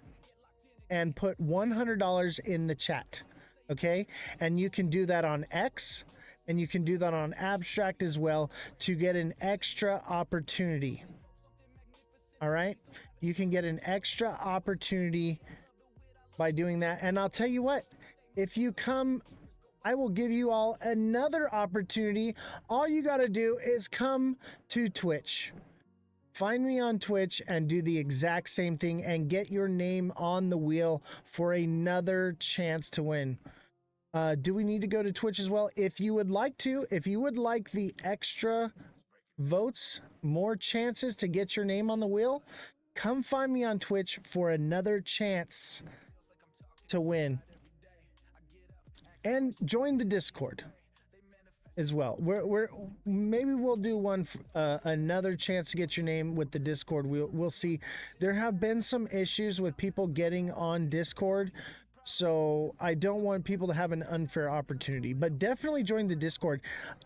and put $100 in the chat. Okay, and you can do that on X. And you can do that on Abstract as well to get an extra opportunity. All right. You can get an extra opportunity by doing that. And I'll tell you what, if you come, I will give you all another opportunity. All you got to do is come to Twitch. Find me on Twitch and do the exact same thing and get your name on the wheel for another chance to win. Do we need to go to Twitch as well? If you would like to, if you would like the extra votes, more chances to get your name on the wheel, come find me on Twitch for another chance to win. And join the Discord as well. Maybe we'll do one another chance to get your name with the Discord. We'll see. There have been some issues with people getting on Discord. So I don't want people to have an unfair opportunity, but definitely join the Discord.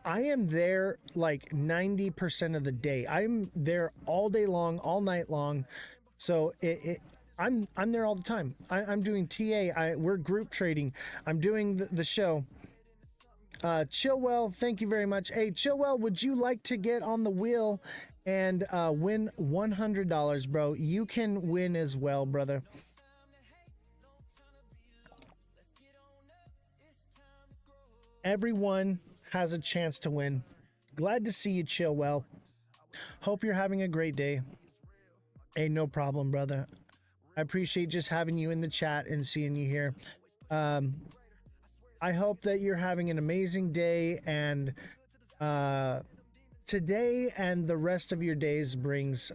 I am there like 90% of the day. I'm there all day long, all night long. So I'm there all the time. I'm doing TA. We're group trading. I'm doing the show. Chillwell, thank you very much. Hey, Chillwell, would you like to get on the wheel and win $100, bro? You can win as well, brother. Everyone has a chance to win. Glad to see you, Chillwell. Hope you're having a great day. Hey, no problem, brother. I appreciate just having you in the chat and seeing you here. I hope that you're having an amazing day, and today and the rest of your days brings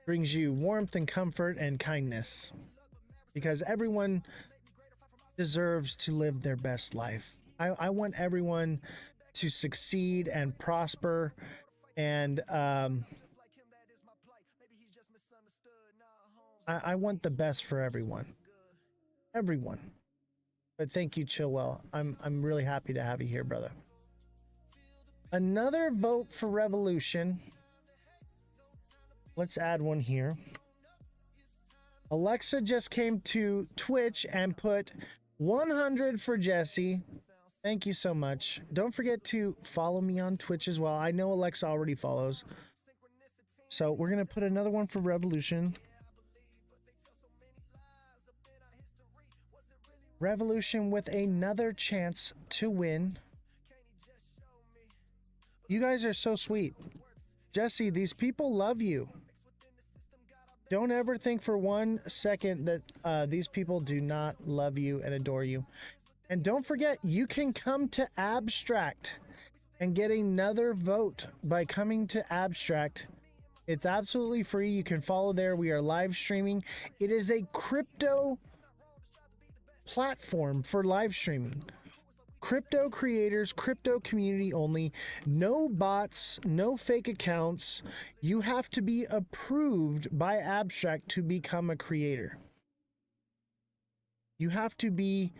you warmth and comfort and kindness, because everyone deserves to live their best life. I want everyone to succeed and prosper, and I want the best for everyone. But thank you, Chillwell. I'm really happy to have you here, brother. Another vote for revolution. Let's add one here. Alexa just came to Twitch and put 100 for Jesse. Thank you so much. Don't forget to follow me on Twitch as well. I know Alexa already follows. So we're going to put another one for revolution. Revolution with another chance to win. You guys are so sweet. Jesse, these people love you. Don't ever think for 1 second that these people do not love you and adore you. And don't forget, you can come to Abstract and get another vote by coming to Abstract. It's absolutely free. You can follow there. We are live streaming. It is a crypto platform for live streaming. Crypto creators, crypto community only. No bots, no fake accounts. You have to be approved by Abstract to become a creator. You have to be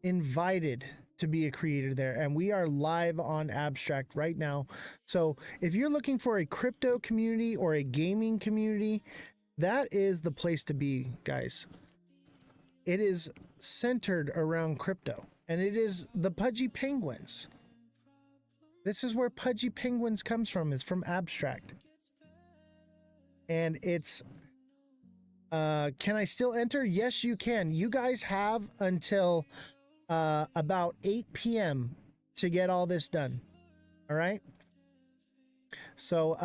invited to be a creator there, and we are live on Abstract right now. So if you're looking for a crypto community or a gaming community, that is the place to be, guys. It is centered around crypto, and it is the Pudgy Penguins. This is where Pudgy Penguins comes from, is from Abstract. And it's can I still enter? Yes, you can. You guys have until about 8 p.m. to get all this done. All right. So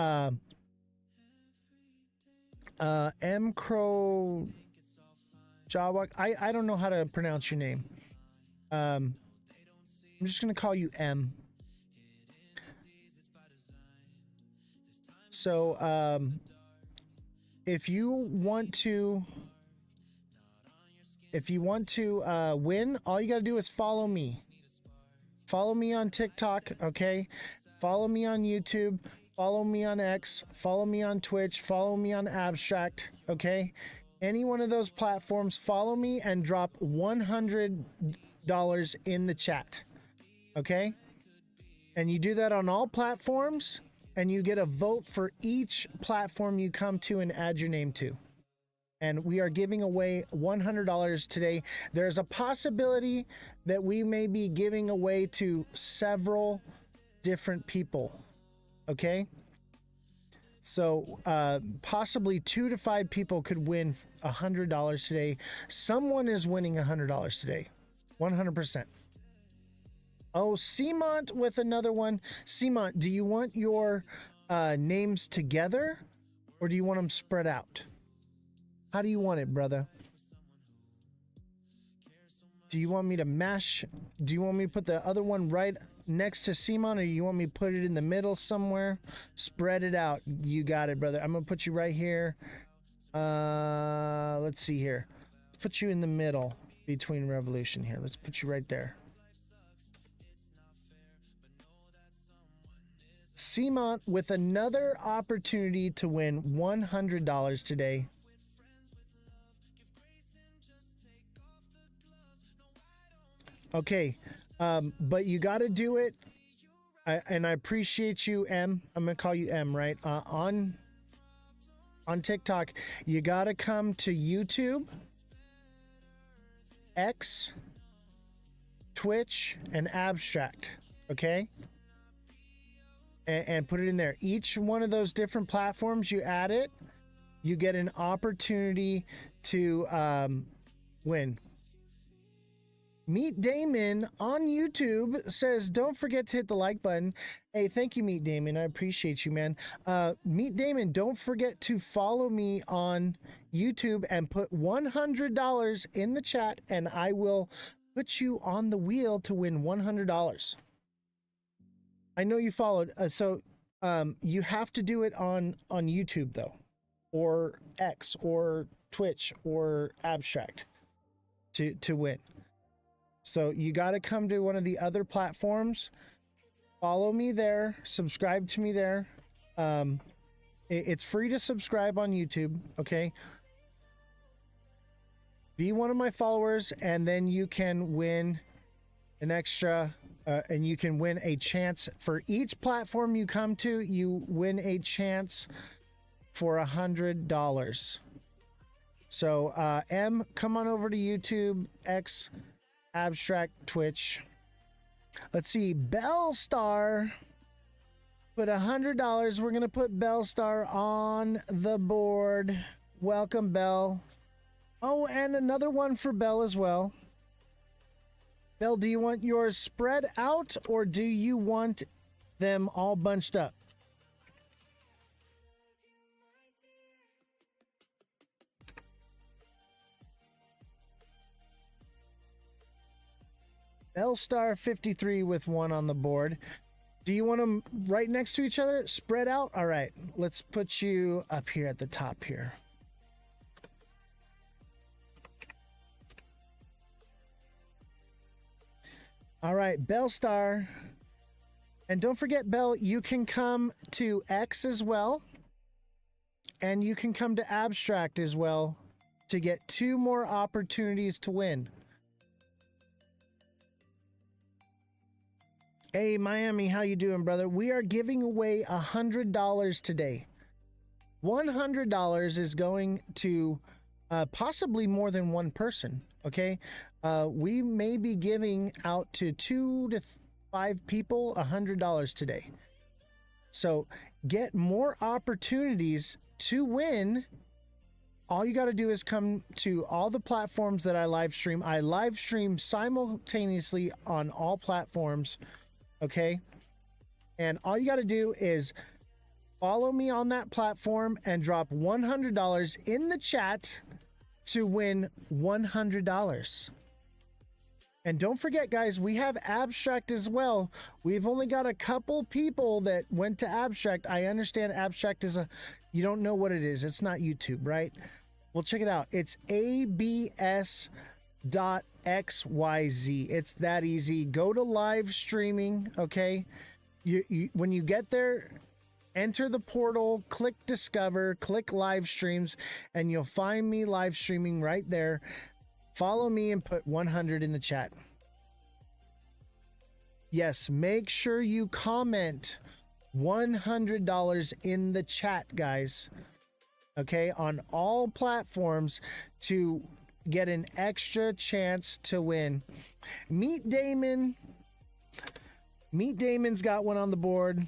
M Crow Jawak, I don't know how to pronounce your name. I'm just gonna call you M. So if you want to win, all you gotta do is follow me. Follow me on TikTok, okay? Follow me on YouTube. Follow me on X. Follow me on Twitch. Follow me on Abstract, okay? Any one of those platforms, follow me and drop $100 in the chat, okay? And you do that on all platforms, and you get a vote for each platform you come to and add your name to. And we are giving away $100 today. There's a possibility that we may be giving away to several different people, okay? So possibly 2 to 5 people could win $100 today. Someone is winning $100 today, 100%. Oh, Seamont with another one. Seamont, do you want your names together, or do you want them spread out? How do you want it, brother? Do you want me to mash? Do you want me to put the other one right next to Seamont, or you want me to put it in the middle somewhere? Spread it out. You got it, brother. I'm gonna put you right here. Let's see here. Let's put you in the middle between Revolution here. Let's put you right there. Seamont with another opportunity to win $100 today. Okay, but you got to do it, and I appreciate you, M. I'm gonna call you M, right? On TikTok, you got to come to YouTube, X, Twitch, and Abstract, okay? And put it in there. Each one of those different platforms, you add it, you get an opportunity to win. Meet Damon on YouTube says, don't forget to hit the like button. Hey, thank you, Meet Damon. I appreciate you, man. Meet Damon, don't forget to follow me on YouTube and put $100 in the chat, and I will put you on the wheel to win $100. I know you followed. So you have to do it on YouTube, though, or X, or Twitch, or Abstract to win. So you got to come to one of the other platforms, follow me there, subscribe to me there. It's free to subscribe on YouTube, okay? Be one of my followers, and then you can win an extra, and you can win a chance for each platform you come to. You win a chance for $100. So M, come on over to YouTube, X, Abstract, Twitch. Let's see, Bellstar put $100. We're gonna put Bellstar on the board. Welcome, Bell. Oh, and another one for Bell as well. Bell, do you want yours spread out, or do you want them all bunched up? Bellstar 53 with one on the board. Do you want them right next to each other? Spread out? All right. Let's put you up here at the top here. All right, Bellstar. And don't forget, Bell, you can come to X as well. And you can come to Abstract as well to get 2 more opportunities to win. Hey, Miami, how you doing, brother? We are giving away $100 today. $100 is going to possibly more than one person, okay? We may be giving out to 2 to 5 people $100 today. So get more opportunities to win. All you got to do is come to all the platforms that I live stream. I live stream simultaneously on all platforms. Okay, and all you got to do is follow me on that platform and drop $100 in the chat to win $100. And don't forget, guys, we have Abstract as well. We've only got a couple people that went to Abstract. I understand Abstract is you don't know what it is. It's not YouTube, right? Well, check it out. It's abs.xyz. It's that easy. Go to live streaming, okay? When you get there, enter the portal, click discover, click live streams, and you'll find me live streaming right there. Follow me and put 100 in the chat. Yes, make sure you comment $100 in the chat, guys. Okay, on all platforms to get an extra chance to win. Meet Damon. Meet Damon's got one on the board.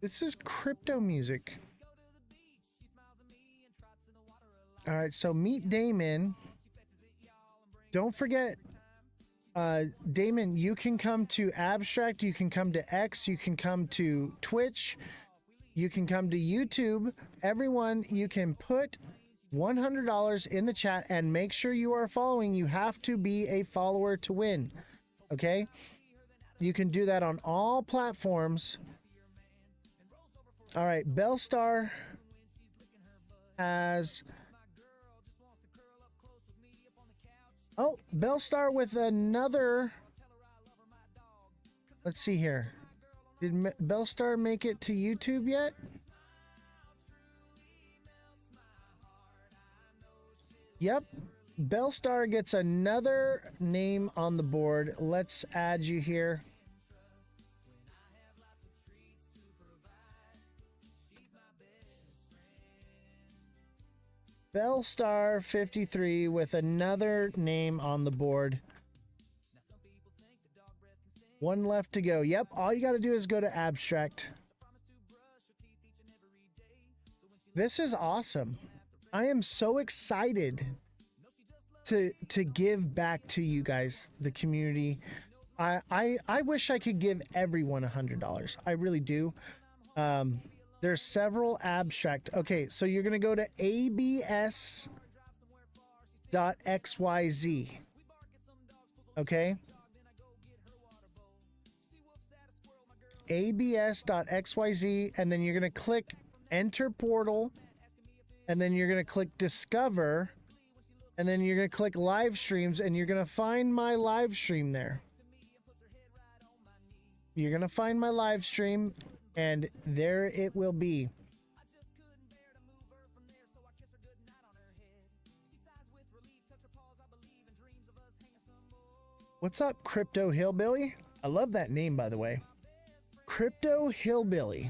This is crypto music. All right, so meet Damon. Don't forget, Damon, you can come to Abstract, you can come to X, you can come to Twitch, you can come to YouTube. Everyone, you can put $100 in the chat and make sure you are following. You have to be a follower to win, okay? You can do that on all platforms. All right, Bellstar has... Oh, Bellstar with another... Let's see here. Did Bellstar make it to YouTube yet? Yep. Bellstar gets another name on the board. Let's add you here. Bellstar 53 with another name on the board. One left to go. Yep, all you got to do is go to abstract. This is awesome. I am so excited to give back to you guys, the community. I wish I could give everyone $100. I really do. There's several abstract. Okay, so you're going to go to abs.xyz. Okay? abs.xyz, and then you're going to click enter portal, and then you're going to click discover, and then you're going to click live streams, and you're going to find my live stream there. You're going to find my live stream, and there it will be. What's up, Crypto Hillbilly? I love that name, by the way. Crypto Hillbilly.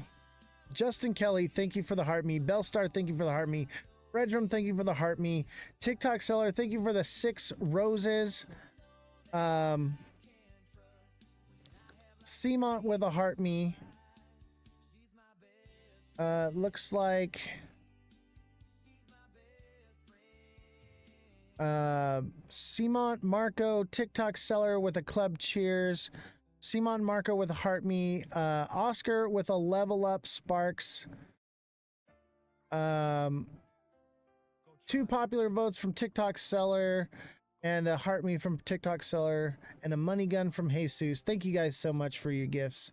Justin Kelly, thank you for the heart me. Bellstar, thank you for the heart me. Redrum, thank you for the heart me. TikTok Seller, thank you for the 6 roses. Seamont with a heart me. Looks like Seamont Marco, TikTok Seller with a club cheers. Seamont Marco with a heart me. Oscar with a level up Sparks. 2 popular votes from TikTok Seller, and a heart me from TikTok Seller, and a money gun from Jesus. Thank you guys so much for your gifts.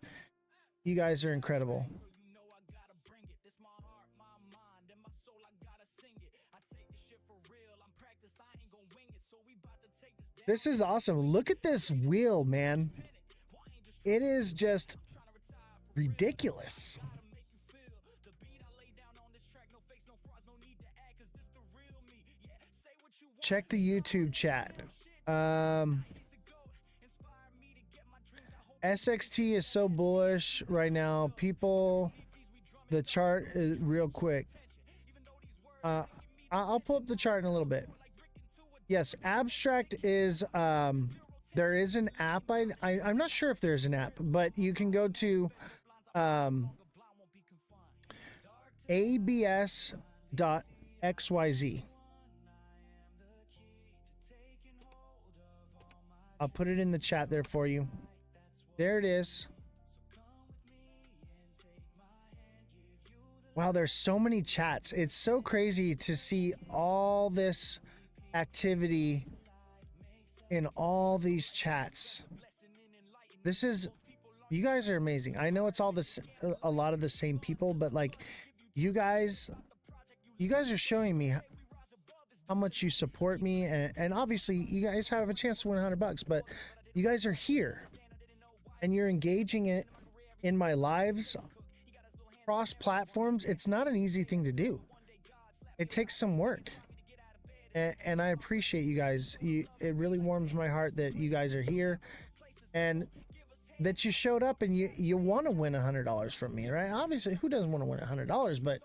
You guys are incredible. This is awesome. Look at this wheel, man. It is just ridiculous. Check the YouTube chat. SXT is so bullish right now. People, the chart is real quick. I'll pull up the chart in a little bit. Yes, abstract is there is an app. I'm not sure if there's an app, but you can go to abs.xyz. I'll put it in the chat there for you. There it is. Wow, there's so many chats. It's so crazy to see all this activity in all these chats. This is, you guys are amazing. I know it's all this, a lot of the same people, but like you guys are showing me how much you support me, and obviously you guys have a chance to win $100, but you guys are here and you're engaging it in my lives cross platforms. It's not an easy thing to do. It takes some work, and I appreciate you guys. It really warms my heart that you guys are here and that you showed up and you want to win $100 from me, right? Obviously, who doesn't want to win $100, but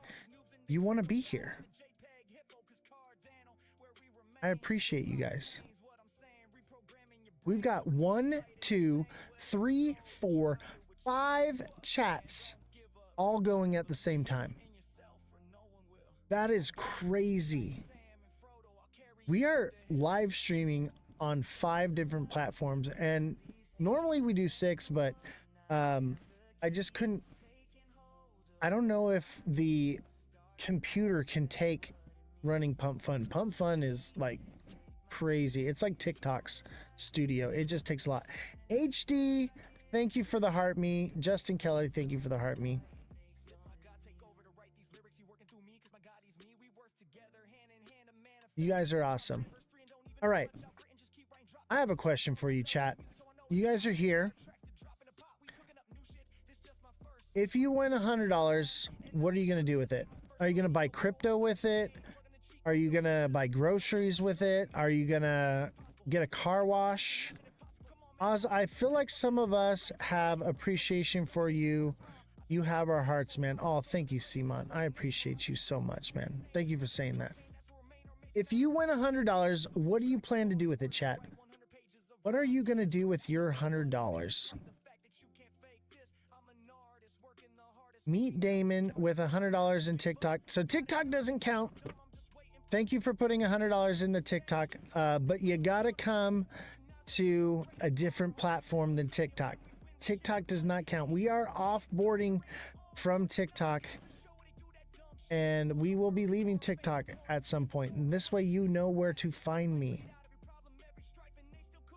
you want to be here. I appreciate you guys. We've got 1, 2, 3, 4, 5 chats all going at the same time. That is crazy. We are live streaming on 5 different platforms, and normally we do 6, but I just couldn't. I don't know if the computer can take running Pump Fun. Pump Fun is like crazy. It's like TikTok's studio. It just takes a lot. HD, thank you for the heart me. Justin Kelly, thank you for the heart me. You guys are awesome. All right. I have a question for you, chat. You guys are here. If you win $100, what are you going to do with it? Are you going to buy crypto with it? Are you going to buy groceries with it? Are you going to get a car wash? Oz, I feel like some of us have appreciation for you. You have our hearts, man. Oh, thank you, Simon. I appreciate you so much, man. Thank you for saying that. If you win $100, what do you plan to do with it, chat? What are you going to do with your $100? Meet Damon with $100 in TikTok. So TikTok doesn't count. Thank you for putting $100 in the TikTok. But you got to come to a different platform than TikTok. TikTok does not count. We are offboarding from TikTok, and we will be leaving TikTok at some point. And this way you know where to find me.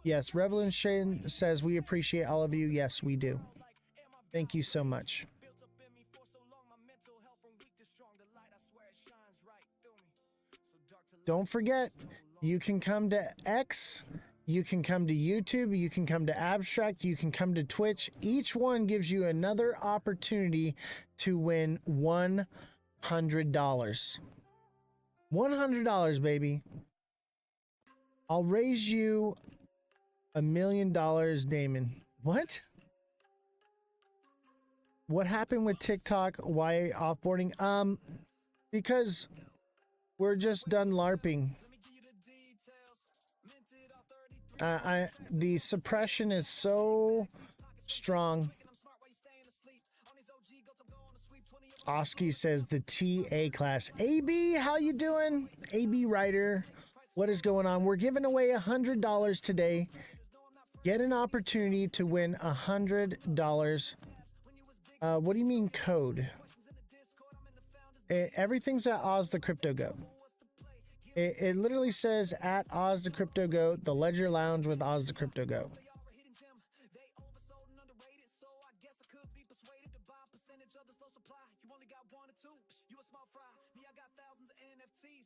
Yes, Revolution says we appreciate all of you. Yes, we do. Thank you so much. Don't forget, you can come to X, you can come to YouTube, you can come to Abstract, you can come to Twitch. Each one gives you another opportunity to win $100. $100, baby. I'll raise you $1 million, Damon. What? What happened with TikTok? Why offboarding? Because we're just done LARPing. The suppression is so strong. Oski says the TA class. AB, how you doing? AB Writer, what is going on? We're giving away $100 today. Get an opportunity to win $100. What do you mean code? Everything's at Ozthecryptogoat. It literally says at Ozthecryptogoat, the Ledger Lounge with Ozthecryptogoat.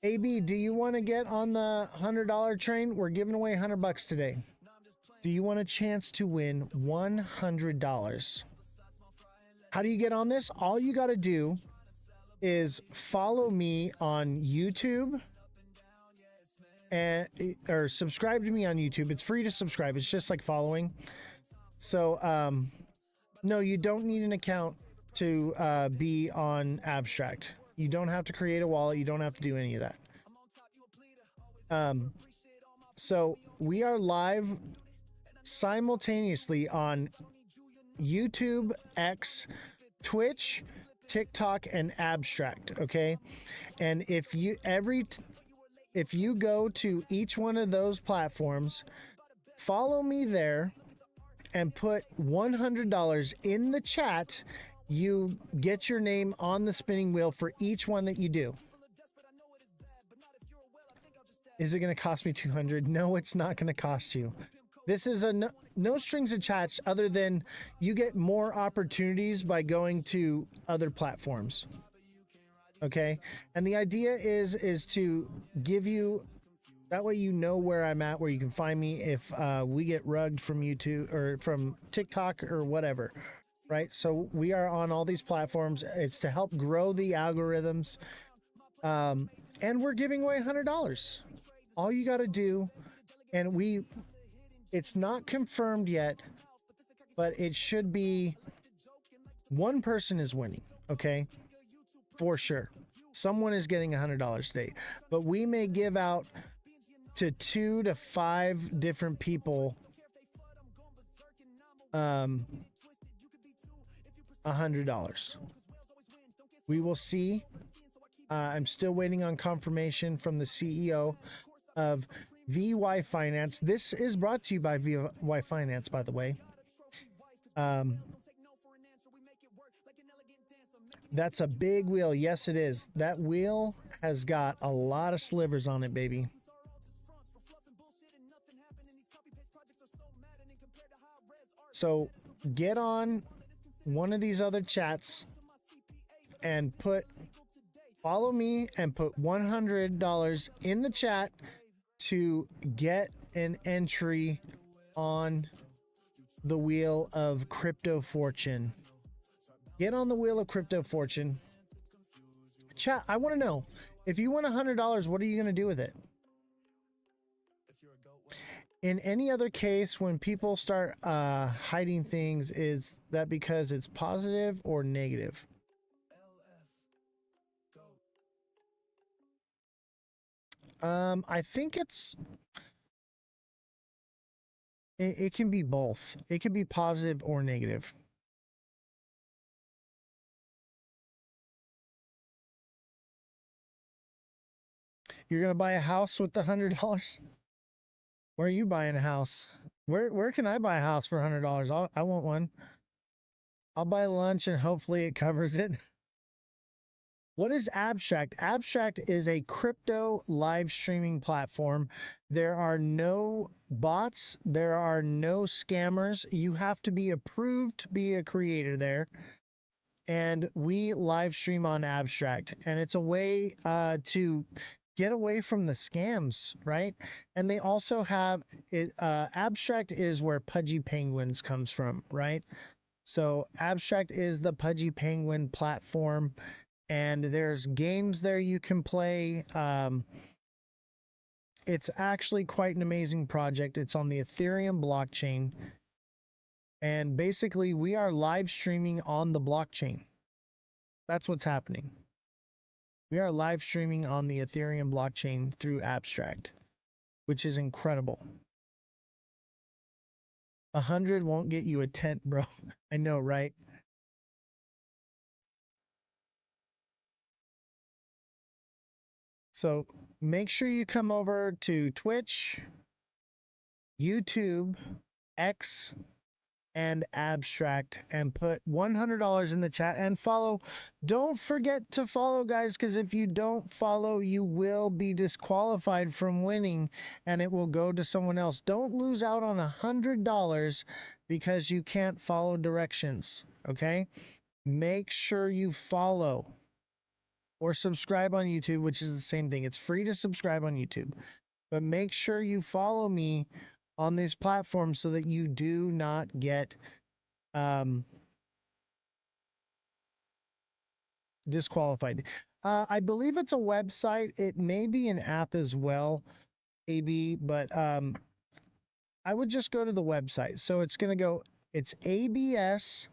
AB, do you want to get on the $100 train? We're giving away $100 today. Do you want a chance to win $100? How do you get on this? All you got to do is follow me on YouTube or subscribe to me on YouTube. It's free to subscribe. It's just like following. So, no, you don't need an account to be on Abstract. You don't have to create a wallet. You don't have to do any of that. So we are live simultaneously on YouTube, X, Twitch, TikTok, and Abstract. Okay. And if you go to each one of those platforms, follow me there and put $100 in the chat, you get your name on the spinning wheel for each one that you do. Is it going to cost me $200? No, it's not going to cost you. This is a no strings attached, other than you get more opportunities by going to other platforms. Okay. And the idea is to give you, that way you know where I'm at, where you can find me if we get rugged from YouTube or from TikTok or whatever. Right. So we are on all these platforms. It's to help grow the algorithms. And we're giving away $100. All you got to do, and it's not confirmed yet, but it should be one person is winning. Okay. For sure. Someone is getting $100 today, but we may give out to 2 to 5 different people $100. We will see. I'm still waiting on confirmation from the CEO of VY Finance. This is brought to you by VY Finance, by the way. That's a big wheel. Yes, it is. That wheel has got a lot of slivers on it, baby. So get on one of these other chats and follow me and put $100 in the chat to get an entry on the wheel of crypto fortune. Get on the wheel of crypto fortune. Chat, I want to know, if you win $100, what are you going to do with it? In any other case, when people start hiding things, is that because it's positive or negative? I think it can be both. It can be positive or negative. You're gonna buy a house with the $100? Where are you buying a house? Where can I buy a house for $100? I want one. I'll buy lunch and hopefully it covers it. What is Abstract? Abstract is a crypto live streaming platform. There are no bots. There are no scammers. You have to be approved to be a creator there. And we live stream on Abstract. And it's a way to get away from the scams, right? And they also have it. Abstract is where Pudgy Penguins comes from, right? So Abstract is the Pudgy Penguin platform, and there's games there you can play. It's actually quite an amazing project. It's on the Ethereum blockchain, and basically we are live streaming on the blockchain. That's what's happening. We are live streaming on the Ethereum blockchain through Abstract, which is incredible. 100 won't get you a tent, bro. I know, right? So make sure you come over to Twitch, YouTube, X, and Abstract and put $100 in the chat and follow. Don't forget to follow, guys, because if you don't follow, you will be disqualified from winning and it will go to someone else. Don't lose out on $100 because you can't follow directions, okay? Make sure you follow or subscribe on YouTube, which is the same thing. It's free to subscribe on YouTube, but make sure you follow me on these platforms so that you do not get disqualified. I believe it's a website. It may be an app as well, AB, but I would just go to the website. So it's going to go, it's abs.xyz.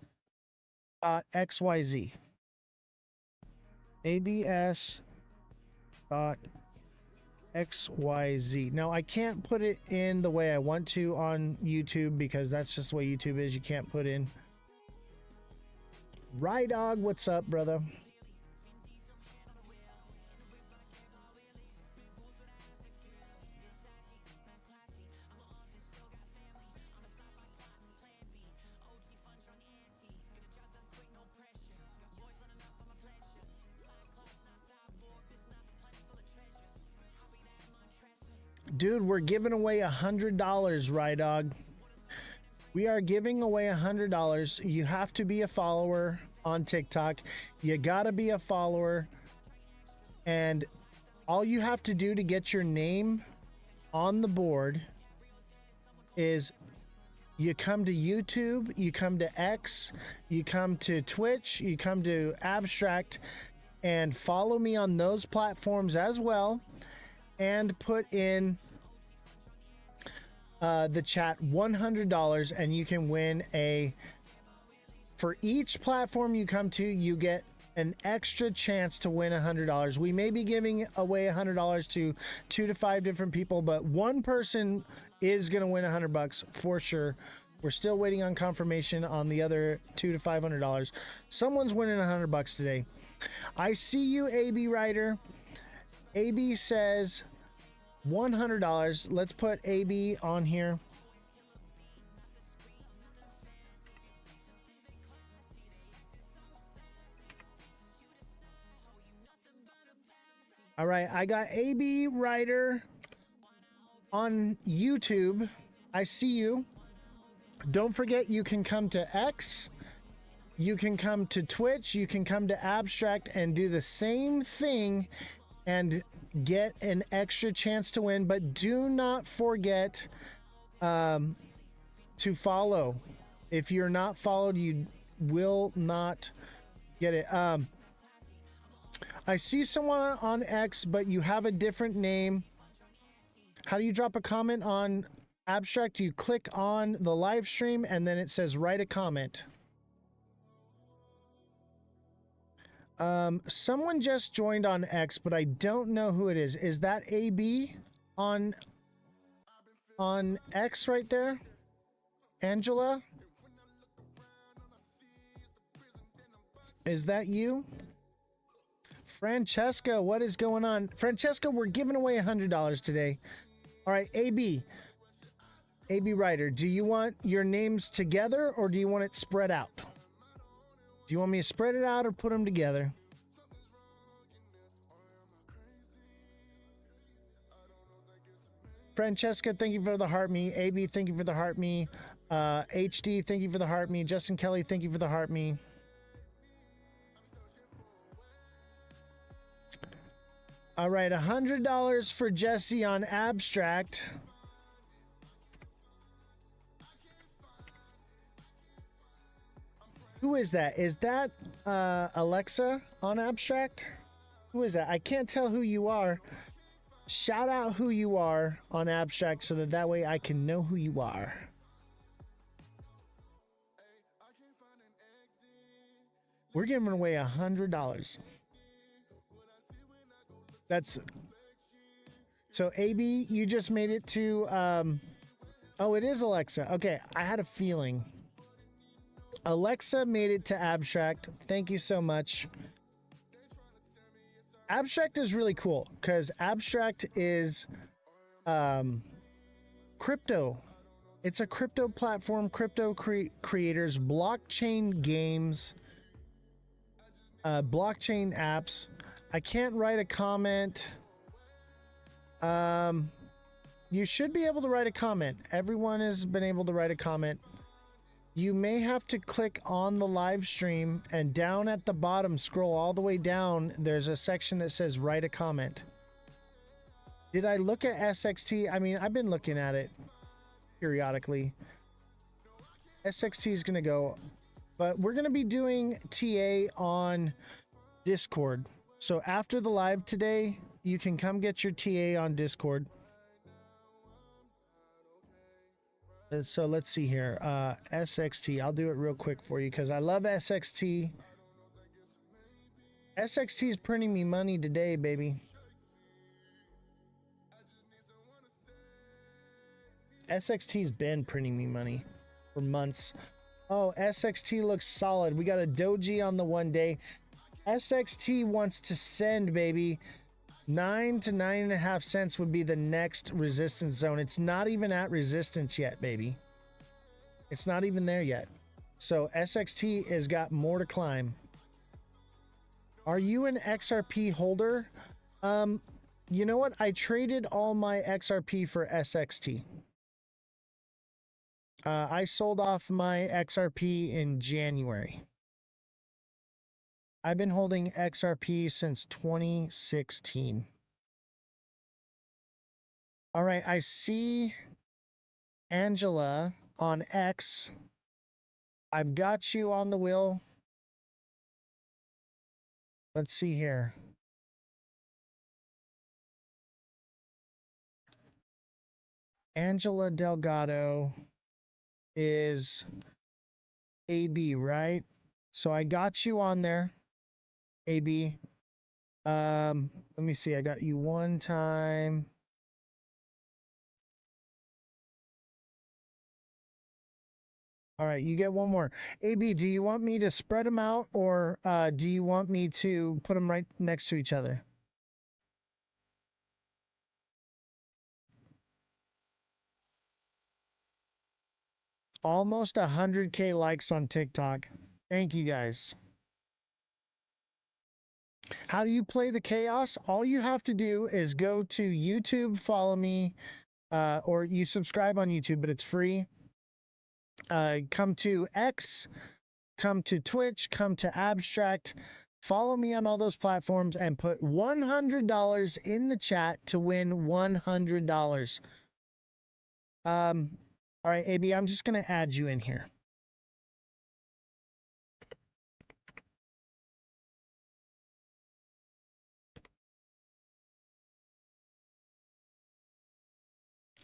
abs.xyz. Now, I can't put it in the way I want to on YouTube because that's just the way YouTube is. You can't put in. Rydog, what's up, brother? Dude, we're giving away $100, Rydog. We are giving away $100. You have to be a follower on TikTok. You gotta be a follower. And all you have to do to get your name on the board is you come to YouTube, you come to X, you come to Twitch, you come to Abstract, and follow me on those platforms as well. And put in the chat $100 and you can win for each platform you come to, you get an extra chance to win $100. We may be giving away $100 to 2 to 5 different people, but one person is going to win $100 for sure. We're still waiting on confirmation on the other $200 to $500. Someone's winning $100 today. I see you, AB Writer. AB says $100. Let's put AB on here. All right, I got AB Writer on YouTube. I see you. Don't forget, you can come to X, you can come to Twitch, you can come to Abstract and do the same thing and get an extra chance to win. But do not forget to follow. If you're not followed, you will not Get it? I see someone on X, but you have a different name. How do you drop a comment on Abstract? You click on the live stream and then it says write a comment. Someone just joined on X, but I don't know who it is. Is that AB on X right there? Angela? Is that you? Francesca, what is going on? Francesca, we're giving away $100 today. All right, AB Writer, do you want your names together or do you want it spread out? Do you want me to spread it out or put them together? Francesca, thank you for the heart me. AB, thank you for the heart me. HD, thank you for the heart me. Justin Kelly, thank you for the heart me. All right, $100 for Jesse on Abstract. Who is that? Is that Alexa on Abstract? Who is that? I can't tell who you are. Shout out who you are on Abstract so that way I can know who you are. We're giving away $100. That's so AB, you just made it to oh, it is Alexa. Okay, I had a feeling. Alexa made it to Abstract. Thank you so much. Abstract is really cool because Abstract is crypto. It's a crypto platform, crypto creators, blockchain games, blockchain apps. I can't write a comment. You should be able to write a comment. Everyone has been able to write a comment. You may have to click on the live stream and down at the bottom, scroll all the way down. There's a section that says write a comment. Did I look at SXT? I mean, I've been looking at it periodically. SXT is going to go, but we're going to be doing TA on Discord. So after the live today, you can come get your TA on Discord. So let's see here. SXT. I'll do it real quick for you because I love SXT. SXT is printing me money today, baby. SXT's been printing me money for months. Oh, SXT looks solid. We got a doji on the 1 day. SXT wants to send, baby. 9 to 9.5 cents would be the next resistance zone. It's not even at resistance yet, baby. It's not even there yet. So SXT has got more to climb. Are you an XRP holder? You know what? I traded all my XRP for SXT. I sold off my XRP in January. I've been holding XRP since 2016. All right, I see Angela on X. I've got you on the wheel. Let's see here. Angela Delgado is AB, right? So I got you on there, AB. Let me see. I got you one time. All right, you get one more. AB, do you want me to spread them out or do you want me to put them right next to each other? Almost 100K likes on TikTok. Thank you guys. How do you play the chaos? All you have to do is go to YouTube, follow me, or you subscribe on YouTube, but it's free. Come to X, come to Twitch, come to Abstract. Follow me on all those platforms and put $100 in the chat to win $100. All right, AB, I'm just going to add you in here.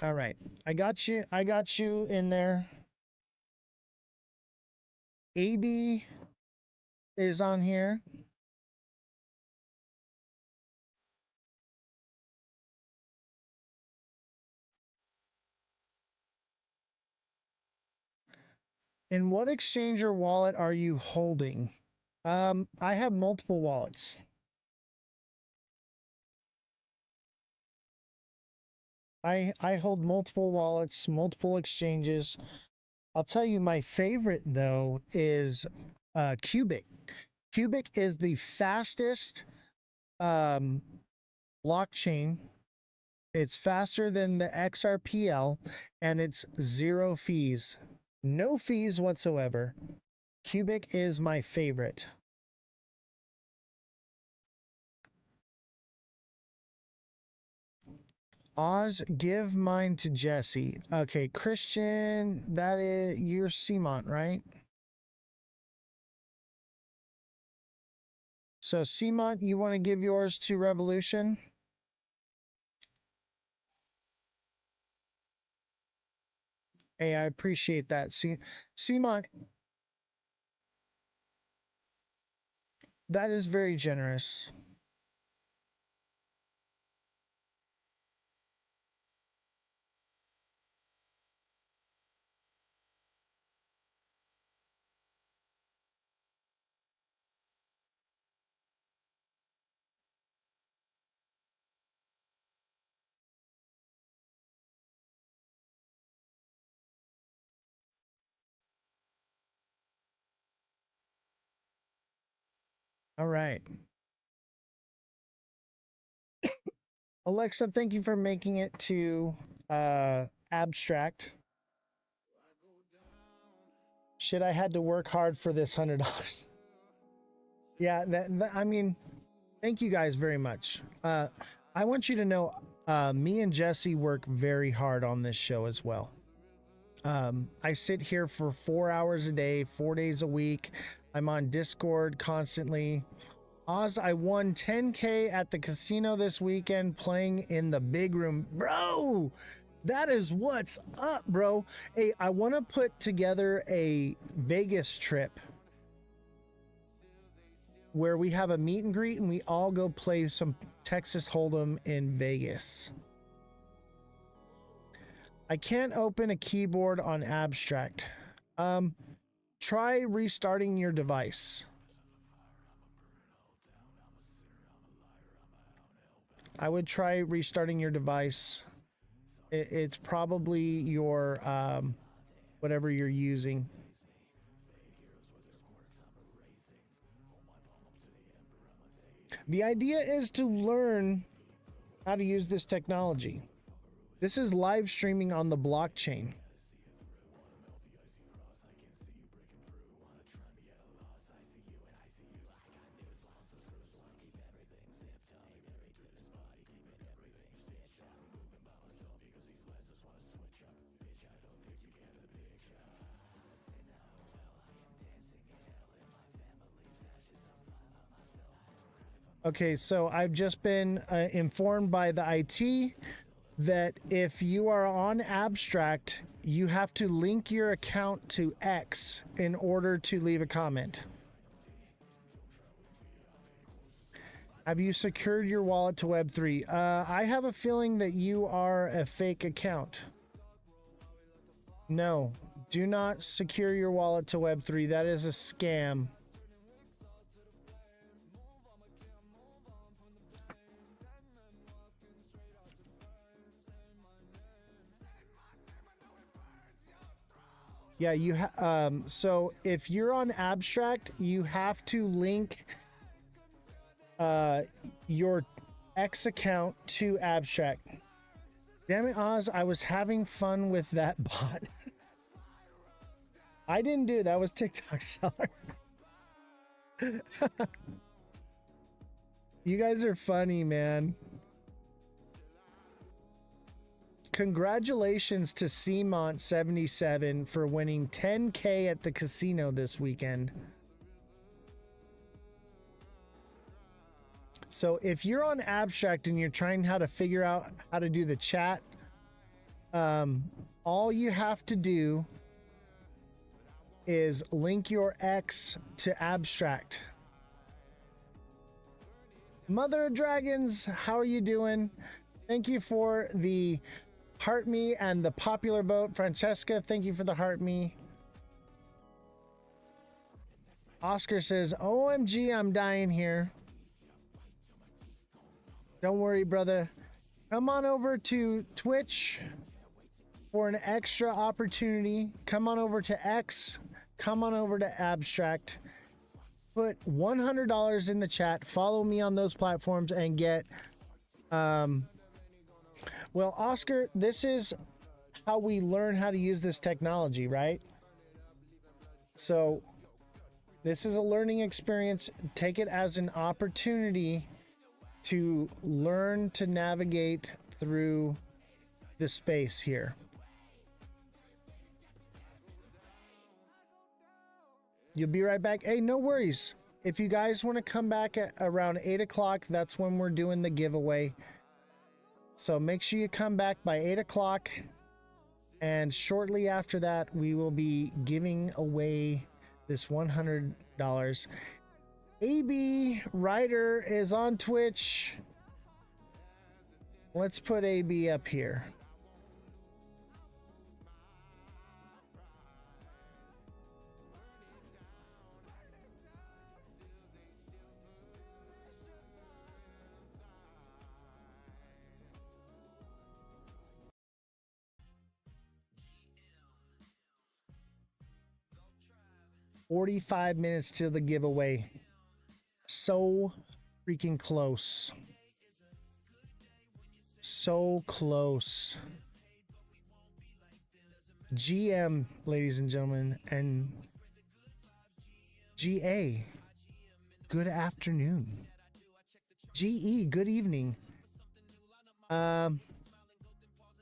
All right. I got you. I got you in there. AB is on here. And what exchange or wallet are you holding? I have multiple wallets. I hold multiple wallets, multiple exchanges. I'll tell you my favorite though is Cubic. Cubic is the fastest blockchain. It's faster than the XRPL and it's zero fees. No fees whatsoever. Cubic is my favorite. Oz, give mine to Jesse. Okay, Christian, that is you're Cmont, right? So Cmont, you want to give yours to Revolution? Hey, I appreciate that. Cmont, that is very generous. All right. Alexa, thank you for making it to abstract. Shit, I had to work hard for this $100. Yeah, I mean, thank you guys very much. I want you to know, me and Jesse work very hard on this show as well. I sit here for 4 hours a day, 4 days a week. I'm on Discord constantly. Oz, I won 10K at the casino this weekend playing in the big room. Bro, that is what's up, bro. Hey, I want to put together a Vegas trip where we have a meet and greet and we all go play some Texas Hold'em in Vegas. I can't open a keyboard on abstract. Try restarting your device. I would try restarting your device. It's probably your whatever you're using. The idea is to learn how to use this technology. This is live streaming on the blockchain. Okay, so I've just been informed by the IT that if you are on Abstract, you have to link your account to X in order to leave a comment. Have you secured your wallet to Web3? I have a feeling that you are a fake account. No, do not secure your wallet to Web3. That is a scam. Yeah, so if you're on Abstract, you have to link your X account to Abstract. Damn it, Oz, I was having fun with that bot. I didn't do it. That was TikTok seller. You guys are funny, man. Congratulations to Cmont77 for winning 10K at the casino this weekend. So if you're on Abstract and you're trying how to figure out how to do the chat, All you have to do is link your X to Abstract. Mother of Dragons, how are you doing? Thank you for the heart me and the popular vote. Francesca, thank you for the heart me. Oscar says, OMG, I'm dying here. Don't worry, brother. Come on over to Twitch for an extra opportunity. Come on over to X. Come on over to Abstract. Put $100 in the chat. Follow me on those platforms and get... well, Oscar, this is how we learn how to use this technology, right? So this is a learning experience. Take it as an opportunity to learn to navigate through the space here. You'll be right back. Hey, no worries. If you guys want to come back at around 8 o'clock, that's when we're doing the giveaway. So make sure you come back by 8 o'clock. And shortly after that, we will be giving away this $100. AB Ryder is on Twitch. Let's put AB up here. $45 minutes to the giveaway. So freaking close. So close. GM, ladies and gentlemen, and GA, good afternoon. GE, good evening. I'm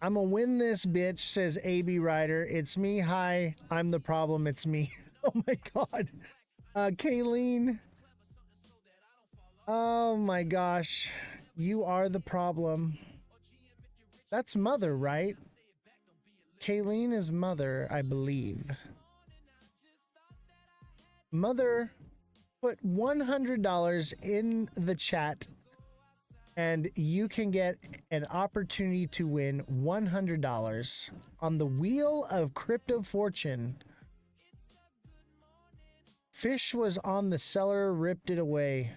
gonna win this bitch, says AB Ryder. It's me. Hi, I'm the problem. It's me. Oh my god. Kayleen. Oh my gosh. You are the problem. That's Mother, right? Kayleen is Mother, I believe. Mother put $100 in the chat and you can get an opportunity to win $100 on the Wheel of Crypto Fortune. Fish was on the seller, ripped it away.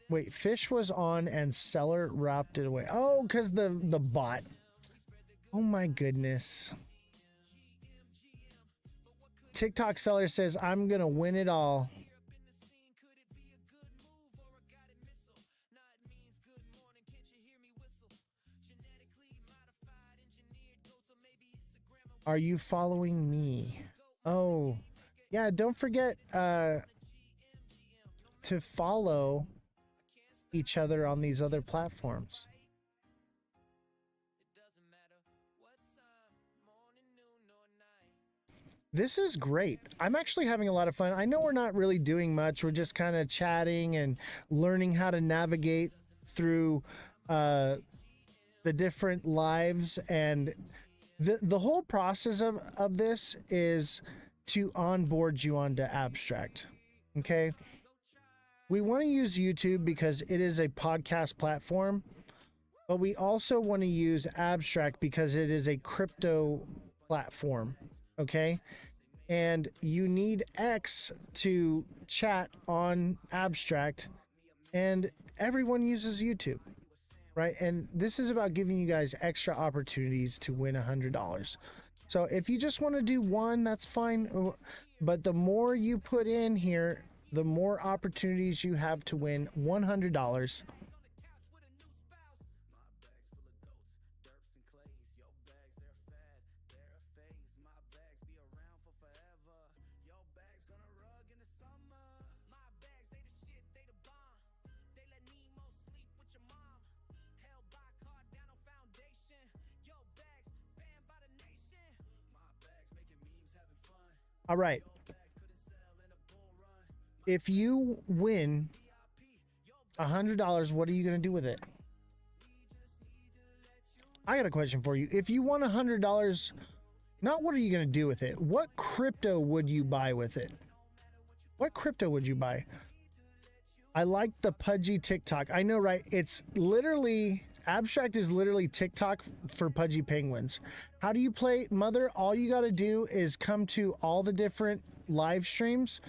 Wait, Fish was on and seller wrapped it away. Oh, because the bot. Oh my goodness. TikTok seller says, I'm going to win it all. Are you following me? Oh, yeah. Don't forget to follow each other on these other platforms. This is great. I'm actually having a lot of fun. I know we're not really doing much. We're just kind of chatting and learning how to navigate through the different lives, and the whole process of this is to onboard you onto Abstract. Okay. We want to use YouTube because it is a podcast platform, but we also want to use Abstract because it is a crypto platform. Okay. And you need X to chat on Abstract, and everyone uses YouTube, right? And this is about giving you guys extra opportunities to win $100. So if you just want to do one, that's fine. But the more you put in here, the more opportunities you have to win $100. All right. If you win $100, what are you going to do with it? I got a question for you. If you won $100, not what are you going to do with it? What crypto would you buy with it? What crypto would you buy? I like the pudgy TikTok. I know, right? It's literally, Abstract is literally TikTok for pudgy penguins. How do you play, Mother? All you got to do is come to all the different live streams.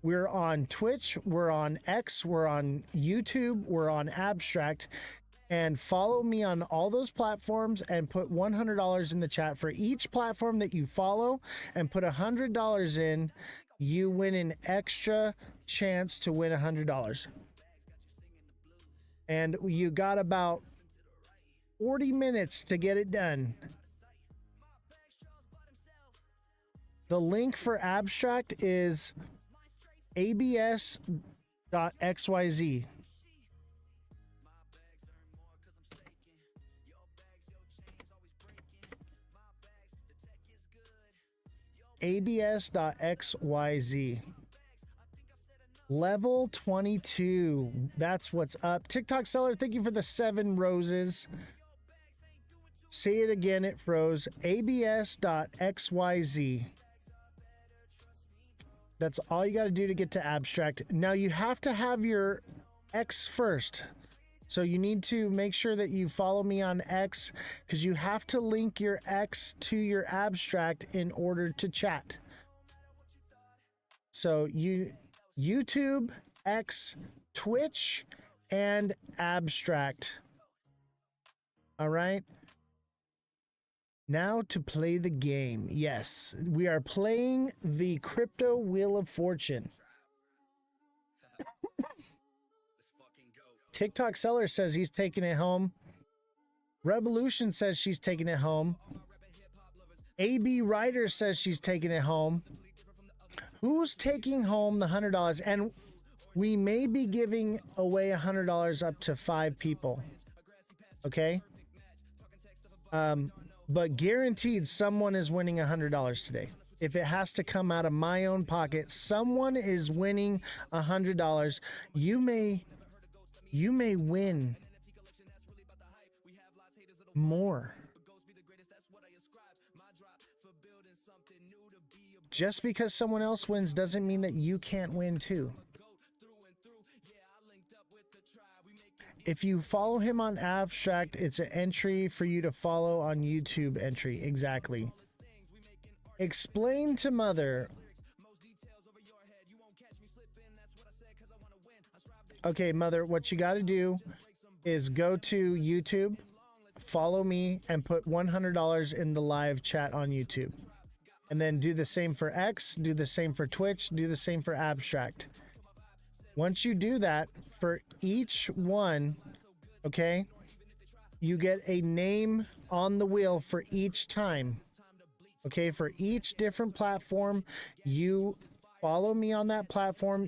We're on Twitch, we're on X, we're on YouTube, we're on Abstract. And follow me on all those platforms and put $100 in the chat for each platform that you follow, and put $100 in. You win an extra chance to win $100. And you got about 40 minutes to get it done. The link for Abstract is abs.xyz. abs.xyz. Level 22. That's what's up. TikTok seller, thank you for the 7 roses. Say it again, it froze. abs.xyz. That's all you got to do to get to Abstract. Now you have to have your X first. So you need to make sure that you follow me on X, because you have to link your X to your Abstract in order to chat. So YouTube, X, Twitch, and Abstract. All right. Now to play the game. Yes, we are playing the Crypto Wheel of Fortune. TikTok seller says he's taking it home. Revolution says she's taking it home. AB Ryder says she's taking it home. Who's taking home the $100? And we may be giving away $100 up to 5 people. Okay. But guaranteed someone is winning $100 today. If it has to come out of my own pocket, someone is winning $100. You may win more. Just because someone else wins doesn't mean that you can't win too. If you follow him on Abstract, it's an entry for you to follow on YouTube entry. Exactly. Explain to Mother. Okay, Mother, what you got to do is go to YouTube, follow me, and put $100 in the live chat on YouTube. And then do the same for X, do the same for Twitch, do the same for Abstract. Once you do that, for each one, okay, you get a name on the wheel for each time. Okay, for each different platform, you follow me on that platform.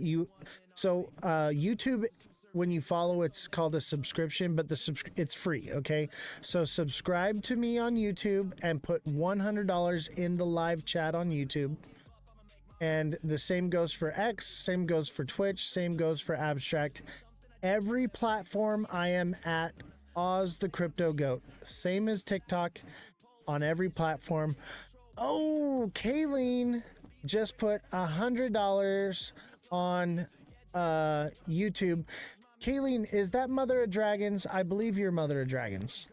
YouTube, when you follow, it's called a subscription, but it's free. Okay, so subscribe to me on YouTube and put $100 in the live chat on YouTube. And the same goes for X, same goes for Twitch, same goes for Abstract. Every platform I am at Ozthecryptogoat. Same as TikTok, on every platform. Oh, Kayleen just put $100 on YouTube. Kayleen, is that Mother of Dragons? I believe you're Mother of Dragons.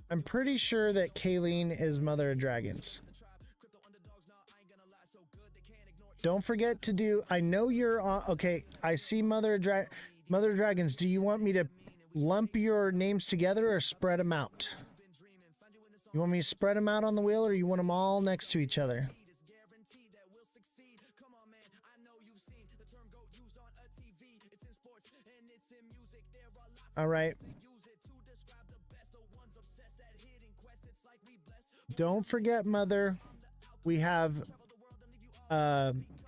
I'm pretty sure that Kayleen is Mother of Dragons. Don't forget to do, I know you're on, okay, I see Mother of Dragons. Do you want me to lump your names together or spread them out? You want me to spread them out on the wheel, or you want them all next to each other? All right. Don't forget, Mother, we have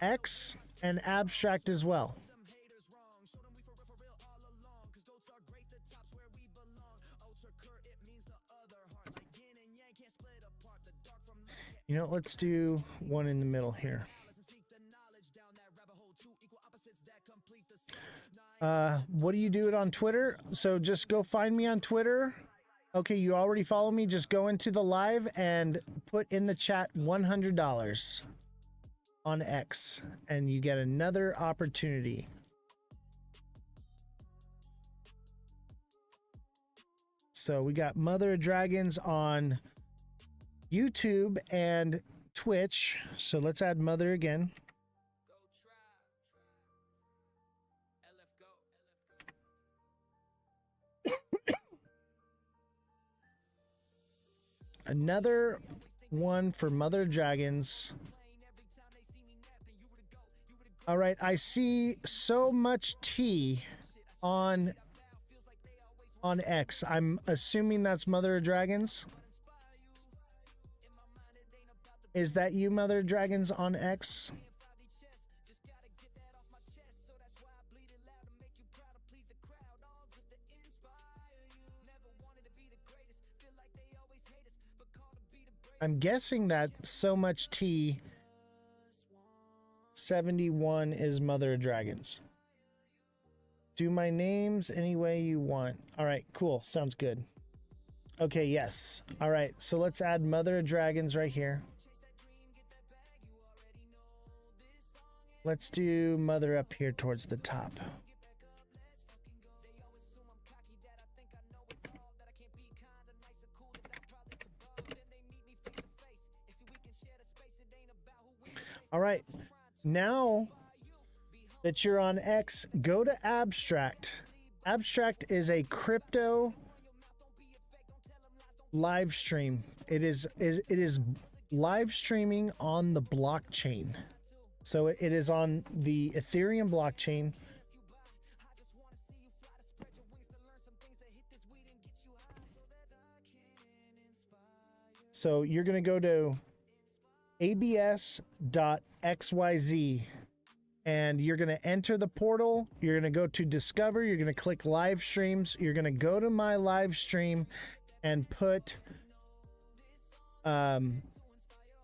X and Abstract as well. You know, let's do one in the middle here. What do you do it on Twitter? So just go find me on Twitter. Okay, you already follow me. Just go into the live and put in the chat $100 on X, and you get another opportunity. So we got Mother of Dragons on YouTube and Twitch. So let's add Mother again. Another one for Mother of Dragons. All right, I see so much tea on X. I'm assuming that's Mother of Dragons. Is that you, Mother of Dragons, on X? I'm guessing that so much tea 71 is Mother of Dragons. Do my names any way you want. All right, cool. Sounds good. Okay, yes. All right, so let's add Mother of Dragons right here. Let's do Mother up here towards the top. All right, now that you're on X, go to Abstract. Abstract is a crypto live stream. It is live streaming on the blockchain. So it is on the Ethereum blockchain. So you're going to go to abs.xyz and you're going to enter the portal. You're going to go to Discover. You're going to click Live Streams. You're going to go to my live stream and put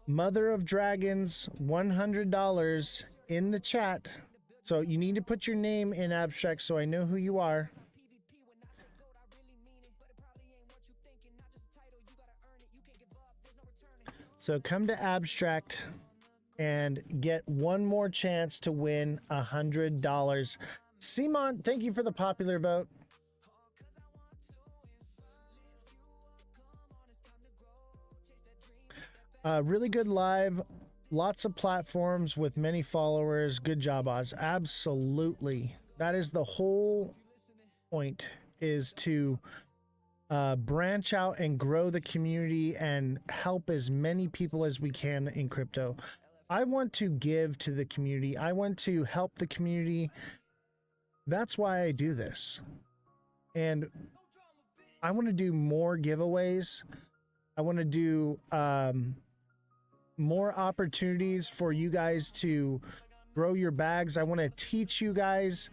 Mother of Dragons $100 in the chat. So you need to put your name in Abstract so I know who you are. So come to Abstract and get one more chance to win $100. Simon, thank you for the popular vote. Really good live, lots of platforms with many followers. Good job, Oz. Absolutely. That is the whole point, is to branch out and grow the community and help as many people as we can in crypto. I want to give to the community. I want to help the community. That's why I do this. And I want to do more giveaways. I want to do more opportunities for you guys to grow your bags. I want to teach you guys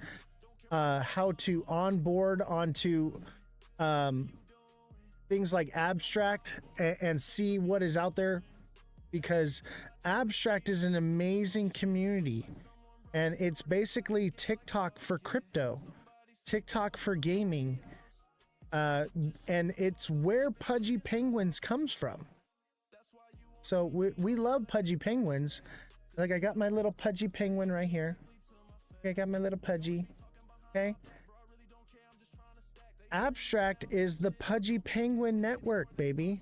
how to onboard onto things like Abstract and see what is out there, because Abstract is an amazing community and it's basically TikTok for crypto, TikTok for gaming, and it's where Pudgy Penguins comes from. So we love Pudgy Penguins. Like, I got my little Pudgy Penguin right here. I got my little Pudgy. Okay. Abstract is the Pudgy Penguin network, baby.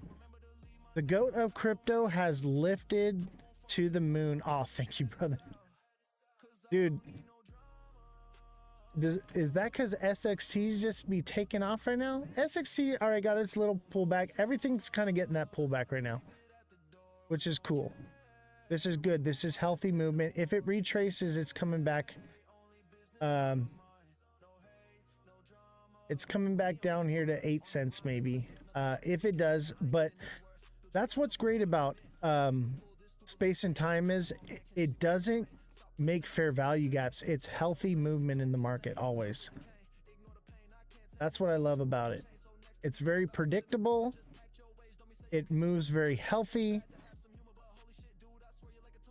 The goat of crypto has lifted to the moon. Oh, thank you, brother. Dude, is that because SXT's just be taking off right now? SXT already got its little pullback. Everything's kind of getting that pullback right now, which is cool. This is good. This is healthy movement. If it retraces, it's coming back. It's coming back down here to 8 cents maybe, if it does. But that's what's great about space and time, is it doesn't make fair value gaps. It's healthy movement in the market always. That's what I love about it. It's very predictable. It moves very healthy.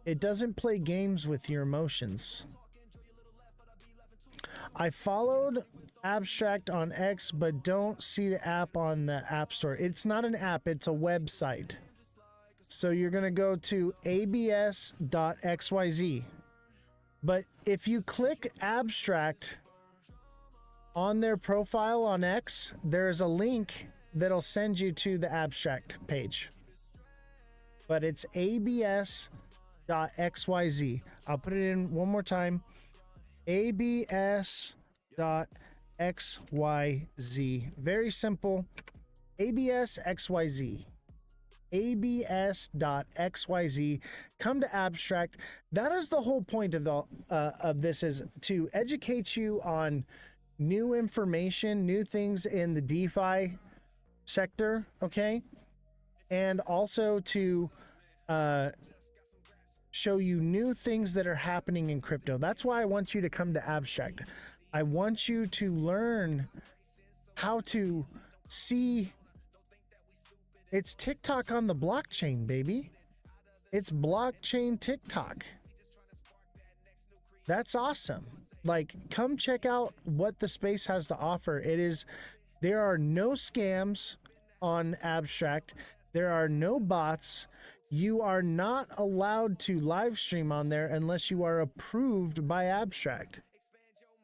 It doesn't play games with your emotions. I followed Abstract on X, but don't see the app on the App Store. It's not an app, it's a website. So you're going to go to abs.xyz. But if you click Abstract on their profile on X, there's a link that'll send you to the Abstract page. But it's abs.xyz. I'll put it in one more time. abs.xyz. Very simple. abs.xyz. abs.xyz. Come to Abstract. That is the whole point of this, is to educate you on new information, new things in the DeFi sector, okay? And also to show you new things that are happening in crypto. That's why I want you to come to Abstract. I want you to learn how to see. It's TikTok on the blockchain, baby. It's blockchain TikTok. That's awesome. Like, come check out what the space has to offer. There are no scams on Abstract. There are no bots. You are not allowed to live stream on there unless you are approved by Abstract.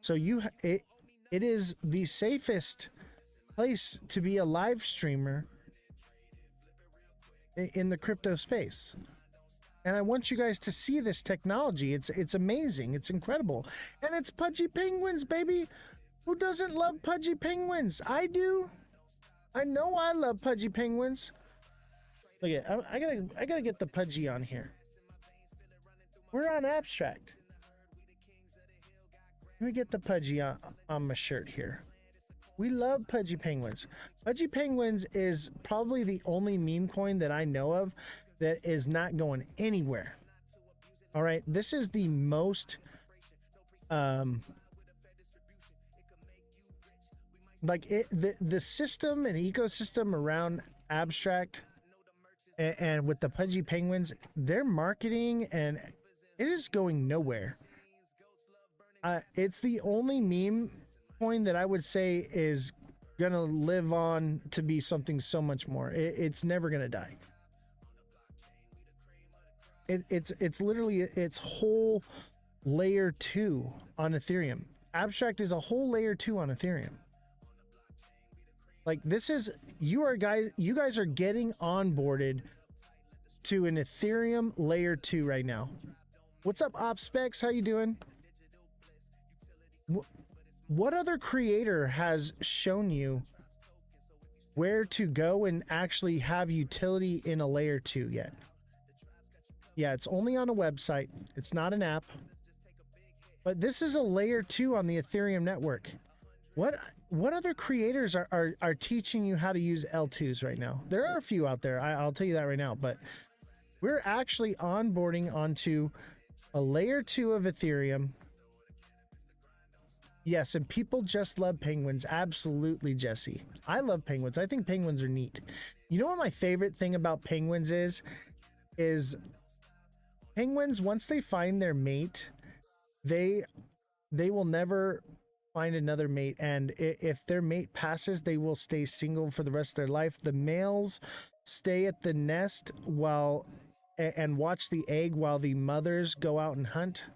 So it is the safest place to be a live streamer in the crypto space. And I want you guys to see this technology. It's amazing. It's incredible. And it's pudgy penguins, baby. Who doesn't love pudgy penguins? I do. I know I love pudgy penguins. Look at, I gotta get the pudgy on here. We're on Abstract. Let me get the pudgy on my shirt here. We love pudgy penguins. Pudgy penguins is probably the only meme coin that I know of that is not going anywhere. All right, this is the most the system and ecosystem around Abstract and with the pudgy penguins, their marketing, and it is going nowhere. It's the only meme coin that I would say is gonna live on to be something so much more. It's never gonna die. It's literally its whole layer 2 on Ethereum. Abstract is a whole layer 2 on Ethereum. Like, this is, you guys are getting onboarded to an Ethereum layer 2 right now. What's up, OpSpecs? How you doing? What other creator has shown you where to go and actually have utility in a layer 2 yet? Yeah, it's only on a website. It's not an app. But this is a layer 2 on the Ethereum network. What other creators are teaching you how to use L2s right now? There are a few out there. I'll tell you that right now. But we're actually onboarding onto a layer 2 of Ethereum. Yes, and people just love penguins. Absolutely, Jesse. I love penguins. I think penguins are neat. You know what my favorite thing about penguins is penguins, once they find their mate, they will never find another mate, and if their mate passes, they will stay single for the rest of their life. The males stay at the nest and watch the egg while the mothers go out and hunt.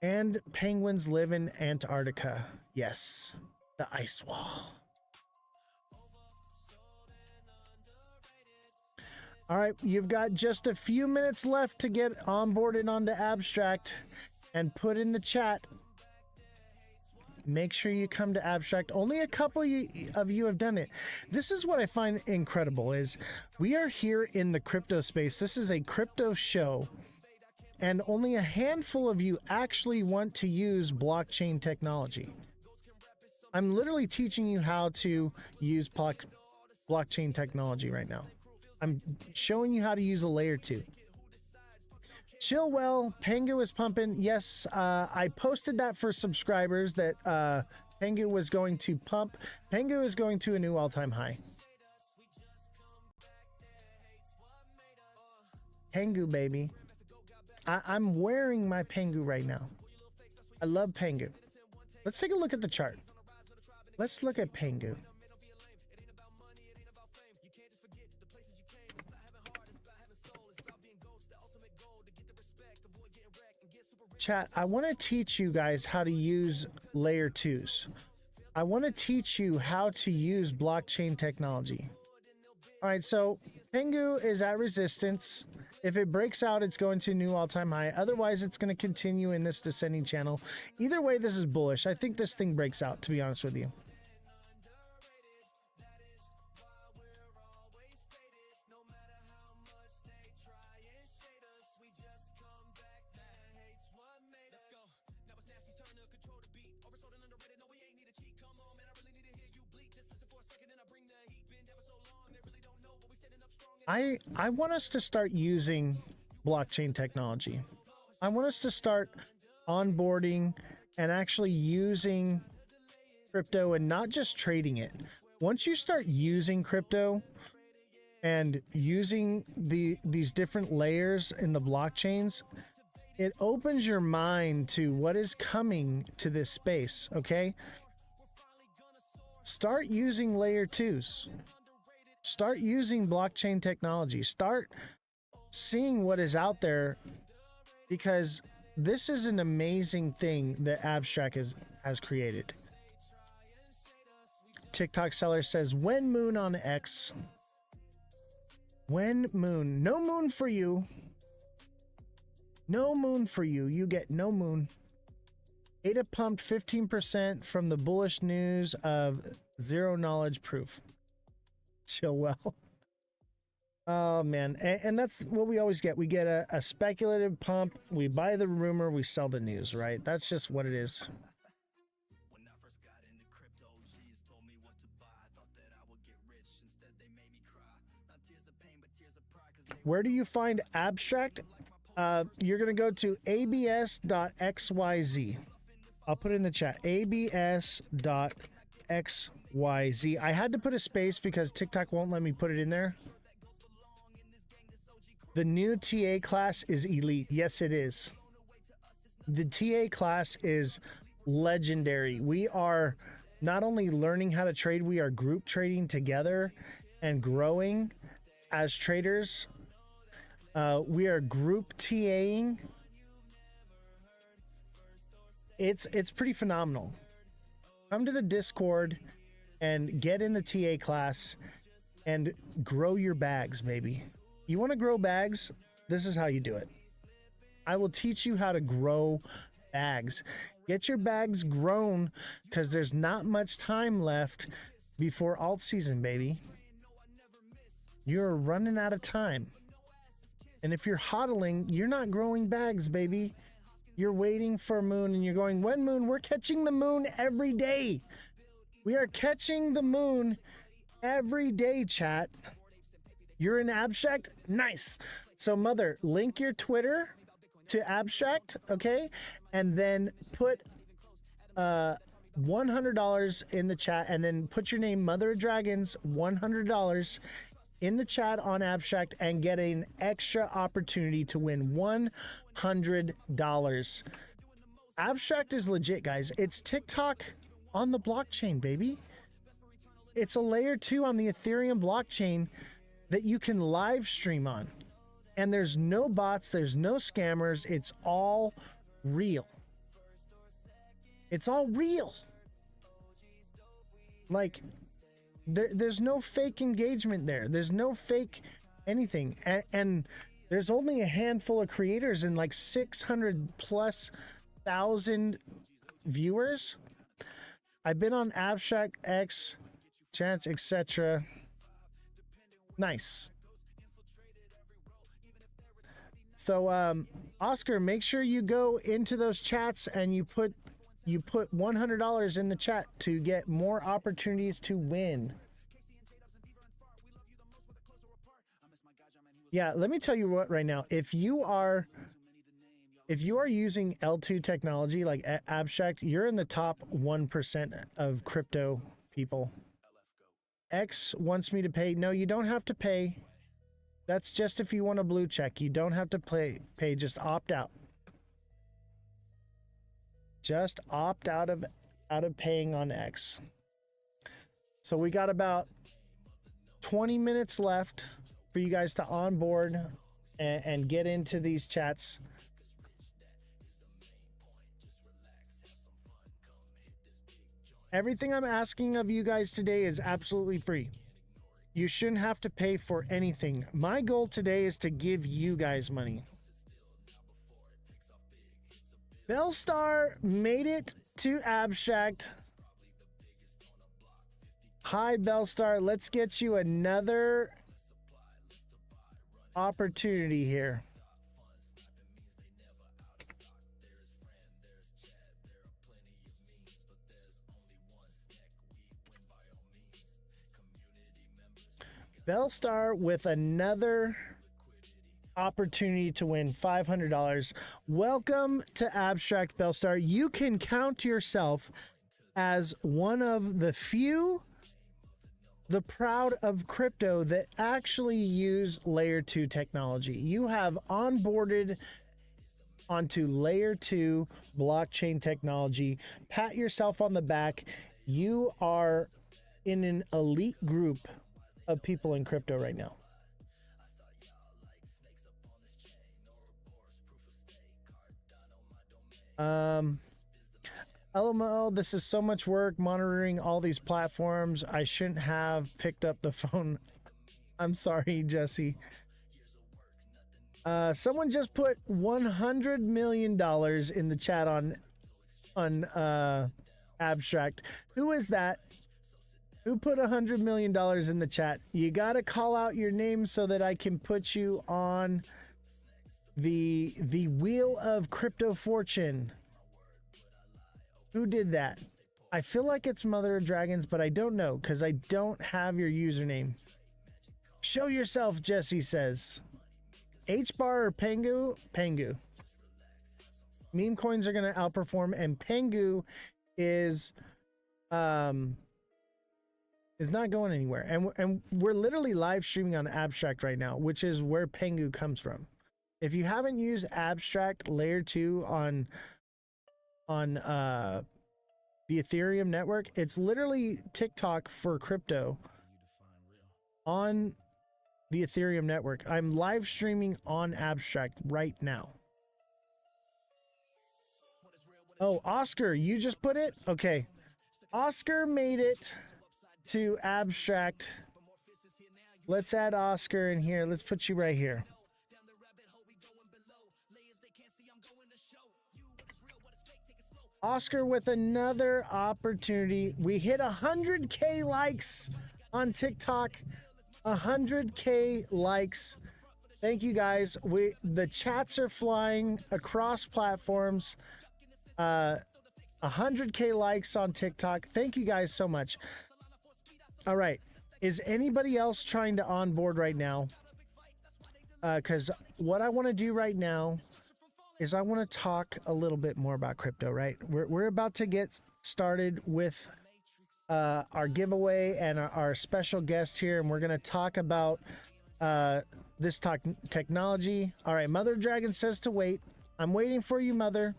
And penguins live in Antarctica. Yes, the ice wall. All right, you've got just a few minutes left to get onboarded onto Abstract, and put in the chat. Make sure you come to Abstract. Only a couple of you have done it. This is what I find incredible, is we are here in the crypto space. This is a crypto show, and only a handful of you actually want to use blockchain technology. I'm literally teaching you how to use blockchain technology right now. I'm showing you how to use a layer 2. Chill well, Pengu is pumping. Yes, I posted that for subscribers that Pengu was going to pump. Pengu is going to a new all-time high. Pengu, baby. I'm wearing my Pengu right now. I love Pengu. Let's take a look at the chart. Let's look at Pengu. Chat, I want to teach you guys how to use layer 2s. I want to teach you how to use blockchain technology. All right, so Pengu is at resistance. If it breaks out, it's going to a new all-time high. Otherwise, it's going to continue in this descending channel. Either way, this is bullish. I think this thing breaks out, to be honest with you. I want us to start using blockchain technology. I want us to start onboarding and actually using crypto and not just trading it. Once you start using crypto and using these different layers in the blockchains, it opens your mind to what is coming to this space, okay? Start using layer 2s. Start using blockchain technology. Start seeing what is out there, because this is an amazing thing that Abstract has created. TikTok seller says, when moon on X? When moon? No moon for you. No moon for you. You get no moon. ADA pumped 15% from the bullish news of zero knowledge proof. Chill well. Oh man, and that's what we always get. We get a speculative pump, we buy the rumor, we sell the news, right? That's just what it is. When I first got into crypto, G's told me what to buy. I thought that I would get rich, instead they made me cry. Not tears of pain, but tears of pride. Where do you find Abstract? You're gonna go to abs.xyz. I'll put it in the chat. abs.xyz. I had to put a space because TikTok won't let me put it in there. The new TA class is elite. Yes, it is. The TA class is legendary. We are not only learning how to trade, we are group trading together and growing as traders. We are group TAing. It's pretty phenomenal. Come to the Discord and get in the TA class and grow your bags, baby. You want to grow bags? This is how you do it. I will teach you how to grow bags. Get your bags grown, because there's not much time left before alt season, baby. You're running out of time. And if you're hodling, you're not growing bags, baby. You're waiting for a moon and you're going, when moon? We're catching the moon every day. We are catching the moon every day, chat. You're in Abstract? Nice. So mother, link your Twitter to Abstract, okay? And then put $100 in the chat, and then put your name, Mother of Dragons, $100 in the chat on Abstract, and get an extra opportunity to win $100. Abstract is legit, guys. It's TikTok on the blockchain, baby. It's a layer 2 on the Ethereum blockchain that you can live stream on. And there's no bots, there's no scammers. It's all real. It's all real. Like, there's no fake engagement there. There's no fake anything. And there's only a handful of creators and like 600,000+ viewers. I've been on Abstract X, Chance, etc. Nice. So Oscar, make sure you go into those chats and you put $100 in the chat to get more opportunities to win. Yeah, let me tell you what right now. If you are using L2 technology like Abstract, you're in the top 1% of crypto people. X wants me to pay. No, you don't have to pay. That's just if you want a blue check. You don't have to pay. Just opt out. Just opt out of paying on X. So we got about 20 minutes left for you guys to onboard and get into these chats. Everything I'm asking of you guys today is absolutely free. You shouldn't have to pay for anything. My goal today is to give you guys money. Bellstar made it to Abstract. Hi, Bellstar. Let's get you another opportunity here. Bellstar with another opportunity to win $500. Welcome to Abstract, Bellstar. You can count yourself as one of the few, the proud of crypto that actually use layer 2 technology. You have onboarded onto layer 2 blockchain technology. Pat yourself on the back. You are in an elite group of people in crypto right now. LML, this is so much work monitoring all these platforms. I shouldn't have picked up the phone. I'm sorry, Jesse. Someone just put $100 million in the chat on Abstract. Who is that? Who put $100 million in the chat? You got to call out your name so that I can put you on the Wheel of Crypto Fortune. Who did that? I feel like it's Mother of Dragons, but I don't know because I don't have your username. Show yourself, Jesse says. H-bar or Pengu? Pengu. Meme coins are going to outperform, and Pengu is not going anywhere. And we're literally live streaming on Abstract right now, which is where Pengu comes from. If you haven't used Abstract layer 2 on the Ethereum network, it's literally TikTok for crypto on the Ethereum network. I'm live streaming on Abstract right now. Oh, Oscar, you just put it? Okay. Oscar made it to Abstract. Let's add Oscar in here. Let's put you right here. Oscar with another opportunity. We hit 100K likes on TikTok. 100K likes. Thank you guys. The chats are flying across platforms. 100K likes on TikTok. Thank you guys so much. All right. Is anybody else trying to onboard right now? Because what I want to do right now is I want to talk a little bit more about crypto, right? We're about to get started with our giveaway and our special guest here, and we're going to talk about this technology. All right, Mother Dragon says to wait. I'm waiting for you, Mother.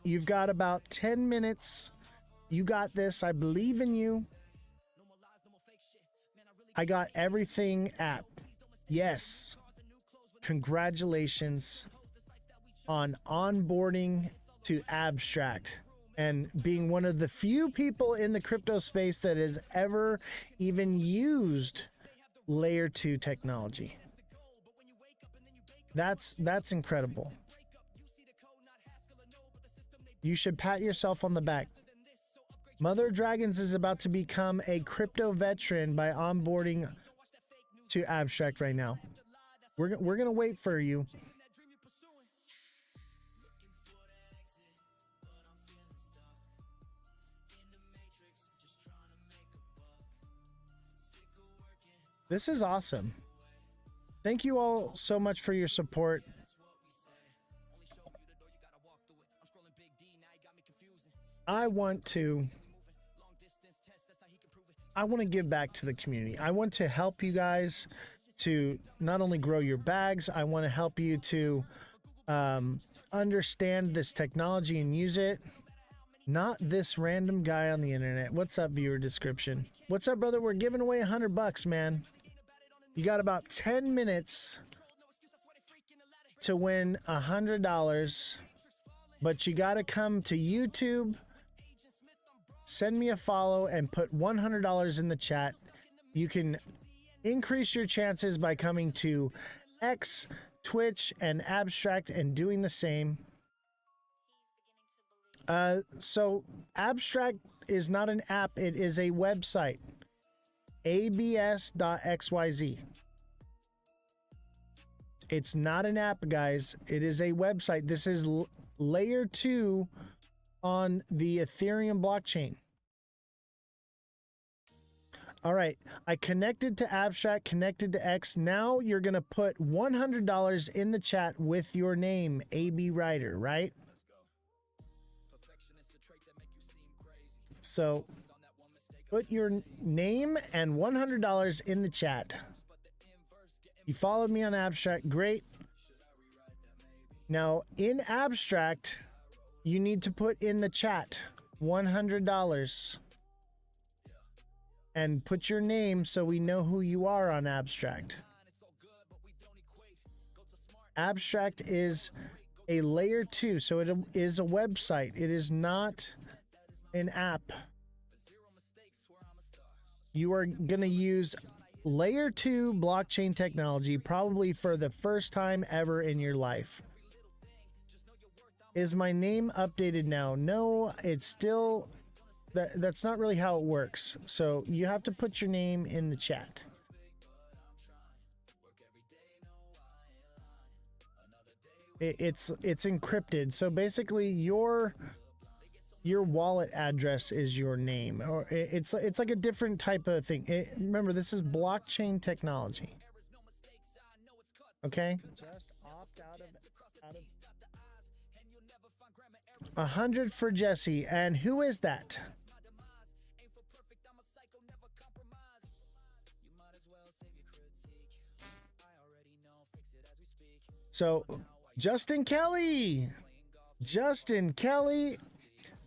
You've got about 10 minutes. You got this. I believe in you. I got everything app. Yes. Congratulations on onboarding to Abstract and being one of the few people in the crypto space that has ever even used layer 2 technology. That's incredible. You should pat yourself on the back. Mother Dragons is about to become a crypto veteran by onboarding to Abstract right now. We're going to wait for you. This is awesome. Thank you all so much for your support. I want to give back to the community. I want to help you guys to not only grow your bags, I want to help you to understand this technology and use it. Not this random guy on the internet. What's up, viewer description? What's up, brother? We're giving away $100, man. You got about 10 minutes to win $100, but you got to come to YouTube, send me a follow, and put $100 in the chat. You can increase your chances by coming to X, Twitch, and Abstract and doing the same. So Abstract is not an app, it is a website. abs.xyz. It's not an app, guys. It is a website. This is layer 2 on the Ethereum blockchain. All right, I connected to Abstract, connected to X. Now you're going to put $100 in the chat with your name, AB Writer, right? So put your name and $100 in the chat. You followed me on Abstract, great. Now in Abstract, you need to put in the chat $100 and put your name so we know who you are on Abstract. Abstract is a layer 2, so it is a website. It is not an app. You are going to use layer 2 blockchain technology probably for the first time ever in your life. Is my name updated now? No, it's still... That's not really how it works. So you have to put your name in the chat. It's encrypted. So basically your wallet address is your name, or it's like a different type of thing. Remember, this is blockchain technology. Okay. Just opt out of 100 for Jesse. And who is that? So Justin Kelly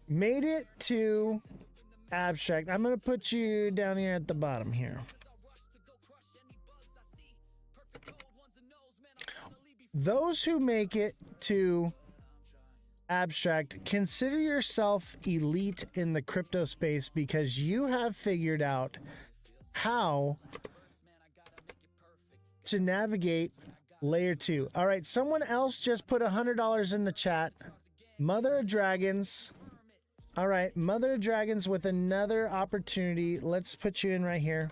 made it to Abstract. I'm going to put you down here at the bottom here. Those who make it to Abstract, consider yourself elite in the crypto space because you have figured out how to navigate layer 2. All right, someone else just put $100 in the chat. Mother of Dragons. All right, Mother of Dragons with another opportunity. Let's put you in right here.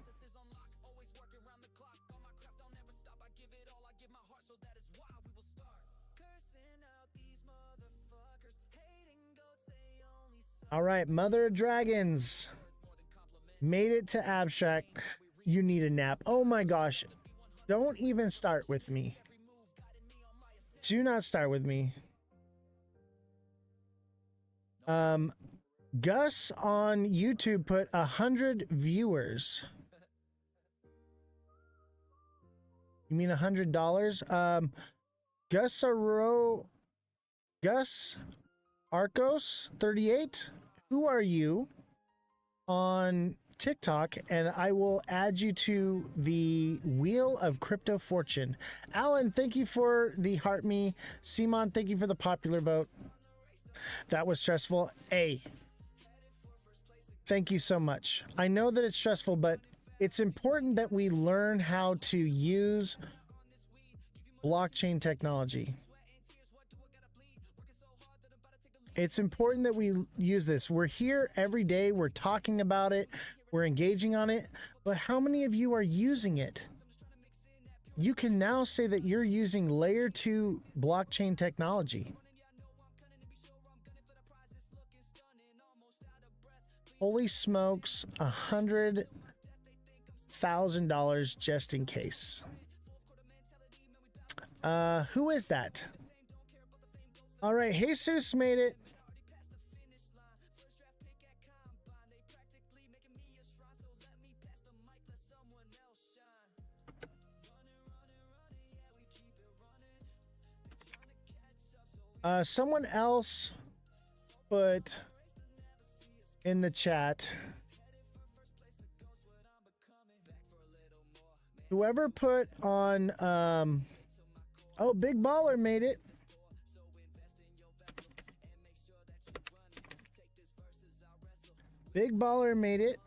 All right, Mother of Dragons made it to Abstract. You need a nap. Oh my gosh. Don't even start with me. Do not start with me. Gus on YouTube put 100 viewers. You mean $100? Gus Arcos 38. Who are you on TikTok? And I will add you to the Wheel of Crypto Fortune. Alan, thank you for the heart me. Simon, thank you for the popular vote. That was stressful. Thank you so much. I know that it's stressful, but it's important that we learn how to use blockchain technology. It's important that we use this. We're here every day. We're talking about it. We're engaging on it. But how many of you are using it? You can now say that you're using layer 2 blockchain technology. Holy smokes, $100,000 just in case. Who is that? All right, Jesus made it. Someone else put in the chat. Whoever put on oh, Big Baller made it. Big Baller made it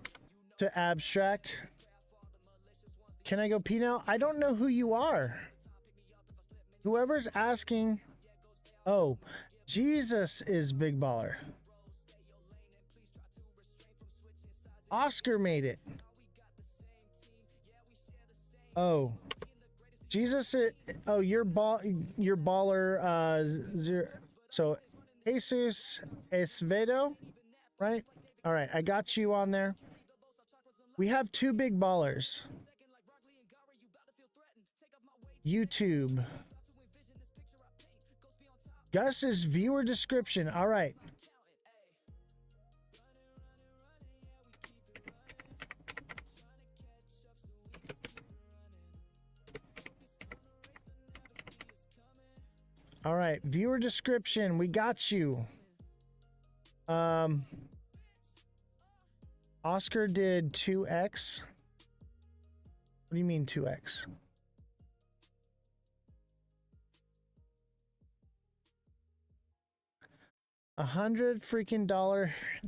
to abstract. Can I go pee now? I don't know who you are. Whoever's asking. Oh, Jesus is Big Baller. Oscar made it. Oh, Jesus. Oh, you're baller. Zero. So, Jesus Esvedo, right? All right, I got you on there. We have two big ballers. YouTube. Gus's viewer description. All right. All right, viewer description. We got you. Oscar did 2x. What do you mean 2x? $100 freaking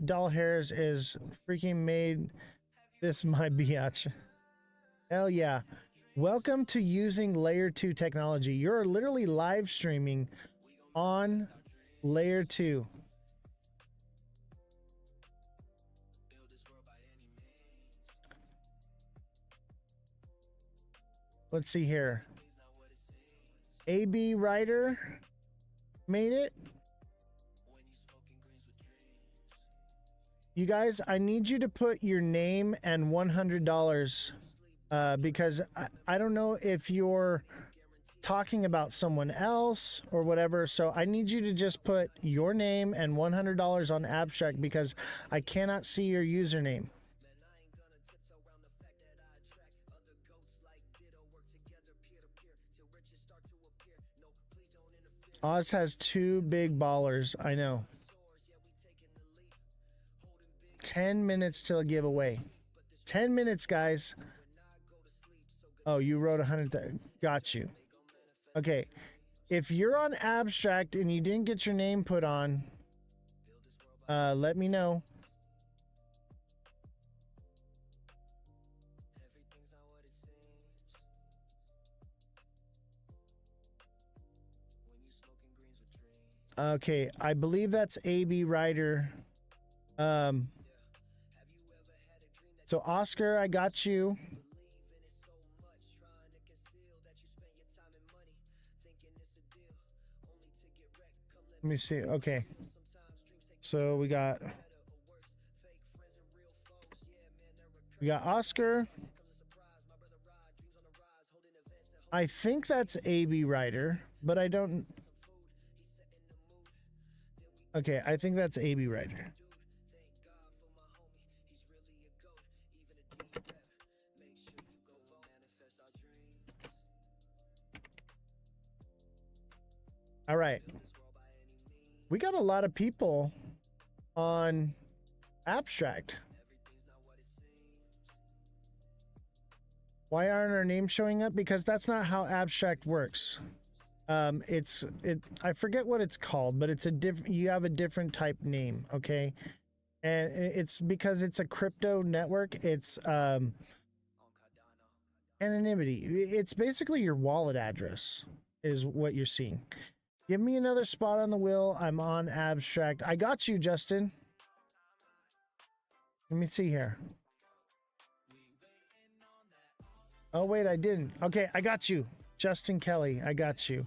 doll hairs is freaking made this my biatch. Hell yeah. Welcome to using layer 2 technology. You're literally live streaming on layer 2. Let's see here. AB Writer made it. You guys, I need you to put your name and $100 because I don't know if you're talking about someone else or whatever. So I need you to just put your name and $100 on abstract because I cannot see your username. Oz has two big ballers. I know. 10 minutes till giveaway. 10 minutes, guys. Oh, you wrote 100. Got you. Okay. If you're on abstract and you didn't get your name put on, let me know. Okay, I believe that's AB Writer. So Oscar, I got you. Let me see. Okay. So we got Oscar. I think that's AB Writer, but I don't. Okay, I think that's AB Writer. All right. We got a lot of people on abstract. Why aren't our names showing up? Because that's not how abstract works. I forget what it's called, but it's a different, you have a different type name, okay? And it's because it's a crypto network. It's anonymity. It's basically your wallet address is what you're seeing. Give me another spot on the wheel. I'm on abstract. I got you, Justin. Let me see here. Oh, wait, I didn't. Okay, I got you. Justin Kelly, I got you.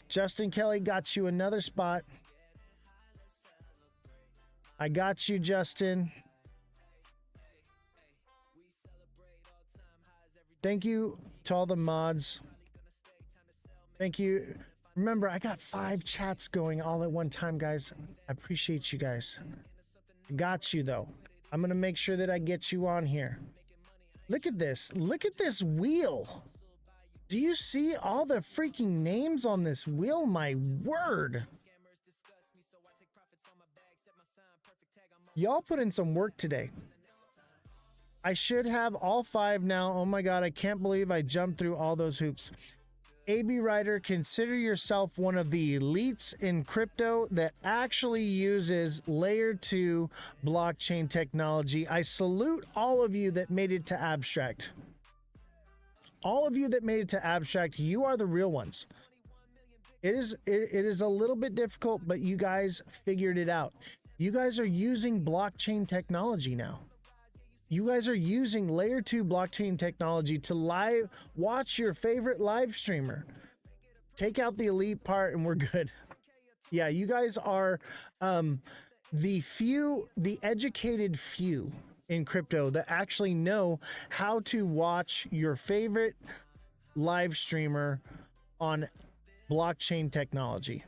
Justin Kelly got you another spot. I got you, Justin. Thank you to all the mods. Thank you. Remember, I got 5 chats going all at one time, guys. I appreciate you guys. I got you, though. I'm going to make sure that I get you on here. Look at this. Look at this wheel. Do you see all the freaking names on this wheel? My word. Y'all put in some work today. I should have all 5 now. Oh my God, I can't believe I jumped through all those hoops. AB Writer, consider yourself one of the elites in crypto that actually uses layer 2 blockchain technology. I salute all of you that made it to abstract. All of you that made it to abstract, you are the real ones. It is a little bit difficult, but you guys figured it out. You guys are using blockchain technology now. You guys are using layer 2 blockchain technology to watch your favorite live streamer. Take out the elite part and we're good. Yeah, you guys are the educated few in crypto that actually know how to watch your favorite live streamer on blockchain technology.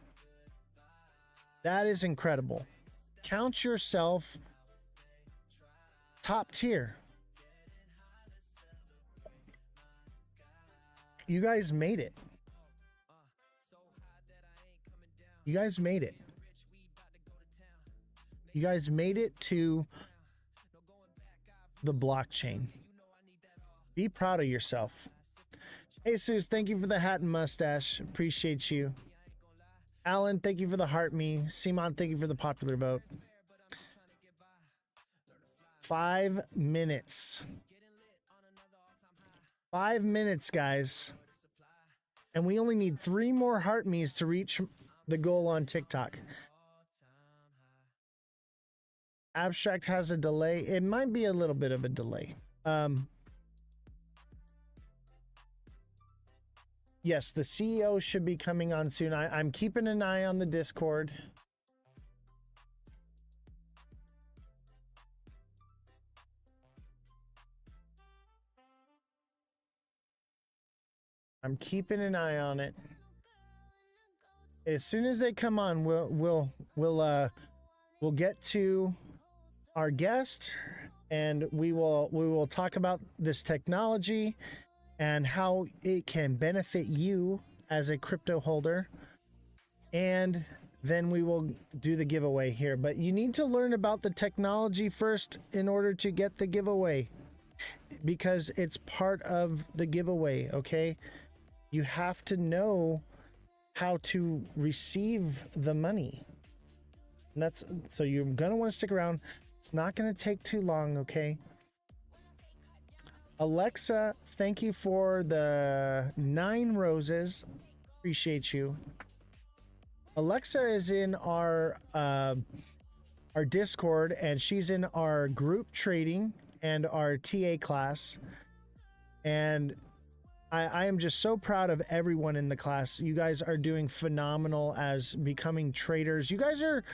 That is incredible. Count yourself top tier. You guys made it. You guys made it. You guys made it to the blockchain. Be proud of yourself. Hey, Seuss, thank you for the hat and mustache. Appreciate you. Alan, thank you for the heart me. Simon, thank you for the popular vote. 5 minutes. 5 minutes, guys. And we only need 3 more heart me's to reach the goal on TikTok. Abstract has a delay. It might be a little bit of a delay. Yes, the CEO should be coming on soon. I'm keeping an eye on the Discord. I'm keeping an eye on it. As soon as they come on, we'll get to our guest, and we will talk about this technology and how it can benefit you as a crypto holder, and then we will do the giveaway here. But you need to learn about the technology first in order to get the giveaway, because it's part of the giveaway. Okay, you have to know how to receive the money. And that's so you're gonna want to stick around. It's not gonna take too long. Okay, Alexa, thank you for the 9 roses. Appreciate you. Alexa is in our Discord, and she's in our group trading and our TA class. And I am just so proud of everyone in the class. You guys are doing phenomenal as becoming traders. You guys are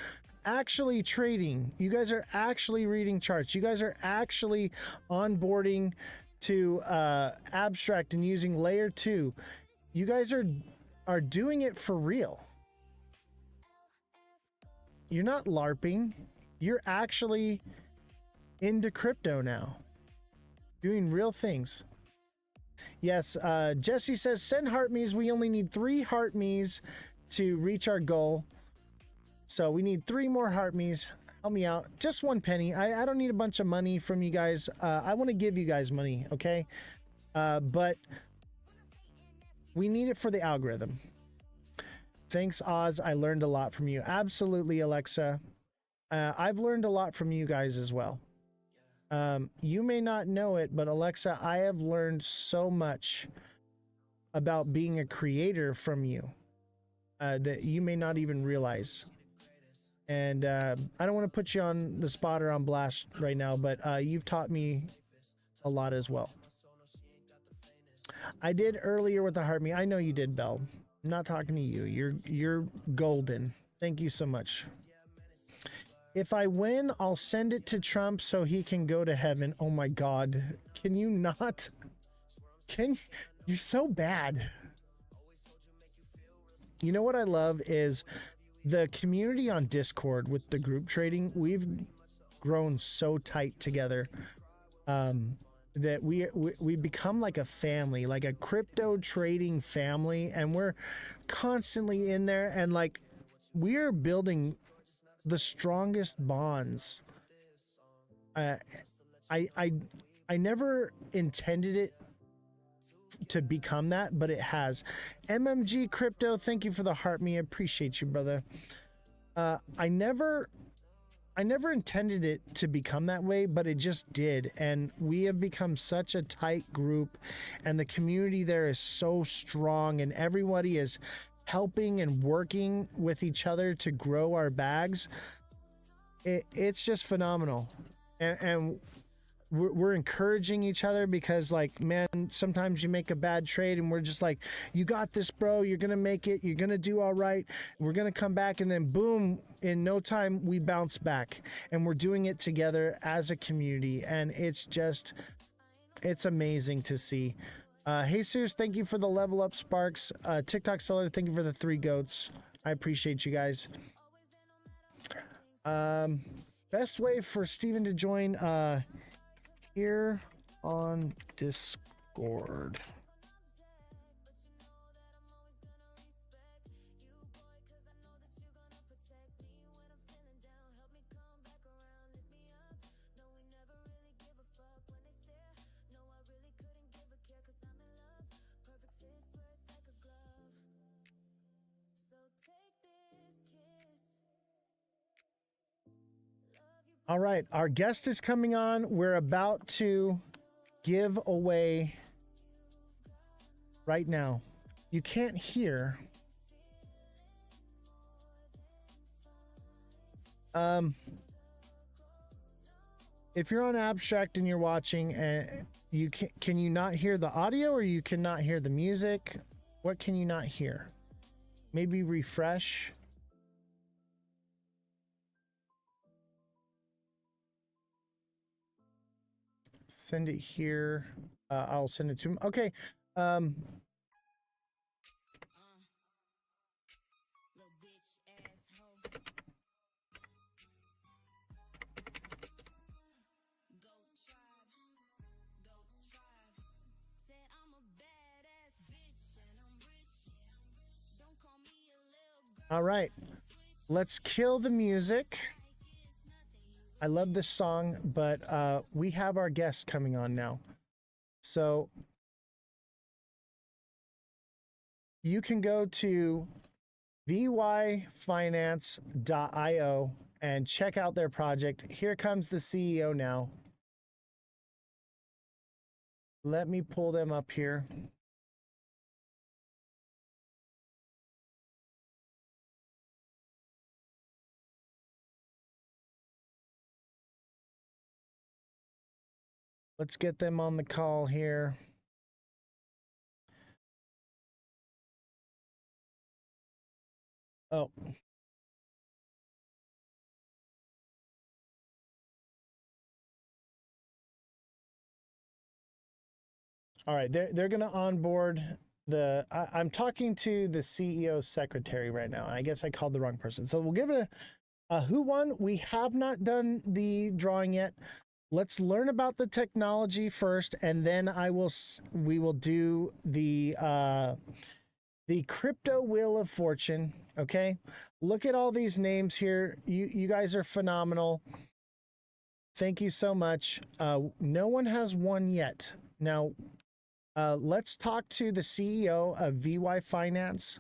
actually trading. You guys are actually reading charts. You guys are actually onboarding to abstract and using layer 2. You guys are doing it for real. You're not LARPing. You're actually into crypto now, doing real things. Yes, Jesse says, send heart me's. We only need 3 heart me's to reach our goal. So we need 3 more heart me's. Help me out. Just 1 penny. I don't need a bunch of money from you guys. I want to give you guys money, okay? But we need it for the algorithm. Thanks, Oz. I learned a lot from you. Absolutely, Alexa. I've learned a lot from you guys as well. You may not know it, but Alexa, I have learned so much about being a creator from you that you may not even realize. And I don't want to put you on the spot or on blast right now, but you've taught me a lot as well. I did earlier with the heart me. I know you did, Belle. I'm not talking to you. You're golden. Thank you so much. If I win, I'll send it to Trump so he can go to heaven. Oh my God. Can you not? You're so bad. You know what I love is the community on Discord with the group trading. We've grown so tight together. that we become like a family, like a crypto trading family, and we're constantly in there, and like we're building the strongest bonds. I I never intended it to become that, but it has. MMG Crypto, thank you for the heart, me. I appreciate you, brother. I never intended it to become that way, but it just did. And we have become such a tight group, and the community there is so strong, and everybody is helping and working with each other to grow our bags. It's just phenomenal. And we're encouraging each other, because like, man, sometimes you make a bad trade and we're just like, you got this, bro, you're gonna make it, you're gonna do all right, we're gonna come back, and then boom, in no time we bounce back, and we're doing it together as a community, and it's amazing to see. Hey Sears, thank you for the level up sparks. TikTok seller, thank you for the 3 goats. I appreciate you guys. Best way for Steven to join here on Discord. All right, our guest is coming on. We're about to give away right now. You can't hear. If you're on Abstract and you're watching, and can you not hear the audio, or you cannot hear the music? What can you not hear? Maybe refresh. Send it here. I'll send it to him. Okay. All right. Let's kill the music. I love this song, but we have our guest coming on now. So you can go to vyfinance.io and check out their project. Here comes the CEO now. Let me pull them up here. Let's get them on the call here. Oh. All right, they're going to onboard the. I'm talking to the CEO's secretary right now. I guess I called the wrong person. So we'll give it a who won. We have not done the drawing yet. Let's learn about the technology first, and then we will do the crypto wheel of fortune. Okay, look at all these names here. You guys are phenomenal. Thank you so much. No one has won yet. Now, let's talk to the CEO of VY Finance.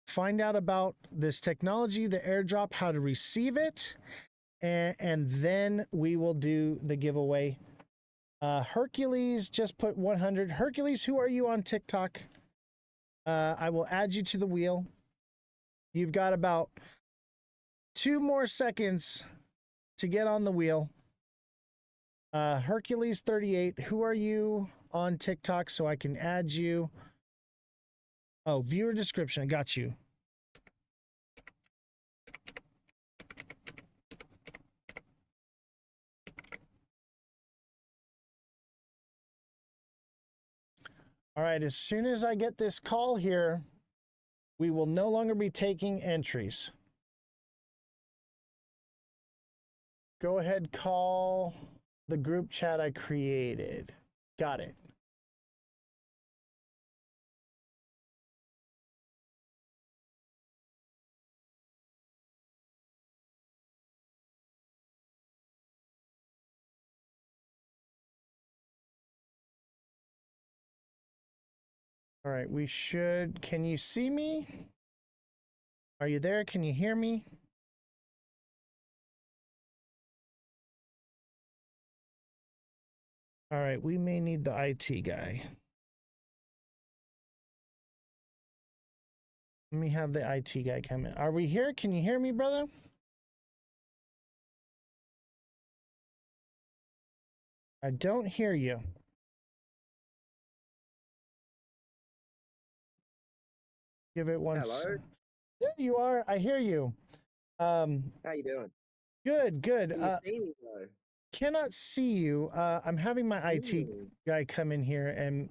Find out about this technology, the airdrop, how to receive it. And then we will do the giveaway. Hercules just put 100. Hercules, who are you on TikTok? I will add you to the wheel. You've got about 2 more seconds to get on the wheel. Hercules 38, who are you on TikTok so I can add you? Oh, viewer description. I got you. All right, as soon as I get this call here, we will no longer be taking entries. Go ahead, call the group chat I created. Got it. All right, we should. Can you see me? Are you there? Can you hear me? All right, we may need the IT guy. Let me have the IT guy come in. Are we here? Can you hear me, brother? I don't hear you. Give it one. Hello. There you are. I hear you. How you doing? Good, good. Can you see me though? Cannot see you. I'm having my IT guy come in here and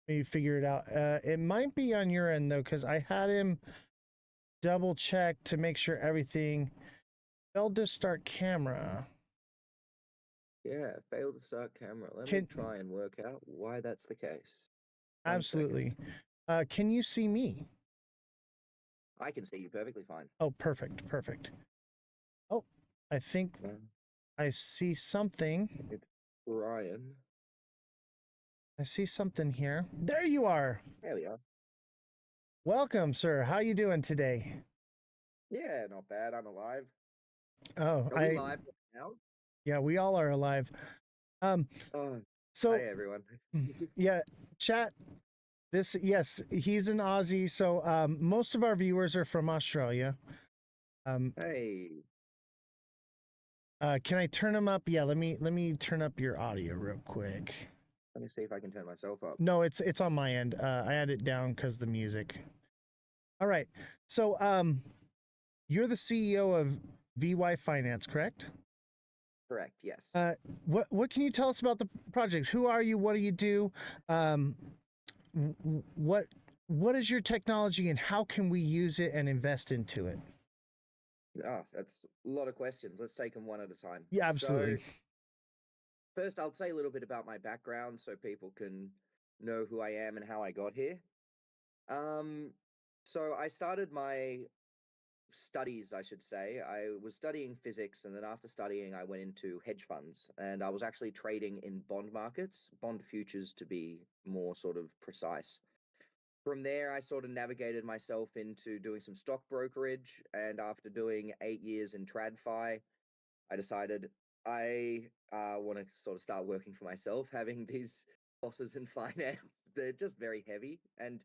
maybe figure it out. It might be on your end though, because I had him double check to make sure everything. Failed to start camera. Yeah, failed to start camera. Let me try and work out why that's the case. Absolutely. Can you see me? I can see you perfectly fine. Oh, perfect, perfect. Oh, I think I see something. It's Ryan. I see something here. There you are. There we are. Welcome, sir. How you doing today? Yeah, not bad. I'm alive. Oh, Are we live now? Yeah, we all are alive. So hi everyone. Yeah, chat. Yes, he's an Aussie. So most of our viewers are from Australia. Hey. Can I turn them up? Yeah, let me turn up your audio real quick. Let me see if I can turn myself up. No, it's on my end. I had it down because the music. All right. So you're the CEO of VY Finance, correct? Correct, yes. What can you tell us about the project? Who are you? What do you do? What is your technology and how can we use it and invest into it? That's a lot of questions. Let's take them one at a time. Yeah, absolutely. So, first, I'll say a little bit about my background so people can know who I am and how I got here. So I started my studies, I should say. I was studying physics, and then after studying, I went into hedge funds, and I was actually trading in bond markets, bond futures to be more sort of precise. From there, I sort of navigated myself into doing some stock brokerage, and after doing 8 years in TradFi, I decided I want to sort of start working for myself, having these bosses in finance. They're just very heavy, and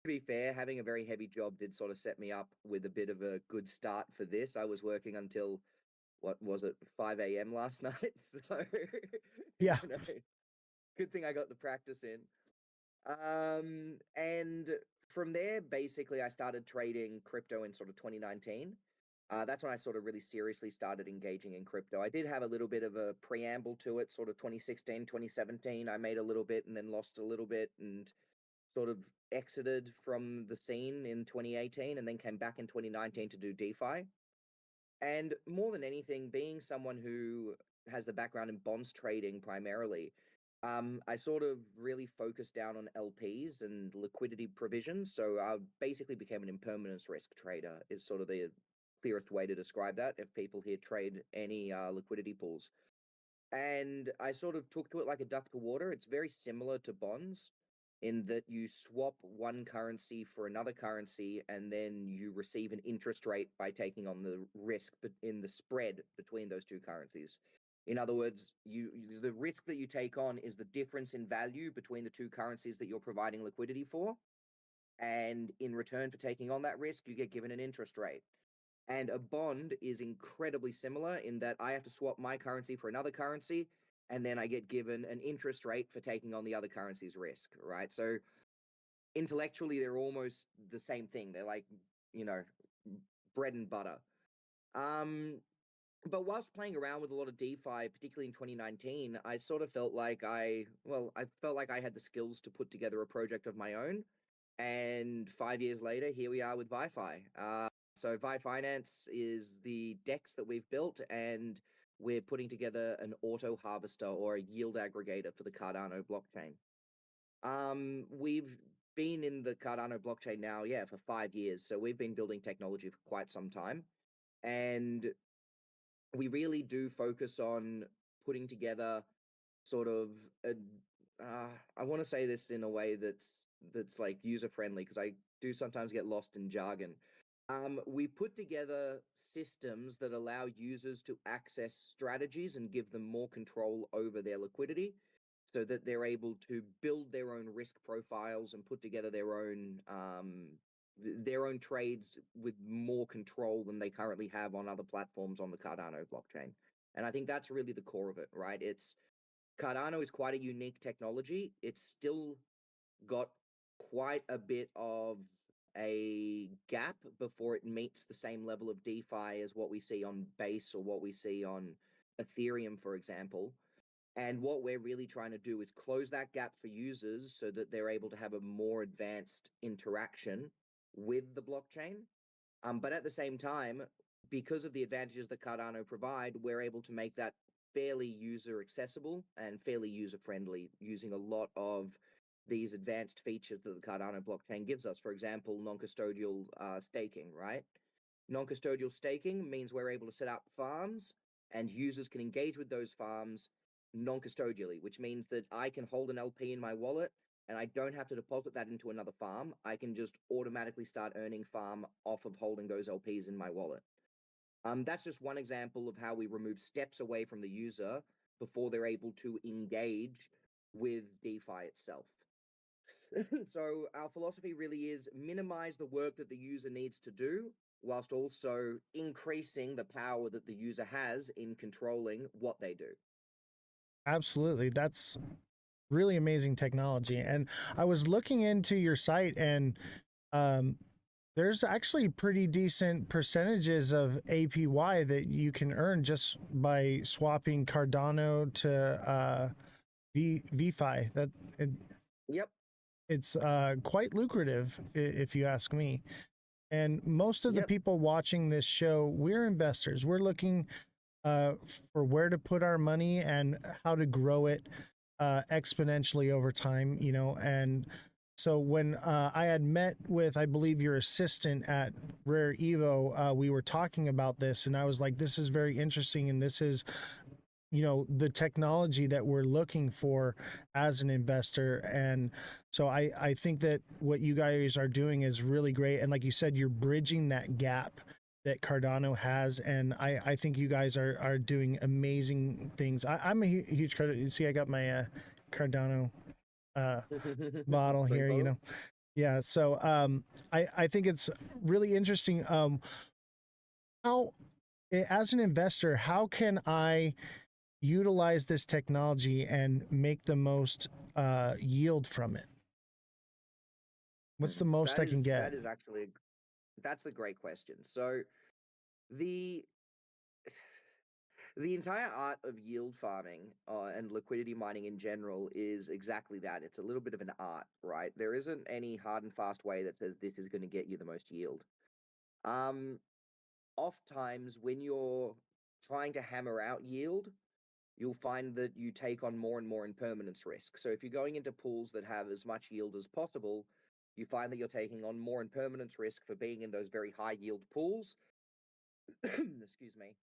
to be fair, having a very heavy job did sort of set me up with a bit of a good start for this. I was working until, what was it, 5 a.m. last night. So, yeah, good thing I got the practice in. And from there, basically, I started trading crypto in sort of 2019. That's when I sort of really seriously started engaging in crypto. I did have a little bit of a preamble to it, sort of 2016, 2017. I made a little bit and then lost a little bit and sort of exited from the scene in 2018 and then came back in 2019 to do DeFi. And more than anything, being someone who has the background in bonds trading primarily, I sort of really focused down on LPs and liquidity provisions. So I basically became an impermanence risk trader is sort of the clearest way to describe that if people here trade any liquidity pools. And I sort of took to it like a duck to water. It's very similar to bonds in that you swap one currency for another currency and then you receive an interest rate by taking on the risk in the spread between those two currencies. In other words, the risk that you take on is the difference in value between the two currencies that you're providing liquidity for. And in return for taking on that risk, you get given an interest rate. And a bond is incredibly similar in that I have to swap my currency for another currency, and then I get given an interest rate for taking on the other currency's risk, right? So intellectually, they're almost the same thing. They're like, bread and butter. But whilst playing around with a lot of DeFi, particularly in 2019, I sort of felt like I felt like I had the skills to put together a project of my own. And 5 years later, here we are with ViFi. So Vi Finance is the DEX that we've built, and we're putting together an auto harvester or a yield aggregator for the Cardano blockchain. We've been in the Cardano blockchain now, yeah, for 5 years. So we've been building technology for quite some time. And we really do focus on putting together sort of a, I want to say this in a way that's like user friendly, because I do sometimes get lost in jargon. We put together systems that allow users to access strategies and give them more control over their liquidity, so that they're able to build their own risk profiles and put together their own trades with more control than they currently have on other platforms on the Cardano blockchain. And I think that's really the core of it, right? Cardano is quite a unique technology. It's still got quite a bit of a gap before it meets the same level of DeFi as what we see on Base or what we see on Ethereum, for example. And what we're really trying to do is close that gap for users so that they're able to have a more advanced interaction with the blockchain. But at the same time, because of the advantages that Cardano provide, we're able to make that fairly user accessible and fairly user friendly, using a lot of these advanced features that the Cardano blockchain gives us. For example, non-custodial staking, right? Non-custodial staking means we're able to set up farms and users can engage with those farms non-custodially, which means that I can hold an LP in my wallet and I don't have to deposit that into another farm. I can just automatically start earning farm off of holding those LPs in my wallet. That's just one example of how we remove steps away from the user before they're able to engage with DeFi itself. So our philosophy really is minimize the work that the user needs to do, whilst also increasing the power that the user has in controlling what they do. Absolutely. That's really amazing technology. And I was looking into your site, and there's actually pretty decent percentages of APY that you can earn just by swapping Cardano to VFi. Yep. It's quite lucrative, if you ask me. And most of the people watching this show, we're investors. We're looking for where to put our money and how to grow it exponentially over time, you know. And so when I had met with, I believe, your assistant at Rare Evo, we were talking about this, and I was like, this is very interesting, and this is, you know, the technology that we're looking for as an investor. And so I think that what you guys are doing is really great. And like you said, you're bridging that gap that Cardano has, and I think you guys are doing amazing things. I'm a huge Cardano. You see, I got my Cardano bottle here, you know. Yeah, so I think it's really interesting. How, as an investor, how can I utilize this technology and make the most yield from it? What's the most I can get? That's a great question. So the entire art of yield farming and liquidity mining in general is exactly that. It's a little bit of an art, right? There isn't any hard and fast way that says this is going to get you the most yield. Oftentimes, when you're trying to hammer out yield, you'll find that you take on more and more impermanence risk. So if you're going into pools that have as much yield as possible, you find that you're taking on more impermanence risk for being in those very high yield pools. Excuse me.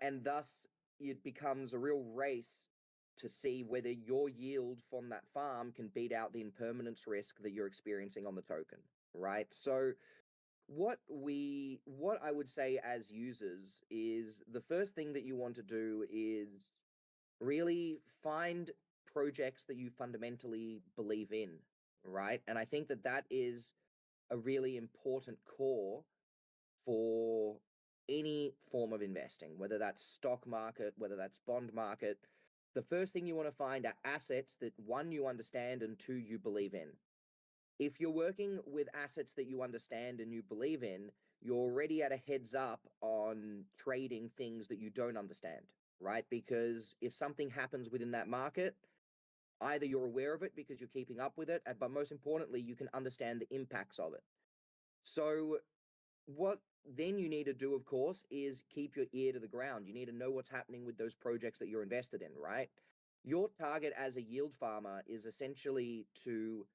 And thus, it becomes a real race to see whether your yield from that farm can beat out the impermanence risk that you're experiencing on the token, right? So what I would say as users is the first thing that you want to do is really find projects that you fundamentally believe in, right? And I think that that is a really important core for any form of investing, whether that's stock market, whether that's bond market. The first thing you want to find are assets that, one, you understand, and two, you believe in. If you're working with assets that you understand and you believe in, you're already at a heads up on trading things that you don't understand, right? Because if something happens within that market, either you're aware of it because you're keeping up with it, but most importantly, you can understand the impacts of it. So what then you need to do, of course, is keep your ear to the ground. You need to know what's happening with those projects that you're invested in, right? Your target as a yield farmer is essentially to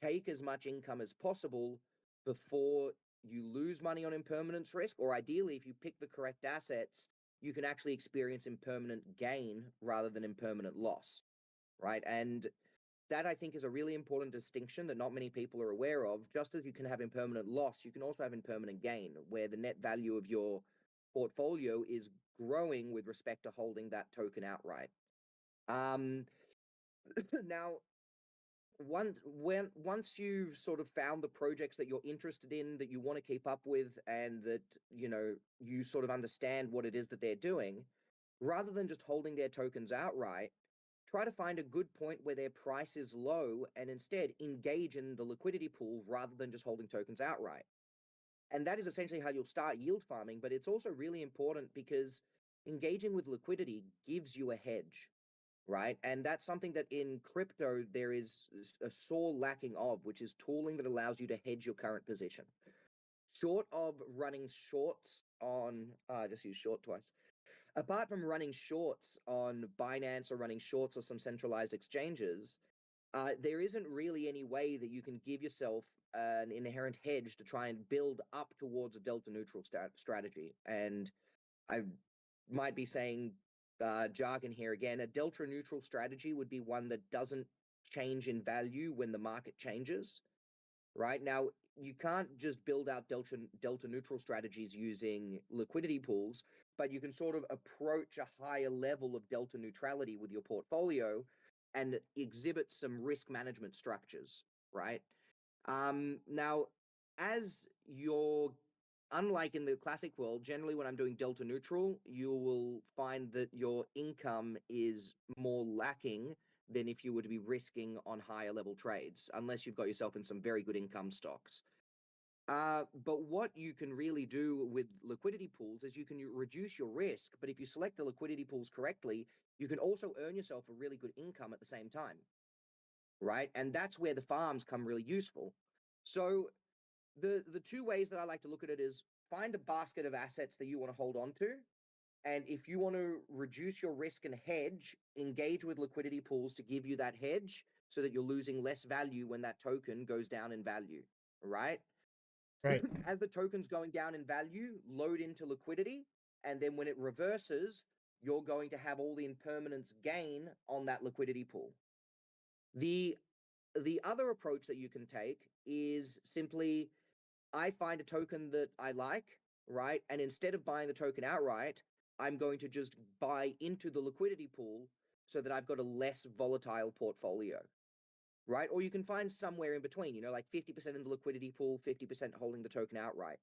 take as much income as possible before you lose money on impermanence risk, or ideally, if you pick the correct assets, you can actually experience impermanent gain rather than impermanent loss, right? And that I think is a really important distinction that not many people are aware of. Just as you can have impermanent loss, you can also have impermanent gain, where the net value of your portfolio is growing with respect to holding that token outright. Now, once you've sort of found the projects that you're interested in, that you want to keep up with, and that you sort of understand what it is that they're doing, rather than just holding their tokens outright, try to find a good point where their price is low and instead engage in the liquidity pool rather than just holding tokens outright. And that is essentially how you'll start yield farming, but it's also really important because engaging with liquidity gives you a hedge, right? And that's something that in crypto there is a sore lacking of, which is tooling that allows you to hedge your current position. Short of running shorts on, I just used short twice. Apart from running shorts on Binance or running shorts or some centralized exchanges, there isn't really any way that you can give yourself an inherent hedge to try and build up towards a delta neutral strategy. And I might be saying jargon here again. A delta neutral strategy would be one that doesn't change in value when the market changes, right? Now, you can't just build out delta neutral strategies using liquidity pools, but you can sort of approach a higher level of delta neutrality with your portfolio and exhibit some risk management structures, right? Now, as you're unlike in the classic world, generally when I'm doing delta neutral, you will find that your income is more lacking than if you were to be risking on higher level trades, unless you've got yourself in some very good income stocks. But what you can really do with liquidity pools is you can reduce your risk, but if you select the liquidity pools correctly, you can also earn yourself a really good income at the same time, right? And that's where the farms come really useful. So the two ways that I like to look at it is find a basket of assets that you want to hold on to. And if you want to reduce your risk and hedge, engage with liquidity pools to give you that hedge so that you're losing less value when that token goes down in value, right? Right. As the token's going down in value, load into liquidity. And then when it reverses, you're going to have all the impermanence gain on that liquidity pool. The other approach that you can take is simply, I find a token that I like, right? And instead of buying the token outright, I'm going to just buy into the liquidity pool so that I've got a less volatile portfolio, right? Or you can find somewhere in between, like 50% in the liquidity pool, 50% holding the token outright.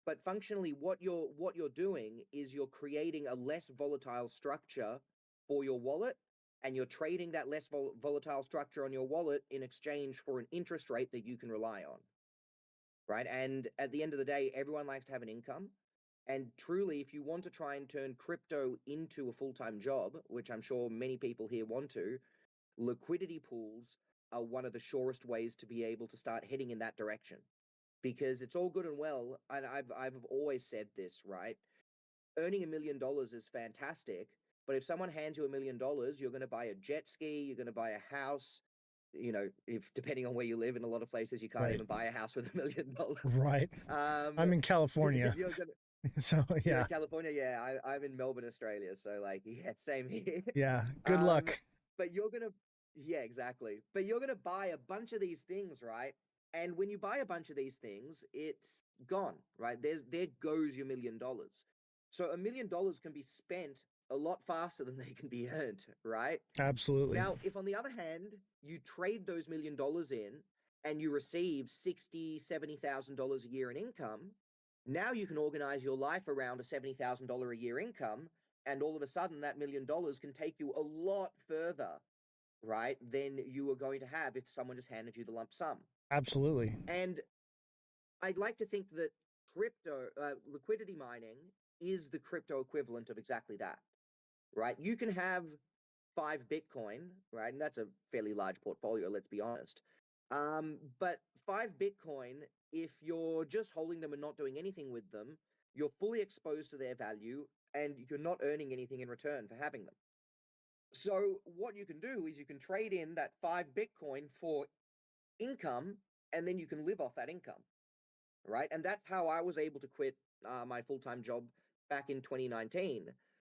But functionally, what you're doing is you're creating a less volatile structure for your wallet, and you're trading that less volatile structure on your wallet in exchange for an interest rate that you can rely on, right? And at the end of the day, everyone likes to have an income. And truly, if you want to try and turn crypto into a full-time job, which I'm sure many people here want to, liquidity pools are one of the surest ways to be able to start heading in that direction. Because it's all good and well, and I've always said this, right? Earning $1 million is fantastic, but if someone hands you $1 million, you're going to buy a jet ski, you're going to buy a house. If depending on where you live, in a lot of places, you can't Right. even buy a house with $1 million. Right. I'm in California. You're gonna, So you're yeah. in California, yeah. I'm in Melbourne, Australia. So like, yeah, same here. Yeah. Good luck. But yeah, exactly. But you're gonna buy a bunch of these things, right? And when you buy a bunch of these things, it's gone, right? There goes your $1 million. So $1 million can be spent a lot faster than they can be earned, right? Absolutely. Now, if on the other hand, you trade those $1 million in and you receive $60,000, $70,000 a year in income, now you can organize your life around a $70,000 a year income, and all of a sudden that $1 million can take you a lot further, right, than you were going to have if someone just handed you the lump sum. Absolutely. And I'd like to think that liquidity mining is the crypto equivalent of exactly that, right? You can have 5 Bitcoin, right? And that's a fairly large portfolio, let's be honest. But 5 Bitcoin, if you're just holding them and not doing anything with them, you're fully exposed to their value, and you're not earning anything in return for having them. So what you can do is you can trade in that 5 Bitcoin for income, and then you can live off that income, right? And that's how I was able to quit my full-time job back in 2019,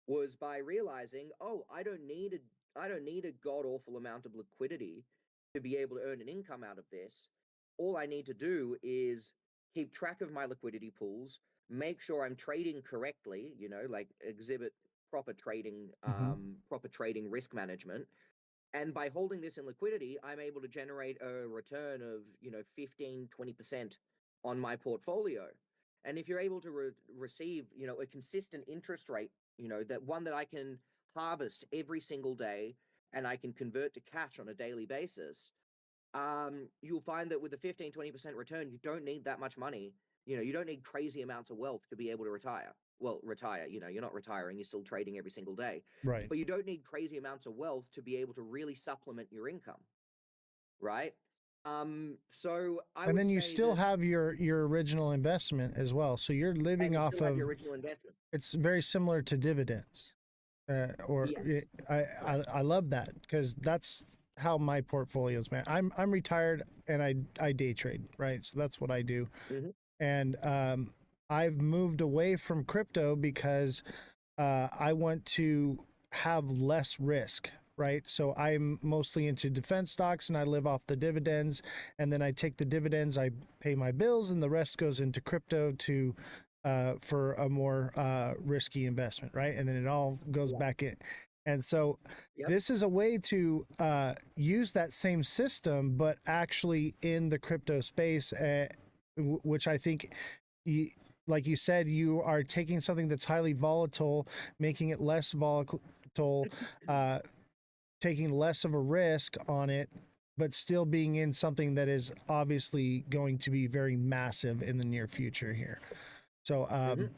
was by realizing, oh, I don't need a god awful amount of liquidity to be able to earn an income out of this. All I need to do is keep track of my liquidity pools, make sure I'm trading correctly, like exhibit proper trading risk management. And by holding this in liquidity, I'm able to generate a return of 15-20% on my portfolio. And if you're able to receive a consistent interest rate, that one that I can harvest every single day and I can convert to cash on a daily basis, you'll find that with a 15-20% return, you don't need that much money. You don't need crazy amounts of wealth to be able to retire. Well, retire, you're not retiring, you're still trading every single day. Right. But you don't need crazy amounts of wealth to be able to really supplement your income, right? So I And would then you say still that, have your original investment as well. So you're and living you off still have of, your original investment. it's very similar to dividends. Yes. I love that, because that's how my portfolio's, man. I'm retired and I day trade, right? So that's what I do. Mhm. And I've moved away from crypto because I want to have less risk, right? So I'm mostly into defense stocks and I live off the dividends. And then I take the dividends, I pay my bills, and the rest goes into crypto to for a more risky investment, right? And then it all goes back in. And so this is a way to use that same system, but actually in the crypto space, which I think, like you said, you are taking something that's highly volatile, making it less volatile, taking less of a risk on it, but still being in something that is obviously going to be very massive in the near future here. So, And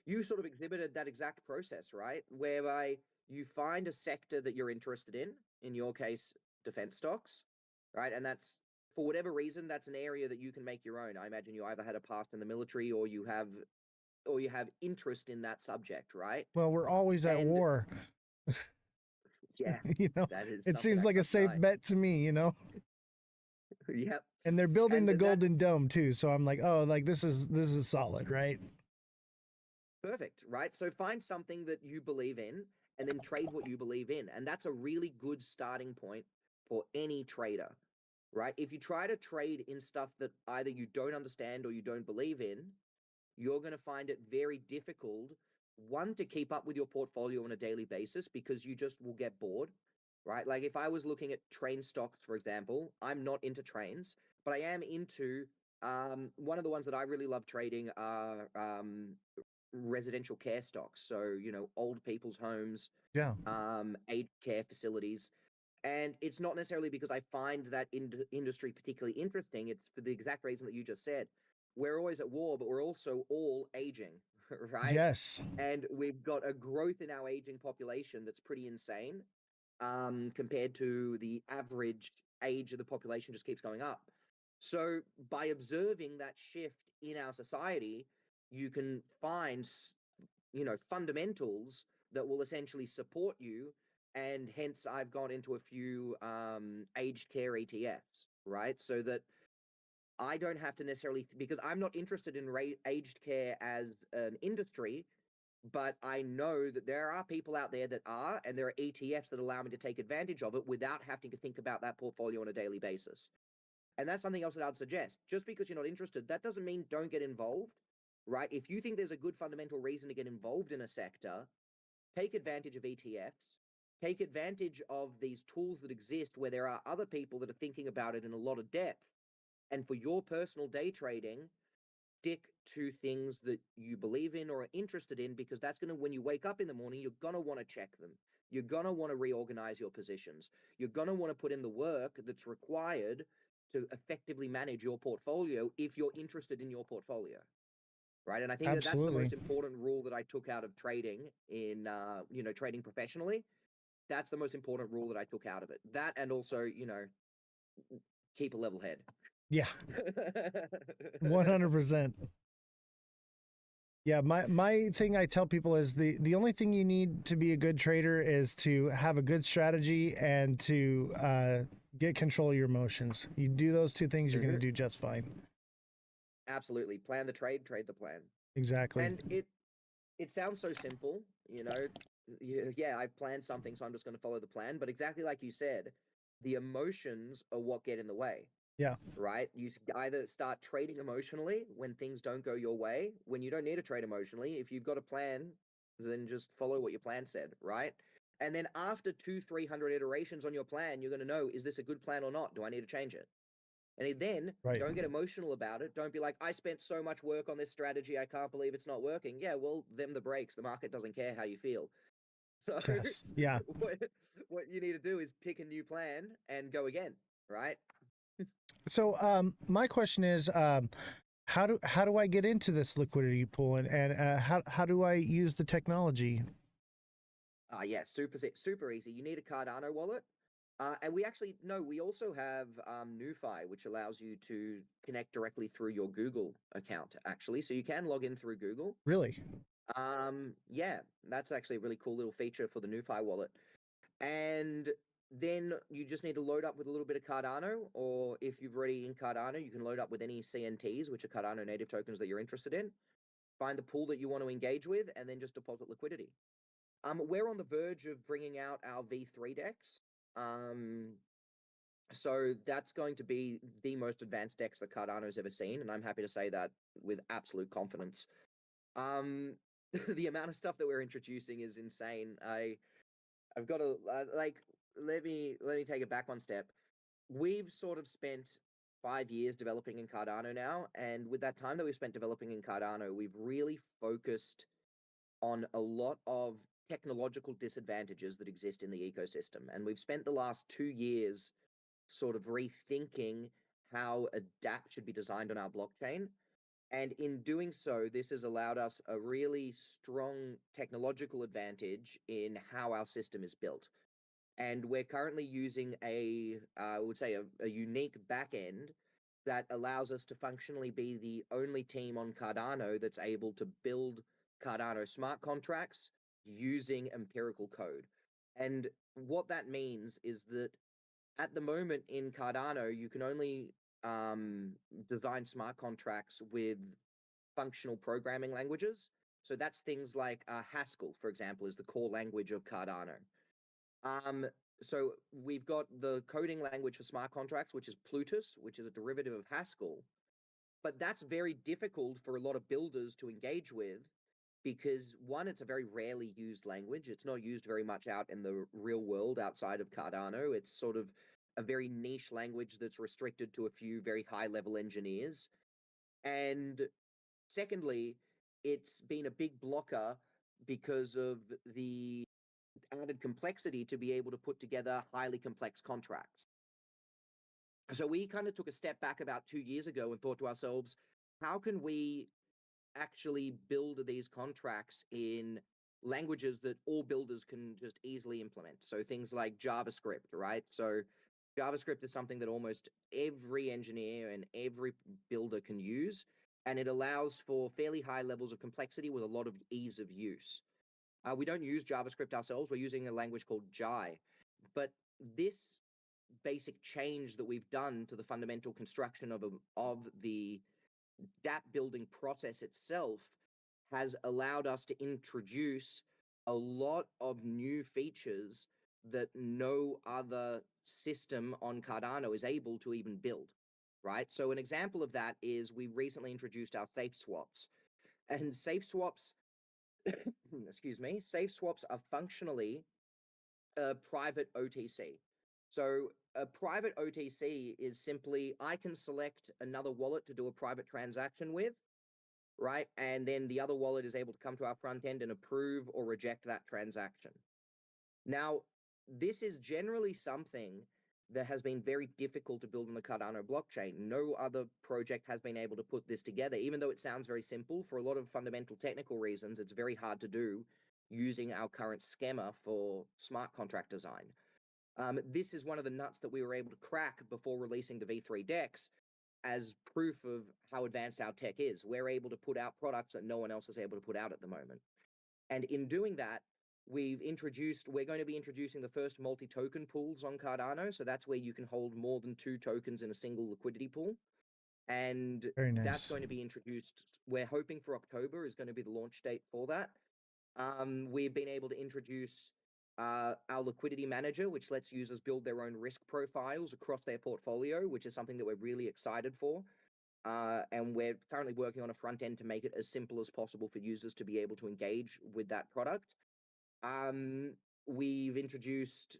you sort of exhibited that exact process, right? Whereby you find a sector that you're interested in your case, defense stocks, right? And that's, for whatever reason, that's an area that you can make your own. I imagine you either had a past in the military or you have interest in that subject, right? well, we're always at war. Yeah, that is it something seems I like a must safe say. bet to me, Yep. And they're building And the that's Golden Dome too, so I'm like, oh, like this is solid, right? perfect, right? So find something that you believe in and then trade what you believe in. And that's a really good starting point for any trader, right? If you try to trade in stuff that either you don't understand or you don't believe in, you're going to find it very difficult, one, to keep up with your portfolio on a daily basis, because you just will get bored, right? Like if I was looking at train stocks, for example, I'm not into trains, but I am into one of the ones that I really love trading are residential care stocks. So, old people's homes, Yeah. aged care facilities. And it's not necessarily because I find that industry particularly interesting. It's for the exact reason that you just said. We're always at war, but we're also all aging, right? Yes. And we've got a growth in our aging population that's pretty insane, compared to the average age of the population just keeps going up. So by observing that shift in our society, you can find, fundamentals that will essentially support you. And hence I've gone into a few aged care ETFs, right? So that I don't have to necessarily, because I'm not interested in aged care as an industry, but I know that there are people out there that are, and there are ETFs that allow me to take advantage of it without having to think about that portfolio on a daily basis. And that's something else that I'd suggest. Just because you're not interested, that doesn't mean don't get involved, right? If you think there's a good fundamental reason to get involved in a sector, take advantage of ETFs, take advantage of these tools that exist where there are other people that are thinking about it in a lot of depth. And for your personal day trading, stick to things that you believe in or are interested in, because that's going to, when you wake up in the morning, you're going to want to check them. You're going to want to reorganize your positions. You're going to want to put in the work that's required to effectively manage your portfolio if you're interested in your portfolio. Right. And I think that that's the Absolutely. most important rule that I took out of trading in, trading professionally. That's the most important rule that I took out of it. That, and also, keep a level head. Yeah. 100%. Yeah, my thing I tell people is the only thing you need to be a good trader is to have a good strategy and to get control of your emotions. You do those two things, you're going to do just fine. Absolutely. Plan the trade, trade the plan. Exactly. And it sounds so simple, you know. Yeah, I've planned something, so I'm just going to follow the plan. But exactly like you said, the emotions are what get in the way. Yeah. Right? You either start trading emotionally when things don't go your way, when you don't need to trade emotionally. If you've got a plan, then just follow what your plan said, right? And then after 200-300 iterations on your plan, you're going to know, is this a good plan or not? Do I need to change it? And then don't get emotional about it. Don't be like, I spent so much work on this strategy. I can't believe it's not working. Yeah, well, them the breaks. The market doesn't care how you feel. So yes. Yeah. What you need to do is pick a new plan and go again, right? So my question is how do I get into this liquidity pool and how do I use the technology? Yeah, super easy. You need a Cardano wallet. And we actually, no, we also have NuFi, which allows you to connect directly through your Google account, actually. So you can log in through Google. Really? Yeah, that's actually a really cool little feature for the NuFi wallet. And then you just need to load up with a little bit of Cardano, or if you've already in Cardano, you can load up with any CNTs, which are Cardano native tokens that you're interested in. Find the pool that you want to engage with, and then just deposit liquidity. We're on the verge of bringing out our V3 decks. So that's going to be the most advanced decks that Cardano's ever seen, and I'm happy to say that with absolute confidence. The amount of stuff that we're introducing is insane. I've got to like let me take it back one step. We've sort of spent 5 years developing in Cardano now, and with that time that we've spent developing in Cardano, we've really focused on a lot of technological disadvantages that exist in the ecosystem. And we've spent the last 2 years sort of rethinking how a dApp should be designed on our blockchain. And in doing so, this has allowed us a really strong technological advantage in how our system is built. And we're currently using I would say, a unique backend that allows us to functionally be the only team on Cardano that's able to build Cardano smart contracts using empirical code. And what that means is that at the moment in Cardano, you can only design smart contracts with functional programming languages. So that's things like Haskell, for example, is the core language of Cardano. So we've got the coding language for smart contracts, which is Plutus, which is a derivative of Haskell. But that's very difficult for a lot of builders to engage with because, one, it's a very rarely used language. It's not used very much out in the real world outside of Cardano. It's sort of a very niche language that's restricted to a few very high-level engineers. And secondly, it's been a big blocker because of the added complexity to be able to put together highly complex contracts. So we kind of took a step back about 2 years ago and thought to ourselves, how can we actually build these contracts in languages that all builders can just easily implement? So things like JavaScript, right? So JavaScript is something that almost every engineer and every builder can use, and it allows for fairly high levels of complexity with a lot of ease of use. We don't use JavaScript ourselves. We're using a language called Jai. But this basic change that we've done to the fundamental construction of the dApp building process itself has allowed us to introduce a lot of new features that no other system on Cardano is able to even build, right? So an example of that is we recently introduced our safe swaps. And safe swaps, excuse me, safe swaps are functionally a private OTC. So a private OTC is simply, I can select another wallet to do a private transaction with, right? And then the other wallet is able to come to our front end and approve or reject that transaction. Now, this is generally something that has been very difficult to build on the Cardano blockchain. No other project has been able to put this together, even though it sounds very simple. For a lot of fundamental technical reasons, it's very hard to do using our current schema for smart contract design. This is one of the nuts that we were able to crack before releasing the V3 DEX, as proof of how advanced our tech is. We're able to put out products that no one else is able to put out at the moment. And in doing that, we're going to be introducing the first multi-token pools on Cardano. So that's where you can hold more than 2 tokens in a single liquidity pool. And Very nice. that's going to be introduced. We're hoping for October is going to be the launch date for that. We've been able to introduce our liquidity manager, which lets users build their own risk profiles across their portfolio, which is something that we're really excited for. And we're currently working on a front end to make it as simple as possible for users to be able to engage with that product. We've introduced,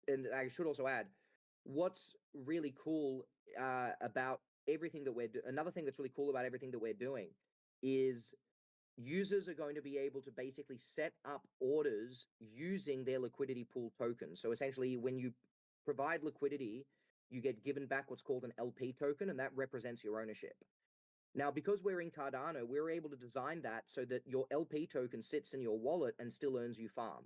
and I should also add, what's really cool about everything that another thing that's really cool about everything that we're doing is users are going to be able to basically set up orders using their liquidity pool token. So essentially, when you provide liquidity, you get given back what's called an LP token, and that represents your ownership. Now, because we're in Cardano, we're able to design that so that your LP token sits in your wallet and still earns you farm.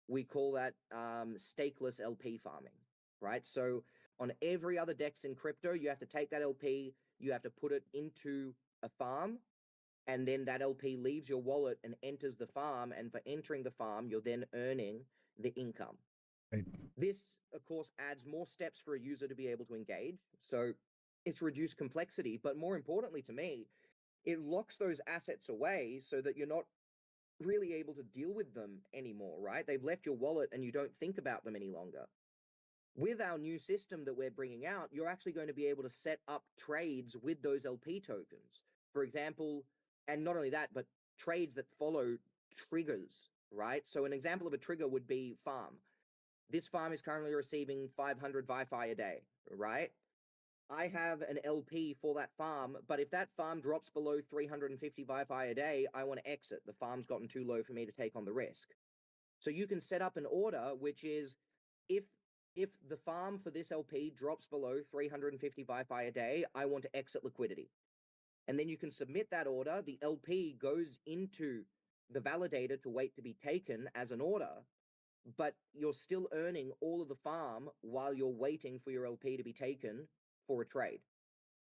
We call that stakeless LP farming, right? So on every other DEX in crypto, you have to take that LP, you have to put it into a farm, and then that LP leaves your wallet and enters the farm. And for entering the farm, you're then earning the income. Right. This, of course, adds more steps for a user to be able to engage. So it's reduced complexity, but more importantly to me, it locks those assets away so that you're not really able to deal with them anymore, right? They've left your wallet and you don't think about them any longer. With our new system that we're bringing out, you're actually going to be able to set up trades with those LP tokens. For example, and not only that, but trades that follow triggers, right? So an example of a trigger would be farm. This farm is currently receiving 500 Wi-Fi a day, right? I have an LP for that farm, but if that farm drops below 350 Wi-Fi a day, I want to exit. The farm's gotten too low for me to take on the risk. So you can set up an order, which is if the farm for this LP drops below 350 Wi-Fi a day, I want to exit liquidity. And then you can submit that order. The LP goes into the validator to wait to be taken as an order, but you're still earning all of the farm while you're waiting for your LP to be taken for a trade.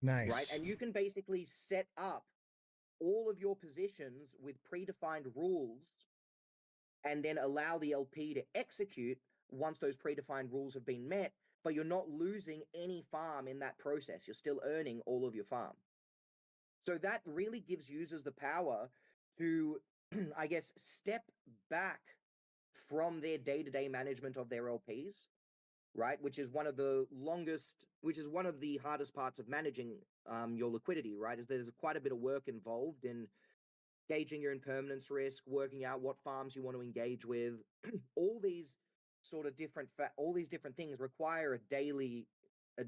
Nice. Right? And you can basically set up all of your positions with predefined rules and then allow the LP to execute once those predefined rules have been met, but you're not losing any farm in that process. You're still earning all of your farm. So that really gives users the power to, I guess, step back from their day-to-day management of their LPs, right? Which is one of the hardest parts of managing your liquidity, right? Is there's quite a bit of work involved in gauging your impermanence risk, working out what farms you want to engage with. All these sort of different things require definitely a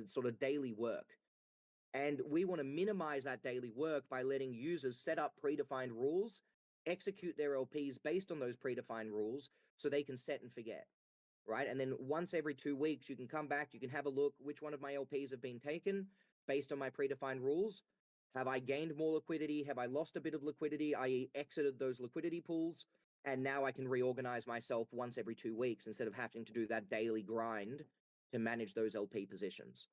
sort of daily work. And we want to minimize that daily work by letting users set up predefined rules, execute their LPs based on those predefined rules so they can set and forget, right? And then once every 2 weeks, you can come back, you can have a look, which one of my LPs have been taken based on my predefined rules. Have I gained more liquidity? Have I lost a bit of liquidity? I exited those liquidity pools, and now I can reorganize myself once every 2 weeks instead of having to do that daily grind to manage those LP positions.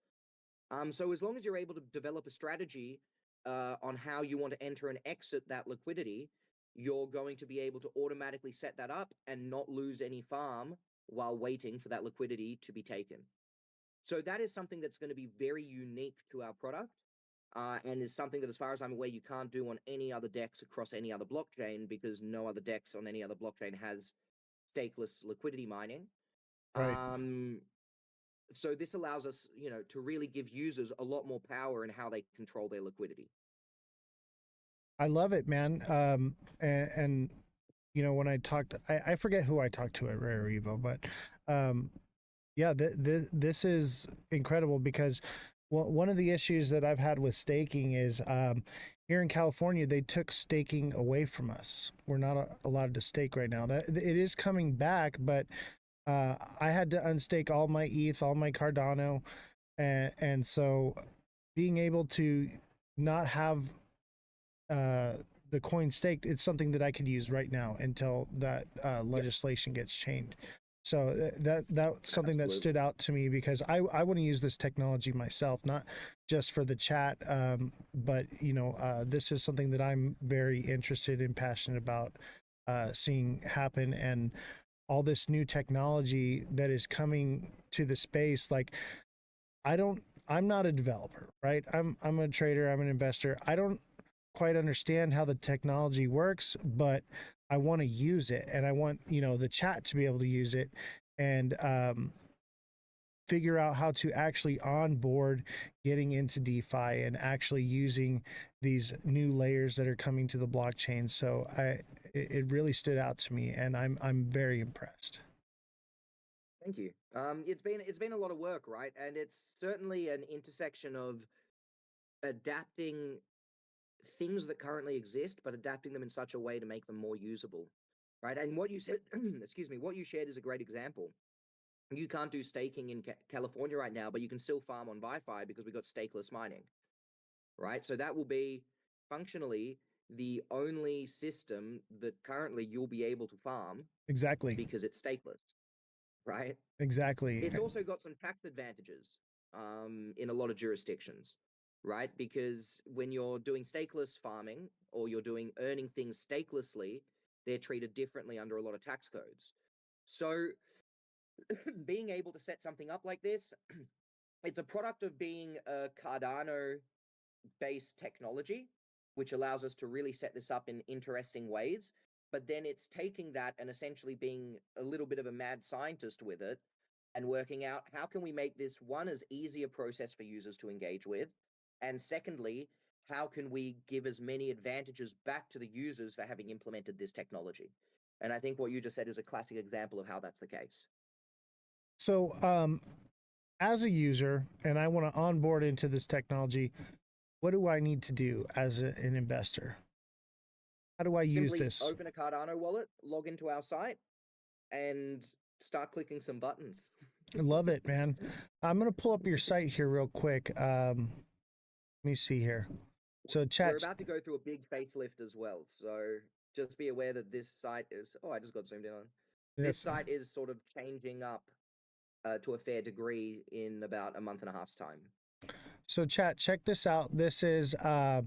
So as long as you're able to develop a strategy on how you want to enter and exit that liquidity, you're going to be able to automatically set that up and not lose any farm while waiting for that liquidity to be taken. So that is something that's going to be very unique to our product, and is something that, as far as I'm aware, you can't do on any other DEX across any other blockchain, because no other DEX on any other blockchain has stakeless liquidity mining. Right. So this allows us, to really give users a lot more power in how they control their liquidity. I love it, man. And when I talked, I forget who I talked to at Rare Evo, but yeah, this is incredible, because one of the issues that I've had with staking is here in California, they took staking away from us. We're not allowed to stake right now. That it is coming back, but I had to unstake all my ETH, all my Cardano, and so being able to not have the coin staked, it's something that I could use right now until that legislation gets changed. So that's something that Absolutely. stood out to me because I want to use this technology myself, not just for the chat, but this is something that I'm very interested and passionate about seeing happen, and all this new technology that is coming to the space. Like I'm not a developer, right? I'm a trader, I'm an investor. I don't quite understand how the technology works, but I want to use it, and I want the chat to be able to use it, and figure out how to actually onboard getting into DeFi and actually using these new layers that are coming to the blockchain. So it really stood out to me, and I'm very impressed. Thank you. It's been a lot of work, right? And it's certainly an intersection of adapting things that currently exist, but adapting them in such a way to make them more usable, right? And what you said, excuse me, what you shared is a great example. You can't do staking in California right now, but you can still farm on Wi-Fi because we got stakeless mining, right? So that will be functionally the only system that currently you'll be able to farm Exactly. because it's stakeless, right? Exactly. It's also got some tax advantages in a lot of jurisdictions, right? Because when you're doing stakeless farming or you're doing earning things stakelessly, they're treated differently under a lot of tax codes. So being able to set something up like this, it's a product of being a Cardano based technology, which allows us to really set this up in interesting ways. But then it's taking that and essentially being a little bit of a mad scientist with it and working out how can we make this one as easy a process for users to engage with, and secondly, how can we give as many advantages back to the users for having implemented this technology. And I think what you just said is a classic example of how that's the case. So as a user, and I want to onboard into this technology, what do I need to do as an investor? How do I use Simply this? open a Cardano wallet, log into our site, and start clicking some buttons. I love it, man. I'm gonna pull up your site here real quick. Let me see here. So We're chat. about to go through a big facelift as well, so just be aware that this site is. Oh, I just got zoomed in on. This Yes. site is sort of changing up to a fair degree in about a month and a half's time. So chat, check this out. This is app.vyfi.io,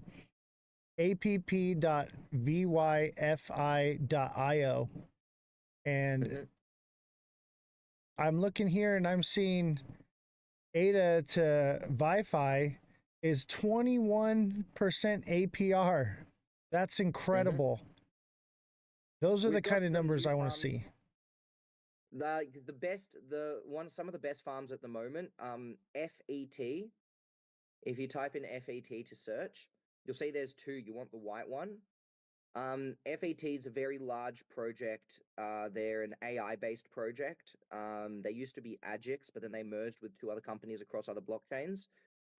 and I'm looking here and I'm seeing ADA to ViFi is 21% APR. That's incredible. Those are the kind of numbers I want to see. The best, some of the best farms at the moment, FET. If you type in FET to search, you'll see there's two. You want the white one. FET is a very large project. They're an AI-based project. They used to be Agix, but then they merged with two other companies across other blockchains.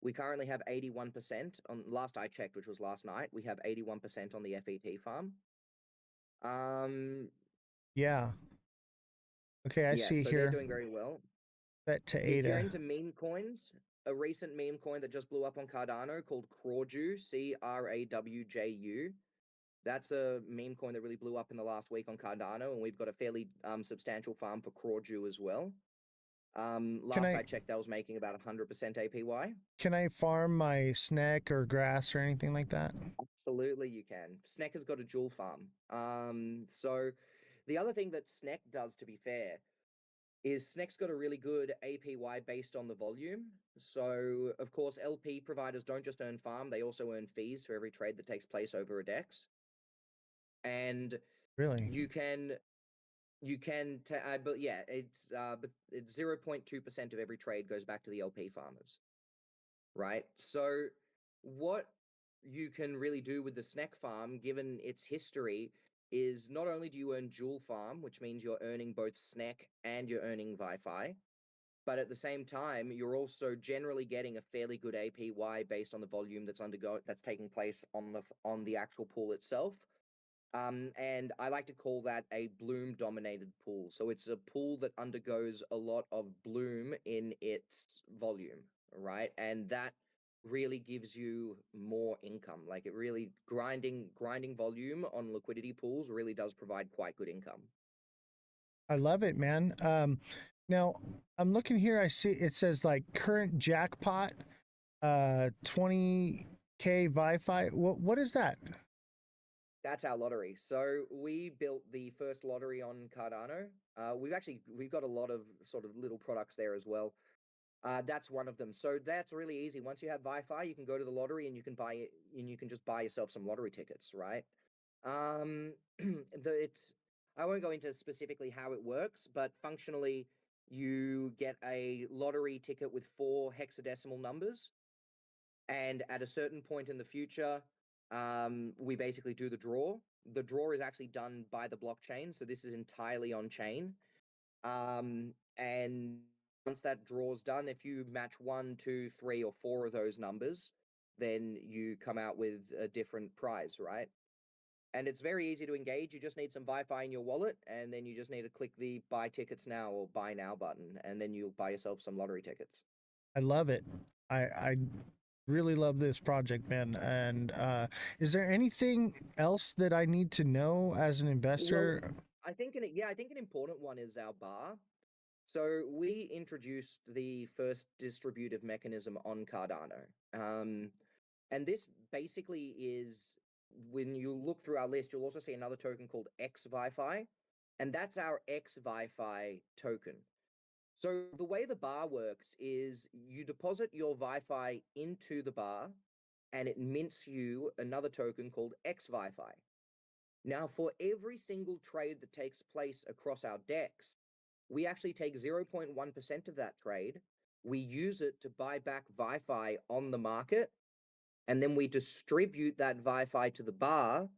We currently have 81% on last I checked, which was last night. We have 81% on the FET farm. Yeah. Okay, I see so here. they're doing very well. Bet to If you're ADA. into meme coins, a recent meme coin that just blew up on Cardano called Crawju, CRAWJU. That's a meme coin that really blew up in the last week on Cardano, and we've got a fairly substantial farm for Crawju as well. Last I checked, that was making about 100% APY. Can I farm my snack or grass or anything like that? Absolutely, you can. Sneck has got a dual farm. So the other thing that Sneck does, to be fair, is Sneck's got a really good APY based on the volume. So, of course, LP providers don't just earn farm, they also earn fees for every trade that takes place over a DEX. And really, but yeah, it's 0.2% of every trade goes back to the LP farmers, right? So what you can really do with the Sneck farm, given its history, is not only do you earn dual farm, which means you're earning both Sneck and you're earning ViFi, but at the same time, you're also generally getting a fairly good APY based on the volume that's taking place on the actual pool itself. And I like to call that a bloom dominated pool. So it's a pool that undergoes a lot of bloom in its volume, right? And that really gives you more income. Like it really grinding volume on liquidity pools really does provide quite good income. I love it, man. Now I'm looking here. I see it says like current jackpot, 20K Wi-Fi. What is that? That's our lottery. So we built the first lottery on Cardano. We've got a lot of sort of little products there as well. That's one of them. So that's really easy. Once you have Wi-Fi, you can go to the lottery and you can buy it, and you can just buy yourself some lottery tickets, right? It's I won't go into specifically how it works, but functionally, you get a lottery ticket with 4 hexadecimal numbers, and at a certain point in the future, we basically do the draw. The draw is actually done by the blockchain, so this is entirely on chain. And once that draw's done, if you match 1, 2, 3, or 4 of those numbers, then you come out with a different prize, right? And it's very easy to engage. You just need some Wi-Fi in your wallet, and then you just need to click the buy tickets now or buy now button, and then you'll buy yourself some lottery tickets. I love it. I really love this project, man. And is there anything else that I need to know as an investor? Well, I think an important one is our bar. So we introduced the first distributive mechanism on Cardano. And this basically is, when you look through our list, you'll also see another token called X Wi-Fi, and that's our X Wi-Fi token. So the way the bar works is you deposit your Wi-Fi into the bar, and it mints you another token called X Wi-Fi. Now, for every single trade that takes place across our DEX, we actually take 0.1% of that trade. We use it to buy back Wi-Fi on the market, and then we distribute that Wi-Fi to the bar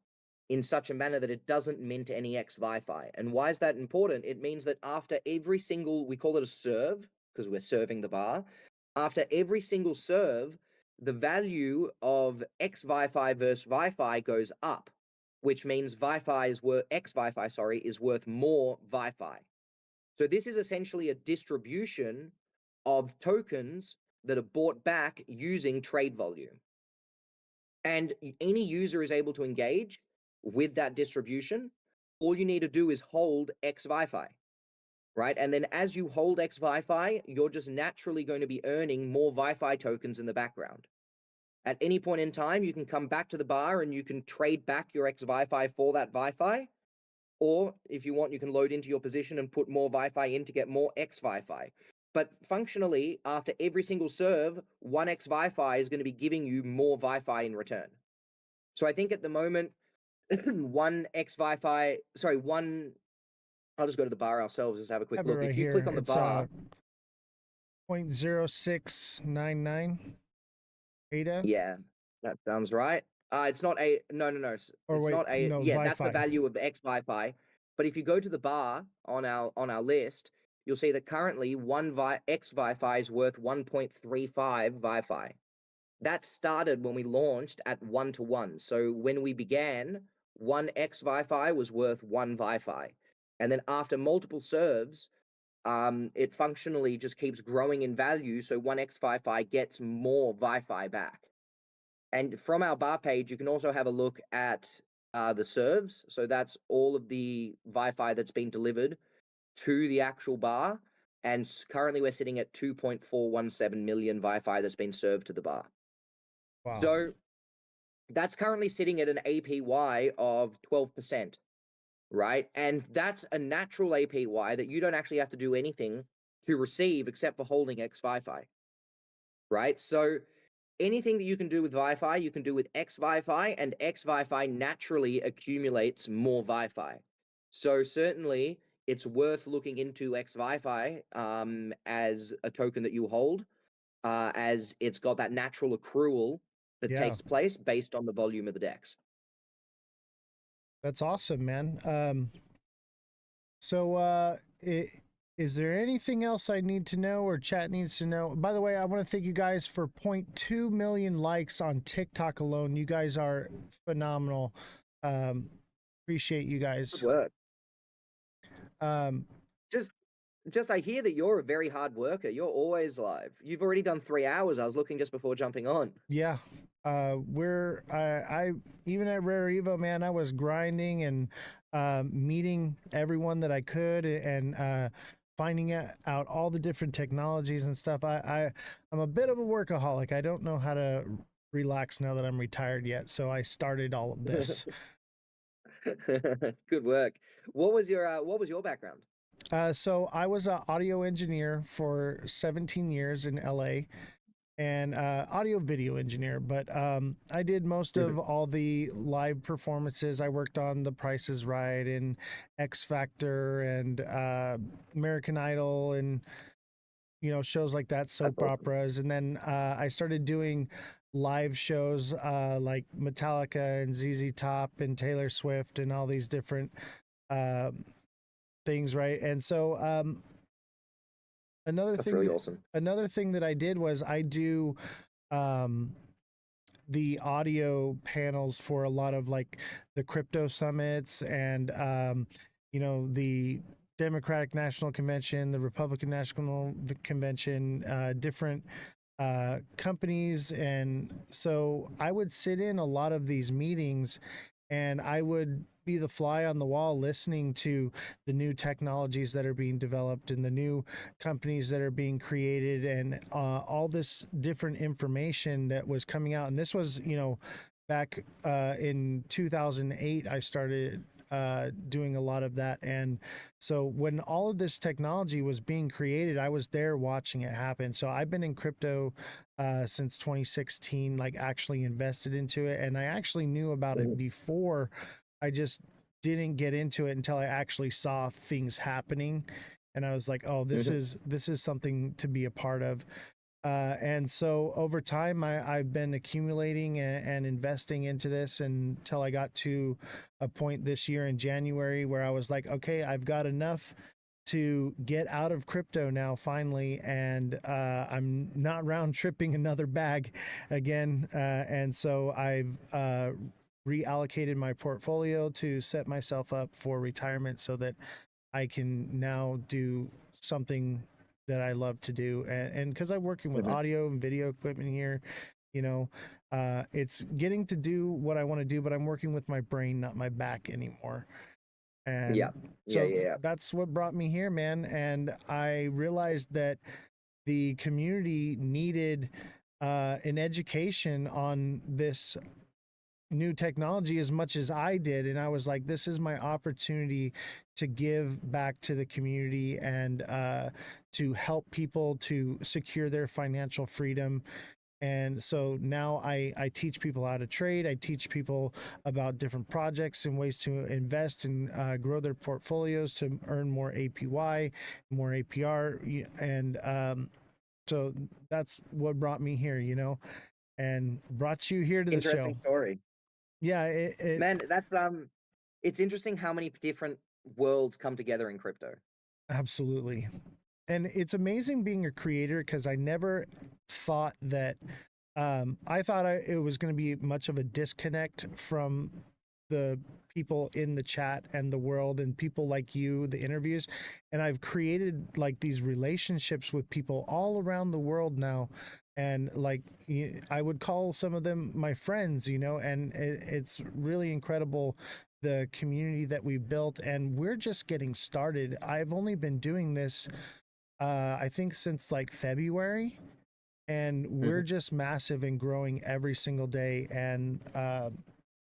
in such a manner that it doesn't mint any X Wi-Fi. And why is that important? It means that after every single, we call it a serve, because we're serving the bar, after every single serve, the value of X Wi-Fi versus Wi-Fi goes up, which means X Wi-Fi, sorry, is worth more Wi-Fi. So this is essentially a distribution of tokens that are bought back using trade volume. And any user is able to engage with that distribution. All you need to do is hold X Wi-Fi, right? And then as you hold X Wi-Fi, you're just naturally going to be earning more Wi-Fi tokens in the background. At any point in time, you can come back to the bar and you can trade back your X Wi-Fi for that Wi-Fi. Or if you want, you can load into your position and put more Wi-Fi in to get more X Wi-Fi. But functionally, after every single serve, 1 X Wi-Fi is going to be giving you more Wi-Fi in return. So I think at the moment, 1 X Wi-Fi, sorry, I'll just go to the bar ourselves just to have a quick Have it look. right If you here. click on the It's bar, 0.0699 ADA. yeah, that sounds right. It's not no. Or It's wait, not no, yeah, that's the Wi-Fi. value of the X Wi-Fi. But if you go to the bar on our list, you'll see that currently X Wi-Fi is worth 1.35 Wi-Fi. That started when we launched at 1-to-1. So when we began, 1 X Wi-Fi was worth 1 Wi-Fi. And then after multiple serves, it functionally just keeps growing in value. So 1 X Wi-Fi gets more Wi-Fi back. And from our bar page, you can also have a look at the serves. So that's all of the Wi-Fi that's been delivered to the actual bar. And currently we're sitting at 2.417 million Wi-Fi that's been served to the bar. Wow. So that's currently sitting at an APY of 12%, right? And that's a natural APY that you don't actually have to do anything to receive except for holding X Wi-Fi, right? So anything that you can do with Wi-Fi, you can do with X Wi-Fi, and X Wi-Fi naturally accumulates more Wi-Fi. So certainly it's worth looking into X Wi-Fi as a token that you hold, as it's got that natural accrual that takes place based on the volume of the DEX. That's awesome, man. Is there anything else I need to know or chat needs to know? By the way, I want to thank you guys for 0.2 million likes on TikTok alone. You guys are phenomenal. Appreciate you guys. Good work. Just I hear that you're a very hard worker. You're always live. You've already done 3 hours. I was looking just before jumping on. Yeah. I even at Rare Evo, man, I was grinding and meeting everyone that I could and finding out all the different technologies and stuff. I'm a bit of a workaholic. I don't know how to relax now that I'm retired yet, so I started all of this. Good work. What was your background? So I was an audio engineer for 17 years in LA and audio video engineer, but I did most of all the live performances. I worked on The Price is Right and X Factor and American Idol and shows like that, soap operas. And then I started doing live shows like Metallica and ZZ Top and Taylor Swift and all these different things, right? And so That's really awesome. Another thing that I did was I do the audio panels for a lot of like the crypto summits and the Democratic National Convention, the Republican National Convention, different companies. And so I would sit in a lot of these meetings and I would be the fly on the wall listening to the new technologies that are being developed and the new companies that are being created and all this different information that was coming out. And this was, back in 2008, I started doing a lot of that. And so when all of this technology was being created, I was there watching it happen. So I've been in crypto since 2016, like actually invested into it. And I actually knew about it before. I just didn't get into it until I actually saw things happening. And I was like, oh, this is something to be a part of. And so over time, I've been accumulating and investing into this until I got to a point this year in January where I was like, okay, I've got enough to get out of crypto now finally, and I'm not round tripping another bag again. And so I've reallocated my portfolio to set myself up for retirement so that I can now do something that I love to do. And because I'm working with audio and video equipment here, it's getting to do what I want to do, but I'm working with my brain, not my back anymore. And that's what brought me here, man. And I realized that the community needed an education on this new technology as much as I did. And I was like, this is my opportunity to give back to the community and to help people to secure their financial freedom. And so now I teach people how to trade. I teach people about different projects and ways to invest and grow their portfolios to earn more APY, more APR. And so that's what brought me here, and brought you here to the show. Interesting story. Yeah, man, that's it's interesting how many different worlds come together in crypto. Absolutely. And it's amazing being a creator because I never thought that I thought it was going to be much of a disconnect from the people in the chat and the world and people like you, the interviews. And I've created like these relationships with people all around the world now. And like I would call some of them my friends, and it's really incredible the community that we've built, and we're just getting started. I've only been doing this I think since like February, and we're just massive and growing every single day. And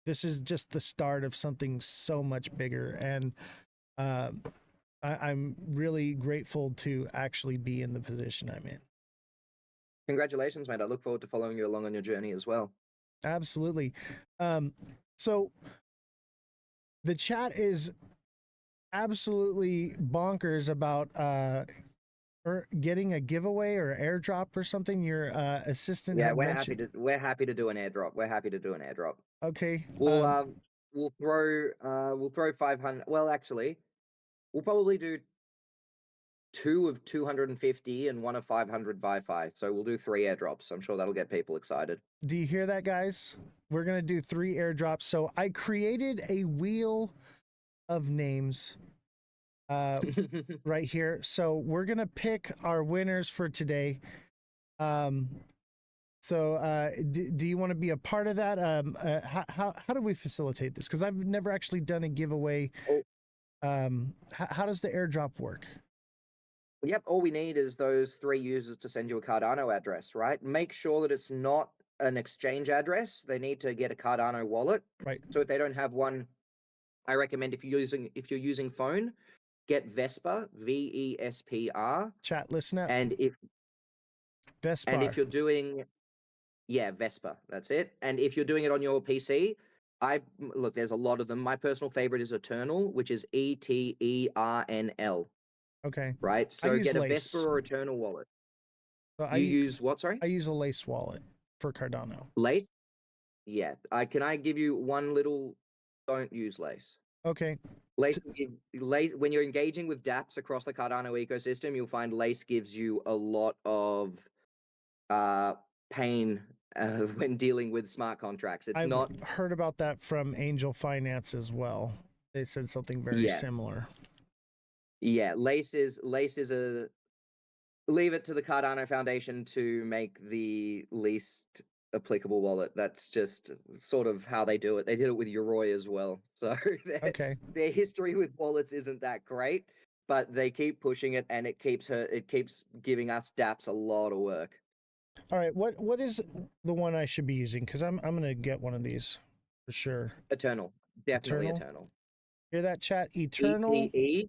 this is just the start of something so much bigger. And I'm really grateful to actually be in the position I'm in. Congratulations, mate. I look forward to following you along on your journey as well. Absolutely. So the chat is absolutely bonkers about getting a giveaway or airdrop or something. Your assistant. Yeah, we're happy to do an airdrop. We're happy to do an airdrop. Okay. We'll throw 500. Well, actually, we'll probably do 2 of 250 and 1 of 500 Wi-Fi. So we'll do 3 airdrops. I'm sure that'll get people excited. Do you hear that, guys? We're going to do 3 airdrops. So I created a wheel of names right here. So we're going to pick our winners for today. So, do you want to be a part of that? How do we facilitate this? Because I've never actually done a giveaway. Oh. How does the airdrop work? Yep, all we need is those 3 users to send you a Cardano address, right? Make sure that it's not an exchange address. They need to get a Cardano wallet. Right. So if they don't have one, I recommend if you're using phone, get Vesper, VESPR. Chat, listen up. And if Vesper. you're doing Vesper, that's it. And if you're doing it on your PC, look, there's a lot of them. My personal favorite is Eternal, which is ETERNL. Okay. Right? So get a Lace. Vesper or Eternal wallet. So You use what, sorry? I use a Lace wallet for Cardano. Lace? Yeah. Can I give you one little, don't use Lace. Okay. Lace, when you're engaging with dApps across the Cardano ecosystem, you'll find Lace gives you a lot of pain when dealing with smart contracts. I've heard about that from Angel Finance as well. They said something very similar. Yeah, Lace is a leave it to the Cardano Foundation to make the least applicable wallet. That's just sort of how they do it. They did it with Yoroi as well. So their history with wallets isn't that great, but they keep pushing it, and it keeps giving us dApps a lot of work. All right, what is the one I should be using? Because I'm gonna get one of these for sure. Eternal, definitely Eternal. Hear that, chat? Eternal. ETERNL.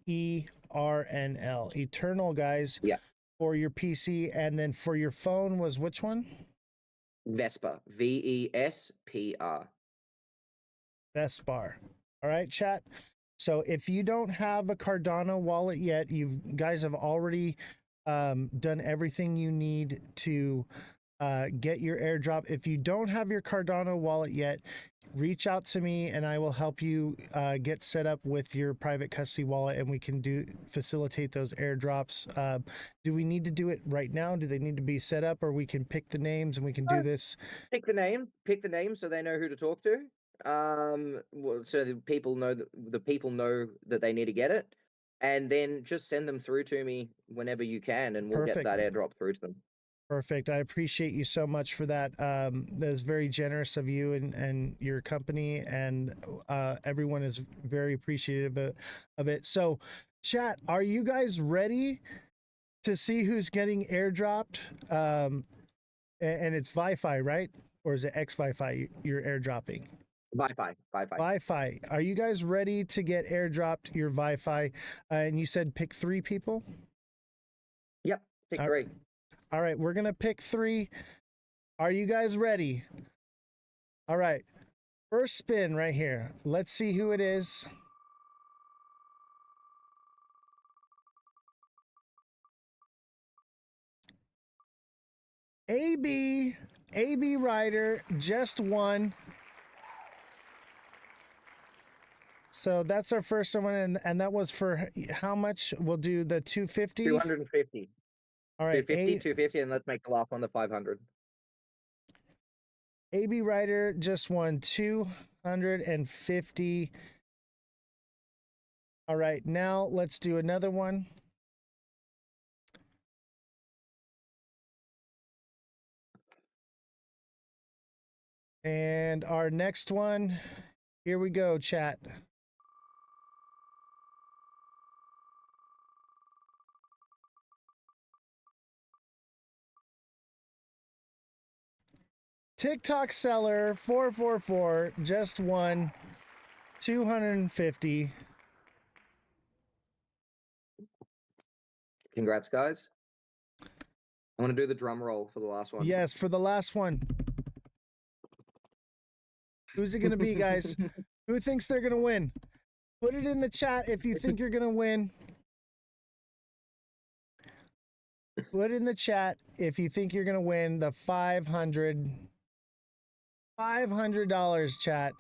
ETERNL. Eternal, guys. Yeah. For your PC, and then for your phone was which one? Vesper. VESPR. Vesper. All right, chat. So if you don't have a Cardano wallet yet, you guys have already done everything you need to get your airdrop. If you don't have your Cardano wallet yet, reach out to me and I will help you get set up with your private custody wallet, and we can facilitate those airdrops. Do we need to do it right now? Do they need to be set up, or we can pick the names and we can do this? Pick the name so they know who to talk to. So the people know that they need to get it, and then just send them through to me whenever you can, and we'll get that airdrop through to them. Perfect. I appreciate you so much for that. That's very generous of you and your company, and everyone is very appreciative of it. So, chat, are you guys ready to see who's getting airdropped? And it's Wi-Fi, right? Or is it X-Wi-Fi you're airdropping? Wi-Fi. Are you guys ready to get airdropped your Wi-Fi? And you said pick 3 people? Yep, pick 3. All right, we're going to pick 3. Are you guys ready? All right, first spin right here. Let's see who it is. AB Rider just won. So that's our first one, and that was for how much? We'll do the 250? 250. All right. 250, and let's make the last one the 500. AB Rider just won 250. All right, now let's do another one. And our next one, here we go, chat. TikTok seller 444 just won 250. Congrats, guys. I want to do the drum roll for the last one. Yes, for the last one. Who's it going to be, guys? Who thinks they're going to win? Put it in the chat if you think you're going to win. Put in the chat if you think you're going to win the $500, chat.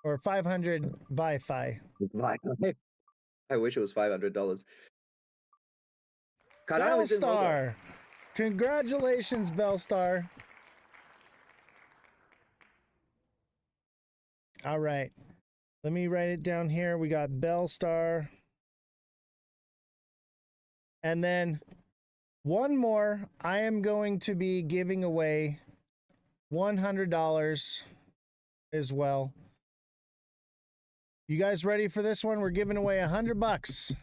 Or 500 Wi-Fi. I wish it was $500. Bellstar. Congratulations, Bellstar. All right. Let me write it down here. We got Bellstar. And then one more, I am going to be giving away $100 as well. You guys ready for this one? We're giving away $100.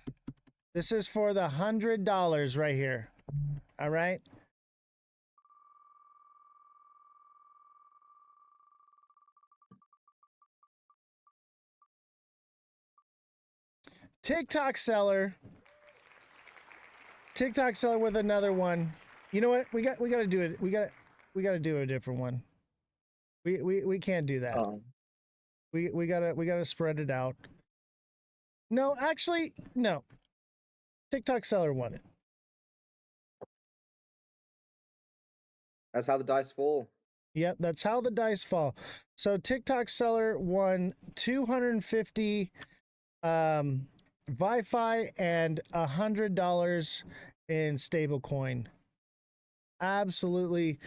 This is for the $100 right here. All right. TikTok seller with another one. You know what? We got to do it. We got to do a different one. We can't do that. Oh. We got to spread it out. No, actually, no. TikTok seller won it. That's how the dice fall. Yep, that's how the dice fall. So TikTok seller won 250 Wi-Fi and $100 in stablecoin. Absolutely.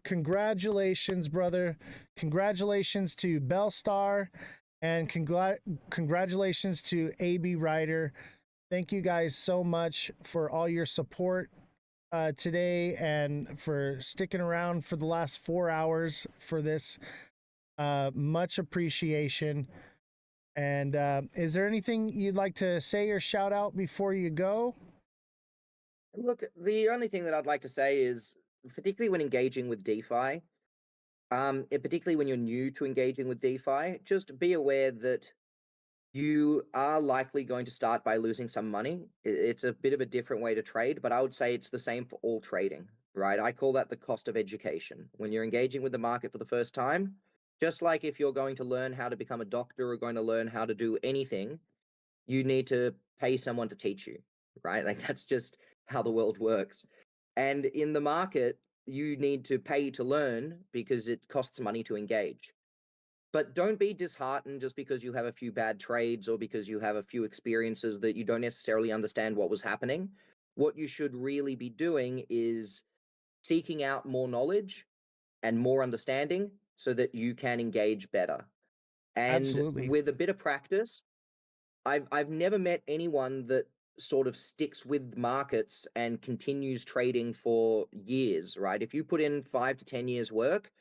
Congratulations, brother. Congratulations to Bellstar and congratulations to AB Ryder. Thank you guys so much for all your support today and for sticking around for the last 4 hours for this. Much appreciation. And is there anything you'd like to say or shout out before you go? Look, the only thing that I'd like to say is, particularly when engaging with DeFi, particularly when you're new to engaging with DeFi, just be aware that you are likely going to start by losing some money. It's a bit of a different way to trade, but I would say it's the same for all trading, right? I call that the cost of education. When you're engaging with the market for the first time, just like if you're going to learn how to become a doctor or going to learn how to do anything, you need to pay someone to teach you, right? Like that's just how the world works. And in the market, you need to pay to learn because it costs money to engage. But don't be disheartened just because you have a few bad trades or because you have a few experiences that you don't necessarily understand what was happening. What you should really be doing is seeking out more knowledge and more understanding so that you can engage better. And Absolutely. with a bit of practice, I've never met anyone that sort of sticks with markets and continues trading for years, right? If you put in 5 to 10 years work,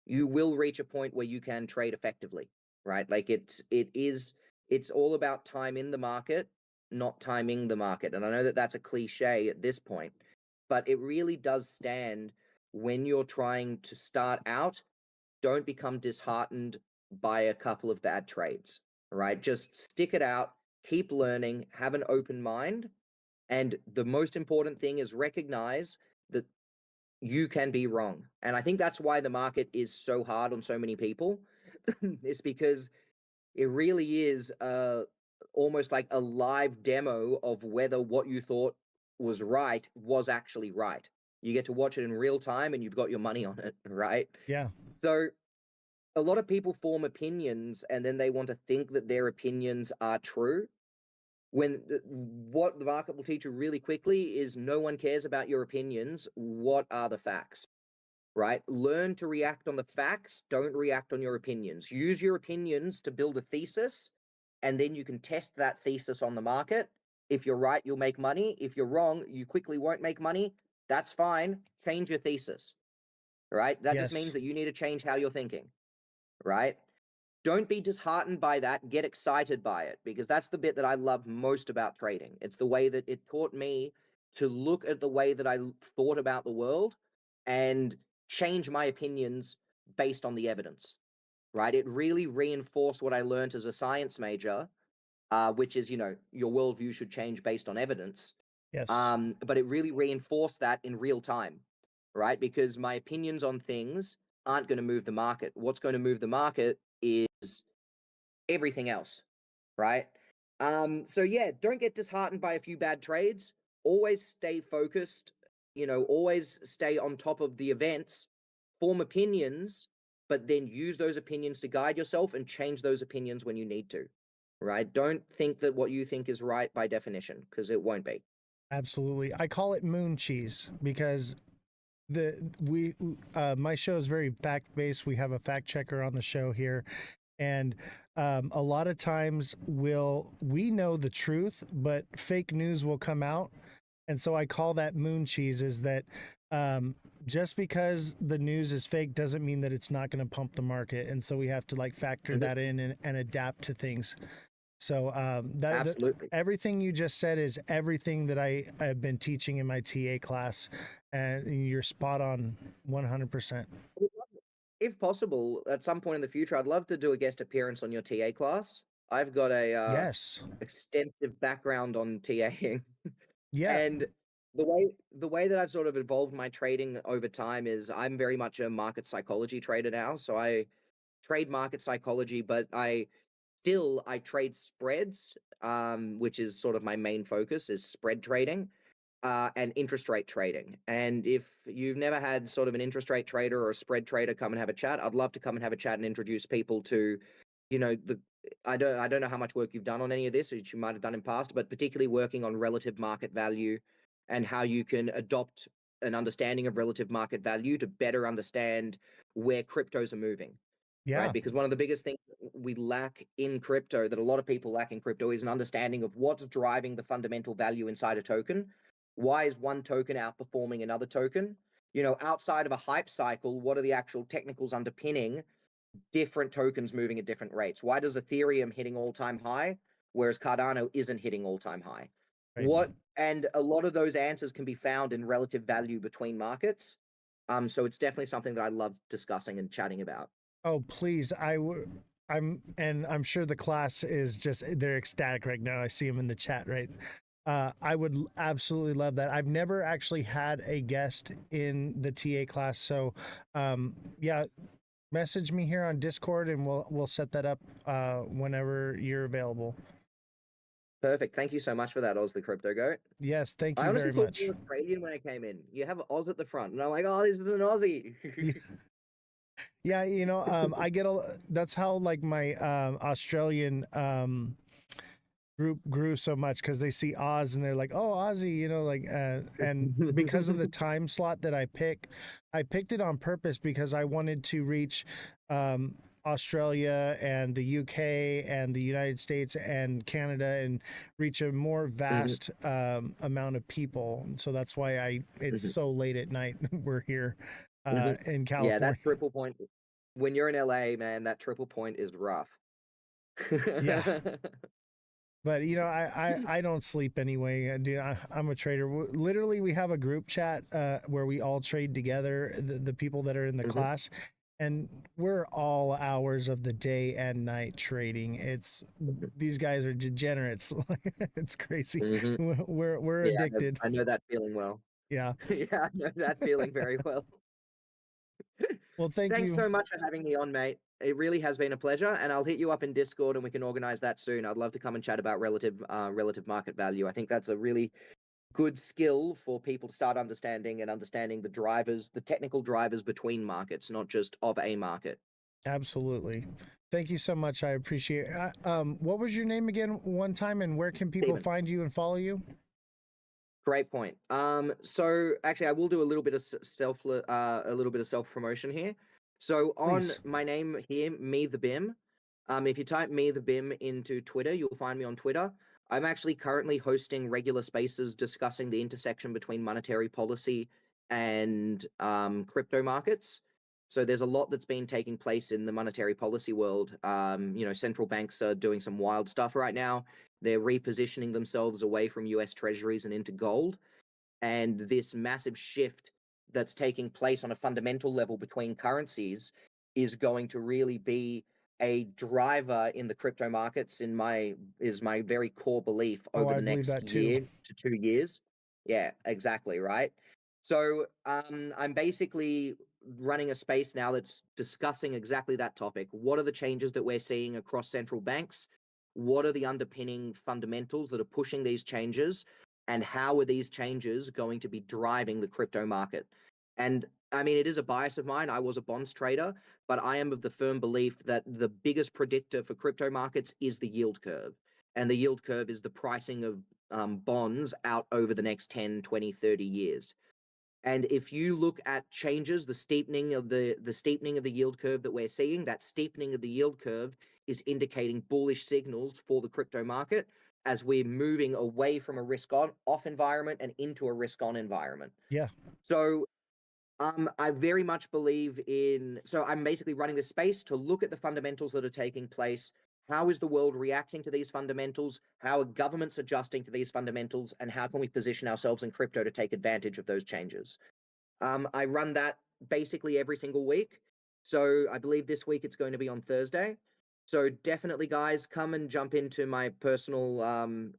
you will reach a point where you can trade effectively, right? Like it's all about time in the market, not timing the market. And I know that that's a cliche at this point, but it really does stand when you're trying to start out. Don't become disheartened by a couple of bad trades, right? Just stick it out, keep learning, have an open mind. And the most important thing is recognize that you can be wrong. And I think that's why the market is so hard on so many people. It's because it really is almost like a live demo of whether what you thought was right was actually right. You get to watch it in real time and you've got your money on it, right? Yeah. So a lot of people form opinions and then they want to think that their opinions are true. When what the market will teach you really quickly is no one cares about your opinions. What are the facts? Right? Learn to react on the facts. Don't react on your opinions. Use your opinions to build a thesis, and then you can test that thesis on the market. If you're right, you'll make money. If you're wrong, you quickly won't make money. That's fine. Change your thesis. Right? That just means Yes. that you need to change how you're thinking. Right? Don't be disheartened by that. Get excited by it, because that's the bit that I love most about trading. It's the way that it taught me to look at the way that I thought about the world and change my opinions based on the evidence, right? It really reinforced what I learned as a science major, which is, your worldview should change based on evidence. Yes. But it really reinforced that in real time, right? Because my opinions on things aren't going to move the market. What's going to move the market is everything else, right? So yeah, don't get disheartened by a few bad trades. Always stay focused, always stay on top of the events, form opinions, but then use those opinions to guide yourself and change those opinions when you need to, right? Don't think that what you think is right by definition, because it won't be. Absolutely. I call it moon cheese because my show is very fact based. We have a fact checker on the show here, and a lot of times we know the truth, but fake news will come out, And so I call that moon cheese. Is that just because the news is fake doesn't mean that it's not going to pump the market, and so we have to like factor that in and adapt to things. So Absolutely. everything you just said is everything that I've been teaching in my TA class, and you're spot on, 100%. If possible, at some point in the future, I'd love to do a guest appearance on your TA class. I've got a Yes. extensive background on TAing. Yeah. And the way that I've sort of evolved my trading over time is I'm very much a market psychology trader now. So I trade market psychology, but I trade spreads, which is sort of my main focus is spread trading, and interest rate trading. And if you've never had sort of an interest rate trader or a spread trader come and have a chat, I'd love to come and have a chat and introduce people to, you know, I don't know how much work you've done on any of this, which you might have done in past, but particularly working on relative market value and how you can adopt an understanding of relative market value to better understand where cryptos are moving. Yeah. Right? Because one of the biggest things we lack in crypto, that a lot of people lack in crypto, is an understanding of what's driving the fundamental value inside a token. Why is one token outperforming another token? You know, outside of a hype cycle, what are the actual technicals underpinning different tokens moving at different rates? Why does Ethereum hitting all-time high, whereas Cardano isn't hitting all-time high? Right. And a lot of those answers can be found in relative value between markets. So it's definitely something that I love discussing and chatting about. Oh, please. I'm sure the class is just, they're ecstatic right now. I see them in the chat, right? I would absolutely love that. I've never actually had a guest in the TA class. So, yeah, message me here on Discord and we'll set that up whenever you're available. Perfect. Thank you so much for that, Ozthecryptogoat. Yes, thank you I honestly very thought much. you were Australian when I came in. You have Oz at the front, and I'm like, oh, this is an Aussie. Yeah, you know, I get that's how like my Australian group grew so much, because they see Oz and they're like, oh, Aussie, you know, like and because of the time slot that I picked it on purpose because I wanted to reach Australia and the UK and the United States and Canada and reach a more vast amount of people. So that's why it's so late at night we're here in California. Yeah, that triple point. When you're in LA, man, that triple point is rough. Yeah. But you know, I don't sleep anyway. Dude, I'm a trader. Literally, we have a group chat where we all trade together. The people that are in the class, and we're all hours of the day and night trading. These guys are degenerates. It's crazy. We're Yeah, addicted. I know that feeling well. Yeah. Yeah, I know that feeling very well. Well, Thanks so much for having me on, mate. It really has been a pleasure, and I'll hit you up in Discord and we can organize that soon. I'd love to come and chat about relative market value. I think that's a really good skill for people to start understanding the drivers, the technical drivers between markets, not just of a market. Absolutely. Thank you so much. I appreciate it. What was your name again one time, and where can people Steven. find you and follow you? Great point. So actually, I will do a little bit of self promotion here. So on Please. my name here, Me the Bim. If you type Me the Bim into Twitter, you'll find me on Twitter. I'm actually currently hosting regular spaces discussing the intersection between monetary policy and crypto markets. So there's a lot that's been taking place in the monetary policy world. You know, central banks are doing some wild stuff right now. They're repositioning themselves away from US treasuries and into gold. And this massive shift that's taking place on a fundamental level between currencies is going to really be a driver in the crypto markets is my very core belief over the next year to 2 years. Yeah, exactly, right? So I'm basically running a space now that's discussing exactly that topic. What are the changes that we're seeing across central banks? What are the underpinning fundamentals that are pushing these changes? And how are these changes going to be driving the crypto market? And I mean, it is a bias of mine. I was a bonds trader, but I am of the firm belief that the biggest predictor for crypto markets is the yield curve. And the yield curve is the pricing of bonds out over the next 10, 20, 30 years. And if you look at changes, the steepening of the yield curve that we're seeing, that steepening of the yield curve is indicating bullish signals for the crypto market, as we're moving away from a risk on off environment and into a risk on environment. Yeah. So I very much believe in, so I'm basically running this space to look at the fundamentals that are taking place. How is the world reacting to these fundamentals? How are governments adjusting to these fundamentals? And how can we position ourselves in crypto to take advantage of those changes? I run that basically every single week. So I believe this week it's going to be on Thursday. So definitely, guys, come and jump into my personal,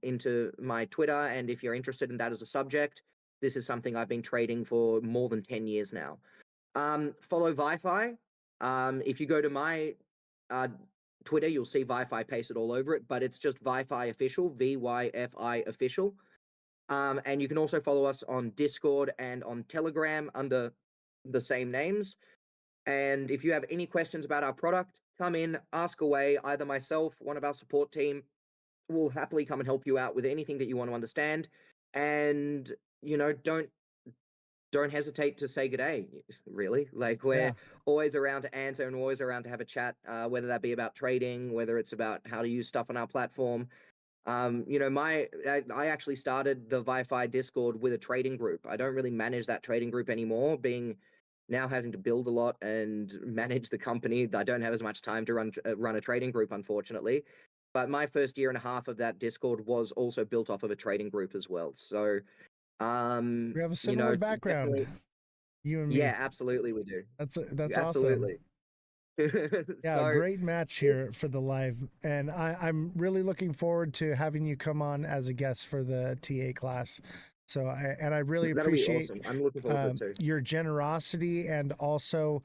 into my Twitter. And if you're interested in that as a subject, this is something I've been trading for more than 10 years now. Follow Wi-Fi. If you go to my Twitter, you'll see Wi-Fi pasted all over it, but it's just Wi-Fi official, VYFI official. And you can also follow us on Discord and on Telegram under the same names. And if you have any questions about our product, come in, ask away. Either myself, one of our support team, will happily come and help you out with anything that you want to understand. And, you know, don't hesitate to say good day, really. Like, we're always around to answer and always around to have a chat, whether that be about trading, whether it's about how to use stuff on our platform. You know, I actually started the Wi-Fi Discord with a trading group. I don't really manage that trading group anymore, being now having to build a lot and manage the company. I don't have as much time to run a trading group, unfortunately. But my first year and a half of that Discord was also built off of a trading group as well. So, We have a similar you know, background. definitely, You and me. yeah, absolutely, we do. That's Absolutely. awesome. Yeah, So, great match here for the live, and I'm really looking forward to having you come on as a guest for the TA class. So I really that'll be appreciate awesome. I'm looking forward to it too. your generosity and also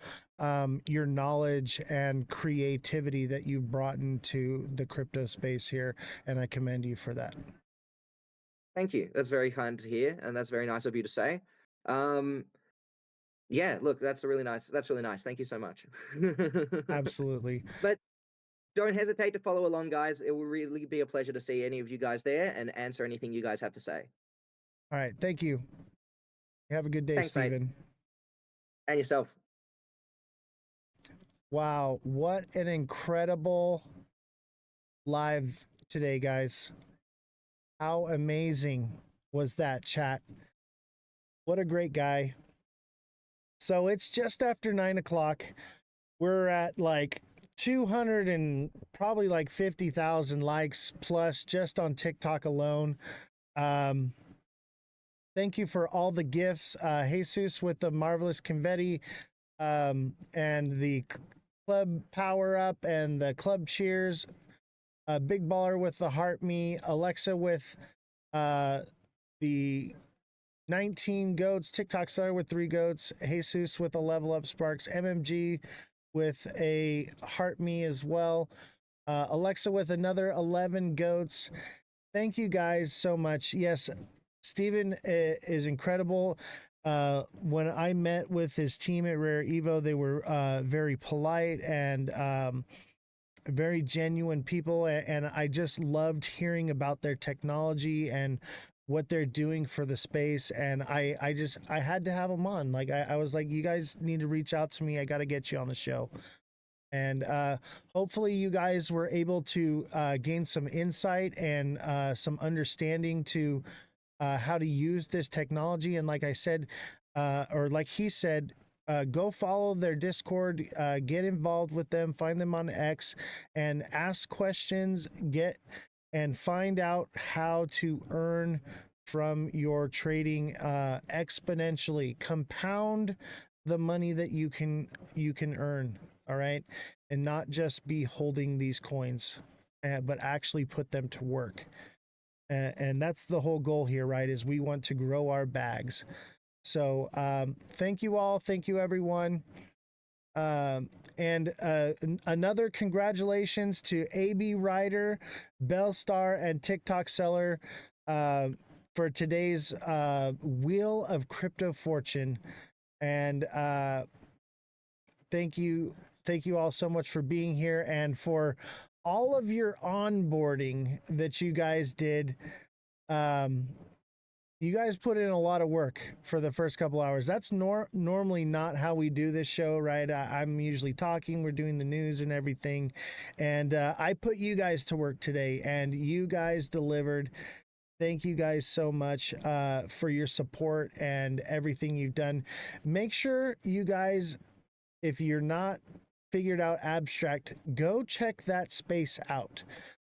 your knowledge and creativity that you've brought into the crypto space here, and I commend you for that. Thank you. That's very kind to hear, and that's very nice of you to say. Yeah, look, that's really nice. Thank you so much. Absolutely. But don't hesitate to follow along, guys. It will really be a pleasure to see any of you guys there and answer anything you guys have to say. All right. Thank you. Have a good day, Thanks, mate. Stephen. And yourself. Wow, what an incredible live today, guys. How amazing was that, chat? What a great guy. So it's just after 9 o'clock. We're at like 200 and probably like 50,000 likes plus just on TikTok alone. Thank you for all the gifts. Jesus with the marvelous confetti and the club power up and the club cheers. Big Baller with the heart me. Alexa with the 19 goats. TikTok Seller with 3 goats. Jesus with a level up Sparks. MMG with a heart me as well. Alexa with another 11 goats. Thank you guys so much. Yes, Stephen is incredible. When I met with his team at Rare Evo, they were very polite and very genuine people. And I just loved hearing about their technology and what they're doing for the space. And I had to have them on. Like, I was like, you guys need to reach out to me. I got to get you on the show. And hopefully you guys were able to gain some insight and some understanding to how to use this technology. And like I said, or like he said, go follow their Discord, get involved with them, find them on X, and ask questions, and find out how to earn from your trading exponentially. Compound the money that you can earn. All right, and not just be holding these coins, but actually put them to work. And that's the whole goal here, right? Is we want to grow our bags. So thank you all. Thank you, everyone. And another congratulations to AB Rider, Bellstar, and TikTok Seller for today's Wheel of Crypto Fortune. And thank you all so much for being here and for all of your onboarding that you guys did. You you guys put in a lot of work for the first couple hours. That's normally not how we do this show, right? I'm usually talking, we're doing the news and everything. And I put you guys to work today, and you guys delivered. Thank you guys so much for your support and everything you've done. Make sure you guys, if you're not figured out Abstract, go check that space out.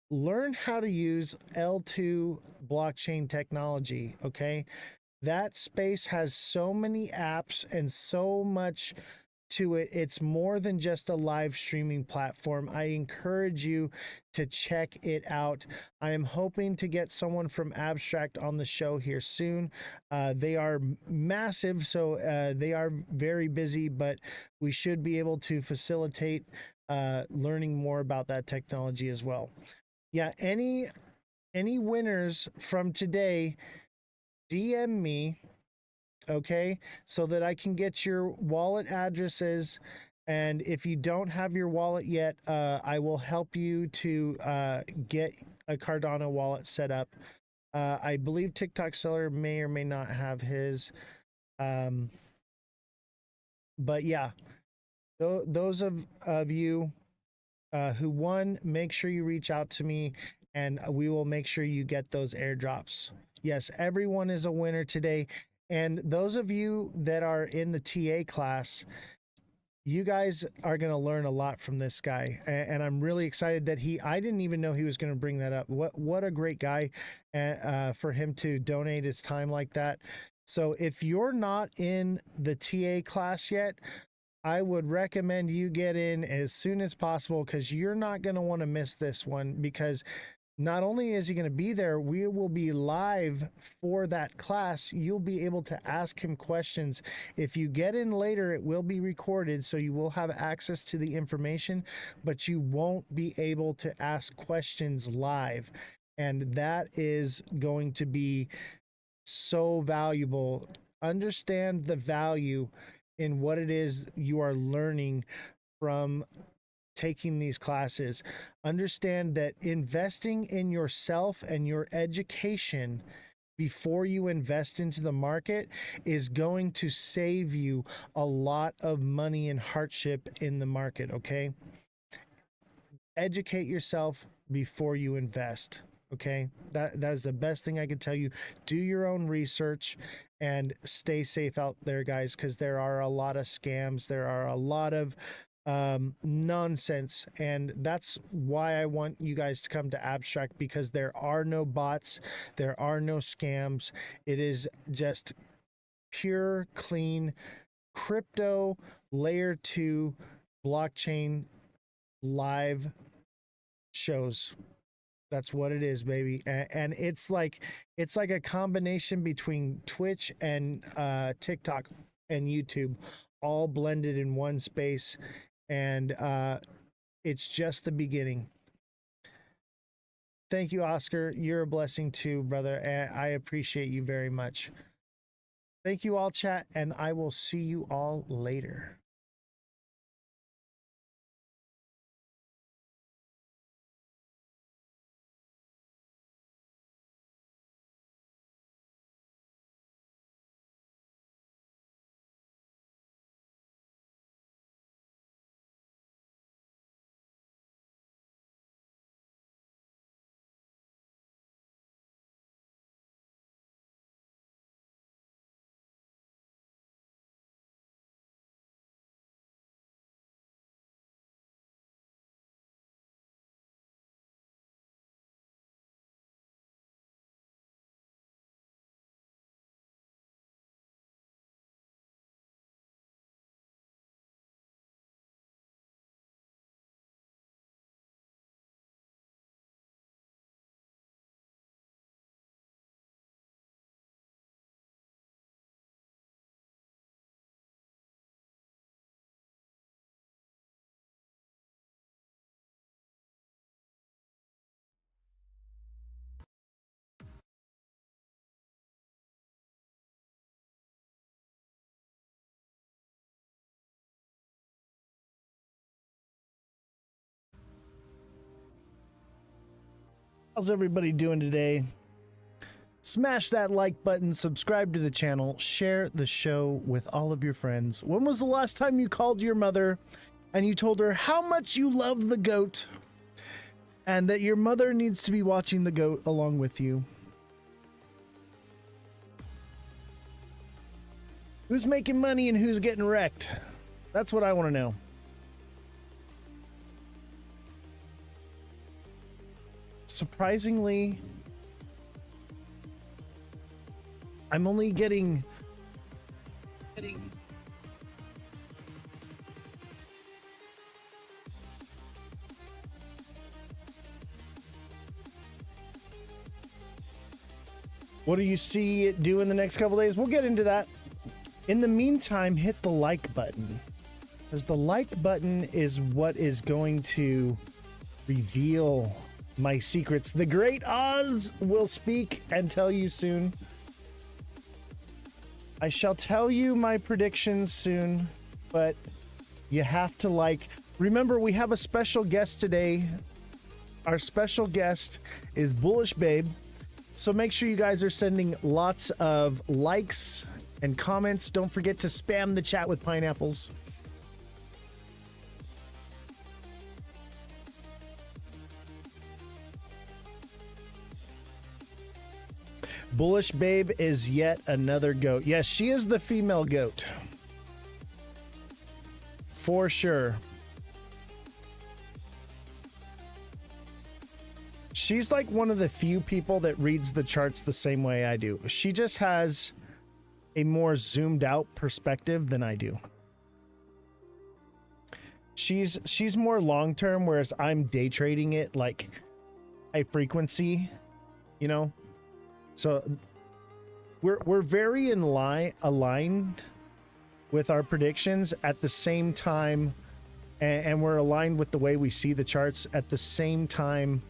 Learn how to use L2 blockchain technology, okay? That space has so many apps and so much to it. It's more than just a live streaming platform. I encourage you to check it out. I am hoping to get someone from Abstract on the show here soon. They are massive, so they are very busy, but we should be able to facilitate learning more about that technology as well. Yeah, any winners from today, DM me, okay, so that I can get your wallet addresses. And if you don't have your wallet yet, I will help you to get a Cardano wallet set up. I believe TikTok Seller may or may not have his. But yeah, those of you who won, make sure you reach out to me and we will make sure you get those airdrops. Yes, everyone is a winner today. And those of you that are in the TA class, you guys are going to learn a lot from this guy. And I'm really excited that I didn't even know he was going to bring that up. What a great guy for him to donate his time like that. So if you're not in the TA class yet, I would recommend you get in as soon as possible, because you're not going to want to miss this one, because not only is he going to be there, we will be live for that class. You'll be able to ask him questions. If you get in later, it will be recorded, so you will have access to the information, but you won't be able to ask questions live. And that is going to be so valuable. Understand the value in what it is you are learning from taking these classes. Understand that investing in yourself and your education before you invest into the market is going to save you a lot of money and hardship in the market, okay? Educate yourself before you invest. Okay, that is the best thing I could tell you. Do your own research and stay safe out there, guys, because there are a lot of scams. There are a lot of nonsense, and that's why I want you guys to come to Abstract, because there are no bots, there are no scams. It is just pure, clean crypto layer 2 blockchain live shows. That's what it is, baby. And it's like a combination between Twitch and TikTok and YouTube, all blended in one space. And it's just the beginning. Thank you, Oscar. You're a blessing too, brother. And I appreciate you very much. Thank you all, chat, and I will see you all later. How's everybody doing today? Smash that like button, subscribe to the channel, share the show with all of your friends. When was the last time you called your mother and you told her how much you love the goat and that your mother needs to be watching the goat along with you? Who's making money and who's getting wrecked? That's what I want to know. Surprisingly, I'm only getting what do you see it do in the next couple days? We'll get into that. In the meantime, hit the like button, because the like button is what is going to reveal my secrets. The great Oz will speak and tell you soon. I shall tell you my predictions soon, but you have to like. Remember, we have a special guest today. Our special guest is Bullish Babe. So make sure you guys are sending lots of likes and comments. Don't forget to spam the chat with pineapples. Bullish Babe is yet another goat. Yes, she is the female goat. For sure. She's like one of the few people that reads the charts the same way I do. She just has a more zoomed out perspective than I do. She's more long term, whereas I'm day trading it like high frequency, you know? So we're very aligned with our predictions at the same time, and we're aligned with the way we see the charts at the same time.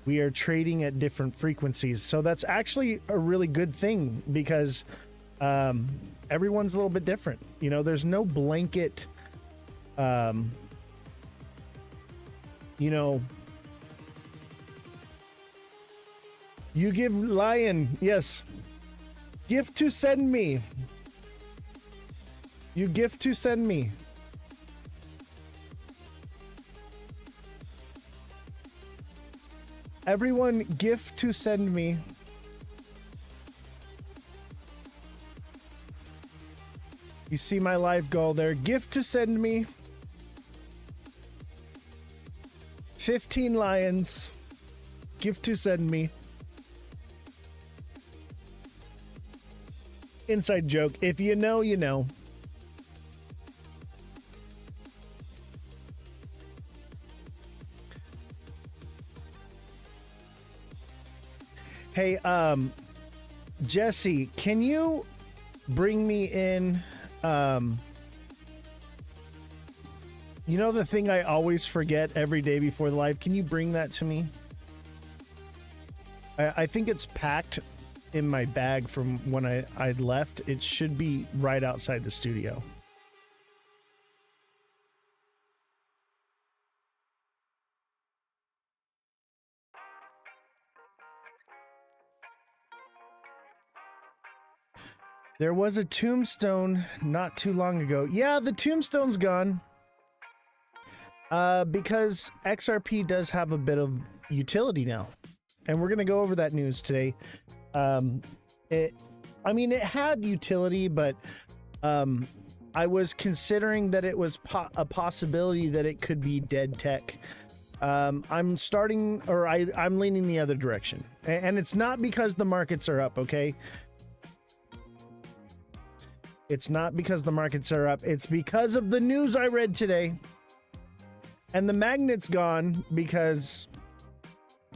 We are trading at different frequencies. So that's actually a really good thing, because everyone's a little bit different. You know, there's no blanket, you know, you give Lion, yes, gift to send me. You gift to send me. Everyone gift to send me. You see my live goal there. Gift to send me. 15 lions. Gift to send me. Inside joke. If you know, you know. Hey, Jesse, can you bring me in, you know the thing I always forget every day before the live? Can you bring that to me? I think it's packed in my bag from when I left. It should be right outside the studio. There was a tombstone not too long ago. Yeah, the tombstone's gone. Because XRP does have a bit of utility now. And we're going to go over that news today. It had utility, but I was considering that it was a possibility that it could be dead tech. I'm leaning the other direction. And it's not because the markets are up, okay? It's not because the markets are up. It's because of the news I read today. And the magnet's gone because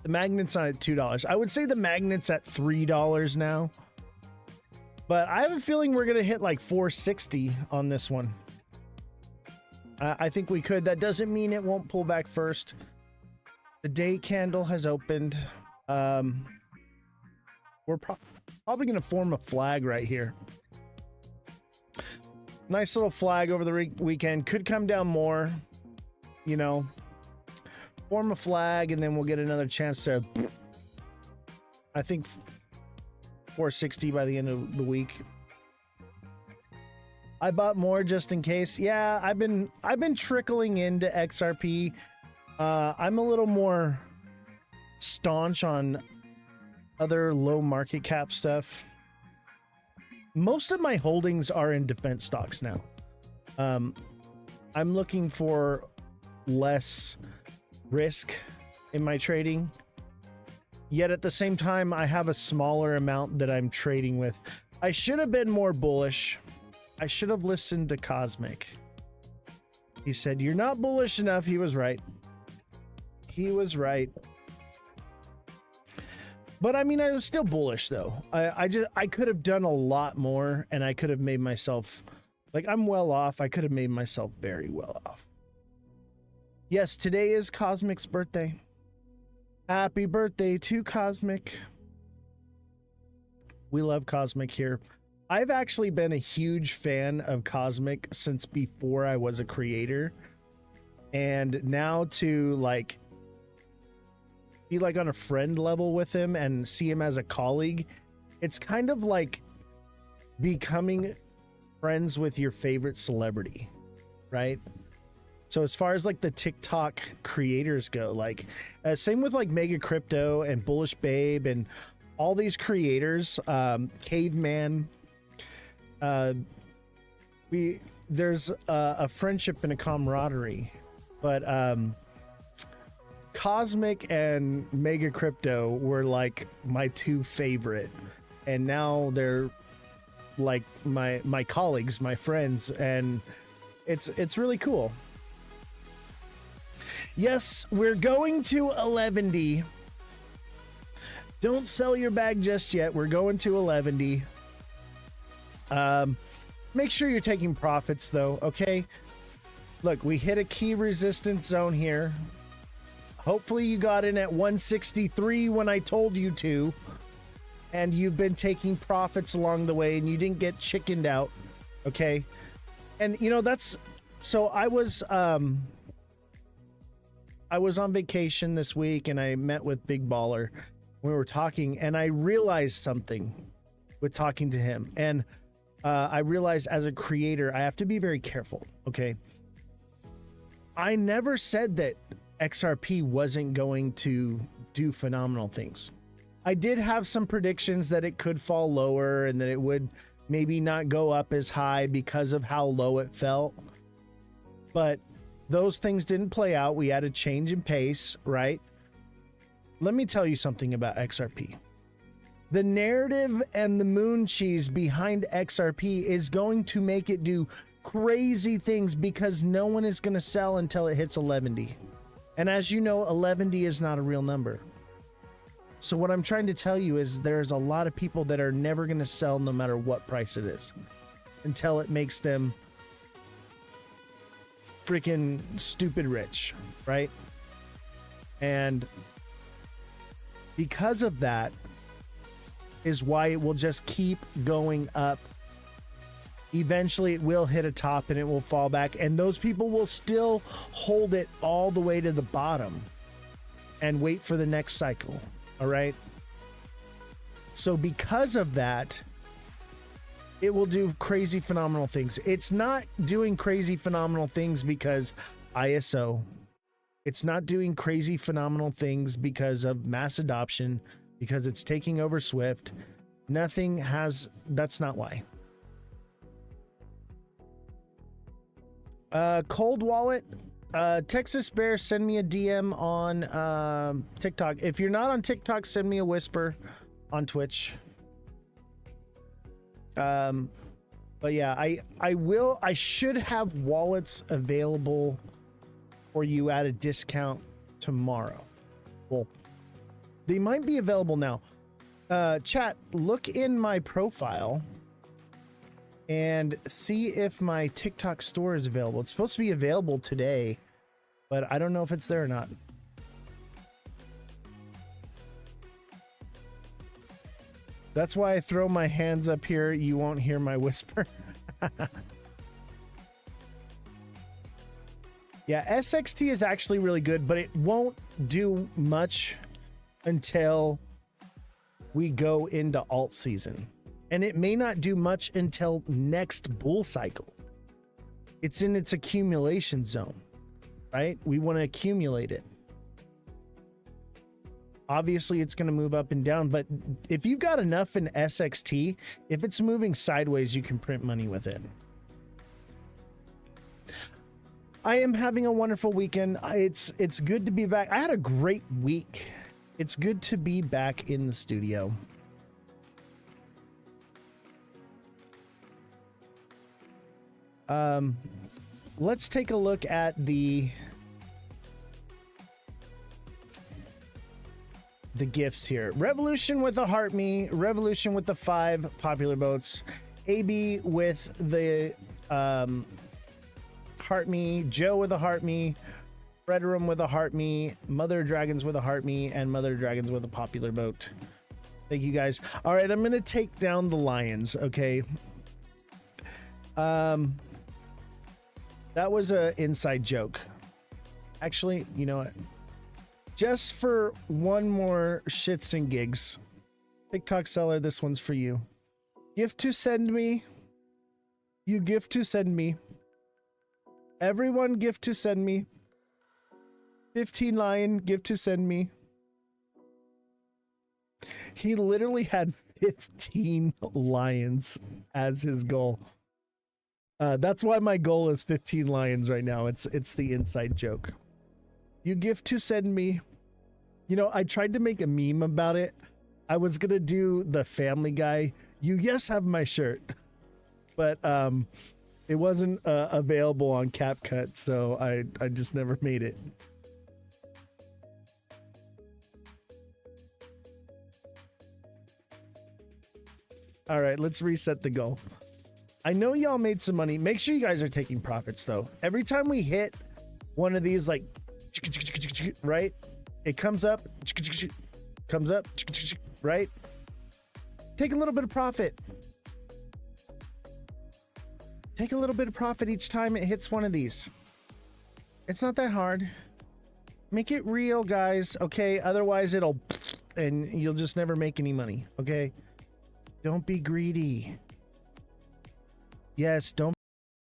the magnet's not at $2. I would say the magnet's at $3 now. But I have a feeling we're going to hit like 460 on this one. I think we could. That doesn't mean it won't pull back first. The day candle has opened. We're probably going to form a flag right here. Nice little flag over the weekend. Could come down more, you know. Form a flag, and then we'll get another chance to, I think, 460 by the end of the week. I bought more just in case. Yeah, I've been trickling into XRP. I'm a little more staunch on other low market cap stuff. Most of my holdings are in defense stocks now. I'm looking for less risk in my trading. Yet at the same time, I have a smaller amount that I'm trading with. I should have been more bullish. I should have listened to Cosmic. He said, "You're not bullish enough." He was right. He was right. But I mean, I was still bullish though. I could have done a lot more, and I could have made myself, like, I'm well off. I could have made myself very well off. Yes, today is Cosmic's birthday. Happy birthday to Cosmic. We love Cosmic here. I've actually been a huge fan of Cosmic since before I was a creator. And now to like be like on a friend level with him and see him as a colleague, it's kind of like becoming friends with your favorite celebrity, right? So as far as like the TikTok creators go, like same with like Mega Crypto and Bullish Babe and all these creators, Caveman, there's a friendship and a camaraderie, but Cosmic and Mega Crypto were like my two favorite, and now they're like my colleagues, my friends, and it's really cool. Yes, we're going to 11D. Don't sell your bag just yet. We're going to 11D. Make sure you're taking profits though, okay? Look, we hit a key resistance zone here. Hopefully you got in at 163 when I told you to, and you've been taking profits along the way and you didn't get chickened out, okay? And you know, so I was on vacation this week and I met with Big Baller. We were talking and I realized something with talking to him, and I realized as a creator I have to be very careful, okay? I never said that XRP wasn't going to do phenomenal things. I did have some predictions that it could fall lower and that it would maybe not go up as high because of how low it felt, but those things didn't play out. We had a change in pace, right? Let me tell you something about XRP. The narrative and the moon cheese behind XRP is going to make it do crazy things because no one is going to sell until it hits 11D. And as you know, 11D is not a real number. So what I'm trying to tell you is there's a lot of people that are never going to sell no matter what price it is until it makes them freaking stupid rich, right? And because of that is why it will just keep going up. Eventually it will hit a top and it will fall back, and those people will still hold it all the way to the bottom and wait for the next cycle. All right. So because of that, it will do crazy phenomenal things. It's not doing crazy phenomenal things because ISO. It's not doing crazy phenomenal things because of mass adoption, because it's taking over Swift. Nothing has, that's not why. Cold Wallet, Texas Bear, send me a DM on TikTok. If you're not on TikTok, send me a whisper on Twitch. But yeah, I should have wallets available for you at a discount tomorrow. Well, they might be available now. Chat, look in my profile and see if my TikTok store is available. It's supposed to be available today, but I don't know if it's there or not. That's why I throw my hands up here. You won't hear my whisper. Yeah, SXT is actually really good, but it won't do much until we go into alt season. And it may not do much until next bull cycle. It's in its accumulation zone, right? We want to accumulate it. Obviously, it's going to move up and down, but if you've got enough in SXT, if it's moving sideways, you can print money with it. I am having a wonderful weekend. It's good to be back. I had a great week. It's good to be back in the studio. Let's take a look at the gifts here. Revolution with a heart me, Revolution with the 5 popular votes, AB with the heart me, Joe with a heart me, Fredrum with a heart me, Mother Dragons with a heart me, and Mother Dragons with a popular vote. Thank you guys. All right, I'm gonna take down the lions. Okay. That was an inside joke. Actually, you know what? Just for one more shits and gigs, TikTok seller, this one's for you. Gift to send me. You gift to send me. Everyone gift to send me. 15 lion gift to send me. He literally had 15 lions as his goal. That's why my goal is 15 lions right now. It's the inside joke. You gift to send me. You know, I tried to make a meme about it. I was gonna do the Family Guy. You yes have my shirt, but it wasn't available on CapCut, so I just never made it. All right, let's reset the goal. I know y'all made some money. Make sure you guys are taking profits though. Every time we hit one of these, like, right? It comes up, right? Take a little bit of profit. Take a little bit of profit each time it hits one of these. It's not that hard. Make it real, guys, okay? Otherwise it'll, and you'll just never make any money, okay? Don't be greedy. Yes, don't